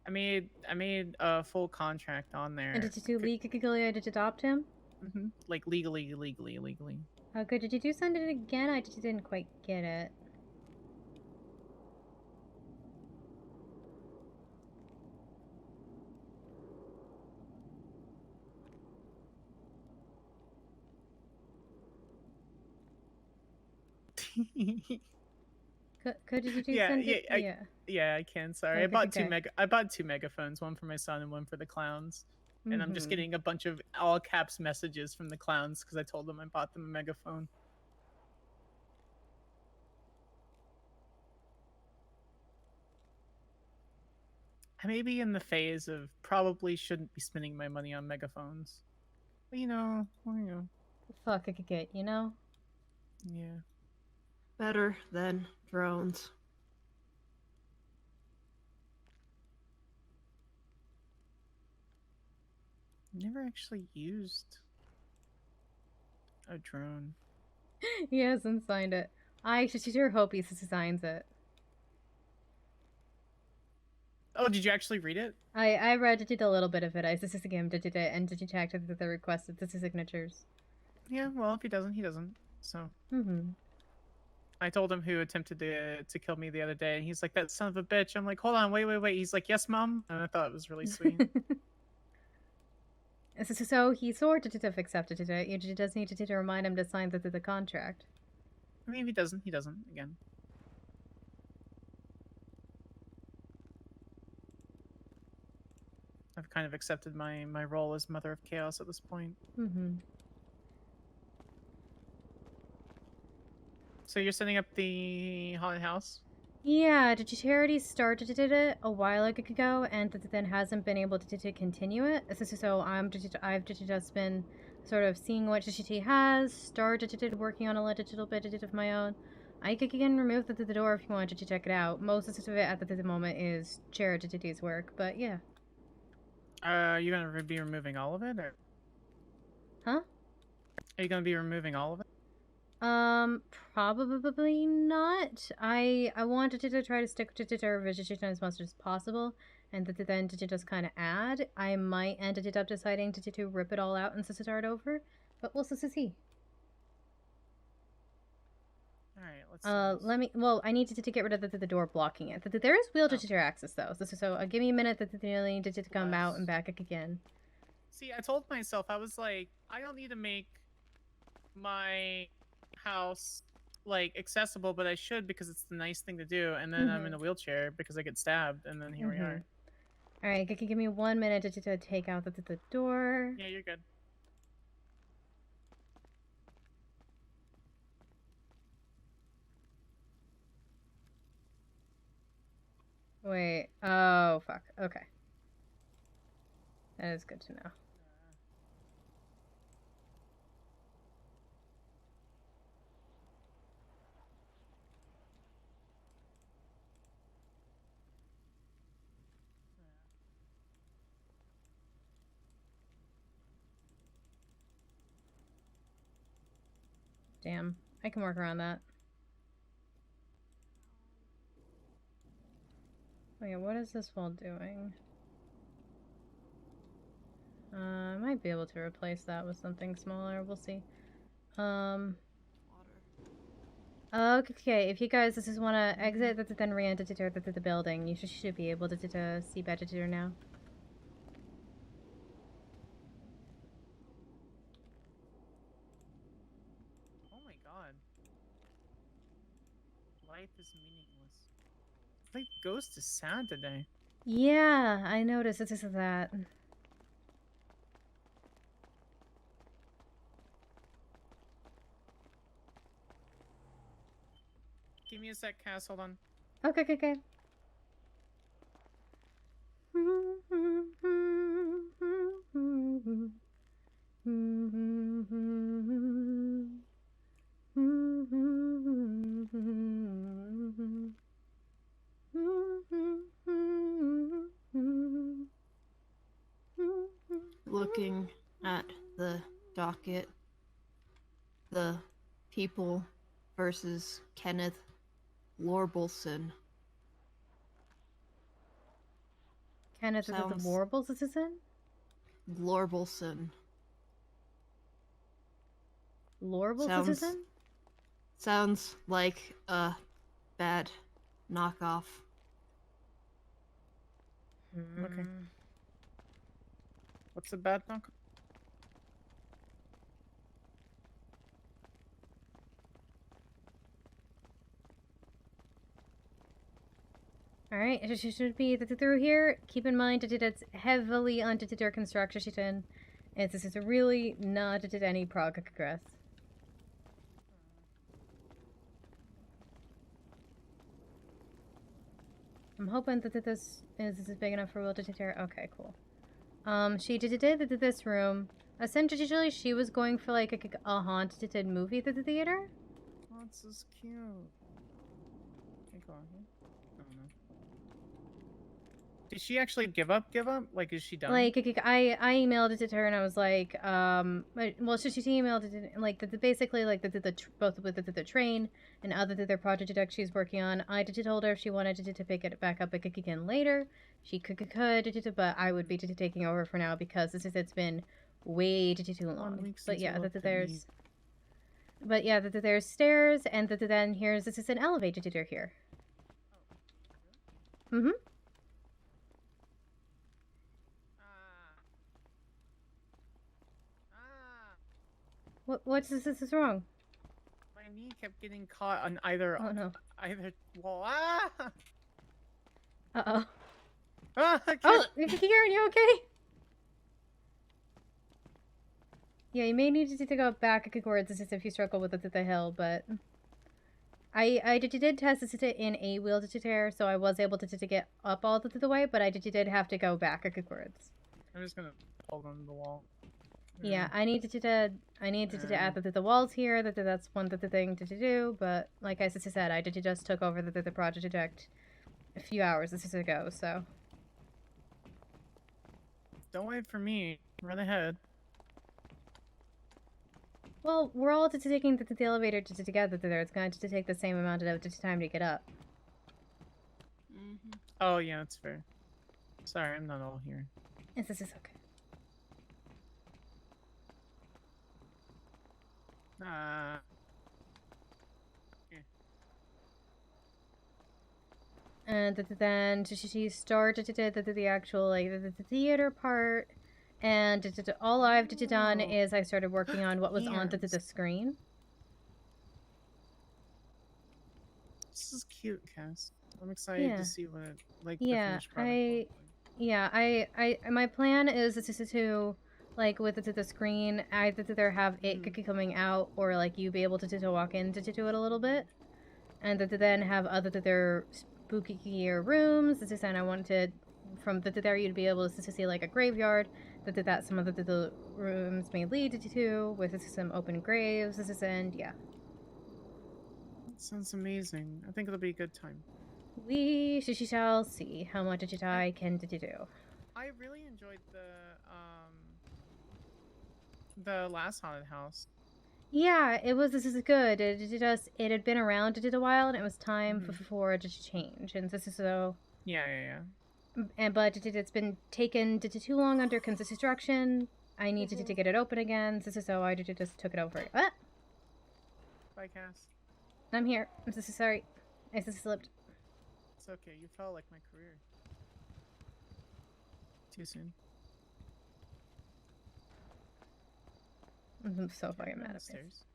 I made a full contract on there. And did you legally adopt him? Mm-hmm. Like legally. Oh, good. Did you send it again? I just didn't quite get it. Could you send it? Yeah, I can. Sorry, Okay, I bought two megaphones, one for my son and one for the clowns. And I'm just getting a bunch of all caps messages from the clowns because I told them I bought them a megaphone. I may be in the phase of probably shouldn't be spending my money on megaphones. But you know. Fuck, I could get, you know? Yeah. Better than drones. Never actually used a drone. He hasn't signed it. I sure hope he signs it. Oh, did you actually read it? I read a little bit of it. I just again did it and did you check the request of the signatures. Yeah, well, if he doesn't, he doesn't. So. I told him who attempted to kill me the other day, and he's like, "That son of a bitch." I'm like, "Hold on, wait." He's like, "Yes, mom," and I thought it was really sweet. So he sort of accepted it. You just need to remind him to sign the contract. I mean, if he doesn't, he doesn't. Again. I've kind of accepted my role as Mother of Chaos at this point. So you're setting up the haunted house? Yeah, the charity started it a while ago, and then hasn't been able to continue it. So I've just been sort of seeing what she has, started working on a little bit of my own. I could again remove the door if you wanted to check it out. Most of it at the moment is Charity's work, but yeah. Are you gonna be removing all of it, or? Huh? Are you gonna be removing all of it? Probably not. I wanted to try to stick to our vegetation as much as possible, and then to just kind of add. I might ended up deciding to rip it all out and to start over, but we'll see. Alright, let's let me. Well, I need to get rid of the door blocking it. There is wheelchair access though, so give me a minute that really need to come out and back again. See, I told myself, I was like, I don't need to make my house like accessible, but I should because it's the nice thing to do. And then I'm in a wheelchair because I get stabbed, and then here we are. All right, give me 1 minute to take out the door. Yeah, you're good. Wait. Oh, fuck. Okay. That is good to know. Damn. I can work around that. Wait, what is this wall doing? I might be able to replace that with something smaller. We'll see. Okay, if you guys just want to exit, then re-enter the building. You should be able to see better now. Oh my god. Life is meaningless. Like, Ghost is sad today. Yeah, I noticed this is that. Give me a sec, Cass. Hold on. Okay. Looking at the docket, the people versus Kenneth Lorbelson. Kenneth is the Warble citizen? Lorbelson. Lorble citizen? Sounds like a bad knockoff. Okay. What's a bad knockoff? Alright, it should be through here. Keep in mind that it's heavily under the construction. And this is really not any progress. I'm hoping that this is big enough for Will to tear. Okay, cool. She did this room. Essentially, she was going for like a haunted movie at the theater. Oh, this is cute. Okay, go on here. I don't know. Did she actually give up? Like, is she done? Like, I emailed it to her and I was like, well, she emailed it like basically like both with the train and other their project she's working on. I told her if she wanted to pick it back up again later, she could, but I would be taking over for now because it's been way too long. But yeah, there's stairs and then here's this is an elevator here. What's this is wrong? My knee kept getting caught on either either wall. Uh-oh. Okay. Oh, Kieran, you okay? Yeah, you may need to go back towards this if you struggle with the hill, but I did test this in a wheelchair, so I was able to get up all the way, but I did have to go back towards. I'm just gonna hold on to the wall. Yeah, I needed to add the walls here. That's one thing to do. But like I said, I just took over the project a few hours ago. So Don't wait for me. Run ahead. well, we're all taking the elevator together there. It's going to take the same amount of time to get up. Oh yeah, that's fair. Sorry, I'm not all here. This is okay. And then she started the actual like the theater part, and all I've done is I started working on what was on the screen. This is cute, Cass. I'm excited to see what like the Yeah, finished product. my plan is to like with the screen either have it coming out or like you be able to walk into it a little bit, and then have other spookier rooms. This is and I wanted from there you'd be able to see like a graveyard that some of the rooms may lead to with some open graves. This is and yeah. That sounds amazing. I think it'll be a good time. We shall see how much I can do. I really enjoyed the last haunted house. Yeah, it was. This is good. It had been around a while, and it was time for it to change. And this is so. Yeah. And but it's been taken too long under construction. I needed to get it open again. This is so I just took it over. Ah! Bye, Cass. I'm here. I'm so sorry. I just slipped. It's okay. You felt like my career. Too soon. I'm so fucking mad at this.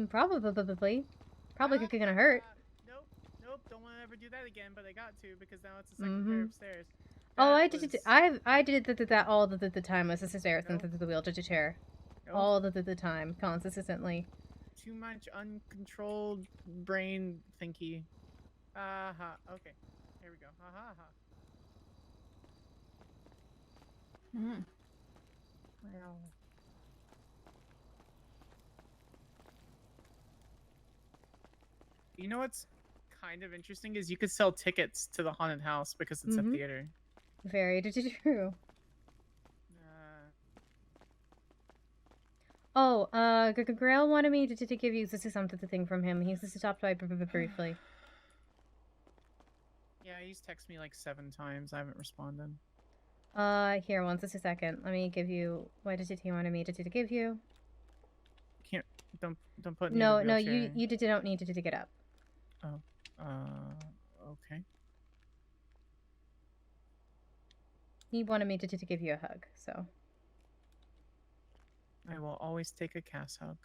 Probably gonna hurt. Nope. Don't want to ever do that again. But I got to because now it's the second pair upstairs. Oh, I did that all the time with the stairs and the wheelchair. All the time, consistently. Too much uncontrolled brain thinky. Okay. Here we go. Wow. You know what's kind of interesting is you could sell tickets to the haunted house because it's a theater. Very true. Grail wanted me to give you something from him. He's just stopped by briefly. Yeah, he's texted me like 7 times. I haven't responded. Here, just a second. Let me give you. What did he wanted me to give you? Can't. Don't put. No. You don't need to get up. Oh. Okay. He wanted me to give you a hug, so. I will always take a Cass hug.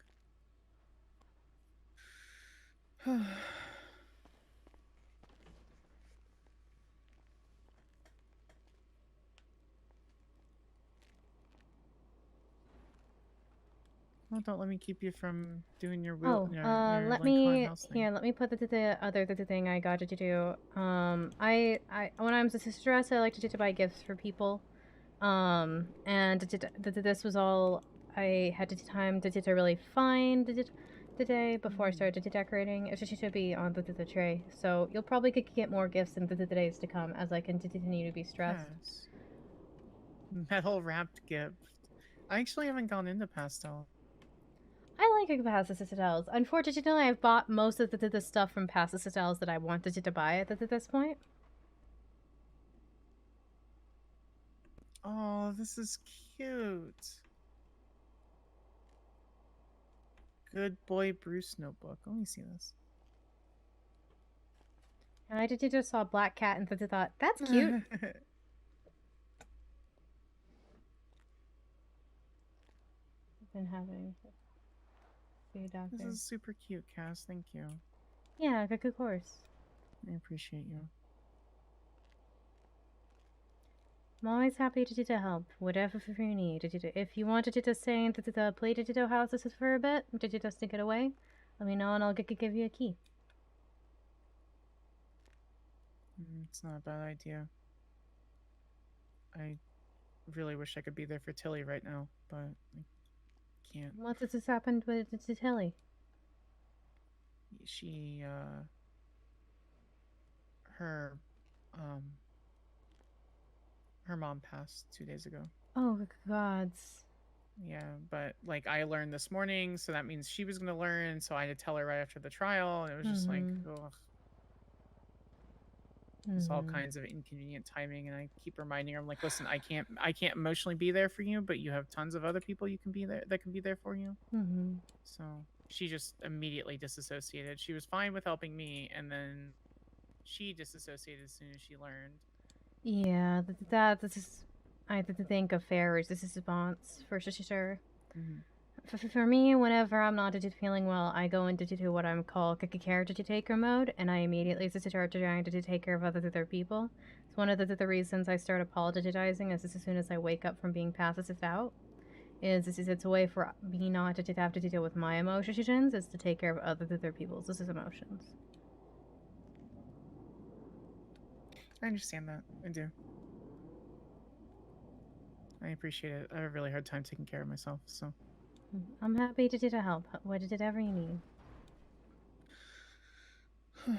Well, don't let me keep you from doing your will. Let me put the other thing I got to do. I when I'm stressed, I like to buy gifts for people. And this was all I had time to really find today before I started decorating. It should be on the tray, so you'll probably get more gifts in the days to come as I continue to be stressed. Yes. Metal wrapped gift. I actually haven't gone into pastel. I like pastels. Unfortunately, I've bought most of the stuff from pastels that I wanted to buy at this point. Oh, this is cute. Good boy Bruce notebook. Let me see this. And I just saw Black Cat and thought, that's cute. I've been having This is super cute, Cass. Thank you. Yeah, of course. I appreciate you. I'm always happy to help, whatever you need. If you wanted to stay in the play house for a bit, did you just get away? Let me know and I'll give you a key. It's not a bad idea. I really wish I could be there for Tilly right now, but I can't. What has this happened with Tilly? She, her mom passed 2 days ago. Oh, gods. Yeah, but like I learned this morning, so that means she was gonna learn, so I had to tell her right after the trial, and it was just like, ugh. It's all kinds of inconvenient timing, and I keep reminding her, I'm like, listen, I can't emotionally be there for you, but you have tons of other people you can be there that can be there for you. So she just immediately disassociated. She was fine with helping me, and then she disassociated as soon as she learned. Yeah, this is. I had to think of fair this is response for sure. For me, whenever I'm not feeling well, I go into what I'm called character taker mode, and I immediately start trying to take care of other people. It's one of the reasons I start apologizing as soon as I wake up from being passed out. It's a way for me not to have to deal with my emotions, is to take care of other people's emotions. I understand that. I do. I appreciate it. I have a really hard time taking care of myself, so. I'm happy to help. Whatever you need. I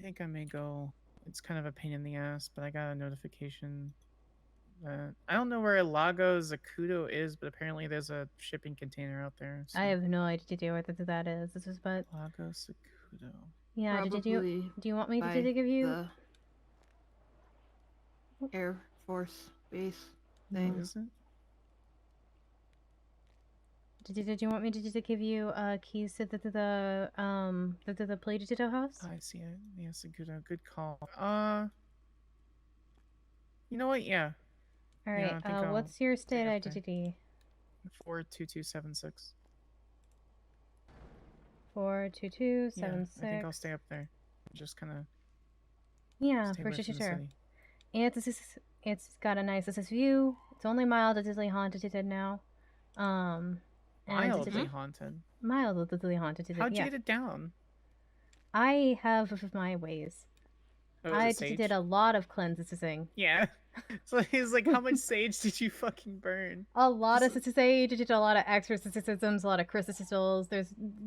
think I may go. It's kind of a pain in the ass, but I got a notification that I don't know where Lagos Akudo is, but apparently there's a shipping container out there. So. I have no idea what that is. This is but Lagos Akudo. Yeah, do you want me to give you the Air Force Base thing? What is it? Did you want me to give you keys to the play digital house? I see it. Yes, good call. You know what? Yeah. All right. Yeah, what's your state identity? 42276. 42276. Yeah, I think I'll stay up there. Just kind of. Yeah, for sure. It's got a nice view. It's only mildly haunted now. Mildly haunted. Mildly haunted. How'd you get it down? I have my ways. I did a lot of cleansing. Yeah. So he's like, how much sage did you fucking burn? A lot of sage. Did a lot of exorcisms, a lot of crystals.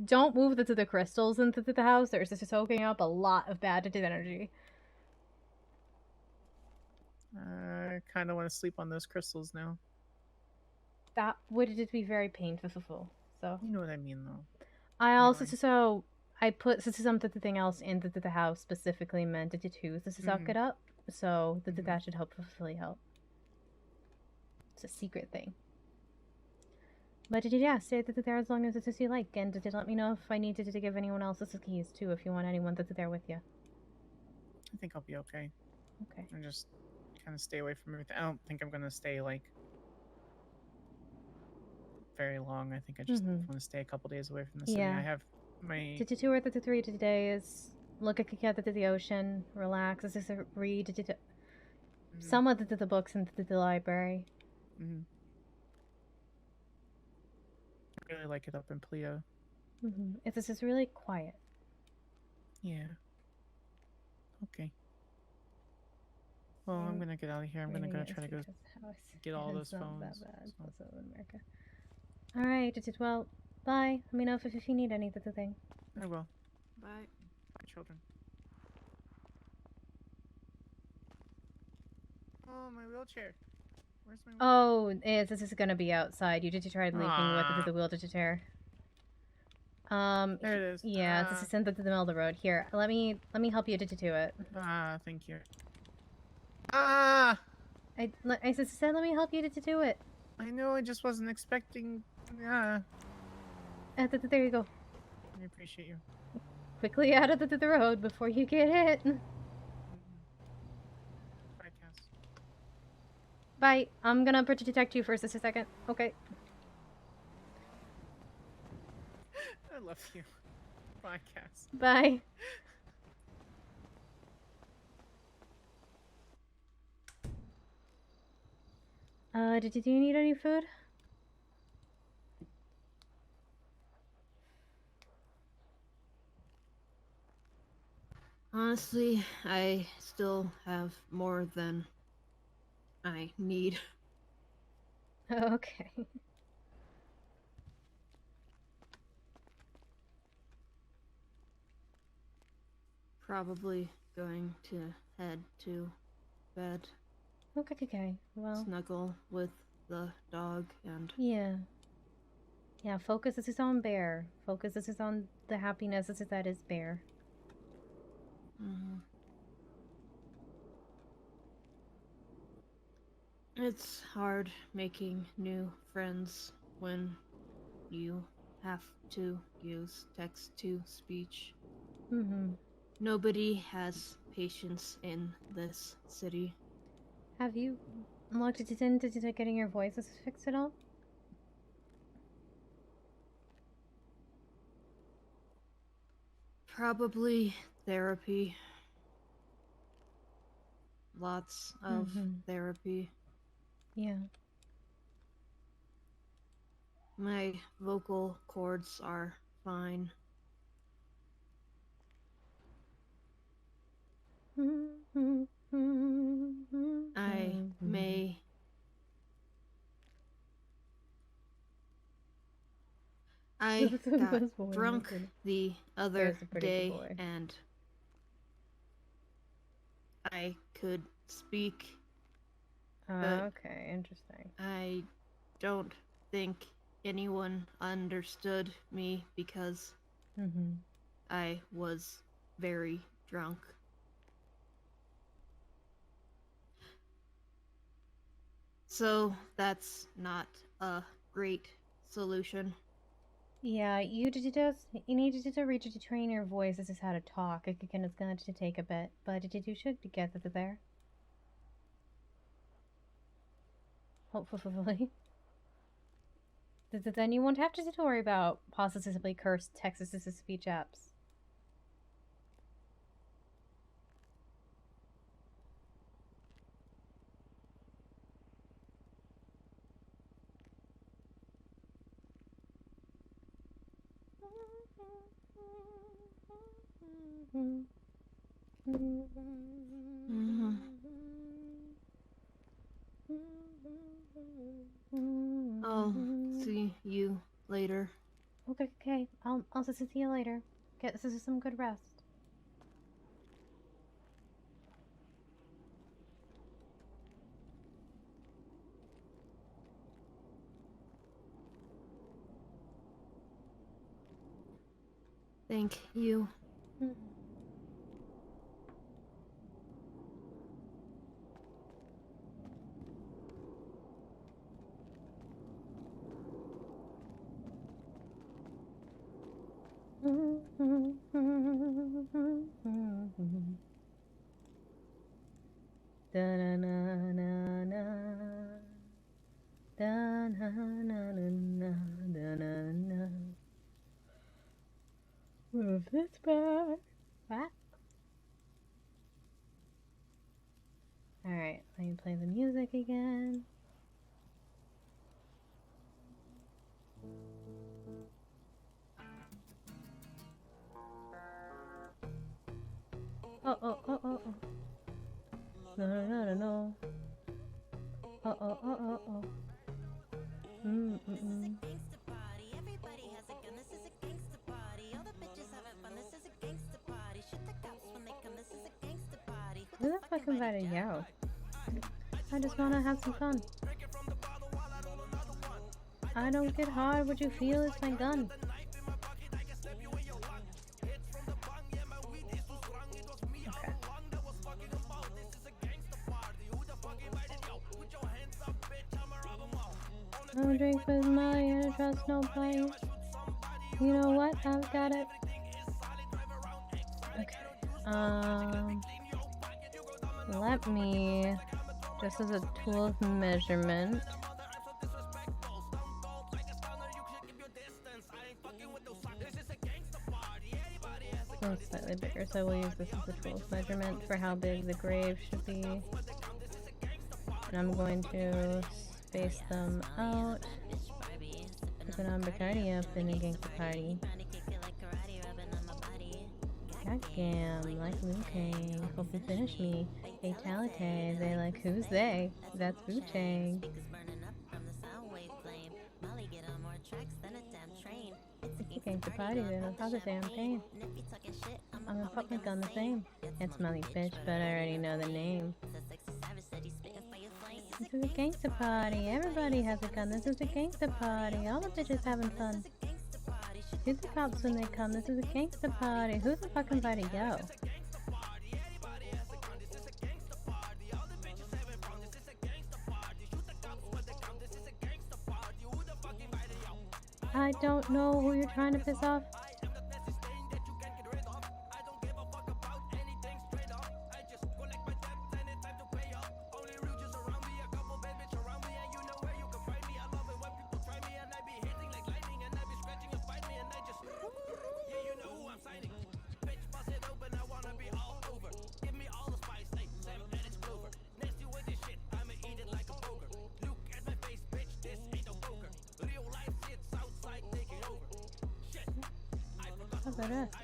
Don't move the crystals into the house. There's just soaking up a lot of bad energy. I kind of want to sleep on those crystals now. That would just be very painful. So you know what I mean, though. I also I put something else into the house specifically meant to suck it up, so that should hopefully help. It's a secret thing. But yeah, stay there as long as it's you like, and let me know if I need to give anyone else the keys too, if you want anyone that's there with you. I think I'll be okay. Okay. And just kind of stay away from everything. I don't think I'm gonna stay like very long. I think I just want to stay a couple days away from the city. Yeah. I have my 2 or 3 today is look at the ocean, relax. This is read some of the books into the library. I really like it up in Pleo. This is really quiet. Yeah. Okay. Well, I'm gonna get out of here. I'm gonna go try to go get all those phones. So. America. All right. Well, bye. Let me know if you need anything. I will. Bye. Bye, children. Oh, my wheelchair. Where's my wheelchair? Oh, this is gonna be outside. You tried leaking with the wheelchair. There it is. Yeah, this is in the middle of the road. Here, let me help you to do it. Thank you. I said let me help you to do it. I know. I just wasn't expecting. There you go. I appreciate you. Quickly out of the road before you get hit. Bye, Cass. Bye. I'm gonna detect you for just a second. Okay. I love you. Bye, Cass. Bye. Do you need any food? Honestly, I still have more than I need. Okay. Probably going to head to bed. Okay. Well. Snuggle with the dog and. Yeah. Yeah, focus is on Bear. Focus is on the happiness that is Bear. It's hard making new friends when you have to use text-to-speech. Nobody has patience in this city. Have you looked into getting your voices fixed at all? Probably therapy. Lots of therapy. Yeah. My vocal cords are fine. I may I got drunk the other day and I could speak. Okay, interesting. I don't think anyone understood me because I was very drunk. So that's not a great solution. Yeah, you needed to retrain your voice. This is how to talk. Again, it's going to take a bit, but you should get it there. Hopefully. Then you won't have to worry about positively cursed text-to-speech apps. I'll see you later. Okay. I'll see you later. Get some good rest. Thank you. Move this back. Alright, let me play the music again. Oh. No. Oh. Who the fuck invited you? I just wanna have some fun. I don't get hard, what you feel is my gun. Okay. No drink with Molly, I don't trust nobody. You know what? I've got it. Okay. Let me, just as a tool of measurement, so it's slightly bigger, so we'll use this as a tool of measurement for how big the grave should be. And I'm going to space them out. Put on Bacardi up in a gangsta party. Goddamn, like Wu-Tang. Hope you finish me. Fatality. They like, who's they? That's Wu-Tang. gangsta party, then I'll the damn thing. I'm gonna pop my gun the same. Can't smell you, bitch, but I already know the name. This is a gangsta party. Everybody has a gun. This is a gangsta party. All the bitches having fun. Shoot the cops when they come. This is a gangsta party. Who's the fucking party? Yo. I don't know who you're trying to piss off.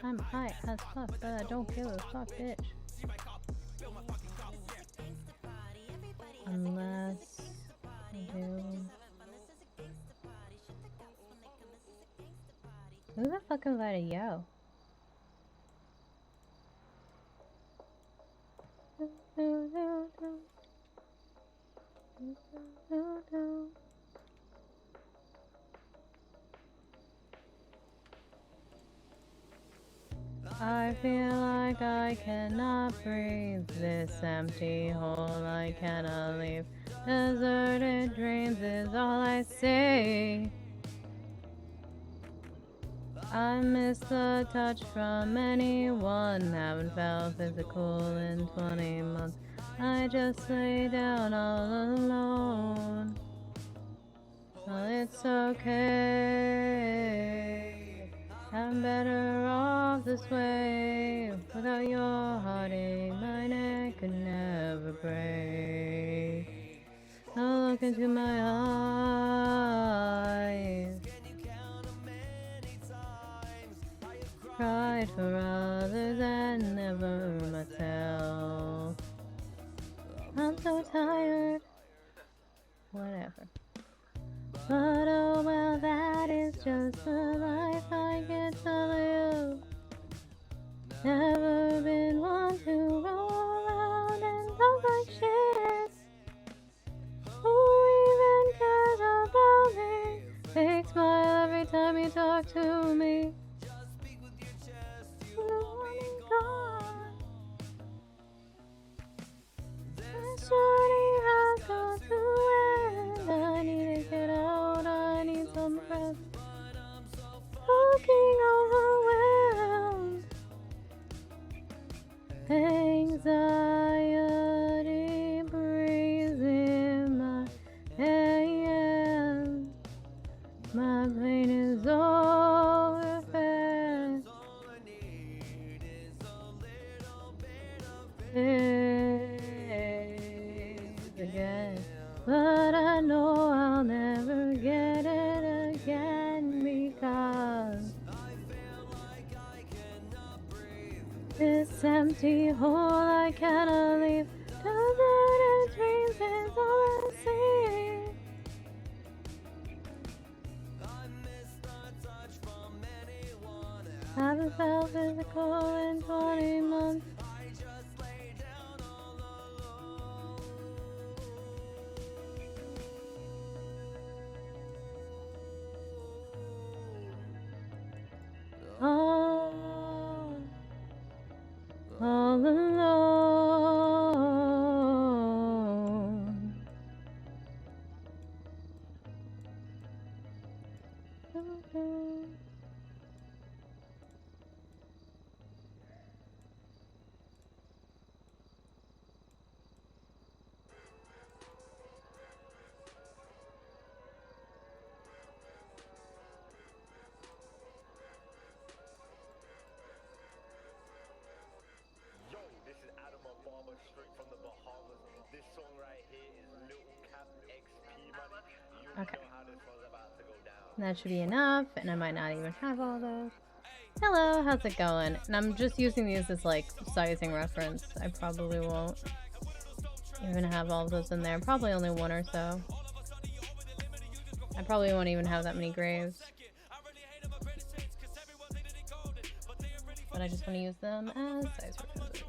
I'm high as fuck, but I don't give a fuck, bitch. Unless I do. Who the fuck invited yo? I feel like I cannot breathe. This empty hole I cannot leave. Deserted dreams is all I see. I miss the touch from anyone. Haven't felt physical in 20 months. I just lay down all alone. Well, it's okay. I'm better off this way. Without your heartache, my neck could never break. Now look into my eyes. Cried for others and never myself. I'm so tired. Whatever. But oh well, that is just the life I get to live. Never been one to roll around and talk like shit. Who even cares about me? Fake smile every time you talk to me. Shorty has got to end. I need to get out, I need some rest. Fucking overwhelmed. Anxiety breathes in my hands. My pain is overfed. Again, but I know I'll never get it again because this empty hole I cannot leave. Deserted dreams is all I see. Haven't felt physical in 20 months. All alone. Okay. That should be enough, and I might not even have all those. Hello, how's it going? And I'm just using these as like sizing reference. I probably won't even have all of those in there. Probably only one or so. I probably won't even have that many graves. but I just want to use them as size references.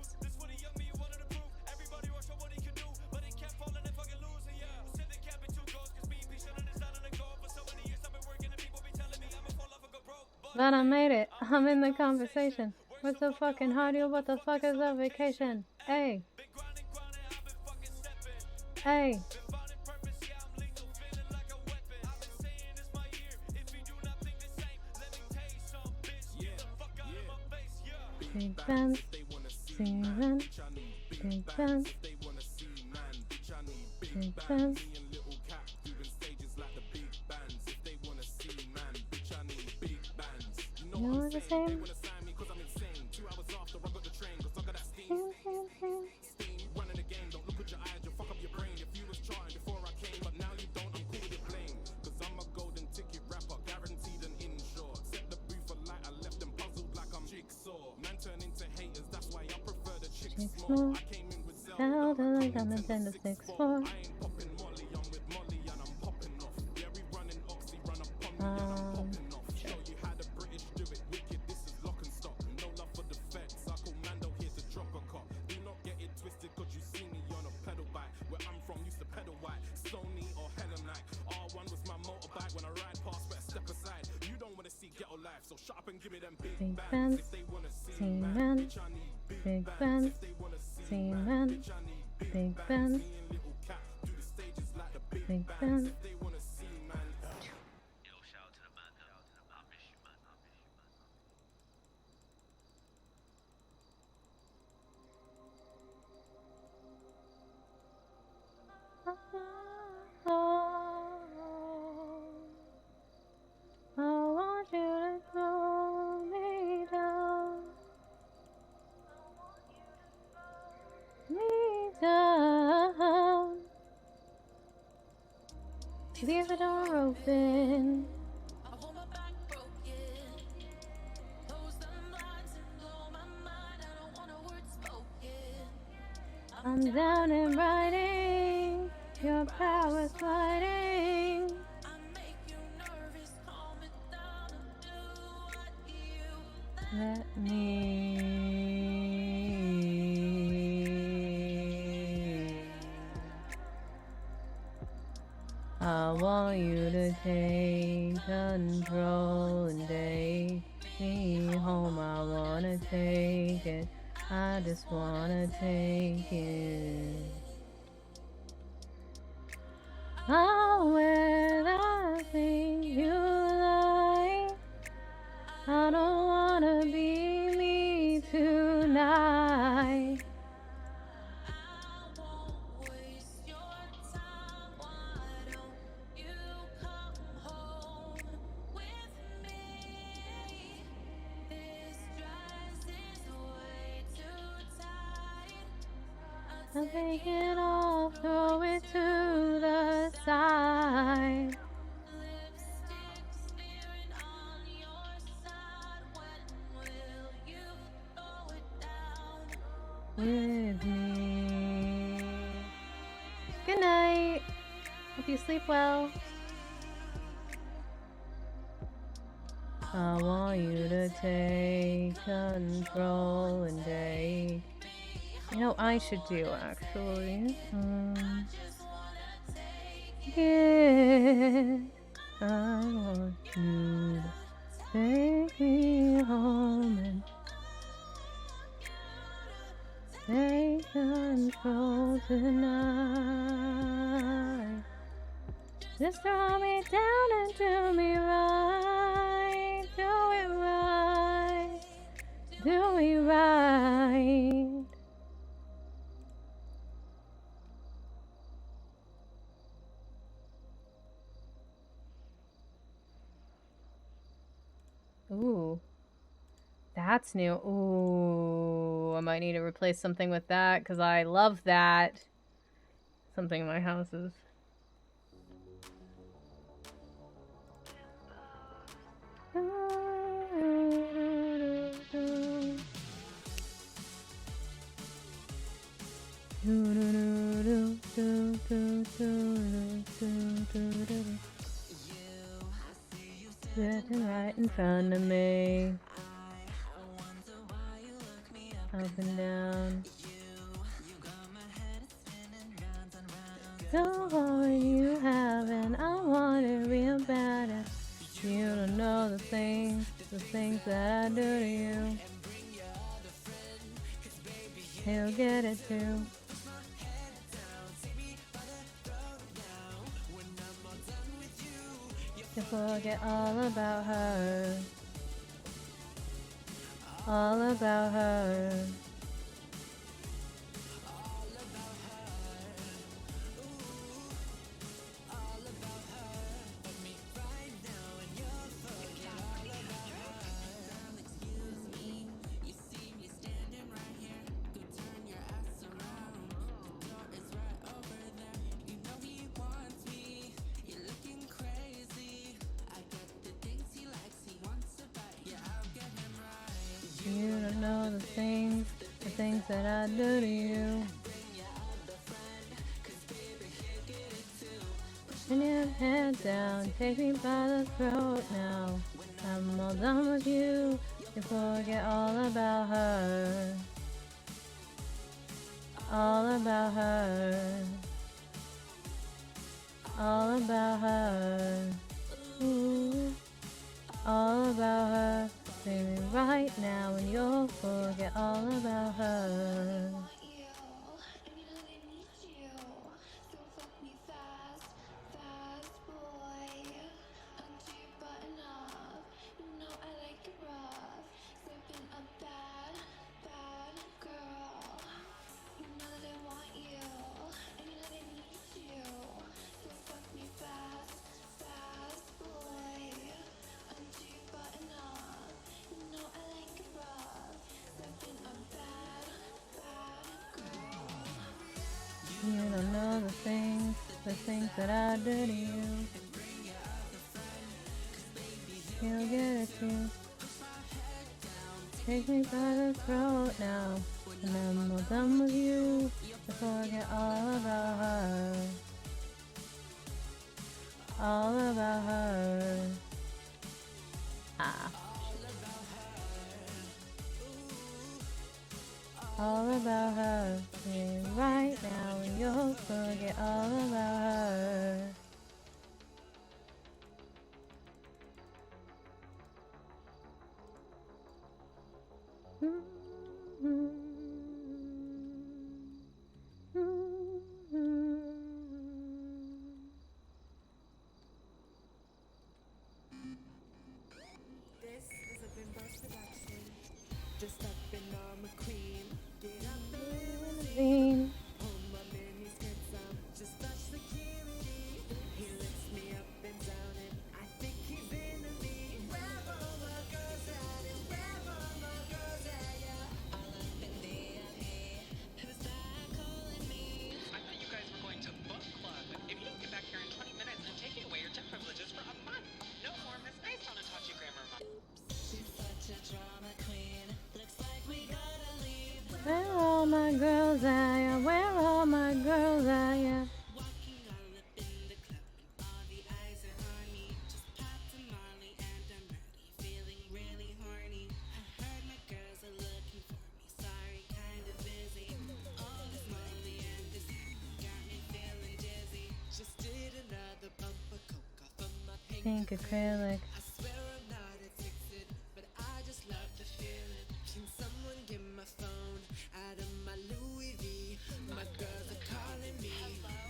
But I made it. I'm in the conversation. What's so fucking hard? You? What the fuck is a vacation? Hey. Hey. Big Ben, Steven, Big Ben, Big Ben. You know what I'm saying? Jigsaw. Zelda like on Nintendo 64. Big Ben, Seaman, Big Ben, Seaman, Big Ben, Big Ben. I want you to throw me down, leave the door open. I'm down and writing, your power's sliding. Let me. I want you to take control and take me home. I wanna take it. I just wanna take it. I'll wear that thing you like. I don't wanna be me tonight. I'll take it off, throw it to the side. With me. Good night. Hope you sleep well. I want you to take control and take. You know, I should do actually. Yeah, I want you to take me home and take control tonight. Just throw me down and do me right. Do it right. Do it right. Ooh. That's new. Ooh, I might need to replace something with that because I love that. Something in my house is. Sitting right in front of me. up and down. Don't want you having, I want it real bad. You don't know the things that I do to you. He'll get it too. You forget all about her. All about her. You don't know the things that I do to you. Put your head down, take me by the throat now. I'm all done with you. You forget all about her. All about her. All about her. Ooh. All about her. Baby, right now, and you'll forget all about her. You don't know the things that I do to you. He'll get it too. Take me by the throat now, and I'm all done with you. I forget all about her. All about her. Ah. All about her. Yeah, right now, and you'll forget all about her. This is a Bimbos production. Just up in on McQueen. Get up the limousine. Pull my mini skirts up. Just touch security. He lifts me up and down and I think he's into me. Where all my girls at? And where all my girls at? Yeah. All up in D.M.E. Who's that calling me? I thought you guys were going to book club. If you don't get back here in 20 minutes, I'm taking away your gym privileges for a month. No more Miss Nice on Hitachi Grammar Month. She's such a drama queen. Looks like we gotta leave. Where all my girls at? Yeah, where all my girls at? Yeah. Walking all up in the club and all the eyes are on me. Just popped a Molly and I'm ready, feeling really horny. I heard my girls are looking for me. Sorry, kind of busy. All this Molly and this got me feeling dizzy. Just did another bump of coke off of my Pink acrylic. I swear I'm not addicted, but I just love the feeling. Can someone get my phone out of my Louis V? My girls are calling me.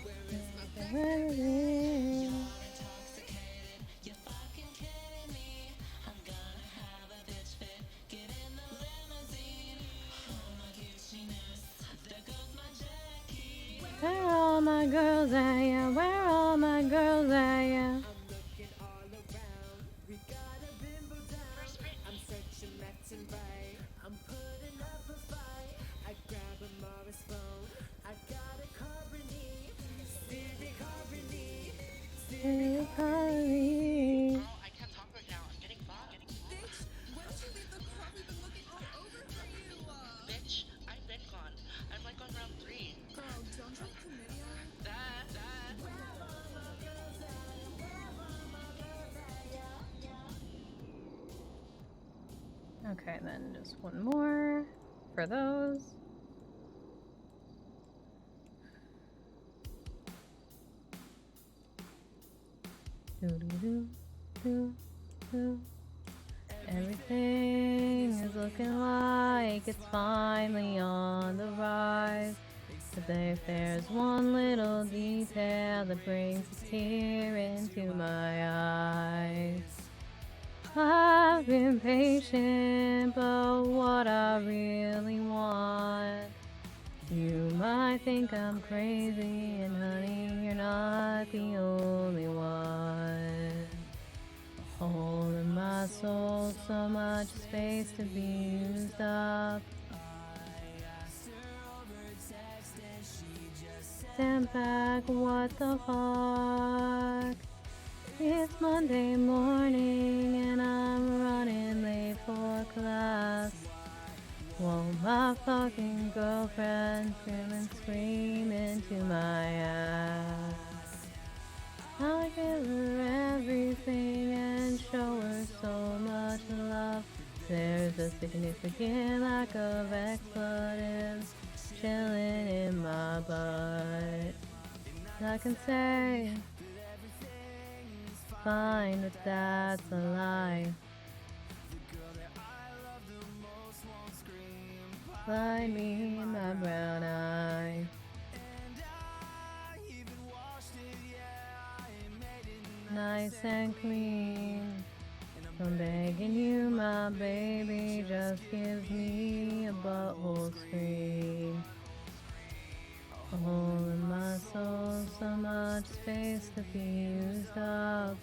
Where is my Blackberry? You're intoxicated. You're fucking kidding me. I'm gonna have a bitch fit. Get in the limousine. Oh my Gucci-ness. There goes my Jackie. Where all my girls at? Yeah, where all my girls at? Yeah. I'm looking all around. We got a bimbo down. I'm searching left and right. I'm putting up a fight. I grab a Morris phone. I got a Carney. Stevie Carney. Hey, Carly. Oh, I can't talk right now. I'm getting fucked. Bitch, where'd you leave the car? We've been looking all over for you. Bitch, I've been gone. I'm like on round 3. Girl, don't try chlamydia. That. Okay, then just one more for those. Everything is looking like it's finally on the rise. But if there's one little detail that brings a tear into my eyes. I've been patient, but what I really want. You might think I'm crazy, and honey, you're not the only one. A hole in my soul, so much space to be used up. Stand back, what the fuck? It's Monday morning and I'm running late for class. Won't my fucking girlfriend scream into my ass? I'll give her everything and show her so much love. There's a significant lack of expletives chilling in my butt. I can say, fine, but that's a lie. Blind me in my brown eye. Nice and clean. I'm begging you, my baby, just give me a butthole scream. A hole in my soul, so much space to be used up.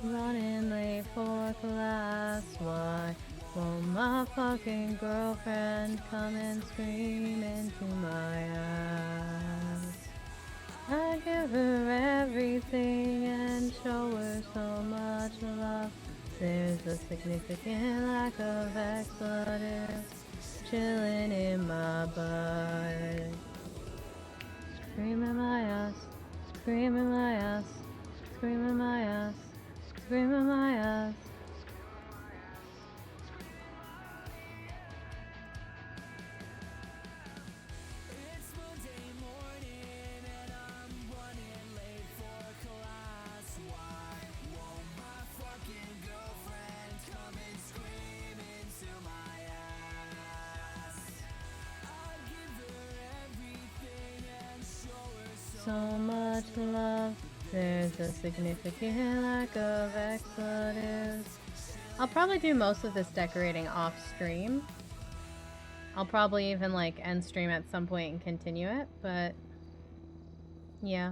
Running late for class, why won't my fucking girlfriend come and scream into my ass? I give her everything and show her so much love. There's a significant lack of expletives chilling in my butt. Scream in my ass, scream in my ass, scream in my ass. Scream in my ass. It's Monday morning and I'm running late for class. Why won't my fucking girlfriend come and scream into my ass? I'll give her everything and show her So much love. There's a significant lack of expletives. I'll probably do most of this decorating off stream. I'll probably even like end stream at some point and continue it, but yeah.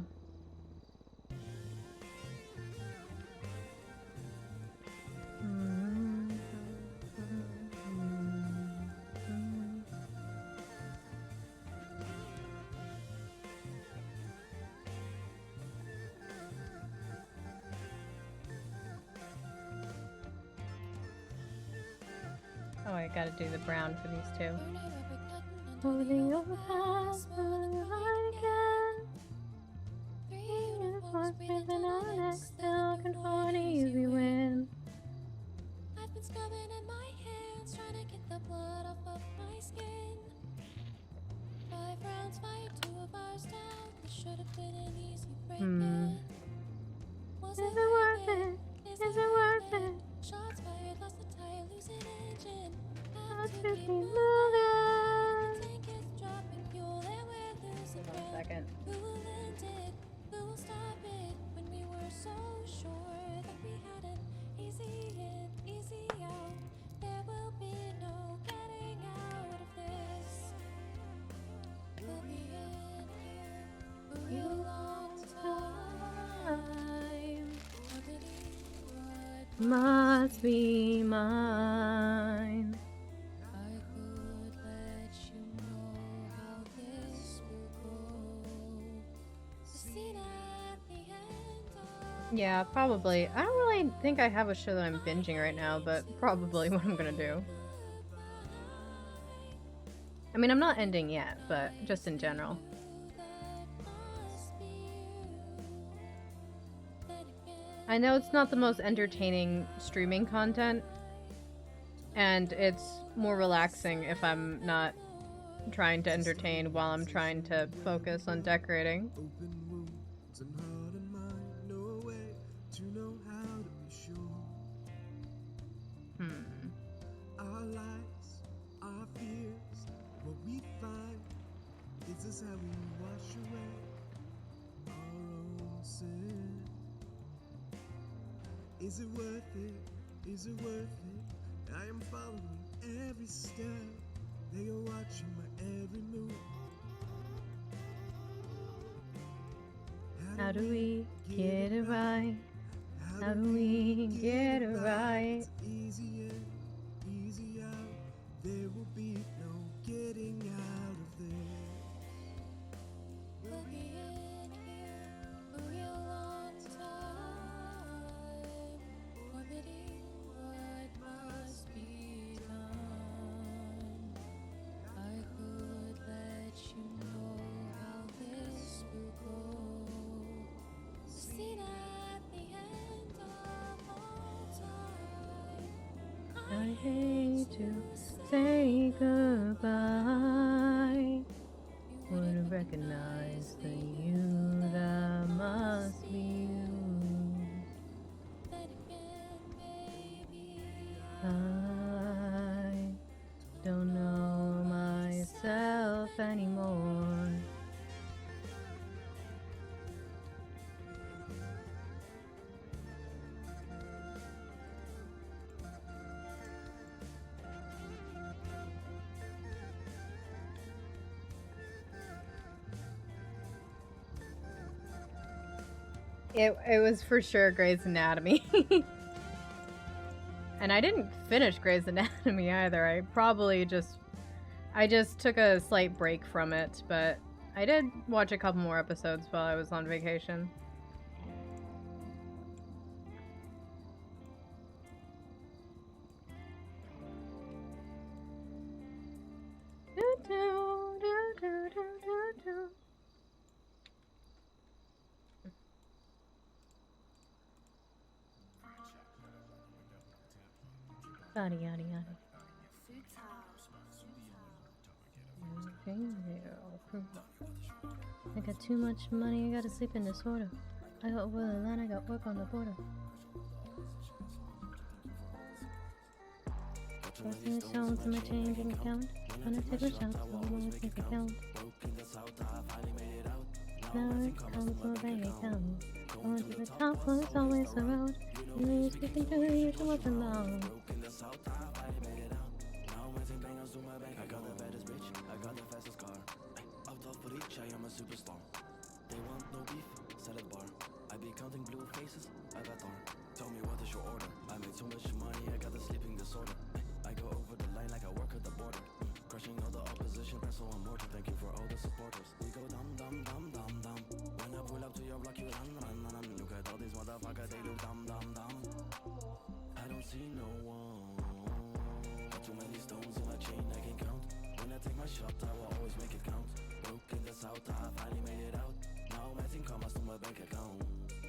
Oh, I gotta do the brown for these two. Holding your hands, moving right again. 3 uniforms breathing out next, still looking for an easy win. I've been scrubbing at my hands, trying to get the blood off of my skin. 5 rounds fired, 2 of ours down. This should have been an easy break-in. Was Is it worth it? Is it worth it? Shots fired, lost the tire, losing engine. Have to keep moving. Tank is dropping fuel and we're losing Hold on a breath. second. Who will end it? Who will stop it? When we were so sure that we had an easy in, easy out. There will be no getting out of this. We'll be in here for a real long time. Must be mine. I could let you know how this will go. The scene at the end of Yeah, probably. I don't really think I have a show that I'm binging right now, but probably what I'm gonna do. I mean, I'm not ending yet, but just in general. I know it's not the most entertaining streaming content, and it's more relaxing if I'm not trying to entertain while I'm trying to focus on decorating. Our lies, our fears, what we find. Is this how we wash away our own sin? Is it worth it? Is it worth it? I am following every step. They are watching my every move. How do we get it right? How do we get it right? Easy in, easy out. There will be no getting out of this. We'll be in here a real long time, orbiting what must be done. I could let you know how this will go. Seen at the end of all time. I hate to say goodbye. Would recognize the you that must be you. I don't know myself anymore. It was for sure Grey's Anatomy. And I didn't finish Grey's Anatomy either. I just took a slight break from it, but I did watch a couple more episodes while I was on vacation. Yada yada yada. I got too much money, I gotta sleep in disorder. I got over the line, I got work on the border. Pressing the stones in my changing account. Gonna take a shot, so I'm gonna take a count. Now it comes to a bank account. Going to the top, but it's always around. You know you're speaking to me, you should watch them now. I got the baddest bitch, I got the fastest car. Out of reach, I am a superstar. They want no beef, salad bar. I be counting blue faces, avatar. Tell me what is your order? I made so much money, I got a sleeping disorder. I go over the line like I work at the border. Crushing all the opposition, and so I'm mortal. Thank you for all the supporters. We go dum dum dum dum dum. When I pull up to your block, you run run run. Look at all these motherfuckers, they look dumb dumb dumb. I don't see no one. Got too many stones in my chain, I can count. When I take my shot, I will always make it count. Broke in the south, I finally made it out. Now I'm adding commas to my bank account.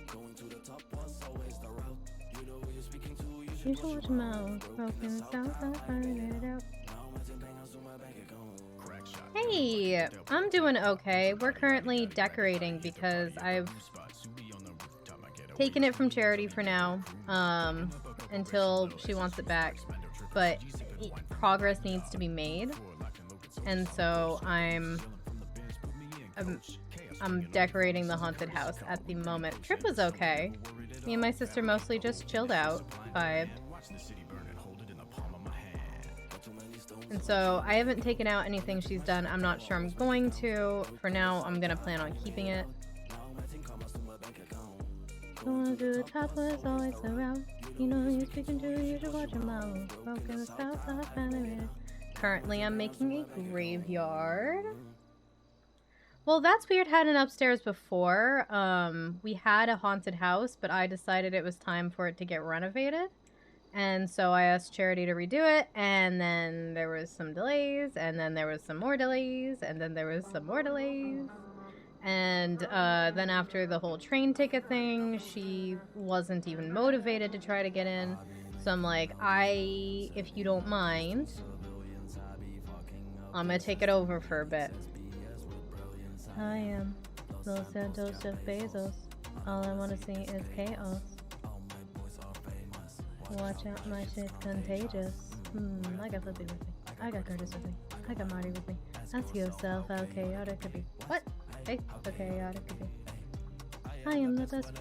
Going to the top was always the route. You know who you're speaking to, you should watch your mouth. Broken the south, I finally made it out. Hey, I'm doing okay. We're currently decorating because I've taken it from Charity for now, until she wants it back. But progress needs to be made, and so I'm decorating the haunted house at the moment. Trip was okay. Me and my sister mostly just chilled out, vibed. And so I haven't taken out anything she's done. I'm not sure I'm going to. For now, I'm gonna plan on keeping it. Going to the top was always around. You know who you're speaking to, you should watch your mouth. Broken the south, I finally made it. Currently, I'm making a graveyard. Well, that's weird. Had an upstairs before. We had a haunted house, but I decided it was time for it to get renovated. And so I asked Charity to redo it, and then there was some delays, and then there was some more delays, and then there was some more delays. And then after the whole train ticket thing, she wasn't even motivated to try to get in. So I'm like, if you don't mind, I'm gonna take it over for a bit. I am Los Santos Jeff Bezos. All I wanna see is chaos. Watch out, my shit's contagious. I got Flippy with me. I got Curtis with me. I got Marty with me. Ask yourself how chaotic could be. What? Hey, how chaotic could be. I am the best.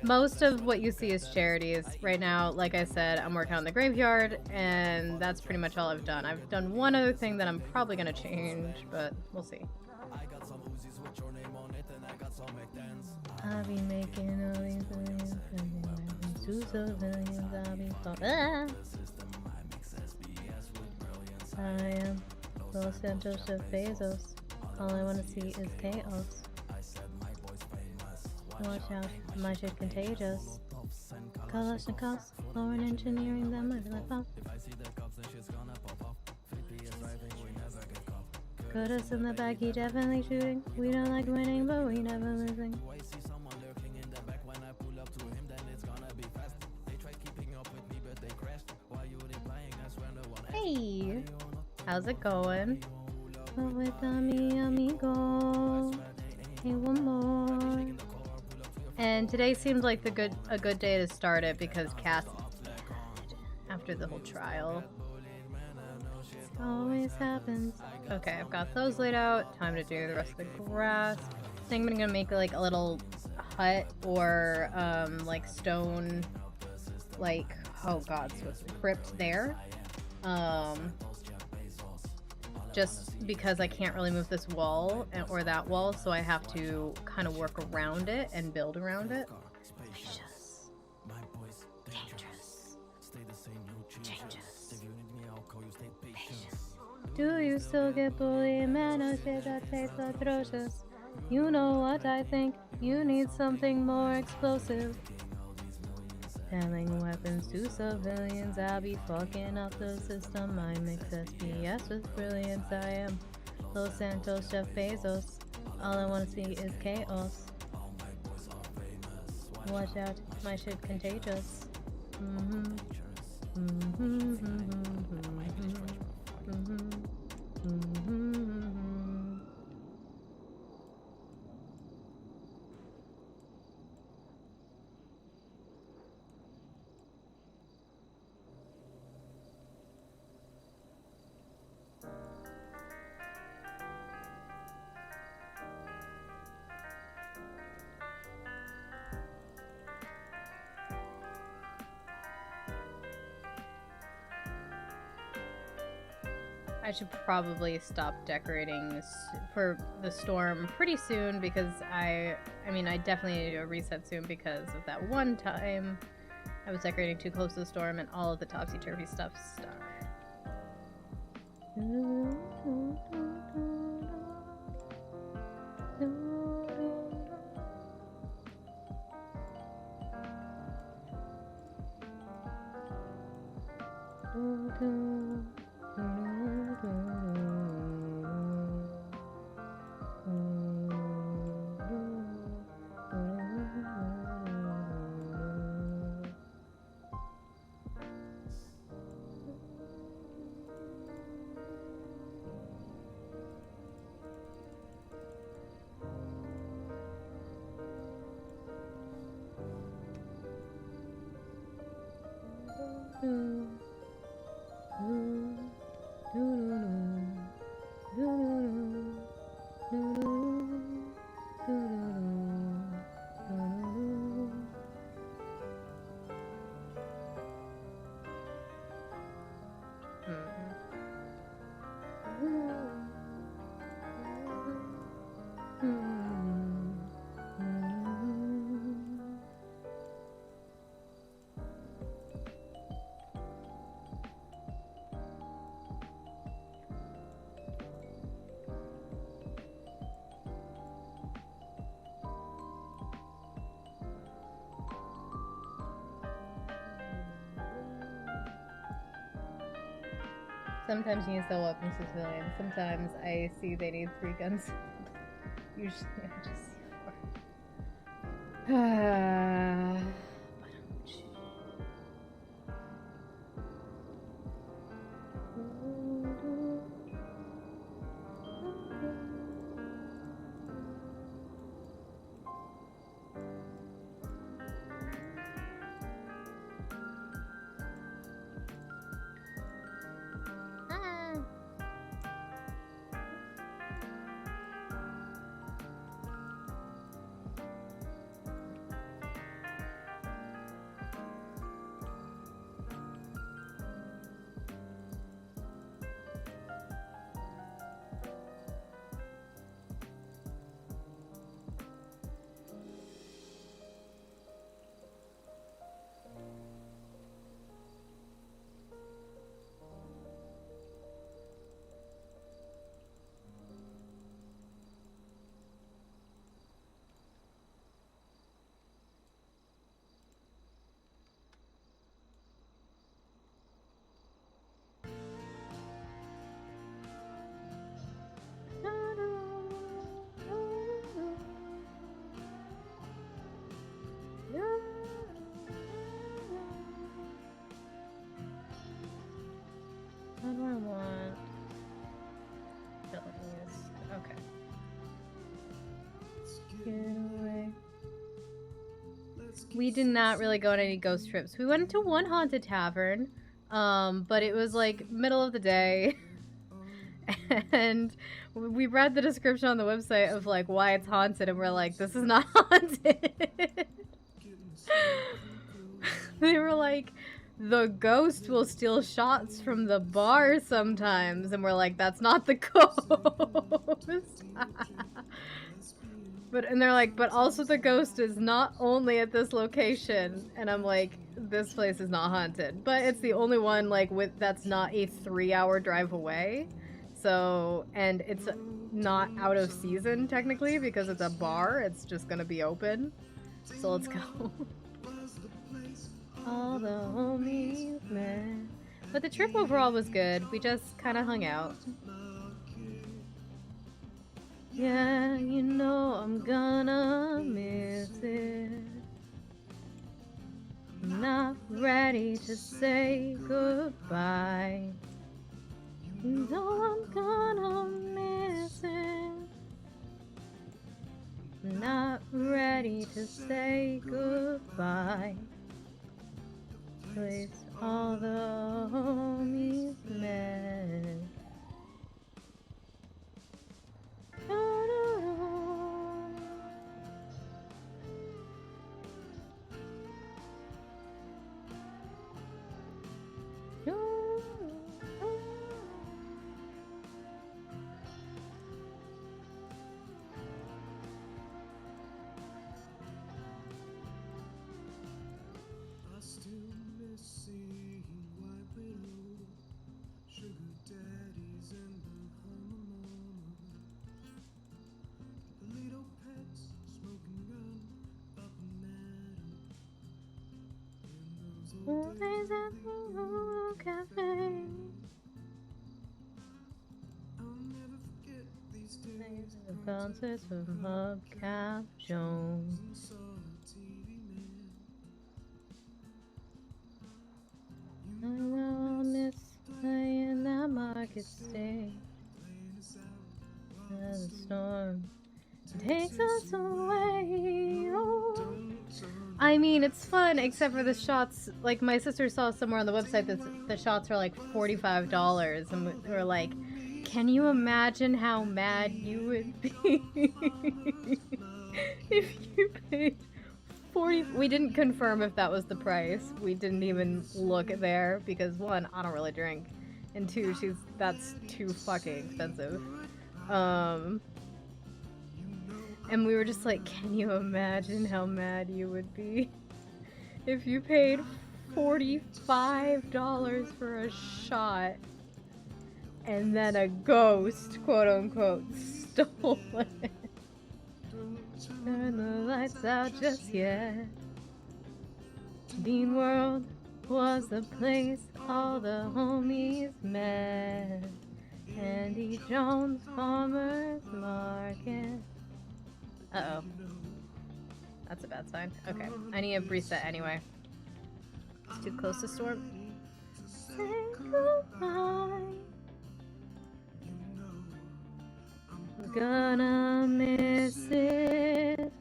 Most of what you see is charities. Right now, like I said, I'm working on the graveyard, and that's pretty much all I've done. I've done one other thing that I'm probably gonna change, but we'll see. I'll be making all these millions, civilians, I'll be I am Los Santos Jeff Bezos. All I want to see is chaos. Watch out, my shit contagious. Kalashnikovs, foreign engineering, that might be like pop. Put us in the back, he definitely shooting. We don't like winning, but we never losing. Hey, how's it going? With mi amigo. Hey, one more. And today seemed like a good day to start it because Cass, after the whole trial, it always happens. Okay, I've got those laid out. Time to do the rest of the grass. I think I'm gonna make like a little hut or like stone, like, oh god, so it's crypt there. Just because I can't really move this wall or that wall, so I have to kind of work around it and build around it. Spacious. Dangerous. Changes. Patience. Do you still get bullied? Man, I say that tastes atrocious. You know what I think? You need something more explosive. Selling weapons to civilians, I'll be fucking up the system. I mix SPS with brilliance. I am Los Santos Jeff Bezos. All I want to see is chaos. Watch out, my shit contagious. I should probably stop decorating for the storm pretty soon because I mean, I definitely need to do a reset soon because of that one time I was decorating too close to the storm and all of the topsy-turvy stuff stuck. Sometimes you need to sell weapons to civilians. Sometimes I see they need 3 guns. Usually I just What do I want? Abilities. Okay. Get away. We did not really go on any ghost trips. We went to one haunted tavern, but it was like middle of the day. And we read the description on the website of like why it's haunted, and we're like, this is not haunted. They were like, the ghost will steal shots from the bar sometimes, and we're like, that's not the ghost. And they're like, but also the ghost is not only at this location, and I'm like, this place is not haunted, but it's the only one like that's not a 3-hour drive away. So, and it's not out of season technically because it's a bar. It's just gonna be open. So let's go. All the homies, man. But the trip overall was good. We just kind of hung out. Yeah, you know I'm gonna miss it. I'm not ready to say goodbye. You know I'm gonna miss it. I'm not ready to say goodbye. Place all the homies met. Always at the old cafe. The concerts from Hubcap Jones. I know I'll miss playing that market stage. As the storm takes us away. Oh. I mean, it's fun, except for the shots. Like, my sister saw somewhere on the website that the shots are like $45, and we were like, can you imagine how mad you would be if you paid 40? We didn't confirm if that was the price. We didn't even look there because, one, I don't really drink, and two, that's too fucking expensive. And we were just like, can you imagine how mad you would be if you paid $45 for a shot and then a ghost, quote unquote, stole it? Turn the lights out just yet. Dean World was the place all the homies met. Andy Jones, Farmer's Market. Uh-oh. That's a bad sign. Okay, I need a reset anyway. It's too close to storm. Say goodbye. I'm gonna miss it.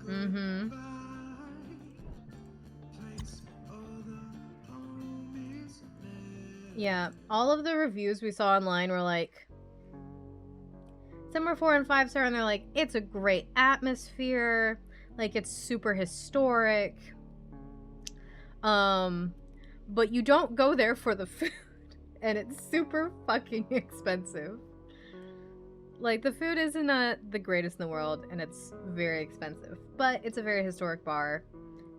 Mm-hmm. Yeah, all of the reviews we saw online were like, some were 4 and 5 star, and they're like, it's a great atmosphere, like it's super historic. But you don't go there for the food, and it's super fucking expensive. Like, the food isn't the greatest in the world, and it's very expensive, but it's a very historic bar,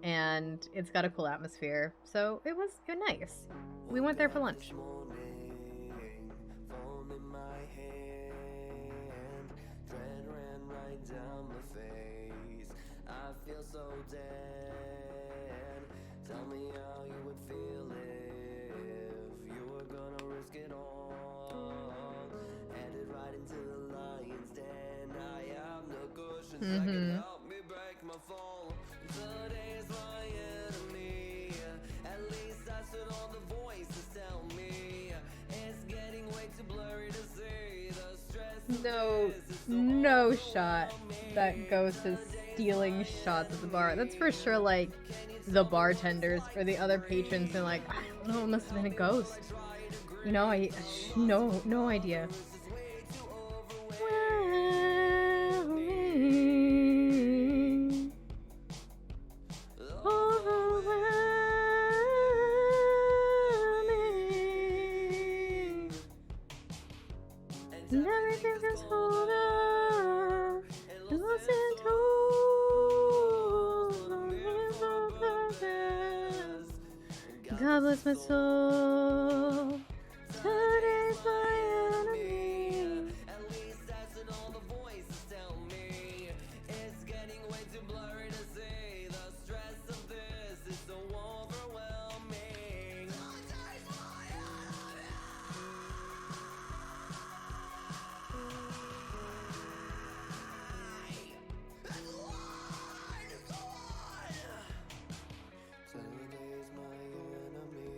and it's got a cool atmosphere, so it was nice. We went there for lunch. Tell me how you would feel if you were gonna risk it all. Headed right into the lion's den. I have no cushions that can help me break my fall. Today is my enemy. At least that's what all the voices tell me. It's getting way too blurry to see the stress. No shot that Ghost is stealing shots at the bar. That's for sure, like, the bartenders or the other patrons are like, I don't know, it must have been a ghost. You know, no idea. Everything just hold on. Listen to God bless my soul. Today's my enemy. At least that's what all the voices tell me. It's getting way too blurry to see. The stress of this is so overwhelming. Today's my enemy.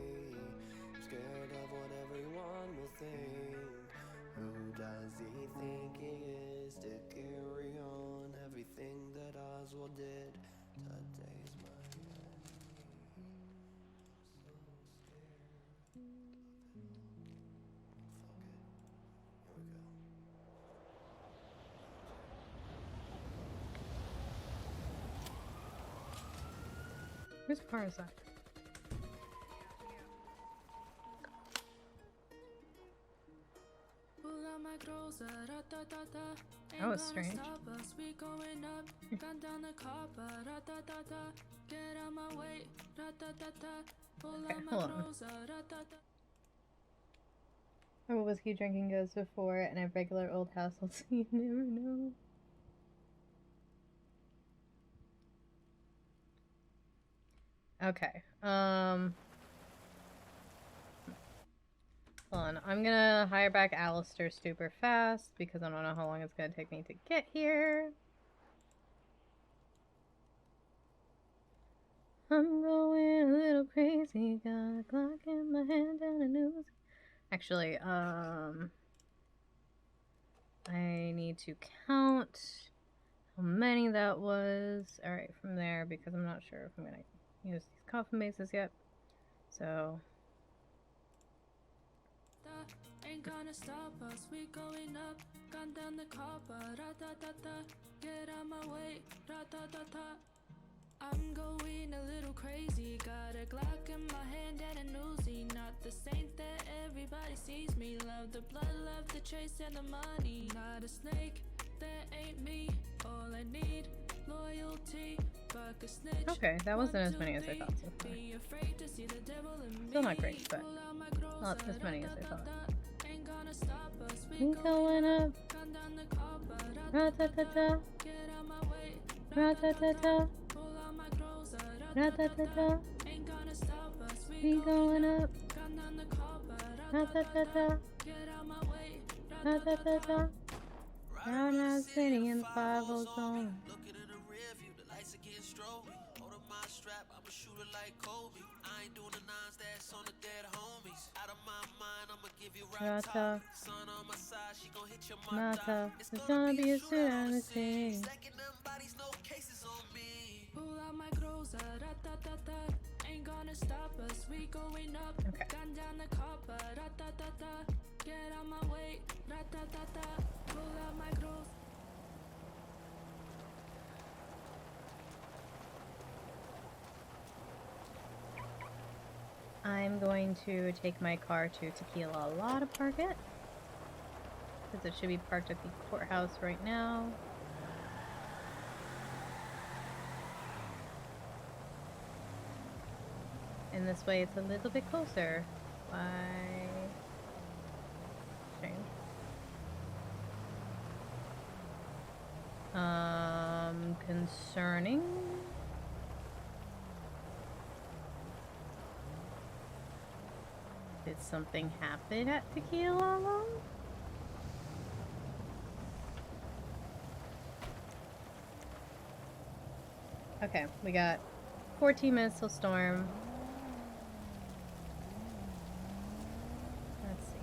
Scared of what everyone will think. Who does he think he is to carry on everything that Oswald did? Today's my enemy. Whose car is that? That was strange. Okay, hold on. Or whiskey drinking goes before and a regular old household, so you never know. Okay, hold on. I'm gonna hire back Alistair super fast because I don't know how long it's gonna take me to get here. I'm going a little crazy, got a clock in my hand and a news. Actually, I need to count how many that was. Alright, from there, because I'm not sure if I'm gonna use these coffin bases yet. So Ain't gonna stop us, we going up. Gone down the copper, ra-ta-ta-ta. Get out my way, ra-ta-ta-ta. I'm going a little crazy. Got a Glock in my hand and a Uzi. Not the saint that everybody sees me. Love the blood, love the chase and the money. Not a snake, that ain't me. All I need, loyalty. Fuck a snitch. okay, that wasn't as many as I thought so far. Be afraid to see the devil in me. Still not great, but not as many as I thought. Ain't gonna stop us, We going up. Gone down the copper, Ra-ta-ta-ta. get out my way. Ra-ta-ta-ta. Pull out my clothes, Ra-ta-ta-ta. ain't gonna stop us. We going up. Gone down the copper, Ra-ta-ta-ta. get out my way. Da, da, da, da. Roundhouse City in the 5 zone. Rata. Mata. There's gonna be a tsunami. Pull out my cruiser, ain't gonna stop us. We going up, gun down the copper, get out my way, pull out my cruiser. I'm going to take my car to Tequila La to park it. Because it should be parked at the courthouse right now. And this way it's a little bit closer. Why? Strange. Concerning. Did something happen at Tequila La? Okay, we got 14 minutes till storm. Let's see.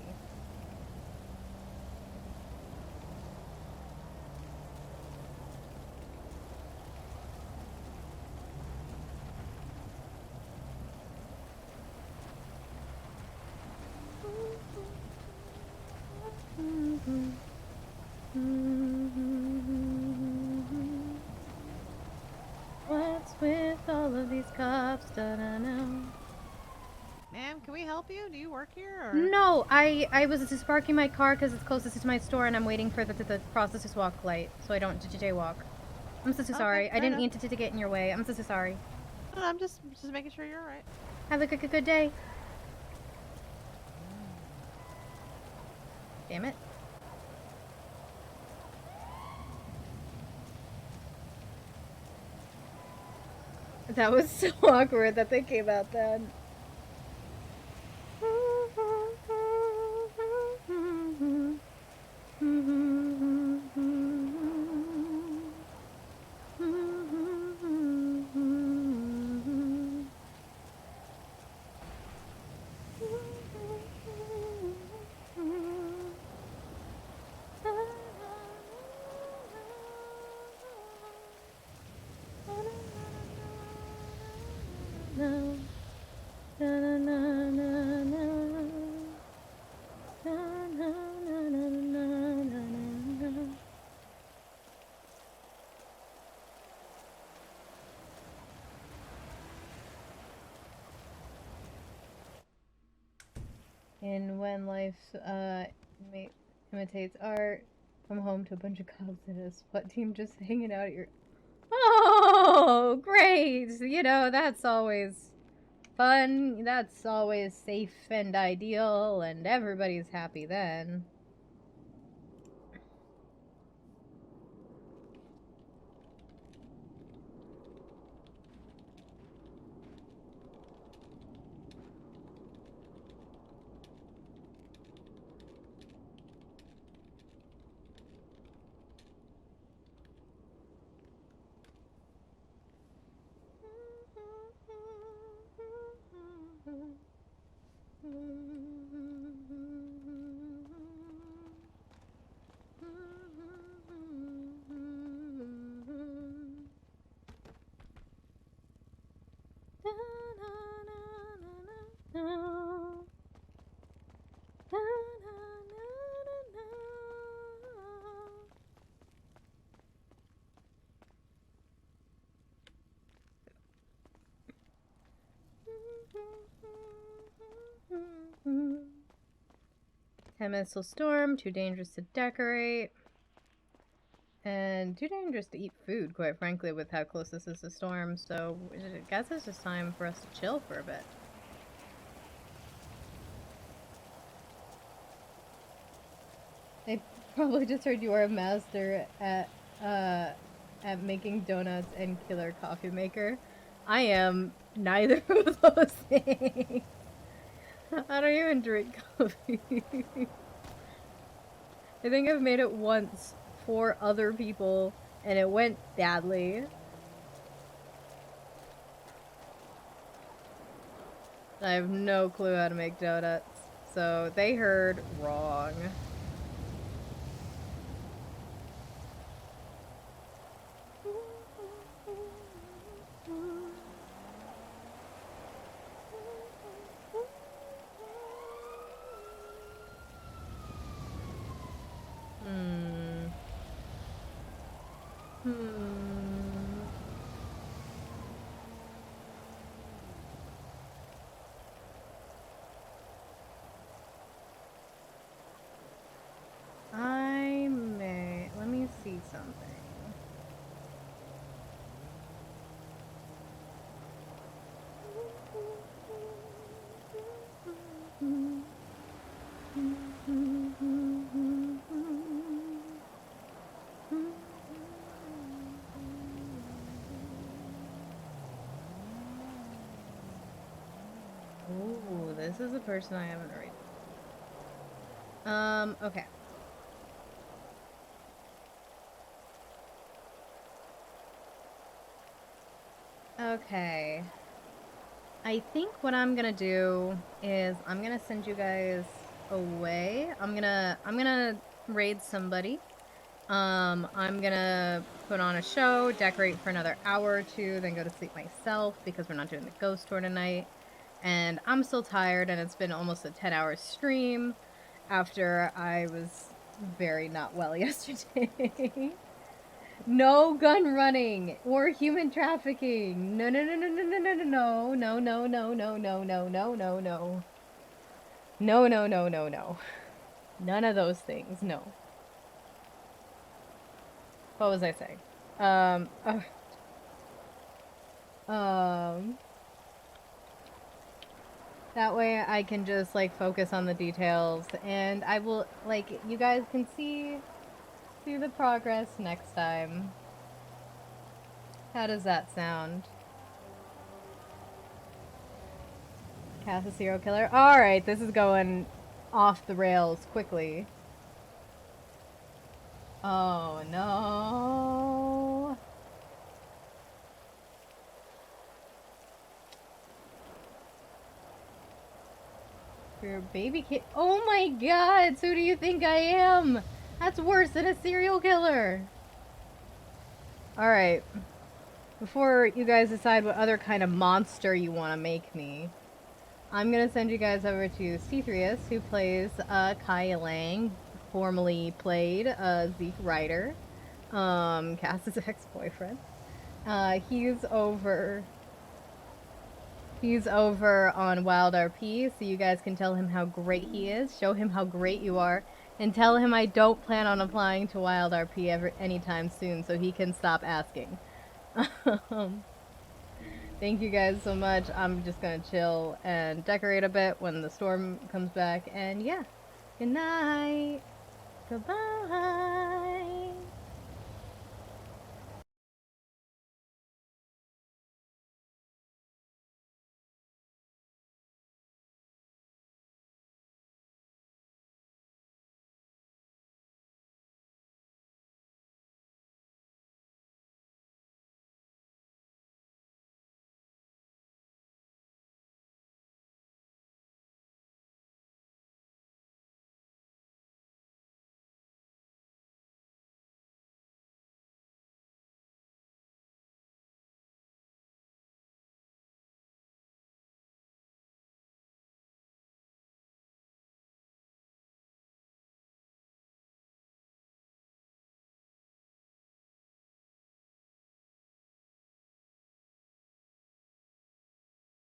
What's with all of these cops? Da-da-da. Ma'am, can we help you? Do you work here? Or? No, I was just parking my car because it's closest to my store, and I'm waiting for the process walk light, so I don't jaywalk. I'm so sorry. I didn't mean to get in your way. I'm so sorry. No, I'm just making sure you're alright. Have a good day. Damn it. That was so awkward that they came out then. And when life imitates art, come home to a bunch of cops and a SWAT team just hanging out at your... Oh, great! You know, that's always fun. That's always safe and ideal, and everybody's happy then. Missile storm, too dangerous to decorate, and too dangerous to eat food, quite frankly, with how close this is to storm, so I guess it's just time for us to chill for a bit. I probably just heard you are a master at making donuts and killer coffee maker. I am neither of those things. I don't even drink coffee. I think I've made it once for other people, and it went badly. I have no clue how to make donuts, so they heard wrong. I may. Let me see something. Ooh, this is a person I haven't read. Okay. Okay. I think what I'm gonna do is I'm gonna send you guys away. I'm gonna raid somebody. I'm gonna put on a show, decorate for another hour or two, then go to sleep myself because we're not doing the ghost tour tonight. And I'm still tired, and it's been almost a 10-hour stream after I was very not well yesterday. No gun running or human trafficking. No, no, no, no, no, no, no, no, no, no, no, no, no, no, no, no, no. No, no, no, no, no. None of those things, no. What was I saying? That way I can just, like, focus on the details, and I will, like, you guys can see the progress next time. How does that sound? Cass a serial killer? Alright, this is going off the rails quickly. Oh no. You're a baby kid. Oh my god, so who do you think I am? That's worse than a serial killer. Alright. Before you guys decide what other kind of monster you want to make me, I'm going to send you guys over to Cephrius, who plays Kaya Lang, formerly played Zeke Ryder, Cass's ex-boyfriend. He's over on Wild RP, so you guys can tell him how great he is, show him how great you are, and tell him I don't plan on applying to Wild RP anytime soon, so he can stop asking. Thank you guys so much. I'm just gonna chill and decorate a bit when the storm comes back, and yeah, good night, goodbye.